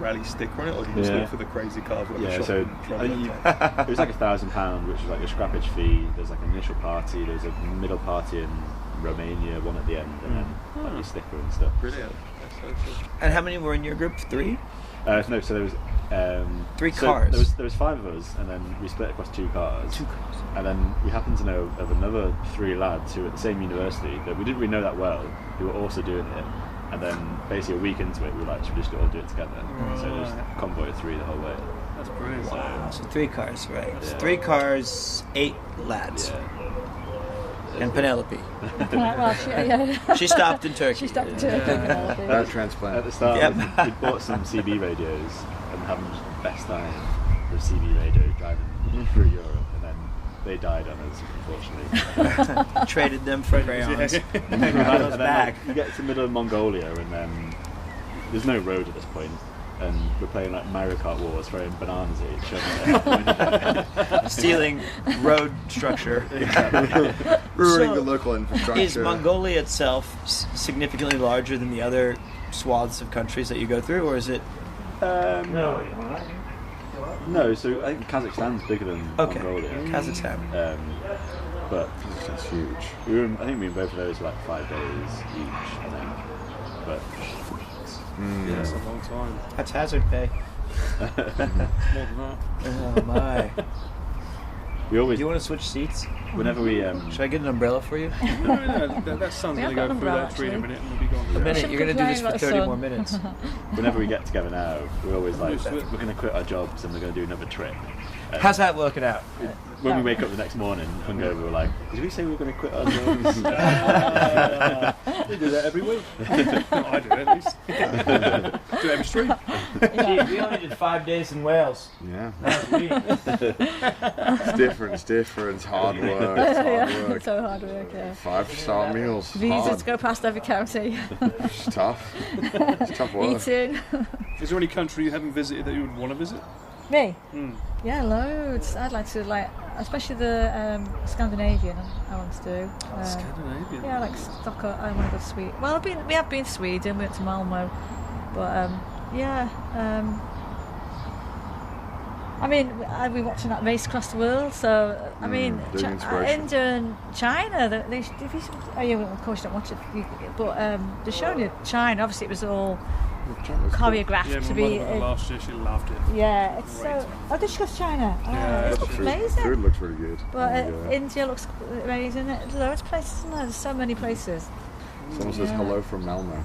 rally sticker on it, or do you just Yeah. look for the crazy cars with like a Yeah, shop so and I think truck? it was like £1,000, which was like a scrappage fee. There's like an initial party, there's a middle party in Romania, one at the end, and then like your sticker and stuff. Brilliant. That's so cool. And how many were in your group? 3? No, so there was 3 so cars. There was 5 of us, and then we split across 2 cars. 2 cars. And then we happened to know of another 3 lads who were at the same university that we didn't really know that well, who were also doing it. And then basically a week into it, we were like, should we just all do it together? So it was a convoy of 3 the whole way. That's brilliant. So 3 cars, right? Yeah. 3 cars, 8 lads. And Penelope. Well, She stopped in Turkey. She stopped in Turkey. Penelope. That transplant. At the start, Yep. we bought some CB radios and having the best time for a CB radio driving through Europe, and then they died on us, unfortunately. Traded them for crayons. And then, back. You get to the middle of Mongolia, and then there's no road at this point, and we're playing like Mario Kart Wars, throwing bananas at each other. Stealing road structure. Ruining the local infrastructure. Is Mongolia itself significantly larger than the other swaths of countries that you go through, or is it? No, so I think Kazakhstan's bigger than Mongolia. Kazakhstan. But That's huge. I think we were both of those for like 5 days each, I think. But Yeah, that's a long time. That's hazard pay. More than that. Oh my. we always. Do you want to switch seats? Whenever we. Should I get an umbrella for you? No, that sun's We going have to got go through an that tree in a umbrella, minute and we'll be gone. A minute. You're going to do this for 30 more minutes. Whenever we get together now, we're always like, we're going to quit our jobs and we're going to do another trip. How's that working out? When we wake up the next morning, hungover, we're like, did we say we were going to quit our jobs? We do that every week. I do it at least. Do it every street. Gee, we only did 5 days in Wales. Yeah. Last week. It's different, it's hard work, it's hard Yeah, work. so hard work, yeah. 5-star meals. Visas hard. to go past every county. It's tough. It's tough work. Eating. Is there any country you haven't visited that you would want to visit? Me? Yeah, loads. I'd like to, especially the Scandinavian. I want to do. Scandinavian? Yeah, like Stockholm. I want to go to Sweden. Well, we have been to Sweden. We went to Malmo, but yeah. I mean, I've been watching that race across the world. So I mean, doing inspiration. India and China. Of course, you don't watch it, but they're showing you China. Obviously, it was all choreographed Yeah, to my be. mother went last year, she loved it. Yeah, it's so. Oh, did she go to China? Yeah, It looks amazing. Food looks really good. But India looks amazing. There's loads of places, isn't there? There's so many places. Someone says hello from Malmo.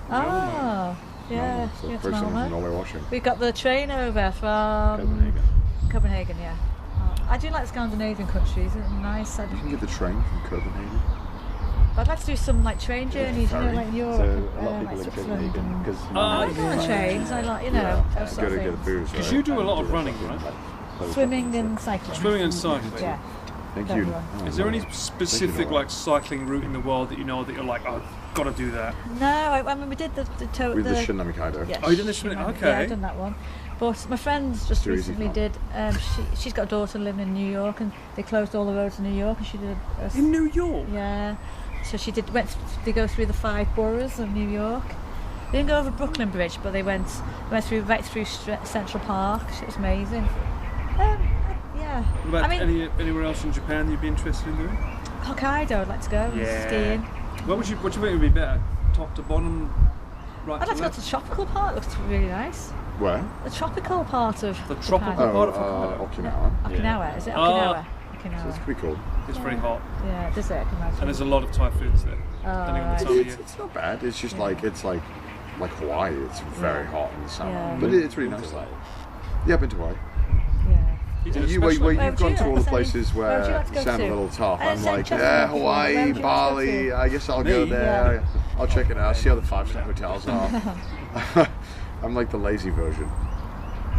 Oh, yeah. So Yeah, it's person from Malmo. Norway watching. We got the train over from Copenhagen, yeah. I do like Scandinavian countries. It's nice. You can get the train from Copenhagen. I'd like to do some train journeys, like in Europe, So a lot of like people in Switzerland. Copenhagen because I go on trains. I like, those sort Gotta of get a things. booze, Because right? you do a lot of running, right? Swimming and cycling. Swimming and cycling. Yeah. Thank Don't you. run. Oh, Is there any no. specific cycling route in the world that you know that you're like, oh, I've got to do that? No, I mean we did the With the Shin Namikaido. Yeah, Oh, you did the Shin- Yeah, okay. I've done that one. But my friends just Too easy. recently did. She's got a daughter living in New York, and they closed all the roads in New York, and she did. In New York? Yeah. So she did. They go through the 5 boroughs of New York. They didn't go over Brooklyn Bridge, but they went through right through Central Park. It was amazing. Yeah. What about I mean, anywhere else in Japan that you'd be interested in doing? Hokkaido, I'd like to go. Yeah. Skiing. What would you think would be better? Top to bottom? Right I'd like to go left? to the tropical part. It looks really nice. Where? The tropical part of The Japan. tropical part of Hokkaido? Okinawa. Okinawa, is it Oh. Okinawa? So Okinawa. it's pretty cool. It's very hot. Yeah, does it? I can imagine. And there's a lot of typhoons there, depending on the time of year. It's not bad. It's just like Hawaii. It's very hot in the summer, Yeah. but it's really nice. Yeah, I've been to Hawaii. Yeah. You did a You've special. gone to all the places Where would you where like to you go sound to? a little tough. I I'm said like, Chester. yeah, Where Hawaii, would you like to Bali. go I guess I'll go there. I'll check it out. See how the 5-star hotels are. I'm like the lazy version.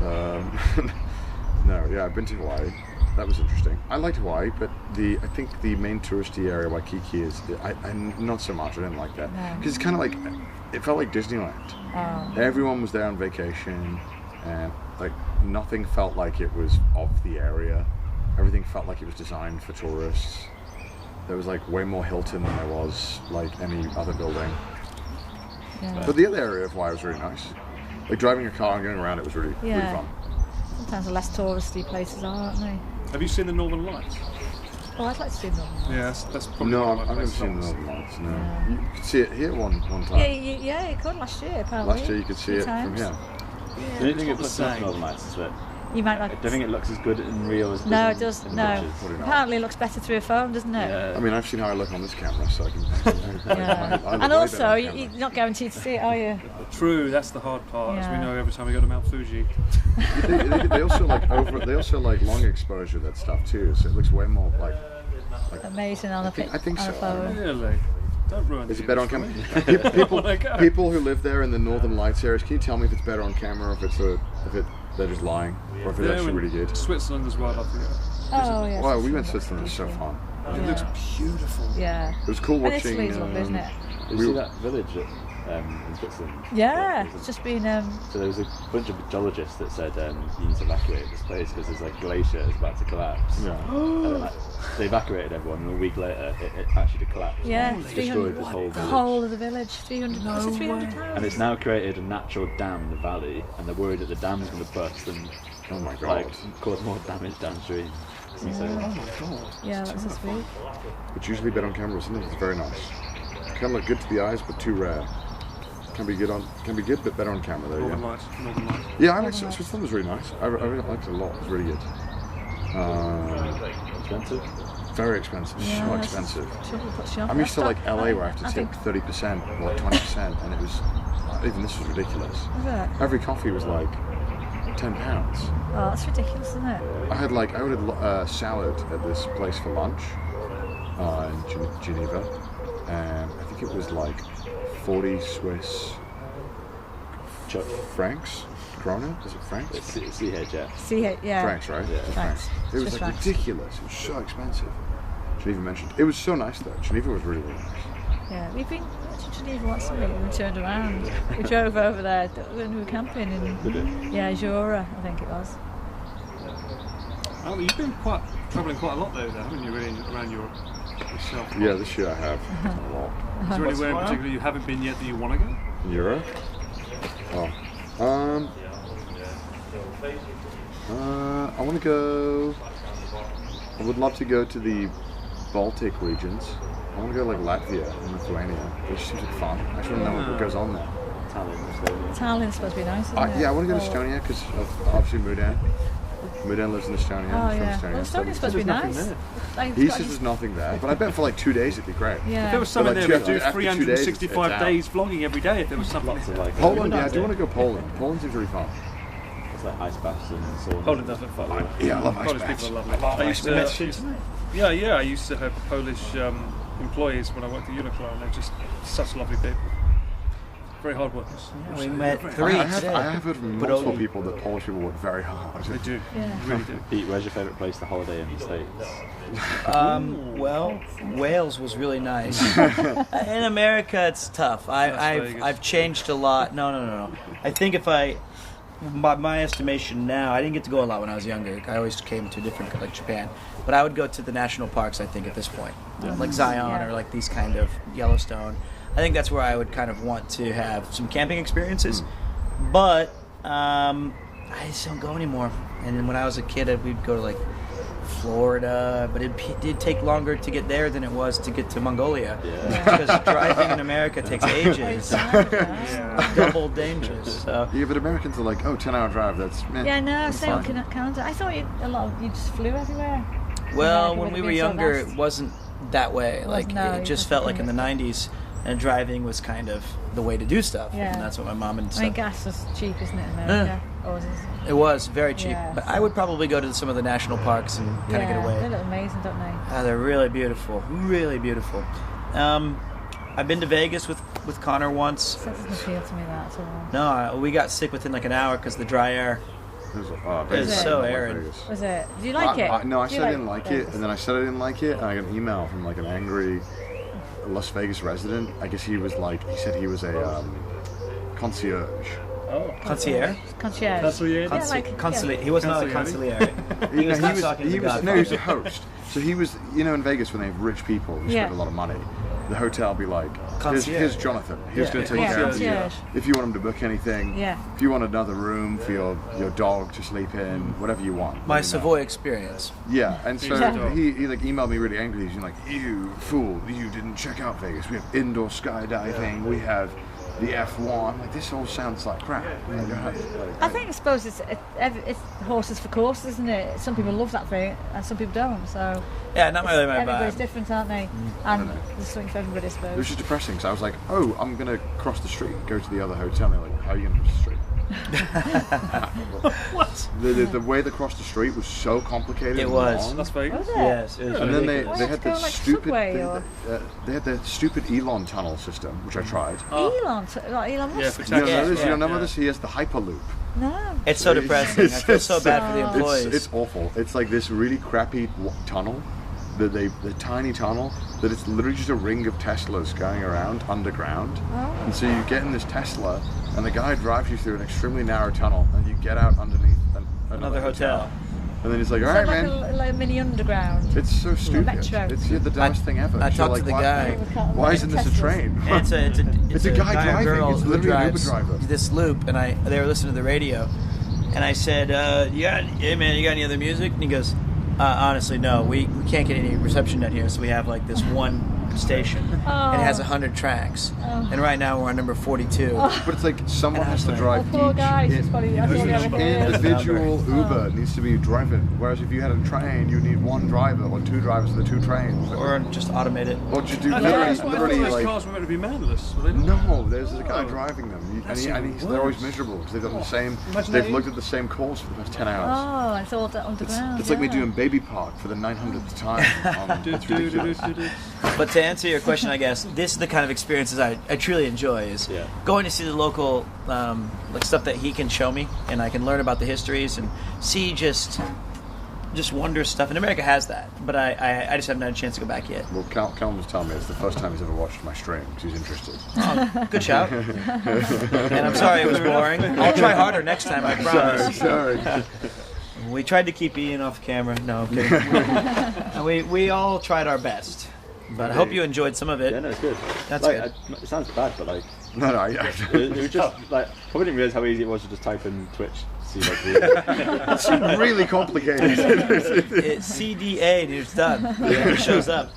No, yeah, I've been to Hawaii. That was interesting. I liked Hawaii, but I think the main touristy area, Waikiki, is I not so much. I didn't like that because it's kind of like it felt like Disneyland. Oh. Everyone was there on vacation, and like nothing felt like it was of the area. Everything felt like it was designed for tourists. There was like way more Hilton than there was like any other building. Yeah. But the other area of Hawaii was really nice. Like driving a car and going around it was really fun. Sometimes the less touristy places are, aren't they? Have you seen the Northern Lights? Oh, I'd like to see them. Yeah, that's probably No, one of I've my never places seen the I wanna Northern Lights. No, Yeah. you could see it here one time. Yeah, you could last year, apparently. Last year you could see it from here. The only thing it puts off Northern Lights is that You might like. I don't think it looks as good in real as it No, it does does. in No. pictures. Apparently, it looks better through a phone, doesn't it? Yeah. I mean, I've seen how I look on this camera, so I can. Yeah. I look And way also, better on camera. you're not guaranteed to see it, are you? True, that's the hard part, as we Yeah. know every time we go to Mount Fuji. They also like long exposure that stuff too, so it looks way more like Amazing on a I think on so. a phone. Really? Don't ruin Is the it better on image camera? for me. people, Oh my God. people who live there in the Northern Lights areas, can you tell me if it's better on camera or if they're just lying, or if it's Yeah, actually and really good? Switzerland as well, I think. Oh, yeah. Wow, we went to Switzerland. It was so fun. It looks beautiful. Yeah. It was cool And watching. Italy's lovely, isn't it? Did you see that village in Switzerland? Yeah, it's just been. So there was a bunch of geologists that said you need to evacuate this place because there's like a glacier that's about to collapse. Yeah. And then, like, they evacuated everyone, and a week later it actually collapsed. Yeah, and destroyed the whole the village. whole of the village. 300. Was it 300 And times? it's now created a natural dam in the valley, and they're worried that the dam's going to burst and oh my God, like cause more damage downstream. It's insane. Oh my God. Yeah, that's so sweet. It's usually better on camera, isn't it? It's very nice. Kind of look good to the eyes, but too rare. Can be good, but better on camera though. Northern Yeah. Lights. Northern Lights. Yeah, I like Switzerland. Was really nice. I really liked it a lot. It was really good. Expensive? Very expensive. Yeah, So it's expensive. trouble puts you off. I'm used to like That's LA where I have to I tip think- 30% or like 20%, and it was even this was ridiculous. Is it? Every coffee was like £10. Oh, that's ridiculous, isn't it? I ordered salad at this place for lunch in Geneva, and I think it was like 40 Swiss francs. Krona? Is it francs? It's CH, yeah. See it, yeah. Francs, right? Yeah. Francs. It was Swiss like francs. ridiculous. It was so expensive. Geneva mentioned. It was so nice though. Geneva was really, really nice. Yeah, we've been to Geneva once a week. We turned around. We drove over there when we were camping in Jura, I think it was. Oh, you've been travelling quite a lot though, haven't you? Really around Europe yourself. Yeah, this year I have a lot. Is there anywhere in particular you haven't been yet that you want to go? Europe? Oh. I want to go. I would love to go to the Baltic regions. I want to go like Latvia and Lithuania. It just seems like fun. I just want to know what goes on there. Tallinn's supposed to be nice, isn't it? Yeah, I want to go to Estonia because obviously Mudan. Mudan lives in Estonia. Oh, He's from yeah. Estonia. Well, Estonia's supposed to be nice. Like, He it's says got- there's nothing there, but I bet for like 2 days it'd be great. Yeah. If there was something But, there, like, we'd do after 2 days, 365 it's out. days vlogging every day if there was something. Poland, yeah, I do want to go Poland. Poland seems really fun. It's like ice baths and saunas. Poland does look fun. Yeah, I love ice Polish baths. people are lovely. I love I used ice to, baths. yeah, I used to have Polish employees when I worked at Uniqlo, and they're just such lovely people. Very hard workers. Yeah, we met three I today. have heard from multiple people that Polish people work very hard. They do. Yeah. Really do. Pete, where's your favourite place to holiday in the States? Well, Wales was really nice. In America, it's tough. I've changed a lot. No. I think by my estimation now, I didn't get to go a lot when I was younger. I always came to different, like Japan. But I would go to the national parks, I think, at this point. Like Zion or like these kind of Yellowstone. I think that's where I would kind of want to have some camping experiences. But I just don't go anymore. And then when I was a kid, we'd go to like Florida, but it did take longer to get there than it was to get to Mongolia. Because driving in America takes ages. Double dangerous. So. Yeah, but Americans are like, 10-hour drive, that's Yeah, no, that's same fine. with Canada. I thought you just flew everywhere. Well, America when would we have were been so younger, vast. it wasn't that way. Like no, it you just just felt like couldn't. in the 90s, and driving was kind of the way to do stuff. Yeah. And that's what my mom and I stuff. mean, gas is cheap, isn't it, in America? Or is it? It was very cheap, Yeah. but I would probably go to some of the national parks and kind of get away. They look amazing, don't they? They're really beautiful, really beautiful. I've been to Vegas with Connor once. That doesn't appeal to me, that at all. No, we got sick within like an hour because the dry air. It was so arid. Was it? Do you like it? No, I Do you said I didn't like it, Vegas? and then I said I didn't like it, and I got an email from like an angry Las Vegas resident. I guess he was like, he said he was a concierge. Oh, concierge? Concierge. He was not a consigliere. He was not talking to he the was, no, he was a Godfather. host. So he was, you know, in Vegas when they have rich people who Yeah. spend a lot of money, the hotel be like, Concierge. here's Jonathan. He's Yeah. going to take care of you. Concierge. If you want him to book anything, Yeah. if you want another room for your dog to sleep in, whatever you want. My let me know. Savoy experience. Yeah, and so Yeah. he like emailed me really angry. He's like, "You fool! You didn't check out Vegas. We have indoor skydiving. We have the F1." I'm like, this all sounds like crap. I think, I suppose it's horses for courses, isn't it? Some people love that thing, and some people don't. So Yeah, not really my everybody's vibe. different, aren't they? And there's something for everybody, I It was suppose. just depressing because I was like, "Oh, I'm gonna cross the street, go to the other hotel." And they're like, "How are you gonna cross the street?" What? The way they crossed the street was so complicated. It and was. long. Las Vegas. Was it? Yes. It was And then ridiculous. they Why had don't you that go like stupid subway or- they had that stupid Elon tunnel system, which I tried. Elon, like Elon Yeah, Musk. for You don't taxi. know this? You don't know Yeah. about this? He has the Hyperloop. No. It's so depressing. I feel so bad for the employees. It's awful. It's like this really crappy tunnel, the tiny tunnel, that it's literally just a ring of Teslas going around underground. Oh. And so you get in this Tesla, and the guy drives you through an extremely narrow tunnel, and you get out underneath another hotel. And then he's like, Is "All that right, like man." like a mini underground? It's so stupid. metro. It's the dumbest thing ever. I So talked like, to the why- guy. Why isn't this a Teslas. train? And it's a guy or driving. girl It's who literally an Uber drives driver. this loop, and they were listening to the radio, and I said, "Hey man, you got any other music?" And he goes, "Honestly, no. We can't get any reception down here, so we have like this one station, and it has 100 tracks, and right now we're on number 42." But it's like someone has to drive Oh, poor each guy, he's probably- that's all he ever hears. individual Uber needs to be driving. Whereas if you had a train, you need one driver or two drivers for the two trains. Or just automate it. Or just do I literally thought those like. cars were meant to be manless. Were they not? No, there's a guy driving them, they're always miserable because they've done the same. Imagine They've that looked at the same course for the past 10 hours. Oh, it's all underground. It's like we yeah. do in Baby Park for the 900th time. It's ridiculous. But to answer your question, I guess this is the kind of experiences I truly enjoy is going to see the local like stuff that he can show me, and I can learn about the histories and see just wondrous stuff. And America has that, but I just haven't had a chance to go back yet. Well, Callum was telling me it's the first time he's ever watched my stream because he's interested. Oh, good shout. And I'm sorry it was boring. I'll try harder next time, I promise. Sorry. We tried to keep Ian off camera. No, I'm kidding. we all tried our best. But I hope you enjoyed some of it. Yeah, no, it's good. That's like, good. It sounds bad, but like... No, it was just like... Probably didn't realise how easy it was to just type in Twitch. See like It's really complicated. It's CDA and it's done. It shows up.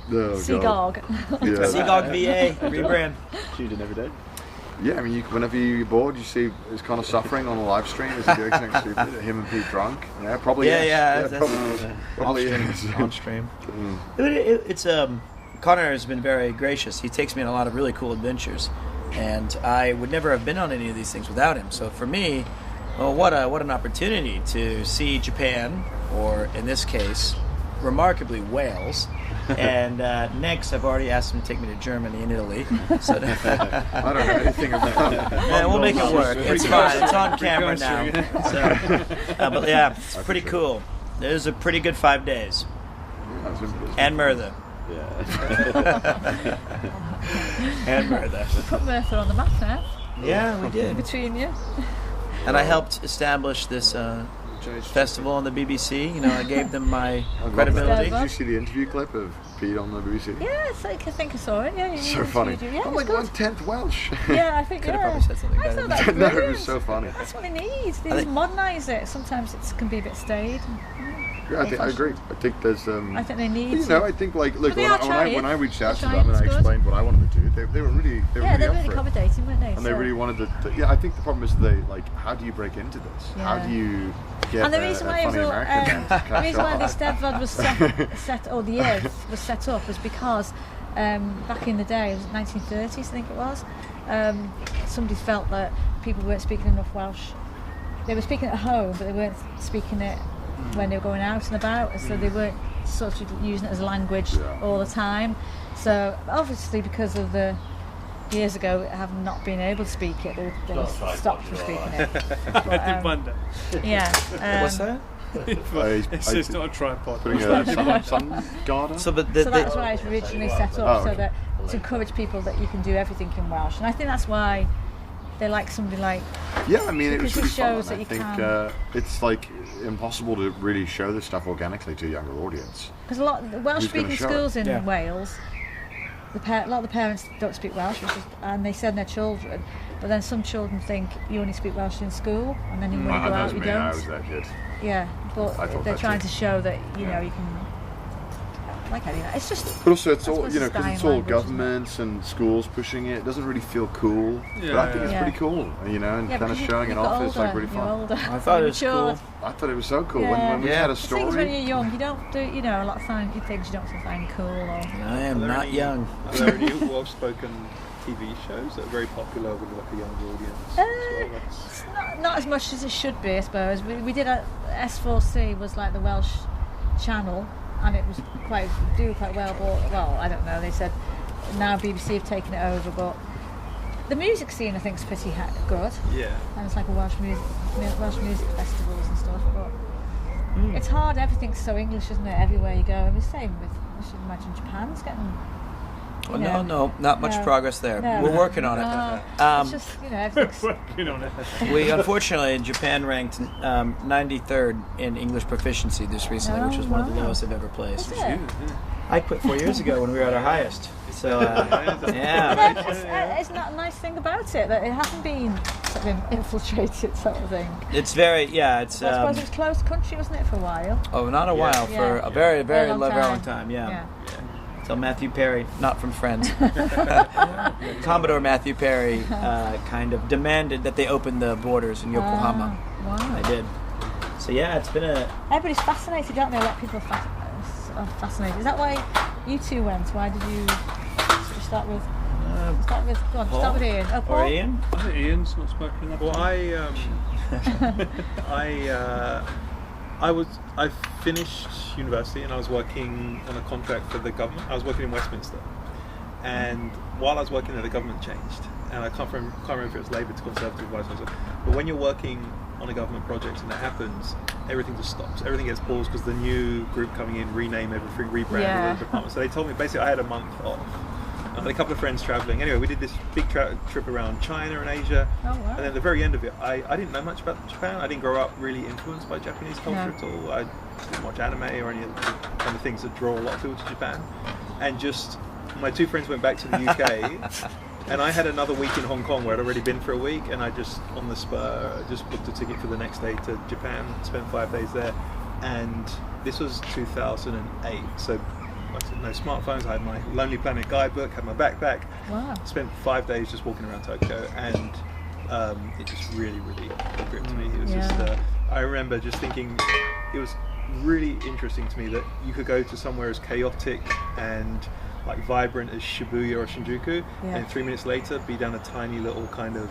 Oh, CDawg. Yeah. CDawgVA, rebrand. Tune in every day. Yeah, I mean, whenever you're bored, you see it's kind of suffering on a live stream. Is he doing something stupid? Him and Pete drunk? Yeah, probably. Yeah, yes. yeah. Probably On yes. stream. On stream. It's Connor has been very gracious. He takes me on a lot of really cool adventures, and I would never have been on any of these things without him. So for me, well, what an opportunity to see Japan, or in this case, remarkably Wales. And next, I've already asked him to take me to Germany and Italy. So I don't know anything about it. yeah, we'll make it work. It's fine. It's on camera now. So, but yeah, it's pretty cool. It was a pretty good 5 days. And Merthyr. Yeah. And Merthyr. Put Merthyr on the map now. Yeah, we did. Between you. And I helped establish this festival on the BBC. You know, I gave them my credibility. Did you see the interview clip of Pete on the BBC? Yeah, it's like, I think I saw it. Yeah, So funny. Yeah, I'm it's like good. 1/10 Welsh. Yeah, I think Could have yeah. probably said something I better. thought that was No, brilliant. it was so funny. That's what it needs. They I just think- modernise it. Sometimes it can be a bit staid. Yeah, I agree. I think there's. I think they need You to. know, I think like look But they when are I trying. reached out to They're them and I trying, it's good. explained what I wanted to do, they were really Yeah, they're up really for it. accommodating, weren't they? And they So- really wanted to. Yeah, I think the problem is they like, how do you break into this? How Yeah. do you get And the a reason why funny it was all, American man to the catch reason why on? this Devlad was set, or the Earth was set up was because back in the day, it was 1930s, I think it was. Somebody felt that people weren't speaking enough Welsh. They were speaking at home, but they weren't speaking it when they were going out and about, so they weren't sort of using it as a language all the time. So obviously, because of the years ago have not been able to speak it, they stopped from speaking it. But, I did wonder. Yeah. What's that? It's just not a tripod. Putting a sun guard on? So that's why it's originally set up, so that to encourage people that you can do everything in Welsh, and I think that's why they like somebody like. Yeah, I mean, it was really shows fun. that I think it's like impossible to really show this stuff organically to a younger audience. Because a lot of Welsh-speaking schools in Wales, a lot of the parents don't speak Welsh, and they send their children. But then some children think you only speak Welsh in school, and then when you go out, you don't. I was that kid. Yeah, but they're trying to show that you know you can. Like I mean, it's just. But also, it's all because it's all governments and schools pushing it. It doesn't really feel cool. Yeah. But I think it's pretty cool, and kind of showing it off is like really fun. I thought it was cool. I thought it was so cool when we had a story. The things when you're young, you don't do a lot of things you don't find cool. Or I am not young. Are there any Welsh-spoken TV shows that are very popular with like a younger audience? It's not as much as it should be, I suppose. We did S4C was like the Welsh channel. And it was quite well, but I don't know. They said now BBC have taken it over, but the music scene I think is pretty good. Yeah. And it's like a Welsh music festivals and stuff. But it's hard. Everything's so English, isn't it? Everywhere you go. And the same with I should imagine Japan's getting. No, not much progress there. No. We're working on it. It's just everything's working on it. We unfortunately, Japan ranked 93rd in English proficiency this recently, which was one of the lowest they've ever placed. I quit 4 years ago when we were at our highest. So yeah. It's not a nice thing about it that it hasn't been sort of infiltrated, sort of thing. It's very I suppose it was closed country, wasn't it, for a while? Oh, not a while, for a very, very long time. Yeah. So Matthew Perry, not from Friends, Commodore Matthew Perry kind of demanded that they open the borders in Yokohama. Wow. I did. So yeah, it's been Everybody's fascinated, don't they? A lot of people are fascinated. Is that why you two went? Why did you start with? Go on, start with Ian. Oh, Paul? Or Ian? I think Ian's not spoken enough. Well, I finished university and I was working on a contract for the government. I was working in Westminster, and while I was working there, the government changed, and I can't remember if it was Labour to Conservative, vice versa. But when you're working on a government project and that happens, everything just stops. Everything gets paused because the new group coming in rename everything, rebrand all the departments. So they told me basically I had a month off. I had a couple of friends travelling. Anyway, we did this big trip around China and Asia. Oh, wow. And then at the very end of it, I didn't know much about Japan. I didn't grow up really influenced by Japanese culture at all. I didn't watch anime or any of the kind of things that draw a lot of people to Japan. And just, my two friends went back to the UK, and I had another week in Hong Kong where I'd already been for a week, and I just, on the spur, just booked a ticket for the next day to Japan, spent 5 days there. And this was 2008, so no smartphones. I had my Lonely Planet guidebook, had my backpack. Wow. Spent 5 days just walking around Tokyo, and it just really, really gripped me. It was just, I remember just thinking, it was really interesting to me that you could go to somewhere as chaotic and like vibrant as Shibuya or Shinjuku, and 3 minutes later be down a tiny little kind of.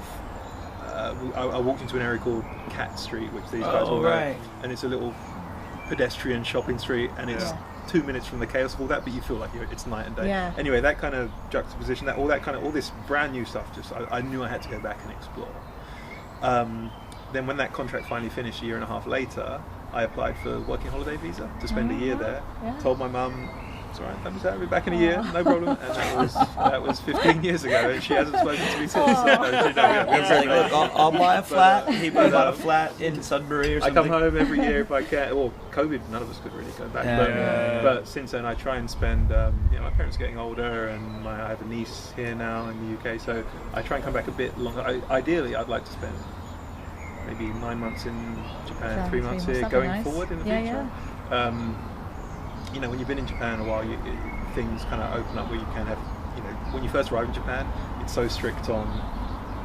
I walked into an area called Cat Street, which these guys all know, and it's a little pedestrian shopping street, and it's 2 minutes from the chaos of all that, but you feel like it's night and day. Yeah. Anyway, that kind of juxtaposition, all this brand new stuff, just I knew I had to go back and explore. Then when that contract finally finished a year and a half later, I applied for working holiday visa to spend a year there. Told my mum, it's all right, I'll be back in a year, no problem. And that was 15 years ago, and she hasn't spoken to me since. I'll buy a flat. He bought a flat in Sudbury or something. I come home every year if I can. Well, COVID, none of us could really go back. But since then, I try and spend. My parents are getting older, and I have a niece here now in the UK, so I try and come back a bit longer. Ideally, I'd like to spend maybe 9 months in Japan, 3 months here, going forward in the future. When you've been in Japan a while, things kind of open up where you can have, when you first arrive in Japan, it's so strict on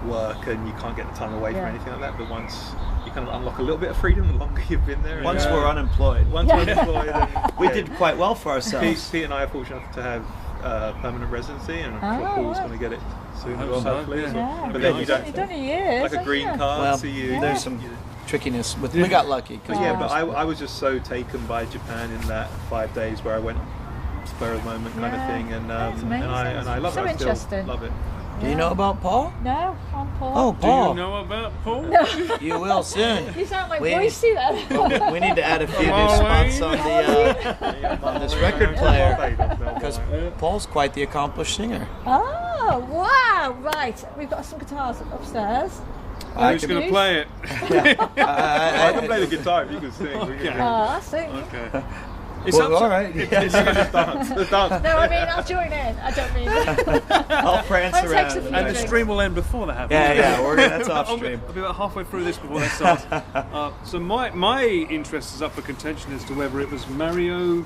work and you can't get the time away from anything like that. But once you kind of unlock a little bit of freedom, the longer you've been there. Once we're unemployed. Once we're unemployed. We did quite well for ourselves. Pete and I are fortunate enough to have permanent residency, and I'm sure Paul's going to get it soon as well, hopefully. Yeah. But then you don't. You've done a year. Like a green card, Well, so you. there's some trickiness with. We got lucky. But yeah, but I was just so taken by Japan in that 5 days where I went spur of the moment kind of thing, and I love So it. I still interesting. love it. Do you know about Paul? No, I'm Paul. Oh, Do Paul. you know about Paul? No. You will soon. You sound like We- Boise then. We need to add a few new spots on this record player because Paul's quite the accomplished singer. Oh, wow, right. We've got some guitars upstairs. Who's going to play it? I can play the guitar if you can sing. I sing. Okay. Well, all right. It's dance. No, I mean, I'll join in. I don't mean I'll prance I'll take around. some few And the drinks. stream will end before that happens. Yeah, that's off I'll stream. be about halfway through this before that starts. So my interest is up for contention as to whether it was Mario,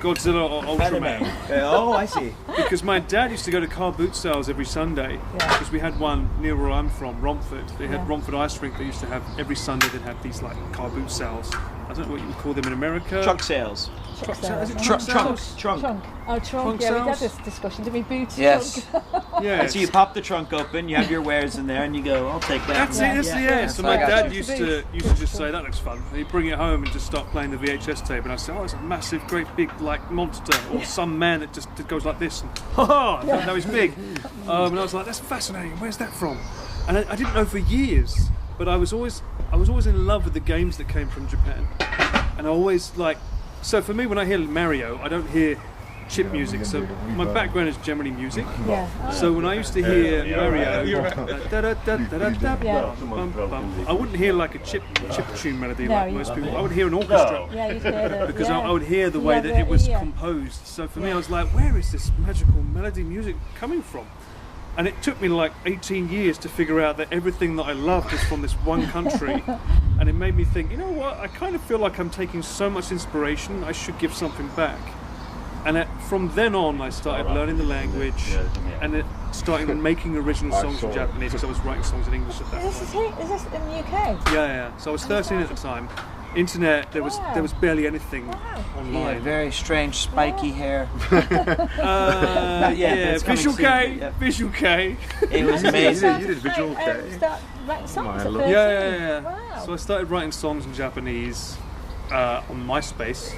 Godzilla, or Ultraman. Oh, I see. Because my dad used to go to car boot sales every Sunday. Because we had one near where I'm from, Romford. They had Romford Ice Rink. They used to have every Sunday. They'd have these like car boot sales. I don't know what you would call them in America. Truck sales. Truck sales. Is it Trunk. Trunk. Oh, trunk. Yeah, we had this discussion. Did we boot Yes. trunk? Yeah. And so you pop the trunk open, you have your wares in there, and you go, I'll take that. That's it. That's the end. So my I got dad you. used to just say that looks fun. He'd bring it home and just start playing the VHS tape, and I say, oh, it's a massive, great big like monster or some man that just goes like this, and ha! Now he's big. And I was like, that's fascinating. Where's that from? And I didn't know for years, but I was always in love with the games that came from Japan, and I always like. So for me, when I hear Mario, I don't hear chip music. So my background is generally music. Yeah. So when I used to hear Mario, Yeah. I wouldn't hear like a chip tune melody like most people. I would hear an orchestra. Yeah, you'd hear it. Because yeah. I would hear the way Yeah, that it was yeah. composed. So for me, I was like, where is this magical melody music coming from? And it took me like 18 years to figure out that everything that I loved is from this one country. And it made me think, you know what, I kind of feel like I'm taking so much inspiration, I should give something back. And from then on, I started learning the language and started making original songs in Japanese, because I was writing songs in English at that point. Is this in the UK? Yeah. So I was 13 at the time. Internet, there was barely anything online. Yeah, very strange spiky hair. Yeah, Visual K, Visual K. It was amazing. You did Visual K. Start writing songs at 13? Yeah. Wow. So I started writing songs in Japanese on MySpace.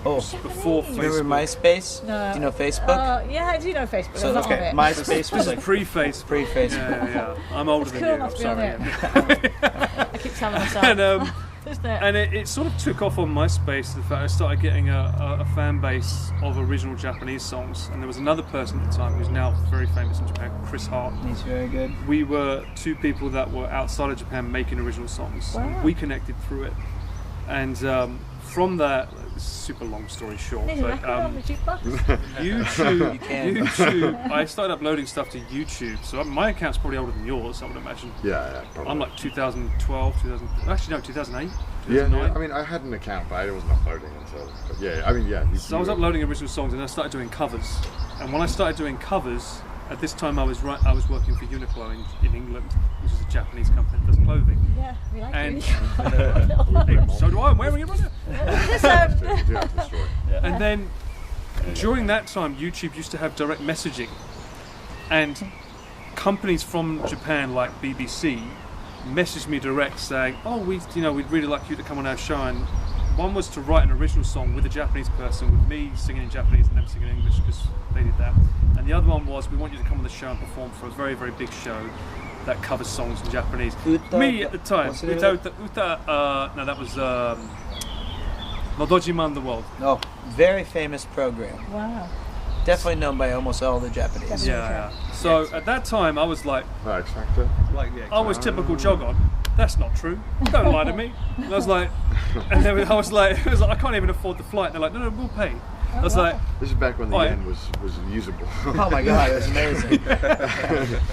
Oh, Before remember Facebook. MySpace? No. Do you know Facebook? Yeah, I do know Facebook. So, I'm not on it. MySpace was like Pre-Facebook. pre-Facebook. Yeah. I'm older It's than cool you. not I'm to be on sorry. it. I keep telling myself. And, Isn't it? and it sort of took off on MySpace. The fact I started getting a fan base of original Japanese songs, and there was another person at the time who's now very famous in Japan, Chris Hart. He's very good. We were two people that were outside of Japan making original songs. Wow. We connected through it, and from that, super long story short, Need a but record on the jukebox. YouTube. I started uploading stuff to YouTube, so my account's probably older than yours, I would imagine. Yeah, probably. I'm like 2012, 2008. Yeah, 2009. I mean, I had an account, but I wasn't uploading until. But yeah, I mean, yeah. So I was uploading original songs, and I started doing covers. And when I started doing covers, at this time I was working for Uniqlo in England, which is a Japanese company that does clothing. Yeah, we like And it. so do I. I'm wearing it right now. And then during that time, YouTube used to have direct messaging, and companies from Japan like BBC messaged me direct saying, "Oh, we'd really like you to come on our show." And one was to write an original song with a Japanese person, with me singing in Japanese and them singing in English, because they did that. And the other one was, we want you to come on the show and perform for a very, very big show that covers songs in Japanese. Me at the time, that was Nodojiman the World. No, very famous program. Wow. Definitely known by almost all the Japanese. Yeah. So at that time, I was like, X Factor. I was typical Jogon. That's not true. Don't lie to me. And I was like, I was like, I can't even afford the flight. They're like, no, we'll pay. I was like, this is back when the yen was usable. Oh my god, it was amazing.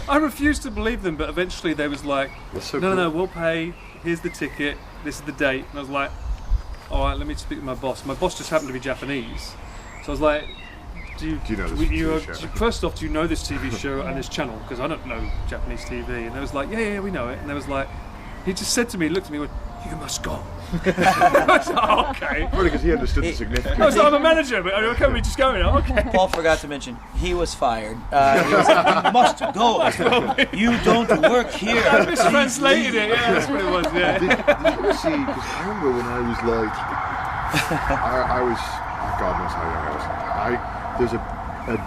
I refused to believe them, but eventually they was like, no, we'll pay. Here's the ticket. This is the date. And I was like, all right, let me speak with my boss. My boss just happened to be Japanese, so I was like, do you know this TV show? First off, do you know this TV show and this channel? Because I don't know Japanese TV. And they was like, yeah, we know it. And they was like, he just said to me, looked at me, went, you must go. I was like, okay. Probably because he understood the significance. I was like, I'm a manager, but okay, we just going. Okay. Paul forgot to mention he was fired. He was like, you must go. You don't work here. I mistranslated it. Yeah, that's what it was. Yeah. Did you ever see? Because I remember when I was like, I was, oh God knows how young I was. There's a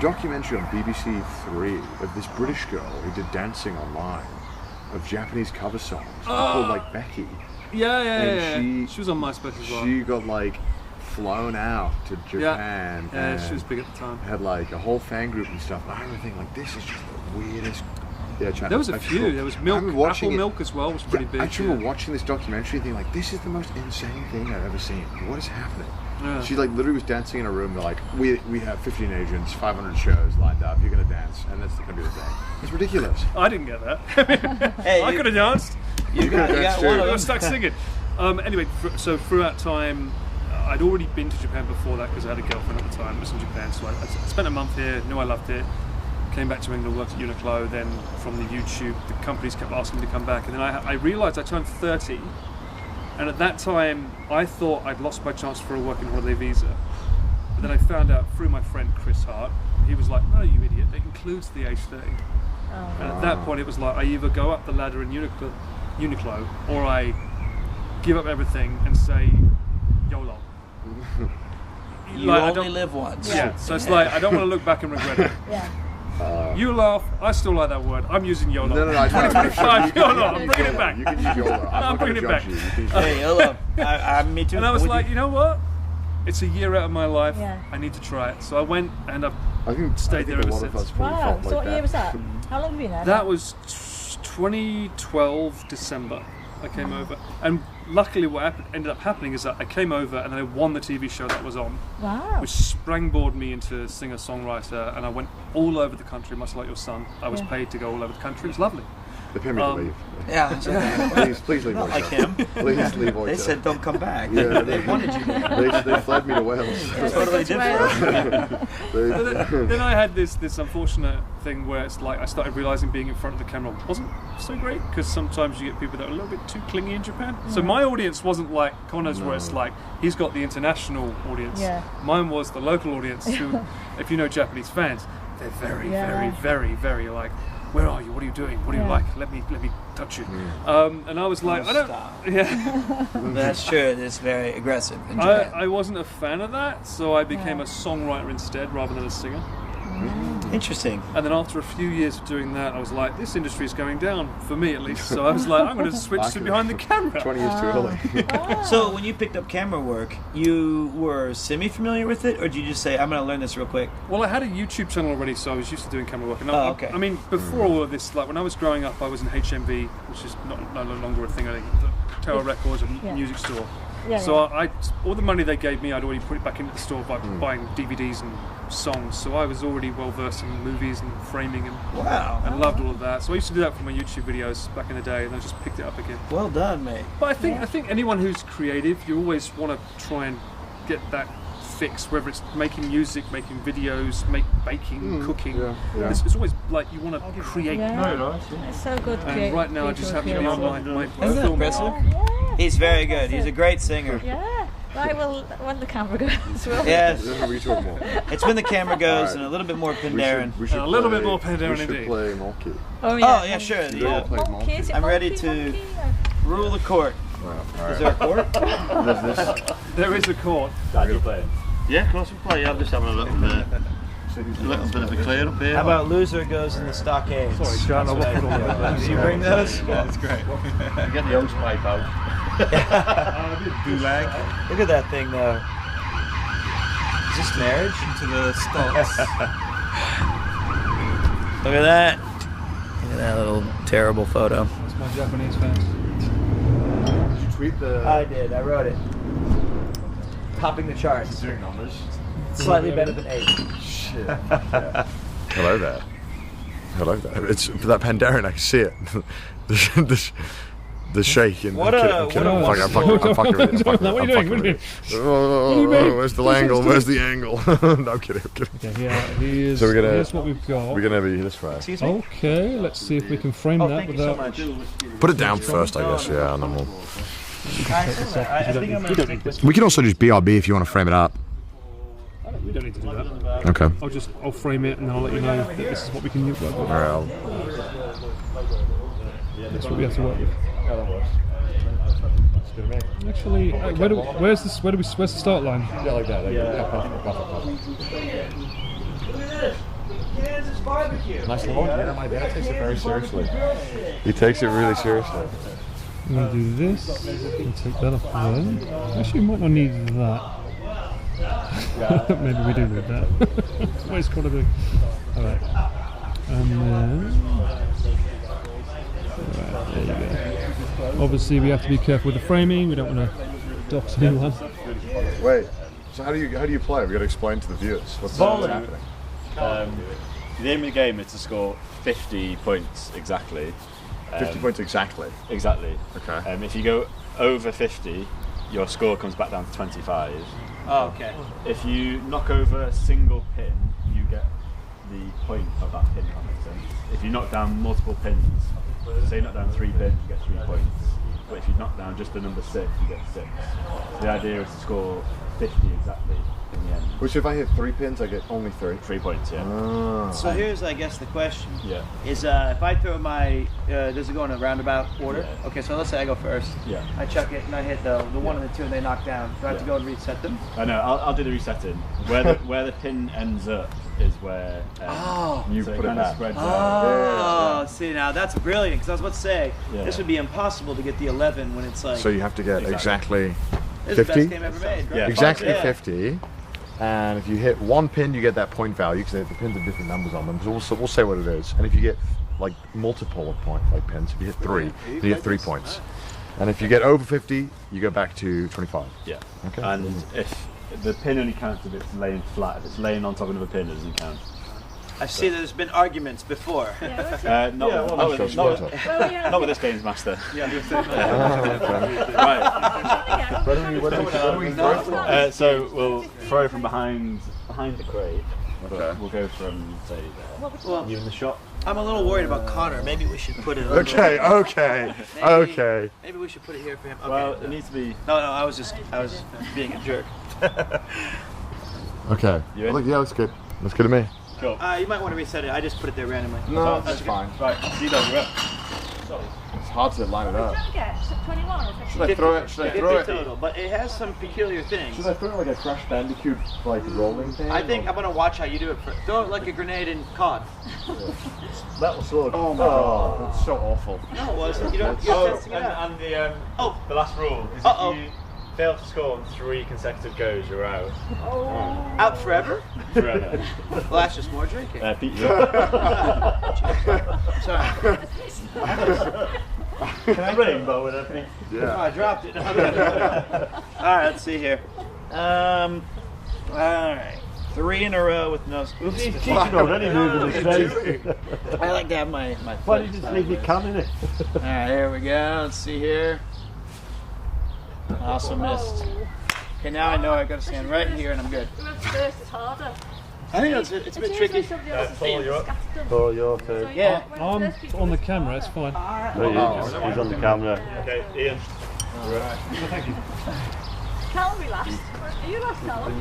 documentary on BBC 3 of this British girl who did dancing online of Japanese cover songs called like Becky. Yeah. She was on MySpace as well. She got like flown out to Japan. Yeah, and she was big at the time. Had like a whole fan group and stuff. I remember thinking like, this is just the weirdest. Yeah, China. There was a few. There was Milk, Apple Milk as well was pretty big. I just remember watching this documentary and thinking like, this is the most insane thing I've ever seen. What is happening? Yeah. She like literally was dancing in a room. They're like, we have 15 agents, 500 shows lined up. You're gonna dance, and that's gonna be the thing. It's ridiculous. I didn't get that. Hey, I could have danced. You got one. I was stuck singing. Anyway, so through that time, I'd already been to Japan before that because I had a girlfriend at the time. Was in Japan, so I spent a month here. Knew I loved it. Came back to England, worked at Uniqlo. Then from the YouTube, the companies kept asking me to come back, and then I realised I turned 30. And at that time, I thought I'd lost my chance for a working holiday visa. But then I found out through my friend Chris Hart, he was like, no, you idiot, it includes the age 30. And at that point, it was like, I either go up the ladder in Uniqlo or I give up everything and say, YOLO. You only live once. Yeah, so it's like, I don't want to look back and regret it. Yeah. You laugh, I still like that word. I'm using YOLO. No, I 2025, YOLO, I'm bringing it back. You can use YOLO. I'm bringing it back. Hey, YOLO. Me too. And I was like, you know what? It's a year out of my life. Yeah. I need to try it. So I went and I think stayed there ever since. Wow. So what year was that? How long have you been there? That was 2012 December. I came over, and luckily what ended up happening is that I came over and I won the TV show that was on. Wow. Which springboarded me into singer-songwriter, and I went all over the country, much like your son. I was paid to go all over the country. It was lovely. They paid me to leave. Yeah. Please leave. Not like him. Please leave. They said don't come back. Yeah, they wanted you there. They fled me to Wales. That's totally different. Then I had this unfortunate thing where it's like I started realising being in front of the camera wasn't so great, because sometimes you get people that are a little bit too clingy in Japan. So my audience wasn't like Connor's, where it's like he's got the international audience. Yeah. Mine was the local audience who, if you know Japanese fans, they're very, very, very, very like, where are you? What are you doing? What do you like? Let me touch you. And I was like, I don't. Stop. Yeah. That's true. It's very aggressive in Japan. I wasn't a fan of that, so I became a songwriter instead rather than a singer. Interesting. And then after a few years of doing that, I was like, this industry is going down, for me at least. So I was like, I'm going to switch to behind the camera. 20 years too early. So when you picked up camera work, you were semi-familiar with it, or did you just say, I'm going to learn this real quick? Well, I had a YouTube channel already, so I was used to doing camera work. And okay. I mean, before all of this, like when I was growing up, I was in HMV, which is no longer a thing. I think the Tower Records, a music store. So I all the money they gave me, I'd already put it back into the store by buying DVDs and songs. So I was already well versed in movies and framing and loved all of that. So I used to do that for my YouTube videos back in the day, and I just picked it up again. Well done, mate. But I think anyone who's creative, you always want to try and get that fix, whether it's making music, making videos, baking, cooking. It's always like you want to create. It's so good. And right now I just happen to be on my Isn't that film. impressive? He's very good. He's a great singer. Yeah. Right, well, when the camera goes, Yes. We talk more. It's when the camera goes and a little bit more Pindarin. We should a little bit more Pindarin We should indeed. play Monkey. Oh yeah, sure. Monkey. I'm ready to rule the court. Is there a court? There's this. There is a court. Dad, you playing? Yeah, of course we play. I'm just having a little bit of a clear up here. How about loser goes in the stockade? Sorry, John, I won't put on that. Do you bring those? Yeah, that's great. You get the hose pipe out. Gulag. Look at that thing though. Is this marriage? Into the stocks. Look at that. Look at that little terrible photo. That's my Japanese fans. Did you tweet the... I did. I wrote it. Topping the charts. Doing numbers. Slightly better than 8. Shit. Yeah. Hello there. Hello there. It's for that Pandaren. I can see it. The shake in what I'm fucking with it. What are you doing? Where's the angle? Where's the angle? No, I'm kidding. Okay, so here's what we've got. We're gonna be this way. Excuse me? Okay, let's see if we can frame that thank without. you so much. Put it down first, I guess. Yeah, and then we'll. We can also just BRB if you want to frame it up. We don't need to do that. Okay. I'll frame it and then I'll let you know that this is what we can work with. Alright. That's what we have to work with. Actually, where's the start line? Yeah, like that. Kansas barbecue. Nice little yeah, my dad takes it very seriously. He takes it really seriously. I'm going to do this and take that off there. Actually, we might not need that. Maybe we do need that. What it's got to be. Alright. And then... Right, there you go. Obviously, we have to be careful with the framing. We don't want to dox anyone. Wait. So how do you play? We got to explain to the viewers what's happening. The aim of the game is to score 50 points exactly. 50 points exactly? Exactly. Okay. If you go over 50, your score comes back down to 25. Oh, okay. If you knock over a single pin, you get the point of that pin, if that makes sense. If you knock down multiple pins, say you knock down 3 pins, you get 3 points. But if you knock down just the number 6, you get 6. So the idea is to score 50 exactly in the end. Which if I hit 3 pins, I get only 3? 3 points, yeah. Oh. So here's, I guess, the question. Yeah. Is if I throw my, does it go in a roundabout order? Yeah. Okay, so let's say I go first. Yeah. I chuck it and I hit the 1 and the 2 and they knock down. Do I have to go and reset them? I know. I'll do the resetting. Where the pin ends up is where you so put it back. spreads Oh, out. see now that's brilliant because I was about to say Yeah. this would be impossible to get the 11 when it's like. So you have to get exactly This is the 50? best game ever made. Yeah, exactly yeah. 50. And if you hit 1 pin, you get that point value because the pins have different numbers on them. So we'll say what it is. And if you get like multiple of pins, if you hit 3, you get 3 points. And if you get over 50, you go back to 25. Yeah. Okay. And if the pin only counts if it's laying flat. If it's laying on top of another pin, it doesn't count. I see there's been arguments before. Not with this game's master. Yeah. Right. Where do we throw from? So we'll throw from behind the crate. Okay. We'll go from say Well, you in the shot. I'm a little worried about Connor. Maybe we should put it. Okay. Maybe we should put it here for him. Okay. Well, it needs to be. No, I was being a jerk. Okay. You in? Yeah, that's good. That's good to me. Cool. You might want to reset it. I just put it there randomly. No, that's fine. Right, CDawg, you're up. It's hard to line it up. What did you get? 21 or 50? Should I throw it? Should I throw it? Total, but it has some peculiar things. Should I throw it like a Crash Bandicoot like rolling thing? I think I'm gonna watch how you do it. Throw it like a grenade in COD. That was so. Oh my god, that's so awful. No, it wasn't. You're testing it out. And the last rule is if you fail to score on 3 consecutive goes, you're out. Out forever? Forever. Well, that's just more drinking. Pete, you're up. Sorry. Can I rainbow with everything? Yeah. Oh, I dropped it. Okay. All right, let's see here. All right. 3 in a row with no scoops. He's cheating already moving his face. I like to have my Why did you just leave your can in it? All right, here we go. Let's see here. Also missed. Okay, now I know I gotta stand right here and I'm good. Whoever's first is harder. I think it's a bit tricky. Paul, you're up. Oh, your turn. Yeah. I'm on the camera, it's fine. There he is. He's on the camera. Okay, Ian. Thank you. Callum be last. Are you last, Callum?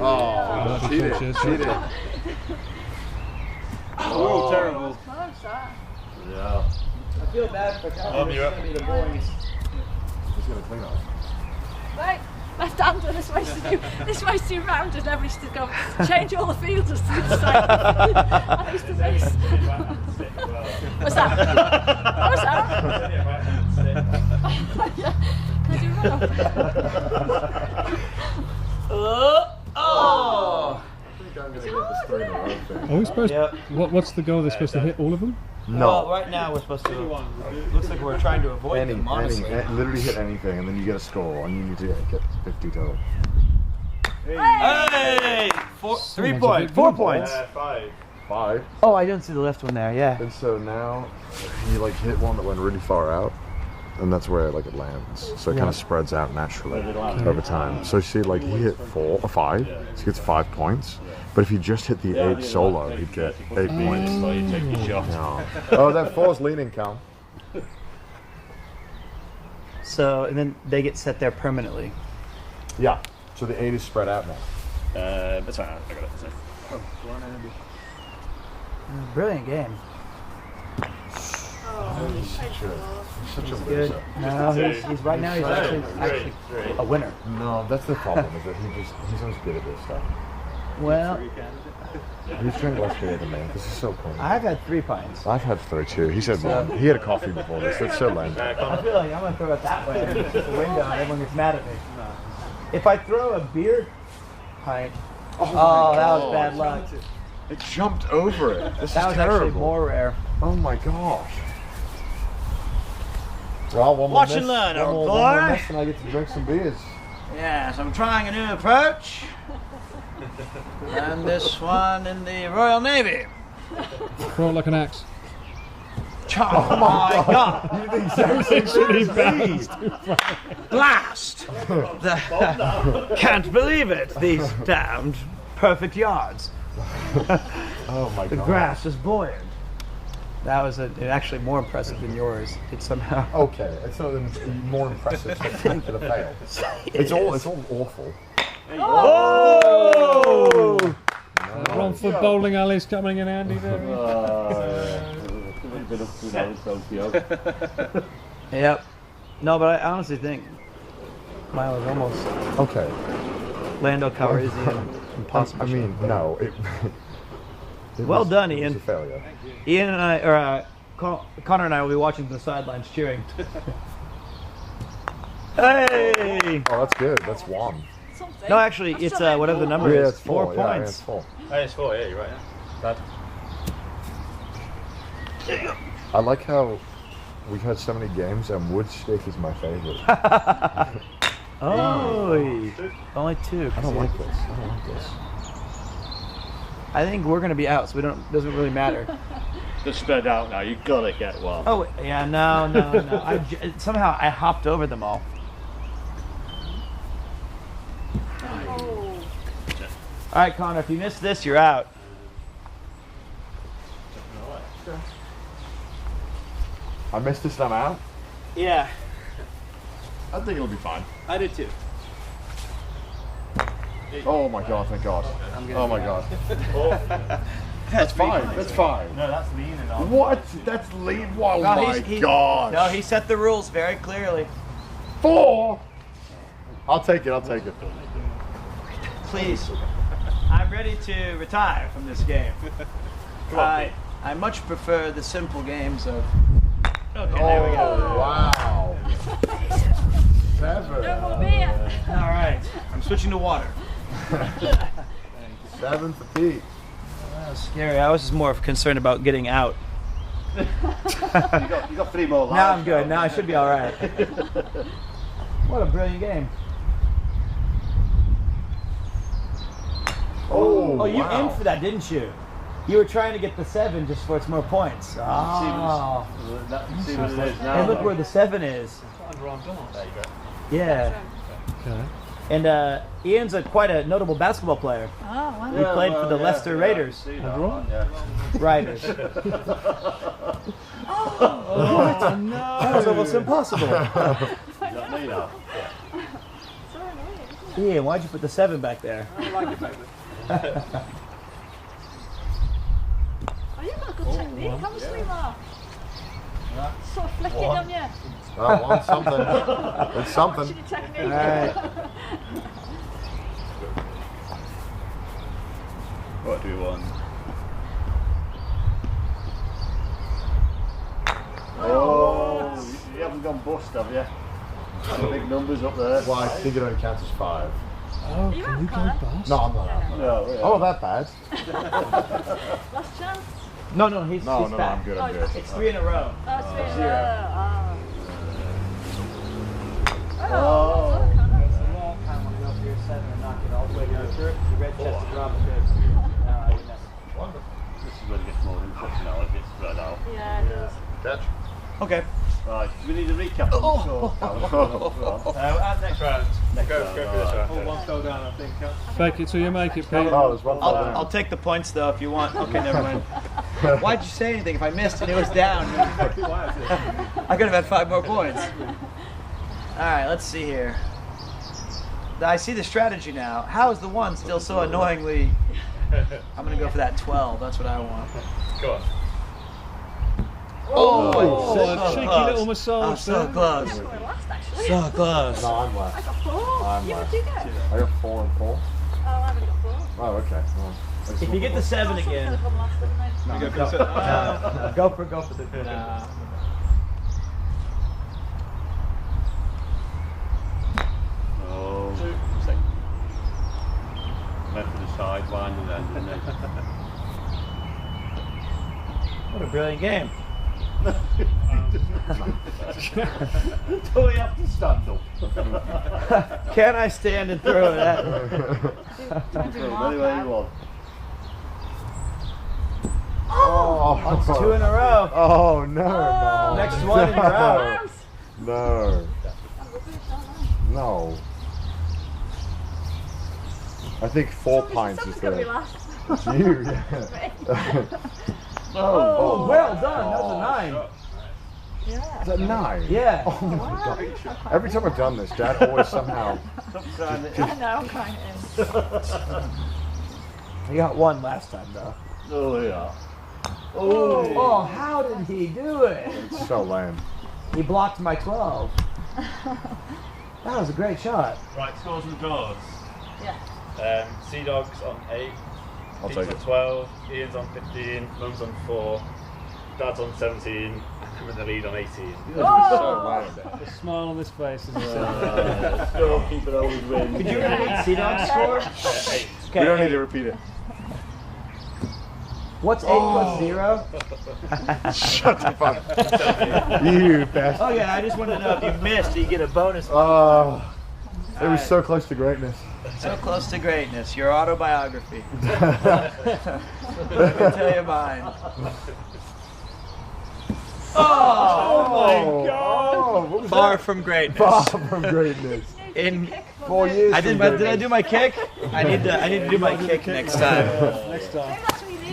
Oh, cheated. Oh, terrible. Close, that. Yeah. I feel bad for Callum. You're up. The boys. He's gonna clean up. Right. Left-hander, this way's too round and everybody's to go change all the fielders to the side. I used to miss. What's that? What was that? Can I do Oh! Are we supposed what's the goal? They're supposed to hit all of them? No. Well, right now we're supposed to. Looks like we're trying to avoid them, honestly. Literally hit anything, and then you get a score, and you need to get 50 total. Hey! 3 points. 4 points. 5. Oh, I didn't see the left one there. Yeah. And so now you like hit one that went really far out, and that's where like it lands. So it kind of spreads out naturally over time. So you see, like he hit 4 or 5, so he gets 5 points. But if you just hit the 8 solo, he'd get 8 points. So you take your shot. No. Oh, that 4's leaning, Cal. So, and then they get set there permanently. Yeah. So the 8 is spread out now. That's fine. I got it. So. Oh, Brilliant game. He's such a Good. loser. No, he's right now. He's actually a winner. No, that's the problem. Is that he's always good at this stuff. Well, He's drinking less beer than me. This is so cool. I've had 3 pints. I've had 3 too. He said 1. He had a coffee before this. That's so lame. I feel like I'm gonna throw it that way. It's the window, and everyone gets mad at me. If I throw a beer pint, oh that was bad luck. It jumped over it. This That is was terrible. actually more rare. Oh my gosh. Well, one Watch more and miss. learn, One old more boy. miss and I get to drink some beers. Yes, I'm trying a new approach. And this one in the Royal Navy. Throw it like an axe. Oh my God! You did the exact same thing as me. Blast! Can't believe it. These damned perfect yards. Oh my The god. grass is buoyant. That was actually more impressive than yours. It somehow. Okay, it's not more impressive. Spectacular fail. It's all awful. Oh! Romford bowling alley's coming in handy there. Yep. No, but I honestly think mine was almost. Okay. Lando Calrissian impossible. I mean, no. It Well was, done, it Ian. was a failure. Ian and I, or Connor and I will be watching from the sidelines cheering. Hey! Oh, that's good. That's 1. No, actually, it's whatever the number Yeah, is. it's 4. 4 Yeah, points. it's 4. Oh, it's 4. Yeah, you're right. Yeah. I like how we've had so many games and wood stick is my favorite. Oh, only 2. I don't like this. I don't like this. I think we're gonna be out, so doesn't really matter. They're spread out now. You've got to get one. Oh yeah, no. Somehow I hopped over them all. All right, Connor, if you miss this, you're out. I missed this and I'm out? Yeah, I think it'll be fine. I did too. Oh my god, thank god. Oh my god. That's fine. That's fine. No, that's lean and all. What? That's lean. Oh No, my god. No, he set the rules very clearly. 4. I'll take it. I'll take it. Please, I'm ready to retire from this game. I much prefer the simple games of. Okay, there we go. Wow. 7. No more beer. All right, I'm switching to water. 7 for Pete. That was scary. I was just more concerned about getting out. You got 3 more lives. Now I'm good. Now I should be all right. What a brilliant game. Oh, you aimed for that, didn't you? You were trying to get the 7 just for its more points. Oh. See what it is now. And look where the 7 is. Yeah. Okay. And Ian's quite a notable basketball player. Oh, wow. He played for the Leicester Raiders. Riders. Oh, no. That was almost impossible. Ian, why'd you put the 7 back there? Oh, you've got a good technique, obviously, Mark. Sort of flicking on you. I want something. It's something. Watching your technique. All right. What do we want? Oh, you haven't gone bust, have you? Some big numbers up there. Well, I think it only counts as 5. Oh, You can you out, go Connor? bust? No, I'm not out. No, yeah. Oh, that bad. Last chance. No, he's No, back. I'm good. I'm good. It's 3 in a row. Oh, it's been, Zero. oh, Connor. It's a long time when you go for your 7 and knock it all the way down. The red chest to drop it good. This is where it gets more interesting now, if it's spread out. Yeah, it does. Catch. Okay. Right, we need a recap. Next round. Go for this one. Oh, one fell down, I think. Fake it till you make it, Pete. Oh, there's one fell down. I'll take the points though if you want. Okay, never mind. Why'd you say anything if I missed and it was down? I could have had 5 more points. right, let's see here. I see the strategy now. How is the 1 still so annoyingly... I'm going to go for that 12. That's what I want. Go on. Oh, cheeky little massage. So close. So close. No, I'm left. I got 4. I'm Yeah, left. what did you get? I got 4 and 4. Oh, I've only got 4. Oh, okay. Well, If you get the 7 again... Go for the... Nah. Oh. Left to the side, blind and then, didn't it? What a brilliant game. Do we have to stand up? Can I stand and throw it at Anyway, you want. Oh, that's 2 in a row. Oh, no. Next one and you're out. No. No. I think 4 pints is there. It's you, yeah. Oh, well done. That was a 9. Yeah. Is that 9? Yeah. Oh my god. Every time I've done this, Dad always somehow... I know, I'm crying it in. You got 1 last time, though. Oh, yeah. Oh, how did he do it? It's so lame. He blocked my 12. That was a great shot. Right, scores and draws. Yeah. CDawg's on 8. I'll Pete's take on it. 12. Ian's on 15. Mum's on 4. Dad's on 17. I'm in the lead on 18. The smile on his face as he said. Still keep it always win. Could you repeat CDawg's score? 8. Okay, We don't need 8. to repeat it. What's 8 plus 0? Shut the fuck up. You bastard. Oh yeah, I just wanted to know if you missed, you get a bonus. Oh, it was so close to greatness. So close to greatness. Your autobiography. Let me tell you mine. Oh my God! Oh, what was Far that? from greatness. Far from greatness. In 4 years. did I do my kick? I need to do my kick next time. Next time.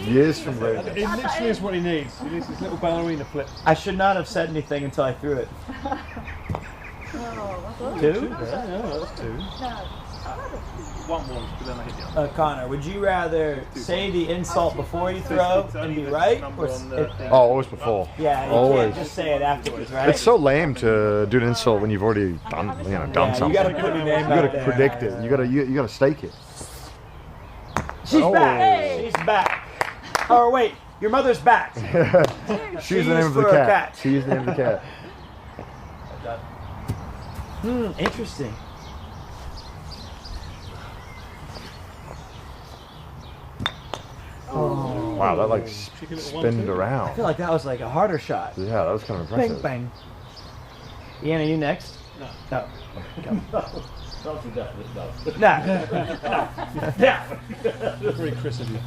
Years from greatness. It literally is what he needs. He needs his little ballerina flip. I should not have said anything until I threw it. Oh, 2? Yeah, that's 2. no. 1-1, but then I hit you. Connor, would you rather say the insult before you throw and be right? Or Oh, always before. yeah, you Always. can't just say it afterwards, right? It's so lame to do an insult when you've already done, done Yeah, something. you gotta put your name You gotta out there. predict it. You gotta stake it. She's Oh. back! She's back! Oh wait, your mother's back! She's the name of the for a cat. cat. She's the name of the cat. Interesting. Oh. Wow, that like Cheeky little spinned 1-2. I around. feel like that was like a harder shot. Yeah, that was kind of Bang, impressive. bang. Ian, are you next? No. No. That's a definite no. Nah. Yeah. Very Chris of you.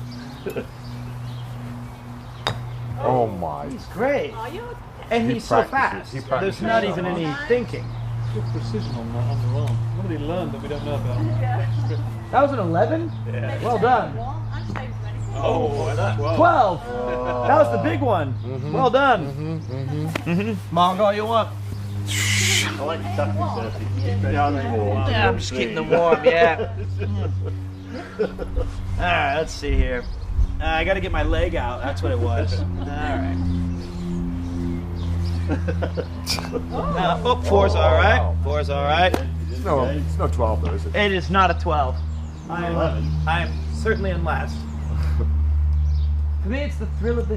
Oh my. He's great. Are you? And He he's so practices. fast. He There's practices not so even much. any thinking. Good precision on that underarm. What did he learn that we don't know about? That was an 11? Yeah. Well done. I'm staying for anything. Oh, that 12. That was the big one. Well done. Mong all you want. I like the tactics there. Keep the hands warm. Yeah, I'm just keeping them warm, yeah. Alright, let's see here. I gotta get my leg out. That's what it was. Alright. Oh, 4's alright. 4's alright. It's no 12 though, is it? It is not a 12. I am certainly in last. For me, it's the thrill of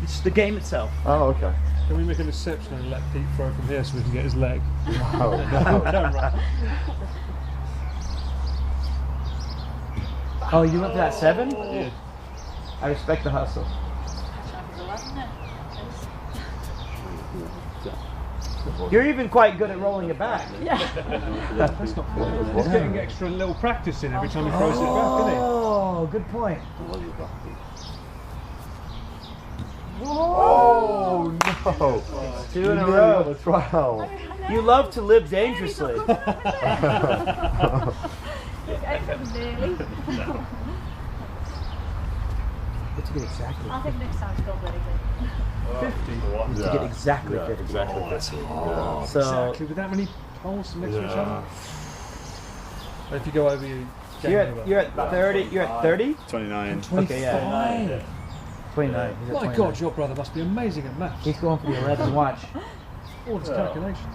it's the game itself. Oh, okay. Can we make an exception and let Pete throw from here so we can get his leg? No, no. Don't run. Oh, you went for that 7? Yeah. I respect the hustle. You're even quite good at rolling it back. Yeah. That's not fair. He's getting extra little practice in every time he throws it back, isn't he? Oh, good point. Oh no! 2 in a You row. nearly got a 12. You love to live dangerously. Nearly. But to get exactly I think next time's gone very good. 50. to get exactly 50. Exactly. So Exactly, with that many holes next to each other. And if you go over, you You're at 30. You're at 30. 29. Okay, yeah. 29. He's at My 29. God, your brother must be amazing at maths. He's going for the 11. Watch. All this calculation.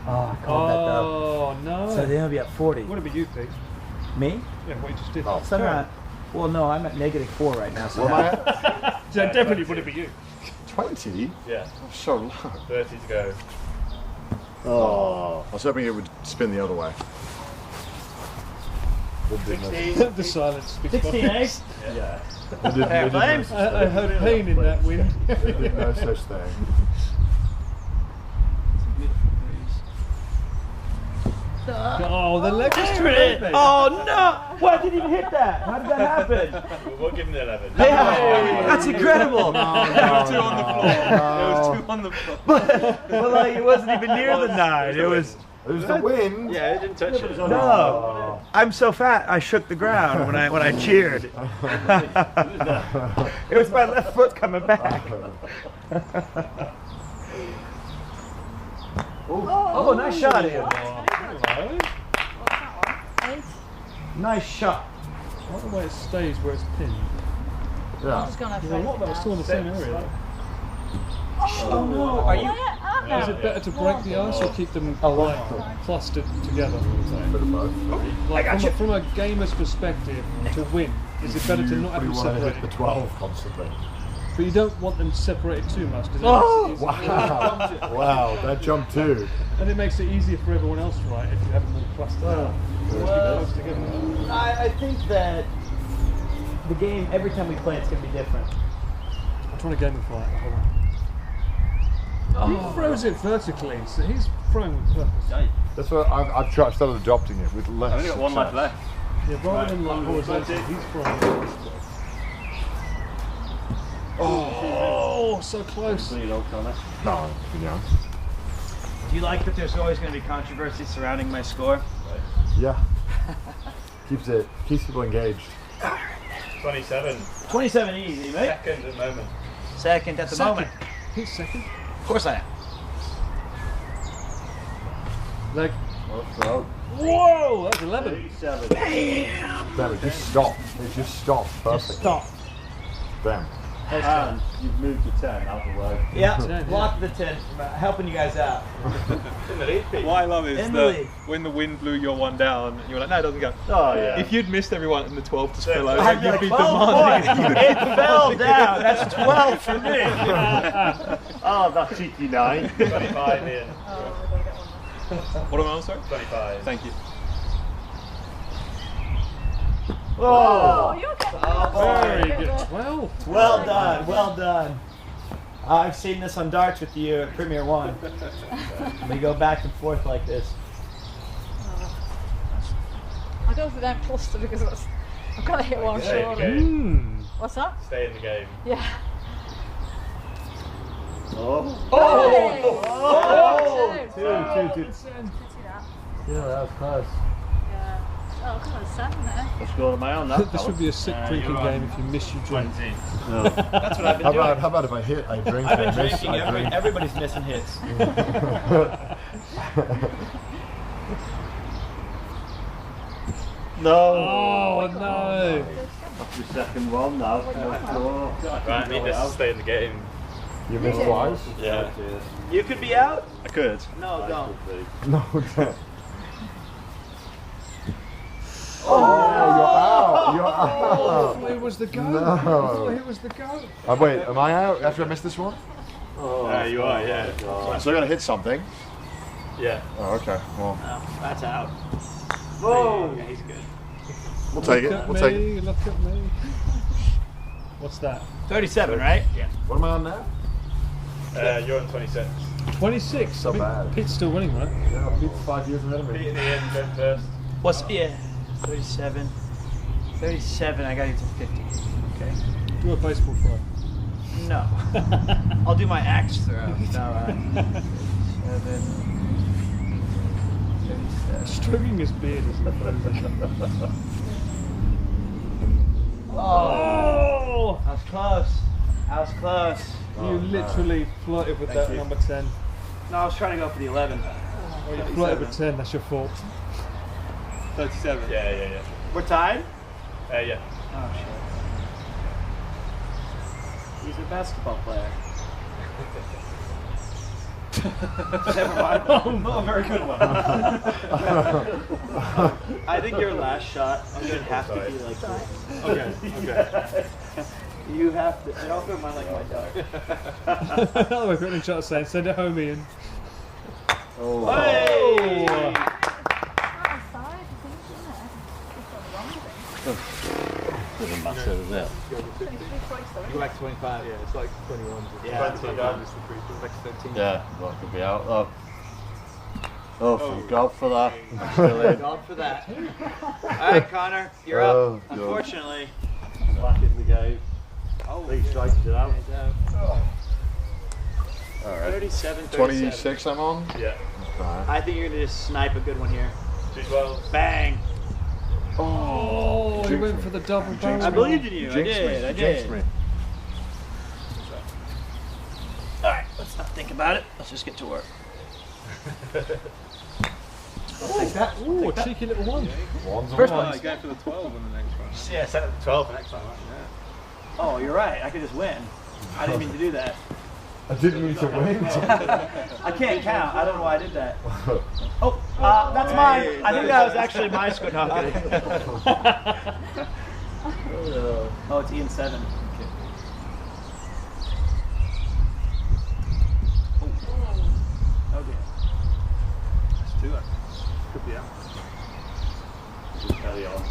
Oh, I called that though. Oh no. So then he'll be at 40. Would it be you, Pete? Me? Yeah, what you just did. So I'm at, well, no, I'm at -4 right now. So What am I at? So definitely would it be you? 20? Yeah. That's so low. 30 to go. Oh, I was hoping it would spin the other way. 16. The silence speaks 16, eh? Yeah. Fair claims. I heard pain in that wind. They did no such thing. Oh, the leg was too It. late. Oh no! What? I didn't even hit that. How did that happen? We'll give him the 11. Yeah, that's incredible. There was 2 on the floor. There was 2 on the floor. But like it wasn't even near the 9. It was. It was the wind. Yeah, it didn't touch it. No, I'm so fat. I shook the ground when I cheered. It was my left foot coming back. Oh, nice shot, Ian. Nice shot. I like the way it stays where it's pinned. Yeah. Just gonna You know what? That was still in the same area. Oh no! Are you? Is it better to break the ice or keep them like clustered together? Like from a gamer's perspective, to win, is it better to not have them You want to hit separated? the 12 constantly. But you don't want them separated too much because Wow, that jump too. and it makes it easier for everyone else, right? If you have them all clustered out. Well, Close together. I think that the game every time we play it's gonna be different. I'm trying to gamify it. Hold on. He throws it vertically, so he's throwing with purpose. That's what I've started adopting it with less. I've only got 1 life left. Yeah, rather than like horizontal, he's throwing it this way. Oh, so close. No, yeah. Do you like that there's always going to be controversy surrounding my score? Yeah. keeps people engaged. 27. 27 easy, mate. Second at the moment. Second at the moment. He's second. Of course I am. Leg. Oh, Whoa, that's 11. 37. damn, it just stopped. It just stopped. Perfect. Just stop. Damn. And you've moved the 10 out of the way. Yeah, block the 10. Helping you guys out. In the lead, Pete. What I love is In the that lead. when the wind blew your one down, you were like, no, it doesn't go. Oh, yeah. If you'd missed everyone and the 12 just fell I'd over, be you'd like, be 12 demanding. points. It fell down. That's 12 for me. Oh, that cheeky 9. 25 in. What am I on, sorry? 25. Thank you. Oh, Very good. 12. well done, well done. I've seen this on darts with you at Premier One. We go back and forth like this. I go for that cluster because I've got to hit one Stay in the surely. game. What's that? Stay in the game. Yeah. Two. Yeah, that was close. Yeah. Oh, come on, 7 there. What's going on my own now? This would be a sick drinking game if you miss, you drink. 20. That's what I've been doing. How about if I hit, I drink, I've I been miss, drinking. I drink. Everybody's missing hits. No. Oh no! That's your second one now. Right, I need this to stay in the game. You missed twice? Yeah. You could be out. I could. No, don't. No, don't. Oh, you're out. It was the go. No. It was the go. Wait, am I out after I missed this one? You are, yeah. So I gotta hit something. Yeah. Oh, okay. Well, That's out. Whoa. Yeah, he's good. we'll take Look it. at We'll take me, it. look at me. What's that? 37, right? Yeah. What am I on now? You're on 26. 26. So I think bad. Pete's still winning, right? Yeah, Pete's 5 years ahead of Pete me. in the end, then first. What's 37? 37. I got you to 50. Okay. Do a baseball throw. No. I'll do my axe throw. No, 7. 37. Stroking his beard is the Oh! I was close. I was close. You literally flirted with that number 10. No, I was trying to go for the 11. Flight over 10, that's your fault. 37. Yeah. We're tied? Yeah. Oh, shit. He's a basketball player. Never mind. Oh, very good one. I think your last shot should have to be like this. Okay. You have to. I also mine like my dog. We're putting in shot saying, send it home, Ian. Oh. Hey! Doesn't matter, does it? You like 25? Yeah, it's like 21. Yeah, 20 is the free throw, like 13. Yeah, well, could be out though. Oh, thank God for that. I'm still in. God for that. Alright, Connor, you're up. Unfortunately. Back in the game. Oh, 3 strikes it out. Alright. 37, 26 I'm on? Yeah. I think you're going to just snipe a good one here. 212. Bang. Oh, he went for the double barrel. I believed in you. I did. Alright, let's not think about it. Let's just get to work. I'll take that. Ooh, a cheeky little one. First one. Going for the 12 on the next one. Yeah, set up the 12 for next time. Yeah. Oh, you're right. I could just win. I didn't mean to do that. I didn't mean to win. I can't count. I don't know why I did that. Oh, that's mine. I think that was actually my score. No, I'm kidding. Oh, it's Ian 7. Okay. Oh dear. That's 2. Could be out. Just carry on.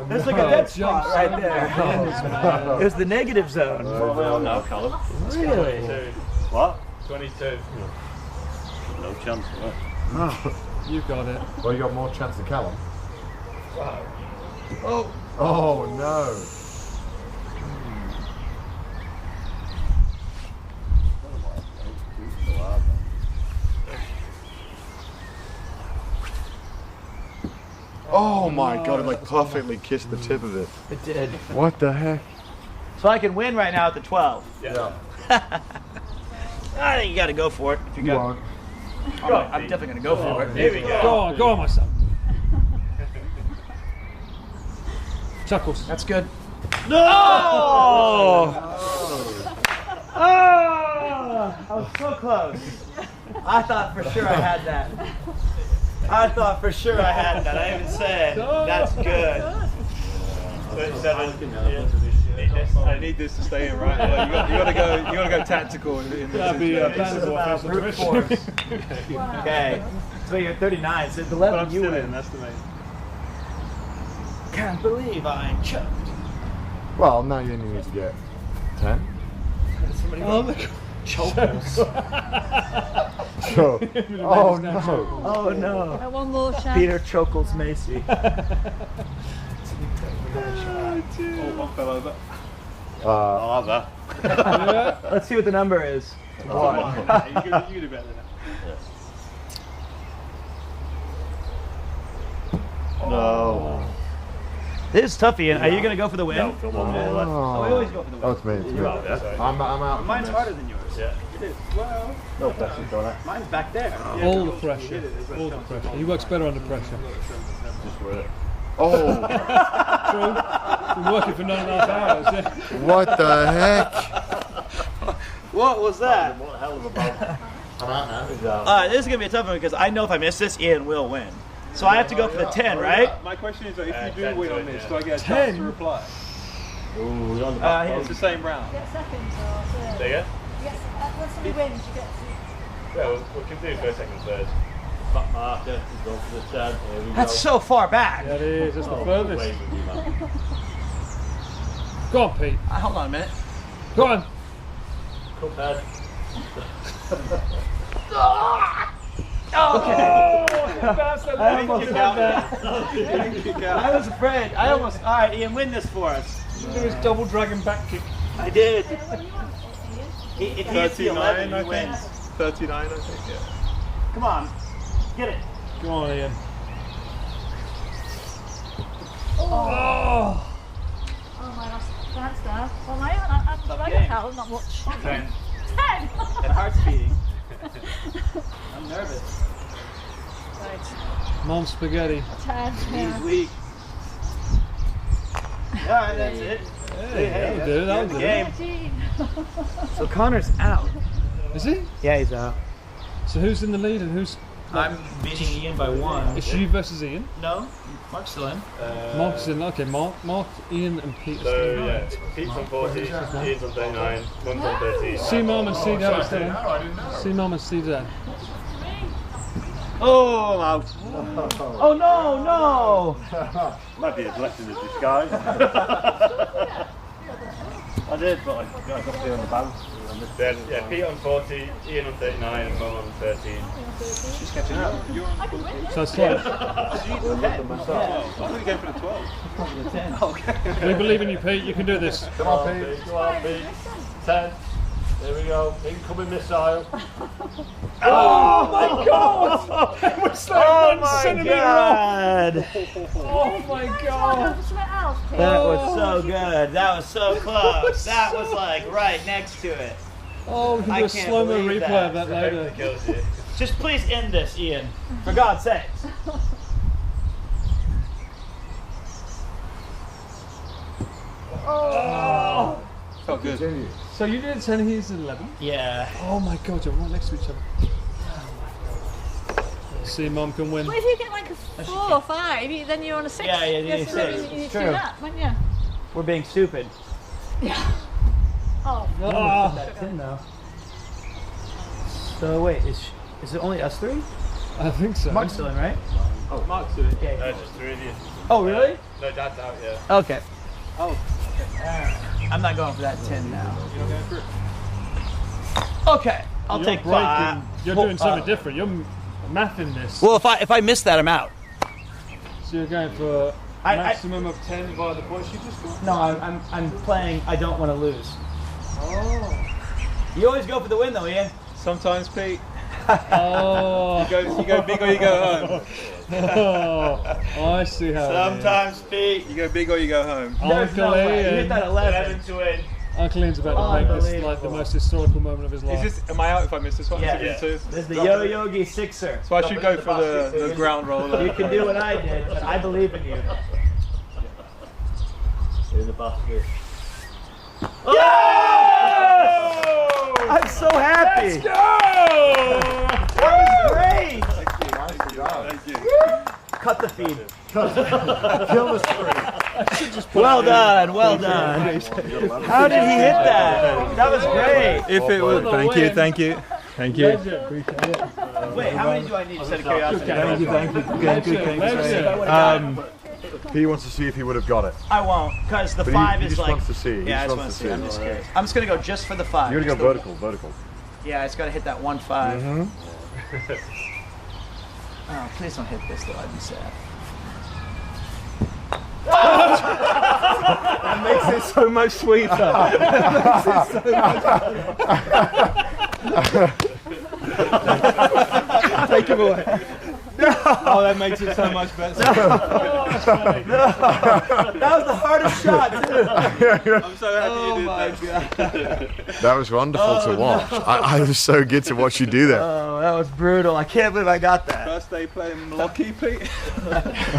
There's like a dead spot right there. It was the negative zone. Well, now, Callum. Really? What? 22. No chance of it. You got it. Well, you got more chance than Callum. Wow. Oh no. Oh my God, it like perfectly kissed the tip of it. It did. What the heck? So I can win right now at the 12. Yeah. I think you got to go for it. If you got. won't. I'm definitely going to go for it. Here we go. Go on, my son. Chuckles. That's good. No! Oh! I was so close. I thought for sure I had that. I thought for sure I had that. I even said, that's good. 37. I need this to stay in, right? Yeah, you gotta go tactical in this. That'd be Brute force. Okay. So you're 39. So the 11 But I'm you still win. in, that's the main. Can't believe I choked. Well, now you only need to get 10. Oh my God. Chokles. Sure. Oh no. Oh no. One more shot. Peter Chokles Macy. Oh, one fell over. I'll have that. Let's see what the number is. You can do better than that. No. This is tough, Ian. Are you going to go for the win? No, for one more left. Oh, we always go for the win. Oh, it's me. It's me. You're out, yeah? I'm out. Mine's harder than yours. Yeah. It is. Well, No pressure, Connor. mine's back there. All the pressure. All the pressure. He works better under pressure. Just work. Oh, True. Been working for 9.5 hours, yeah. what the heck? What was that? What a hell of a ball. I'm out now. He's out. This is going to be a tough one because I know if I miss this, Ian will win. So I have to go for the 10, right? My question is, though, if you do win on this, do I get a 10? chance to reply? Ooh, he's on the back. It's the same round. Get seconds or third. There you go. Yes, when somebody wins, you get. Well, we can do first, second, third. Back marker, he's going for the 10. Here we That's go. so far back. That is. That's the Oh, furthest. wave with you, man. Go on, Pete. Hold on a minute. Go on. Cuphead. Okay. I almost I was afraid. I almost. All right, Ian, win this for us. do his double dragon back kick. I did. What do you want, Ian? If he hits the 11, 39, I he think. wins. 39, I think, yeah. Come on, get it. Go on, Ian. Oh my gosh. Thanks, Dad. Well, mate, I'm not ready now, not much. 10. 10! And heart's beating. I'm nervous. Right. Mom spaghetti. 10. He's weak. Alright, that's it. Hey, that'll do. Game. So Connor's out. Is he? Yeah, he's out. So who's in the lead and who's... I'm beating Ian by 1. It's you versus Ian? No, Mark's still in. Mark's in, okay, Mark, Ian and Pete. So yeah, Pete's on 40, Ian's on 39, Mum's on 13. See Mum and see Dad. See Mum and see Dad. Oh, I'm out. Oh no, no! Might be a blessing in disguise. I did, but I got to be on the bounce. Then yeah, Pete on 40, Ian on 39, and Mum on 13. She's catching up. So it's 12. I thought you were going for the 12. 10. We believe in you, Pete. You can do this. Come on, Pete. Come on, Pete. 10. There we go. Incoming missile. Oh my God! It was like 1 centimetre off. Oh my God! That was so good. That was so close. That was like right next to it. Oh, we can do a slow-mo replay of that later. Just please end this, Ian. For God's sakes. Oh! Felt good. So you did 10, he's 11? Yeah. Oh my God, you're right next to each other. See, Mum can win. Well, if you get like a 4 or 5, then you're on a 6. Yeah, yeah, Yes, you so say. you need It's to do true. that, wouldn't you? We're being stupid. Yeah. Oh. Oh. That's 10 now. So wait, is it only us 3? I think so. Mark's still in, right? Oh, Mark's in it. Okay. No, just 3 of you. Oh, really? No, Dad's out, yeah. Okay. Oh. I'm not going for that 10 now. You're not going for it? Okay, I'll take 5. You're doing something different. You're mathing this. Well, if I miss that, I'm out. So you're going for a maximum of 10 via the points you just got? No, I'm playing. I don't want to lose. Oh. You always go for the win, though, Ian. Sometimes, Pete. Oh. You go big or you go home. Oh, I see how. Sometimes, Pete. You go big or you go home. Uncle You hit that 11 to win. Uncle Ian's about to make this like the most historical moment of his life. Is this? Am I out if I miss this one? Yeah. Is it 2? This is the Yo-Yogi Sixer. So I should go for the ground roller. You can do what I did, but I believe in you. In the basket. Yes! I'm so happy. Let's go! That was great. Thank you. Cut the feed. Kill the screen. Well done, well done. How did he hit that? That was great. If it was, thank you. Wait, how many do I need? Just out of curiosity. Thank you. Good. He wants to see if he would have got it. I won't, because the But 5 he is just like. wants to see. He Yeah, I just just want wants to to see. see. I'm just curious. I'm just gonna go just for the 5. You're gonna go vertical. Yeah, it's gotta hit that 1 5. Mm-hmm. Oh, please don't hit this though. I'd be sad. That makes it so much sweeter. Take him away. Oh, that makes it so much better. That was the hardest shot too. I'm so happy you did that. That was wonderful to watch. I was so good to watch you do that. Oh, that was brutal. I can't believe I got that. First day playing Locky, Pete.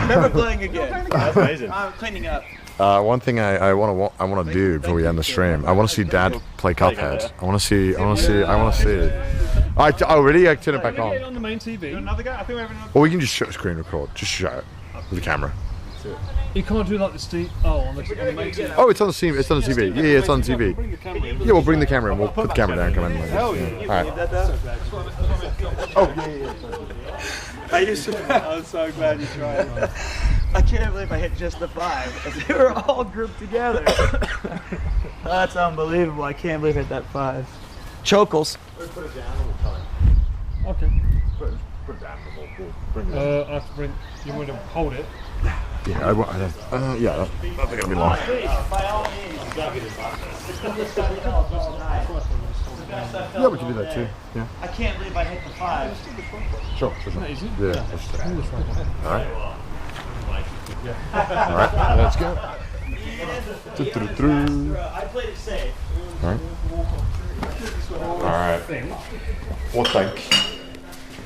Never playing again. That's amazing. I'm cleaning up. One thing I want to do before we end the stream, I want to see Dad play Cuphead. I want to see it. Oh really? I turn it back on. On the main TV. Another guy? I think we're having another. Or we can just screen record. Just show it with the camera. You can't do like the Steve. Oh, on the main TV. Oh, it's on the TV. It's on the TV. Yeah, it's on the TV. Yeah, we'll bring the camera in. We'll put the camera down. Come in. Hell yeah. All right. Oh yeah. I'm so glad you tried. I can't believe I hit just the 5. They were all grouped together. That's unbelievable. I can't believe I hit that 5. Chokles. Put it down all the time. Okay. Put it down. We'll bring it up. I have to bring. You want to hold it? Yeah, yeah. That's gonna be long. Yeah, we can do that too. Yeah. I can't believe I hit the 5. Sure. Easy. Yeah. All right. All right. Let's go. I played it safe. Alright. Well, thanks.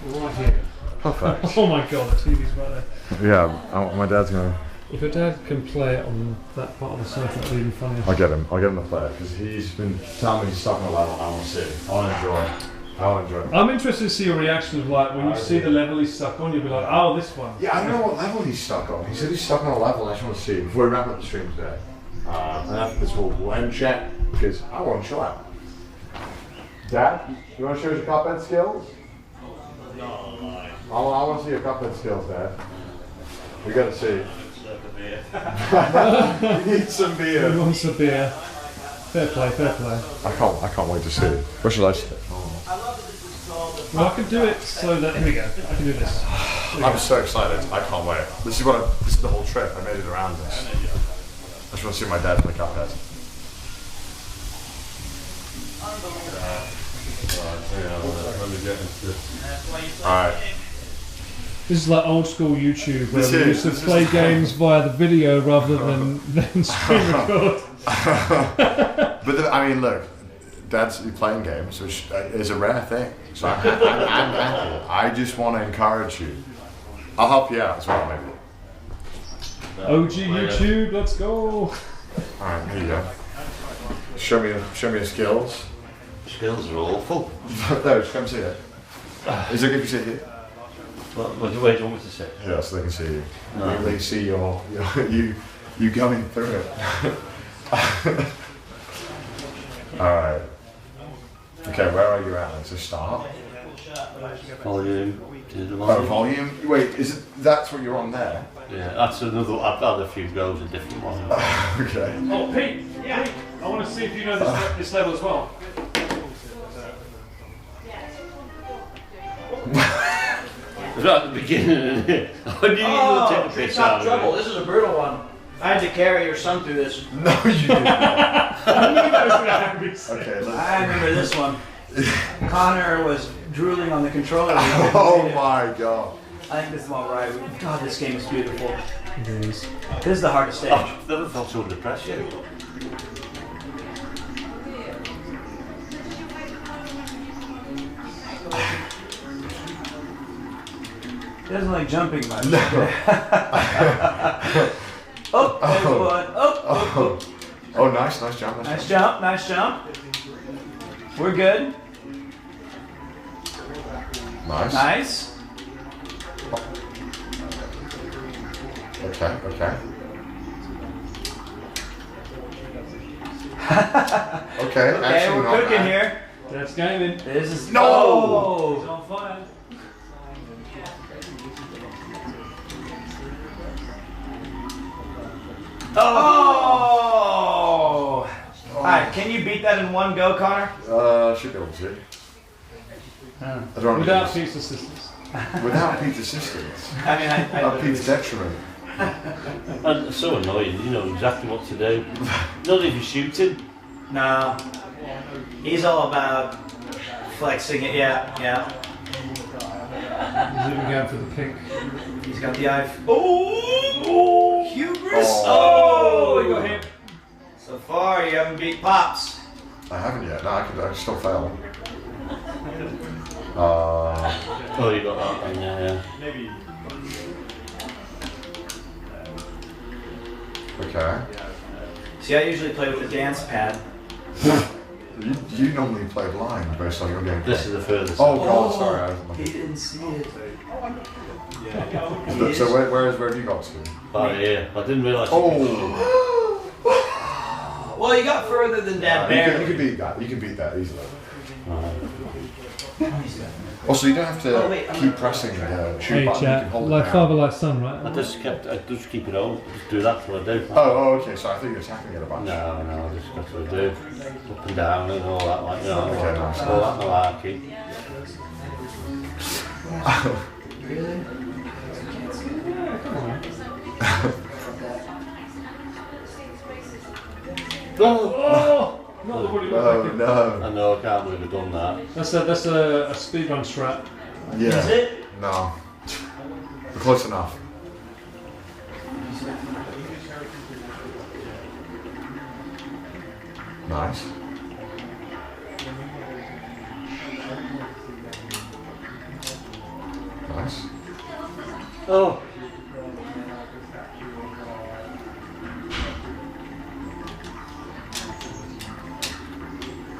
Right here. Perfect. Oh my god, the TV's right there. Yeah, my dad's gonna. If your dad can play it on that part of the sofa, it'd be even funnier. I'll get him to play it because he's been telling me he's stuck on a level. I want to see. I'll enjoy it. I'm interested to see your reaction of like when you see the level he's stuck on, you'll be like, oh, this one. Yeah, I don't know what level he's stuck on. He said he's stuck on a level. I just want to see before we wrap up the stream today. And after this, we'll end chat because I want to chill out. Dad, you want to show us your cuphead skills? No, I want to see your cuphead skills, Dad. We got to see. You need some beer. He wants a beer. Fair play, fair play. I can't wait to see it. Where should I sit? Well, I can do it so that, here we go, I can do this. I'm so excited. I can't wait. This is the whole trip. I made it around this. I just want to see my dad play cuphead. Alright. This is like old school YouTube where we used to play games via the video rather than screen record. But I mean, look, Dad's playing games, which is a rare thing. So I'm happy. I just want to encourage you. I'll help you out as well, maybe. OG YouTube, let's go. Alright, here you go. Show me your skills. Skills are awful. No, just come see it. Is it good to see you? Where do you want me to sit? Yeah, so they can see you. No. They see you going through it. Alright. Okay, where are you at? Let's just start. Volume. Oh, volume? Wait, that's what you're on there? Yeah, that's another. I've had a few goes at different ones. Okay. Oh, Pete, yeah. Pete, I want to see if you know this level as well. Right at the beginning, I knew you were going to take the piss out of trouble. it. This is a brutal one. I had to carry your son through this. No, you didn't. I knew that was going to happen. Okay, I remember this one. Connor was drooling on the controller. Oh my god. I think this is all right. God, this game is beautiful. It is. This is the hardest stage. I've never felt so depressed yet. He doesn't like jumping much. Oh, there's one. Oh. Oh, nice jump. Nice jump. We're good. Nice. Okay. Okay, actually we're not cooking bad. here. That's gaming. This is No! He's on fire. Oh! Alright, can you beat that in one go, Connor? Should be able to. Without Pete's assistance. Without Pete's assistance. I mean, At Pete's detriment. And it's so annoying, you know exactly what to do. Not even shooting. No. He's all about flexing it, yeah. He's even going for the pink. He's got the eye. Oh! Hubris! Oh, you got him. So far, you haven't beat Pops. I haven't yet. No, I can still fail. Oh, you got that one, yeah. Maybe. Okay. See, I usually play with the dance pad. You normally play blind based on your game. This is the furthest. Oh god, sorry. I was He didn't see it. So where have you got to? Oh yeah, I didn't realise. Well, you got further than Dad Bear. You can beat that. You can beat that easily. Also, you don't have to keep pressing the shoot Hey button. You chat, can hold like it father, down. like son, right? I just keep it on. Just do that till I do. Oh, okay. So I think you're attacking it a bunch. No, I just got to do up and down and all that, like, you know, Okay, nice. all that malarkey. Really? Oh! Not the one you got back in. No. I know, I can't believe I've done that. That's a speedrun strat. Yeah. Is it? No. We're close enough. Nice. Nice. Oh.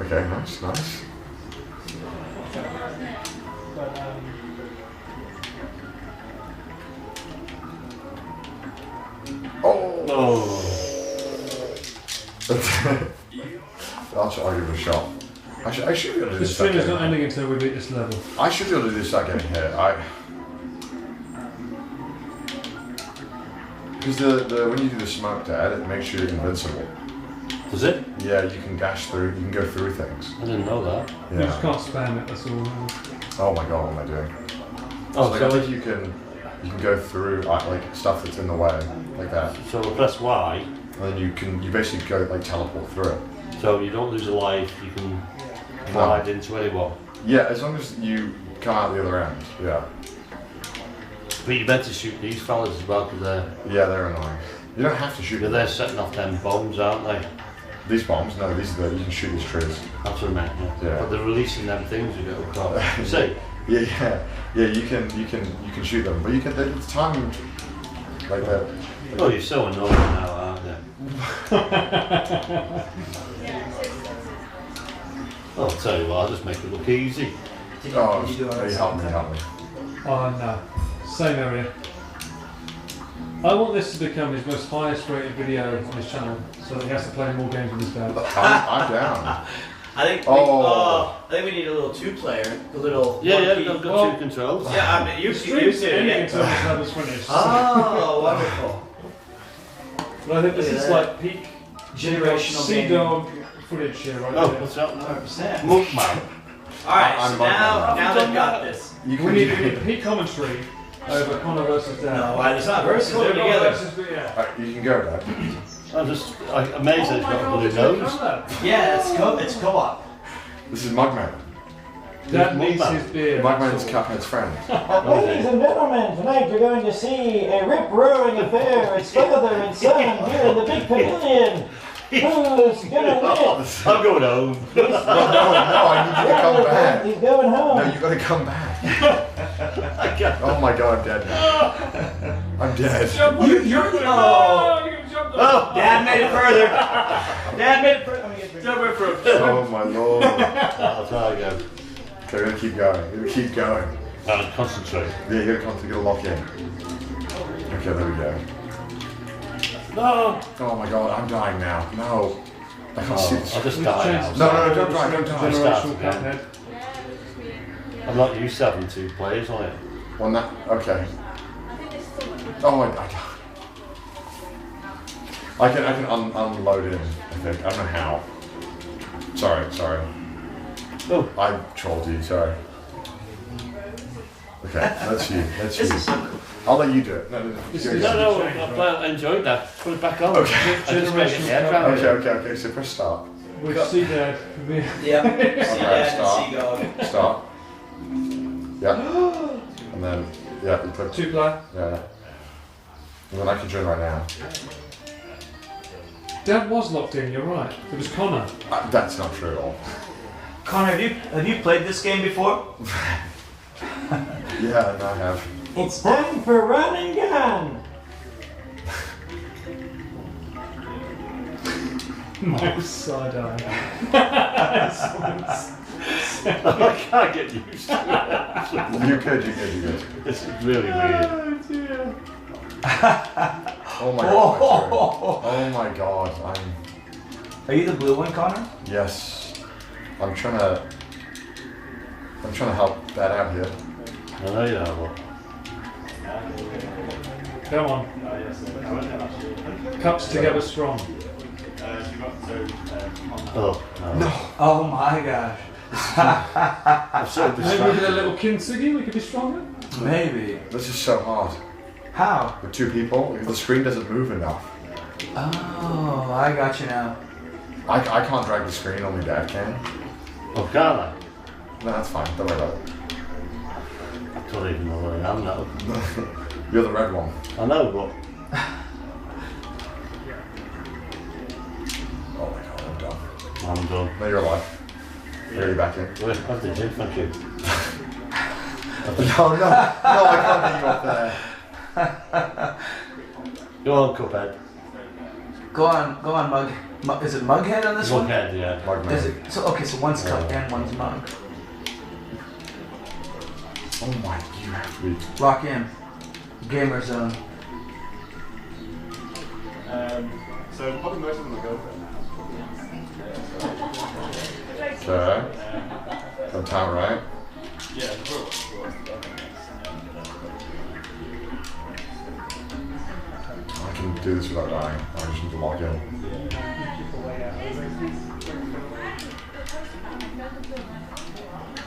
Okay, nice, nice. Oh! I'll give it a shot. I should be able to do The this. stream is not ending until we beat this level. I should be able to do this without getting hit. Because when you do the smoke dad, it makes you invincible. Does it? Yeah, you can dash through, you can go through things. I didn't know that. Yeah. You just can't spam it, that's all. Oh my god, what am I doing? Oh, so so I think you can go through like stuff that's in the way, like that. So press Y. And then you basically go like teleport through it. So you don't lose a life, you can glide into anyone. Yeah, as long as you come out the other end, yeah. But you better shoot these fellas as well, because they're annoying. You don't have to shoot them. They're setting off them bombs, aren't they? These bombs? No, these are you can shoot these trees. That's what I meant, yeah. But they're releasing them things you go across. You see? Yeah, you can shoot them, but you can. It's timed like that. Oh, you're so annoying now, aren't you? I'll tell you what, I'll just make it look easy. Oh, help me. Oh no. Same area. I want this to become his most highest rated video on his channel, so that he has to play more games with his dad. I'm down. I think we need a little 2-player, a little. Yeah, we've got 2 controls. Yeah, I mean, you stream it until this level's finished. Oh, wonderful. But I think this is like peak generational CDawg footage here, right? Oh, there. what's that? 100%. Monkman. Alright, so now they've got this. We need peak commentary over Connor versus Dan. No, it's not versus, they're together. You can go, Dad. I'm just amazed that it's got a blue nose. Yeah, it's co-op. This is Mugman. Dad needs his beer. Mugman's Cuphead's friend. Ladies and gentlemen, tonight you're going to see a rip-roaring affair. It's father and son here in the big pavilion. Who's gonna win? I'm going home. No, I need you to come back. He's going home. No, you gotta come back. Oh my god, I'm dead now. I'm dead. Dad made it further. Dad made it further. Oh my lord. I'll try again. Okay, we're gonna keep going. We're gonna keep going. Concentrate. Yeah, you gotta concentrate, you gotta lock in. Okay, there we go. No! Oh my god, I'm dying now. No. I can't see this. I'll just die now. No, don't die, don't die. Start again. I'm not used to having 2 players on it. Well, no, okay. Oh, I can unload it, I think. I don't know how. Sorry. Oh. I trolled you, sorry. Okay, that's you. I'll let you do it. I enjoyed that. Put it back on. Okay. Okay, so press start. With CDawg. Yep. Okay, start. Yeah. And then, you put 2-player. Yeah. And then I can join right now. Dad was locked in, you're right. It was Connor. That's not true at all. Connor, have you played this game before? Yeah, I have. It's time for run and gun. No side-eye. I can't get used to it. You're good. This is really weird. Oh dear. Oh my god. Oh my god. Are you the blue one, Connor? Yes. I'm trying to help that out here. I know you are, but... Come on. Cups together strong. Oh, no. Oh my gosh. I'm so Maybe distracted. with a little kintsugi we could be stronger? Maybe. This is so hard. How? With 2 people, the screen doesn't move enough. Oh, I got you now. I can't drag the screen, only Dad can. Oh, can I? No, that's fine. Don't worry about it. I don't even know where I am now. You're the red one. I know, but... Oh my god, I'm done. I'm done. No, you're alive. Are you back in? Well, I did it, thank you. No, I can't get you up there. Go on, Cuphead. Go on, Mug. Is it Mughead on this one? Mughead, yeah. Mugman. Is it? So okay, so one's Cup and one's Mug. Oh my, you have to be. Lock in. Gamer zone. So probably most of them will go for it now. Okay. Sometime, right? Yeah, I can do this without dying. I just need to log in.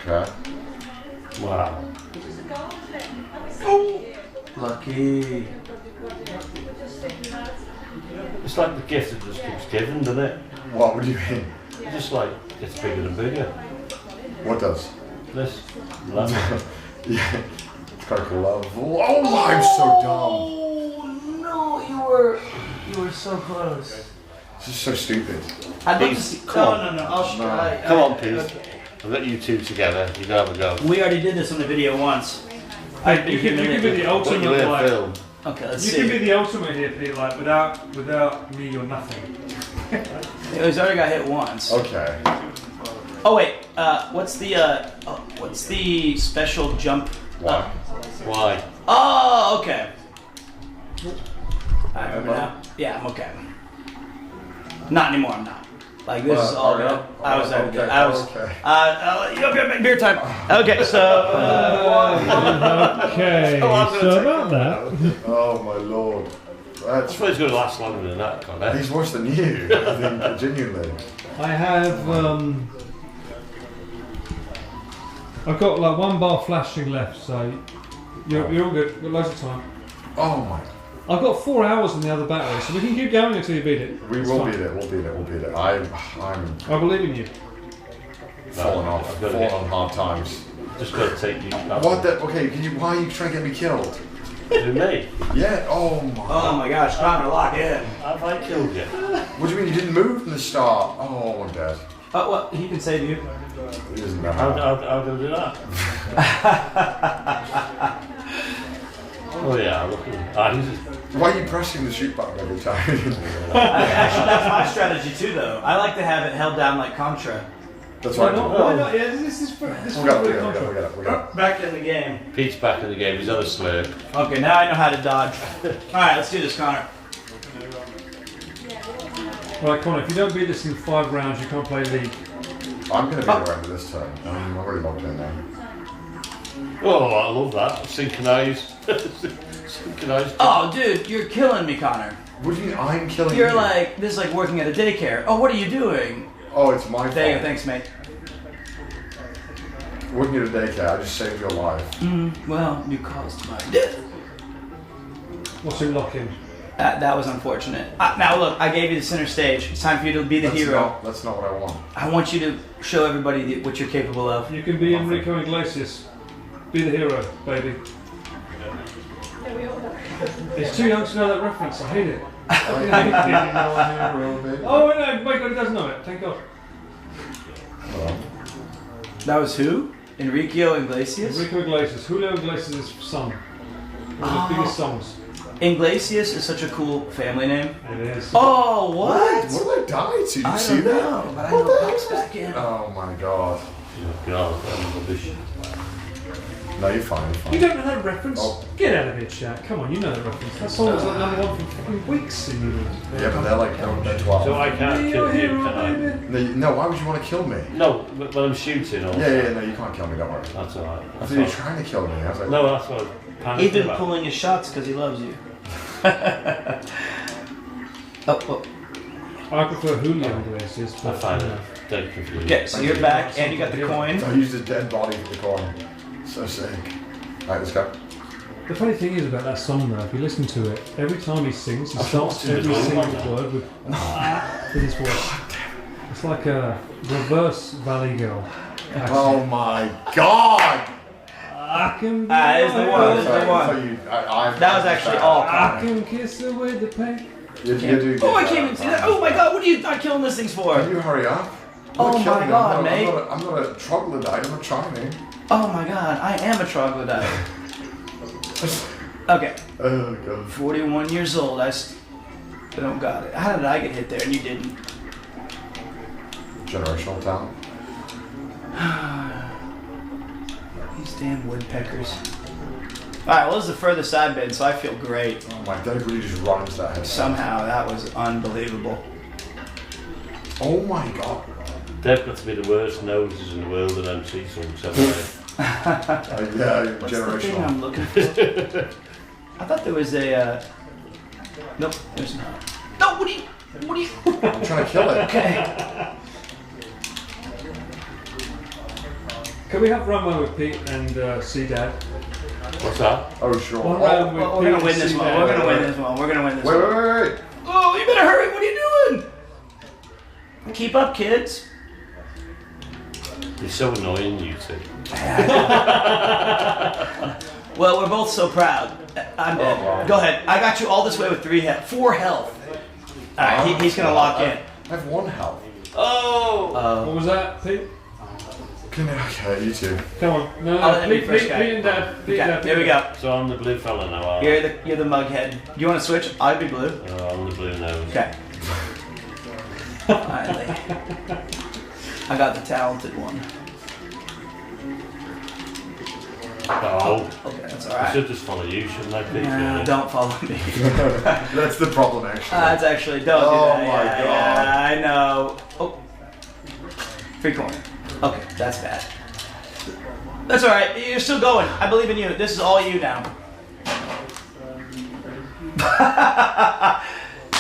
Okay. Wow. Oh! Lucky. It's like the gift that just keeps giving, doesn't it? What do you mean? It just like gets bigger and bigger. What does? This level. Yeah. It's quite a cool level. Oh my, I'm so dumb. Oh no, you were so close. This is so stupid. I'd love to see. No. I'll try. Come on, Pete. I've got you two together. You can have a go. We already did this on the video once. You can be the ultimate you like. film. Okay, let's You see. can be the ultimate here, Pete. Like without me, you're nothing. He's already got hit once. Okay. Oh wait, what's the special jump? Why? Why? Oh, okay. I remember now. Yeah, I'm okay. Not anymore. I'm not. Like this is all good. I was okay. I was. Okay. Beer time. Okay, so. Okay, so about that. Oh my lord. I suppose it's going to last longer than that, can't it? He's worse than you, I think, genuinely. I have, I've got like 1 bar flashing left, so you're all good. You've got loads of time. Oh my. I've got 4 hours on the other battery, so we can keep going until you beat it. We It's will fine. beat it, we'll beat it. I'm I believe in you. falling off, falling on hard times. Just got to take you. What the? Okay, why are you trying to get me killed? Who, me? Yeah, oh my gosh, Connor, lock in. Have I killed you? What do you mean you didn't move from the start? Oh, I'm dead. Well, he can save you. He doesn't know How how. do I do that? Oh yeah, look at Why are you pressing the shoot button every time? Actually, that's my strategy too, though. I like to have it held down like Contra. That's right. Why not? Yeah, this is for this. We got it. Back in the game. Pete's back in the game. He's on a slurp. Okay, now I know how to dodge. All right, let's do this, Connor. Right, Connor, if you don't beat this in 5 rounds, you can't play League. I'm going to be around with this turn. I'm already logged in now. Oh, I love that. Synchronized. Synchronized. Oh, dude, you're killing me, Connor. What do you mean I'm killing you? You're like, this is like working at a daycare. Oh, what are you doing? Oh, it's my fault. There you go, thanks, mate. Working at a daycare, I just saved your life. Well, you caused my death. What's your lock-in? That was unfortunate. Now look, I gave you the center stage. It's time for you to be the hero. That's not what I want. I want you to show everybody what you're capable of. You can be Enrico Iglesias. Be the hero, baby. It's too young to know that reference. I hate it. Oh no! My God, he does know it. Thank God. That was who? Enrico Iglesias? Enrico Iglesias. Julio Iglesias' son. One of his biggest songs. Iglesias is such a cool family name. It is. Oh, what? What did I die to? Did you see don't that? know, but I know Pop's back in. Oh my god. God, I'm rubbish. No, you're fine. You don't know that reference? Oh. Get out of here, chat. Come on, you know that reference. That song was like #1 for fucking weeks in England. Yeah, but they're 12. So I can't kill you, can I? No, why would you want to kill me? No, but when I'm shooting or... Yeah, no, you can't kill me, don't worry. That's alright. I thought you were trying to kill me. I was like... No, that's what I was panicking He's been about. pulling his shots because he loves you. Oh. I prefer Julio Iglesias. I find it dead confusing. Okay, so you're back and you got the coin. I used a dead body for the coin. So sick. Alright, let's go. The funny thing is about that song though, if you listen to it, every time he sings, he I've starts not every seen it. single word with his voice. It's like a reverse Valley Girl. Oh my god! I can be It's the one. It's the Sorry, one. I That was actually all I Connor. can kiss away the pain. You do Oh, I can't even see that. Oh my god, what are you not killing this things for? Can you hurry up? Oh my God, mate. I'm not a troglodyte. I'm not trying. Oh my God, I am a troglodyte. Okay. Oh God. 41 years old. I don't got it. How did I get hit there and you didn't? Generational talent. These damn woodpeckers. Alright, well, this is the furthest I've been, so I feel great. Oh my God, really just run into that head. Somehow, that was unbelievable. Oh my God. They've got to be the worst noses in the world and don't see some somewhere. Yeah, What's generational. the thing I'm looking for? I thought there was a, nope, there's not. No, what are you? I'm trying to kill it. Okay. Can we have one with Pete and CDawg? What's that? Oh, sure. One round with We're gonna win this one. We're gonna win this one. We're gonna win this one. Wait. Oh, you better hurry. What are you doing? Keep up, kids. You're so annoying, you two. Well, we're both so proud. I'm dead. wow. Go ahead. I got you all this way with 4 health. All right, he's gonna lock in. I have 1 health. Oh. What was that, Pete? Okay, you two. Come on. No, I'll let Pete, you first, Pete, guy. Pete and Dad. Pete and Dad. Here we go. So I'm the blue fella now, You're the mughead. Do you want to switch? I'll be blue. I'm the blue nose. Okay. Finally. I got the talented one. Oh. Okay, that's I alright. should just follow you, shouldn't I, Pete? Nah, don't follow me. That's the problem, actually. That's actually, don't do Oh that. my Yeah, God. yeah, I know. Oh. Free corner. Okay, that's bad. That's alright. You're still going. I believe in you. This is all you now.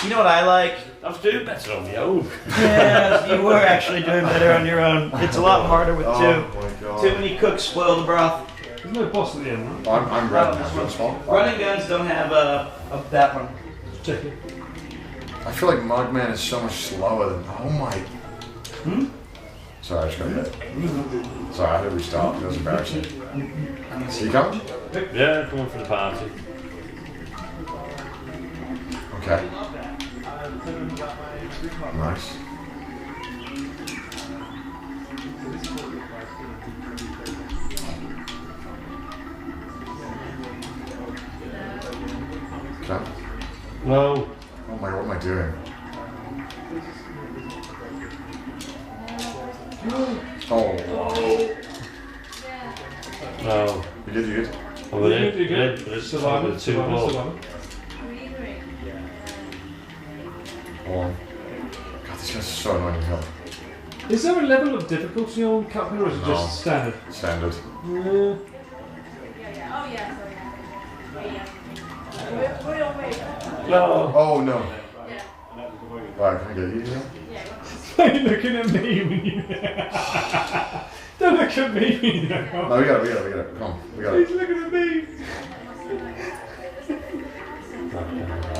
You know what I like? I was doing better on my own. Yeah, you were actually doing better on your own. It's a lot harder with 2. Oh my God. Too many cooks spoil the broth. There's no boss at the end, right? I'm red now. That's fine. Running guns don't have that one. Check it. I feel like Mugman is so much slower than. Oh my. Sorry, I just got hit. Sorry, I had to restart. It was embarrassing. So you coming? Yeah, come on for the party. Okay. Nice. Okay. No. Oh my God, what am I doing? Oh. No. You good? You good? Oh, well, You good? but it's Survival, with 2 balls. survival. Hold on. God, these guys are so annoying to help. Is there a level of difficulty on Cuphead or is it No. just standard? Standard. No. Oh no. Right, can I get you here? Are you looking at me when you... Don't look at me. No, we got it. Come on, we got He's it. looking at me.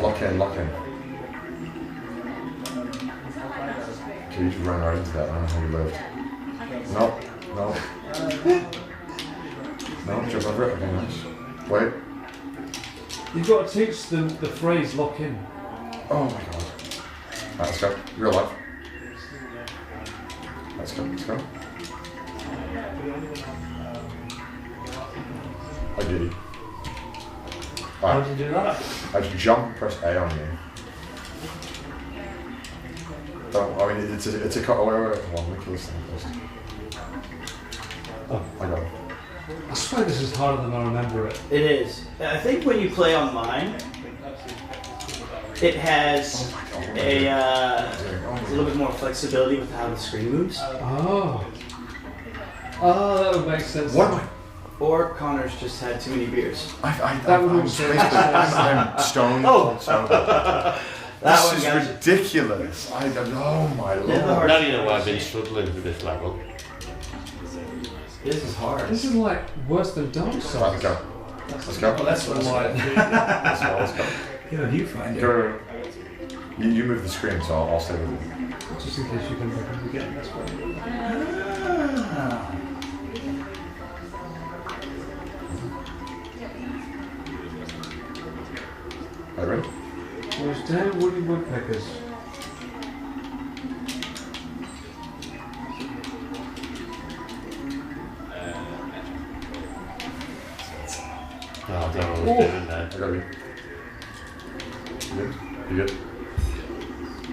Lock in. Okay, you just ran right into that. I don't know how you lived. Nope. No, jump over it. Okay, nice. Wait. You've got to teach them the phrase lock in. Oh my God. Right, let's go. Real life. Let's go. I did it. How did you do that? I just jump and press A on you. Don't, I mean, it's a wait. Hold on, let me kill this thing first. Oh, I got it. I swear this is harder than I remember it. It is. I think when you play online, it has a little bit more flexibility with how the screen moves. Oh, that would make sense. What am I? Or Connor's just had too many beers. That would also make sense. I'm stoned. Oh. This is ridiculous. Oh my lord. Now you know why I've been struggling with this level. This is hard. This is like worse than Dark Souls. Right, let's go. Let's go. Well, that's what Let's go. Yeah, you find it. Go. You move the screen, so I'll stay with you. Just in case you can look at it again. That's why. Are you ready? Those damn woody woodpeckers. I don't know what's doing there. I got you. Good? You good?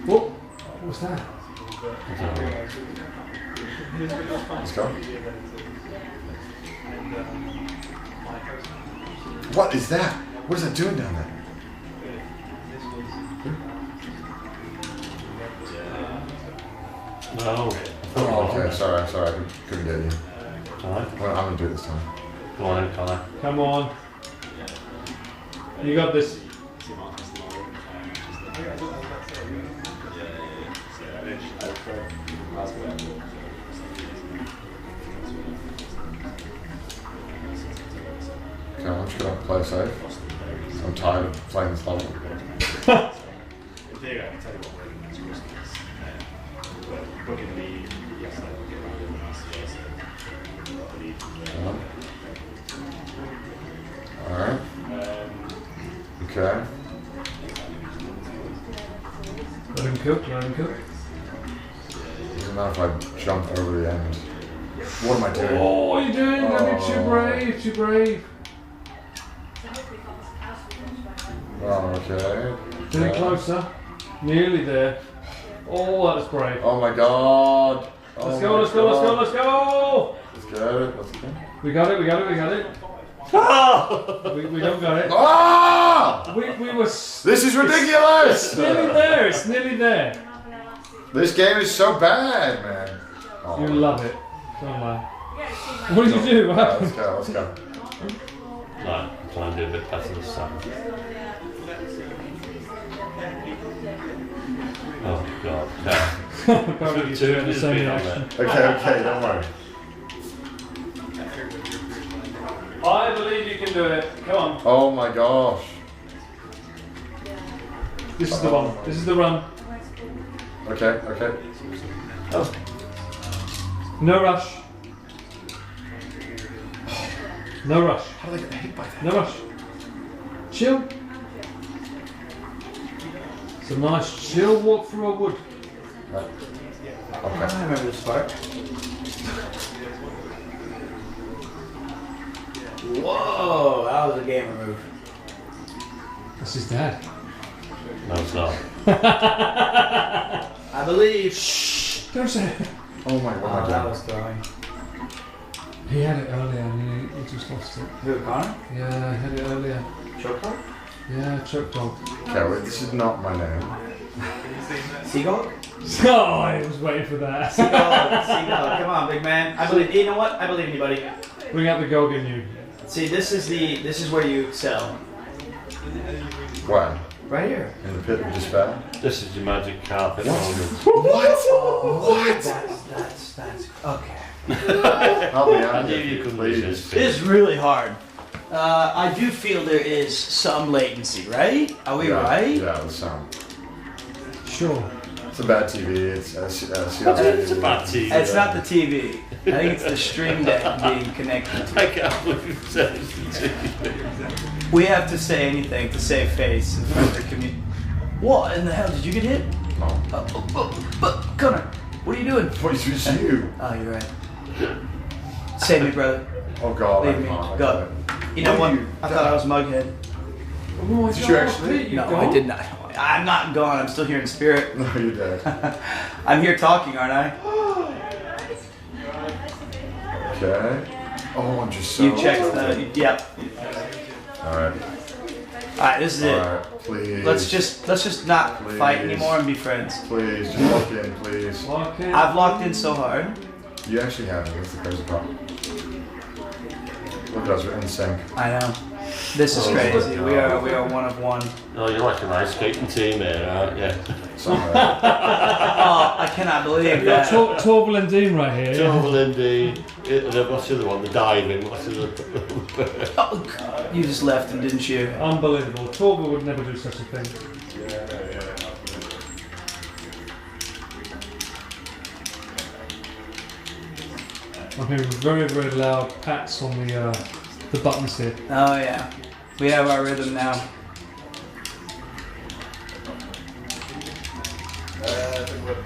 What? What's that? I don't know. Let's go. What is that? What is that doing down there? No. Oh, okay, sorry, I couldn't get you. Alright. Well, I'm gonna do it this time. Go on then, Connor. Come on. You got this. Okay, I'm just gonna play safe. I'm tired of playing this level. Alright. Okay. Let him cook, let him cook. Doesn't matter if I jump over the end. What am I doing? Oh, what are you doing? Don't be too brave, too brave. Oh, okay. Getting closer. Nearly there. Oh, that was brave. Oh my god. Let's go, let's go, let's go, let's go! Let's get it, let's go. We got it, we got it, we got it. We don't got it. Ah! We were... This is ridiculous! It's nearly there, it's nearly there. This game is so bad, man. Oh, You love it. Don't lie. What did you do? What happened? Let's go, let's go. Right, try and do a bit better this time. Oh god, no. Probably Two doing the has same been on reaction. Okay, don't worry. I believe you can do it. Come on. Oh my gosh. This is the one. This is the run. Okay, okay. Oh. No rush. No rush. How do they get hit by that? No rush. Chill. It's a nice chill walk through a wood. Right. Okay. I remember this part. Whoa, that was a gamer move. That's his dad. No, it's not. I believe. Shh. Don't say it. Oh my god. That was throwing. He had it earlier and he just lost it. Who, Connor? Yeah, he had it earlier. Choke dog? Yeah, choke dog. Okay, wait, this is not my name. Seagull? Oh, I was waiting for that. Seagull, come on, big man. I believe. You know what? I believe in you, buddy. Bring out the Gog in you. See, this is where you excel. Where? Right here. In the pit of despair? This is your magic carpet. What? What? That's okay. Help me out. I knew you couldn't lose this. It is really hard. I do feel there is some latency, right? Are we right? Yeah, the sound. Sure. It's a bad TV. It's It's a bad TV. It's not the TV. I think it's the stream deck being connected to I it. can't believe you said it's the TV. We have to say anything to save face in front of the community. What in the hell? Did you get hit? No. Connor, what are you doing? What is this you? Oh, you're right. Save me, brother. Oh god, Leave I me. can't. Go. You know what? I thought I was Mughead. Oh, Did you actually? No, I did not. I'm not gone. I'm still here in spirit. No, you did. I'm here talking, aren't I? Okay. Oh, I'm just so. You checked the. Yep. Alright. Alright, this is it. Alright, please. Let's just not fight Please. anymore and be friends. Please, just lock in, please. Lock in. I've locked in so hard. You actually have it. That's the crazy part. Look at us, we're in sync. I know. This is crazy. We are one of one. Oh, you're like an ice skating team here, aren't you? Somewhere. Oh, I cannot believe that. Torval and Dean right here. Torval and what's the other one? The diving. What's the other? Oh, you just left him, didn't you? Unbelievable. Torval would never do such a thing. I'm hearing very, very loud pats on the buttons here. Oh yeah, we have our rhythm now. No,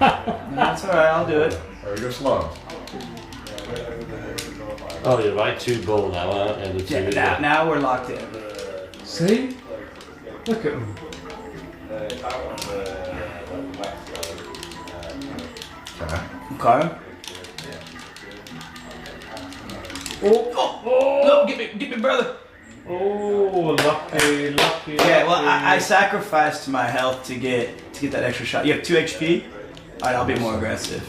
that's all right. I'll do it. There we go, slow. Oh, you're right, 2 bull now, aren't you? Yeah, now we're locked in. See? Look at them. Okay. Oh, get me, brother. Oh, lucky. Yeah, well, I sacrificed my health to get that extra shot. You have 2 HP? Alright, I'll be more aggressive.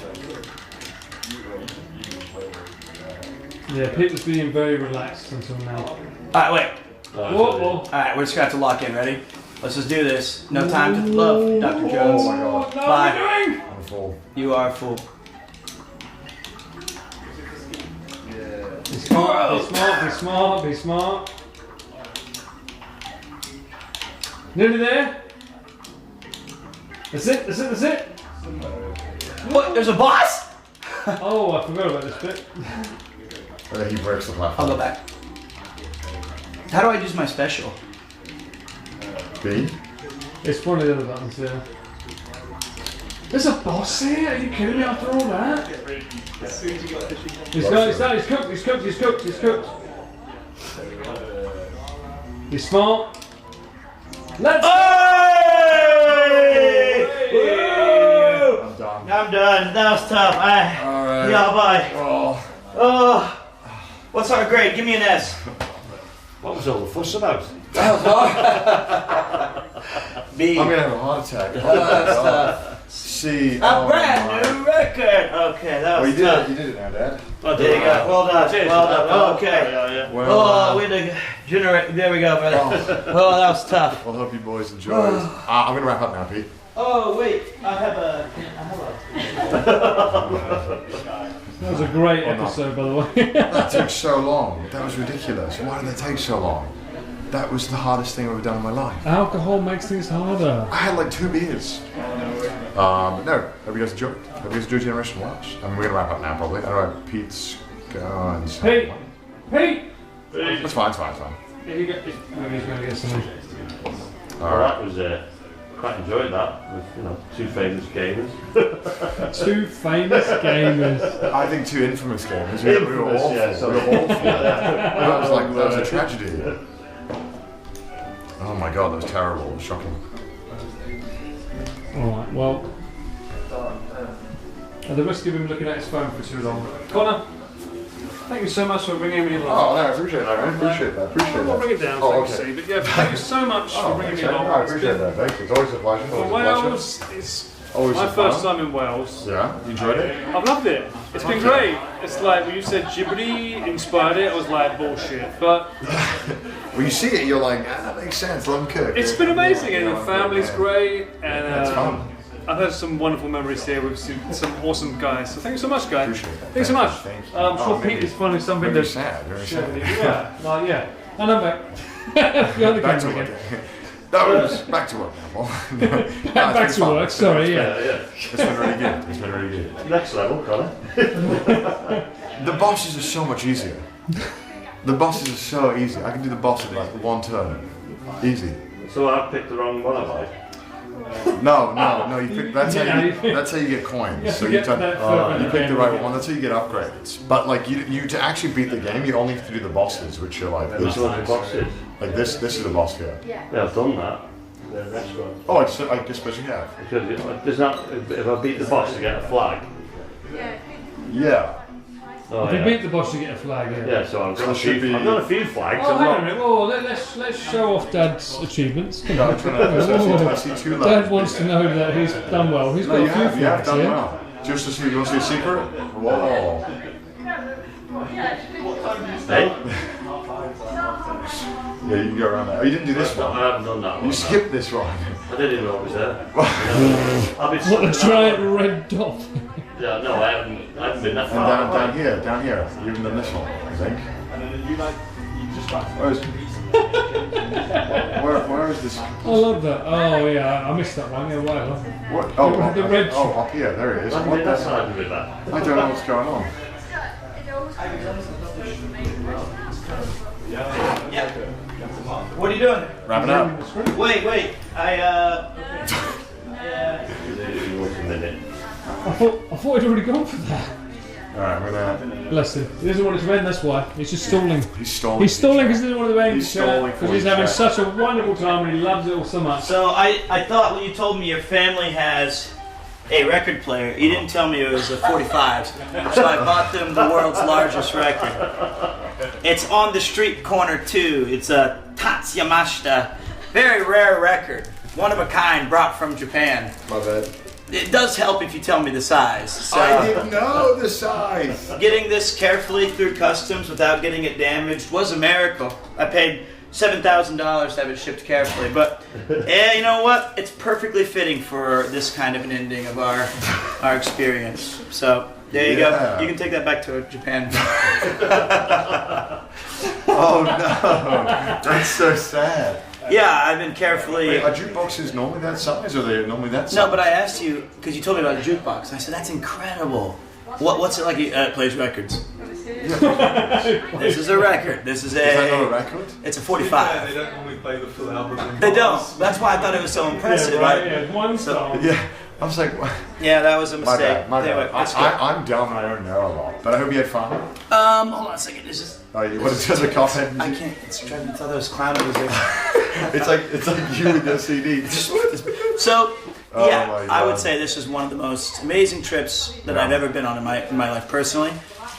Yeah, Pete was being very relaxed until now. Alright, wait. Whoa. Alright, we're just gonna have to lock in. Ready? Let's just do this. No time to love, Dr. Jones. Oh my god. Bye. I'm full. You are a fool. Be smart. Nearly there. That's it. What? There's a boss? Oh, I forgot about this bit. He breaks the platform. I'll go back. How do I use my special? B? It's one of the other buttons, yeah. There's a boss here? Are you kidding me after all that? He's cooked. He's smart. Let's go! I'm done. That was tough. Alright. Yeah, bye. Oh. What's our grade? Give me an S. What was all the fuss about? B. I'm gonna have a heart attack. Oh, that's tough. C. A brand new record. Okay, that was tough. You did it now, Dad. There you go. Well done. Well done. Okay. Well, we had to generate. There we go, brother. Oh, that was tough. Well, hope you boys enjoyed. I'm gonna wrap up now, Pete. Oh wait, I have a. That was a great episode, by the way. That took so long. That was ridiculous. Why did that take so long? That was the hardest thing I've ever done in my life. Alcohol makes things harder. I had like 2 beers. No, hope you guys enjoyed. Hope you guys enjoyed Generation Watch. And we're gonna wrap up now, probably. Alright, Pete's gone. Pete! It's fine. Yeah, you get. Maybe he's going to get something. Well, that was quite enjoyed that with 2 famous gamers. 2 famous gamers. I think 2 infamous gamers. We were awful. Yeah, we were awful. That was a tragedy. Oh my god, that was terrible. It was shocking. Alright, well. At the risk of him looking at his phone for too long. Connor, thank you so much for bringing me along. Oh, no, I appreciate that, man. Appreciate that. I'll bring it down, okay. but yeah, thank you so much for bringing me along. I appreciate that, thanks. It's always a pleasure. For Wales, it's always my first time in Wales. Yeah, you enjoyed it? I've loved it. It's been great. It's like when you said Djibouti inspired it, I was like, bullshit. But when you see it, you're like, that makes sense. Dunkirk. it's been amazing, and the family's great, and it's fun. I've had some wonderful memories here with some awesome guys. So thank you so much, guys. Appreciate that. Thanks so much. I'm sure maybe- Pete is finding something Very to sad. Very share sad. with you. Yeah, like, yeah. And I'm back. Behind the Back to camera work. again. That was back to work now, Paul. Back to work. Sorry, yeah. It's been really good. Next level, Connor. The bosses are so much easier. The bosses are so easy. I can do the boss in like 1 turn. Easy. So I picked the wrong one, have I? No. That's how you get coins. Yeah, So you you get that pick the right one. That's how you get upgrades. But like you to actually beat the game, you only have to do the bosses, which are like Which one's the bosses? Like this is the boss here. Yeah, I've done that. The next one. Oh, I suppose you have. Because there's not. If I beat the boss to get a flag. Yeah. Oh, If you beat the boss, you get a flag. Yeah, so I've got, should be- I've got a few flags. Oh, I'm hang not- on a minute. Oh, let's show off Dad's achievements. Come No, on. I'm trying to- I see 2 levels. Dad wants to know that he's done well. He's got No, a few you have flags done here. well. Just to see, you want to see a secret? Whoa. Hey? Yeah, you can go around there. Oh, you didn't do this one. I haven't done that one. You skipped this one. I didn't know it was there. I've been What a giant red dot. Yeah, no, I haven't been that And far. down here, you haven't done this one, I think. Where is this? I love that. Oh yeah, I missed that one. Yeah, whatever. What? Oh, The red up here, there it is. I haven't What been the that side of the river. I don't know what's going on. What are you doing? Wrap it up. Wait. Wait a minute. I thought I'd already gone for that. Alright, I'm gonna... Bless him. He doesn't want it to end, that's why. He's just stalling. He's stalling. He's stalling because he doesn't want it to end. He's stalling because he's having such a wonderful time and he loves it all so much. So I thought when you told me your family has a record player, you didn't tell me it was a 45. So I bought them the world's largest record. It's on the street corner too. It's a Tatsuyamashita. Very rare record. One of a kind, brought from Japan. My bad. It does help if you tell me the size. So I didn't know the size. getting this carefully through customs without getting it damaged was a miracle. I paid $7,000 to have it shipped carefully, but yeah, you know what? It's perfectly fitting for this kind of an ending of our experience. So there you go. You can take that back to Japan. Oh no, that's so sad. Yeah, I've been carefully... Wait, are jukeboxes normally that size, or are they normally that size? No, but I asked you, because you told me about a jukebox, and I said, that's incredible. What's it like it plays records? This is a record. This is a... Is that not a record? It's a 45. Yeah, they don't normally play the full album. They don't. That's why I thought it was so impressive. Yeah, right, yeah, one song. Yeah, I was like, what? Yeah, that was a mistake. My bad. Anyway, I'm dumb and I don't know a lot, but I hope you had fun. hold on a second. This is... Oh, what is this, a Cuphead music? I can't. It's trying to tell those clown music. it's like you with your CD. So, Oh yeah, my God. I would say this is one of the most amazing trips that I've ever been on in my life personally.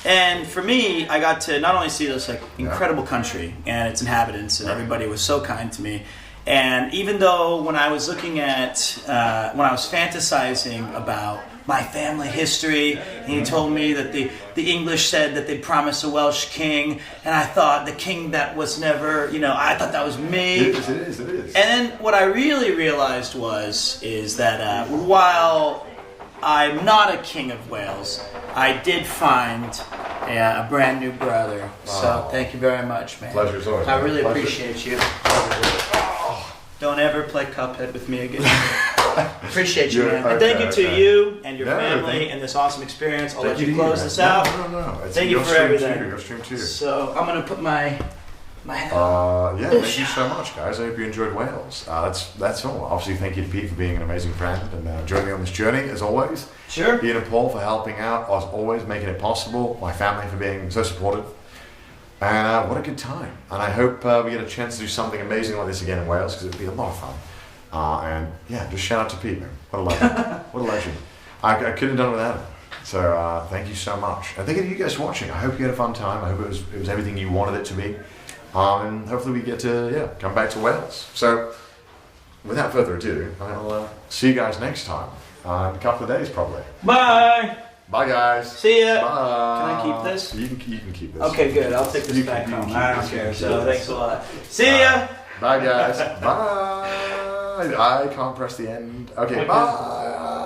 And for me, I got to not only see this like incredible country and its inhabitants, and everybody was so kind to me. And even though when I was looking at, when I was fantasizing about my family history, and he told me that the English said that they promised a Welsh king, and I thought the king that was never, I thought that was me. It is. And then what I really realized is that while I'm not a king of Wales, I did find a brand new brother. Wow. So thank you very much, man. Pleasure's always. I really appreciate you. Don't ever play Cuphead with me again. Appreciate you, man. And thank you to you and your family and this awesome experience. I'll let you close this out. No. Thank you for everything. Your stream too. So I'm gonna put my thank you so much, guys. I hope you enjoyed Wales. That's all. Obviously, thank you to Pete for being an amazing friend and joining me on this journey as always. Sure. Ian and Paul for helping out as always, making it possible. My family for being so supportive. And what a good time. And I hope we get a chance to do something amazing like this again in Wales, because it'd be a lot of fun. And yeah, just shout out to Pete, man. What a legend. What a legend. I couldn't have done it without him. So thank you so much. And thank you to you guys for watching. I hope you had a fun time. I hope it was everything you wanted it to be. And hopefully we get to come back to Wales. So without further ado, I'll see you guys next time. In a couple of days probably. Bye! Bye guys. See ya. Bye. Can I keep this? You can keep this. Okay, good. I'll take this back home. I don't care. So thanks a lot. See ya. Bye guys. Bye. I can't press the end. Okay, bye.